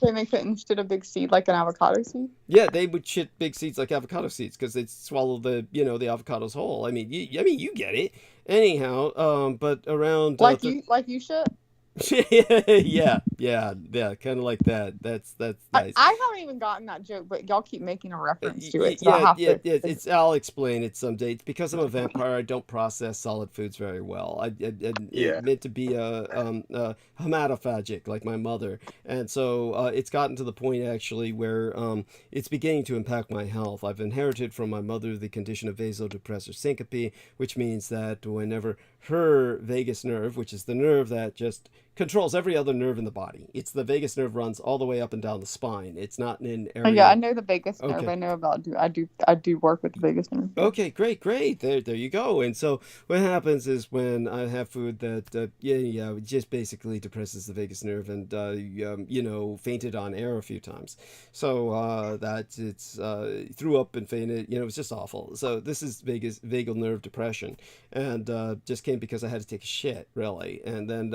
They couldn't shit a big seed like an avocado seed? Yeah, they would shit big seeds like avocado seeds because they'd swallow the avocados whole. I mean, you get it. Anyhow, but around... Like you shit? yeah, kind of like that. That's nice. I haven't even gotten that joke, but y'all keep making a reference to it. So I'll explain it someday. It's because I'm a vampire. I don't process solid foods very well. I meant to be a hematophagic like my mother, and so it's gotten to the point actually where it's beginning to impact my health. I've inherited from my mother the condition of vasodepressor syncope, which means that whenever her vagus nerve, which is the nerve that just controls every other nerve in the body. It's the vagus nerve runs all the way up and down the spine. It's not in an area. Yeah, I know the vagus nerve. Okay. I know about. I do work with the vagus nerve. Okay, great. There you go. And so what happens is when I have food that just basically depresses the vagus nerve and fainted on air a few times. So it's threw up and fainted. It was just awful. So this is vagal nerve depression, and just came because I had to take a shit really, and then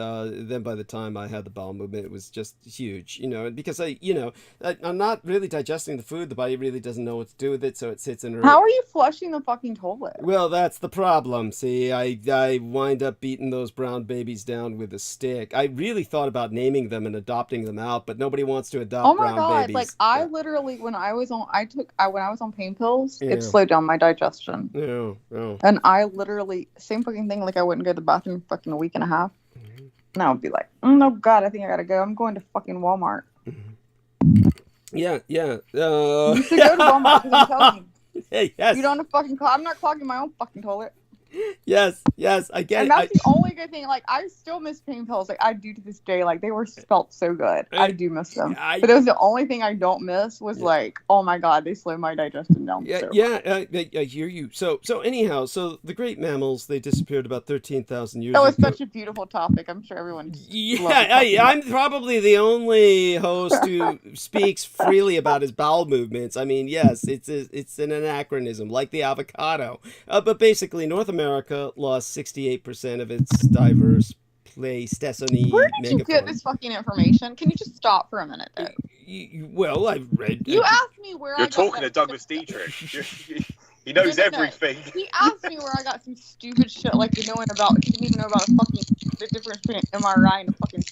by by the time I had the bowel movement, it was just huge, you know, because I'm not really digesting the food. The body really doesn't know what to do with it, so it sits in. How are you flushing the fucking toilet? Well, that's the problem. See, I wind up beating those brown babies down with a stick. I really thought about naming them and adopting them out, but nobody wants to adopt brown babies. Like I literally, when I was on pain pills, Yeah. it slowed down my digestion. Yeah. And I literally, same fucking thing, like I wouldn't go to the bathroom for fucking a week and a half. And I would be like, oh God, I think I gotta go. I'm going to fucking Walmart. Yeah. You should go to Walmart, because I'm telling you. Hey, yes. You don't have to fucking I'm not clogging my own fucking toilet. Yes, I get And it. that's the only good thing. Like, I still miss pain pills. Like, I do to this day. Like, they felt so good. I do miss them. But it was the only thing I don't miss was like, oh my God, they slow my digestion down. I hear you. So anyhow, so the great mammals, they disappeared about 13,000 years That was ago. such a beautiful topic. I'm sure everyone. I'm probably the only host who speaks freely about his bowel movements. I mean, yes, it's an anachronism, like the avocado. But basically, North America lost 68% of its diverse Pleistocene. Where did you get this fucking information? Can you just stop for a minute, though? Well, I've read. You asked me where You're I got talking to that Douglas Dietrich. He knows No. everything. He asked me where I got some stupid shit like you didn't even know about the difference between an MRI and a fucking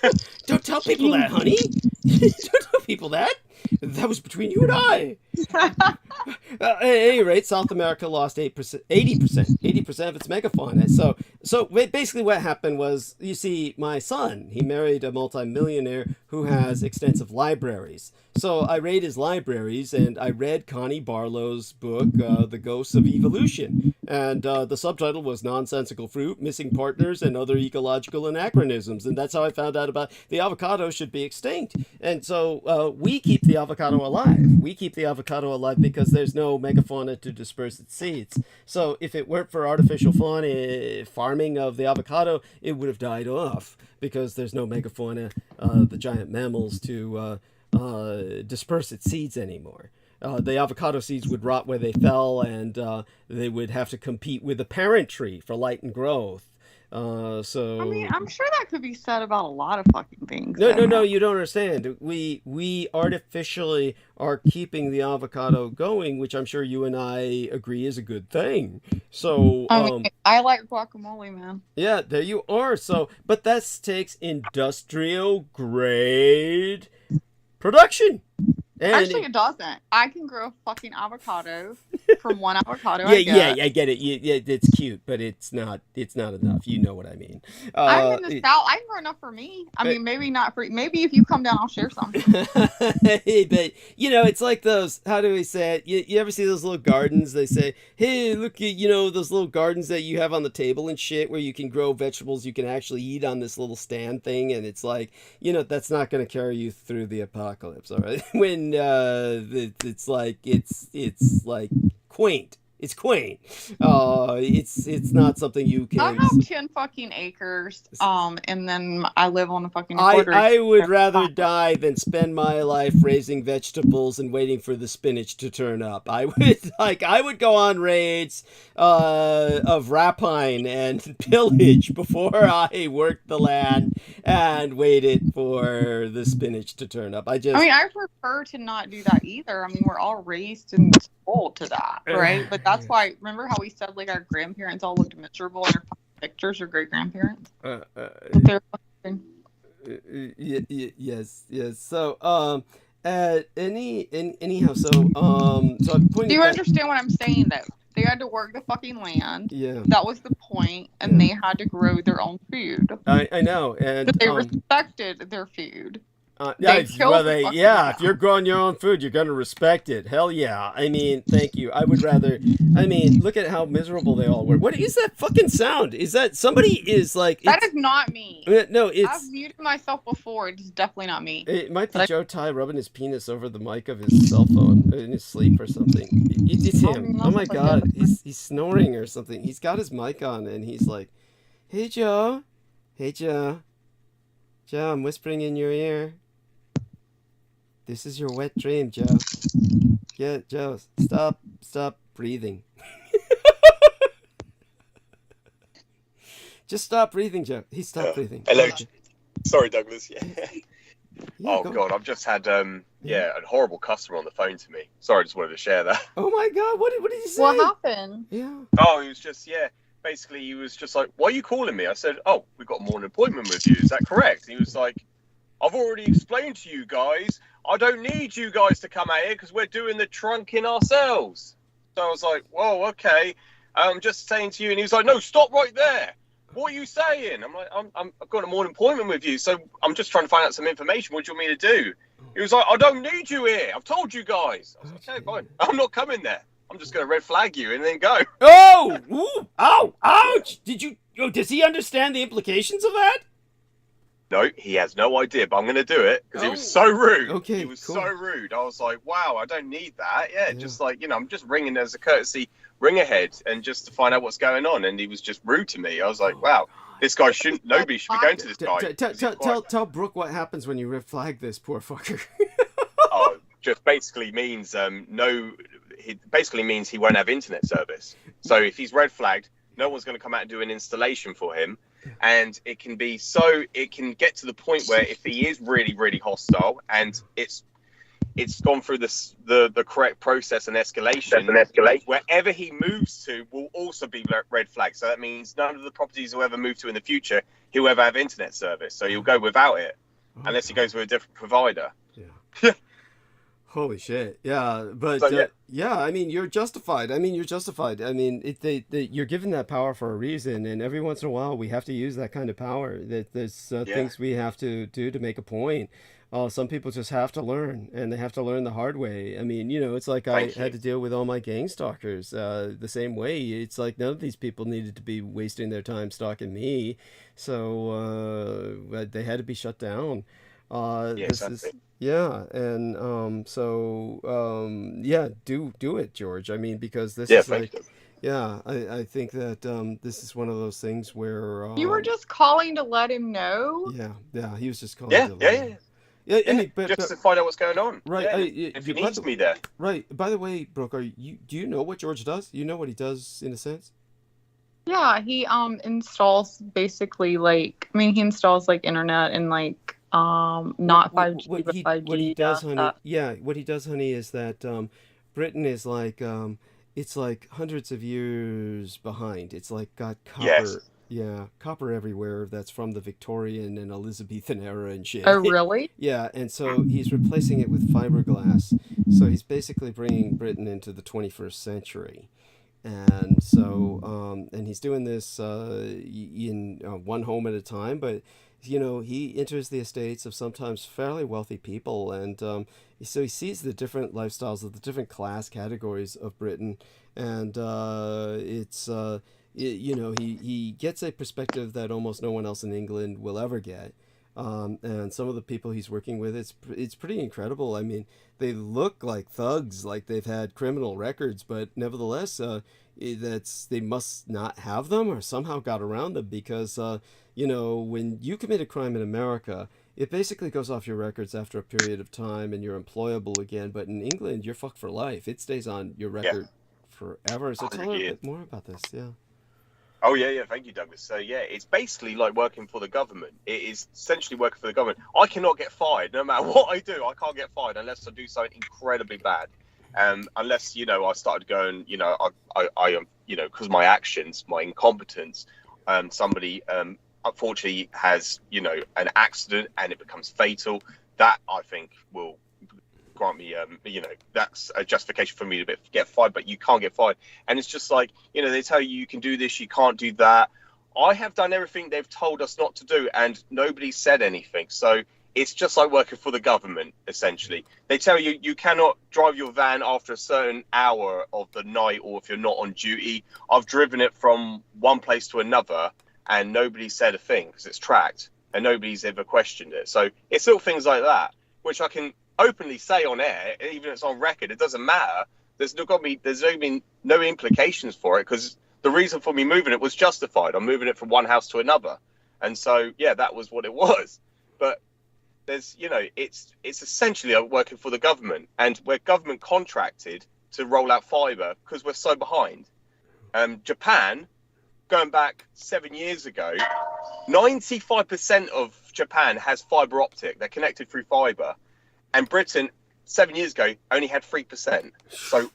CT. Don't tell people that, honey. Don't tell people that. That was between you and I. At any rate, South America lost 80% of its megafauna. So basically what happened was, you see, my son, he married a multimillionaire who has extensive libraries. So I raid his libraries, and I read Connie Barlow's book, The Ghosts of Evolution. And the subtitle was Nonsensical Fruit, Missing Partners, and Other Ecological Anachronisms. And that's how I found out about the avocado should be extinct. And so we keep the avocado alive. We keep the avocado alive because there's no megafauna to disperse its seeds. So if it weren't for artificial fauna farming of the avocado, it would have died off because there's no megafauna, the giant mammals, to disperse its seeds anymore. The avocado seeds would rot where they fell, and they would have to compete with the parent tree for light and growth. So I mean, I'm sure that could be said about a lot of fucking things. No, you don't understand. We artificially are keeping the avocado going, which I'm sure you and I agree is a good thing. So I like guacamole, man. Yeah, there you are. So, but that takes industrial grade production. And actually, it doesn't. I can grow a fucking avocado from one avocado. Yeah, I get it. It's cute, but it's not enough. You know what I mean. I'm in the South. I can grow enough for me. I mean, maybe not for. Maybe if you come down, I'll share some. But it's like those. How do we say it? You ever see those little gardens? They say, "Hey, look, those little gardens that you have on the table and shit, where you can grow vegetables you can actually eat on this little stand thing." And it's like, that's not going to carry you through the apocalypse, all right? When it's like quaint. It's quaint. It's not something you can. I have 10 fucking acres. And then I live on a fucking quarter. I would rather die than spend my life raising vegetables and waiting for the spinach to turn up. I would go on raids of rapine and pillage before I worked the land and waited for the spinach to turn up. I prefer to not do that either. I mean, we're all raised and spoiled to that, right? But that's why, remember how we said like our grandparents all looked miserable in their pictures, or great grandparents? Yes. So anyhow, so do you understand what I'm saying though? They had to work the fucking land. Yeah. That was the point, and they had to grow their own food. I know, and but they respected their food. If you're growing your own food, you're going to respect it. Hell yeah. I mean, thank you. I would rather, look at how miserable they all were. What is that fucking sound? Is that somebody is like... That is not me. No, it's... I've muted myself before. It's definitely not me. It might be Joe Ty rubbing his penis over the mic of his cell phone in his sleep or something. It's him. Oh my God. He's snoring or something. He's got his mic on and he's like, Hey, Joe. Joe, I'm whispering in your ear. This is your wet dream, Joe. Yeah, Joe, stop breathing. Just stop breathing, Joe. He stopped breathing. Hello. Okay. Sorry, Douglas. Yeah. Yeah, Oh go God, I've just had a horrible customer on the phone to me. Sorry, I just wanted to share that. Oh my God, what did he say? What happened? Yeah. Oh, he was just basically he was just like, "Why are you calling me?" I said, "Oh, we've got a morning appointment with you. Is that correct?" And he was like, "I've already explained to you guys. I don't need you guys to come out here because we're doing the trunking ourselves." So I was like, "Whoa, okay. I'm just saying to you." And he was like, "No, stop right there. What are you saying?" I'm like, I've got a morning appointment with you, so I'm just trying to find out some information. What do you want me to do?" He was like, "I don't need you here. I've told you guys." I was like, "Okay, fine. I'm not coming there. I'm just going to red flag you and then go." Oh! Ooh! Ow! Ouch! Does he understand the implications of that? No, he has no idea, but I'm going to do it because he was so rude. Okay, he was cool. so rude. I was like, wow, I don't need that. Yeah, just like, I'm just ringing as a courtesy ring ahead and just to find out what's going on. And he was just rude to me. I was like, wow, this guy nobody should be going to this guy. Tell Brooke what happens when you red flag this poor fucker. Oh, just basically means it basically means he won't have internet service. So if he's red flagged, no one's going to come out and do an installation for him. And it can get to the point where if he is really, really hostile and it's gone through the correct process and escalation, wherever he moves to will also be red flagged. So that means none of the properties he'll ever move to in the future, he'll ever have internet service. So he'll go without it unless he goes with a different provider. Yeah. Holy shit! Yeah, but So, I mean, you're justified. I mean, you're given that power for a reason, and every once in a while, we have to use that kind of power. There's things we have to do to make a point. Some people just have to learn, and they have to learn the hard way. I mean, it's like I had to deal with all my gang stalkers the same way. It's like none of these people needed to be wasting their time stalking me, so they had to be shut down. Do it, George. I mean, because this is like, I think that this is one of those things where you were just calling to let him know. Yeah, he was just calling. Just to find out what's going on. Right. If he needs me there. Right. By the way, Brooke, do you know what George does? You know what he does in a sense? Yeah, he installs basically he installs like internet and like not 5G but 5G. What he does, honey. What he does, honey, is that Britain is like it's like hundreds of years behind. It's like got copper. Yes. Yeah, copper everywhere. That's from the Victorian and Elizabethan era and shit. Oh, really? Yeah, and so he's replacing it with fiberglass. So he's basically bringing Britain into the 21st century. And so, and he's doing this in one home at a time, but he enters the estates of sometimes fairly wealthy people, and so he sees the different lifestyles of the different class categories of Britain, and he gets a perspective that almost no one else in England will ever get. And some of the people he's working with, it's pretty incredible. I mean, they look like thugs, like they've had criminal records, but nevertheless, they must not have them or somehow got around them because, when you commit a crime in America, it basically goes off your records after a period of time and you're employable again. But in England, you're fucked for life. It stays on your record forever. So tell a bit more about this. Yeah. Oh, yeah, thank you, Douglas. So, it's basically like working for the government. It is essentially working for the government. I cannot get fired. No matter what I do, I can't get fired unless I do something incredibly bad. Unless, I started going, I because my actions, my incompetence, somebody, unfortunately has, an accident and it becomes fatal. That, I think, will grant me, that's a justification for me to get fired, but you can't get fired. And it's just like, they tell you can do this, you can't do that. I have done everything they've told us not to do, and nobody said anything. So it's just like working for the government, essentially. They tell you you cannot drive your van after a certain hour of the night or if you're not on duty. I've driven it from one place to another, and nobody said a thing because it's tracked, and nobody's ever questioned it. So it's little things like that, which I can openly say on air, even if it's on record. It doesn't matter. There's no implications for it because the reason for me moving it was justified. I'm moving it from one house to another, and so that was what it was. But there's it's essentially working for the government, and we're government contracted to roll out fiber because we're so behind. Japan going back 7 years ago, 95% of Japan has fiber optic. They're connected through fiber. And Britain, 7 years ago, only had 3%.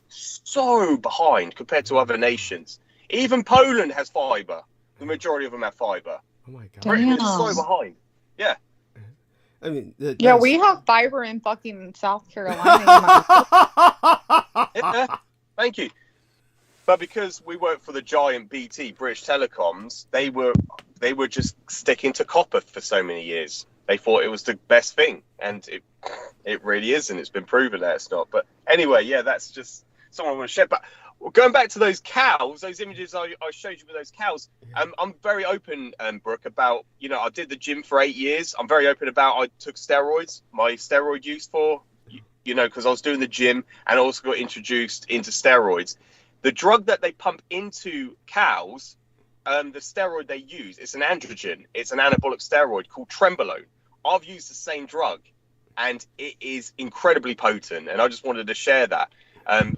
So behind compared to other nations. Even Poland has fiber. The majority of them have fiber. Oh my god. Britain is so behind. Yeah. I mean, yeah, we have fiber in fucking South Carolina. Yeah, thank you. But because we work for the giant BT, British Telecoms, they were just sticking to copper for so many years. They thought it was the best thing, and it really isn't. It's been proven that it's not. But anyway, yeah, that's just something I want to share. But going back to those cows, those images I showed you with those cows, I'm very open, Brooke, about, I did the gym for 8 years. I'm very open about I took steroids, my steroid use for, because I was doing the gym and I also got introduced into steroids. The drug that they pump into cows, the steroid they use, it's an androgen. It's an anabolic steroid called Trembolone. I've used the same drug, and it is incredibly potent, and I just wanted to share that.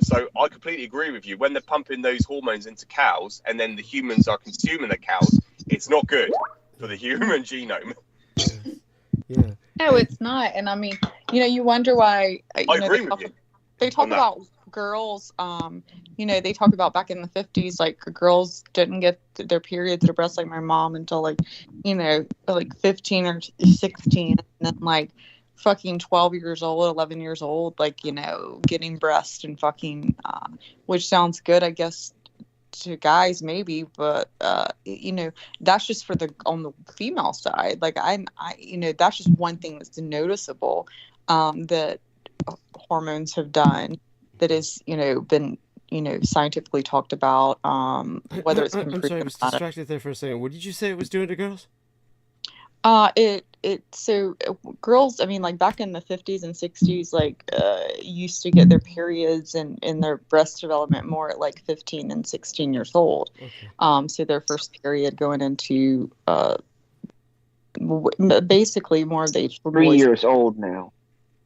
So I completely agree with you. When they're pumping those hormones into cows, and then the humans are consuming the cows, it's not good for the human genome. Yeah. No, it's not. And I mean, you wonder why. I agree with you. They talk about girls. They talk about back in the 50s, like girls didn't get their periods or breasts, like my mom, until like 15 or 16, and then like fucking 12 years old, 11 years old, like, getting breast and fucking, which sounds good, I guess, to guys maybe, but that's just on the female side. Like that's just one thing that's noticeable, that hormones have done, that is, been, scientifically talked about, whether it's been I'm sorry, I was distracted there for a second. What did you say it was doing to girls? So girls, I mean, like back in the 50s and 60s, like, used to get their periods and their breast development more at like 15 and 16 years old. Okay. So their first period going into, basically more of the age for 3 boys. years old now.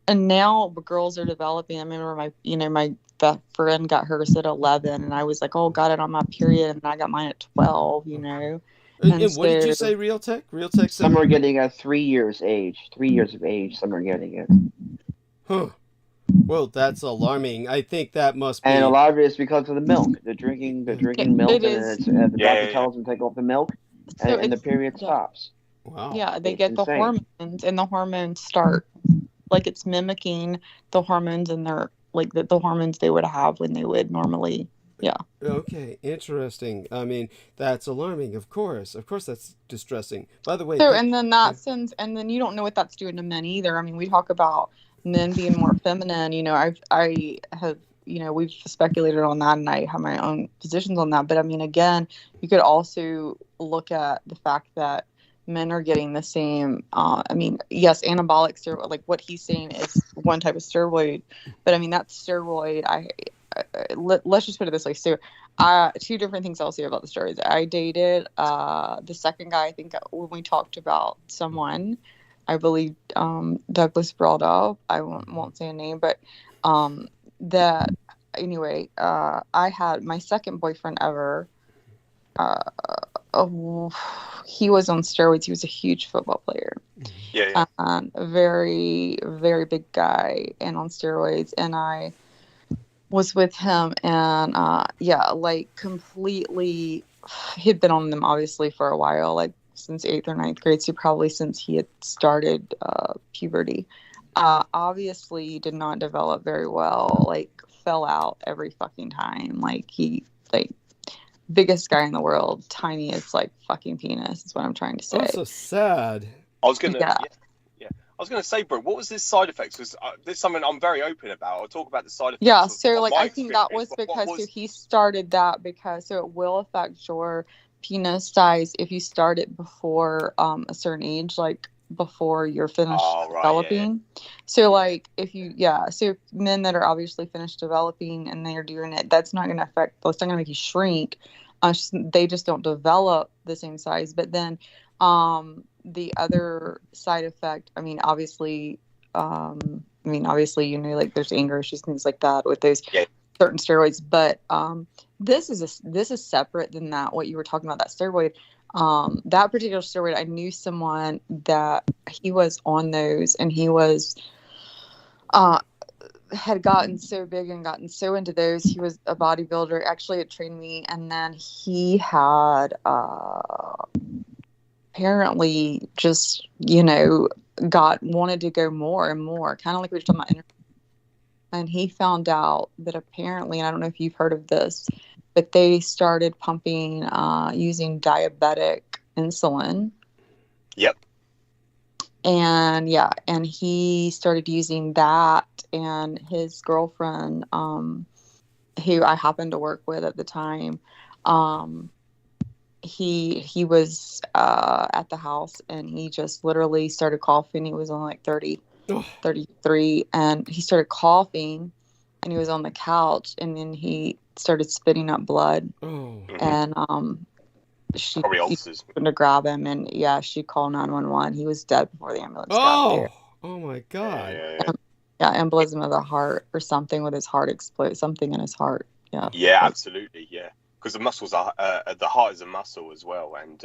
And now girls are developing. I remember my best friend got hers at 11, and I was like, oh, got it on my period, and I got mine at 12, And what did you say, Real Tech? Real Tech said... Some are getting at 3 years age. 3 years of age, some are getting it. Huh. Well, that's alarming. I think that must be... And a lot of it is because of the milk. They're drinking milk, and the doctor tells them to take off the milk, and the period stops. Wow. Yeah, they get the hormones, and the hormones start... Like, it's mimicking the hormones, and they're like the hormones they would have when they would normally. Yeah. Okay, interesting. I mean, that's alarming. Of course, that's distressing. By the way. So, and then that sends, and then you don't know what that's doing to men either. I mean, we talk about men being more feminine. I have, we've speculated on that, and I have my own positions on that. But I mean, again, you could also look at the fact that men are getting the same, yes, anabolic steroid, like what he's saying is one type of steroid, but I mean, that steroid, let's just put it this way. So, two different things I'll say about the steroids. I dated, the second guy, I think when we talked about someone, I believe, Douglas brought up, I won't say a name, but, that, anyway, I had my second boyfriend ever, he was on steroids. He was a huge football player. Yeah. A very, very big guy and on steroids. And I was with him, and like completely, he'd been on them obviously for a while, like since 8th or 9th grade. So probably since he had started puberty. Obviously did not develop very well, like fell out every fucking time. Biggest guy in the world, tiniest like fucking penis is what I'm trying to say. Oh, so sad. I was gonna say, bro, what was this side effects? Because this is something I'm very open about. I'll talk about the side effects. Yeah, so like I think that was because he started that because it will affect your penis size if you start it before a certain age, like before you're finished developing. Yeah. So like so men that are obviously finished developing and they're doing it, that's not going to make you shrink. They just don't develop the same size. But then the other side effect, obviously, like there's anger issues, things like that with those. Yeah. certain steroids, but this is separate than that. What you were talking about, that steroid, that particular steroid, I knew someone that he was on those, and he was had gotten so big and gotten so into those. He was a bodybuilder, actually had trained me, and then he had apparently just, wanted to go more and more, kind of like we were talking about. And he found out that apparently, and I don't know if you've heard of this, but they started pumping using diabetic insulin. Yep. And and he started using that, and his girlfriend, who I happened to work with at the time, he was at the house, and he just literally started coughing. He was only like 33, and he started coughing, and he was on the couch, and then he started spitting up blood. And she went to grab him, and she called 911. He was dead before the ambulance got there. Oh my God. Embolism of the heart or something with his heart explode, something in his heart. Yeah, absolutely. Yeah, because the muscles are the heart is a muscle as well, and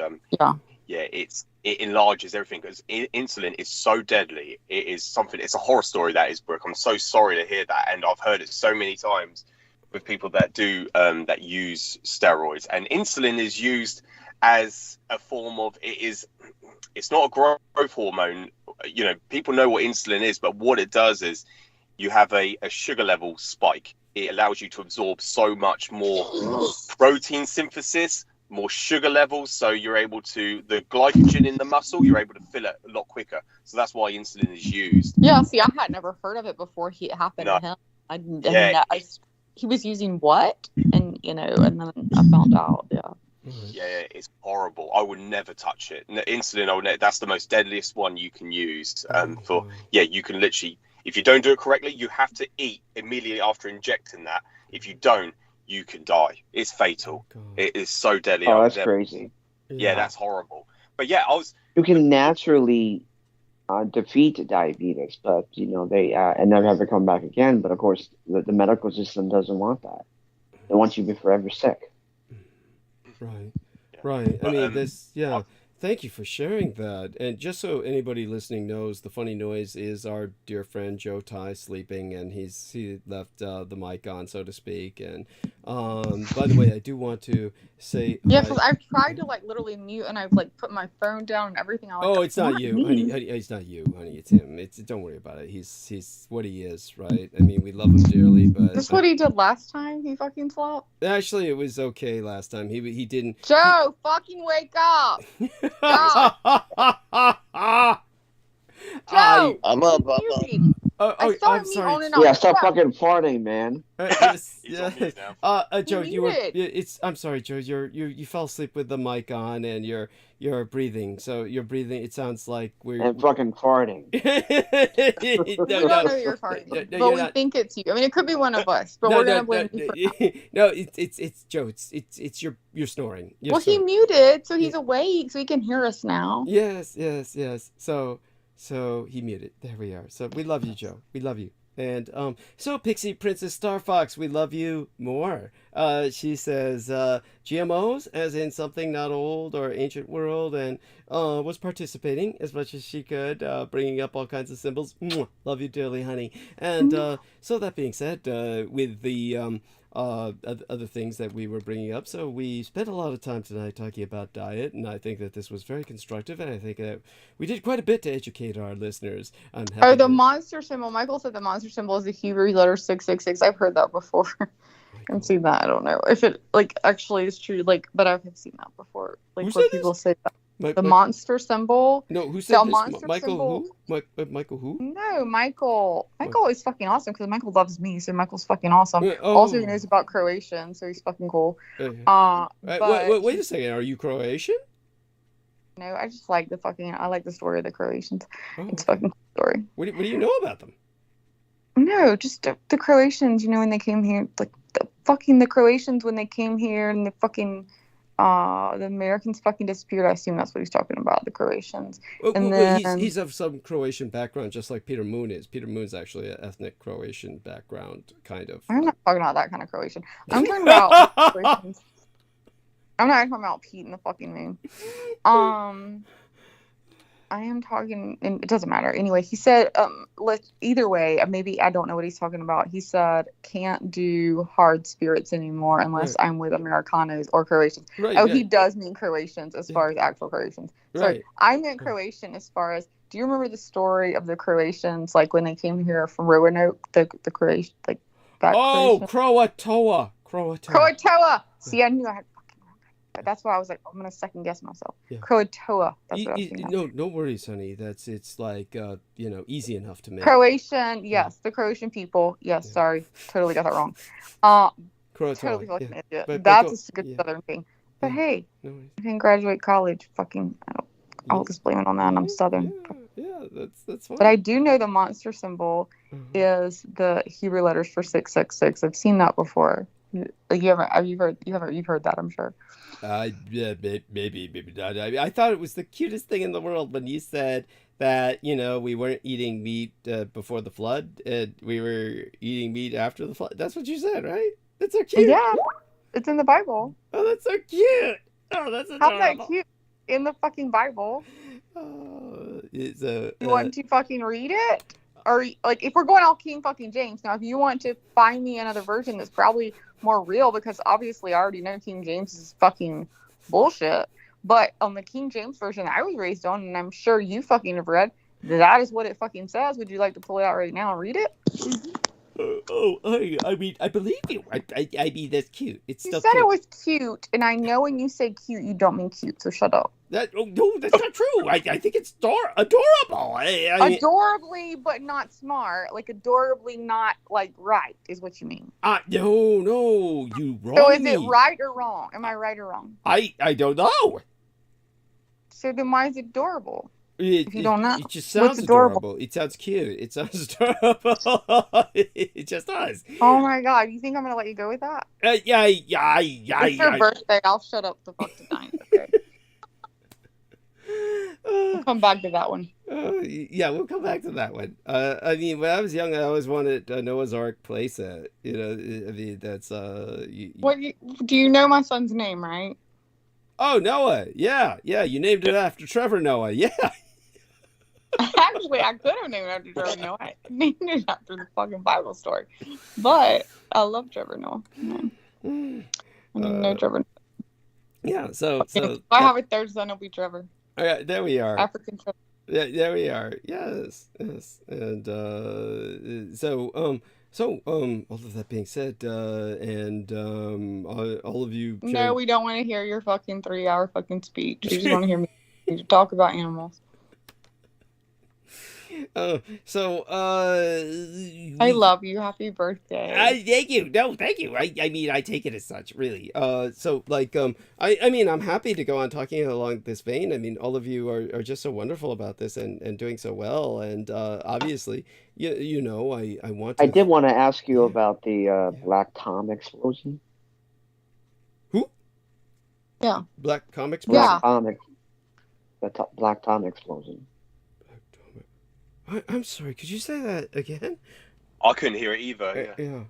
it enlarges everything, because insulin is so deadly. It is something. It's a horror story, that is, Brooke. I'm so sorry to hear that, and I've heard it so many times with people that do that use steroids. And insulin is used as a form of, it's not a growth hormone. People know what insulin is, but what it does is you have a sugar level spike. It allows you to absorb so much more protein synthesis, more sugar levels, so you're able to, the glycogen in the muscle, you're able to fill it a lot quicker. So that's why insulin is used. Yeah, see, I had never heard of it before it happened to him. He was using what? And, and then I found out, Yeah, it's horrible. I would never touch it. Insulin, that's the most deadliest one you can use. You can literally, if you don't do it correctly, you have to eat immediately after injecting that. If you don't, you can die. It's fatal. It is so deadly. Oh, that's crazy. Yeah, that's horrible. But you can naturally defeat diabetes, but they and never have to come back again. But of course, the medical system doesn't want that. They want you to be forever sick. Right. I mean, thank you for sharing that. And just so anybody listening knows, the funny noise is our dear friend Joe Ty sleeping, and he left the mic on, so to speak. And by the way, I do want to say, because I've tried to literally mute, and I've put my phone down and everything. It's not you, honey. It's not you, honey. It's him. Don't worry about it. He's what he is, right? I mean, we love him dearly, but this is what he did last time. He fucking slept. Actually, it was okay last time. He didn't. Joe, fucking wake up. Joe, I'm up. I'm sorry. Stop fucking farting, man. Joe, I'm sorry, Joe. You fell asleep with the mic on, and you're breathing. So you're breathing. It sounds like we're fucking farting. We don't know you're farting, but we think it's you. I mean, it could be one of us, but we're gonna blame you for that. No, it's Joe. It's you're snoring. He muted, so he's awake, so he can hear us now. Yes. So he muted. There we are. So we love you, Joe. We love you. And so Pixie Princess Star Fox, we love you more. She says GMOs, as in something not old or ancient world, and was participating as much as she could, bringing up all kinds of symbols. Mwah, love you dearly, honey. And so that being said, with the other things that we were bringing up, so we spent a lot of time tonight talking about diet, and I think that this was very constructive, and I think that we did quite a bit to educate our listeners. The monster symbol. Michael said the monster symbol is the Hebrew letter 666. I've heard that before. I can see that. I don't know if it actually is true, but I've seen that before. Where people say that. The monster symbol. No, who said this? Michael symbol. Who? Michael who? No, Michael. Michael is fucking awesome because Michael loves me, so Michael's fucking awesome. Also, he knows about Croatian, so he's fucking cool. Wait a second. Are you Croatian? No, I just like I like the story of the Croatians. It's a fucking cool story. What do you know about them? No, just the Croatians. When they came here, the Croatians when they came here, and the fucking. The Americans fucking disappeared. I assume that's what he's talking about, the Croatians. And Well, then he's of some Croatian background, just like Peter Moon is. Peter Moon's actually an ethnic Croatian background, kind of. I'm not talking about that kind of Croatian. I'm talking about Croatians. I'm not talking about Pete and the fucking moon. I am talking, and it doesn't matter. Anyway, he said, either way, maybe I don't know what he's talking about. He said, can't do hard spirits anymore unless I'm with Americanos or Croatians. Right, he does mean Croatians as far as actual Croatians. Sorry, I meant Croatian as far as, do you remember the story of the Croatians, like when they came here from Roanoke, the Croatian, like that Croatoa. Croatoa! See, I knew I had but that's why I was like, I'm gonna second guess myself. Yeah. Croatoa. That's what I was thinking. No worries, honey. It's like easy enough to make. Croatian, yes, the Croatian people. Yes, sorry, totally got that wrong. Croatoa. Totally like an idiot. But that's a good Southern thing. But hey, I didn't graduate college. Fucking, I'll just blame it on that. And I'm Southern. Yeah, that's fine. But I do know the monster symbol is the Hebrew letters for 666. I've seen that before. Like you've heard that, I'm sure. Yeah, maybe not. I thought it was the cutest thing in the world when you said that, we weren't eating meat before the flood and we were eating meat after the flood. That's what you said, right? That's so cute. Yeah, it's in the Bible. Oh, that's so cute. Oh, that's adorable. How's that cute? In the fucking Bible. You want to fucking read it? Or, like, if we're going all King fucking James, now, if you want to find me another version that's probably more real, because obviously I already know King James is fucking bullshit, but on the King James version I was raised on, and I'm sure you fucking have read, that is what it fucking says. Would you like to pull it out right now and read it? I mean, I believe you. I mean, that's cute. It's you said cute. It was cute, and I know when you say cute, you don't mean cute, so shut up. No, that's not true. I think it's adorable. Adorably, but not smart. Like, adorably not, like, right, is what you mean. No, you wrong. So is it right or wrong? Am I right or wrong? I don't know. So then why is it adorable? If you don't know. It just sounds adorable. It sounds cute. It sounds adorable. It just does. Oh my god, you think I'm going to let you go with that? Yeah. It's your birthday. I'll shut up the fuck tonight. Okay. We'll come back to that one. Yeah, we'll come back to that one. I mean, when I was young, I always wanted a Noah's Ark playset. I mean, that's do you know my son's name, right? Oh, Noah. Yeah. You named it after Trevor Noah. Yeah. Actually, I could have named it after Trevor Noah. I named it after the fucking Bible story. But I love Trevor Noah. I know Trevor Noah. Yeah, so if I have a third son, it'll be Trevor. All right, there we are. African Trevor. Yeah, there we are. Yes. And so all of that being said, and all of you. No, we don't want to hear your fucking 3-hour fucking speech. We just want to hear me talk about animals. I love you. Happy birthday. Thank you. No, thank you. I mean, I take it as such, really. I mean, I'm happy to go on talking along this vein. I mean, all of you are just so wonderful about this and doing so well. And obviously, I want to. I did want to ask you about the Black Tom explosion. Who? Yeah. Black Tom explosion? Yeah. Black Tom explosion. I'm sorry, could you say that again? I couldn't hear it either. Yeah.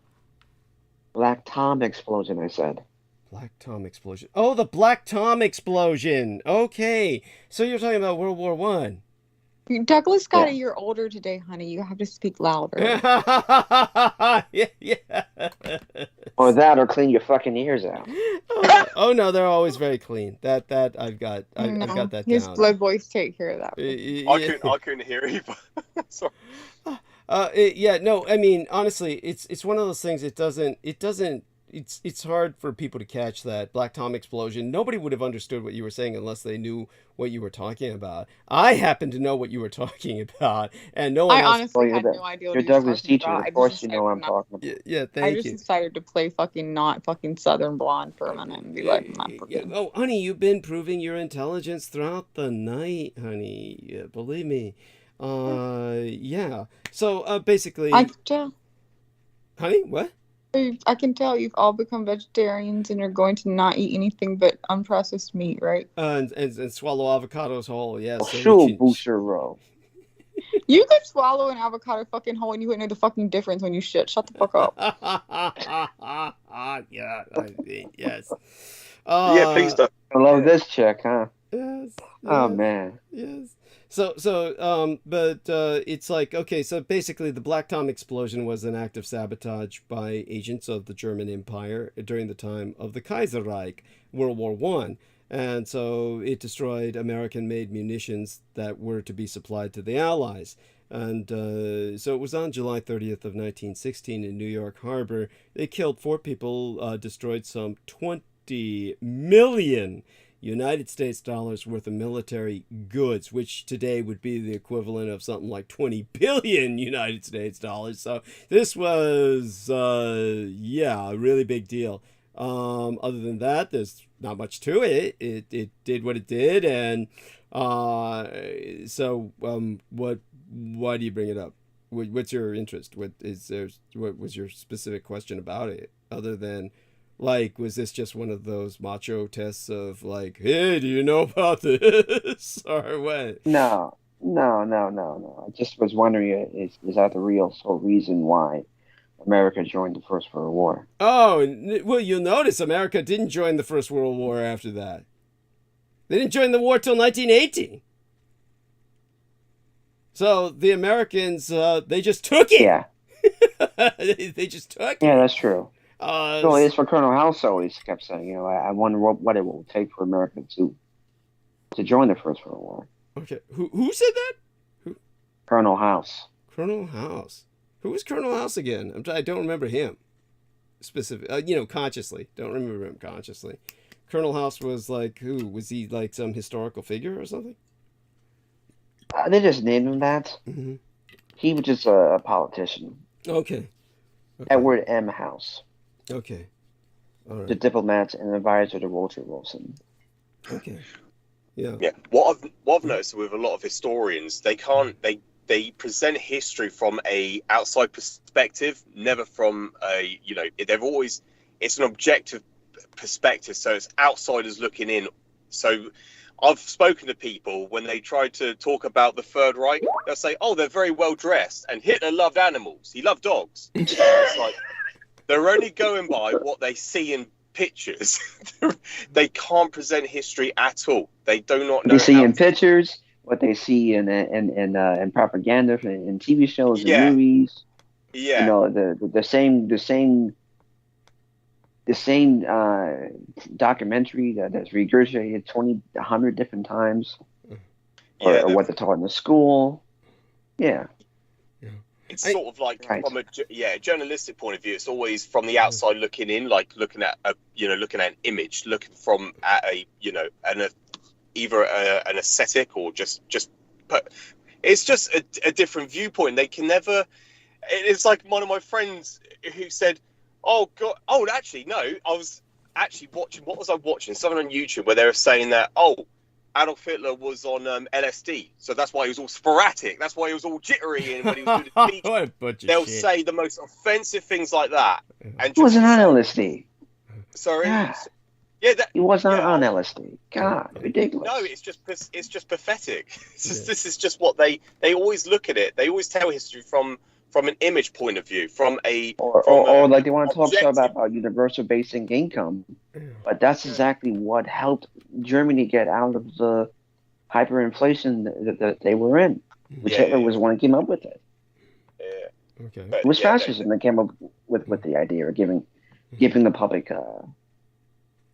Black Tom explosion, I said. Black Tom explosion. Oh, the Black Tom explosion. Okay. So you're talking about World War One. Douglas got a year older today, honey. You have to speak louder. Yeah. Or that, or clean your fucking ears out. Oh no, they're always very clean. That I've got that down. His blood boys take care of that. I couldn't hear either. Sorry. Yeah, no, I mean, honestly, it's one of those things. It's hard for people to catch that Black Tom explosion. Nobody would have understood what you were saying unless they knew what you were talking about. I happen to know what you were talking about, and no one else. Honestly had no idea what you're Douglas teacher. Of course, you know what I'm talking about. Yeah, thank you. I just decided to play not fucking Southern Blonde for a minute and be like, oh, honey, you've been proving your intelligence throughout the night, honey. Yeah, believe me. Yeah. So basically, I could tell. Honey, what? I can tell you've all become vegetarians and you're going to not eat anything but unprocessed meat, right? And swallow avocados whole. Yes. So Sure, we can. Bouchero. You could swallow an avocado fucking whole and you wouldn't know the fucking difference when you shit. Shut the fuck up. Yeah. Yes. Yeah, please don't. I love this chick, huh? Yes. Oh yes. man. Yes. But it's like, okay, so basically the Black Tom explosion was an act of sabotage by agents of the German Empire during the time of the Kaiserreich, World War One. And so it destroyed American-made munitions that were to be supplied to the Allies. And so it was on July 30th of 1916 in New York Harbor. They killed 4 people, destroyed some 20 million United States dollars worth of military goods, which today would be the equivalent of something like 20 billion United States dollars. So this was, a really big deal. Other than that, there's not much to it. It did what it did, and why do you bring it up? What's your interest? What was your specific question about it? Other than, like, was this just one of those macho tests of like, hey, do you know about this? Or what? No. I just was wondering, is that the real sole reason why America joined the First World War? Oh, well, you'll notice America didn't join the First World War after that. They didn't join the war till 1918. So the Americans, they just took it. Yeah. They just took it. Yeah, that's true. So it's what Colonel House always kept saying. I wonder what it will take for America to join the First World War. Okay, who said that? Who? Colonel House. Colonel House. Who was Colonel House again? I don't remember him. Specific, consciously. Don't remember him consciously. Colonel House was like who? Was he like some historical figure or something? They just named him that. Mm-hmm. He was just a politician. Okay. Edward M. House. Okay. All right. The diplomat and advisor to Woodrow Wilson. Okay. Yeah. Yeah. What I've noticed with a lot of historians, they present history from a outside perspective, never from a, it's an objective perspective, so it's outsiders looking in. So I've spoken to people when they try to talk about the Third Reich, they'll say, oh, they're very well dressed, and Hitler loved animals, he loved dogs. It's like they're only going by what they see in pictures. They can't present history at all. They do not know. They see in pictures, what they see in propaganda, in TV shows, and movies. Yeah. The same documentary that's regurgitated 100 different times, or what they're taught in the school. Yeah. It's sort of like from a journalistic point of view, it's always from the outside looking in, like looking at an image, looking from either an aesthetic or just but it's just a different viewpoint. They can never. It's like one of my friends who said, "Oh God, actually no, I was actually watching. What was I watching? Something on YouTube where they were saying that Adolf Hitler was on LSD, so that's why he was all sporadic. That's why he was all jittery, and when he was doing the speech, they'll say the most offensive things like that. And he wasn't on LSD. Sorry. Yeah, he was not on LSD. God, ridiculous. No, it's just pathetic. This is just what they always look at it. They always tell history from an image point of view, or like they want to talk about universal basic income, but that's exactly what helped Germany get out of the hyperinflation that they were in, which Hitler was the one who came up with it. Yeah. Okay. It was fascism that came up with the idea of giving the public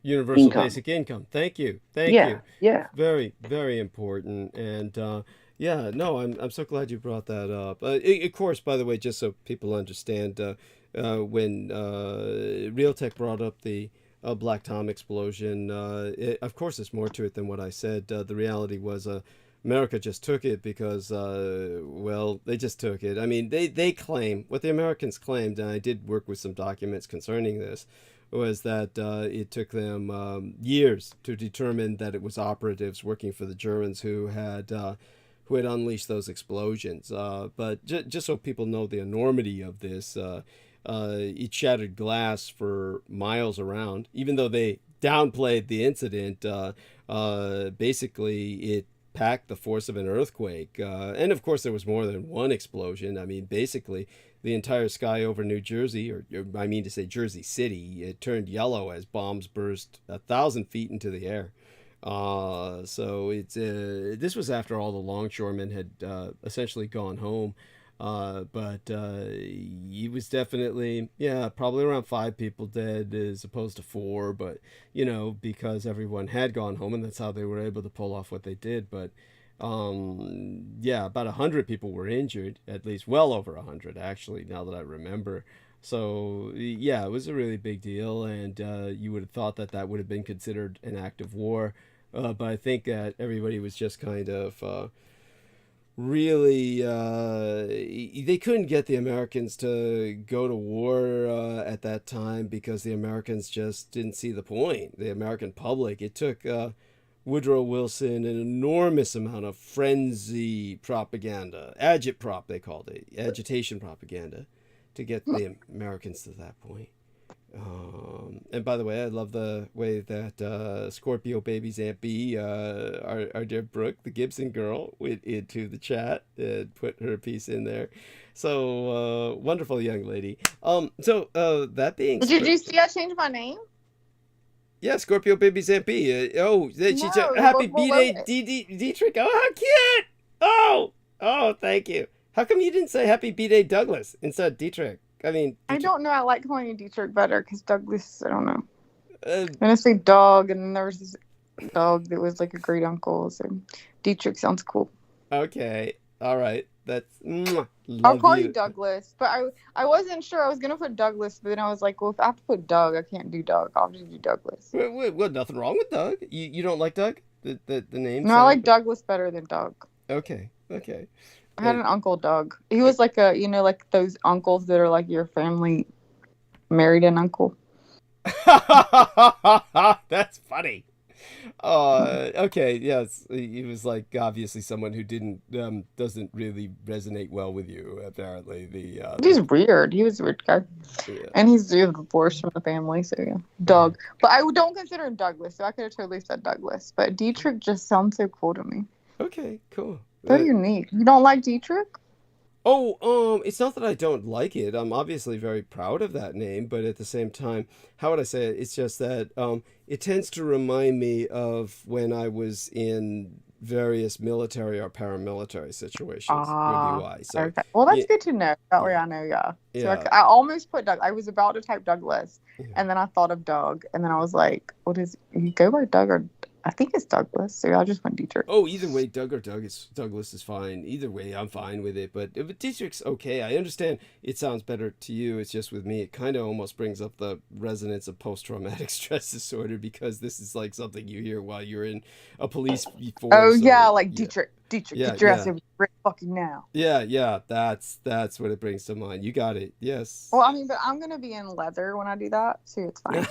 universal income. Basic income. Thank you. Yeah. Very, very important. And I'm so glad you brought that up. Of course, by the way, just so people understand, when Realtek brought up the Black Tom explosion, of course, there's more to it than what I said. The reality was America just took it because, they just took it. I mean, they claim, what the Americans claimed, and I did work with some documents concerning this, was that it took them years to determine that it was operatives working for the Germans who had unleashed those explosions. But just so people know the enormity of this, it shattered glass for miles around. Even though they downplayed the incident, basically it packed the force of an earthquake. And of course, there was more than one explosion. I mean, basically, the entire sky over New Jersey, or I mean to say Jersey City, it turned yellow as bombs burst 1,000 feet into the air. So it's this was after all the longshoremen had essentially gone home. But he was definitely, yeah, probably around 5 people dead as opposed to 4. But, you know, because everyone had gone home and that's how they were able to pull off what they did. But, yeah, about 100 people were injured, at least well over 100, actually, now that I remember. So, yeah, it was a really big deal. And you would have thought that that would have been considered an act of war. But I think that everybody was just kind of really they couldn't get the Americans to go to war at that time because the Americans just didn't see the point. The American public, it took Woodrow Wilson an enormous amount of frenzy propaganda, agitprop they called it, agitation propaganda, to get the Americans to that point. And by the way, I love the way that Scorpio Baby's Aunt B, our dear Brooke, the Gibson girl, went into the chat and put her piece in there. So wonderful young lady. So that being Did you see I changed my name? Yeah, Scorpio Baby's Aunt B. She's happy B-Day Dietrich. Oh, how cute! Oh, thank you. How come you didn't say happy B-Day Douglas instead of Dietrich? I mean, I don't know. I like calling you Dietrich better because Douglas, I don't know. I'm going to say dog, and then there was this dog that was like a great uncle. So Dietrich sounds cool. Okay. All right. That's. I'll call you Douglas, but I wasn't sure. I was going to put Douglas, but then I was like, well, if I have to put Doug, I can't do Doug. I'll just do Douglas. Well, nothing wrong with Doug. You don't like Doug? The name? No, I like Douglas better than Doug. Okay. I had an uncle, Doug. He was like like those uncles that are like your family married an uncle. That's funny. Okay, yes. He was like obviously someone who doesn't really resonate well with you, apparently. He's weird. He was a weird guy. Yeah. And he's divorced from the family, so yeah. Doug. But I don't consider him Douglas, so I could have totally said Douglas. But Dietrich just sounds so cool to me. Okay, cool. Very unique. You don't like Dietrich? Oh, it's not that I don't like it. I'm obviously very proud of that name, but at the same time, how would I say it? It's just that it tends to remind me of when I was in various military or paramilitary situations. Would be why. So, okay. Well, that's good to know. That way I know, yeah. So I almost put Doug. I was about to type Douglas, and then I thought of Doug, and then I was like, what is you go by Doug or I think it's Douglas, so I just went Dietrich. Oh, either way, Douglas is fine. Either way, I'm fine with it. But if Dietrich's okay, I understand it sounds better to you. It's just with me, it kind of almost brings up the resonance of post-traumatic stress disorder because this is like something you hear while you're in a police force. Oh, yeah, like Dietrich, get your ass over right fucking now. Yeah, that's what it brings to mind. You got it, yes. Well, I mean, but I'm going to be in leather when I do that, so it's fine.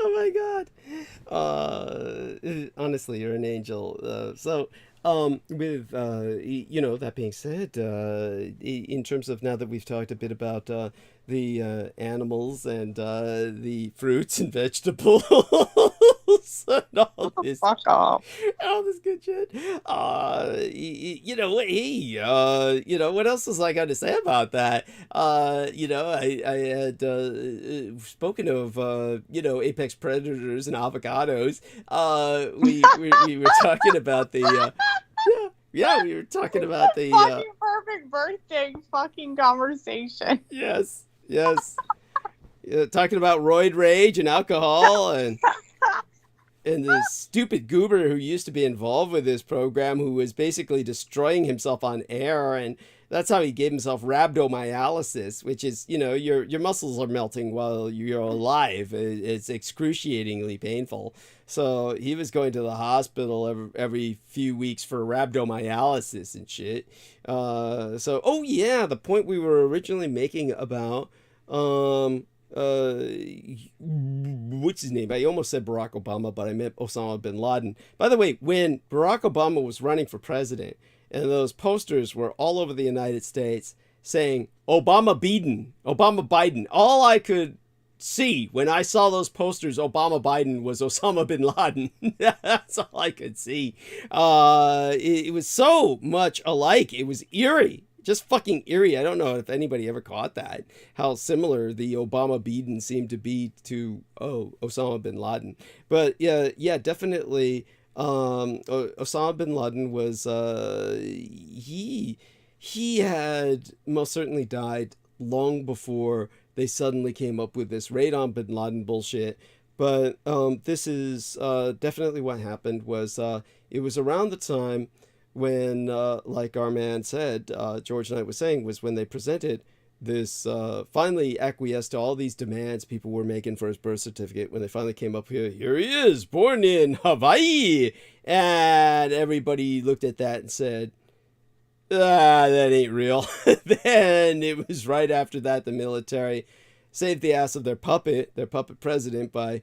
Oh my god. Honestly, you're an angel. With that being said, in terms of now that we've talked a bit about the animals and the fruits and vegetables and all this, fuck off, all this good shit. What else was I going to say about that? I had spoken of apex predators and avocados. We were talking about the. Yeah, we were talking about the fucking perfect birthday fucking conversation. Yes. Talking about roid rage and alcohol and the stupid goober who used to be involved with this program who was basically destroying himself on air, and that's how he gave himself rhabdomyolysis, which is, your muscles are melting while you're alive. It's excruciatingly painful. So he was going to the hospital every few weeks for rhabdomyolysis and shit. The point we were originally making about what's his name? I almost said Barack Obama, but I meant Osama bin Laden. By the way, when Barack Obama was running for president, and those posters were all over the United States saying Obama Biden. All I could see when I saw those posters, Obama Biden, was Osama bin Laden. That's all I could see. It was so much alike. It was eerie. Just fucking eerie. I don't know if anybody ever caught that. How similar the Obama Biden seemed to be to Osama bin Laden. But yeah, definitely. Osama bin Laden was he had most certainly died long before they suddenly came up with this raid on bin Laden bullshit. But this is definitely what happened. Was it was around the time when, like our man said, George Knight was saying, was when they presented this, finally acquiesced to all these demands people were making for his birth certificate. When they finally came up here he is, born in Hawaii. And everybody looked at that and said, that ain't real. Then it was right after that the military saved the ass of their puppet president, by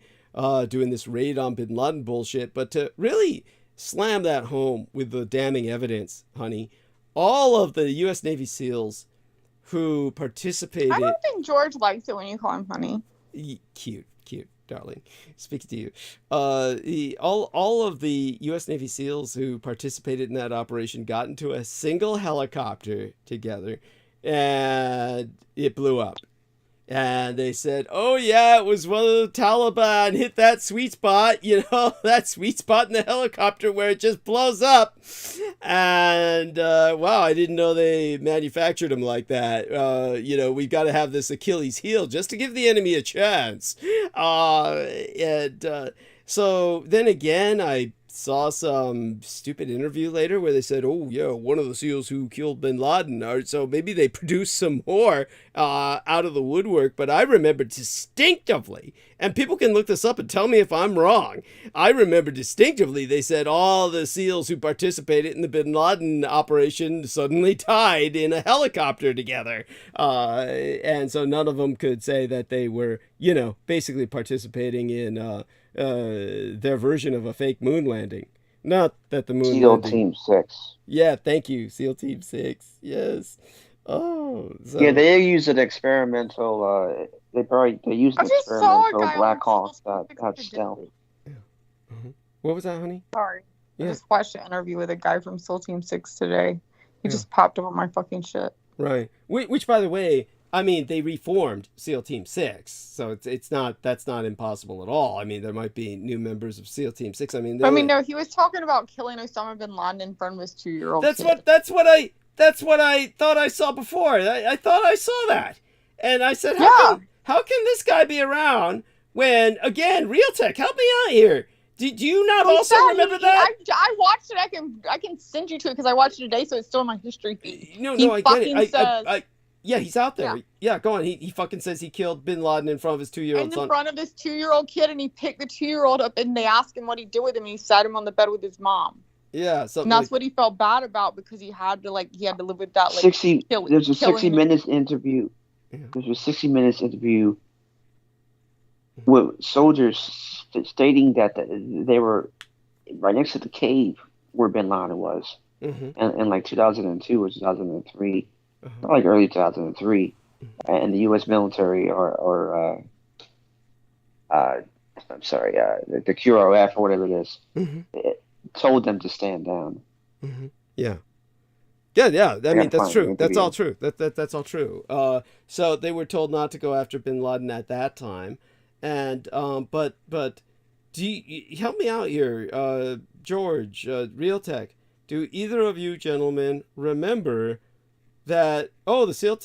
doing this raid on bin Laden bullshit. But to really slam that home with the damning evidence, honey, all of the U.S. Navy SEALs who participated... I don't think George likes it when you call him honey. Cute, darling. Speaking to you. All of the U.S. Navy SEALs who participated in that operation got into a single helicopter together, and it blew up. And they said, oh yeah, it was one of the Taliban hit that sweet spot, that sweet spot in the helicopter where it just blows up. And, wow, I didn't know they manufactured them like that. We got to have this Achilles heel just to give the enemy a chance. So then again, I saw some stupid interview later where they said, oh yeah, one of the SEALs who killed bin Laden. So maybe they produced some more out of the woodwork. But I remember distinctively, and people can look this up and tell me if I'm wrong, I remember distinctively they said all the SEALs who participated in the bin Laden operation suddenly died in a helicopter together. And so none of them could say that they were, basically participating in their version of a fake moon landing. Not that the moon SEAL landing... Team 6. Yeah, thank you. SEAL Team 6. Yes. Oh. So... Yeah, they use an experimental, they use an experimental Black Hawk that stealth. Yeah. What was that, honey? Sorry. Yeah. I just watched an interview with a guy from SEAL Team 6 today. He just popped up on my fucking shit. Right. Which, by the way, I mean, they reformed SEAL Team 6, so that's not impossible at all. I mean, there might be new members of SEAL Team 6. I mean, no, he was talking about killing Osama bin Laden in front of his 2-year-old kid. That's what I thought I saw before. I thought I saw that, and I said, how can this guy be around when, again, Real Tech, help me out here. Do you not also remember that? I watched it. I can send you to it because I watched it today, so it's still in my history feed. No, I get it. Yeah, he's out there. Yeah, go on. He fucking says he killed bin Laden in front of his 2-year-old son. In front of his 2-year-old kid, and he picked the 2-year-old up, and they asked him what he did with him, and he sat him on the bed with his mom. Yeah, and that's what he felt bad about because he had to live with that. There's a 60 Minutes interview. Yeah. There's a 60 Minutes interview with soldiers stating that they were right next to the cave where bin Laden was, in like 2002 or 2003. Like early 2003, and the U.S. military or I'm sorry, the QRF or whatever it is, it told them to stand down. Yeah. I mean, that's true. That's all true. That's all true. So they were told not to go after bin Laden at that time, and but do you help me out here, George, Real Tech? Do either of you gentlemen remember that the SEAL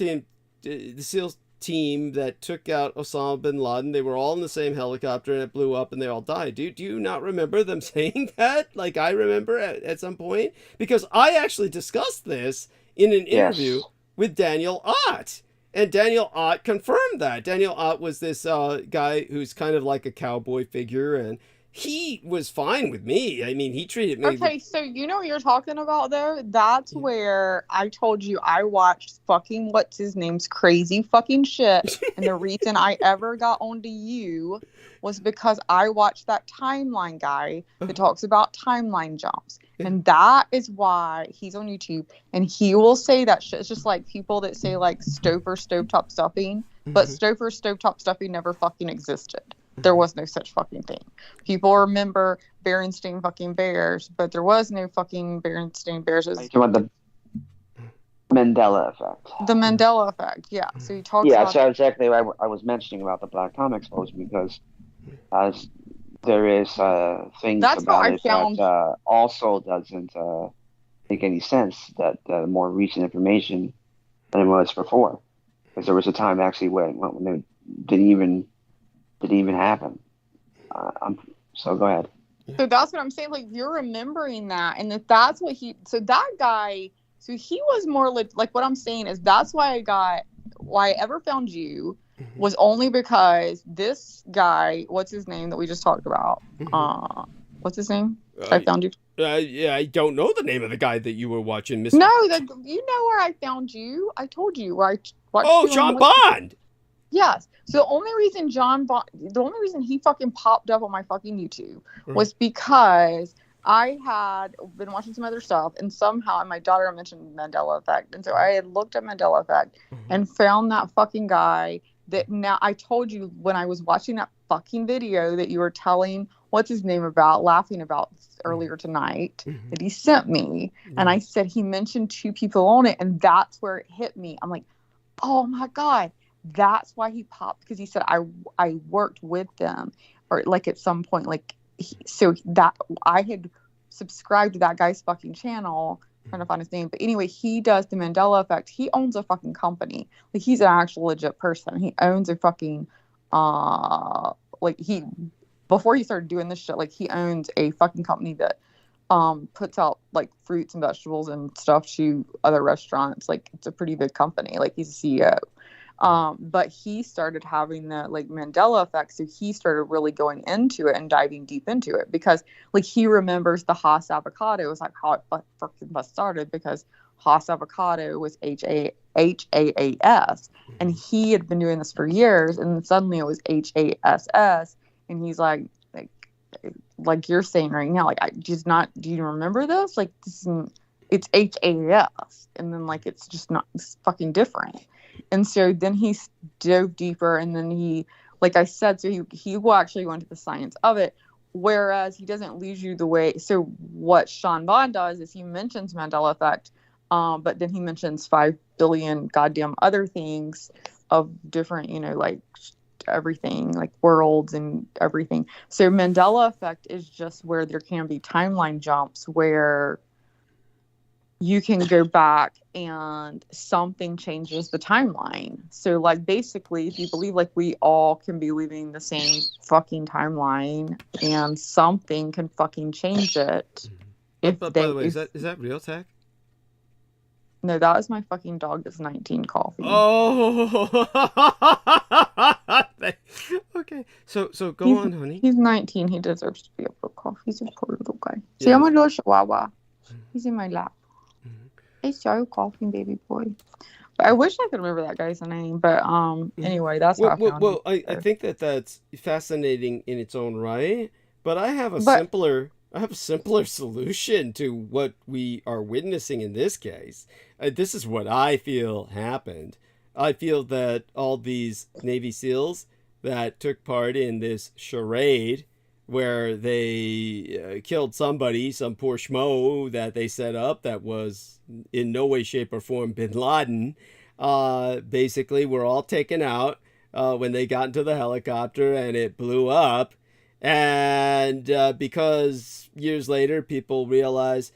team that took out Osama bin Laden, they were all in the same helicopter and it blew up and they all died? Do you not remember them saying that? Like I remember at some point? Because I actually discussed this in an interview with Daniel Ott. And Daniel Ott confirmed that. Daniel Ott was this guy who's kind of like a cowboy figure, and he was fine with me. I mean, he treated me. Okay, so you know what you're talking about though? That's where I told you I watched fucking what's his name's crazy fucking shit. And the reason I ever got onto you was because I watched that timeline guy that talks about timeline jumps. And that is why he's on YouTube and he will say that shit. It's just like people that say like Stouffer stovetop stuffing, but Stouffer stovetop stuffing never fucking existed. There was no such fucking thing. People remember Berenstain fucking Bears, but there was no fucking Berenstain Bears. Are you talking about the Mandela effect? The Mandela effect, yeah. So he talks Yeah, about so exactly what I was mentioning about the Black Comics post because as there is things That's how about I it found- that also doesn't make any sense, that more recent information than it was before. Because there was a time actually when it didn't even happen. So go ahead. So that's what I'm saying. Like you're remembering that, and if that's what so that guy, so he was more like what I'm saying is that's why I ever found you was only because this guy, what's his name that we just talked about? What's his name? I found you. Yeah, I don't know the name of the guy that you were watching, Mr. No, you know where I found you. I told you where I watched. Oh, you Sean on Bond. Yes. So the only reason the only reason he fucking popped up on my fucking YouTube was because I had been watching some other stuff and somehow my daughter mentioned Mandela Effect. And so I had looked at Mandela Effect and found that fucking guy that now I told you when I was watching that fucking video that you were telling what's his name about, laughing about earlier tonight that he sent me. And I said he mentioned 2 people on it and that's where it hit me. I'm like, oh my God. That's why he popped, because he said I worked with them or like at some point so that I had subscribed to that guy's fucking channel trying to find his name, but anyway, he does the Mandela Effect. He owns a fucking company. Like he's an actual legit person. He owns a fucking before he started doing this shit, like he owns a fucking company that puts out like fruits and vegetables and stuff to other restaurants. Like it's a pretty big company. Like he's a CEO. But he started having the like Mandela effect. So he started really going into it and diving deep into it because like he remembers the Haas avocado was like how it fucking started because Haas avocado was HAAS and he had been doing this for years and then suddenly it was HASS and he's like you're saying right now, like do you remember this? Like this it's HAS and then like it's just not, it's fucking different. And so then he dove deeper and then he, like I said, so he will actually go into the science of it, whereas he doesn't lead you the way. So what Sean Bond does is he mentions Mandela effect, but then he mentions 5 billion goddamn other things of different, like everything, like worlds and everything. So Mandela effect is just where there can be timeline jumps where you can go back and something changes the timeline. So like basically if you believe like we all can be living the same fucking timeline and something can fucking change it. But by the way, is that real tech? No, that was my fucking dog that's 19 coffee. Oh okay. So go on, honey. He's 19, he deserves to be up for coffee. He's a poor little guy. See, I'm a little chihuahua. He's in my lap. Hey, sorry, coughing baby boy. But I wish I could remember that guy's name. But anyway, that's how I found him. I think that's fascinating in its own right. But I have a simpler solution to what we are witnessing in this case. This is what I feel happened. I feel that all these Navy SEALs that took part in this charade where they killed somebody, some poor schmo that they set up that was in no way, shape, or form Bin Laden. Basically, were all taken out when they got into the helicopter and it blew up. And because years later, people realized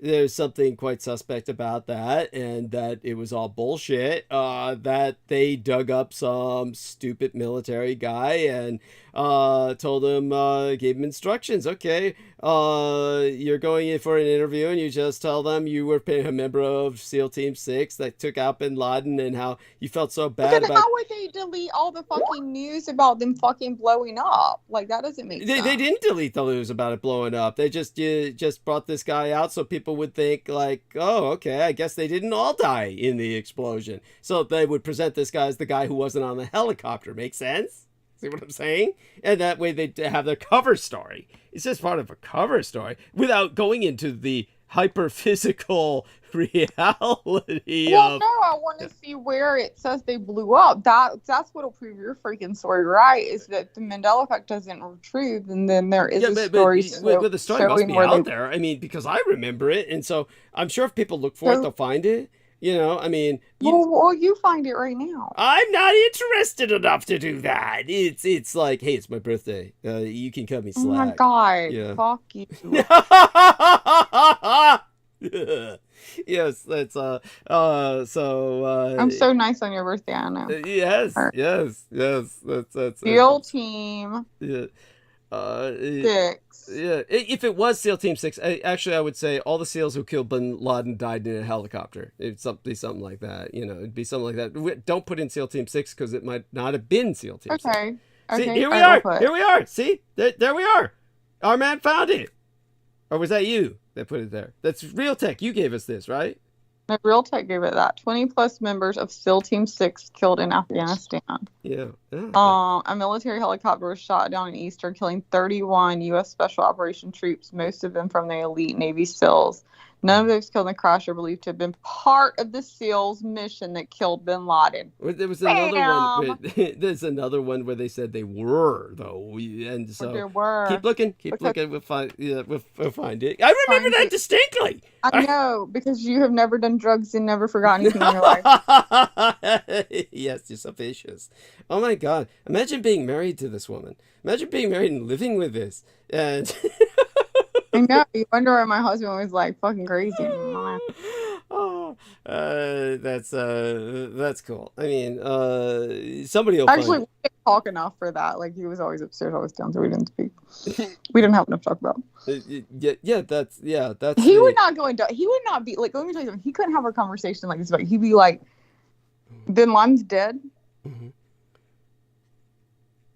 there's something quite suspect about that, and that it was all bullshit. That they dug up some stupid military guy and told him, gave him instructions. Okay, you're going in for an interview, and you just tell them you were a member of SEAL Team 6 that took out Bin Laden, and how you felt so bad But then about. how would they delete all the fucking news about them fucking blowing up? Like, that doesn't make sense. They didn't delete the news about it blowing up. They just brought this guy out so people would think like, oh, okay, I guess they didn't all die in the explosion. So they would present this guy as the guy who wasn't on the helicopter. Make sense? See what I'm saying? And that way they'd have their cover story. It's just part of a cover story without going into the hyper-physical reality Well, of... no, I want to see where it says they blew up. That's what'll prove your freaking story right, is that the Mandela effect doesn't prove, and then there is a story but the story must showing be where out there. I mean, because I remember it, and so I'm sure if people look for it, they'll find it. You know, I mean... Well, you find it right now. I'm not interested enough to do that. It's like, hey, it's my birthday. You can cut me slack. Oh my god, Yeah. fuck you. Yes, that's so I'm so nice on your birthday, I know. yes. That's SEAL Team yeah. 6. Yeah, if it was SEAL Team 6, I would say all the SEALs who killed Bin Laden died in a helicopter. It'd be something like that. You know, it'd be something like that. Don't put in SEAL Team 6 because it might not have been SEAL Team 6. Okay. See, here we are. Here we are. See, there we are. Our man found it. Or was that you that put it there? That's Real Tech. You gave us this, right? No, Real Tech gave it that. 20 plus members of SEAL Team 6 killed in Afghanistan. Yeah. A military helicopter was shot down in Easter, killing 31 U.S. Special Operation troops, most of them from the elite Navy SEALs. None of those killed in the crash are believed to have been part of the SEALs mission that killed Bin Laden. There was another one. There's another one where they said they were, though, and so they were. Keep looking. We'll find. Yeah, we'll find it. I remember that distinctly. I know, because you have never done drugs and never forgotten anything in your life. Yes, you're so vicious. Oh my God! Imagine being married to this woman. Imagine being married and living with this. And I know. You wonder why my husband was like fucking crazy. Oh, that's cool. I mean, somebody will Actually, find we didn't talk enough for that. Like, he was always upstairs, always down, so we didn't speak. We didn't have enough to talk about. That's He would not go into. He would not be like. Let me tell you something. He couldn't have a conversation like this. But he'd be like, "Bin Laden's dead." Mm-hmm.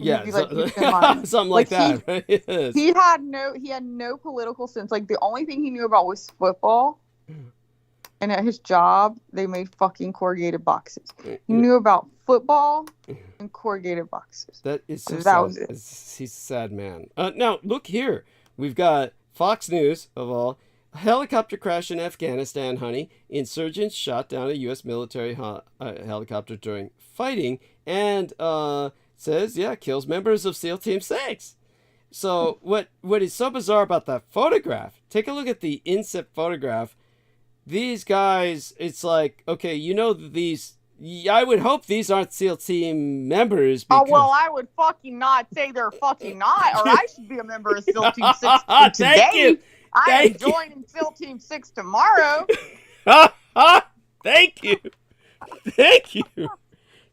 And Yeah, he'd be like, something like that. He, right? Yes. he had no political sense. Like, the only thing he knew about was football. And at his job, they made fucking corrugated boxes. He knew about football and corrugated boxes. That is so That sad. was it. He's a sad man. Now, look here. We've got Fox News, of all. Helicopter crash in Afghanistan, honey. Insurgents shot down a U.S. military helicopter during fighting. And says, kills members of SEAL Team 6. So what is so bizarre about that photograph, take a look at the inset photograph. These guys, it's like, okay, you know, I would hope these aren't SEAL Team members. Oh, well, I would fucking not say they're fucking not, or I should be a member of SEAL Team 6 today. Thank you. I am joining SEAL Team 6 tomorrow. Thank you. Thank you.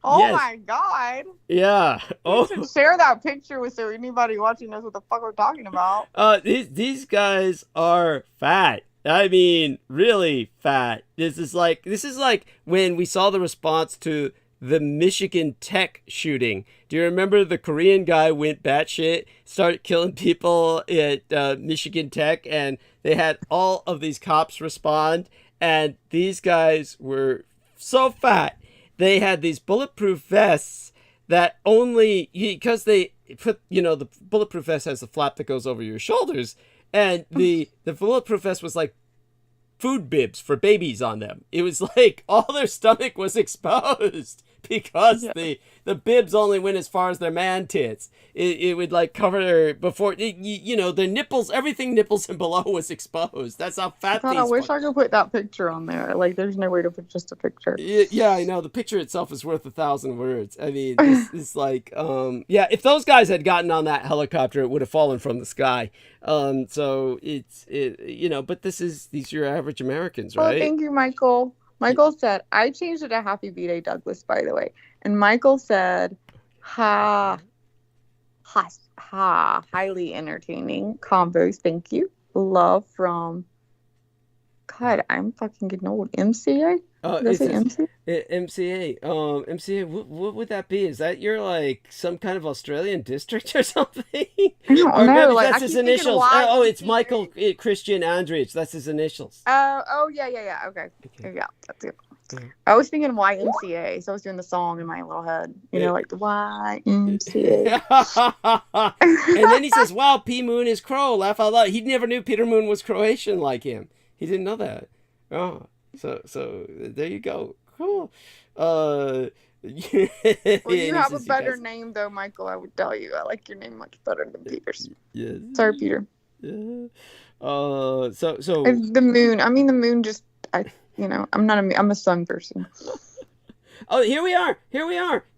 Oh, Yes. my God. Yeah. You should share that picture with so anybody watching knows what the fuck we're talking about. These guys are fat. I mean, really fat. This is like when we saw the response to the Michigan Tech shooting. Do you remember the Korean guy went batshit, started killing people at Michigan Tech, and they had all of these cops respond, and these guys were so fat. They had these bulletproof vests that only, because they put, the bulletproof vest has a flap that goes over your shoulders, and the bulletproof vest was like food bibs for babies on them. It was like all their stomach was exposed because Yeah. the bibs only went as far as their man tits. It would like cover before their nipples, everything nipples and below was exposed. That's how fat God, these. I wish I could put that picture on there. Like, there's no way to put just a picture. Yeah, I know. The picture itself is worth 1,000 words. I mean, this is like, if those guys had gotten on that helicopter, it would have fallen from the sky. So but these are your average Americans, right? Oh, thank you, Michael. Michael said, I changed it to Happy B-Day, Douglas, by the way. And Michael said, highly entertaining combos. Thank you. Love from, God, I'm fucking getting old. MCA? Does it MC? MCA. MCA, what would that be? Is that your, like, some kind of Australian district or something? I don't Or know. maybe Like, that's I his keep thinking initials. why Oh, it's MCA. Michael Christian Andrich. That's his initials. Yeah. Okay. Yeah, that's it. I was thinking YMCA, so I was doing the song in my little head. Like the YMCA. And then he says, wow, P. Moon is Crow. Laugh out loud. He never knew Peter Moon was Croatian like him. He didn't know that. Oh, so there you go. Cool. Well, you have a better name, though, Michael, I would tell you. I like your name much better than Peter's. Yes. Sorry, Peter. Yeah. The moon. I mean, the moon just, I'm a sun person. Oh, here we are.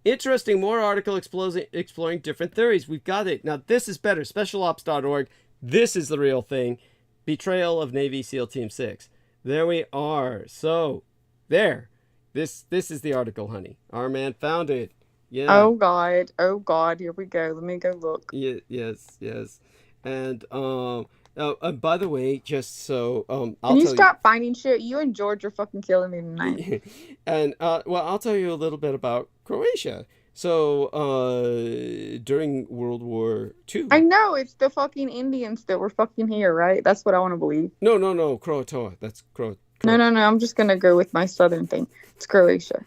Interesting. More article exploring different theories. We've got it. Now, this is better. SpecialOps.org. This is the real thing. Betrayal of Navy SEAL Team 6. There we are. So, there. This is the article, honey. Our man found it. Yeah. Oh, God. Here we go. Let me go look. Yes. And, by the way, just so, Can you stop finding shit? You and George are fucking killing me tonight. And, I'll tell you a little bit about Croatia. So, during World War II. I know, it's the fucking Indians that were fucking here, right? That's what I want to believe. No, Croatoa. That's Croat. No, I'm just going to go with my southern thing. It's Croatia.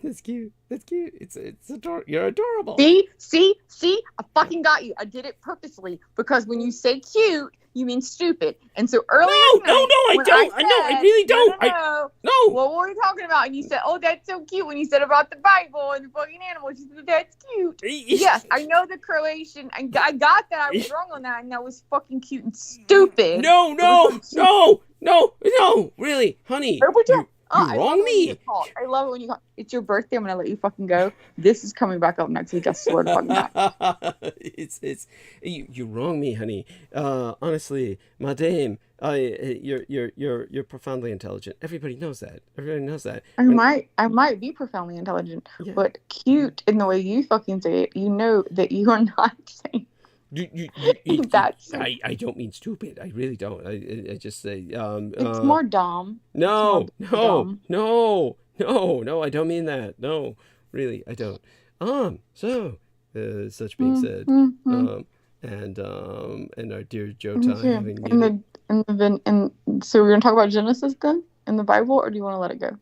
That's cute. It's adorable. You're adorable. See? I fucking got you. I did it purposely because when you say cute, you mean stupid. And so earlier I don't. I really don't. No. Well, what were we talking about? And you said, oh, that's so cute. When you said about the Bible and the fucking animals, you said, that's cute. Yes, I know the Croatian. I got that. I was wrong on that. And that was fucking cute and stupid. No. Really, honey. You wrong me. I love it when you call. It's your birthday. I'm gonna let you fucking go. This is coming back up next week. I swear to fucking God. It's you wrong me, honey. Honestly, madame, you're profoundly intelligent. Everybody knows that. I might be profoundly intelligent, but cute in the way you fucking say it. You know that you are not saying. I don't mean stupid. I really don't. I just say it's more dumb. No, I don't mean that. No, really, I don't. So such being said, and our dear Joe Time having so we're gonna talk about Genesis then in the Bible, or do you want to let it go?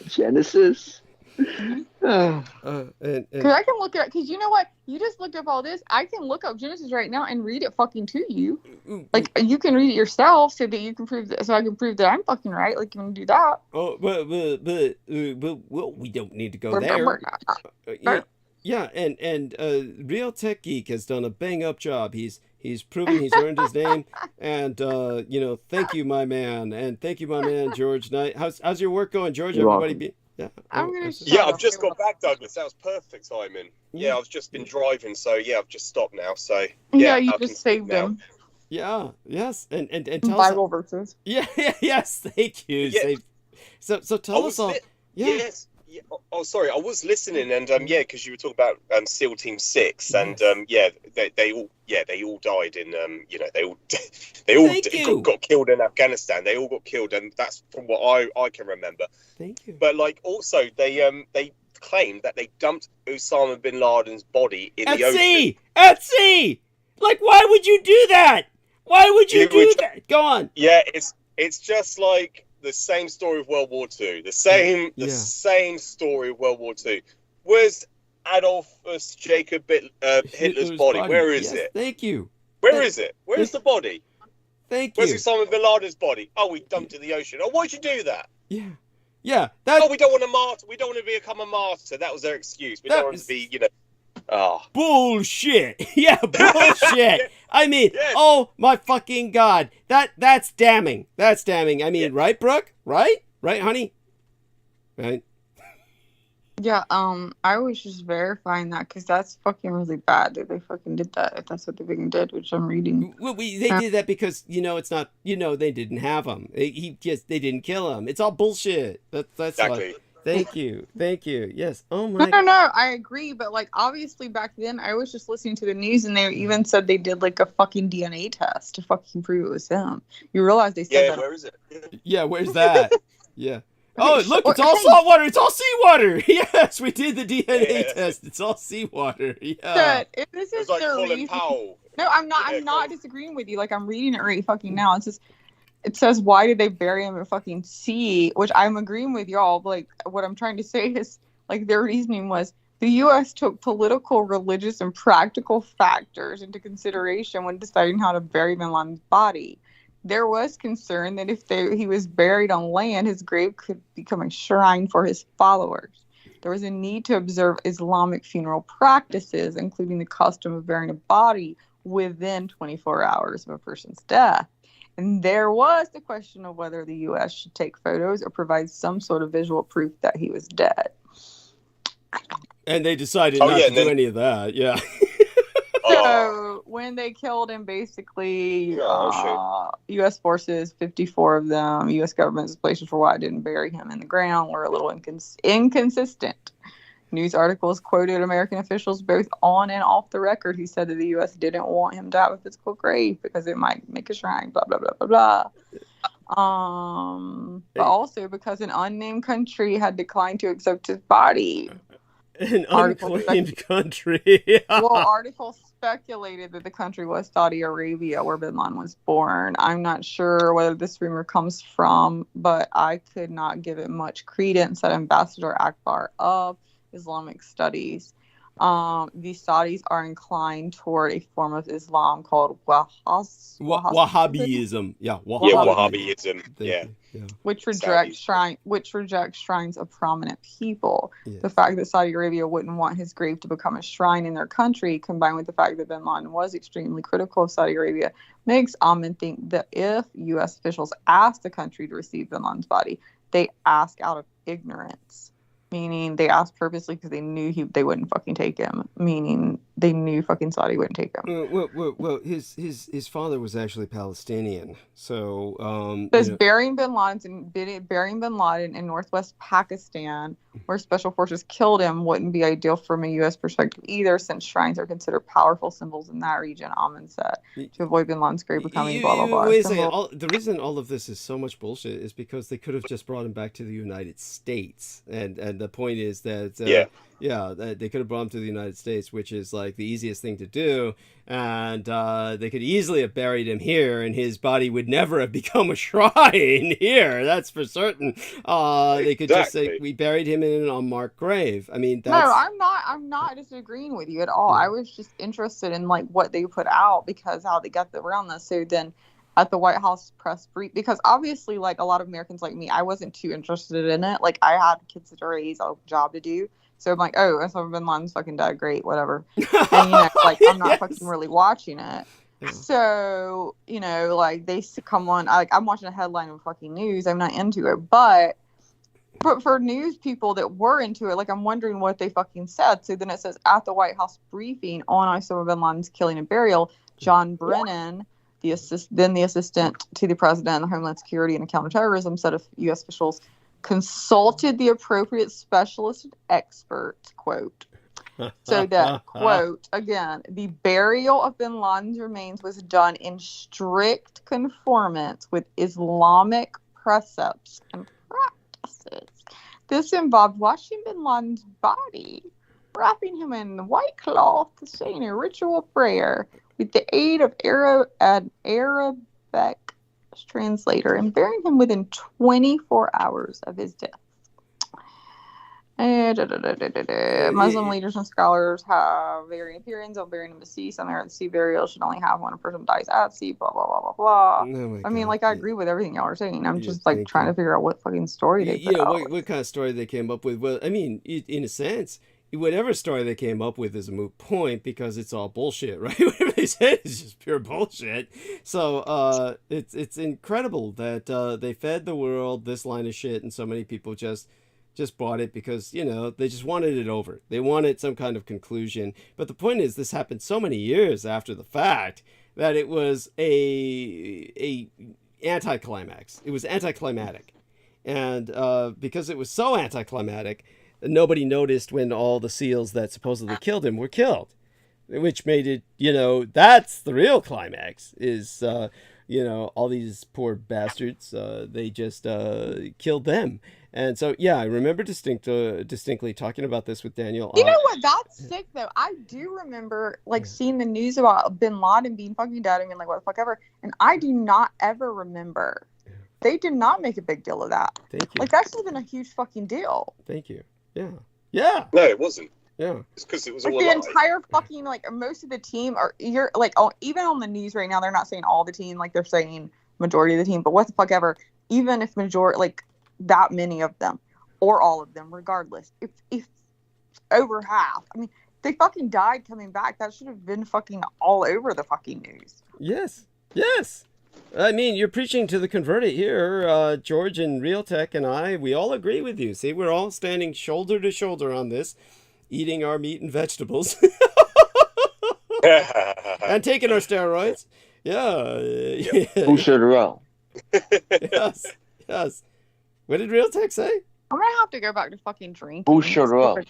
Genesis. Because I can look it up. Because you know what? You just looked up all this. I can look up Genesis right now and read it fucking to you. Like you can read it yourself, so that you can prove that. So I can prove that I'm fucking right. Like you want to do that? Oh, but we don't need to go there. Yeah, and Real Tech Geek has done a bang up job. He's proven he's earned his name, and thank you, my man, and thank you, my man, George Knight. How's your work going, George? Everybody be. Yeah, I've just got back, Douglas. That was perfect timing. Yeah, I've just been driving, so I've just stopped now. So you just saved them. Yeah, yes, and tell Bible us. verses. Yeah, yes, thank you. Yeah. So tell us all. Yes. Yeah. Oh, sorry. I was listening, and because you were talking about SEAL Team 6, and they all died in they all got killed in Afghanistan. They all got killed, and that's from what I can remember. Thank you. But also they claimed that they dumped Osama bin Laden's body in the ocean. At sea. Like, why would you do that? Why would you do that? Go on. Yeah, it's just like the same story of World War II. The same story of World War II. Where's Adolphus Jacob Hitler's body? Where is it? Thank you. Where is it? Where's the body? Thank you. Where's Osama bin Laden's body? Oh, we dumped it in the ocean. Oh, why'd you do that? Yeah. Yeah, we don't want to martyr. We don't want to become a martyr. That was their excuse. We don't want to be, bullshit. Yeah, bullshit. Yeah. I mean, Yeah. oh my fucking God. That's damning. That's damning. I mean, right, Brooke? Right? Right, honey? Right? Yeah, I was just verifying that because that's fucking really bad that they fucking did that. If that's what they fucking did, which I'm reading. Well, they did that because, it's not, they didn't have him. They didn't kill him. It's all bullshit. That's Exactly. Thank you. Yes. Oh my. No, I agree, but like obviously back then I was just listening to the news and they even said they did like a fucking DNA test to fucking prove it was him. You realize they said that? Where is it? Yeah, where's that? Yeah. Oh, look, it's all salt water. It's all seawater. Yes, we did the DNA test. It's all seawater. Yeah. If this It is was like their Colin reason, Powell. no, I'm not disagreeing with you. Like I'm reading it right fucking now. It's just it says why did they bury him in fucking sea? Which I'm agreeing with y'all. But like what I'm trying to say is like their reasoning was the U.S. took political, religious, and practical factors into consideration when deciding how to bury Bin Laden's body. There was concern that if he was buried on land, his grave could become a shrine for his followers. There was a need to observe Islamic funeral practices, including the custom of burying a body within 24 hours of a person's death. And there was the question of whether the U.S. should take photos or provide some sort of visual proof that he was dead. And they decided not to do any of that. Yeah. So when they killed him, basically, U.S. forces, 54 of them, U.S. government's explanations for why it didn't bury him in the ground were a little inconsistent. News articles quoted American officials both on and off the record who said that the U.S. didn't want him to have a physical grave because it might make a shrine, blah, blah, blah, blah, blah. But also because an unnamed country had declined to accept his body. An unclaimed country. Well, articles speculated that the country was Saudi Arabia, where Bin Laden was born. I'm not sure whether this rumor comes from, but I could not give it much credence, said Ambassador Akbar of Islamic Studies. The Saudis are inclined toward a form of Islam called Wahhabism. Yeah, Wahhabism. Yeah. Which rejects shrines of prominent people. Yes. The fact that Saudi Arabia wouldn't want his grave to become a shrine in their country, combined with the fact that Bin Laden was extremely critical of Saudi Arabia, makes Ahmed think that if U.S. officials asked the country to receive Bin Laden's body, they ask out of ignorance. Meaning they asked purposely because they knew they wouldn't fucking take him. Meaning they knew fucking Saudi wouldn't take him. Well, his father was actually Palestinian, so burying Bin Laden in northwest Pakistan, where special forces killed him, wouldn't be ideal from a U.S. perspective either, since shrines are considered powerful symbols in that region. Amin said to avoid Bin Laden's grave becoming blah blah blah. Wait a second. The reason all of this is so much bullshit is because they could have just brought him back to the United States, and the point is that they could have brought him to the United States, which is like the easiest thing to do, and they could easily have buried him here, and his body would never have become a shrine here. That's for certain. They could just say we buried him in an unmarked grave. I mean, that's... No, I'm not disagreeing with you at all. I was just interested in like what they put out because how they got around this. So then at the White House press brief, because obviously like a lot of Americans like me, I wasn't too interested in it. Like I had kids to raise, a job to do. So I'm like, oh, Osama bin Laden's fucking died, great, whatever. And like I'm not fucking really watching it. So, like they come on, I'm watching a headline of fucking news. I'm not into it, but for news people that were into it, like I'm wondering what they fucking said. So then it says at the White House briefing on Osama bin Laden's killing and burial, John Brennan, the assistant to the president of Homeland Security and Counterterrorism, said of U.S. officials consulted the appropriate specialist and experts, quote. So that, quote, again, the burial of bin Laden's remains was done in strict conformance with Islamic precepts and practices. This involved washing bin Laden's body, wrapping him in white cloth, saying a ritual prayer with the aid of an Arabic translator, and burying him within 24 hours of his death. Muslim leaders and scholars have varying opinions on burying the sea. Some are at sea burial should only have when a person dies at sea. Blah blah blah blah blah. Oh I mean, God. like, I agree with everything y'all are saying. I'm Yeah, just like thank trying you. to figure out what fucking story they put You know, out. what kind of story they came up with? Well, I mean, in a sense, whatever story they came up with is a moot point because it's all bullshit, right? Whatever they said is just pure bullshit. So it's incredible that they fed the world this line of shit, and so many people just bought it because, you know, they just wanted it over. They wanted some kind of conclusion. But the point is, this happened so many years after the fact that it was a anticlimax. It was anticlimactic. And because it was so anticlimactic, nobody noticed when all the SEALs that supposedly killed him were killed, which made it, you know, that's the real climax is, you know, all these poor bastards, they just killed them. And so, yeah, I remember distinctly talking about this with Daniel. You know what? That's sick, though. I do remember, like, seeing the news about Bin Laden being fucking dead. I mean, like, what the fuck ever. And I do not ever remember. They did not make a big deal of that. Thank you. Like, that should have been a huge fucking deal. Thank you. Yeah. Yeah. No, it wasn't. Yeah. It's because it was Like, all the alive. entire fucking, like, most of the team, or you're, like, even on the news right now, they're not saying all the team. Like, they're saying majority of the team. But what the fuck ever. Even if majority, like, that many of them, or all of them, regardless, if over half, I mean, they fucking died coming back. That should have been fucking all over the fucking news. Yes. Yes. I mean, you're preaching to the converted here. George and Realtek and I, we all agree with you. See, we're all standing shoulder to shoulder on this, eating our meat and vegetables. And taking our steroids. Yeah. Who should row? Yes. Yes. What did Realtek say? I'm gonna have to go back to fucking drinking. Who should row? Oh my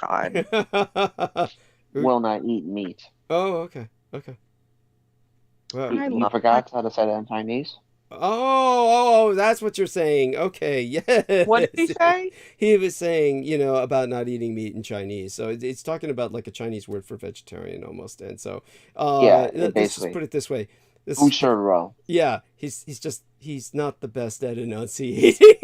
God. Will not eat meat. Oh, okay. Okay. Well, You forgot how to say that in Chinese? oh, that's what you're saying. Okay, yes. What did he say? He was saying, you know, about not eating meat in Chinese. So it's talking about like a Chinese word for vegetarian almost. And so, Yeah, let's basically. just put it this way. Who should row? Yeah, he's not the best at enunciating.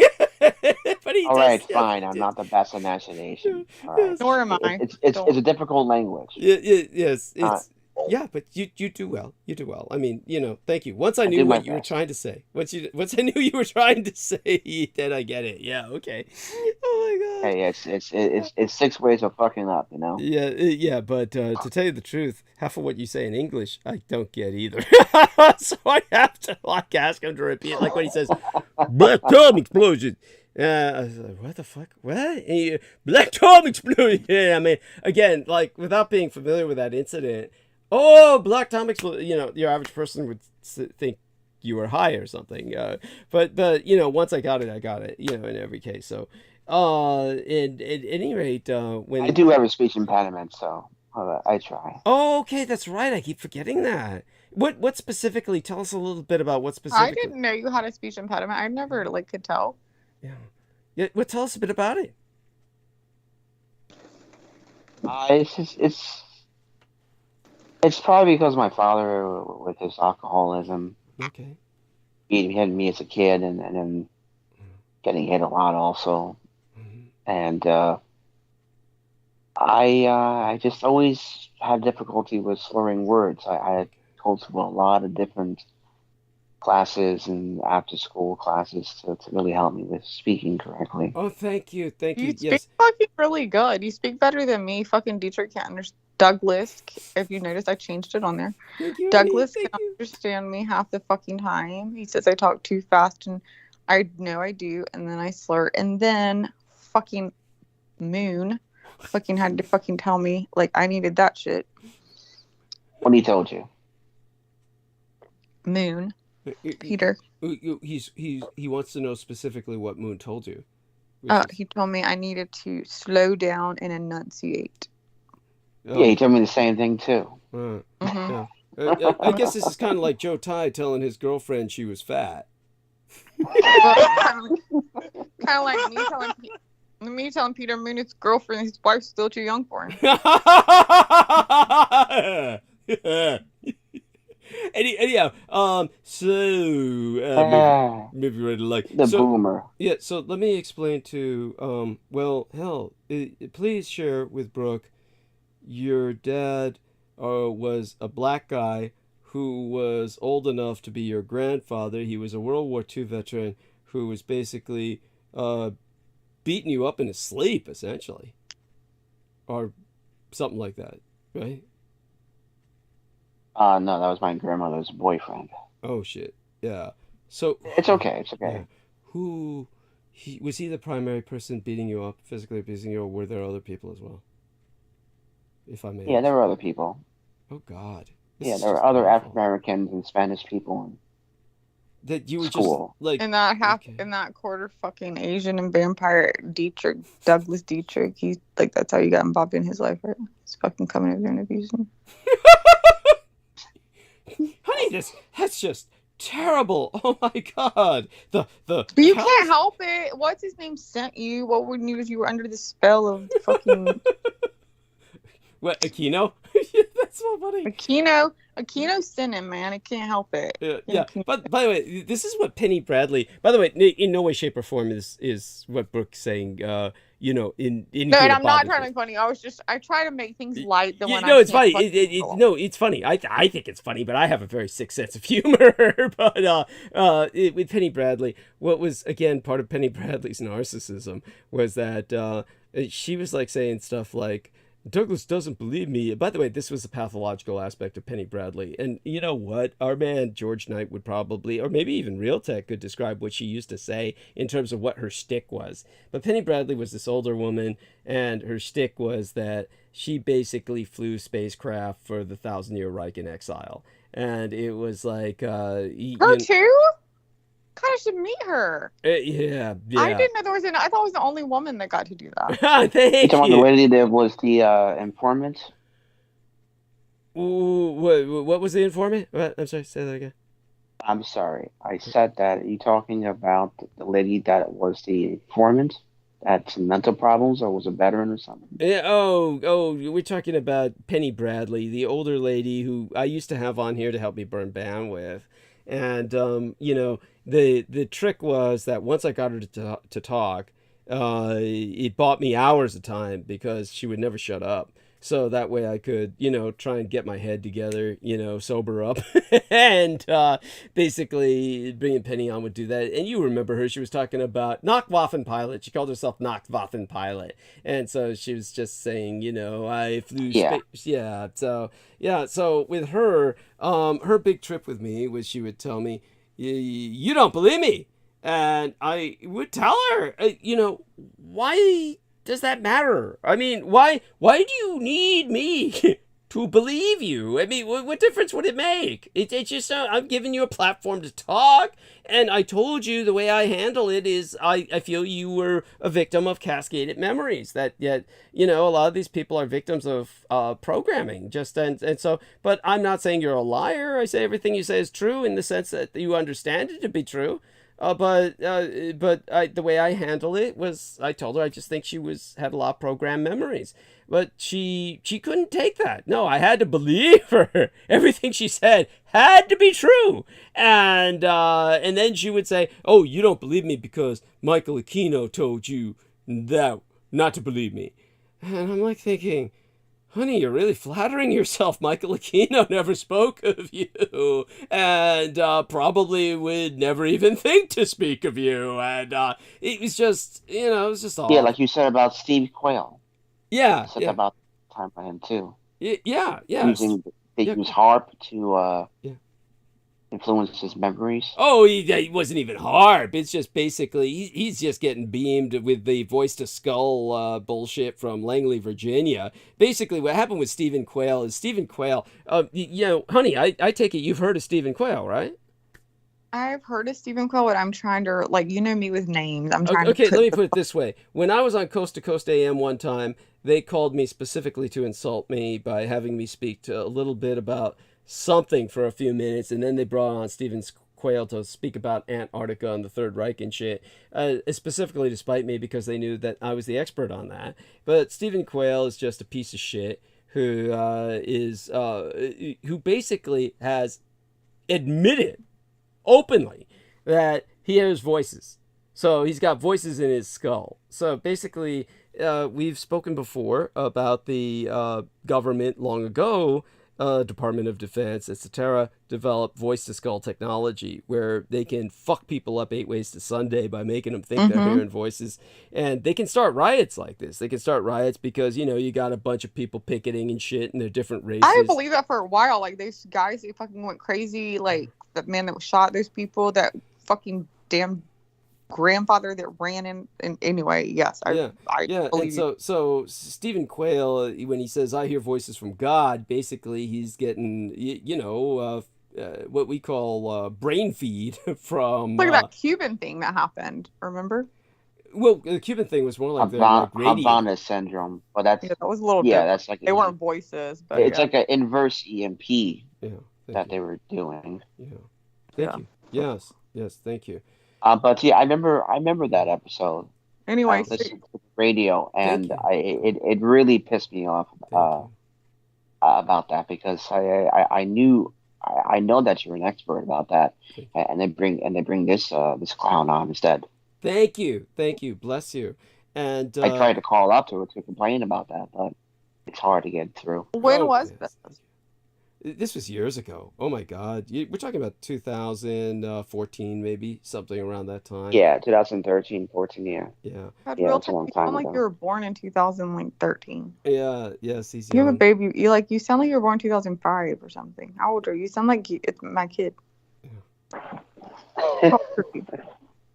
But he All does, right, yes, fine. he I'm did. not the best enunciation. All right. Nor am I. It's a difficult language. Yes, it's yeah, but you do well. You do well. I mean, you know, thank you. Once I knew do my what you were best. trying to say. Once I knew you were trying to say, then I get it. Yeah, okay. Oh my God. Hey, it's 6 ways of fucking up, you know. Yeah, but to tell you the truth, half of what you say in English, I don't get either. So I have to like ask him to repeat, like when he says, "Black Tom explosion." I was like, what the fuck? What? And Black Tom explosion. Yeah, I mean, again, like without being familiar with that incident, oh, Black Tom explosion. You know, your average person would think you were high or something. But you know, once I got it, I got it. You know, in every case. So, at any rate, when I do have a speech impediment, so I try. Oh, okay, that's right. I keep forgetting that. What specifically? Tell us a little bit about what specifically. I didn't know you had a speech impediment. I never like could tell. Yeah. Well, tell us a bit about it. It's probably because my father, with his alcoholism, Okay. he had me as a kid, and then getting hit a lot also, and I just always had difficulty with slurring words. I had go to a lot of different classes and after school classes to really help me with speaking correctly. Oh, thank you. You speak Yes. fucking really good. You speak better than me. Fucking Dietrich can't understand. Douglas, if you noticed, I changed it on there. Thank you. Douglas Thank can you. understand me half the fucking time. He says I talk too fast, and I know I do, and then I slur. And then fucking Moon fucking had to fucking tell me like I needed that shit. What he told you? Moon, Peter. He wants to know specifically what Moon told you. He told me I needed to slow down and enunciate. Yeah, he told me the same thing too. Mm-hmm. Yeah. I guess this is kind of like Joe Ty telling his girlfriend she was fat. Kind of like me telling Peter Moon his girlfriend, his wife's still too young for him. Anyhow, maybe we're like the boomer. Yeah, so let me explain to well, hell, please share with Brooke. Your dad was a black guy who was old enough to be your grandfather. He was a World War II veteran who was basically beating you up in his sleep, essentially, or something like that, right? No, that was my grandmother's boyfriend. Oh shit, yeah. So It's okay. It's okay. yeah. Was he the primary person beating you up, physically abusing you, or were there other people as well? If I may. Yeah, there were other people. Oh God. Yeah, there were other African Americans and Spanish people that you were school. Just like in that quarter fucking Asian and vampire Dietrich, Douglas Dietrich. He's like, that's how you got involved in his life, right? He's fucking coming over there and abusing. Honey, that's just terrible. Oh my God. But you can't help it. What's his name sent you? What would you if you were under the spell of fucking what, Aquino? That's so funny. Aquino sent him, man. I can't help it. Yeah. But by the way, this is what Penny Bradley. By the way, in no way, shape, or form is what Brooke's saying. You know, in no, and I'm not trying to be funny. I try to make things light. It's funny. No, it's funny. I think it's funny, but I have a very sick sense of humor. But with Penny Bradley, what was again part of Penny Bradley's narcissism was that she was like saying stuff like, Douglas doesn't believe me. By the way, this was a pathological aspect of Penny Bradley. And you know what? Our man George Knight would probably, or maybe even Realtek could describe what she used to say in terms of what her shtick was. But Penny Bradley was this older woman, and her shtick was that she basically flew spacecraft for the 1,000-year Reich in exile. And it was like... her too? God, I should meet her. Yeah. I didn't know I thought I was the only woman that got to do that. Thank you. You talking about the lady that was the informant? Ooh, what was the informant? What? I'm sorry, say that again. I'm sorry. I said that. Are you talking about the lady that was the informant? Had some mental problems or was a veteran or something? Yeah. Oh, we're talking about Penny Bradley, the older lady who I used to have on here to help me burn bandwidth. And, you know, the trick was that once I got her to talk, it bought me hours of time because she would never shut up. So that way I could, you know, try and get my head together, you know, sober up. And basically bringing Penny on would do that. And you remember her. She was talking about Nachtwaffenpilot. She called herself Nachtwaffenpilot. And so she was just saying, you know, I flew space. Yeah. So with her, her big trip with me was she would tell me, you don't believe me. And I would tell her, you know, why does that matter? I mean, why do you need me to believe you? I mean, what difference would it make? It's just, I'm giving you a platform to talk, and I told you the way I handle it is I feel you were a victim of cascaded memories, that yet, you know, a lot of these people are victims of programming, and so, but I'm not saying you're a liar. I say everything you say is true in the sense that you understand it to be true. But the way I handled it was I told her I just think she had a lot of programmed memories, but she couldn't take that. No, I had to believe her. Everything she said had to be true, and then she would say, "Oh, you don't believe me because Michael Aquino told you that not to believe me," and I'm like thinking, honey, you're really flattering yourself. Michael Aquino never spoke of you, and probably would never even think to speak of you. And it was just, you know, it was just all. Yeah, like you said about Steve Quayle. Yeah. I said that about time by him too. Yeah. They use harp to influence his memories. Oh, he wasn't even harp. It's just basically he's just getting beamed with the voice to skull bullshit from Langley, Virginia. Basically, what happened with Stephen Quayle is Stephen Quayle. You know, honey, I take it you've heard of Stephen Quayle, right? I've heard of Stephen Quayle, but I'm trying to, like, you know me with names. I'm trying to. Okay, let me put it this way. When I was on Coast to Coast AM one time, they called me specifically to insult me by having me speak to a little bit about something for a few minutes, and then they brought on Stephen Quayle to speak about Antarctica and the Third Reich and shit, specifically to spite me because they knew that I was the expert on that. But Stephen Quayle is just a piece of shit who basically has admitted openly that he hears voices. So he's got voices in his skull. So basically, we've spoken before about the government long ago, Department of Defense, etc., developed voice-to-skull technology where they can fuck people up 8 ways to Sunday by making them think they're hearing voices. And they can start riots like this. They can start riots because, you got a bunch of people picketing and shit, and they're different races. I believe that for a while. Like, these guys, they fucking went crazy. Like, the man that shot those people, that fucking damn grandfather that ran in anyway. Yes, I believe. And so Stephen Quayle, when he says I hear voices from God, basically he's getting what we call brain feed from like that Cuban thing that happened, remember? Well, the Cuban thing was more like the Havana syndrome, but that's that was a little different. That's like they weren't voices, but it's like an inverse EMP that they were doing. Thank you. Yes, thank you. But yeah, I remember that episode. Anyway, listening to the radio, and it really pissed me off about that, because I know that you're an expert about that, and they bring this clown on instead. Thank you, bless you. And I tried to call up to complain about that, but it's hard to get through. When was this? This was years ago. Oh my God. We're talking about 2014, maybe, something around that time. Yeah, 2013, 14, yeah. Yeah. It's a long time like ago. you were born in 2013. Yeah, yes, he's You young. have a baby. You sound like you were born in 2005 or something. How old are you? You sound like it's my kid. Yeah.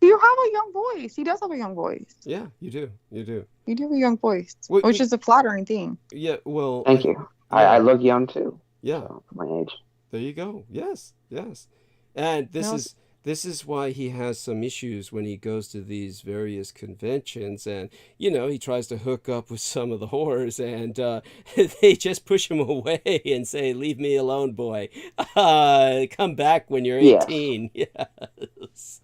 You have a young voice. He does have a young voice. Yeah, you do. You do have a young voice, which is a flattering thing. Yeah, well... Thank you. I look young, too. Yeah. So, for my age. There you go. Yes. And this is why he has some issues when he goes to these various conventions, and he tries to hook up with some of the whores, and they just push him away and say, "Leave me alone, boy. Come back when you're 18." Yes.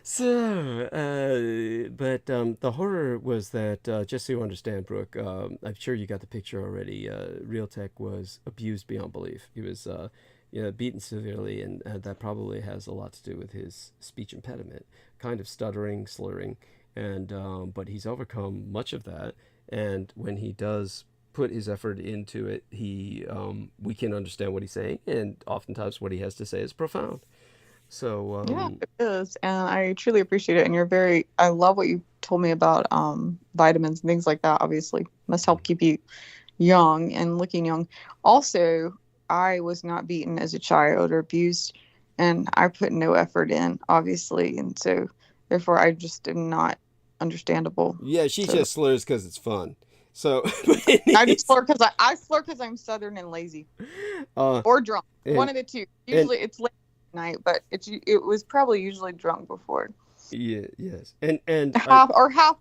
So, but the horror was that, just so you understand, Brooke, I'm sure you got the picture already. Realtek was abused beyond belief. He was, beaten severely, and that probably has a lot to do with his speech impediment, kind of stuttering, slurring, and but he's overcome much of that. And when he does put his effort into it, we can understand what he's saying, and oftentimes what he has to say is profound. So yeah, it is, and I truly appreciate it. And I love what you told me about vitamins and things like that. Obviously, must help keep you young and looking young. Also, I was not beaten as a child or abused, and I put no effort in, obviously, and so therefore I just am not understandable. Yeah, she just slurs because it's fun. So I just slur because I slur because I'm Southern and lazy, or drunk. One of the two. Usually it's late night, but it was probably usually drunk before. Yeah, yes, and half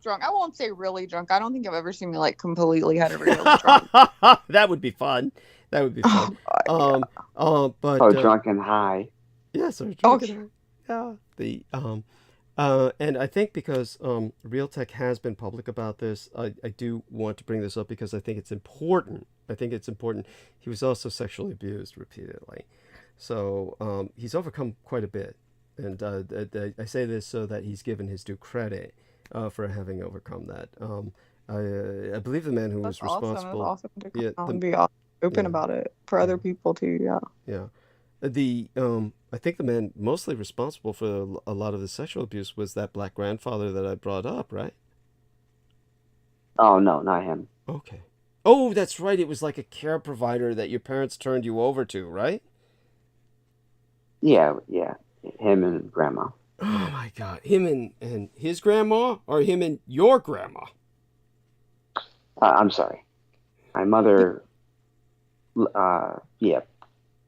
drunk. I won't say really drunk. I don't think I've ever seen me like completely head over heels drunk. That would be fun. But drunk and high. Yes, or drunk and high. Yeah. And I think because Realtek has been public about this, I do want to bring this up because I think it's important. He was also sexually abused repeatedly. So he's overcome quite a bit. And I say this so that he's given his due credit for having overcome that. I believe the man who was responsible... That's awesome to come and be open about it for other people too, Yeah. I think the man mostly responsible for a lot of the sexual abuse was that black grandfather that I brought up, right? Oh, no, not him. Okay. Oh, that's right. It was like a care provider that your parents turned you over to, right? Yeah. Him and grandma. Oh my God. Him and his grandma, or him and your grandma? I'm sorry. My mother,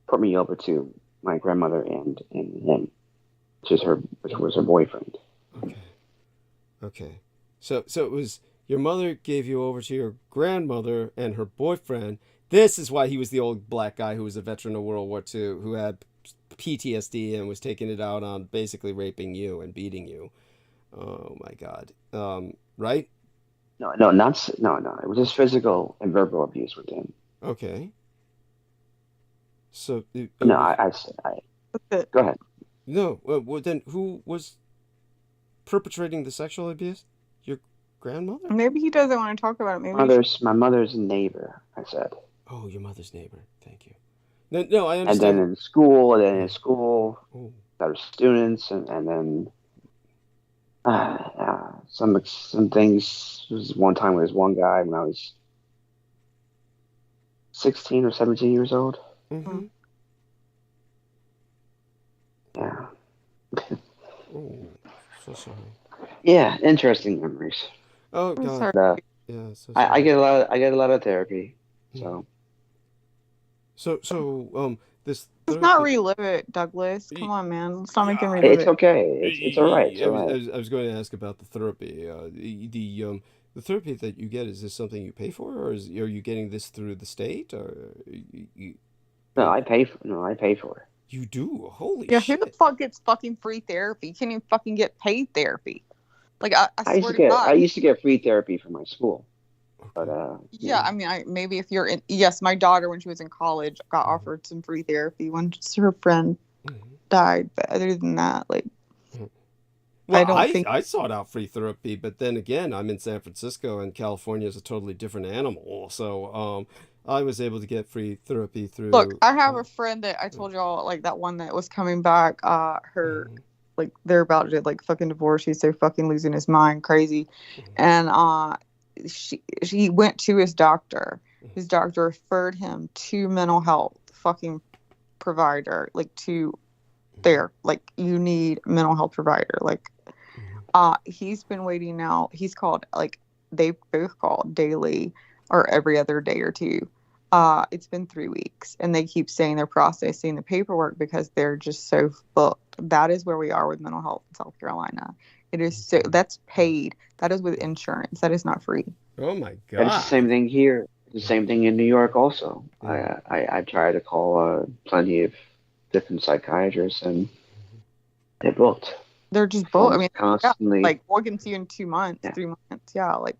put me over to my grandmother and him, which was her boyfriend. Okay. So it was your mother gave you over to your grandmother and her boyfriend. This is why he was the old black guy who was a veteran of World War II, who had PTSD and was taking it out on basically raping you and beating you. Oh my God. Right? No. It was just physical and verbal abuse with him. Okay. So No, I go ahead. No, well then who was perpetrating the sexual abuse? Your grandmother? Maybe he doesn't want to talk about it. Maybe My mother's neighbor. I said. Oh, your mother's neighbor. Thank you. No, I And understand. then in school, Oh. there were students, and then some things. There was one time with one guy when I was 16 or 17 years old. Mm-hmm. Yeah. Oh, so sorry. Yeah, interesting memories. Oh I'm God. sorry. Yeah. So I sorry. get a lot of therapy. So this. Let's not relive it, Douglas. Come on, man. Let's not make him relive it's it. okay. It's all right. It's I all was, I right. was I was going to ask about the therapy. The therapy that you get, is this something you pay for, or are you getting this through the state, or you? No, I pay for it. You do? Holy Yeah, shit! who the fuck gets fucking free therapy? You can't even fucking get paid therapy. Like I I swear to God. I used to get free therapy from my school, but Yeah, I mean, maybe if you're in. Yes, my daughter, when she was in college, got offered some free therapy when her friend died. But other than that, like, Well, I sought out free therapy, but then again, I'm in San Francisco, and California is a totally different animal. So I was able to get free therapy through. Look, I have a friend that I told y'all, like that one that was coming back. Her, like, they're about to like fucking divorce. He's so fucking losing his mind, crazy, and she went to his doctor. His doctor referred him to mental health fucking provider, like to there, like you need mental health provider, like. He's been waiting now. He's called, like, they both called daily or every other day or two. It's been 3 weeks, and they keep saying they're processing the paperwork because they're just so booked. That is where we are with mental health in South Carolina. It is so, that's paid. That is with insurance. That is not free. Oh my God. And it's the same thing here. The same thing in New York also. I try to call plenty of different psychiatrists, and they're booked. They're just booked. I mean, constantly. Yeah, like, we can see you in 2 months, 3 months. Yeah, like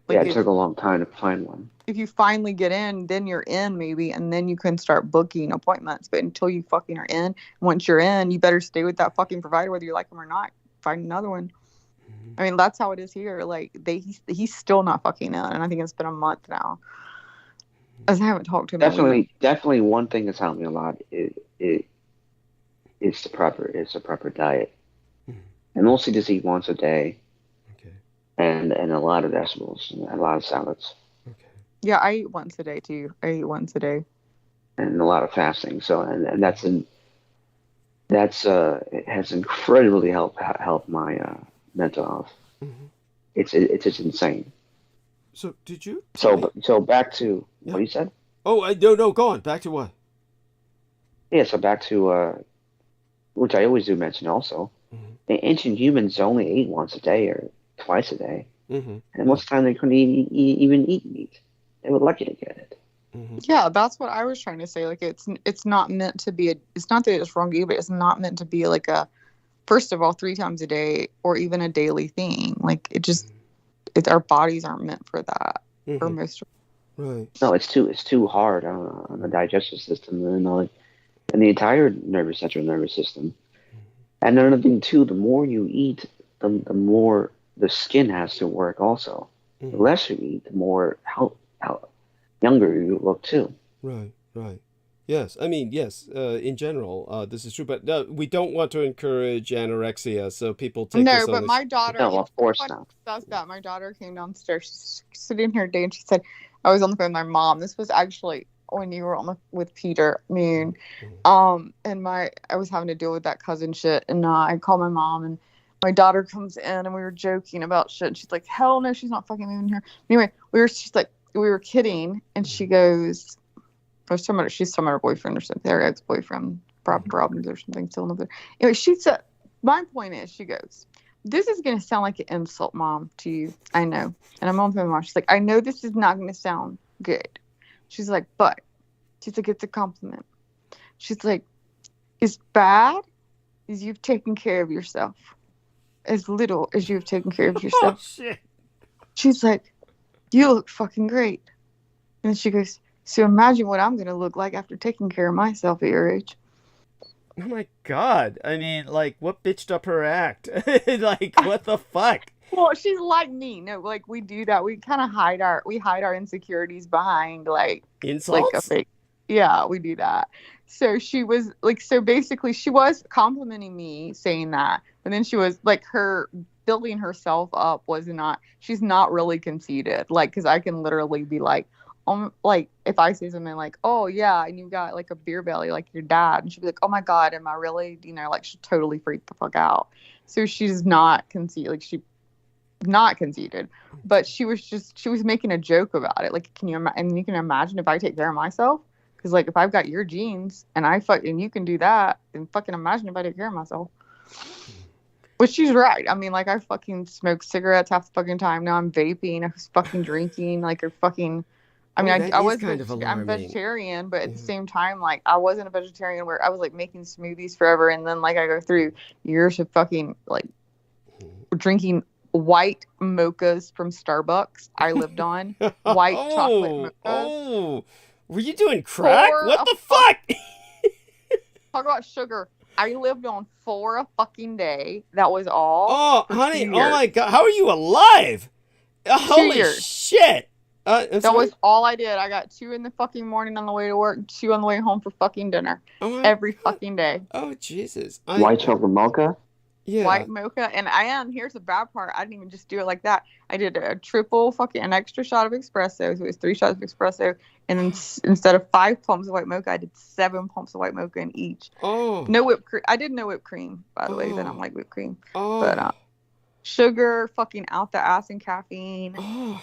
yeah, it took a long time to find one. If you finally get in, then you're in maybe, and then you can start booking appointments. But until you fucking are in, once you're in, you better stay with that fucking provider, whether you like them or not. Find another one. I mean, that's how it is here. Like, he's still not fucking in, and I think it's been a month now. As I haven't talked to him. Definitely one thing that's helped me a lot it's the proper diet, and mostly just eat once a day, and a lot of vegetables and a lot of salads. Yeah, I eat once a day too. And a lot of fasting. So and it has incredibly helped my mental health. It's just insane. So did you? So back to what you said. Oh, no, go on. Back to what? Yeah, so back to which I always do mention also. The ancient humans only ate once a day or twice a day, and most of the time they couldn't even eat meat. They were lucky to get it. Yeah, that's what I was trying to say. Like, it's not meant to be it's not that it's wrong either, but it's not meant to be like a, first of all, 3 times a day or even a daily thing. Like, our bodies aren't meant for that for most. Right. No, it's too hard on the digestive system and the entire central nervous system. And another thing too, the more you eat, the more the skin has to work also. The less you eat, the more how younger you look too. Right. Yes, I mean, yes, in general, this is true, but we don't want to encourage anorexia, so people take this on. No, but my daughter... No, of course not. Does that. My daughter came downstairs, she's sitting here today, and she said, I was on the phone with my mom. This was actually when you were with Peter Moon, and I was having to deal with that cousin shit, and I called my mom, and my daughter comes in, and we were joking about shit, and she's like, hell no, she's not fucking moving here. Anyway, we were kidding, and she goes, she's talking about her boyfriend or something, her ex-boyfriend, Robbins or something, still another. Anyway, she said, my point is, she goes, this is going to sound like an insult, Mom, to you. I know. And I'm on my mom. She's like, I know this is not going to sound good. She's like, but. She's like, it's a compliment. She's like, as bad as you've taken care of yourself, as little as you've taken care of yourself. Oh, shit. She's like, you look fucking great. And she goes, So imagine what I'm going to look like after taking care of myself at your age. Oh my god. I mean, like, what bitched up her act? Like, what the fuck? Well, she's like me. No, like we do that. We kind of hide our insecurities behind like Insults? a fake. Yeah, we do that. So she was like, so basically she was complimenting me saying that, but then she was like, her building herself up was not, she's not really conceited. Like, cause I can literally be like, like if I say something like, oh yeah, and you've got like a beer belly like your dad, and she'd be like, oh my god, am I really, like she'd totally freak the fuck out. So she's not conceited, like she not conceited, but she was making a joke about it. Like, and you can imagine if I take care of myself, because like if I've got your genes and and you can do that, then fucking imagine if I take care of myself. Which she's right. I mean, like I fucking smoke cigarettes half the fucking time. Now I'm vaping. I was fucking drinking. Like I fucking. I mean, I was kind of I'm vegetarian, but at the same time, like I wasn't a vegetarian where I was like making smoothies forever, and then like I go through years of fucking like drinking white mochas from Starbucks. I lived on white chocolate mochas. Oh, were you doing crack? What the fuck? Talk about sugar. I lived on 4 a fucking day. That was all. Oh, honey. Oh my god. How are you alive? Holy shit. That was all I did. I got 2 in the fucking morning on the way to work, 2 on the way home for fucking dinner. Every fucking day. Oh, Jesus. White chocolate mocha? Yeah. White mocha. And here's the bad part. I didn't even just do it like that. I did an extra shot of espresso. So it was 3 shots of espresso. And then instead of 5 pumps of white mocha, I did 7 pumps of white mocha in each. Oh. No whipped cream. I did no whipped cream, by the way. Then I'm like whipped cream. Oh. But sugar, fucking out the ass and caffeine. Oh.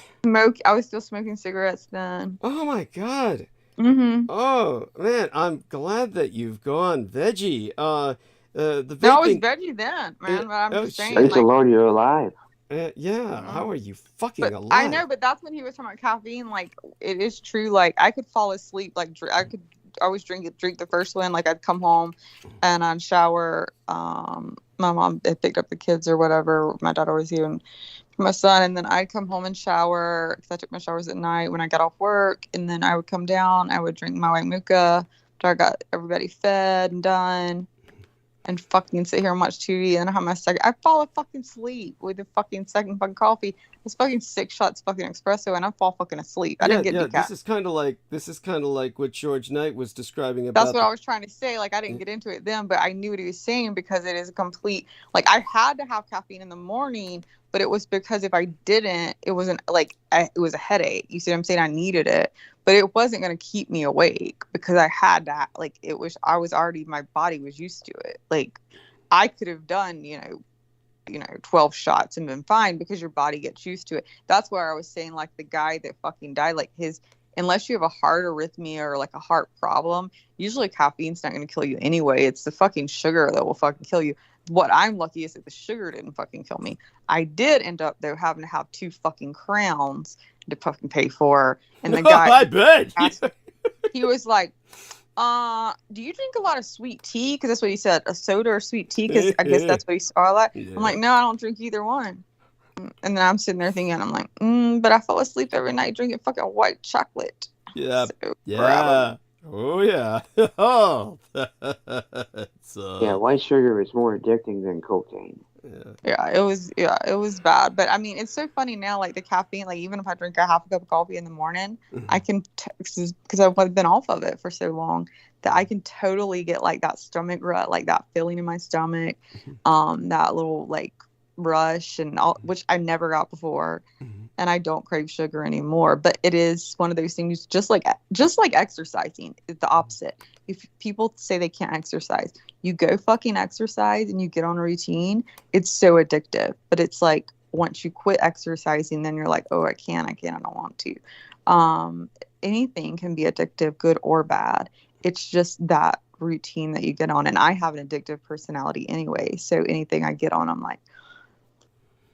I was still smoking cigarettes then. Oh my god. Mm-hmm. Oh man, I'm glad that you've gone veggie. The vaping... No, I was veggie then, man. But I'm just saying. Praise the Lord, you're alive. Yeah. How are you fucking alive? I know, but that's when he was talking about caffeine. Like it is true. Like I could fall asleep. Like I could always drink the first one. Like I'd come home and I'd shower. My mom had picked up the kids or whatever. My dad always even my son, and then I'd come home and shower because I took my showers at night when I got off work, and then I would come down. I would drink my white mocha after I got everybody fed and done, and fucking sit here and watch TV. And I have my second. I fall fucking asleep with the fucking second fucking coffee. It's fucking 6 shots fucking espresso, and I fall fucking asleep. I didn't get decaf. This is kind of like what George Knight was describing about. That's what I was trying to say. Like I didn't get into it then, but I knew what he was saying because it is a complete. Like I had to have caffeine in the morning, but it was because if I didn't, it wasn't like it was a headache. You see what I'm saying? I needed it, but it wasn't going to keep me awake because I had that. Like it was. I was already. My body was used to it. Like I could have done, 12 shots and been fine because your body gets used to it. That's where I was saying, like, the guy that fucking died, like, unless you have a heart arrhythmia or, like, a heart problem, usually caffeine's not going to kill you anyway. It's the fucking sugar that will fucking kill you. What I'm lucky is that the sugar didn't fucking kill me. I did end up, though, having to have 2 fucking crowns to fucking pay for. And the guy... I bet! He was like... do you drink a lot of sweet tea? Because that's what he said, a soda or sweet tea. Because I guess that's what he saw a lot. Yeah. I'm like, no, I don't drink either one. And then I'm sitting there thinking, I'm like, but I fall asleep every night drinking fucking white chocolate. Yeah, so, yeah. Oh yeah. Oh. Yeah, white sugar is more addicting than cocaine. Yeah, it was bad. But I mean, it's so funny now, like the caffeine, like even if I drink a half a cup of coffee in the morning, I can, because I've been off of it for so long, that I can totally get like that stomach rut, like that feeling in my stomach, that little like rush and all, which I never got before. And I don't crave sugar anymore. But it is one of those things, just like exercising, it's the opposite. If people say they can't exercise, you go fucking exercise and you get on a routine, it's so addictive. But it's like once you quit exercising, then you're like, oh, I don't want to. Anything can be addictive, good or bad. It's just that routine that you get on. And I have an addictive personality anyway. So anything I get on, I'm like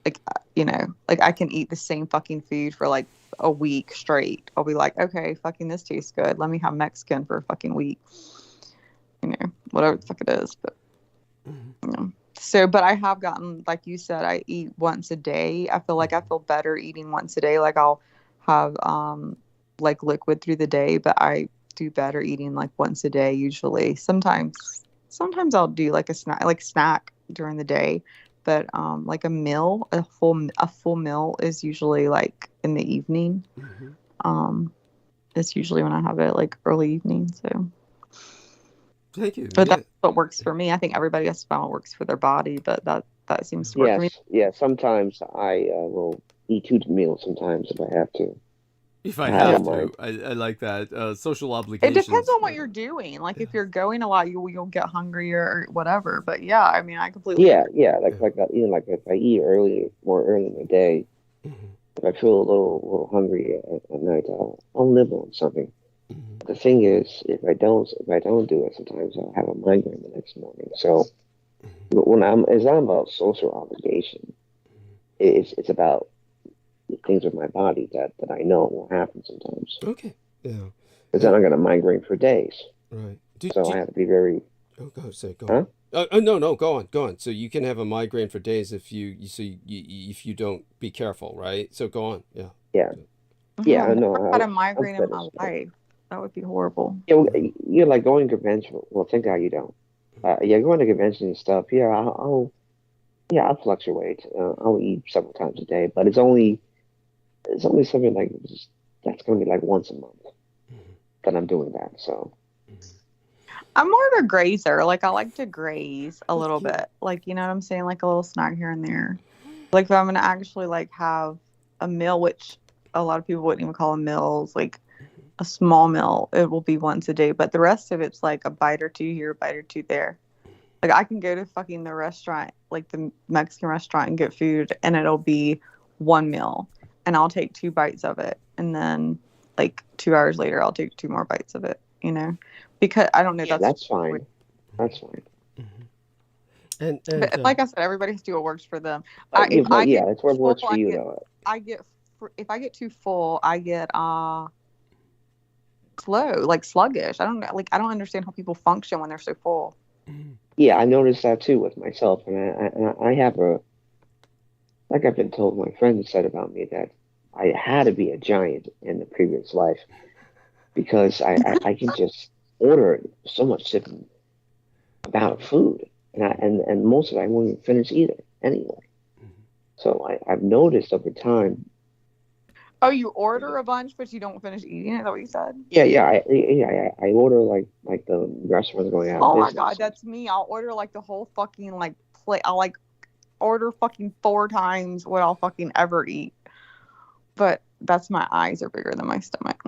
I can eat the same fucking food for like a week straight. I'll be like, okay, fucking this tastes good. Let me have Mexican for a fucking week. Whatever the fuck it is. But, So, but I have gotten, like you said, I eat once a day. I feel like I feel better eating once a day. Like I'll have, like liquid through the day, but I do better eating like once a day usually. Sometimes I'll do like a snack during the day, but like a full meal is usually like in the evening. It's usually when I have it like early evening. So Thank you. but that's what works for me. I think everybody has to find what works for their body, but that seems to work for me. Yeah, sometimes I will eat 2 meals sometimes if I have to. If I have to, I like that. Social obligations. It depends on what you're doing. Like if you're going a lot, you'll get hungrier or whatever. But yeah, I mean, I completely agree. Like if I eat more early in the day, if I feel a little hungry at night, I'll nibble on something. The thing is, if I don't do it, sometimes I'll have a migraine the next morning. So when it's not about social obligation. It's about things with my body that I know will happen sometimes. Okay. Yeah. Because then I'm gonna migraine for days. Right. I have to be very. Oh, go on. No, go on. So you can have a migraine for days if you don't be careful, right? So go on. Yeah. Yeah. I know. I've had a migraine in my life. That would be horrible. Yeah, you're like going to convention. Well, thank God you don't. Going to convention and stuff. Yeah, I'll fluctuate. I'll eat several times a day, but it's only something like that's going to be like once a month that I'm doing that. So I'm more of a grazer. Like I like to graze a little bit. Like you know what I'm saying? Like a little snack here and there. Like if I'm gonna actually like have a meal, which a lot of people wouldn't even call them meals, like a small meal, it will be once a day. But the rest of it's like a bite or two here, a bite or two there. Like I can go to fucking the restaurant, like the Mexican restaurant, and get food, and it'll be one meal, and I'll take 2 bites of it, and then like 2 hours later, I'll take 2 more bites of it. You know, because I don't know. That's fine. That's fine. And but like I said, everybody has to do what works for them. That's what works for you, though. If I get too full, I get slow, like sluggish. I don't understand how people function when they're so full. Yeah, I noticed that too with myself, and I have like I've been told, my friends said about me that I had to be a giant in the previous life because I can just order so much different amount of food, and most of it I won't even finish either anyway. So I've noticed over time. Oh, you order a bunch, but you don't finish eating it? Is that what you said? I order like the restaurants going out. Oh my God, that's me. I'll order like the whole fucking like plate. I'll like order fucking 4 times what I'll fucking ever eat. But that's my eyes are bigger than my stomach.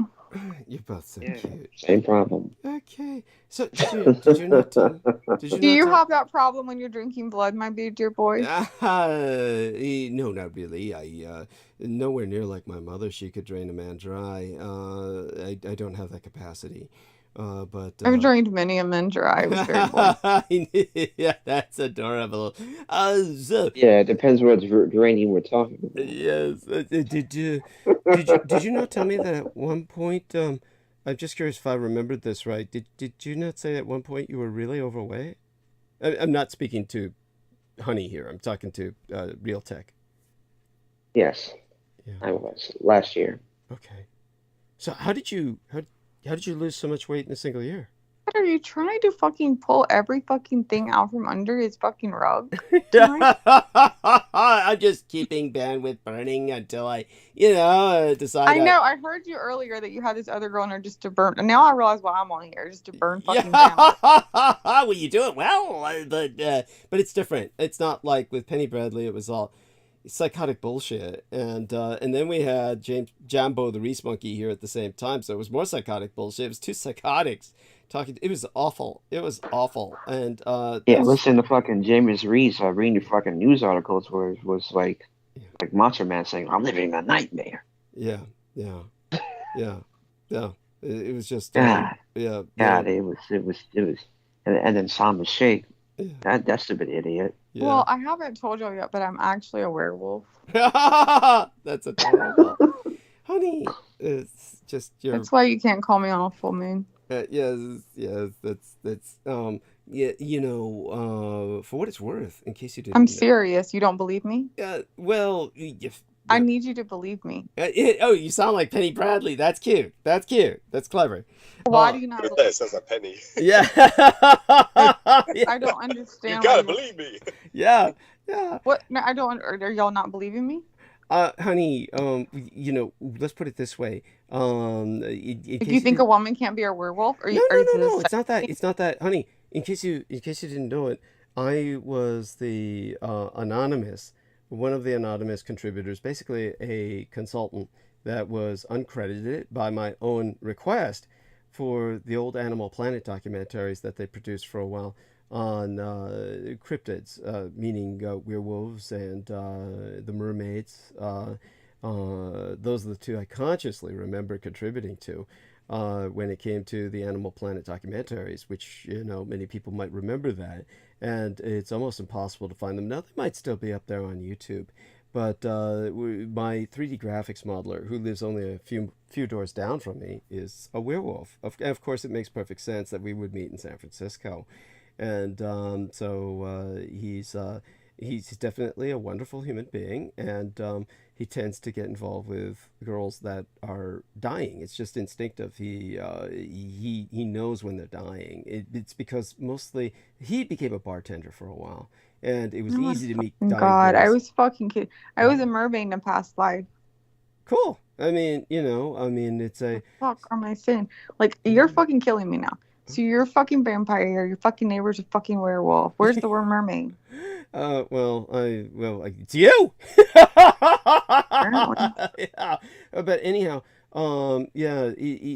You're both so cute. Same problem. Okay. So did you not? Do you have that problem when you're drinking blood, my dear boy? No, not really. I nowhere near like my mother. She could drain a man dry. I don't have that capacity. But I've drained many a man dry. It was very boring. Yeah, that's adorable. It depends what draining we're talking about. Yes. Did you not tell me that at one point? I'm just curious if I remembered this right. Did you not say at one point you were really overweight? I'm not speaking to Honey here. I'm talking to Real Tech. Yes, I was last year. Okay. So how did you lose so much weight in a single year? What are you trying to fucking pull every fucking thing out from under his fucking rug? I'm just keeping bandwidth burning until I, decide. I know. I heard you earlier that you had this other girl in there just to burn. And now I realize why I'm on here, just to burn fucking down. Well, you do it well, but it's different. It's not like with Penny Bradley. It was all psychotic bullshit, and then we had Jambo the Reese Monkey here at the same time, so it was more psychotic bullshit. It was 2 psychotics talking. It was awful. And listen to fucking James Reese reading the fucking news articles where it was like Macho Man saying, "I'm living a nightmare." Yeah. It was just God. It was, and then Simon Shake. Yeah. That's a bit idiot. Yeah. Well, I haven't told you yet, but I'm actually a werewolf. That's adorable. Honey, it's just your... That's why you can't call me on a full moon. Yes, that's for what it's worth, in case you didn't I'm serious. You don't believe me? Well, I need you to believe me. Oh, you sound like Penny Bradley. That's cute. That's cute. That's clever. Why do you not believe me? That sounds like Penny. Yeah. I don't understand. You gotta believe me. Yeah. Yeah. What? No, I don't. Are y'all not believing me? Honey, you know, let's put it this way. If you think a woman can't be a werewolf, or no, it's not that. It's not that, honey. In case you didn't know it, I was the anonymous, one of the anonymous contributors, basically a consultant that was uncredited by my own request for the old Animal Planet documentaries that they produced for a while on cryptids, meaning werewolves and the mermaids. Those are the two I consciously remember contributing to when it came to the Animal Planet documentaries, which, you know, many people might remember that. And it's almost impossible to find them. Now, they might still be up there on YouTube. But my 3D graphics modeler, who lives only a few doors down from me, is a werewolf. Of course, it makes perfect sense that we would meet in San Francisco. And so he's definitely a wonderful human being, and he tends to get involved with girls that are dying. It's just instinctive. He knows when they're dying. It's because mostly he became a bartender for a while, and it was easy to meet dying God, girls. I was fucking kidding. I was a mermaid in a past life. Cool. I mean, you know, it's a... What the fuck am I saying? Like, you're fucking killing me now. So you're a fucking vampire. Your fucking neighbor's a fucking werewolf. Where's the word mermaid? Well, it's you. Yeah. But anyhow, yeah,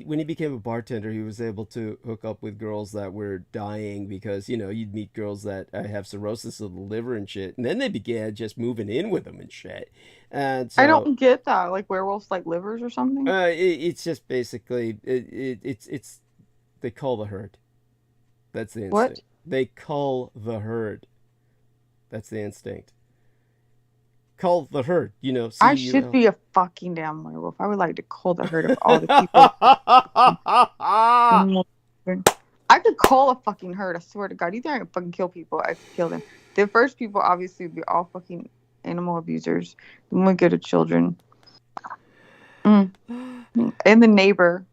when he became a bartender, he was able to hook up with girls that were dying because, you know, you'd meet girls that have cirrhosis of the liver and shit, and then they began just moving in with them and shit. And so, I don't get that. Like werewolves like livers or something? It's just basically it's they cull the herd. That's the instinct. What? They cull the herd. That's the instinct. Cull the herd, you know. I should be a fucking damn werewolf. I would like to cull the herd of all the people. I could cull a fucking herd. I swear to God. You think I can fucking kill people? I could kill them. The first people obviously would be all fucking animal abusers. Then we go to children. And the neighbor.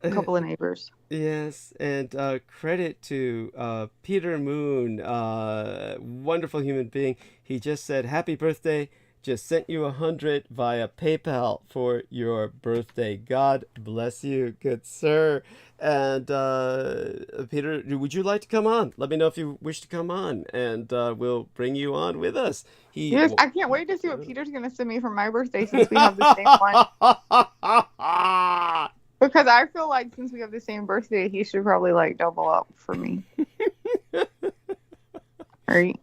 A couple of neighbors. Yes, and credit to Peter Moon, wonderful human being. He just said, "Happy birthday! Just sent you 100 via PayPal for your birthday. God bless you, good sir." And Peter, would you like to come on? Let me know if you wish to come on, and we'll bring you on with us. Yes, I can't wait to see what Peter's going to send me for my birthday since we have the same one. Because I feel like since we have the same birthday, he should probably like double up for me. Right?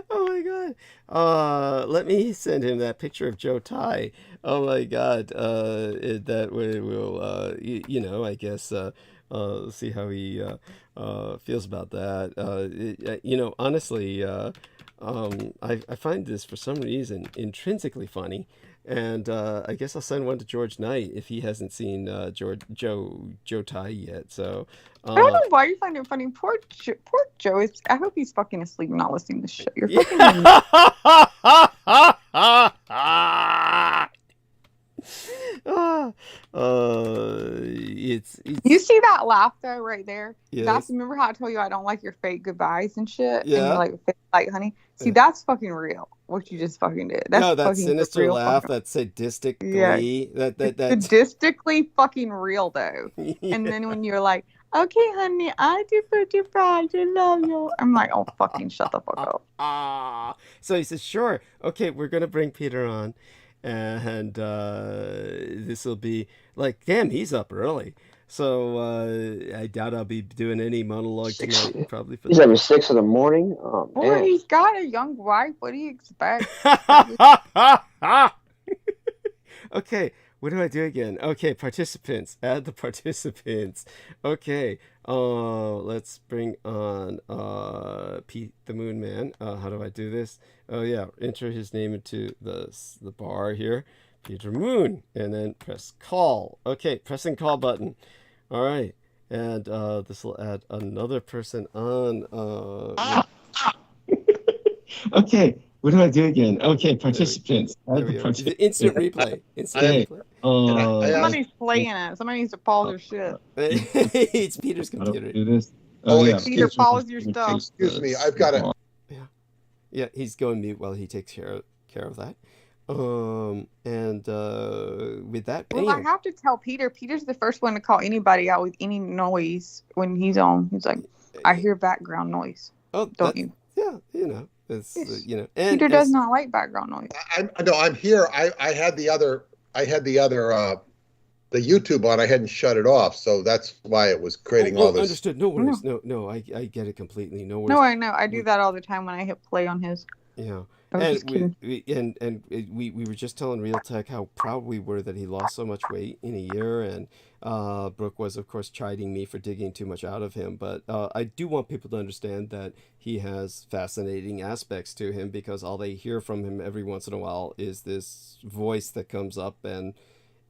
Oh my God. Let me send him that picture of Joe Tai. Oh my God. That way we'll, you know, I guess, see how he feels about that. You know, honestly, I find this for some reason intrinsically funny. And I guess I'll send one to George Knight if he hasn't seen Joe Tai yet. So I don't know why you find it funny. Poor Joe. I hope he's fucking asleep and not listening to this shit. You're fucking. It's you see that laugh though right there? Yes. That's, remember how I told you I don't like your fake goodbyes and shit? Yeah. And you're like, fake light, honey. See, that's fucking real. What you just fucking did. That's no, that fucking sinister real laugh, fucking... that sadistic glee. Yeah. That's sadistically fucking real though. Yeah. And then when you're like, okay, honey, I do pretty proud. I love you. I'm like, oh, fucking shut the fuck up. So he says, sure. Okay, we're going to bring Peter on. And this will be like, damn, he's up early. So I doubt I'll be doing any monologue tonight. Probably for he's up at 6 in the morning. Oh, boy, man. he's got a young wife. What do you expect? Okay, what do I do again? Okay, participants. Add the participants. Okay, let's bring on Pete the Moon Man. How do I do this? Oh yeah, enter his name into the bar here. Peter Moon, and then press call. Okay, pressing call button. All right, and this will add another person on. Okay, What do I do again? Okay, participants. There we go. Instant replay. Instant replay. Somebody's playing it. Somebody needs to pause their shit. It's Peter's computer. Do this. Peter, pause your stuff. Excuse me, I've got to. Yeah, he's going mute while he takes care of that. And with that, well, I have to tell Peter. Peter's the first one to call anybody out with any noise when he's on. He's like, I hear background noise. Oh, don't you? Yeah, you know, it's yes. You know, and Peter does not like background noise. I'm here. I had the other. The YouTube on. I hadn't shut it off, so that's why it was creating all this. Understood. No worries. No, I get it completely. No worries. No, I know. I do that all the time when I hit play on his. Yeah. And we were just telling Real Tech how proud we were that he lost so much weight in a year, and Brooke was of course chiding me for digging too much out of him, but I do want people to understand that he has fascinating aspects to him, because all they hear from him every once in a while is this voice that comes up, and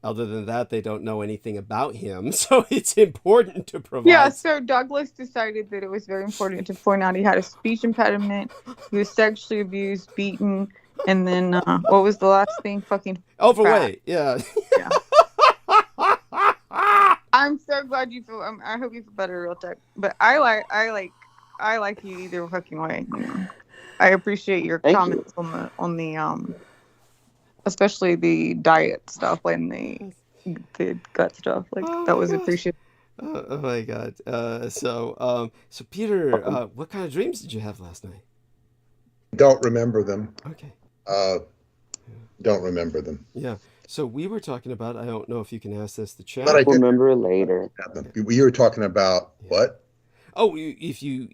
other than that, they don't know anything about him. So it's important to provide. Yeah, so Douglas decided that it was very important to point out he had a speech impediment, he was sexually abused, beaten, and then what was the last thing? Fucking overweight. Fat. Yeah. I'm so glad you feel. I hope you feel better, Real Tech. But I like you either fucking way. You know? I appreciate your comments on the especially the diet stuff and the gut stuff. Like that was appreciated. Oh my god. So Peter, what kind of dreams did you have last night? Don't remember them. Okay. Don't remember them. Yeah. So we were talking about, I don't know if you can ask this the chat. But I remember later. You were talking about what? Oh, if you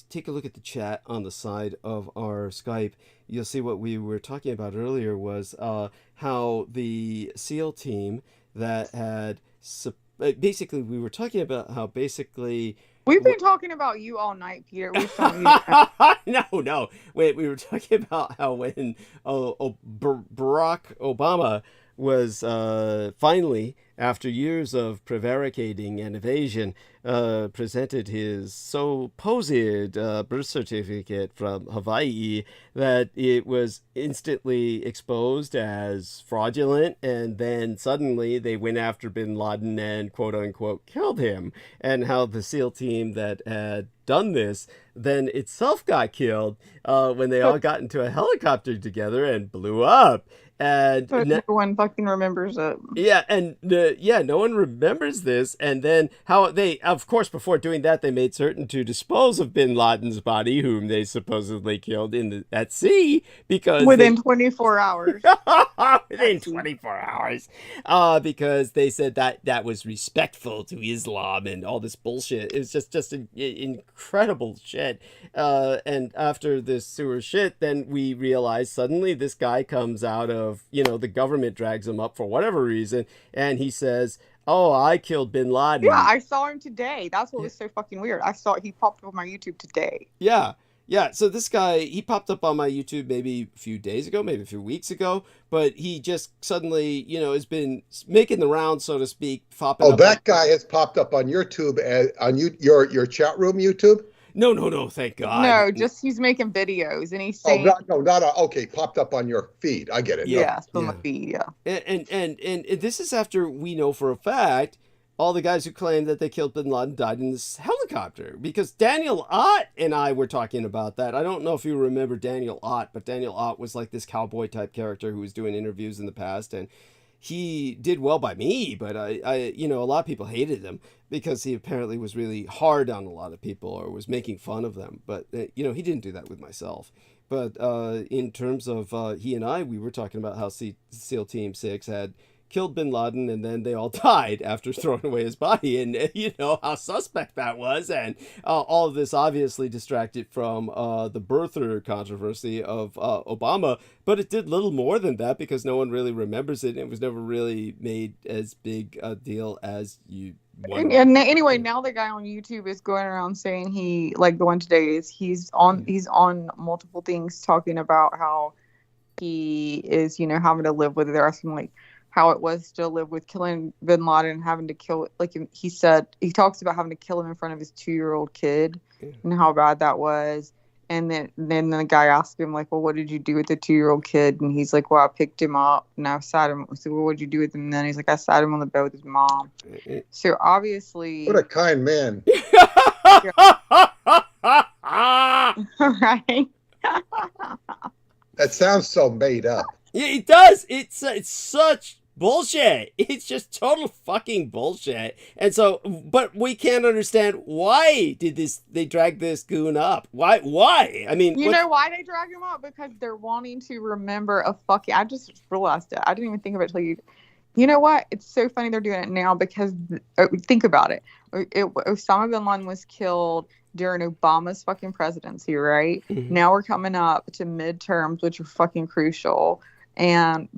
take a look at the chat on the side of our Skype, you'll see what we were talking about earlier was how the SEAL team that had basically we were talking about how basically we've been talking about you all night, Peter. No. Wait, we were talking about how when Barack Obama was finally, after years of prevaricating and evasion, presented his supposed birth certificate from Hawaii, that it was instantly exposed as fraudulent, and then suddenly they went after bin Laden and quote-unquote killed him, and how the SEAL team that had done this then itself got killed when they all got into a helicopter together and blew up. And no one fucking remembers it. Yeah, and no one remembers this. And then how they, of course, before doing that, they made certain to dispose of bin Laden's body, whom they supposedly killed at sea, because within 24 hours. Within 24 hours, because they said that was respectful to Islam and all this bullshit. It was just incredible shit. And after this sewer shit, then we realized suddenly this guy comes out of, the government drags him up for whatever reason, and he says, oh, I killed bin Laden. Yeah, I saw him today. That's what was so fucking weird. He popped up on my YouTube today. Yeah. So this guy, he popped up on my YouTube maybe a few days ago, maybe a few weeks ago, but he just suddenly, has been making the rounds, so to speak. That guy has popped up on YouTube, on your chat room YouTube? No, thank God. No, just he's making videos, and he's saying... okay, popped up on your feed. I get it. Yeah, from the feed, yeah. And this is after we know for a fact all the guys who claim that they killed bin Laden died in this helicopter, because Daniel Ott and I were talking about that. I don't know if you remember Daniel Ott, but Daniel Ott was like this cowboy type character who was doing interviews in the past, and he did well by me, but I a lot of people hated him because he apparently was really hard on a lot of people or was making fun of them. But, he didn't do that with myself. But in terms of he and I, we were talking about how SEAL Team 6 had killed bin Laden, and then they all died after throwing away his body, and how suspect that was, and all of this obviously distracted from the birther controversy of Obama, but it did little more than that, because no one really remembers it, and it was never really made as big a deal as you want. And anyway, now the guy on YouTube is going around saying the one today is he's on multiple things talking about how he is having to live with it. They're asking how it was to live with killing bin Laden, having to kill, he talks about having to kill him in front of his 2-year-old kid and how bad that was. And then the guy asked him, like, well, what did you do with the 2-year-old kid? And he's like, well, I picked him up and I sat him. So, well, what did you do with him? And then he's like, I sat him on the bed with his mom. So obviously, What a kind man. right? That sounds so made up. Yeah, it does. It's such bullshit. It's just total fucking bullshit. And so, but we can't understand why they drag this goon up. Why? I mean, you know why they drag him up? Because they're wanting to remember a fucking. I just realized it. I didn't even think of it till you. You know what? It's so funny they're doing it now because think about it. Osama bin Laden was killed during Obama's fucking presidency, right? Mm-hmm. Now we're coming up to midterms, which are fucking crucial, and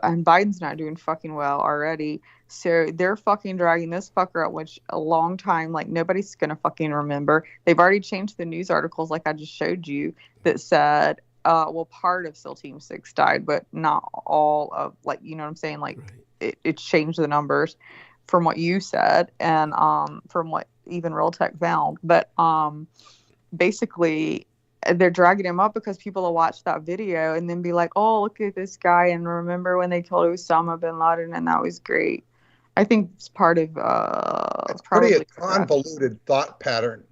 Biden's not doing fucking well already. So they're fucking dragging this fucker up, which a long time, like, nobody's gonna fucking remember. They've already changed the news articles, like I just showed you, that said, well, part of SEAL Team 6 died, but not all of, like, you know what I'm saying? Like, right. it changed the numbers from what you said and from what even Real Tech found. But basically, they're dragging him up because people will watch that video and then be like, oh, look at this guy, and remember when they killed Osama bin Laden, and that was great. I think it's part of it's pretty a convoluted thought pattern.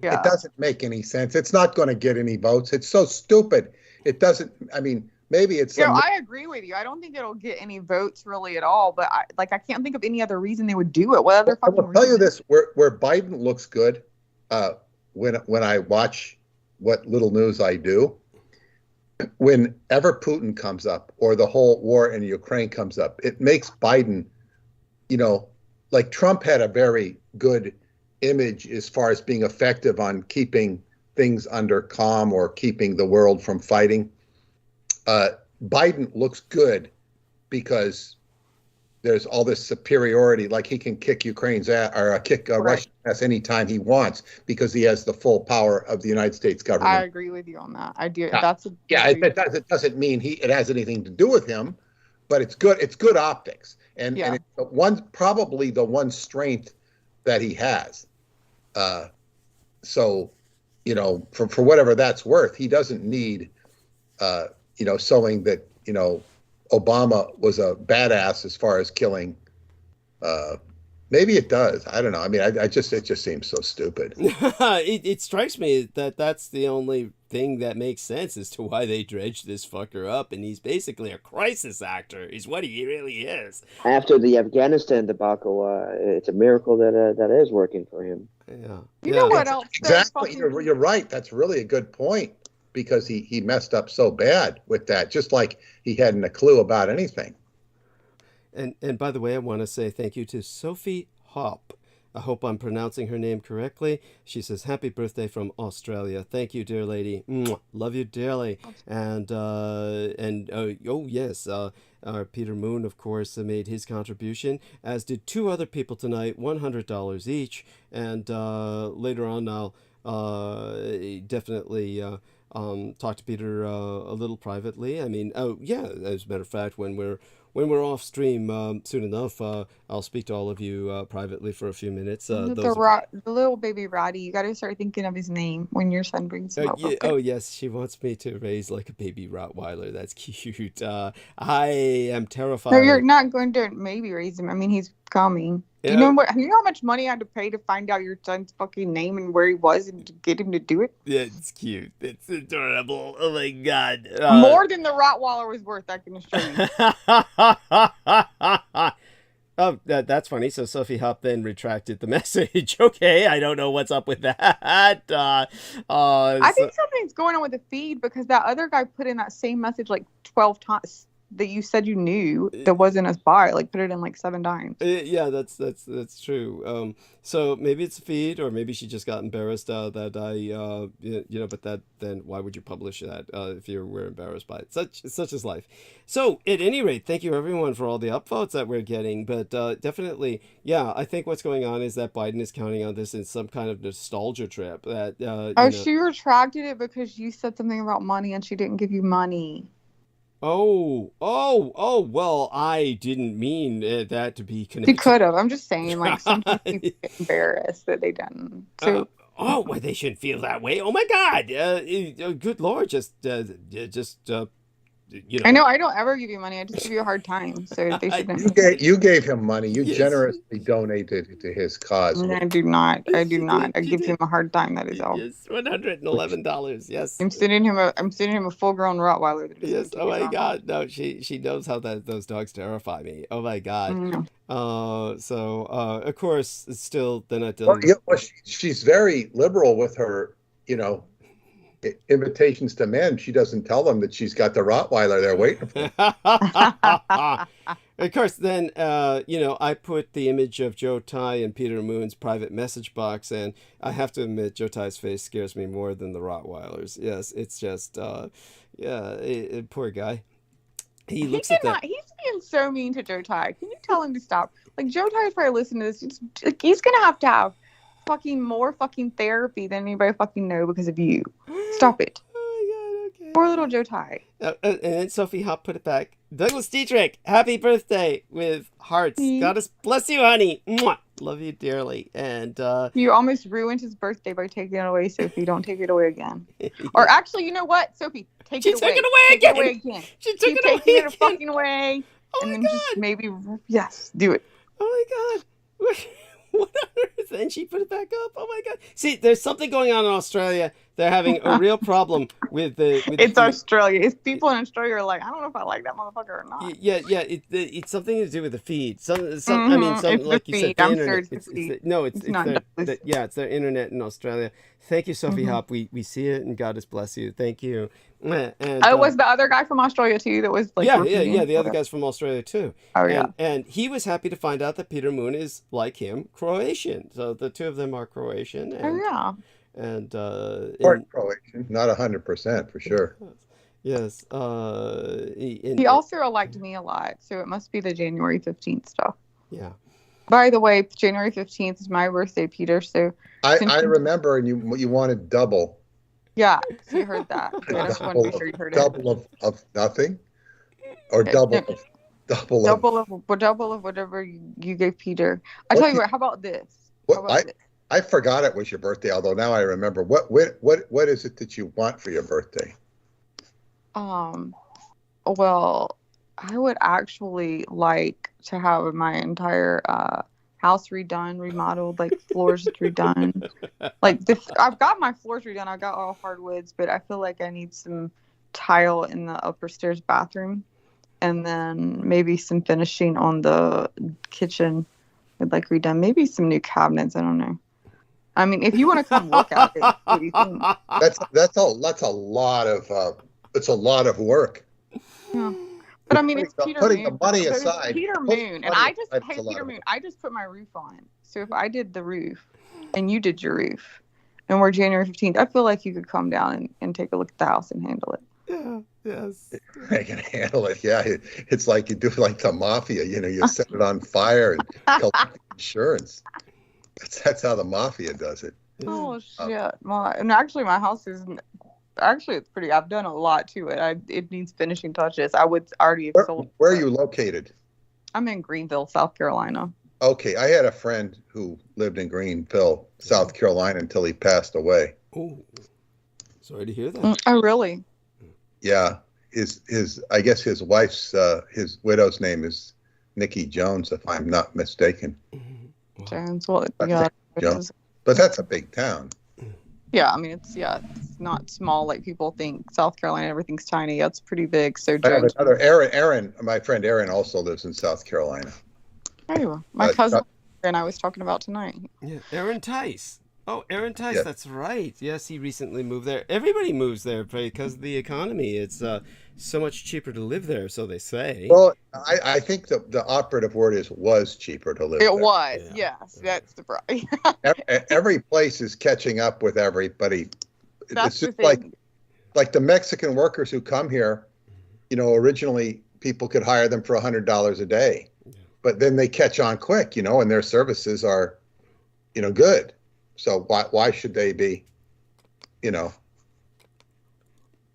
Yeah. It doesn't make any sense. It's not going to get any votes. It's so stupid. It doesn't, I mean, maybe it's... I agree with you. I don't think it'll get any votes really at all, but I can't think of any other reason they would do it. What other fucking I'll tell you this, where Biden looks good, when I watch what little news I do, whenever Putin comes up or the whole war in Ukraine comes up, it makes Biden, like Trump had a very good image as far as being effective on keeping things under calm or keeping the world from fighting. Biden looks good because there's all this superiority, like he can kick Ukraine's ass or kick Russia's ass anytime he wants because he has the full power of the United States government. I agree with you on that. I do. It doesn't mean it has anything to do with him, but it's good. It's good optics, and it's probably the one strength that he has. So, for whatever that's worth, he doesn't need, showing that, Obama was a badass as far as killing. Maybe it does. I don't know. I mean, it just seems so stupid. It strikes me that that's the only thing that makes sense as to why they dredged this fucker up, and he's basically a crisis actor, is what he really is. After the Afghanistan debacle, it's a miracle that is working for him. Yeah. You know what else? Exactly. You're right. That's really a good point because he messed up so bad with that, just like he hadn't a clue about anything. And by the way, I want to say thank you to Sophie Hop. I hope I'm pronouncing her name correctly. She says, happy birthday from Australia. Thank you, dear lady. Mwah. Love you dearly. And oh yes, our Peter Moon, of course, made his contribution, as did two other people tonight, $100 each. And later on, I'll definitely talk to Peter a little privately. I mean, oh yeah, as a matter of fact, when we're off stream soon enough, I'll speak to all of you privately for a few minutes. The little baby Roddy, you got to start thinking of his name when your son brings him up. Oh yes, she wants me to raise like a baby Rottweiler. That's cute. I am terrified. No, you're not going to maybe raise him. I mean, he's coming. Yeah. You know how much money I had to pay to find out your son's fucking name and where he was and to get him to do it? Yeah, it's cute. It's adorable. Oh my god. More than the Rottweiler was worth, I can assure you. Oh, that's funny. So Sophie Hop then retracted the message. Okay, I don't know what's up with that. I think something's going on with the feed because that other guy put in that same message like 12 times. That you said you knew that wasn't a spy, like put it in like 7 times. Yeah, that's true. So maybe it's a feed, or maybe she just got embarrassed that I, but then why would you publish that if you were embarrassed by it? Such is life. So at any rate, thank you everyone for all the upvotes that we're getting. But definitely, yeah, I think what's going on is that Biden is counting on this in some kind of nostalgia trip. That she retracted it because you said something about money and she didn't give you money. Oh, well, I didn't mean that to be connected. You could have. I'm just saying, like, some people get embarrassed that they didn't. So, Oh, well, they shouldn't feel that way. Oh my God! Good Lord, just you know. I know I don't ever give you money. I just give you a hard time. So they shouldn't. You gave him money. You Yes. generously donated to his cause. I do not. I do Yes, you not. did. I You give did. him a hard time. That is all. Yes, $111. Yes. I'm sending him a full-grown Rottweiler. That is Yes. going Oh to my get God. No, she knows how those dogs terrify me. Oh my God. So of course, it's still they're not Well, done. she's very liberal with her, invitations to men. She doesn't tell them that she's got the Rottweiler there waiting for them. Of course, then, I put the image of Joe Tai in Peter Moon's private message box, and I have to admit, Joe Tai's face scares me more than the Rottweilers. Yes, it's just, poor guy. He looks at that. He's being so mean to Joe Tai. Can you tell him to stop? Like, Joe Tai is probably listening to this. He's going to have more fucking therapy than anybody fucking know because of you. Stop it. Oh my God, okay. Poor little Joe Tai. And then Sophie Hop put it back. Douglas Dietrich, happy birthday with hearts. God bless you, honey. Mwah. Love you dearly. And you almost ruined his birthday by taking it away, Sophie. Don't take it away again. Or actually, you know what, Sophie? Take it away. She took it away again. She took it away taking again. it fucking away. Oh and my then God. just maybe, yes, do it. Oh my God. What on earth? And she put it back up. Oh my God. See, there's something going on in Australia. They're having a real problem with the. It's Australia. It's people in Australia are like, I don't know if I like that motherfucker or not. Yeah. It's something to do with the feed. Some. It's Like you said, feed. the I'm internet. sure it's the feed. It's not their, it's their internet in Australia. Thank you, Sophie Hop. We see it, and God bless you. Thank you. And, was the other guy from Australia too that was like the other guy's from Australia too. Oh and he was happy to find out that Peter Moon is like him, Croatian. So the two of them are Croatian. And, and Croatian, not 100% for sure. Yes. He also liked me a lot, so it must be the January 15th stuff. Yeah. By the way, January 15th is my birthday, Peter. So I remember, and you wanted double. Yeah, so you heard that. I just want to make sure you heard it. Double of nothing, or double of whatever you gave Peter. I tell you what. How about this? I forgot it was your birthday, although now I remember. What is it that you want for your birthday? Well, I would actually like to have my entire house redone, remodeled, like floors redone. Like I've got my floors redone. I got all hardwoods, but I feel like I need some tile in the upper stairs bathroom, and then maybe some finishing on the kitchen. I'd like redone. Maybe some new cabinets. I don't know. I mean, if you want to come look at it, what do you think? That's a lot of work. Yeah. But I mean, it's Peter putting Moon. the money aside. Peter Moon, and I just Peter Moon. I just put my roof on. So if I did the roof, and you did your roof, and we're January 15th, I feel like you could come down and take a look at the house and handle it. Yeah. Yes. I can handle it. Yeah, it's like you do like the mafia. You set it on fire and collect insurance. That's how the mafia does it. Oh shit! And actually, my house is. Actually, it's pretty. I've done a lot to it. It needs finishing touches. I would already have sold. Where are you located? I'm in Greenville, South Carolina. Okay, I had a friend who lived in Greenville, South Carolina, until he passed away. Oh, sorry to hear that. Oh, really? Yeah, I guess his wife's his widow's name is Nikki Jones, if I'm not mistaken. Wow. Jones. Well, yeah. Jones. But that's a big town. Yeah, I mean it's not small like people think. South Carolina, everything's tiny. Yeah, it's pretty big. So Jones. I have another Aaron. My friend Aaron also lives in South Carolina. Oh, my cousin and I was talking about tonight. Yeah, Aaron Tice. Oh, Aaron Tice. Yeah. That's right. Yes, he recently moved there. Everybody moves there because of the economy. It's so much cheaper to live there, so they say. Well, I think the operative word was cheaper to live there. It was, yes. That's the price. Every place is catching up with everybody. That's it's the just thing. like the Mexican workers who come here, originally people could hire them for $100 a day, but then they catch on quick, and their services are, good. So why should they be,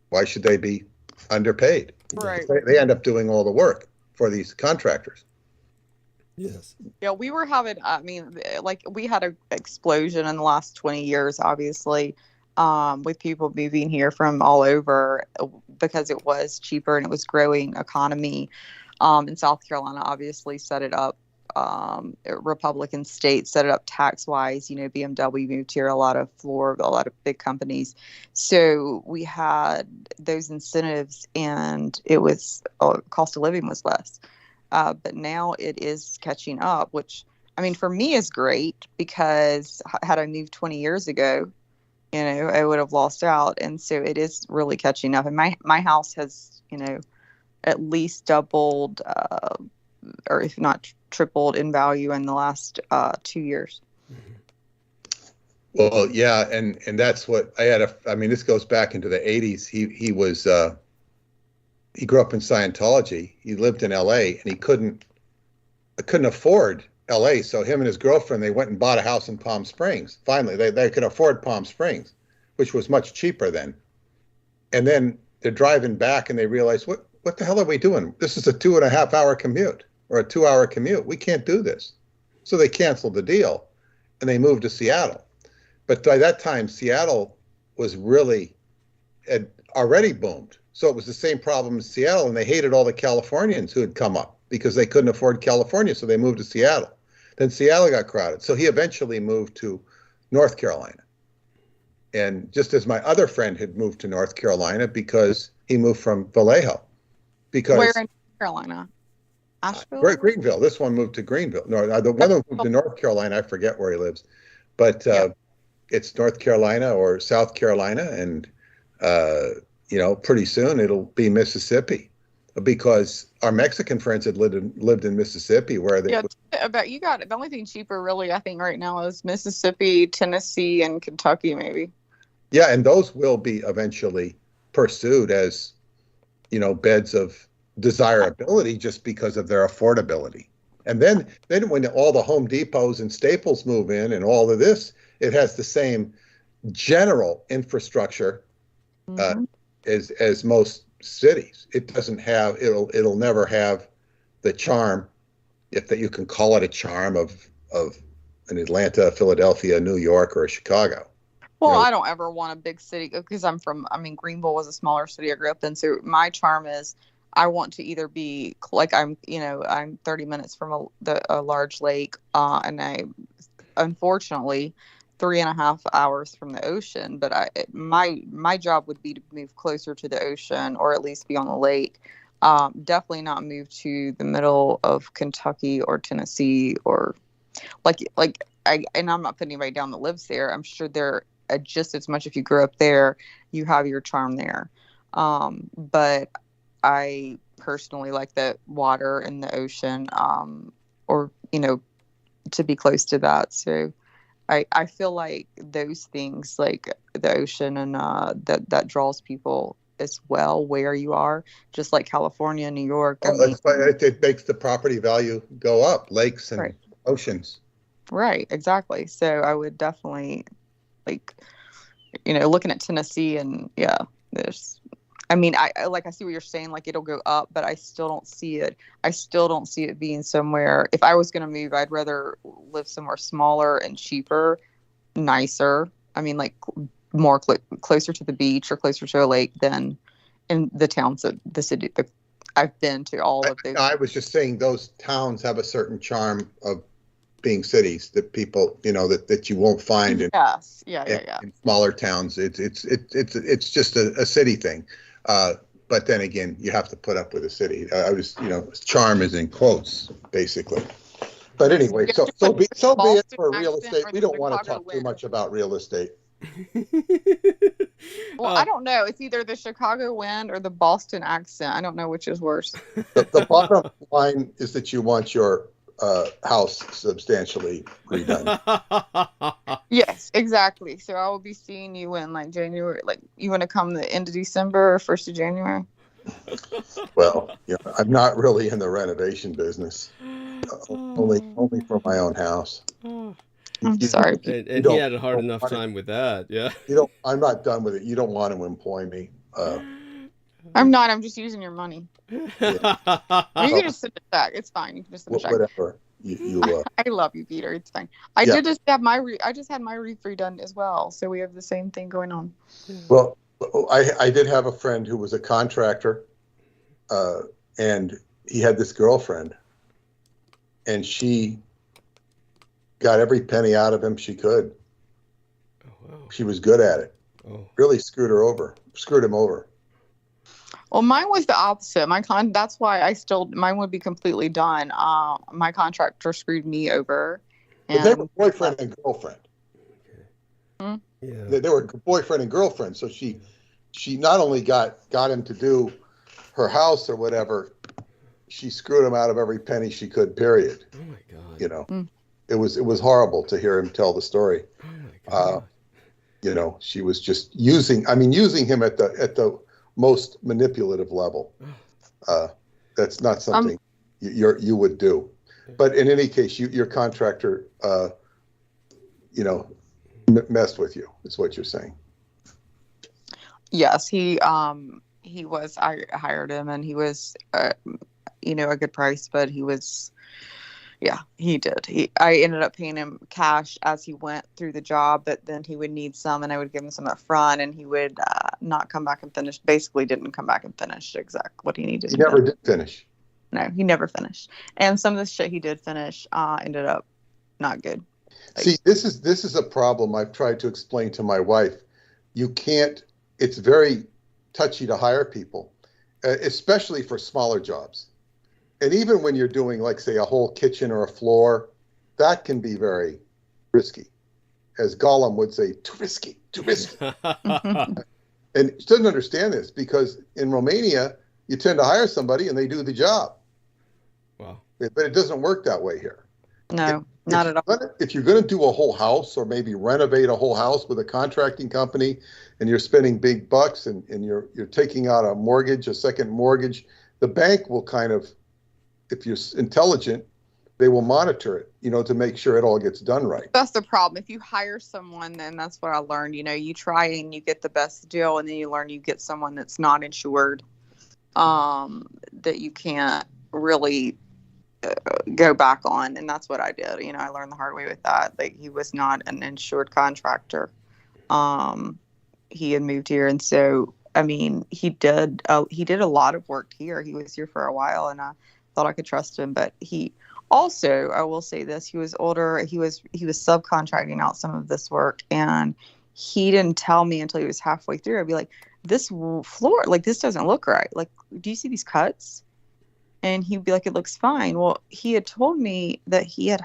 why should they be underpaid? Right. They end up doing all the work for these contractors. Yes. Yeah, we were having, I mean, like we had an explosion in the last 20 years, obviously, with people moving here from all over because it was cheaper and it was growing economy. In South Carolina, obviously set it up, Republican states set it up tax wise. You know, BMW moved here, a lot of big companies. So we had those incentives and it was, cost of living was less. But now it is catching up, which, I mean, for me is great because had I moved 20 years ago, you know, I would have lost out. And so it is really catching up. And my house has, you know, at least doubled, or if not tripled in value in the last 2 years. Well, yeah, and that's what I had. I mean, this goes back into the 80s. He grew up in Scientology. He lived in L.A. and he couldn't afford L.A. So him and his girlfriend, they went and bought a house in Palm Springs. Finally, they could afford Palm Springs, which was much cheaper then. And then they're driving back and they realize, what the hell are we doing? This is a 2.5 hour commute or a 2 hour commute. We can't do this. So they canceled the deal and they moved to Seattle. But by that time, Seattle was had already boomed. So it was the same problem in Seattle, and they hated all the Californians who had come up because they couldn't afford California, so they moved to Seattle. Then Seattle got crowded. So he eventually moved to North Carolina. And just as my other friend had moved to North Carolina because he moved from Vallejo. Because where in North Carolina? Asheville? Greenville. This one moved to Greenville. No, the one that moved to North Carolina, I forget where he lives. But it's North Carolina or South Carolina, and you know, pretty soon it'll be Mississippi, because our Mexican friends had lived in Mississippi, where they. Yeah, but you got the only thing cheaper, really, I think, right now is Mississippi, Tennessee, and Kentucky, maybe. Yeah, and those will be eventually pursued as, you know, beds of desirability just because of their affordability. And then when all the Home Depots and Staples move in and all of this, it has the same general infrastructure as most cities. It doesn't have, it'll never have the charm, if that you can call it a charm, of an Atlanta, Philadelphia, New York, or a Chicago. Well, you know? I don't ever want a big city because Greenville was a smaller city I grew up in. So my charm is I want to either be like I'm 30 minutes from a large lake, and I, unfortunately, 3.5 hours from the ocean. But my job would be to move closer to the ocean, or at least be on the lake. Definitely not move to the middle of Kentucky or Tennessee, or and I'm not putting anybody down that lives there. I'm sure they're just as much, if you grew up there, you have your charm there. But I personally like the water and the ocean, or, you know, to be close to that. So I feel like those things, like the ocean and that draws people as well where you are, just like California, New York. That's why it makes the property value go up, lakes and oceans. Right, exactly. So I would definitely, looking at Tennessee, and I see what you're saying, like it'll go up, but I still don't see it. I still don't see it being somewhere. If I was going to move, I'd rather live somewhere smaller and cheaper, nicer. I mean, like more closer to the beach or closer to a lake than in the towns that the city. I've been to all of those. I was just saying those towns have a certain charm of being cities that people, that you won't find in, in smaller towns. It's just a city thing. But then again, you have to put up with a city. Charm is in quotes, basically. But anyway, so be it for real estate. We don't want to talk too much about real estate. Well, I don't know. It's either the Chicago wind or the Boston accent. I don't know which is worse. The bottom line is that you want your house substantially redone. Yes, exactly. So I will be seeing you in January. You want to come the end of December or 1st of January? Well, I'm not really in the renovation business. Only for my own house. I'm sorry. And he had a hard enough time with that. Yeah. I'm not done with it. You don't want to employ me. I'm not. I'm just using your money. Yeah. You can just send it back. It's fine. You can just send it back. Whatever. I love you, Peter. It's fine. I just had my roof redone as well, so we have the same thing going on. Well, I did have a friend who was a contractor, and he had this girlfriend, and she got every penny out of him she could. Oh, wow. She was good at it. Oh. Really screwed him over. Well, mine was the opposite. That's why mine would be completely done. My contractor screwed me over. But they were boyfriend and girlfriend. Hmm? Yeah. They were boyfriend and girlfriend. So she not only got him to do her house or whatever, she screwed him out of every penny she could, period. Oh my God. You know, it was horrible to hear him tell the story. Oh my God. You know, she was just using him at the most manipulative level. That's not something you would do. But in any case, your contractor, messed with you, is what you're saying. Yes, he was. I hired him, and he was, a good price, but he was. Yeah, he did. I ended up paying him cash as he went through the job, but then he would need some, and I would give him some up front, and he would not come back and finish. Basically, didn't come back and finish exactly what he needed. He never did finish. No, he never finished. And some of the shit he did finish ended up not good. See, this is a problem I've tried to explain to my wife. You can't. It's very touchy to hire people, especially for smaller jobs. And even when you're doing, like, say, a whole kitchen or a floor, that can be very risky. As Gollum would say, too risky, too risky. And she doesn't understand this because in Romania, you tend to hire somebody and they do the job. Wow. But it doesn't work that way here. No, not at all. If you're going to do a whole house or maybe renovate a whole house with a contracting company and you're spending big bucks and you're taking out a second mortgage, the bank will kind of, if you're intelligent, they will monitor it, to make sure it all gets done right. That's the problem. If you hire someone, then that's what I learned. You try and you get the best deal, and then you learn you get someone that's not insured, that you can't really go back on. And that's what I did. I learned the hard way with that. Like, he was not an insured contractor. He had moved here, and so he did a lot of work here. He was here for a while, and I thought I could trust him, but he also, I will say this, he was older. He was subcontracting out some of this work, and he didn't tell me until he was halfway through. I'd be like, this floor, like, this doesn't look right. Like, do you see these cuts? And he'd be like, it looks fine. Well, he had told me that he had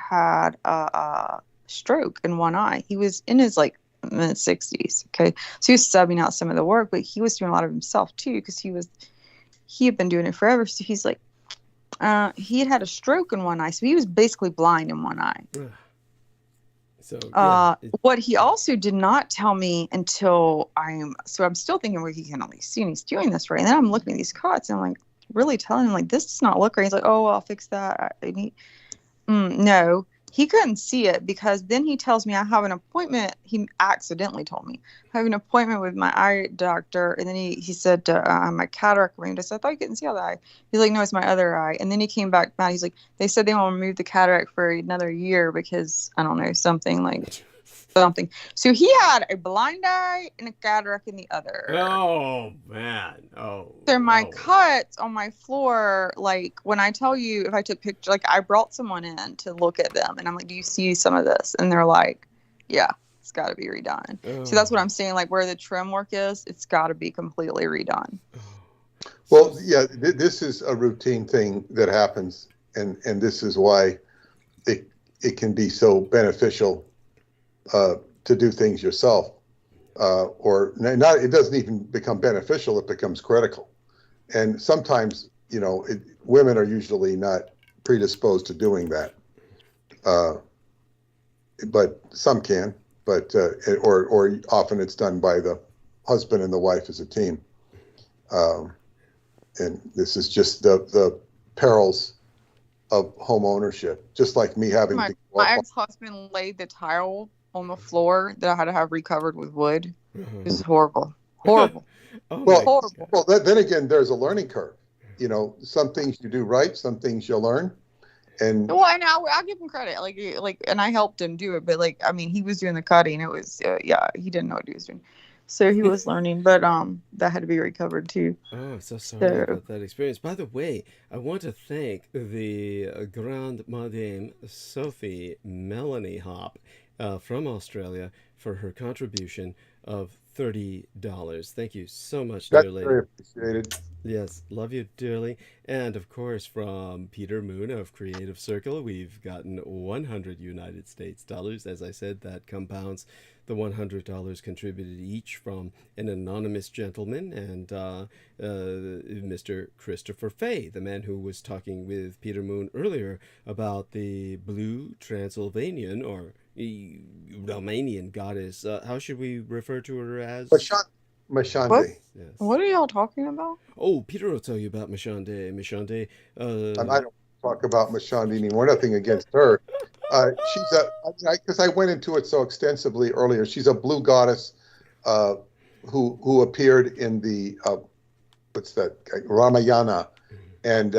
a stroke in one eye. He was in his mid-60s. Okay. So he was subbing out some of the work, but he was doing a lot of himself too, because he had been doing it forever. So he's like, he had a stroke in one eye, so he was basically blind in one eye. So what he also did not tell me until I'm still thinking, well, he can only see, and he's doing this right. And then I'm looking at these cuts, and I'm like, really telling him, like, this does not look right. He's like, oh, I'll fix that. No, he couldn't see it, because then he tells me I have an appointment. He accidentally told me I have an appointment with my eye doctor, and then he said my cataract removed. I said, I thought you couldn't see all the eye. He's like, no, it's my other eye. And then he came back mad. He's like, they said they want to remove the cataract for another year because I don't know, something. So he had a blind eye and a cataract in the other. Oh man. Oh. So my cuts on my floor, like, when I tell you, if I took pictures, like, I brought someone in to look at them, and I'm like, do you see some of this? And they're like, yeah, it's got to be redone. Oh. So that's what I'm saying. Like, where the trim work is, it's got to be completely redone. Well, yeah, this is a routine thing that happens, and this is why it can be so beneficial to do things yourself, or not. It doesn't even become beneficial; it becomes critical. And sometimes, women are usually not predisposed to doing that, but some can. But or often it's done by the husband and the wife as a team. And this is just the perils of home ownership. Just like me having my ex-husband laid the tile on the floor that I had to have recovered with wood. It was horrible. Horrible. Horrible. Well, then again, there's a learning curve. Some things you do right, some things you'll learn. And Well, and I'll give him credit, and I helped him do it, but like, I mean, he was doing the cutting. It was, yeah, he didn't know what he was doing, so he was learning, but that had to be recovered too. Oh, so sorry So, about that experience. By the way, I want to thank the Grande Madame Sophie Melanie Hop from Australia for her contribution of $30. Thank you so much, that's dear lady. very appreciated. Yes, love you dearly. And of course, from Peter Moon of Creative Circle, we've gotten 100 United States dollars. As I said, that compounds the $100 contributed each from an anonymous gentleman and Mr. Christopher Fay, the man who was talking with Peter Moon earlier about the blue Transylvanian or Romanian goddess. How should we refer to her as? Mashande. What? Yes. What are y'all talking about? Oh, Peter will tell you about Mashande. Mashande. I don't talk about Mashande anymore. Nothing against her. Because I went into it so extensively earlier. She's a blue goddess who appeared in the what's that? Ramayana, and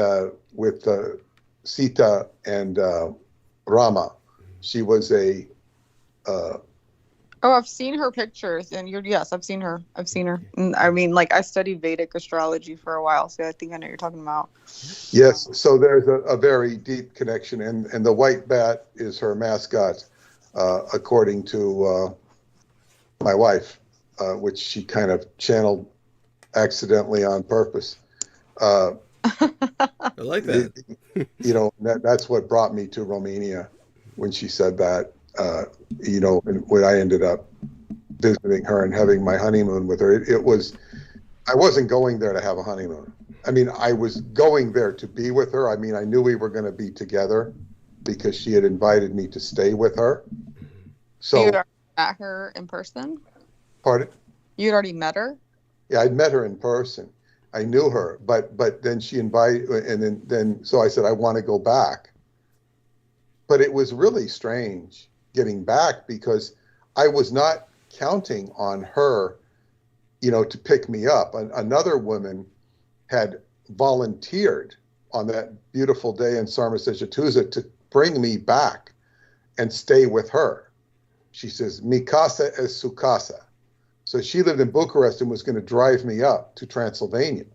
with Sita and Rama. She was a. Oh, I've seen her pictures, and yes, I've seen her. And, I mean, like, I studied Vedic astrology for a while, so I think I know what you're talking about. Yes, so there's a very deep connection, and the white bat is her mascot, according to my wife, which she kind of channeled accidentally on purpose. I like that. That's what brought me to Romania when she said that. And when I ended up visiting her and having my honeymoon with her, I wasn't going there to have a honeymoon. I mean, I was going there to be with her. I mean, I knew we were going to be together because she had invited me to stay with her. So you had already met her in person? Pardon? You had already met her? Yeah, I'd met her in person. I knew her, but then she invited, and then so I said, I want to go back. But it was really strange getting back because I was not counting on her, to pick me up. Another woman had volunteered on that beautiful day in Sarmasejatuza to bring me back and stay with her. She says, Mi casa es su casa. So she lived in Bucharest and was going to drive me up to Transylvania.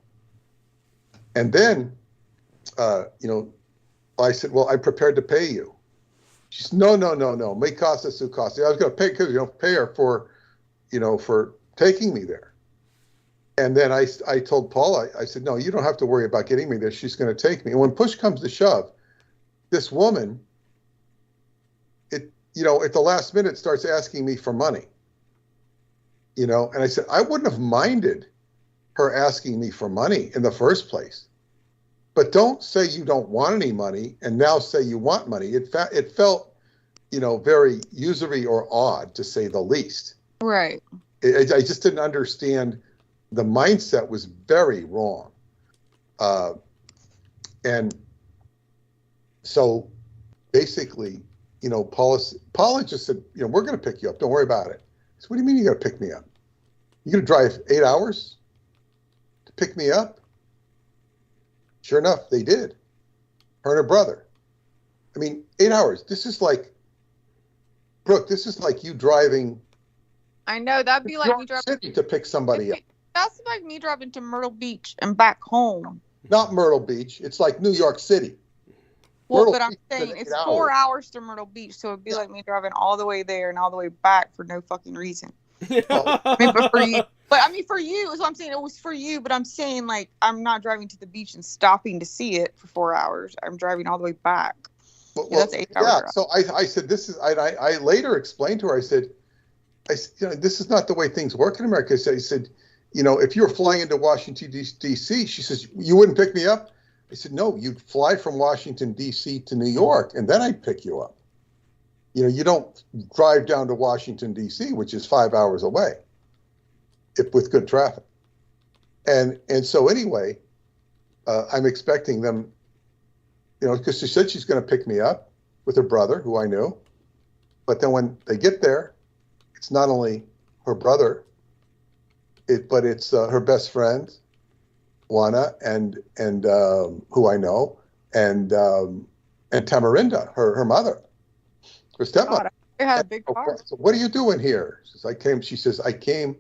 And then, I said, well, I'm prepared to pay you. She said, no, mi casa su casa. I was going to pay her for, for taking me there. And then I told Paula, I said, no, you don't have to worry about getting me there. She's going to take me. And when push comes to shove, this woman, at the last minute starts asking me for money. And I said, I wouldn't have minded her asking me for money in the first place. But don't say you don't want any money and now say you want money. It felt, very usury or odd, to say the least. Right. I just didn't understand. The mindset was very wrong. And so basically, Paula just said, we're going to pick you up. Don't worry about it. I said, what do you mean you're going to pick me up? You're going to drive 8 hours to pick me up? Sure enough, they did. Her and her brother. I mean, 8 hours. This is like, Brooke, this is like you driving. I know, that'd be like me driving City to pick somebody up. That's like me driving to Myrtle Beach and back home. Not Myrtle Beach. It's like New York City. Well, Myrtle but I'm Beach saying is it's 8 4 hours. hours to Myrtle Beach, so it'd be like me driving all the way there and all the way back for no fucking reason. I mean, but for you, is what I'm saying. It was for you, but I'm saying, like, I'm not driving to the beach and stopping to see it for 4 hours. I'm driving all the way back. Well, that's 8 hours. Yeah. So I said, this is. I later explained to her. I said, this is not the way things work in America. I said, if you're flying into Washington D.C., she says, you wouldn't pick me up. I said, no, you'd fly from Washington D.C. to New York, and then I'd pick you up. You don't drive down to Washington, D.C., which is 5 hours away, with good traffic. And so anyway, I'm expecting them, because she said she's going to pick me up with her brother, who I knew. But then when they get there, it's not only her brother, but it's her best friend, Juana, and who I know, and Tamarinda, her mother, her stepmother. God, I had a big part. So what are you doing here? She says, I came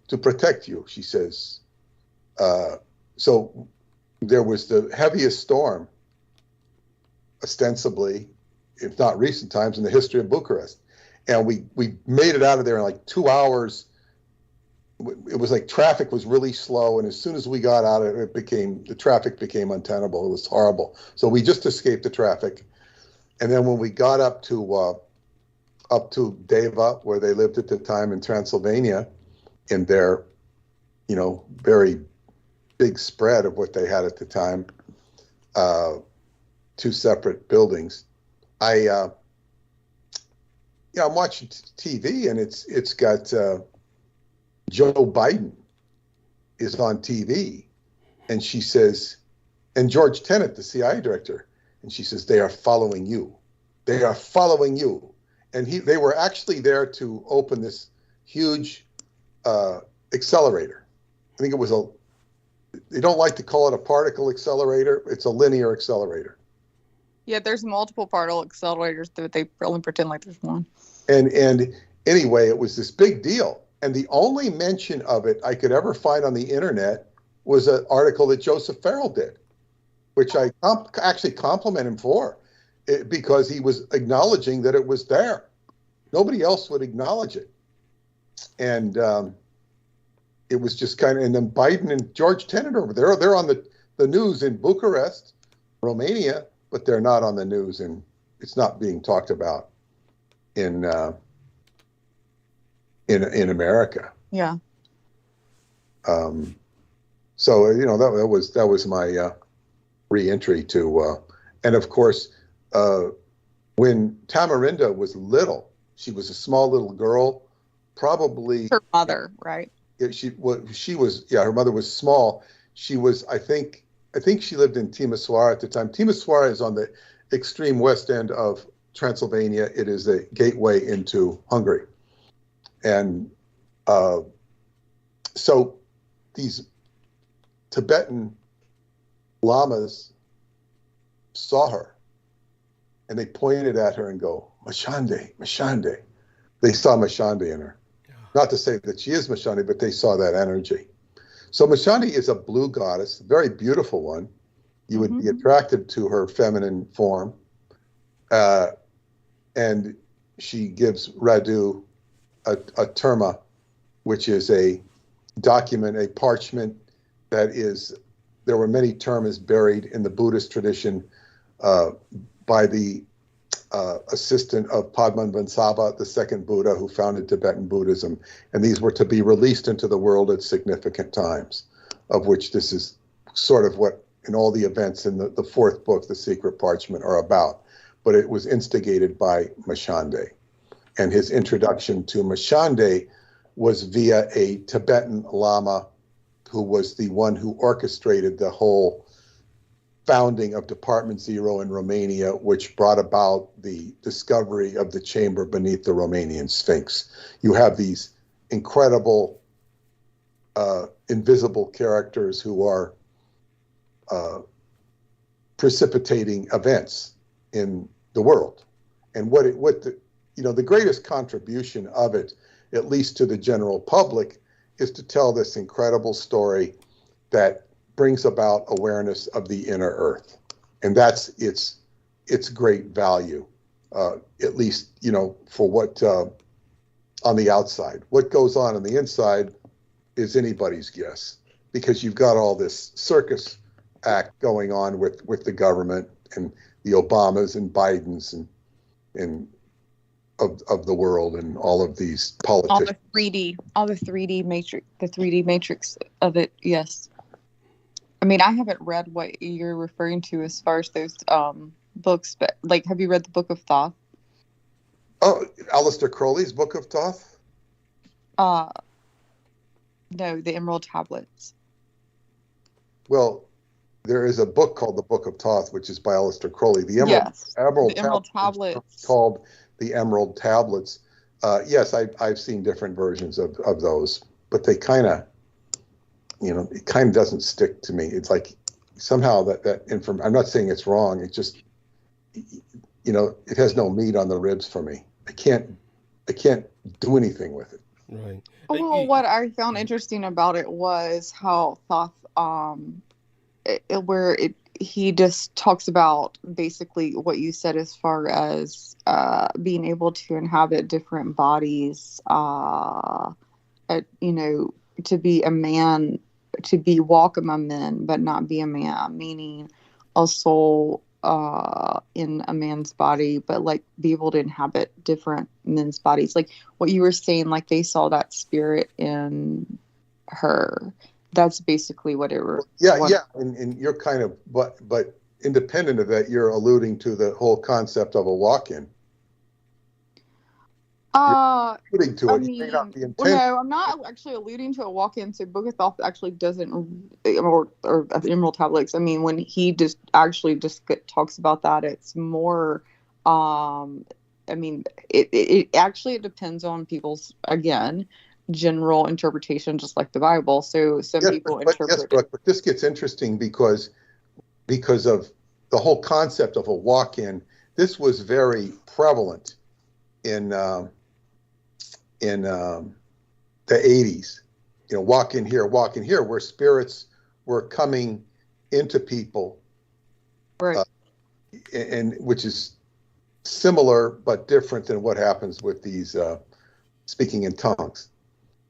to protect you. She says, so there was the heaviest storm, ostensibly, if not recent times, in the history of Bucharest. And we made it out of there in like 2 hours. It was like traffic was really slow. And as soon as we got out of it, the traffic became untenable. It was horrible. So we just escaped the traffic. And then when we got up to Deva, where they lived at the time in Transylvania, in their, very big spread of what they had at the time, 2 separate buildings. I'm watching TV, and it's got Joe Biden is on TV, and she says, and George Tenet, the CIA director, and she says, they are following you. They are following you. And they were actually there to open this huge accelerator. I think it was they don't like to call it a particle accelerator. It's a linear accelerator. Yeah, there's multiple particle accelerators, but they only pretend like there's one. And anyway, it was this big deal. And the only mention of it I could ever find on the internet was an article that Joseph Farrell did, which I actually compliment him for, because he was acknowledging that it was there. Nobody else would acknowledge it. And it was just kind of, and then Biden and George Tenet over there, they're on the news in Bucharest, Romania, but they're not on the news, and it's not being talked about in America. Yeah. So that was my re-entry to, and of course, when Tamarinda was little, she was a small little girl, probably her mother, right? She was her mother was small. She was, I think she lived in Timisoara at the time. Timisoara is on the extreme west end of Transylvania. It is a gateway into Hungary. And so these Tibetan lamas saw her, and they pointed at her and go, Mashande, Mashande. They saw Mashande in her. Not to say that she is Mashande, but they saw that energy. So Mashande is a blue goddess, a very beautiful one. You would be attracted to her feminine form. And she gives Radu a terma, which is a document, a parchment that is, there were many termas buried in the Buddhist tradition by the assistant of Padmanabhansava, the second Buddha who founded Tibetan Buddhism. And these were to be released into the world at significant times, of which this is sort of what in all the events in the fourth book, The Secret Parchment, are about. But it was instigated by Mashande. And his introduction to Mashande was via a Tibetan Lama who was the one who orchestrated the whole founding of Department Zero in Romania, which brought about the discovery of the chamber beneath the Romanian Sphinx. You have these incredible invisible characters who are precipitating events in the world. And the greatest contribution of it, at least to the general public, is to tell this incredible story that brings about awareness of the inner earth. And that's its great value, at least, for what on the outside. What goes on the inside is anybody's guess, because you've got all this circus act going on with the government and the Obamas and Bidens and of the world and all of these politicians. All the 3D matrix of it. Yes. I mean, I haven't read what you're referring to as far as those books, but have you read the Book of Thoth? Oh, Aleister Crowley's Book of Thoth? No, the Emerald Tablets. Well, there is a book called the Book of Thoth, which is by Aleister Crowley. The Emerald Tablets. Called the Emerald Tablets. Yes, I've seen different versions of those, but they kind of, it kind of doesn't stick to me. It's like somehow that information, I'm not saying it's wrong. It just, it has no meat on the ribs for me. I can't do anything with it. Right. Well, what I found interesting about it was how Thoth, he just talks about basically what you said as far as being able to inhabit different bodies, to be a man, to walk among men, but not be a man, meaning a soul in a man's body, but like be able to inhabit different men's bodies. Like what you were saying, like they saw that spirit in her. That's basically what it was. Yeah. And you're kind of, but independent of that, you're alluding to the whole concept of a walk-in. Alluding to it. You may not be well, no, I'm not actually alluding to a walk-in. So Book of Thoth actually doesn't, or Emerald Tablets. I mean, when he just talks about that, it's more. It actually depends on people's, again, general interpretation, just like the Bible. So some people interpret. Yes, Brooke, but this gets interesting because of the whole concept of a walk-in. This was very prevalent in the 80s. Walk in here, where spirits were coming into people, right? And which is similar but different than what happens with these speaking in tongues.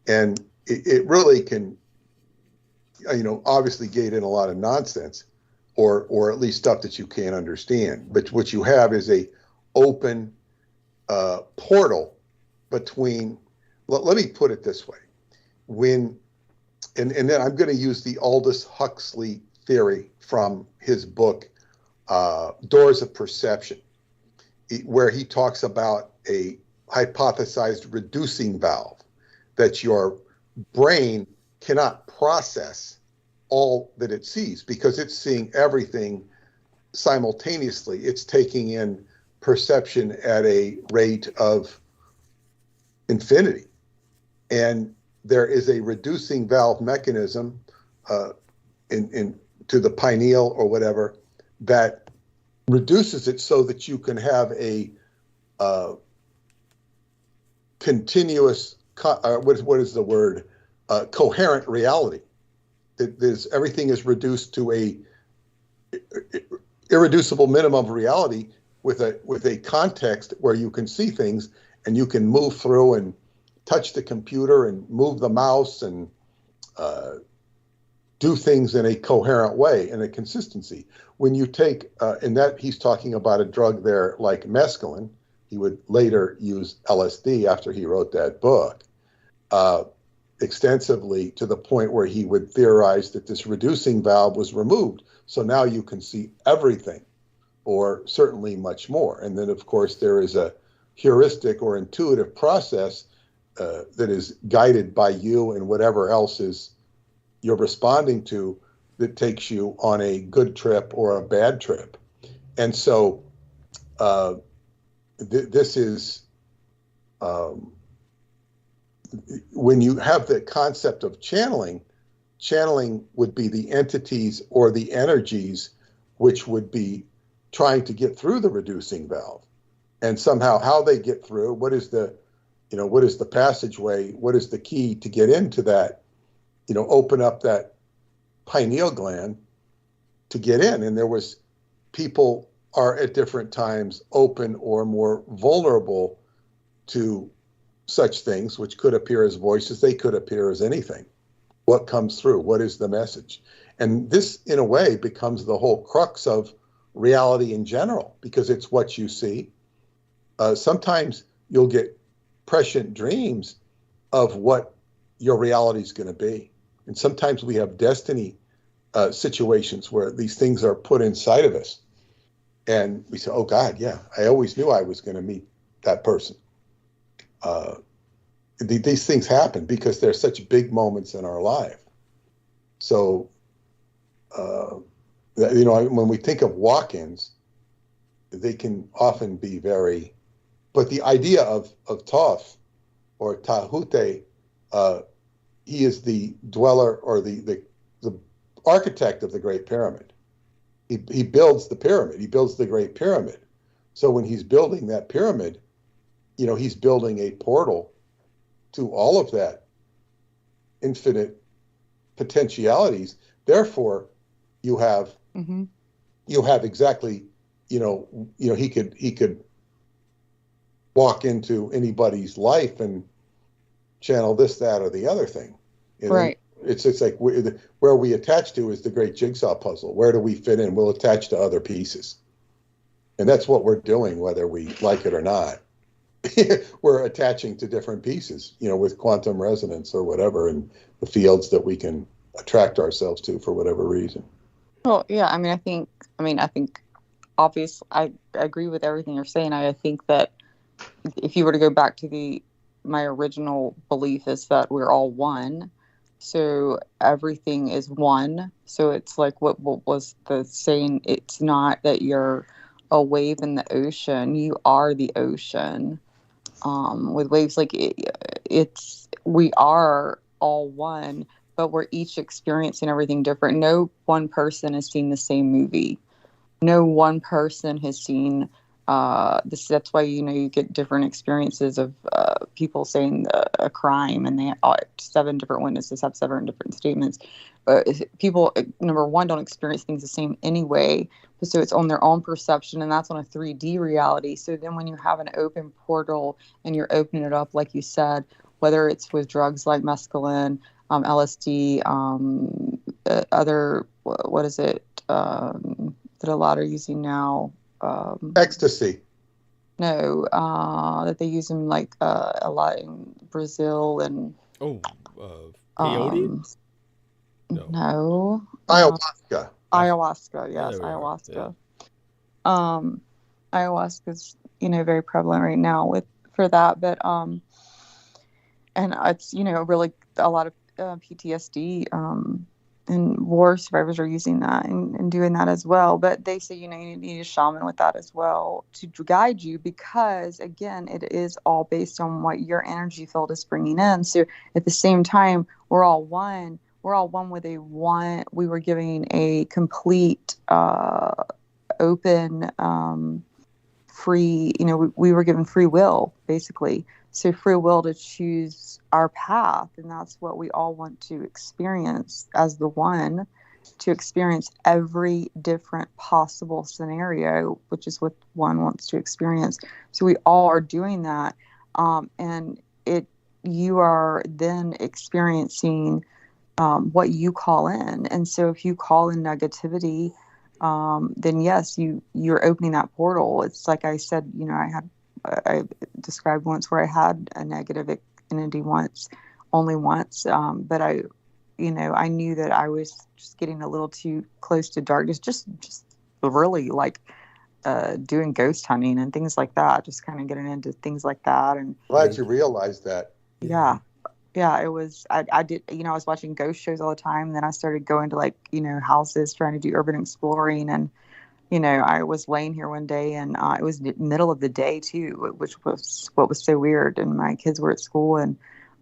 And it really can, obviously gate in a lot of nonsense, or at least stuff that you can't understand. But what you have is a open portal between. Let me put it this way: and then I'm going to use the Aldous Huxley theory from his book Doors of Perception, where he talks about a hypothesized reducing valve, that your brain cannot process all that it sees because it's seeing everything simultaneously. It's taking in perception at a rate of infinity. And there is a reducing valve mechanism to the pineal or whatever that reduces it so that you can have a continuous, what is the word? Coherent reality. Everything is reduced to a irreducible minimum of reality with a context where you can see things and you can move through and touch the computer and move the mouse and do things in a coherent way, in a consistency. When you take, and that he's talking about a drug there like mescaline. He would later use LSD after he wrote that book extensively, to the point where he would theorize that this reducing valve was removed. So now you can see everything, or certainly much more. And then, of course, there is a heuristic or intuitive process that is guided by you and whatever else is you're responding to, that takes you on a good trip or a bad trip. And so this is, when you have the concept of channeling would be the entities or the energies which would be trying to get through the reducing valve. And somehow how they get through, what is the passageway, what is the key to get into that, open up that pineal gland to get in. And there was, people are at different times open or more vulnerable to such things, which could appear as voices, they could appear as anything. What comes through? What is the message? And this, in a way, becomes the whole crux of reality in general, because it's what you see. Sometimes you'll get prescient dreams of what your reality is going to be. And sometimes we have destiny situations where these things are put inside of us. And we say, oh, God, yeah, I always knew I was going to meet that person. These things happen because they're such big moments in our life. So, when we think of walk-ins, they can often be very, but the idea of Thoth or Tahute, he is the dweller or the architect of the Great Pyramid. He builds the pyramid. He builds the Great Pyramid. So when he's building that pyramid, he's building a portal to all of that infinite potentialities. Therefore, you have exactly, he could walk into anybody's life and channel this, that, or the other thing. Right. It's like where we attach to is the great jigsaw puzzle. Where do we fit in? We'll attach to other pieces. And that's what we're doing, whether we like it or not. We're attaching to different pieces, with quantum resonance or whatever, and the fields that we can attract ourselves to for whatever reason. Well, yeah, I think obviously I agree with everything you're saying. I think that if you were to go back to my original belief is that we're all one. So everything is one. So it's like what was the saying? It's not that you're a wave in the ocean. You are the ocean. With waves, like we are all one, but we're each experiencing everything different. No one person has seen the same movie. No one person has seen this. That's why you get different experiences of people saying a crime, and they 7 different witnesses have 7 different statements. People, number one, don't experience things the same anyway. So it's on their own perception, and that's on a 3D reality. So then when you have an open portal and you're opening it up, like you said, whether it's with drugs like mescaline, LSD, other, what is it, that a lot are using now? Ecstasy. No, that they use them like a lot in Brazil and... peyote? No. Ayahuasca. Ayahuasca, yes, ayahuasca. Yeah. Ayahuasca's, very prevalent right now for that, but and it's really a lot of PTSD and war survivors are using that and doing that as well. But they say you need a shaman with that as well to guide you, because again, it is all based on what your energy field is bringing in. So at the same time, we're all one. We're all one with we were giving a complete, open, free, we were given free will, basically. So free will to choose our path. And that's what we all want to experience as the one, to experience every different possible scenario, which is what one wants to experience. So we all are doing that. And you are then experiencing what you call in. And so if you call in negativity, then yes, you're opening that portal. It's like I said, I described once where I had a negative entity only once. But I knew that I was just getting a little too close to darkness, just really like doing ghost hunting and things like that, just kind of getting into things like that. And glad you realized that. Yeah, it was, I did, I was watching ghost shows all the time. And then I started going to houses, trying to do urban exploring. And, I was laying here one day and it was the middle of the day too, which was what was so weird. And my kids were at school and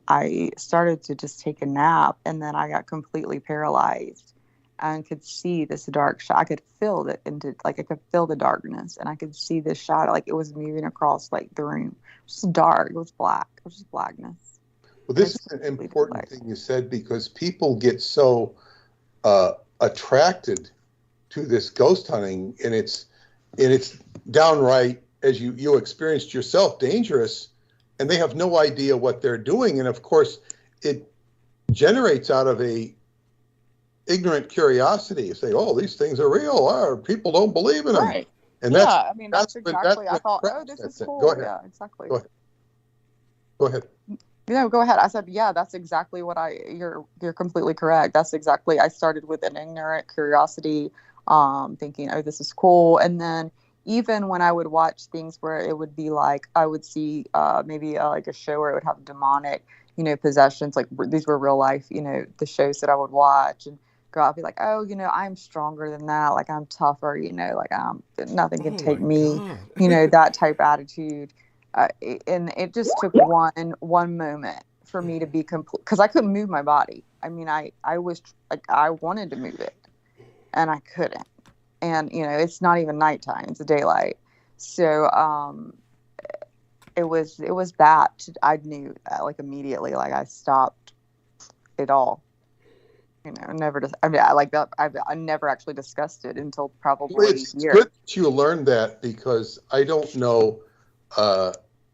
I started to just take a nap, and then I got completely paralyzed and could see this dark shadow. I could feel it I could feel the darkness, and I could see this shadow, like it was moving across the room. It was just dark. It was black. It was just blackness. Well, this is an important thing you said, because people get so attracted to this ghost hunting, and it's downright, as you experienced yourself, dangerous, and they have no idea what they're doing. And of course, it generates out of a ignorant curiosity. You say, "Oh, these things are real. People don't believe in them." Right. And that's exactly. I thought, "Oh, this is cool." Go ahead. Yeah, exactly. Go ahead. Go ahead. I said, yeah, that's exactly what you're completely correct. That's exactly, I started with an ignorant curiosity, thinking, oh, this is cool. And then even when I would watch things where it would be like, I would see maybe like a show where it would have demonic, possessions, like these were real life, the shows that I would watch, and girl, I'd be like, oh, I'm stronger than that. Like I'm tougher, like nothing can take me, that type attitude. And it just took one moment for me to be complete, because I couldn't move my body. I mean, I was like, I wanted to move it and I couldn't. And, it's not even nighttime, it's daylight. So it was that I knew like immediately, like I stopped it all. You know, never just. I mean, I like that. I never actually discussed it until probably It's a year. good that you learned that, because I don't know.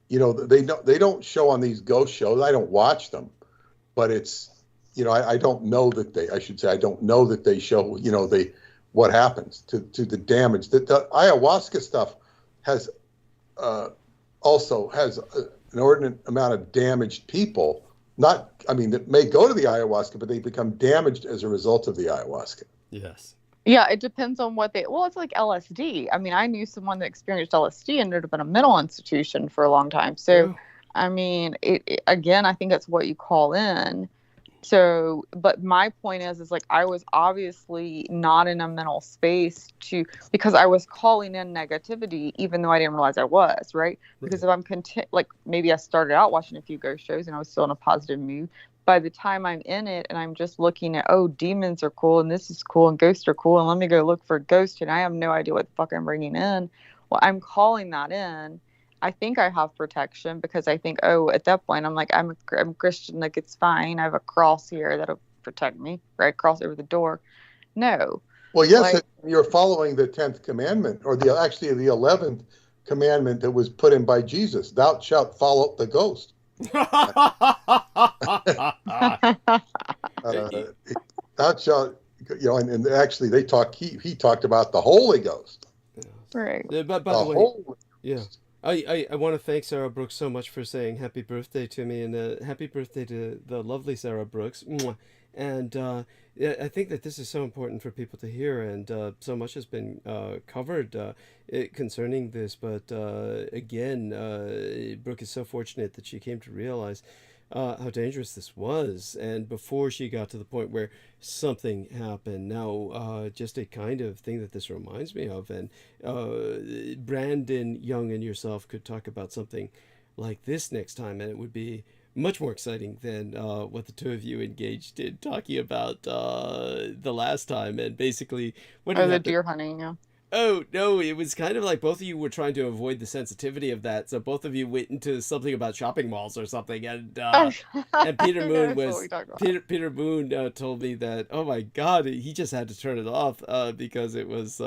You know, they don't show on these ghost shows. I don't watch them, but it's, you know, I don't know that they. I should say I don't know that they show. You know, what happens to the damage that the ayahuasca stuff has. Also has an inordinate amount of damaged people. Not, I mean, that may go to the ayahuasca, but they become damaged as a result of the ayahuasca. Yes. Yeah, it depends on what they. Well, it's like LSD. I mean, I knew someone that experienced LSD and ended up in a mental institution for a long time. So, I mean, it again, I think it's what you call in. So, but my point is like I was obviously not in a mental space because I was calling in negativity, even though I didn't realize I was, right? Because if I'm like maybe I started out watching a few ghost shows and I was still in a positive mood. By the time I'm in it and I'm just looking at, oh, demons are cool and this is cool and ghosts are cool and let me go look for a ghost and I have no idea what the fuck I'm bringing in. Well, I'm calling that in. I think I have protection because I think, oh, at that point, I'm like, I'm Christian, like it's fine. I have a cross here that'll protect me, right? Cross over the door. No. Well, yes, you're following the 10th commandment, or the 11th commandment that was put in by Jesus. Thou shalt follow the ghost. Thou shalt, you know, and actually he talked about the Holy Ghost. Right. By the way, Holy Ghost. I want to thank Sarah Brooks so much for saying happy birthday to me, and happy birthday to the lovely Sarah Brooks. And I think that this is so important for people to hear, and so much has been covered concerning this. But again, Brooke is so fortunate that she came to realize how dangerous this was, and before she got to the point where something happened. Now, just a kind of thing that this reminds me of, and Brandon Young and yourself could talk about something like this next time, and it would be much more exciting than what the two of you engaged in talking about the last time. And basically, what the deer hunting, yeah. Oh, no, it was kind of like both of you were trying to avoid the sensitivity of that. So both of you went into something about shopping malls or something. And Peter Moon Peter Moon told me that, oh my God, he just had to turn it off because it was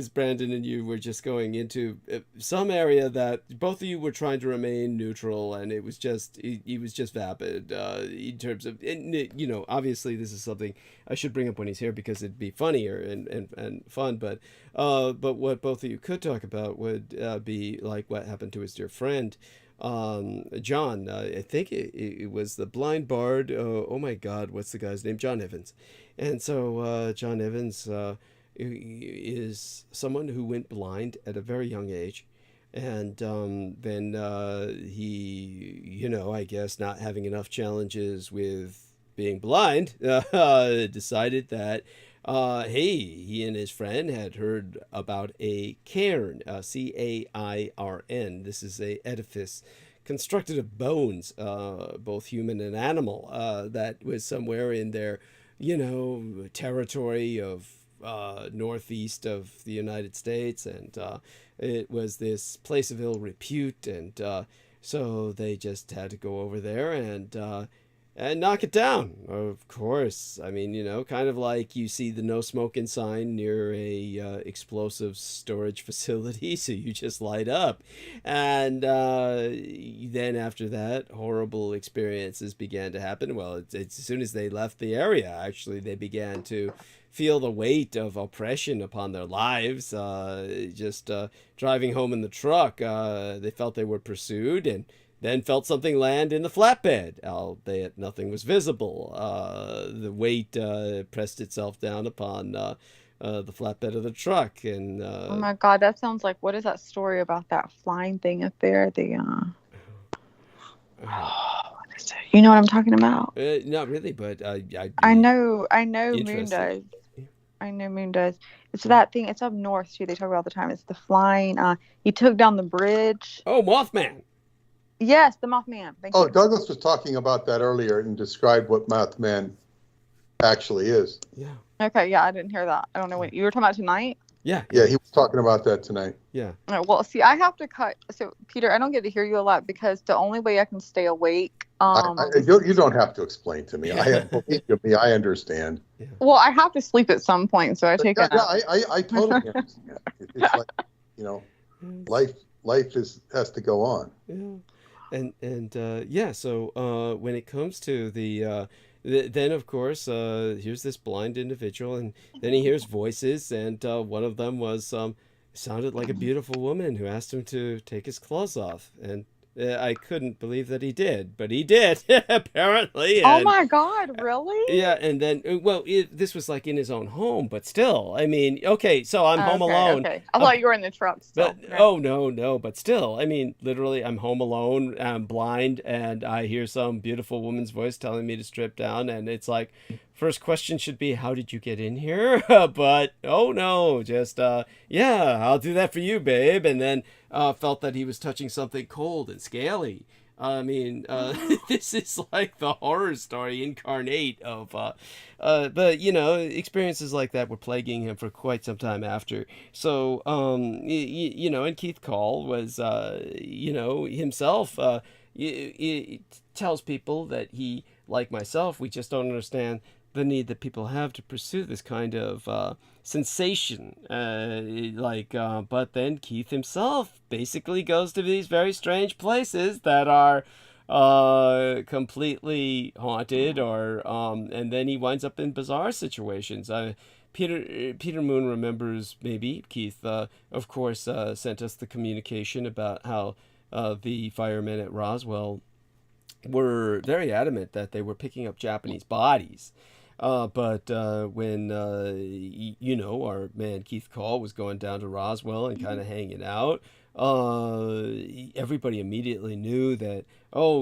Brandon and you were just going into some area that both of you were trying to remain neutral. And it was just, he was just vapid in terms of, and, you know, obviously this is something I should bring up when he's here because it'd be funnier and fun. But what both of you could talk about would be like what happened to his dear friend, John. I think it was the blind bard. Oh my God, what's the guy's name? John Evans. And so John Evans is someone who went blind at a very young age. And then he, you know, I guess not having enough challenges with being blind, decided that hey, he and his friend had heard about a cairn, C-A-I-R-N. This is a edifice constructed of bones, both human and animal, that was somewhere in their, you know, territory of northeast of the United States. And it was this place of ill repute. And so they just had to go over there and knock it down, of course. I mean, you know, kind of like you see the no smoking sign near a explosive storage facility, so you just light up. And then after that, horrible experiences began to happen. Well, it's as soon as they left the area, actually, they began to feel the weight of oppression upon their lives. Just driving home in the truck, they felt they were pursued, and then felt something land in the flatbed, albeit nothing was visible. The weight pressed itself down upon the flatbed of the truck. And oh my God, that sounds like, what is that story about that flying thing up there? The what is it? You know what I'm talking about? Not really, but I know Moon does. I know Moon does. It's that thing. It's up north too. They talk about all the time. It's the flying. He took down the bridge. Oh, Mothman. Yes, the Mothman. Thank you. Douglas was talking about that earlier and described what Mothman actually is. Yeah. Okay, yeah, I didn't hear that. I don't know what you were talking about tonight. Yeah. Yeah, he was talking about that tonight. Yeah. Well, see, I have to cut. So, Peter, I don't get to hear you a lot because the only way I can stay awake. You don't have to explain to me. Believe me, I understand. Yeah. Well, I have to sleep at some point, so I take a nap. I totally understand. It's like, life has to go on. Yeah. Yeah. So when it comes to then of course here's this blind individual, and then he hears voices, and one of them was sounded like a beautiful woman who asked him to take his clothes off, and I couldn't believe that he did, but he did apparently. Oh my God, really? Yeah, and then this was like in his own home, but still, I mean, okay, so I'm home alone. Okay, I thought you were in the truck still. But oh no, but still, I mean, literally, I'm home alone, I'm blind, and I hear some beautiful woman's voice telling me to strip down, and it's like, first question should be, how did you get in here? But oh no, just yeah, I'll do that for you, babe, and then felt that he was touching something cold and scaly. I mean, this is like the horror story incarnate of, but experiences like that were plaguing him for quite some time after. So, and Keith Call was, himself, he tells people that he, like myself, we just don't understand the need that people have to pursue this kind of sensation. But then Keith himself basically goes to these very strange places that are completely haunted, or and then he winds up in bizarre situations. Peter Moon remembers, maybe Keith, of course, sent us the communication about how the firemen at Roswell were very adamant that they were picking up Japanese bodies. But when, our man Keith Call was going down to Roswell and kind of hanging out, everybody immediately knew that,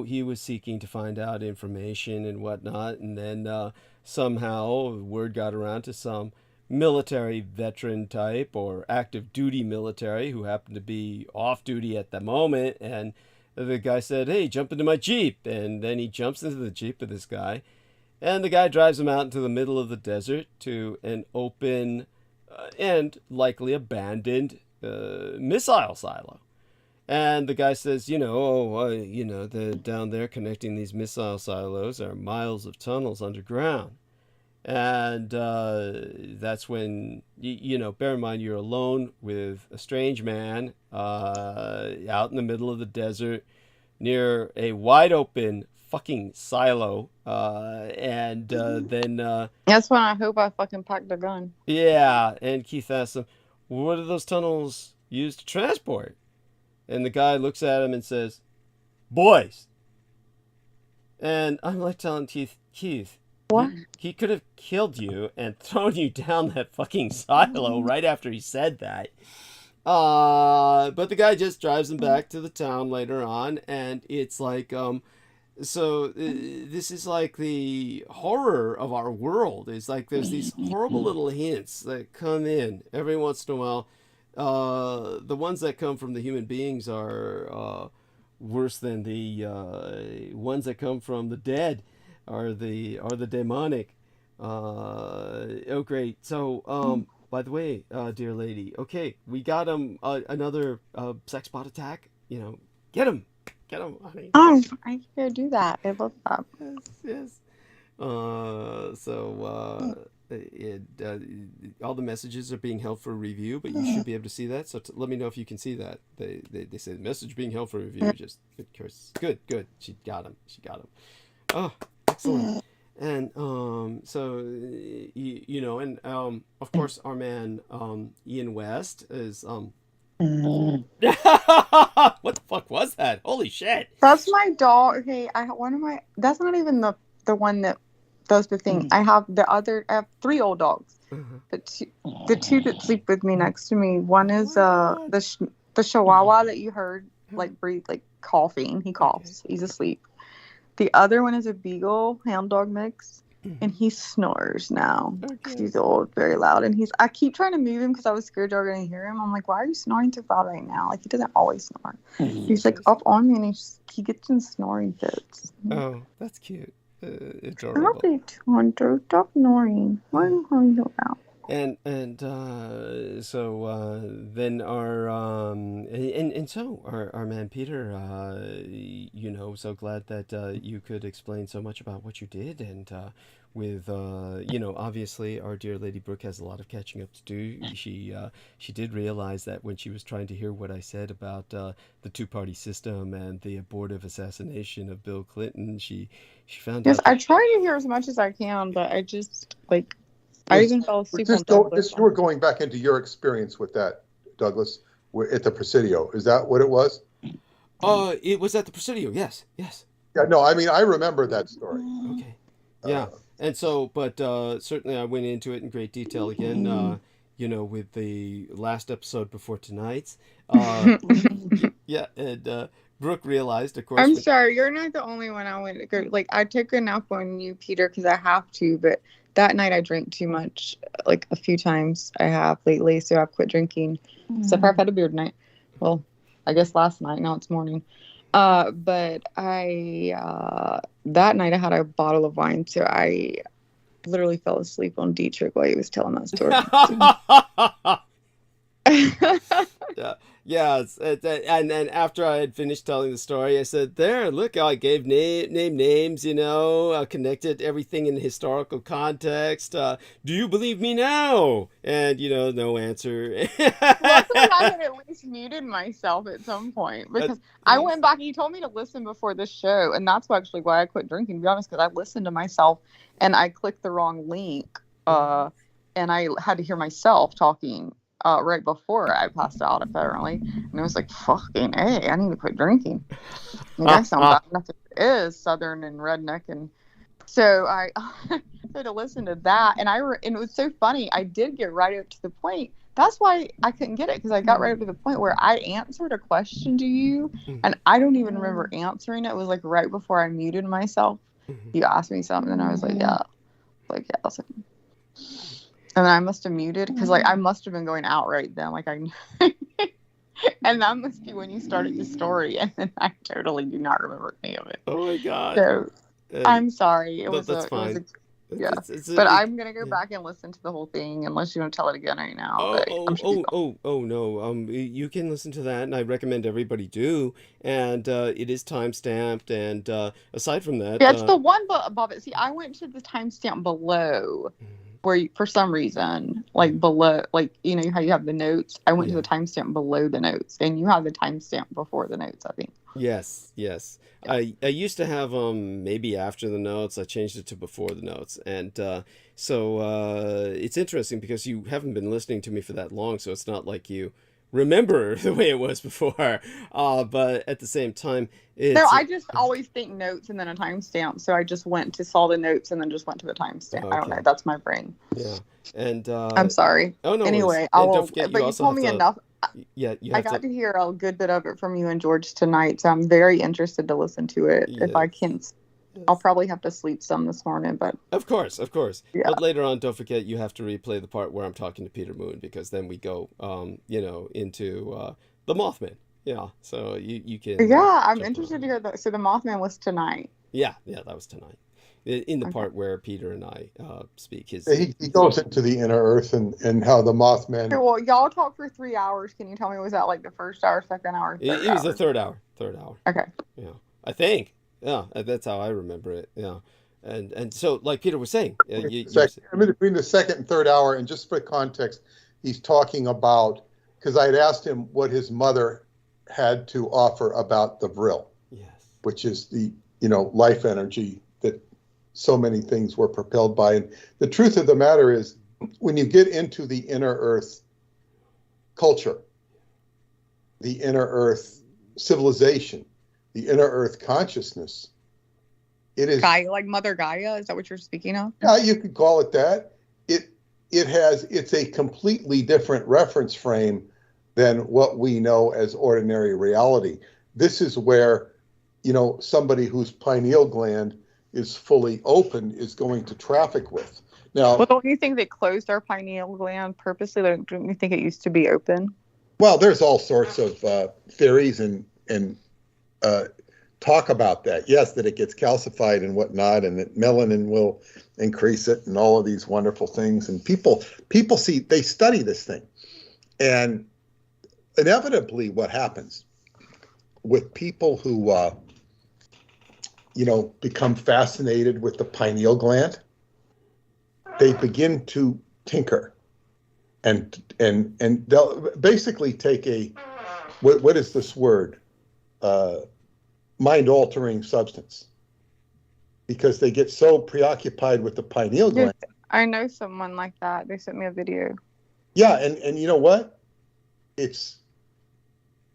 he was seeking to find out information and whatnot. And then somehow word got around to some military veteran type or active duty military who happened to be off duty at the moment. And the guy said, hey, jump into my Jeep. And then he jumps into the Jeep with this guy. And the guy drives him out into the middle of the desert to an open and likely abandoned missile silo. And the guy says, down there connecting these missile silos are miles of tunnels underground. And that's when, bear in mind you're alone with a strange man out in the middle of the desert near a wide open fucking silo, and then that's when I hope I fucking packed a gun. Yeah, and Keith asks him, what are those tunnels used to transport? And the guy looks at him and says, boys. And I'm like telling Keith, what? He could have killed you and thrown you down that fucking silo right after he said that. But the guy just drives him back to the town later on, and it's like, so this is like the horror of our world. It's like there's these horrible little hints that come in every once in a while. The ones that come from the human beings are worse than the ones that come from the dead, are the demonic. Great. So by the way, dear lady, okay, we got another sex bot attack. Get him. Get him, honey. Oh, I can do that. I love that. Yes. All the messages are being held for review, but you should be able to see that. So let me know if you can see that. They say the message being held for review. Just good. She got him. Oh, excellent. And so and of course our man Ian West is what the fuck was that? Holy shit! That's my dog. Okay, that's not even the one that does the thing. I have 3 old dogs, but the 2 that sleep with me next to me. One is the Chihuahua that you heard like breathe, like coughing. He coughs. He's asleep. The other one is a Beagle Hound Dog mix. And he snores now because he's old, very loud. And I keep trying to move him because I was scared y'all were going to hear him. I'm like, why are you snoring so loud right now? Like, he doesn't always snore. He's like up on me and he gets in snoring fits. Oh, that's cute. Adorable. Stop it, Hunter. Stop snoring. What are you talking about? And so then our man Peter, so glad that you could explain so much about what you did, and with obviously our dear Lady Brooke has a lot of catching up to do. She did realize that when she was trying to hear what I said about the two-party system and the abortive assassination of Bill Clinton, she found Yes, out. I try to hear as much as I can, but I just I even fell asleep on Douglas. You were going back into your experience with that, Douglas, at the Presidio. Is that what it was? It was at the Presidio. Yes. Yeah, no, I mean, I remember that story. Okay. Yeah. And so, but certainly I went into it in great detail again, with the last episode before tonight's. Yeah, and Brooke realized, of course. I'm sorry, you're not the only one I went to go. I took a nap on you, Peter, because I have to, but that night I drank too much, a few times I have lately, so I've quit drinking. Except for I've had a beer tonight. Well, I guess last night, now it's morning. But I, that night I had a bottle of wine, so I literally fell asleep on Dietrich while he was telling that story. Yeah, and then after I had finished telling the story, I said, "There, look, I gave names, connected everything in historical context. Do you believe me now?" And no answer. Luckily, I had at least muted myself at some point because I went back. He told me to listen before this show, and that's actually why I quit drinking. To be honest, because I listened to myself and I clicked the wrong link, and I had to hear myself talking. Right before I passed out, apparently. And it was like, fucking A, I need to quit drinking. I sound bad enough as it is, Southern and redneck. And so I had to listen to that. And and it was so funny. I did get right up to the point. That's why I couldn't get it, because I got right up to the point where I answered a question to you. And I don't even remember answering it. It was right before I muted myself. You asked me something, and I was like, yeah. And I must have muted because I must have been going out right then. And that must be when you started the story. And then I totally do not remember any of it. Oh my God. So I'm sorry. That's fine. But I'm going to go back and listen to the whole thing unless you want to tell it again right now. No. You can listen to that, and I recommend everybody do. And it is time-stamped, and aside from that... Yeah, it's the one above it. See, I went to the timestamp below. Where for some reason, below, you know how you have the notes. I went to the timestamp below the notes, and you have the timestamp before the notes, I think. Yes. I used to have maybe after the notes. I changed it to before the notes, and so it's interesting because you haven't been listening to me for that long, so it's not like you remember the way it was before. But at the same time, no, I just always think notes and then a timestamp. So I just saw the notes and then just went to the timestamp. Okay. I don't know. That's my brain. Yeah, and I'm sorry. Oh no. Anyway, but you told me enough. Yeah, I got to hear a good bit of it from you and George tonight, so I'm very interested to listen to it. Yes. If I can. I'll probably have to sleep some this morning, but... Of course. Yeah. But later on, don't forget, you have to replay the part where I'm talking to Peter Moon, because then we go, into the Mothman. Yeah, so you can... Yeah, I'm interested to hear that. So the Mothman was tonight. Yeah, that was tonight. In the part where Peter and I speak. He goes into the inner earth and how the Mothman... Okay, well, y'all talked for 3 hours. Can you tell me, was that the first hour, second hour, third hour? It was the third hour. Okay. Yeah, I think. Yeah, that's how I remember it. Yeah, and so like Peter was saying, between the second and third hour, and just for context, he's talking about, because I had asked him what his mother had to offer about the Vril, which is the life energy that so many things were propelled by. And the truth of the matter is, when you get into the inner earth culture, the inner earth civilization, the inner earth consciousness, it is Gaia, like Mother Gaia. Is that what you're speaking of? Yeah, you could call it that. It's a completely different reference frame than what we know as ordinary reality. This is where, somebody whose pineal gland is fully open is going to traffic with. Now, well, don't you think they closed our pineal gland purposely? Don't you think it used to be open? Well, there's all sorts of theories and talk about that. Yes, that it gets calcified and whatnot, and that melanin will increase it, and all of these wonderful things. And people see, they study this thing, and inevitably, what happens with people who, become fascinated with the pineal gland, they begin to tinker, and they'll basically take what is this word? Mind-altering substance, because they get so preoccupied with the pineal gland. I know someone like that. They sent me a video. Yeah, and you know what? It's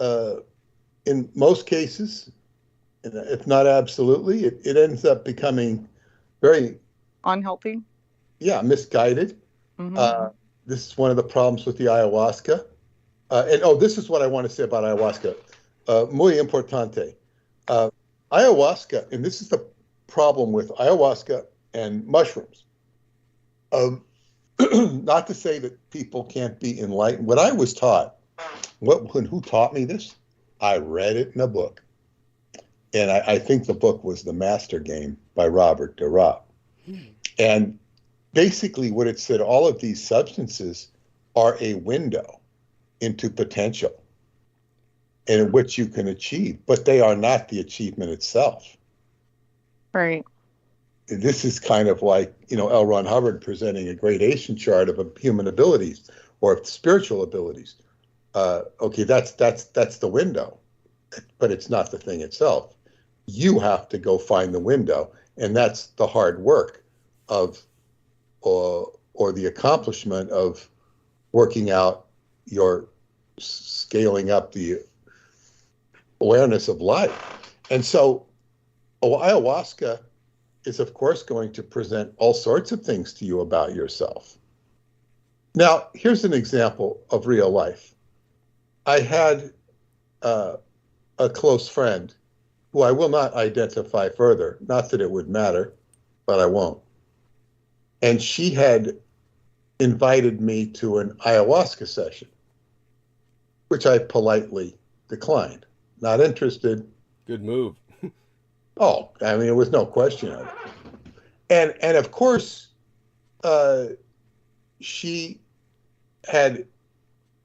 in most cases, if not absolutely, it ends up becoming very unhealthy. Yeah, misguided. Mm-hmm. This is one of the problems with the ayahuasca. This is what I want to say about ayahuasca. Muy importante. Ayahuasca, and this is the problem with ayahuasca and mushrooms. Not to say that people can't be enlightened. What I was taught, who taught me this? I read it in a book. And I think the book was The Master Game by Robert Durack. And basically what it said, all of these substances are a window into potential in which you can achieve, but they are not the achievement itself. Right. This is kind of like, L. Ron Hubbard presenting a gradation chart of human abilities or spiritual abilities. Okay, that's the window, but it's not the thing itself. You have to go find the window, and that's the hard work of, or the accomplishment of working out your scaling up the awareness of life. And so ayahuasca is, of course, going to present all sorts of things to you about yourself. Now, here's an example of real life. I had a close friend who I will not identify further, not that it would matter, but I won't. And she had invited me to an ayahuasca session, which I politely declined. Not interested. Good move. Oh, I mean, there was no question of it. And of course, she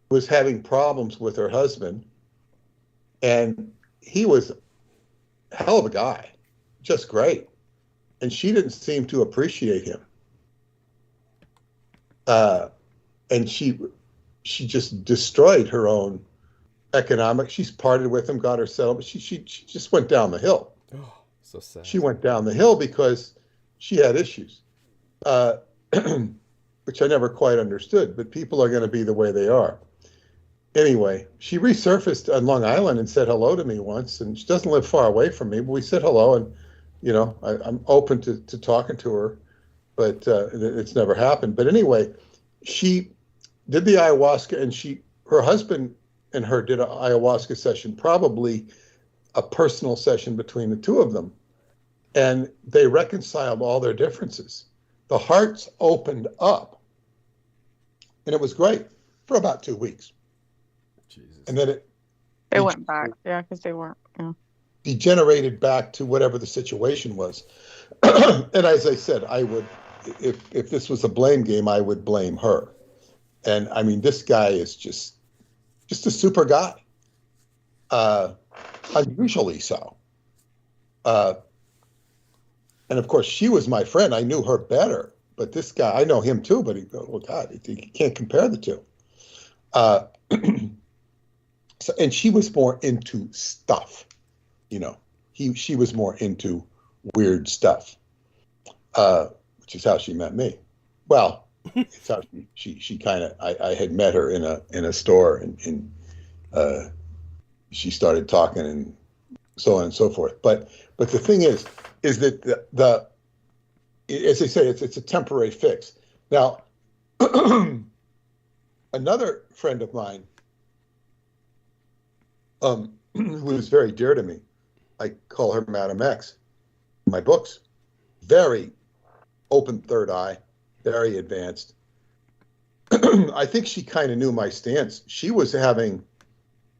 was having problems with her husband, and he was a hell of a guy, just great. And she didn't seem to appreciate him. And she just destroyed her own economic. She's parted with him, got her settlement. She just went down the hill. Oh, so sad. She went down the hill because she had issues, which I never quite understood, but people are going to be the way they are. Anyway, she resurfaced on Long Island and said hello to me once, and she doesn't live far away from me, but we said hello, and, I'm open to talking to her, but it's never happened. But anyway, she did the ayahuasca, and her husband and her did an ayahuasca session, probably a personal session between the two of them. And they reconciled all their differences. The hearts opened up. And it was great for about 2 weeks. Jesus. And then they went back. Yeah, because they weren't. Yeah. Degenerated back to whatever the situation was. And as I said, I would, if this was a blame game, I would blame her. And I mean, this guy is just a super guy. Unusually so. And of course, she was my friend. I knew her better. But this guy, I know him too, but you can't compare the two. And she was more into stuff, she was more into weird stuff, which is how she met me. Well, it's how she kind of, I had met her in a store, and she started talking and so on and so forth. But the thing is that as I say, it's a temporary fix. Now, another friend of mine, who is very dear to me, I call her Madam X in my books, very open third eye, very advanced. I think she kind of knew my stance. She was having,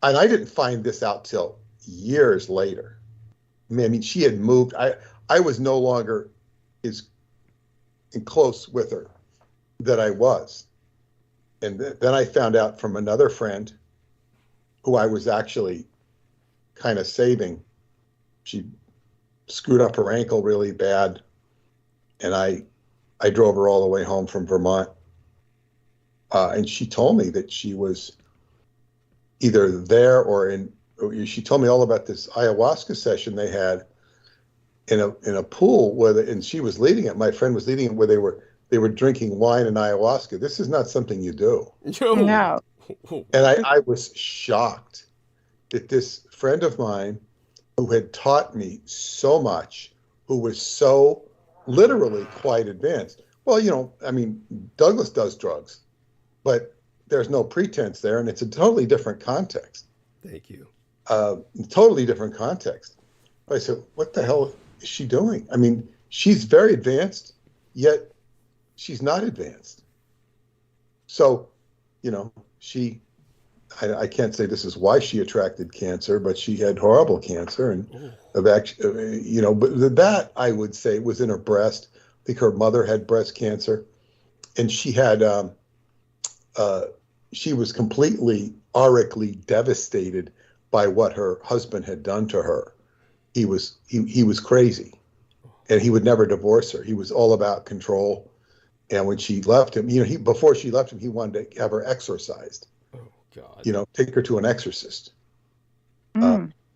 and I didn't find this out till years later, I mean, she had moved. I was no longer as close with her that I was. And then I found out from another friend who I was actually kind of saving. She screwed up her ankle really bad. And I drove her all the way home from Vermont. And she told me that she was either there or she told me all about this ayahuasca session they had in a pool and she was leading it. My friend was leading it where they were drinking wine and ayahuasca. This is not something you do. No. And I was shocked that this friend of mine who had taught me so much, who was so literally quite advanced. Well, I mean, Douglas does drugs, but there's no pretense there, and it's a totally different context. Thank you. Totally different context. I said, what the hell is she doing? I mean, she's very advanced, yet she's not advanced. So, I can't say this is why she attracted cancer, but she had horrible cancer, and but that I would say was in her breast. I think her mother had breast cancer, and she had she was completely aurically devastated by what her husband had done to her. He was crazy, and he would never divorce her. He was all about control. And when she left him, before she left him, he wanted to have her exorcised. Oh God! Take her to an exorcist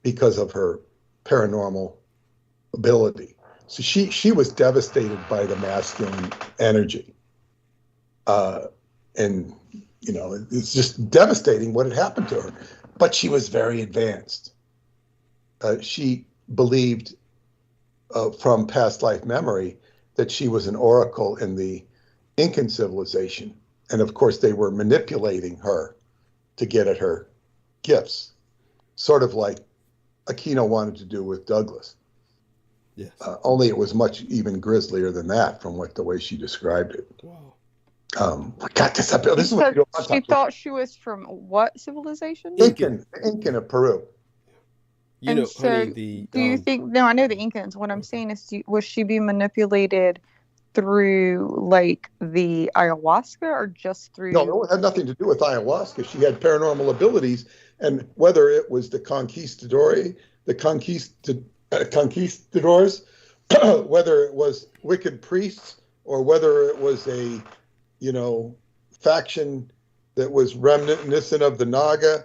because of her paranormal ability. So she was devastated by the masculine energy, and it's just devastating what had happened to her. But she was very advanced. She believed from past life memory that she was an oracle in the Incan civilization. And of course, they were manipulating her to get at her gifts, sort of like Aquino wanted to do with Douglas. Yes. Only it was much even grislier than that from the way she described it. Wow. I got this up. This is what you don't She thought she was from what civilization? Incan of Peru. Honey, do you think? No, I know the Incans. What I'm saying is, was she being manipulated through like the ayahuasca, or just through? No, it had nothing to do with ayahuasca. She had paranormal abilities, and whether it was the conquistadors, whether it was wicked priests, or whether it was a faction that was reminiscent of the Naga,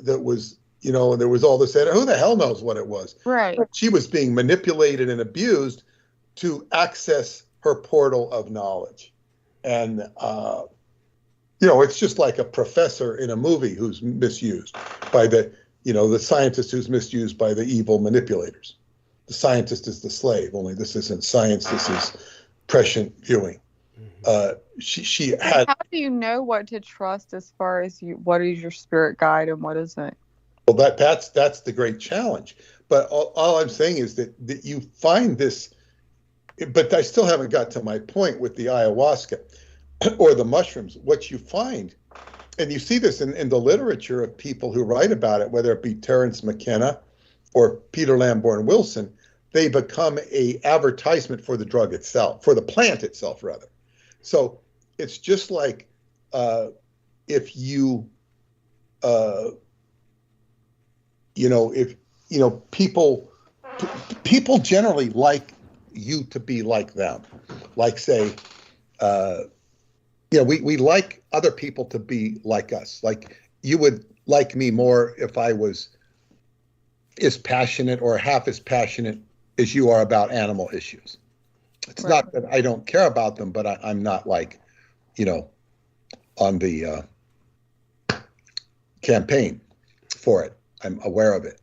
that was, and there was all this, who the hell knows what it was. Right. She was being manipulated and abused to access her portal of knowledge. And, it's just like a professor in a movie who's misused by the scientist who's misused by the evil manipulators. The scientist is the slave, only this isn't science, this is prescient viewing. She had. How do you know what to trust as far as what is your spirit guide and what isn't? Well, that's the great challenge. But all I'm saying is that you find this, but I still haven't got to my point with the ayahuasca or the mushrooms. What you find, and you see this in the literature of people who write about it, whether it be Terence McKenna or Peter Lamborn Wilson, they become a advertisement for the drug itself, for the plant itself, rather. So it's just like if you, people generally like you to be like them. Like, say, we like other people to be like us. Like, you would like me more if I was as passionate or half as passionate as you are about animal issues. It's not that I don't care about them, but I'm not like, on the campaign for it. I'm aware of it.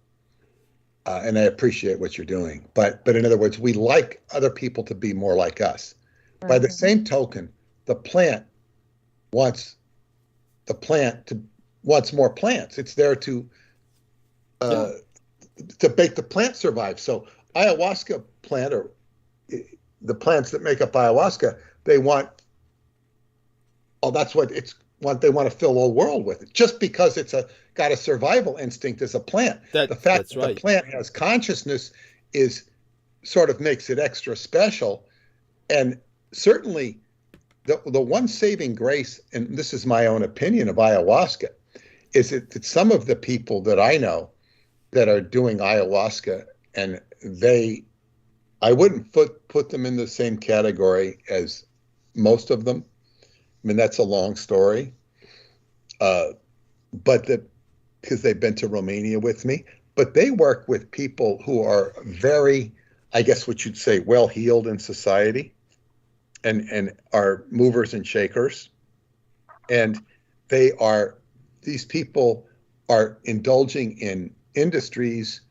And I appreciate what you're doing. But in other words, we like other people to be more like us. Right. By the same token, the plant wants more plants. It's there to make the plant survive. So ayahuasca plant, or the plants that make up ayahuasca, they want they want to fill the world with it, just because it's got a survival instinct as a plant. The fact that the plant has consciousness is sort of makes it extra special. And certainly the one saving grace, and this is my own opinion of ayahuasca, is that some of the people that I know that are doing ayahuasca, and I wouldn't put them in the same category as most of them. I mean, that's a long story. Because they've been to Romania with me, but they work with people who are very, I guess what you'd say, well-heeled in society and are movers and shakers. And these people are indulging in industries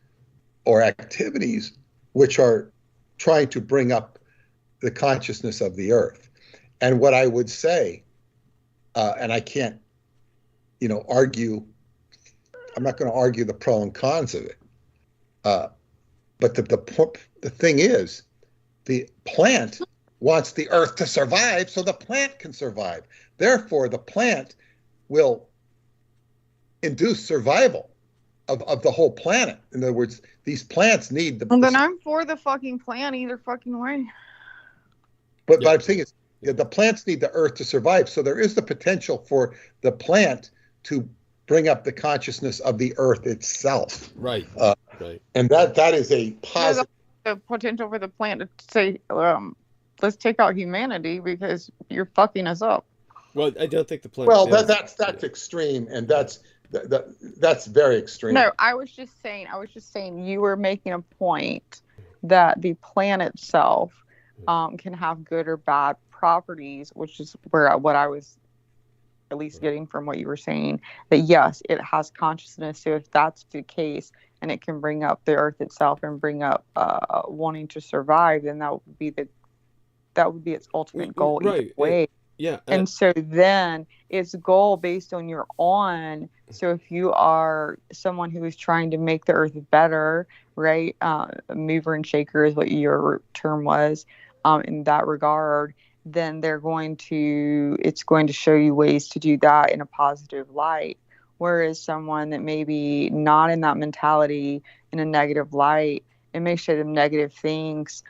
or activities which are trying to bring up the consciousness of the earth. And what I would say, and I can't, argue, I'm not going to argue the pro and cons of it. But the thing is, the plant wants the earth to survive so the plant can survive. Therefore, the plant will induce survival of the whole planet. In other words, these plants need the... Well, then I'm for the fucking plant either fucking way. But what I'm saying is, the plants need the earth to survive. So there is the potential for the plant to bring up the consciousness of the earth itself. Right. Right. And that is a positive. The potential for the plant to say, let's take out humanity because you're fucking us up. Well, I don't think the plant. Well, that's extreme, and that's very extreme. No, I was just saying you were making a point that the plant itself can have good or bad properties, which is what I was at least getting from what you were saying, that yes, it has consciousness. So if that's the case, and it can bring up the earth itself and bring up wanting to survive, then that would be its ultimate goal either way. Yeah. And so then its goal based on your on. So if you are someone who is trying to make the earth better, right? A mover and shaker is what your term was in that regard. Then it's going to show you ways to do that in a positive light. Whereas someone that may be not in that mentality, in a negative light, it may show them negative things.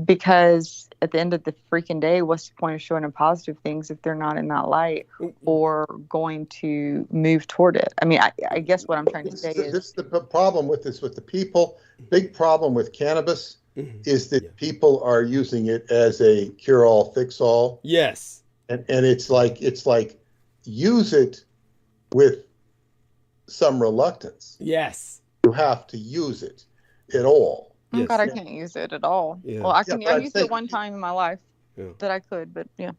Because at the end of the freaking day, what's the point of showing them positive things if they're not in that light or going to move toward it? I mean, I guess what I'm trying to say is... This is the problem with the people. Big problem with cannabis is that people are using it as a cure-all, fix-all. Yes. And it's like use it with some reluctance. Yes. You have to use it at all. Oh, God, I can't use it at all. Yeah. Well, I used it one time in my life that I could, but yeah.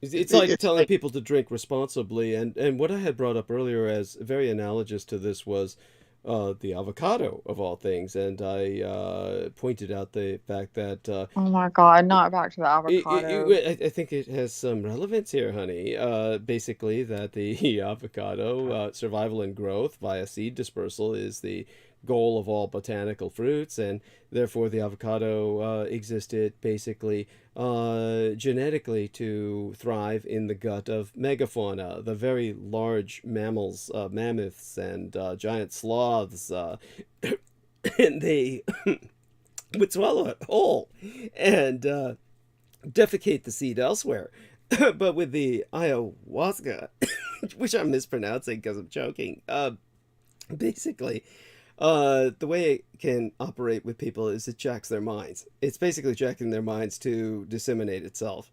It's like telling people to drink responsibly. And what I had brought up earlier as very analogous to this was the avocado, of all things. And I pointed out the fact that... oh, my God, not back to the avocado. I think it has some relevance here, honey. Basically, that the avocado, survival and growth via seed dispersal is the goal of all botanical fruits, and therefore the avocado existed basically genetically to thrive in the gut of megafauna, the very large mammals, mammoths and giant sloths, and they would swallow it whole and defecate the seed elsewhere. But with the ayahuasca, which I'm mispronouncing because I'm joking, basically the way it can operate with people is it jacks their minds. It's basically jacking their minds to disseminate itself,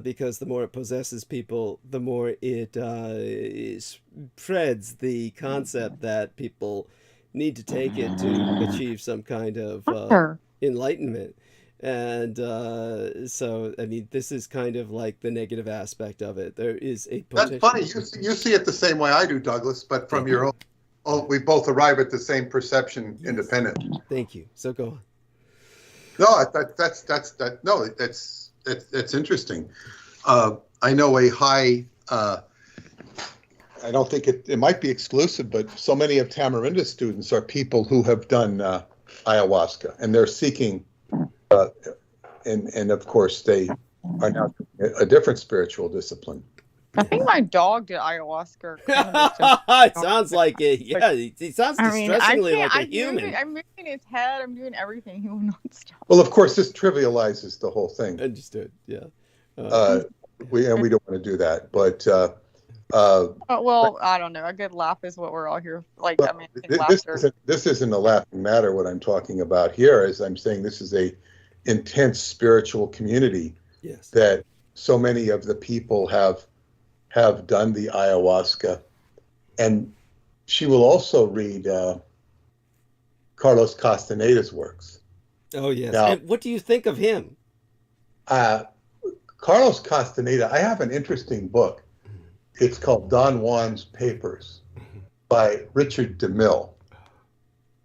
because the more it possesses people, the more it spreads the concept that people need to take it to achieve some kind of enlightenment. And so, I mean, this is kind of like the negative aspect of it. There is a potential... That's funny. You see it the same way I do, Douglas, but from your own... Oh, we both arrive at the same perception independently. Thank you. So go on. No, that's interesting. I know a high, I don't think it might be exclusive, but so many of Tamarinda's students are people who have done ayahuasca, and they're seeking, and of course they are now a different spiritual discipline. I think my dog did ayahuasca. Or It sounds like it. Yeah, he sounds distressingly like a human. I'm moving his head. I'm doing everything. He will not stop. Well, of course, this trivializes the whole thing. Understood. Yeah. We don't want to do that, but well, I don't know. A good laugh is what we're all here. Like, well, I mean, this isn't a laughing matter. What I'm talking about here is I'm saying this is a intense spiritual community. Yes. That so many of the people have done the ayahuasca, and she will also read Carlos Castaneda's works. Oh yes. Now, and what do you think of him? Carlos Castaneda, I have an interesting book. It's called Don Juan's Papers by Richard DeMille.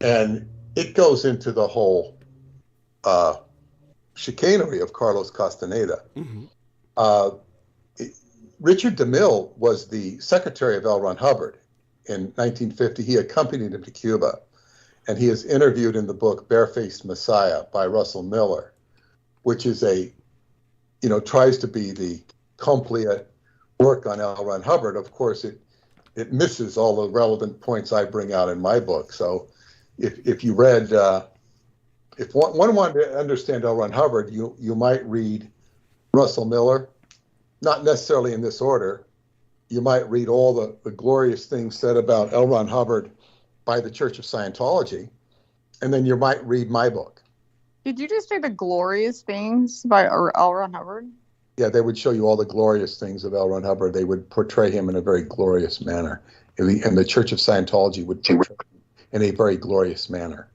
And it goes into the whole chicanery of Carlos Castaneda. Mm-hmm. Richard DeMille was the secretary of L. Ron Hubbard in 1950. He accompanied him to Cuba. And he is interviewed in the book Barefaced Messiah by Russell Miller, which is tries to be the complete work on L. Ron Hubbard. Of course, it misses all the relevant points I bring out in my book. So if you read, if one wanted to understand L. Ron Hubbard, you might read Russell Miller, not necessarily in this order. You might read all the glorious things said about L. Ron Hubbard by the Church of Scientology, and then you might read my book. Did you just say the glorious things by L. Ron Hubbard? Yeah, they would show you all the glorious things of L. Ron Hubbard. They would portray him in a very glorious manner. And the Church of Scientology would portray him in a very glorious manner,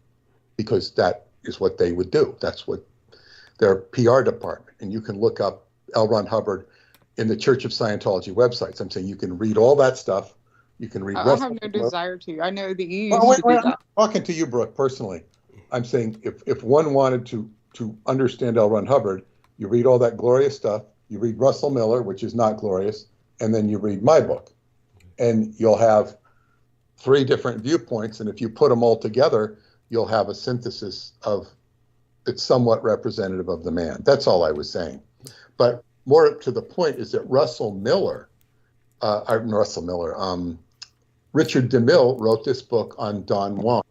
because that is what they would do. That's what their PR department. And you can look up L. Ron Hubbard in the Church of Scientology websites. I'm saying you can read all that stuff. You can read. I have no desire to. I know that you used to do that. I'm talking to you, Brooke, personally. I'm saying if one wanted to understand L. Ron Hubbard, you read all that glorious stuff. You read Russell Miller, which is not glorious, and then you read my book, and you'll have 3 different viewpoints. And if you put them all together, you'll have a synthesis that's somewhat representative of the man. That's all I was saying. But more to the point is that Richard DeMille wrote this book on Don Juan,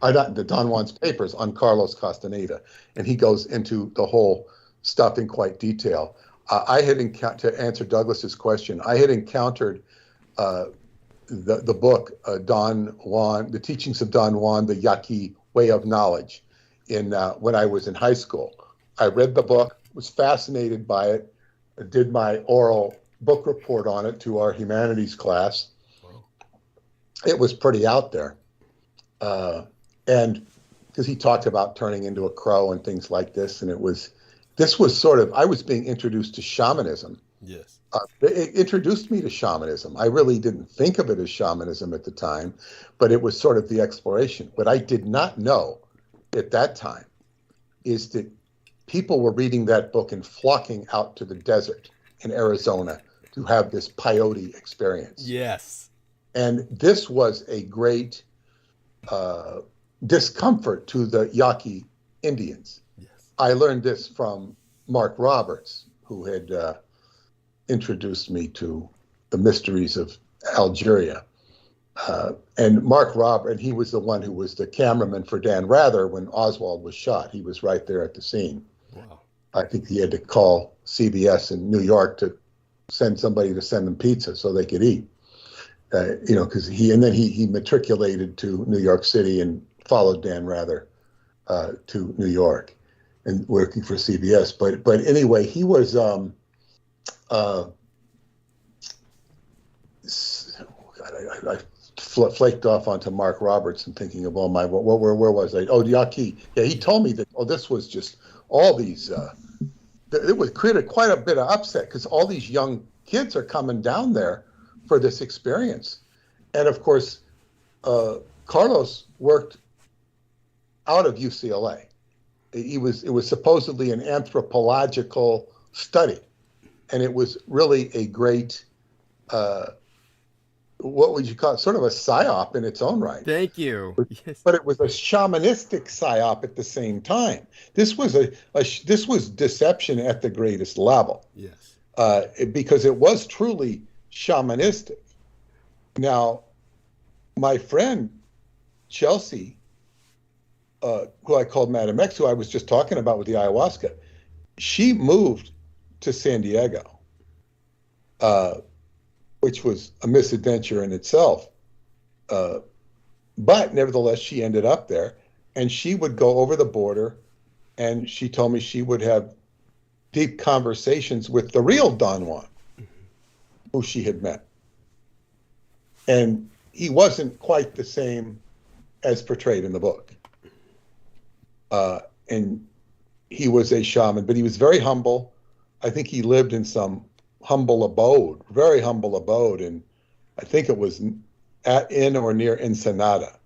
Don Juan's Papers on Carlos Castaneda, and he goes into the whole stuff in quite detail. To answer Douglas's question, I had encountered the book Don Juan, The Teachings of Don Juan, the Yaqui Way of Knowledge, when I was in high school. I read the book, was fascinated by it, did my oral book report on it to our humanities class. It was pretty out there. And because he talked about turning into a crow and things like this, and this was sort of, I was being introduced to shamanism. Yes. It introduced me to shamanism. I really didn't think of it as shamanism at the time, but it was sort of the exploration. What I did not know at that time is that people were reading that book and flocking out to the desert in Arizona to have this peyote experience. Yes. And this was a great discomfort to the Yaqui Indians. Yes. I learned this from Mark Roberts, who had introduced me to the mysteries of Algeria. And Mark Roberts, he was the one who was the cameraman for Dan Rather when Oswald was shot. He was right there at the scene. Wow. I think he had to call CBS in New York to send somebody to send them pizza so they could eat. Because he matriculated to New York City and followed Dan Rather to New York and working for CBS. But anyway, he was I flaked off onto Mark Roberts and thinking of all my where was I? Oh, Yaqui. Yeah, he told me that. Oh, this was just all these. It was created quite a bit of upset because all these young kids are coming down there for this experience, and of course, Carlos worked out of UCLA. It was supposedly an anthropological study, and it was really a great. What would you call it? Sort of a psyop in its own right. Thank you. Yes. But it was a shamanistic psyop at the same time. This was this was deception at the greatest level. Yes. Because it was truly shamanistic. Now, my friend Chelsea, who I called Madam X, who I was just talking about with the ayahuasca, she moved to San Diego, which was a misadventure in itself. But nevertheless, she ended up there, and she would go over the border, and she told me she would have deep conversations with the real Don Juan, who she had met. And he wasn't quite the same as portrayed in the book. And he was a shaman, but he was very humble. I think he lived in some humble abode, very humble abode, and I think it was in or near Ensenada,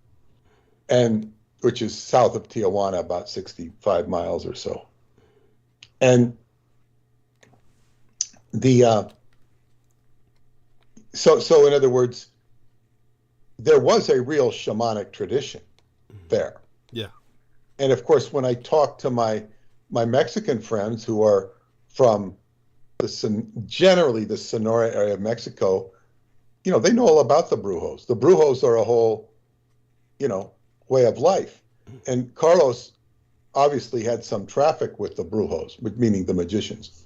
and which is south of Tijuana, about 65 miles or so. And the so in other words, there was a real shamanic tradition there. Yeah. And of course, when I talk to my Mexican friends who are from generally the Sonora area of Mexico, you know, they know all about the brujos. The brujos are a whole, you know, way of life. And Carlos obviously had some traffic with the brujos, meaning the magicians.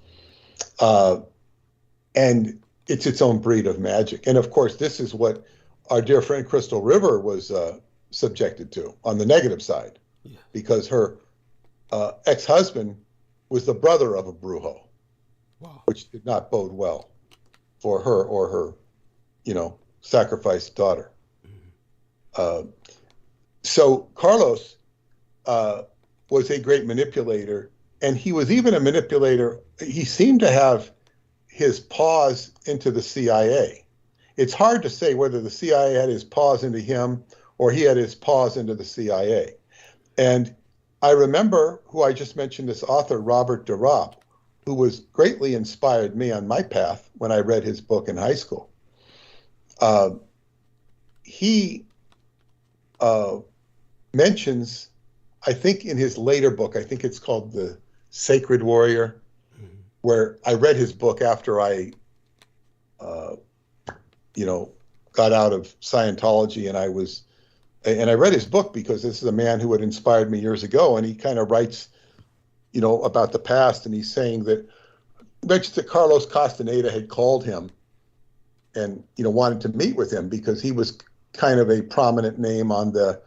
And it's its own breed of magic. And of course, this is what our dear friend Crystal River was subjected to on the negative side, because her ex-husband was the brother of a brujo, which did not bode well for her or her, you know, sacrificed daughter. So Carlos was a great manipulator, and he was even a manipulator. He seemed to have his paws into the CIA. It's hard to say whether the CIA had his paws into him or he had his paws into the CIA. And I remember who I just mentioned, this author, Robert DeRopp, who was greatly inspired me on my path when I read his book in high school. He mentions, I think in his later book, I think it's called The Sacred Warrior, where I read his book after I, you know, got out of Scientology, and I read his book because this is a man who had inspired me years ago, and he kind of writes, you know, about the past, and he's saying that, mentions that Carlos Castaneda had called him and, you know, wanted to meet with him because he was kind of a prominent name on the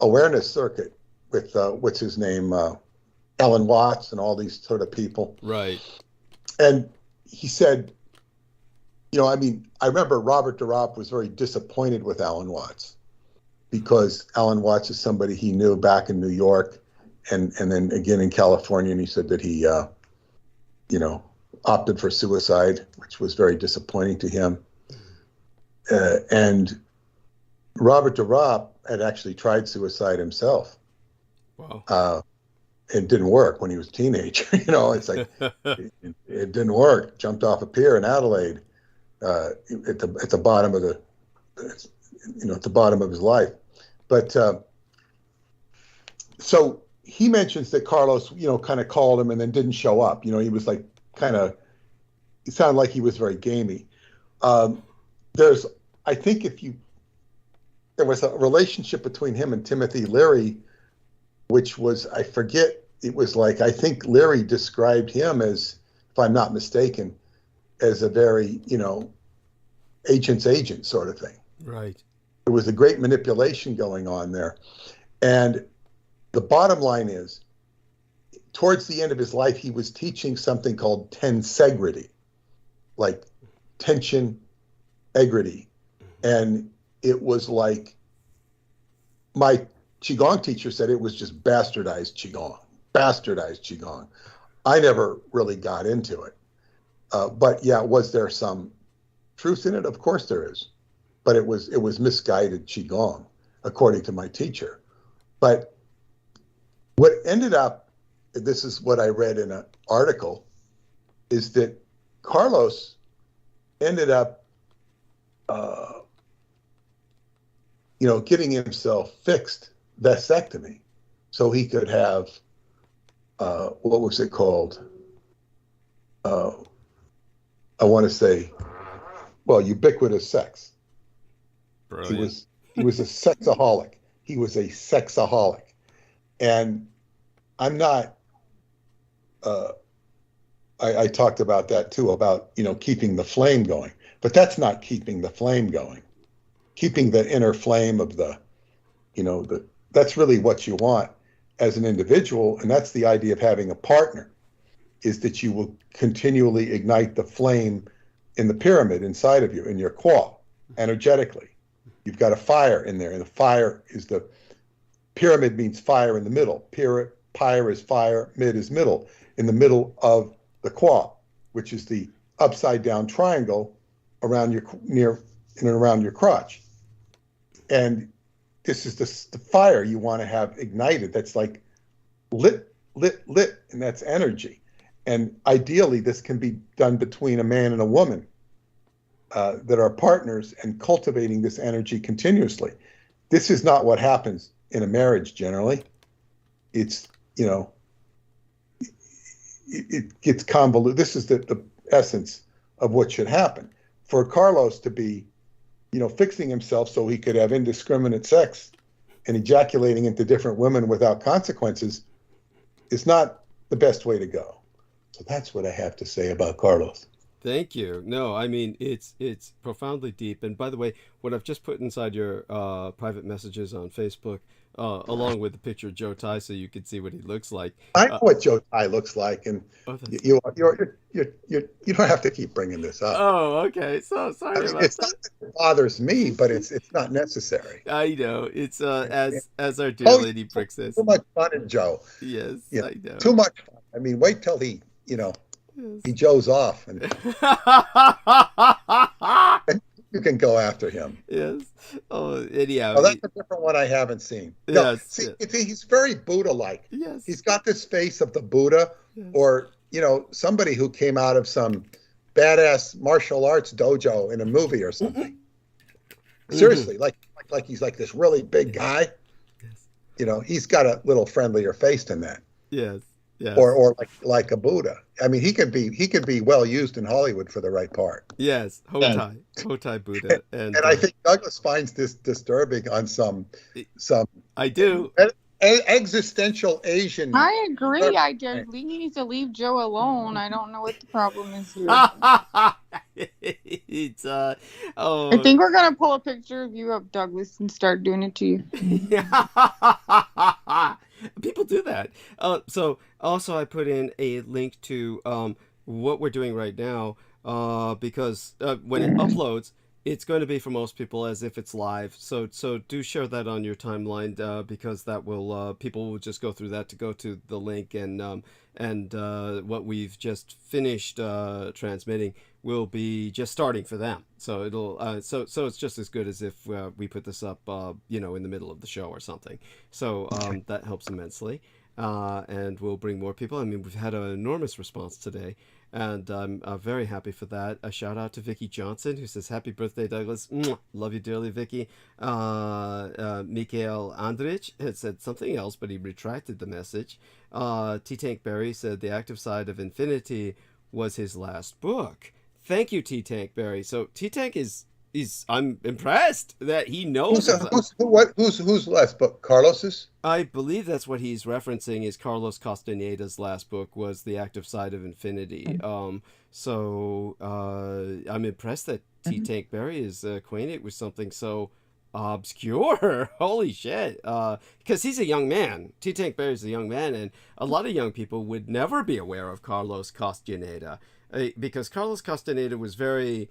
awareness circuit with, what's his name, Alan Watts and all these sort of people. Right. And he said, you know, I mean, I remember Robert DeRopp was very disappointed with Alan Watts because Alan Watts is somebody he knew back in New York and then again in California. And he said that he, you know, opted for suicide, which was very disappointing to him. And Robert DeRopp had actually tried suicide himself. Wow. It didn't work when he was a teenager. You know, it's like, it didn't work. Jumped off a pier in Adelaide at the bottom of the, you know, at the bottom of his life. But so he mentions that Carlos, you know, kind of called him and then didn't show up. You know, he was like it sounded like he was very gamey. I think there was a relationship between him and Timothy Leary, which was, I forget, it was like, I think Leary described him as, if I'm not mistaken, as a very, you know, agent's agent sort of thing. Right. There was a great manipulation going on there. And the bottom line is, towards the end of his life, he was teaching something called tensegrity, like tension, egrity. And it was like, my Qigong teacher said it was just bastardized Qigong. I never really got into it. But yeah, was there some truth in it? Of course there is. But it was misguided Qigong, according to my teacher. But what ended up, this is what I read in an article, is that Carlos ended up, you know, getting himself fixed vasectomy so he could have, what was it called? I want to say ubiquitous sex. Brilliant. He was a sexaholic. He was a sexaholic. And I'm not, I talked about that too, about, keeping the flame going, but that's not keeping the flame going. Keeping the inner flame of that's really what you want as an individual. And that's the idea of having a partner, is that you will continually ignite the flame in the pyramid inside of you, in your claw, energetically. You've got a fire in there, and the fire is the pyramid, means fire in the middle. Pyre is fire, mid is middle. In the middle of the claw, which is the upside down triangle around around your crotch. And this is the fire you want to have ignited. That's like lit, and that's energy. And ideally, this can be done between a man and a woman that are partners, and cultivating this energy continuously. This is not what happens in a marriage generally. It's, it gets convoluted. This is the essence of what should happen. For Carlos to be, fixing himself so he could have indiscriminate sex and ejaculating into different women without consequences is not the best way to go. So that's what I have to say about Carlos. Thank you. No, I mean, it's profoundly deep. And by the way, what I've just put inside your private messages on Facebook, along with the picture of Joe Tai, so you can see what he looks like. I know what Joe Tai looks like, and you don't have to keep bringing this up. Oh, okay. So sorry about it's that. Not that it bothers me, but it's not necessary. I know. It's as our dear Lady Brick says. Too much fun in Joe. Yes, Yeah, I know. too much fun. I mean, wait till he Joe's off, and you can go after him. Yes. Oh, anyhow. Oh, that's a different one I haven't seen. Yes. See, he's very Buddha-like. Yes. He's got this face of the Buddha, Yes. or somebody who came out of some badass martial arts dojo in a movie or something. Seriously, like he's like this really big guy. Yes. He's got a little friendlier face than that. Yes. Yes. Or like a Buddha. I mean, he could be well used in Hollywood for the right part. Yes, Hotai Buddha, and I think Douglas finds this disturbing on some. I do. Existential Asian. I agree. I just he needs to leave Joe alone. I don't know what the problem is here. It's I think we're gonna pull a picture of you up, Douglas, and start doing it to you. People do that. So also I put in a link to what we're doing right now, because when it uploads, it's going to be for most people as if it's live. So do share that on your timeline, because that will people will just go through that to go to the link, and what we've just finished transmitting will be just starting for them. So it'll so it's just as good as if we put this up in the middle of the show or something. So that helps immensely. And we'll bring more people. I mean, we've had an enormous response today, and I'm very happy for that. A shout out to Vicky Johnson, who says, "Happy birthday, Douglas. Mwah. Love you dearly, Vicky." Mikhail Andrich had said something else, but he retracted the message. T-Tank Berry said the active side of infinity was his last book. Thank you, T-Tank Berry. So T-Tank I'm impressed that he knows. Whose last book? Carlos's? I believe that's what he's referencing. Is Carlos Castaneda's last book was The Active Side of Infinity. So I'm impressed that T-Tank Berry is acquainted with something so obscure. Holy shit. Because he's a young man. T-Tank Berry's a young man, and a lot of young people would never be aware of Carlos Castaneda, because Carlos Castaneda was very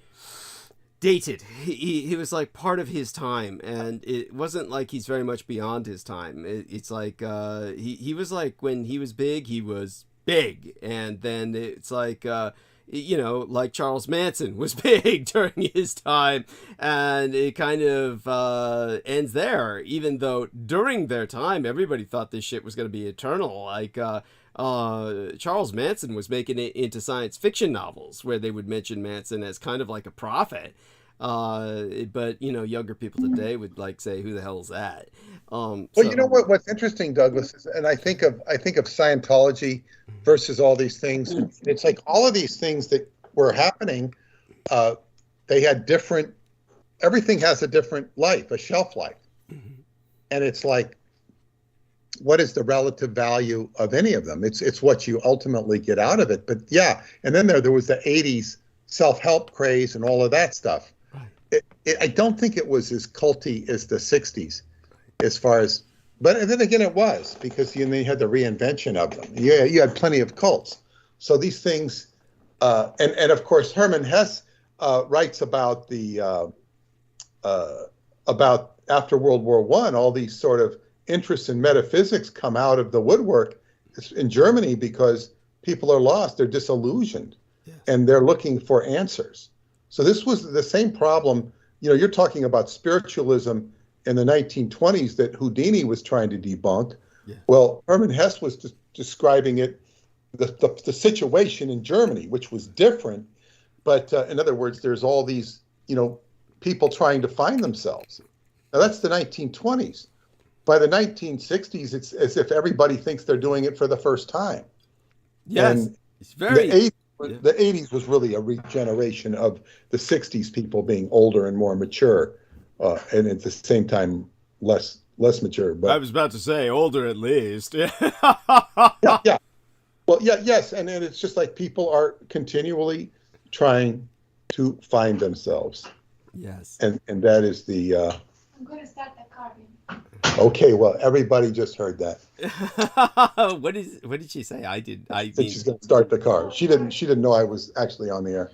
dated. He was like part of his time, and it wasn't like he's very much beyond his time. It's like he was like, when he was big, he was big, and then it's like like Charles Manson was big during his time, and it kind of ends there, even though during their time everybody thought this shit was going to be eternal. Like Charles Manson was making it into science fiction novels where they would mention Manson as kind of like a prophet. But younger people today would like say, "Who the hell is that?" Well, you know what's interesting, Douglas, is, and I think of Scientology versus all these things. It's like all of these things that were happening they had different. Everything has a different life, a shelf life, and it's like, what is the relative value of any of them? It's what you ultimately get out of it. But yeah, and then there was the '80s self-help craze and all of that stuff. Right. I don't think it was as culty as the '60s, as far as. But then again, it was, because you had the reinvention of them. Yeah, you had plenty of cults. So these things, and of course Hermann Hesse writes about about after World War I, all these sort of interests in metaphysics come out of the woodwork in Germany, because people are lost, they're disillusioned, yes, and they're looking for answers. So this was the same problem. You're talking about spiritualism in the 1920s that Houdini was trying to debunk. Yeah. Well, Hermann Hesse was describing it, the situation in Germany, which was different. But in other words, there's all these, people trying to find themselves. Now that's the 1920s. By the 1960s, it's as if everybody thinks they're doing it for the first time. Yes, and it's very. The 80s was really a regeneration of the 60s people being older and more mature, and at the same time less mature. But I was about to say older at least. yeah. Well, yeah, yes, and it's just like people are continually trying to find themselves. Yes. And that is the. I'm going to start the car. Okay, well, everybody just heard that. What did she say? I said she's going to start the car. She didn't know I was actually on the air.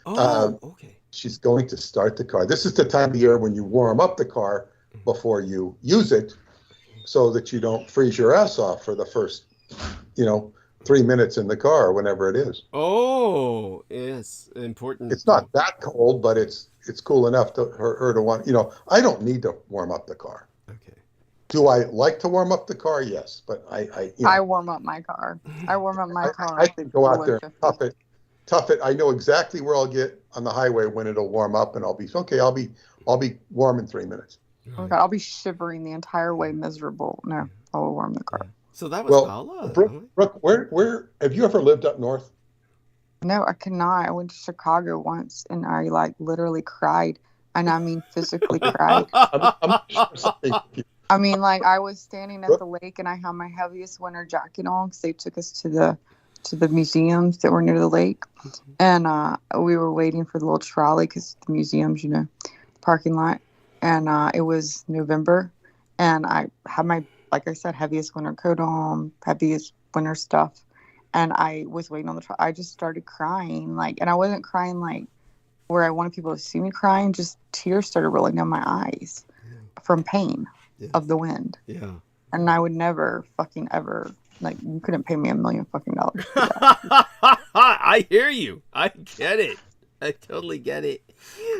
Okay. She's going to start the car. This is the time of year when you warm up the car before you use it, so that you don't freeze your ass off for the first, 3 minutes in the car, or whenever it is. Oh, yes, important. It's not that cold, but it's cool enough to her to want. I don't need to warm up the car. Okay. Do I like to warm up the car? Yes, but I warm up my car. I can go out there and tough it. I know exactly where I'll get on the highway when it'll warm up, and I'll be okay. I'll be warm in 3 minutes. Okay, I'll be shivering the entire way, miserable. No, I'll warm the car. So that was Paula. Brooke, where have you ever lived up north? No, I cannot. I went to Chicago once, and I literally cried, and I mean physically cried. I'm sure something. I mean, I was standing at the lake, and I had my heaviest winter jacket on, because they took us to the museums that were near the lake, and we were waiting for the little trolley, because the museums, parking lot, and it was November, and I had my, like I said, heaviest winter coat on, heaviest winter stuff, and I was waiting on the trolley. I just started crying, and I wasn't crying where I wanted people to see me crying, just tears started rolling down my eyes from pain. Yes. Of the wind. Yeah. And I would never fucking ever, you couldn't pay me $1 million fucking dollars. I hear you. I get it. I totally get it.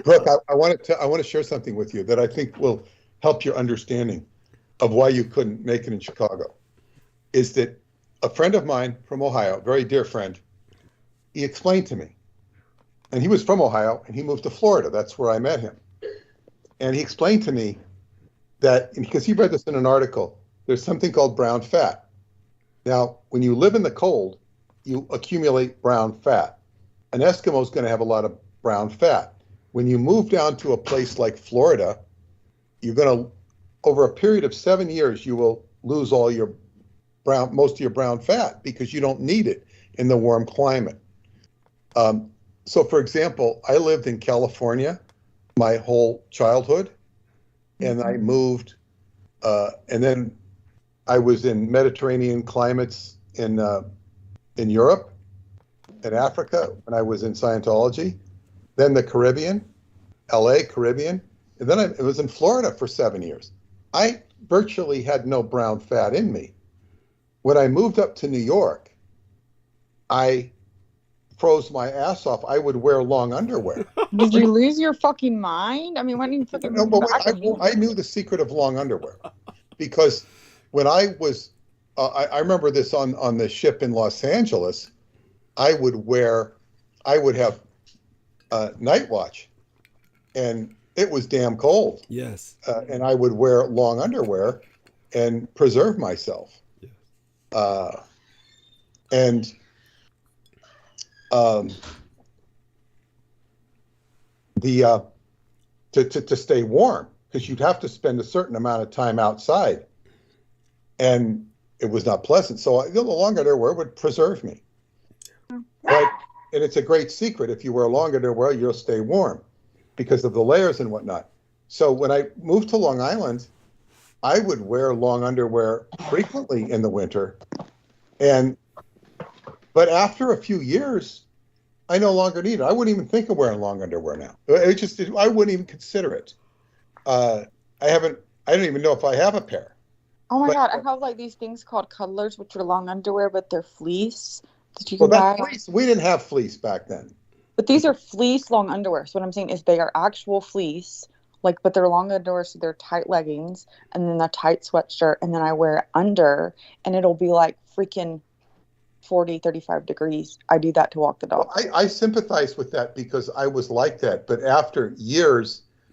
Look, I want to share something with you that I think will help your understanding of why you couldn't make it in Chicago. Is that a friend of mine from Ohio, very dear friend, he explained to me, and he was from Ohio and he moved to Florida. That's where I met him. And he explained to me that, because he read this in an article, there's something called brown fat. Now, when you live in the cold, you accumulate brown fat. An Eskimo is going to have a lot of brown fat. When you move down to a place like Florida, you're going to, over a period of 7 years, you will lose all your most of your brown fat, because you don't need it in the warm climate. So, for example, I lived in California my whole childhood. And I moved, and then I was in Mediterranean climates in Europe and Africa when I was in Scientology, then the Caribbean, LA, Caribbean, and then I was in Florida for 7 years. I virtually had no brown fat in me. When I moved up to New York, I froze my ass off. I would wear long underwear. Did you lose your fucking mind? I mean, why didn't you fucking No, but I knew the secret of long underwear, because when I was, I remember this on the ship in Los Angeles, I would have night watch, and it was damn cold. Yes. And I would wear long underwear and preserve myself. Yes. the to stay warm, because you'd have to spend a certain amount of time outside, and it was not pleasant. So the long underwear would preserve me. But, and it's a great secret. If you wear long underwear, you'll stay warm because of the layers and whatnot. So when I moved to Long Island, I would wear long underwear frequently in the winter. But after a few years, I no longer need it. I wouldn't even think of wearing long underwear now. I wouldn't even consider it. I don't even know if I have a pair. Oh my But- God, I have like these things called cuddlers, which are long underwear, but they're fleece that you Well, can that's buy. fleece. We didn't have fleece back then. But these are fleece long underwear. So what I'm saying is they are actual fleece, but they're long underwear, so they're tight leggings, and then a tight sweatshirt, and then I wear it under, and it'll be like freaking 40, 35 degrees. I do that to walk the dog. Well, I sympathize with that because I was like that. But after years,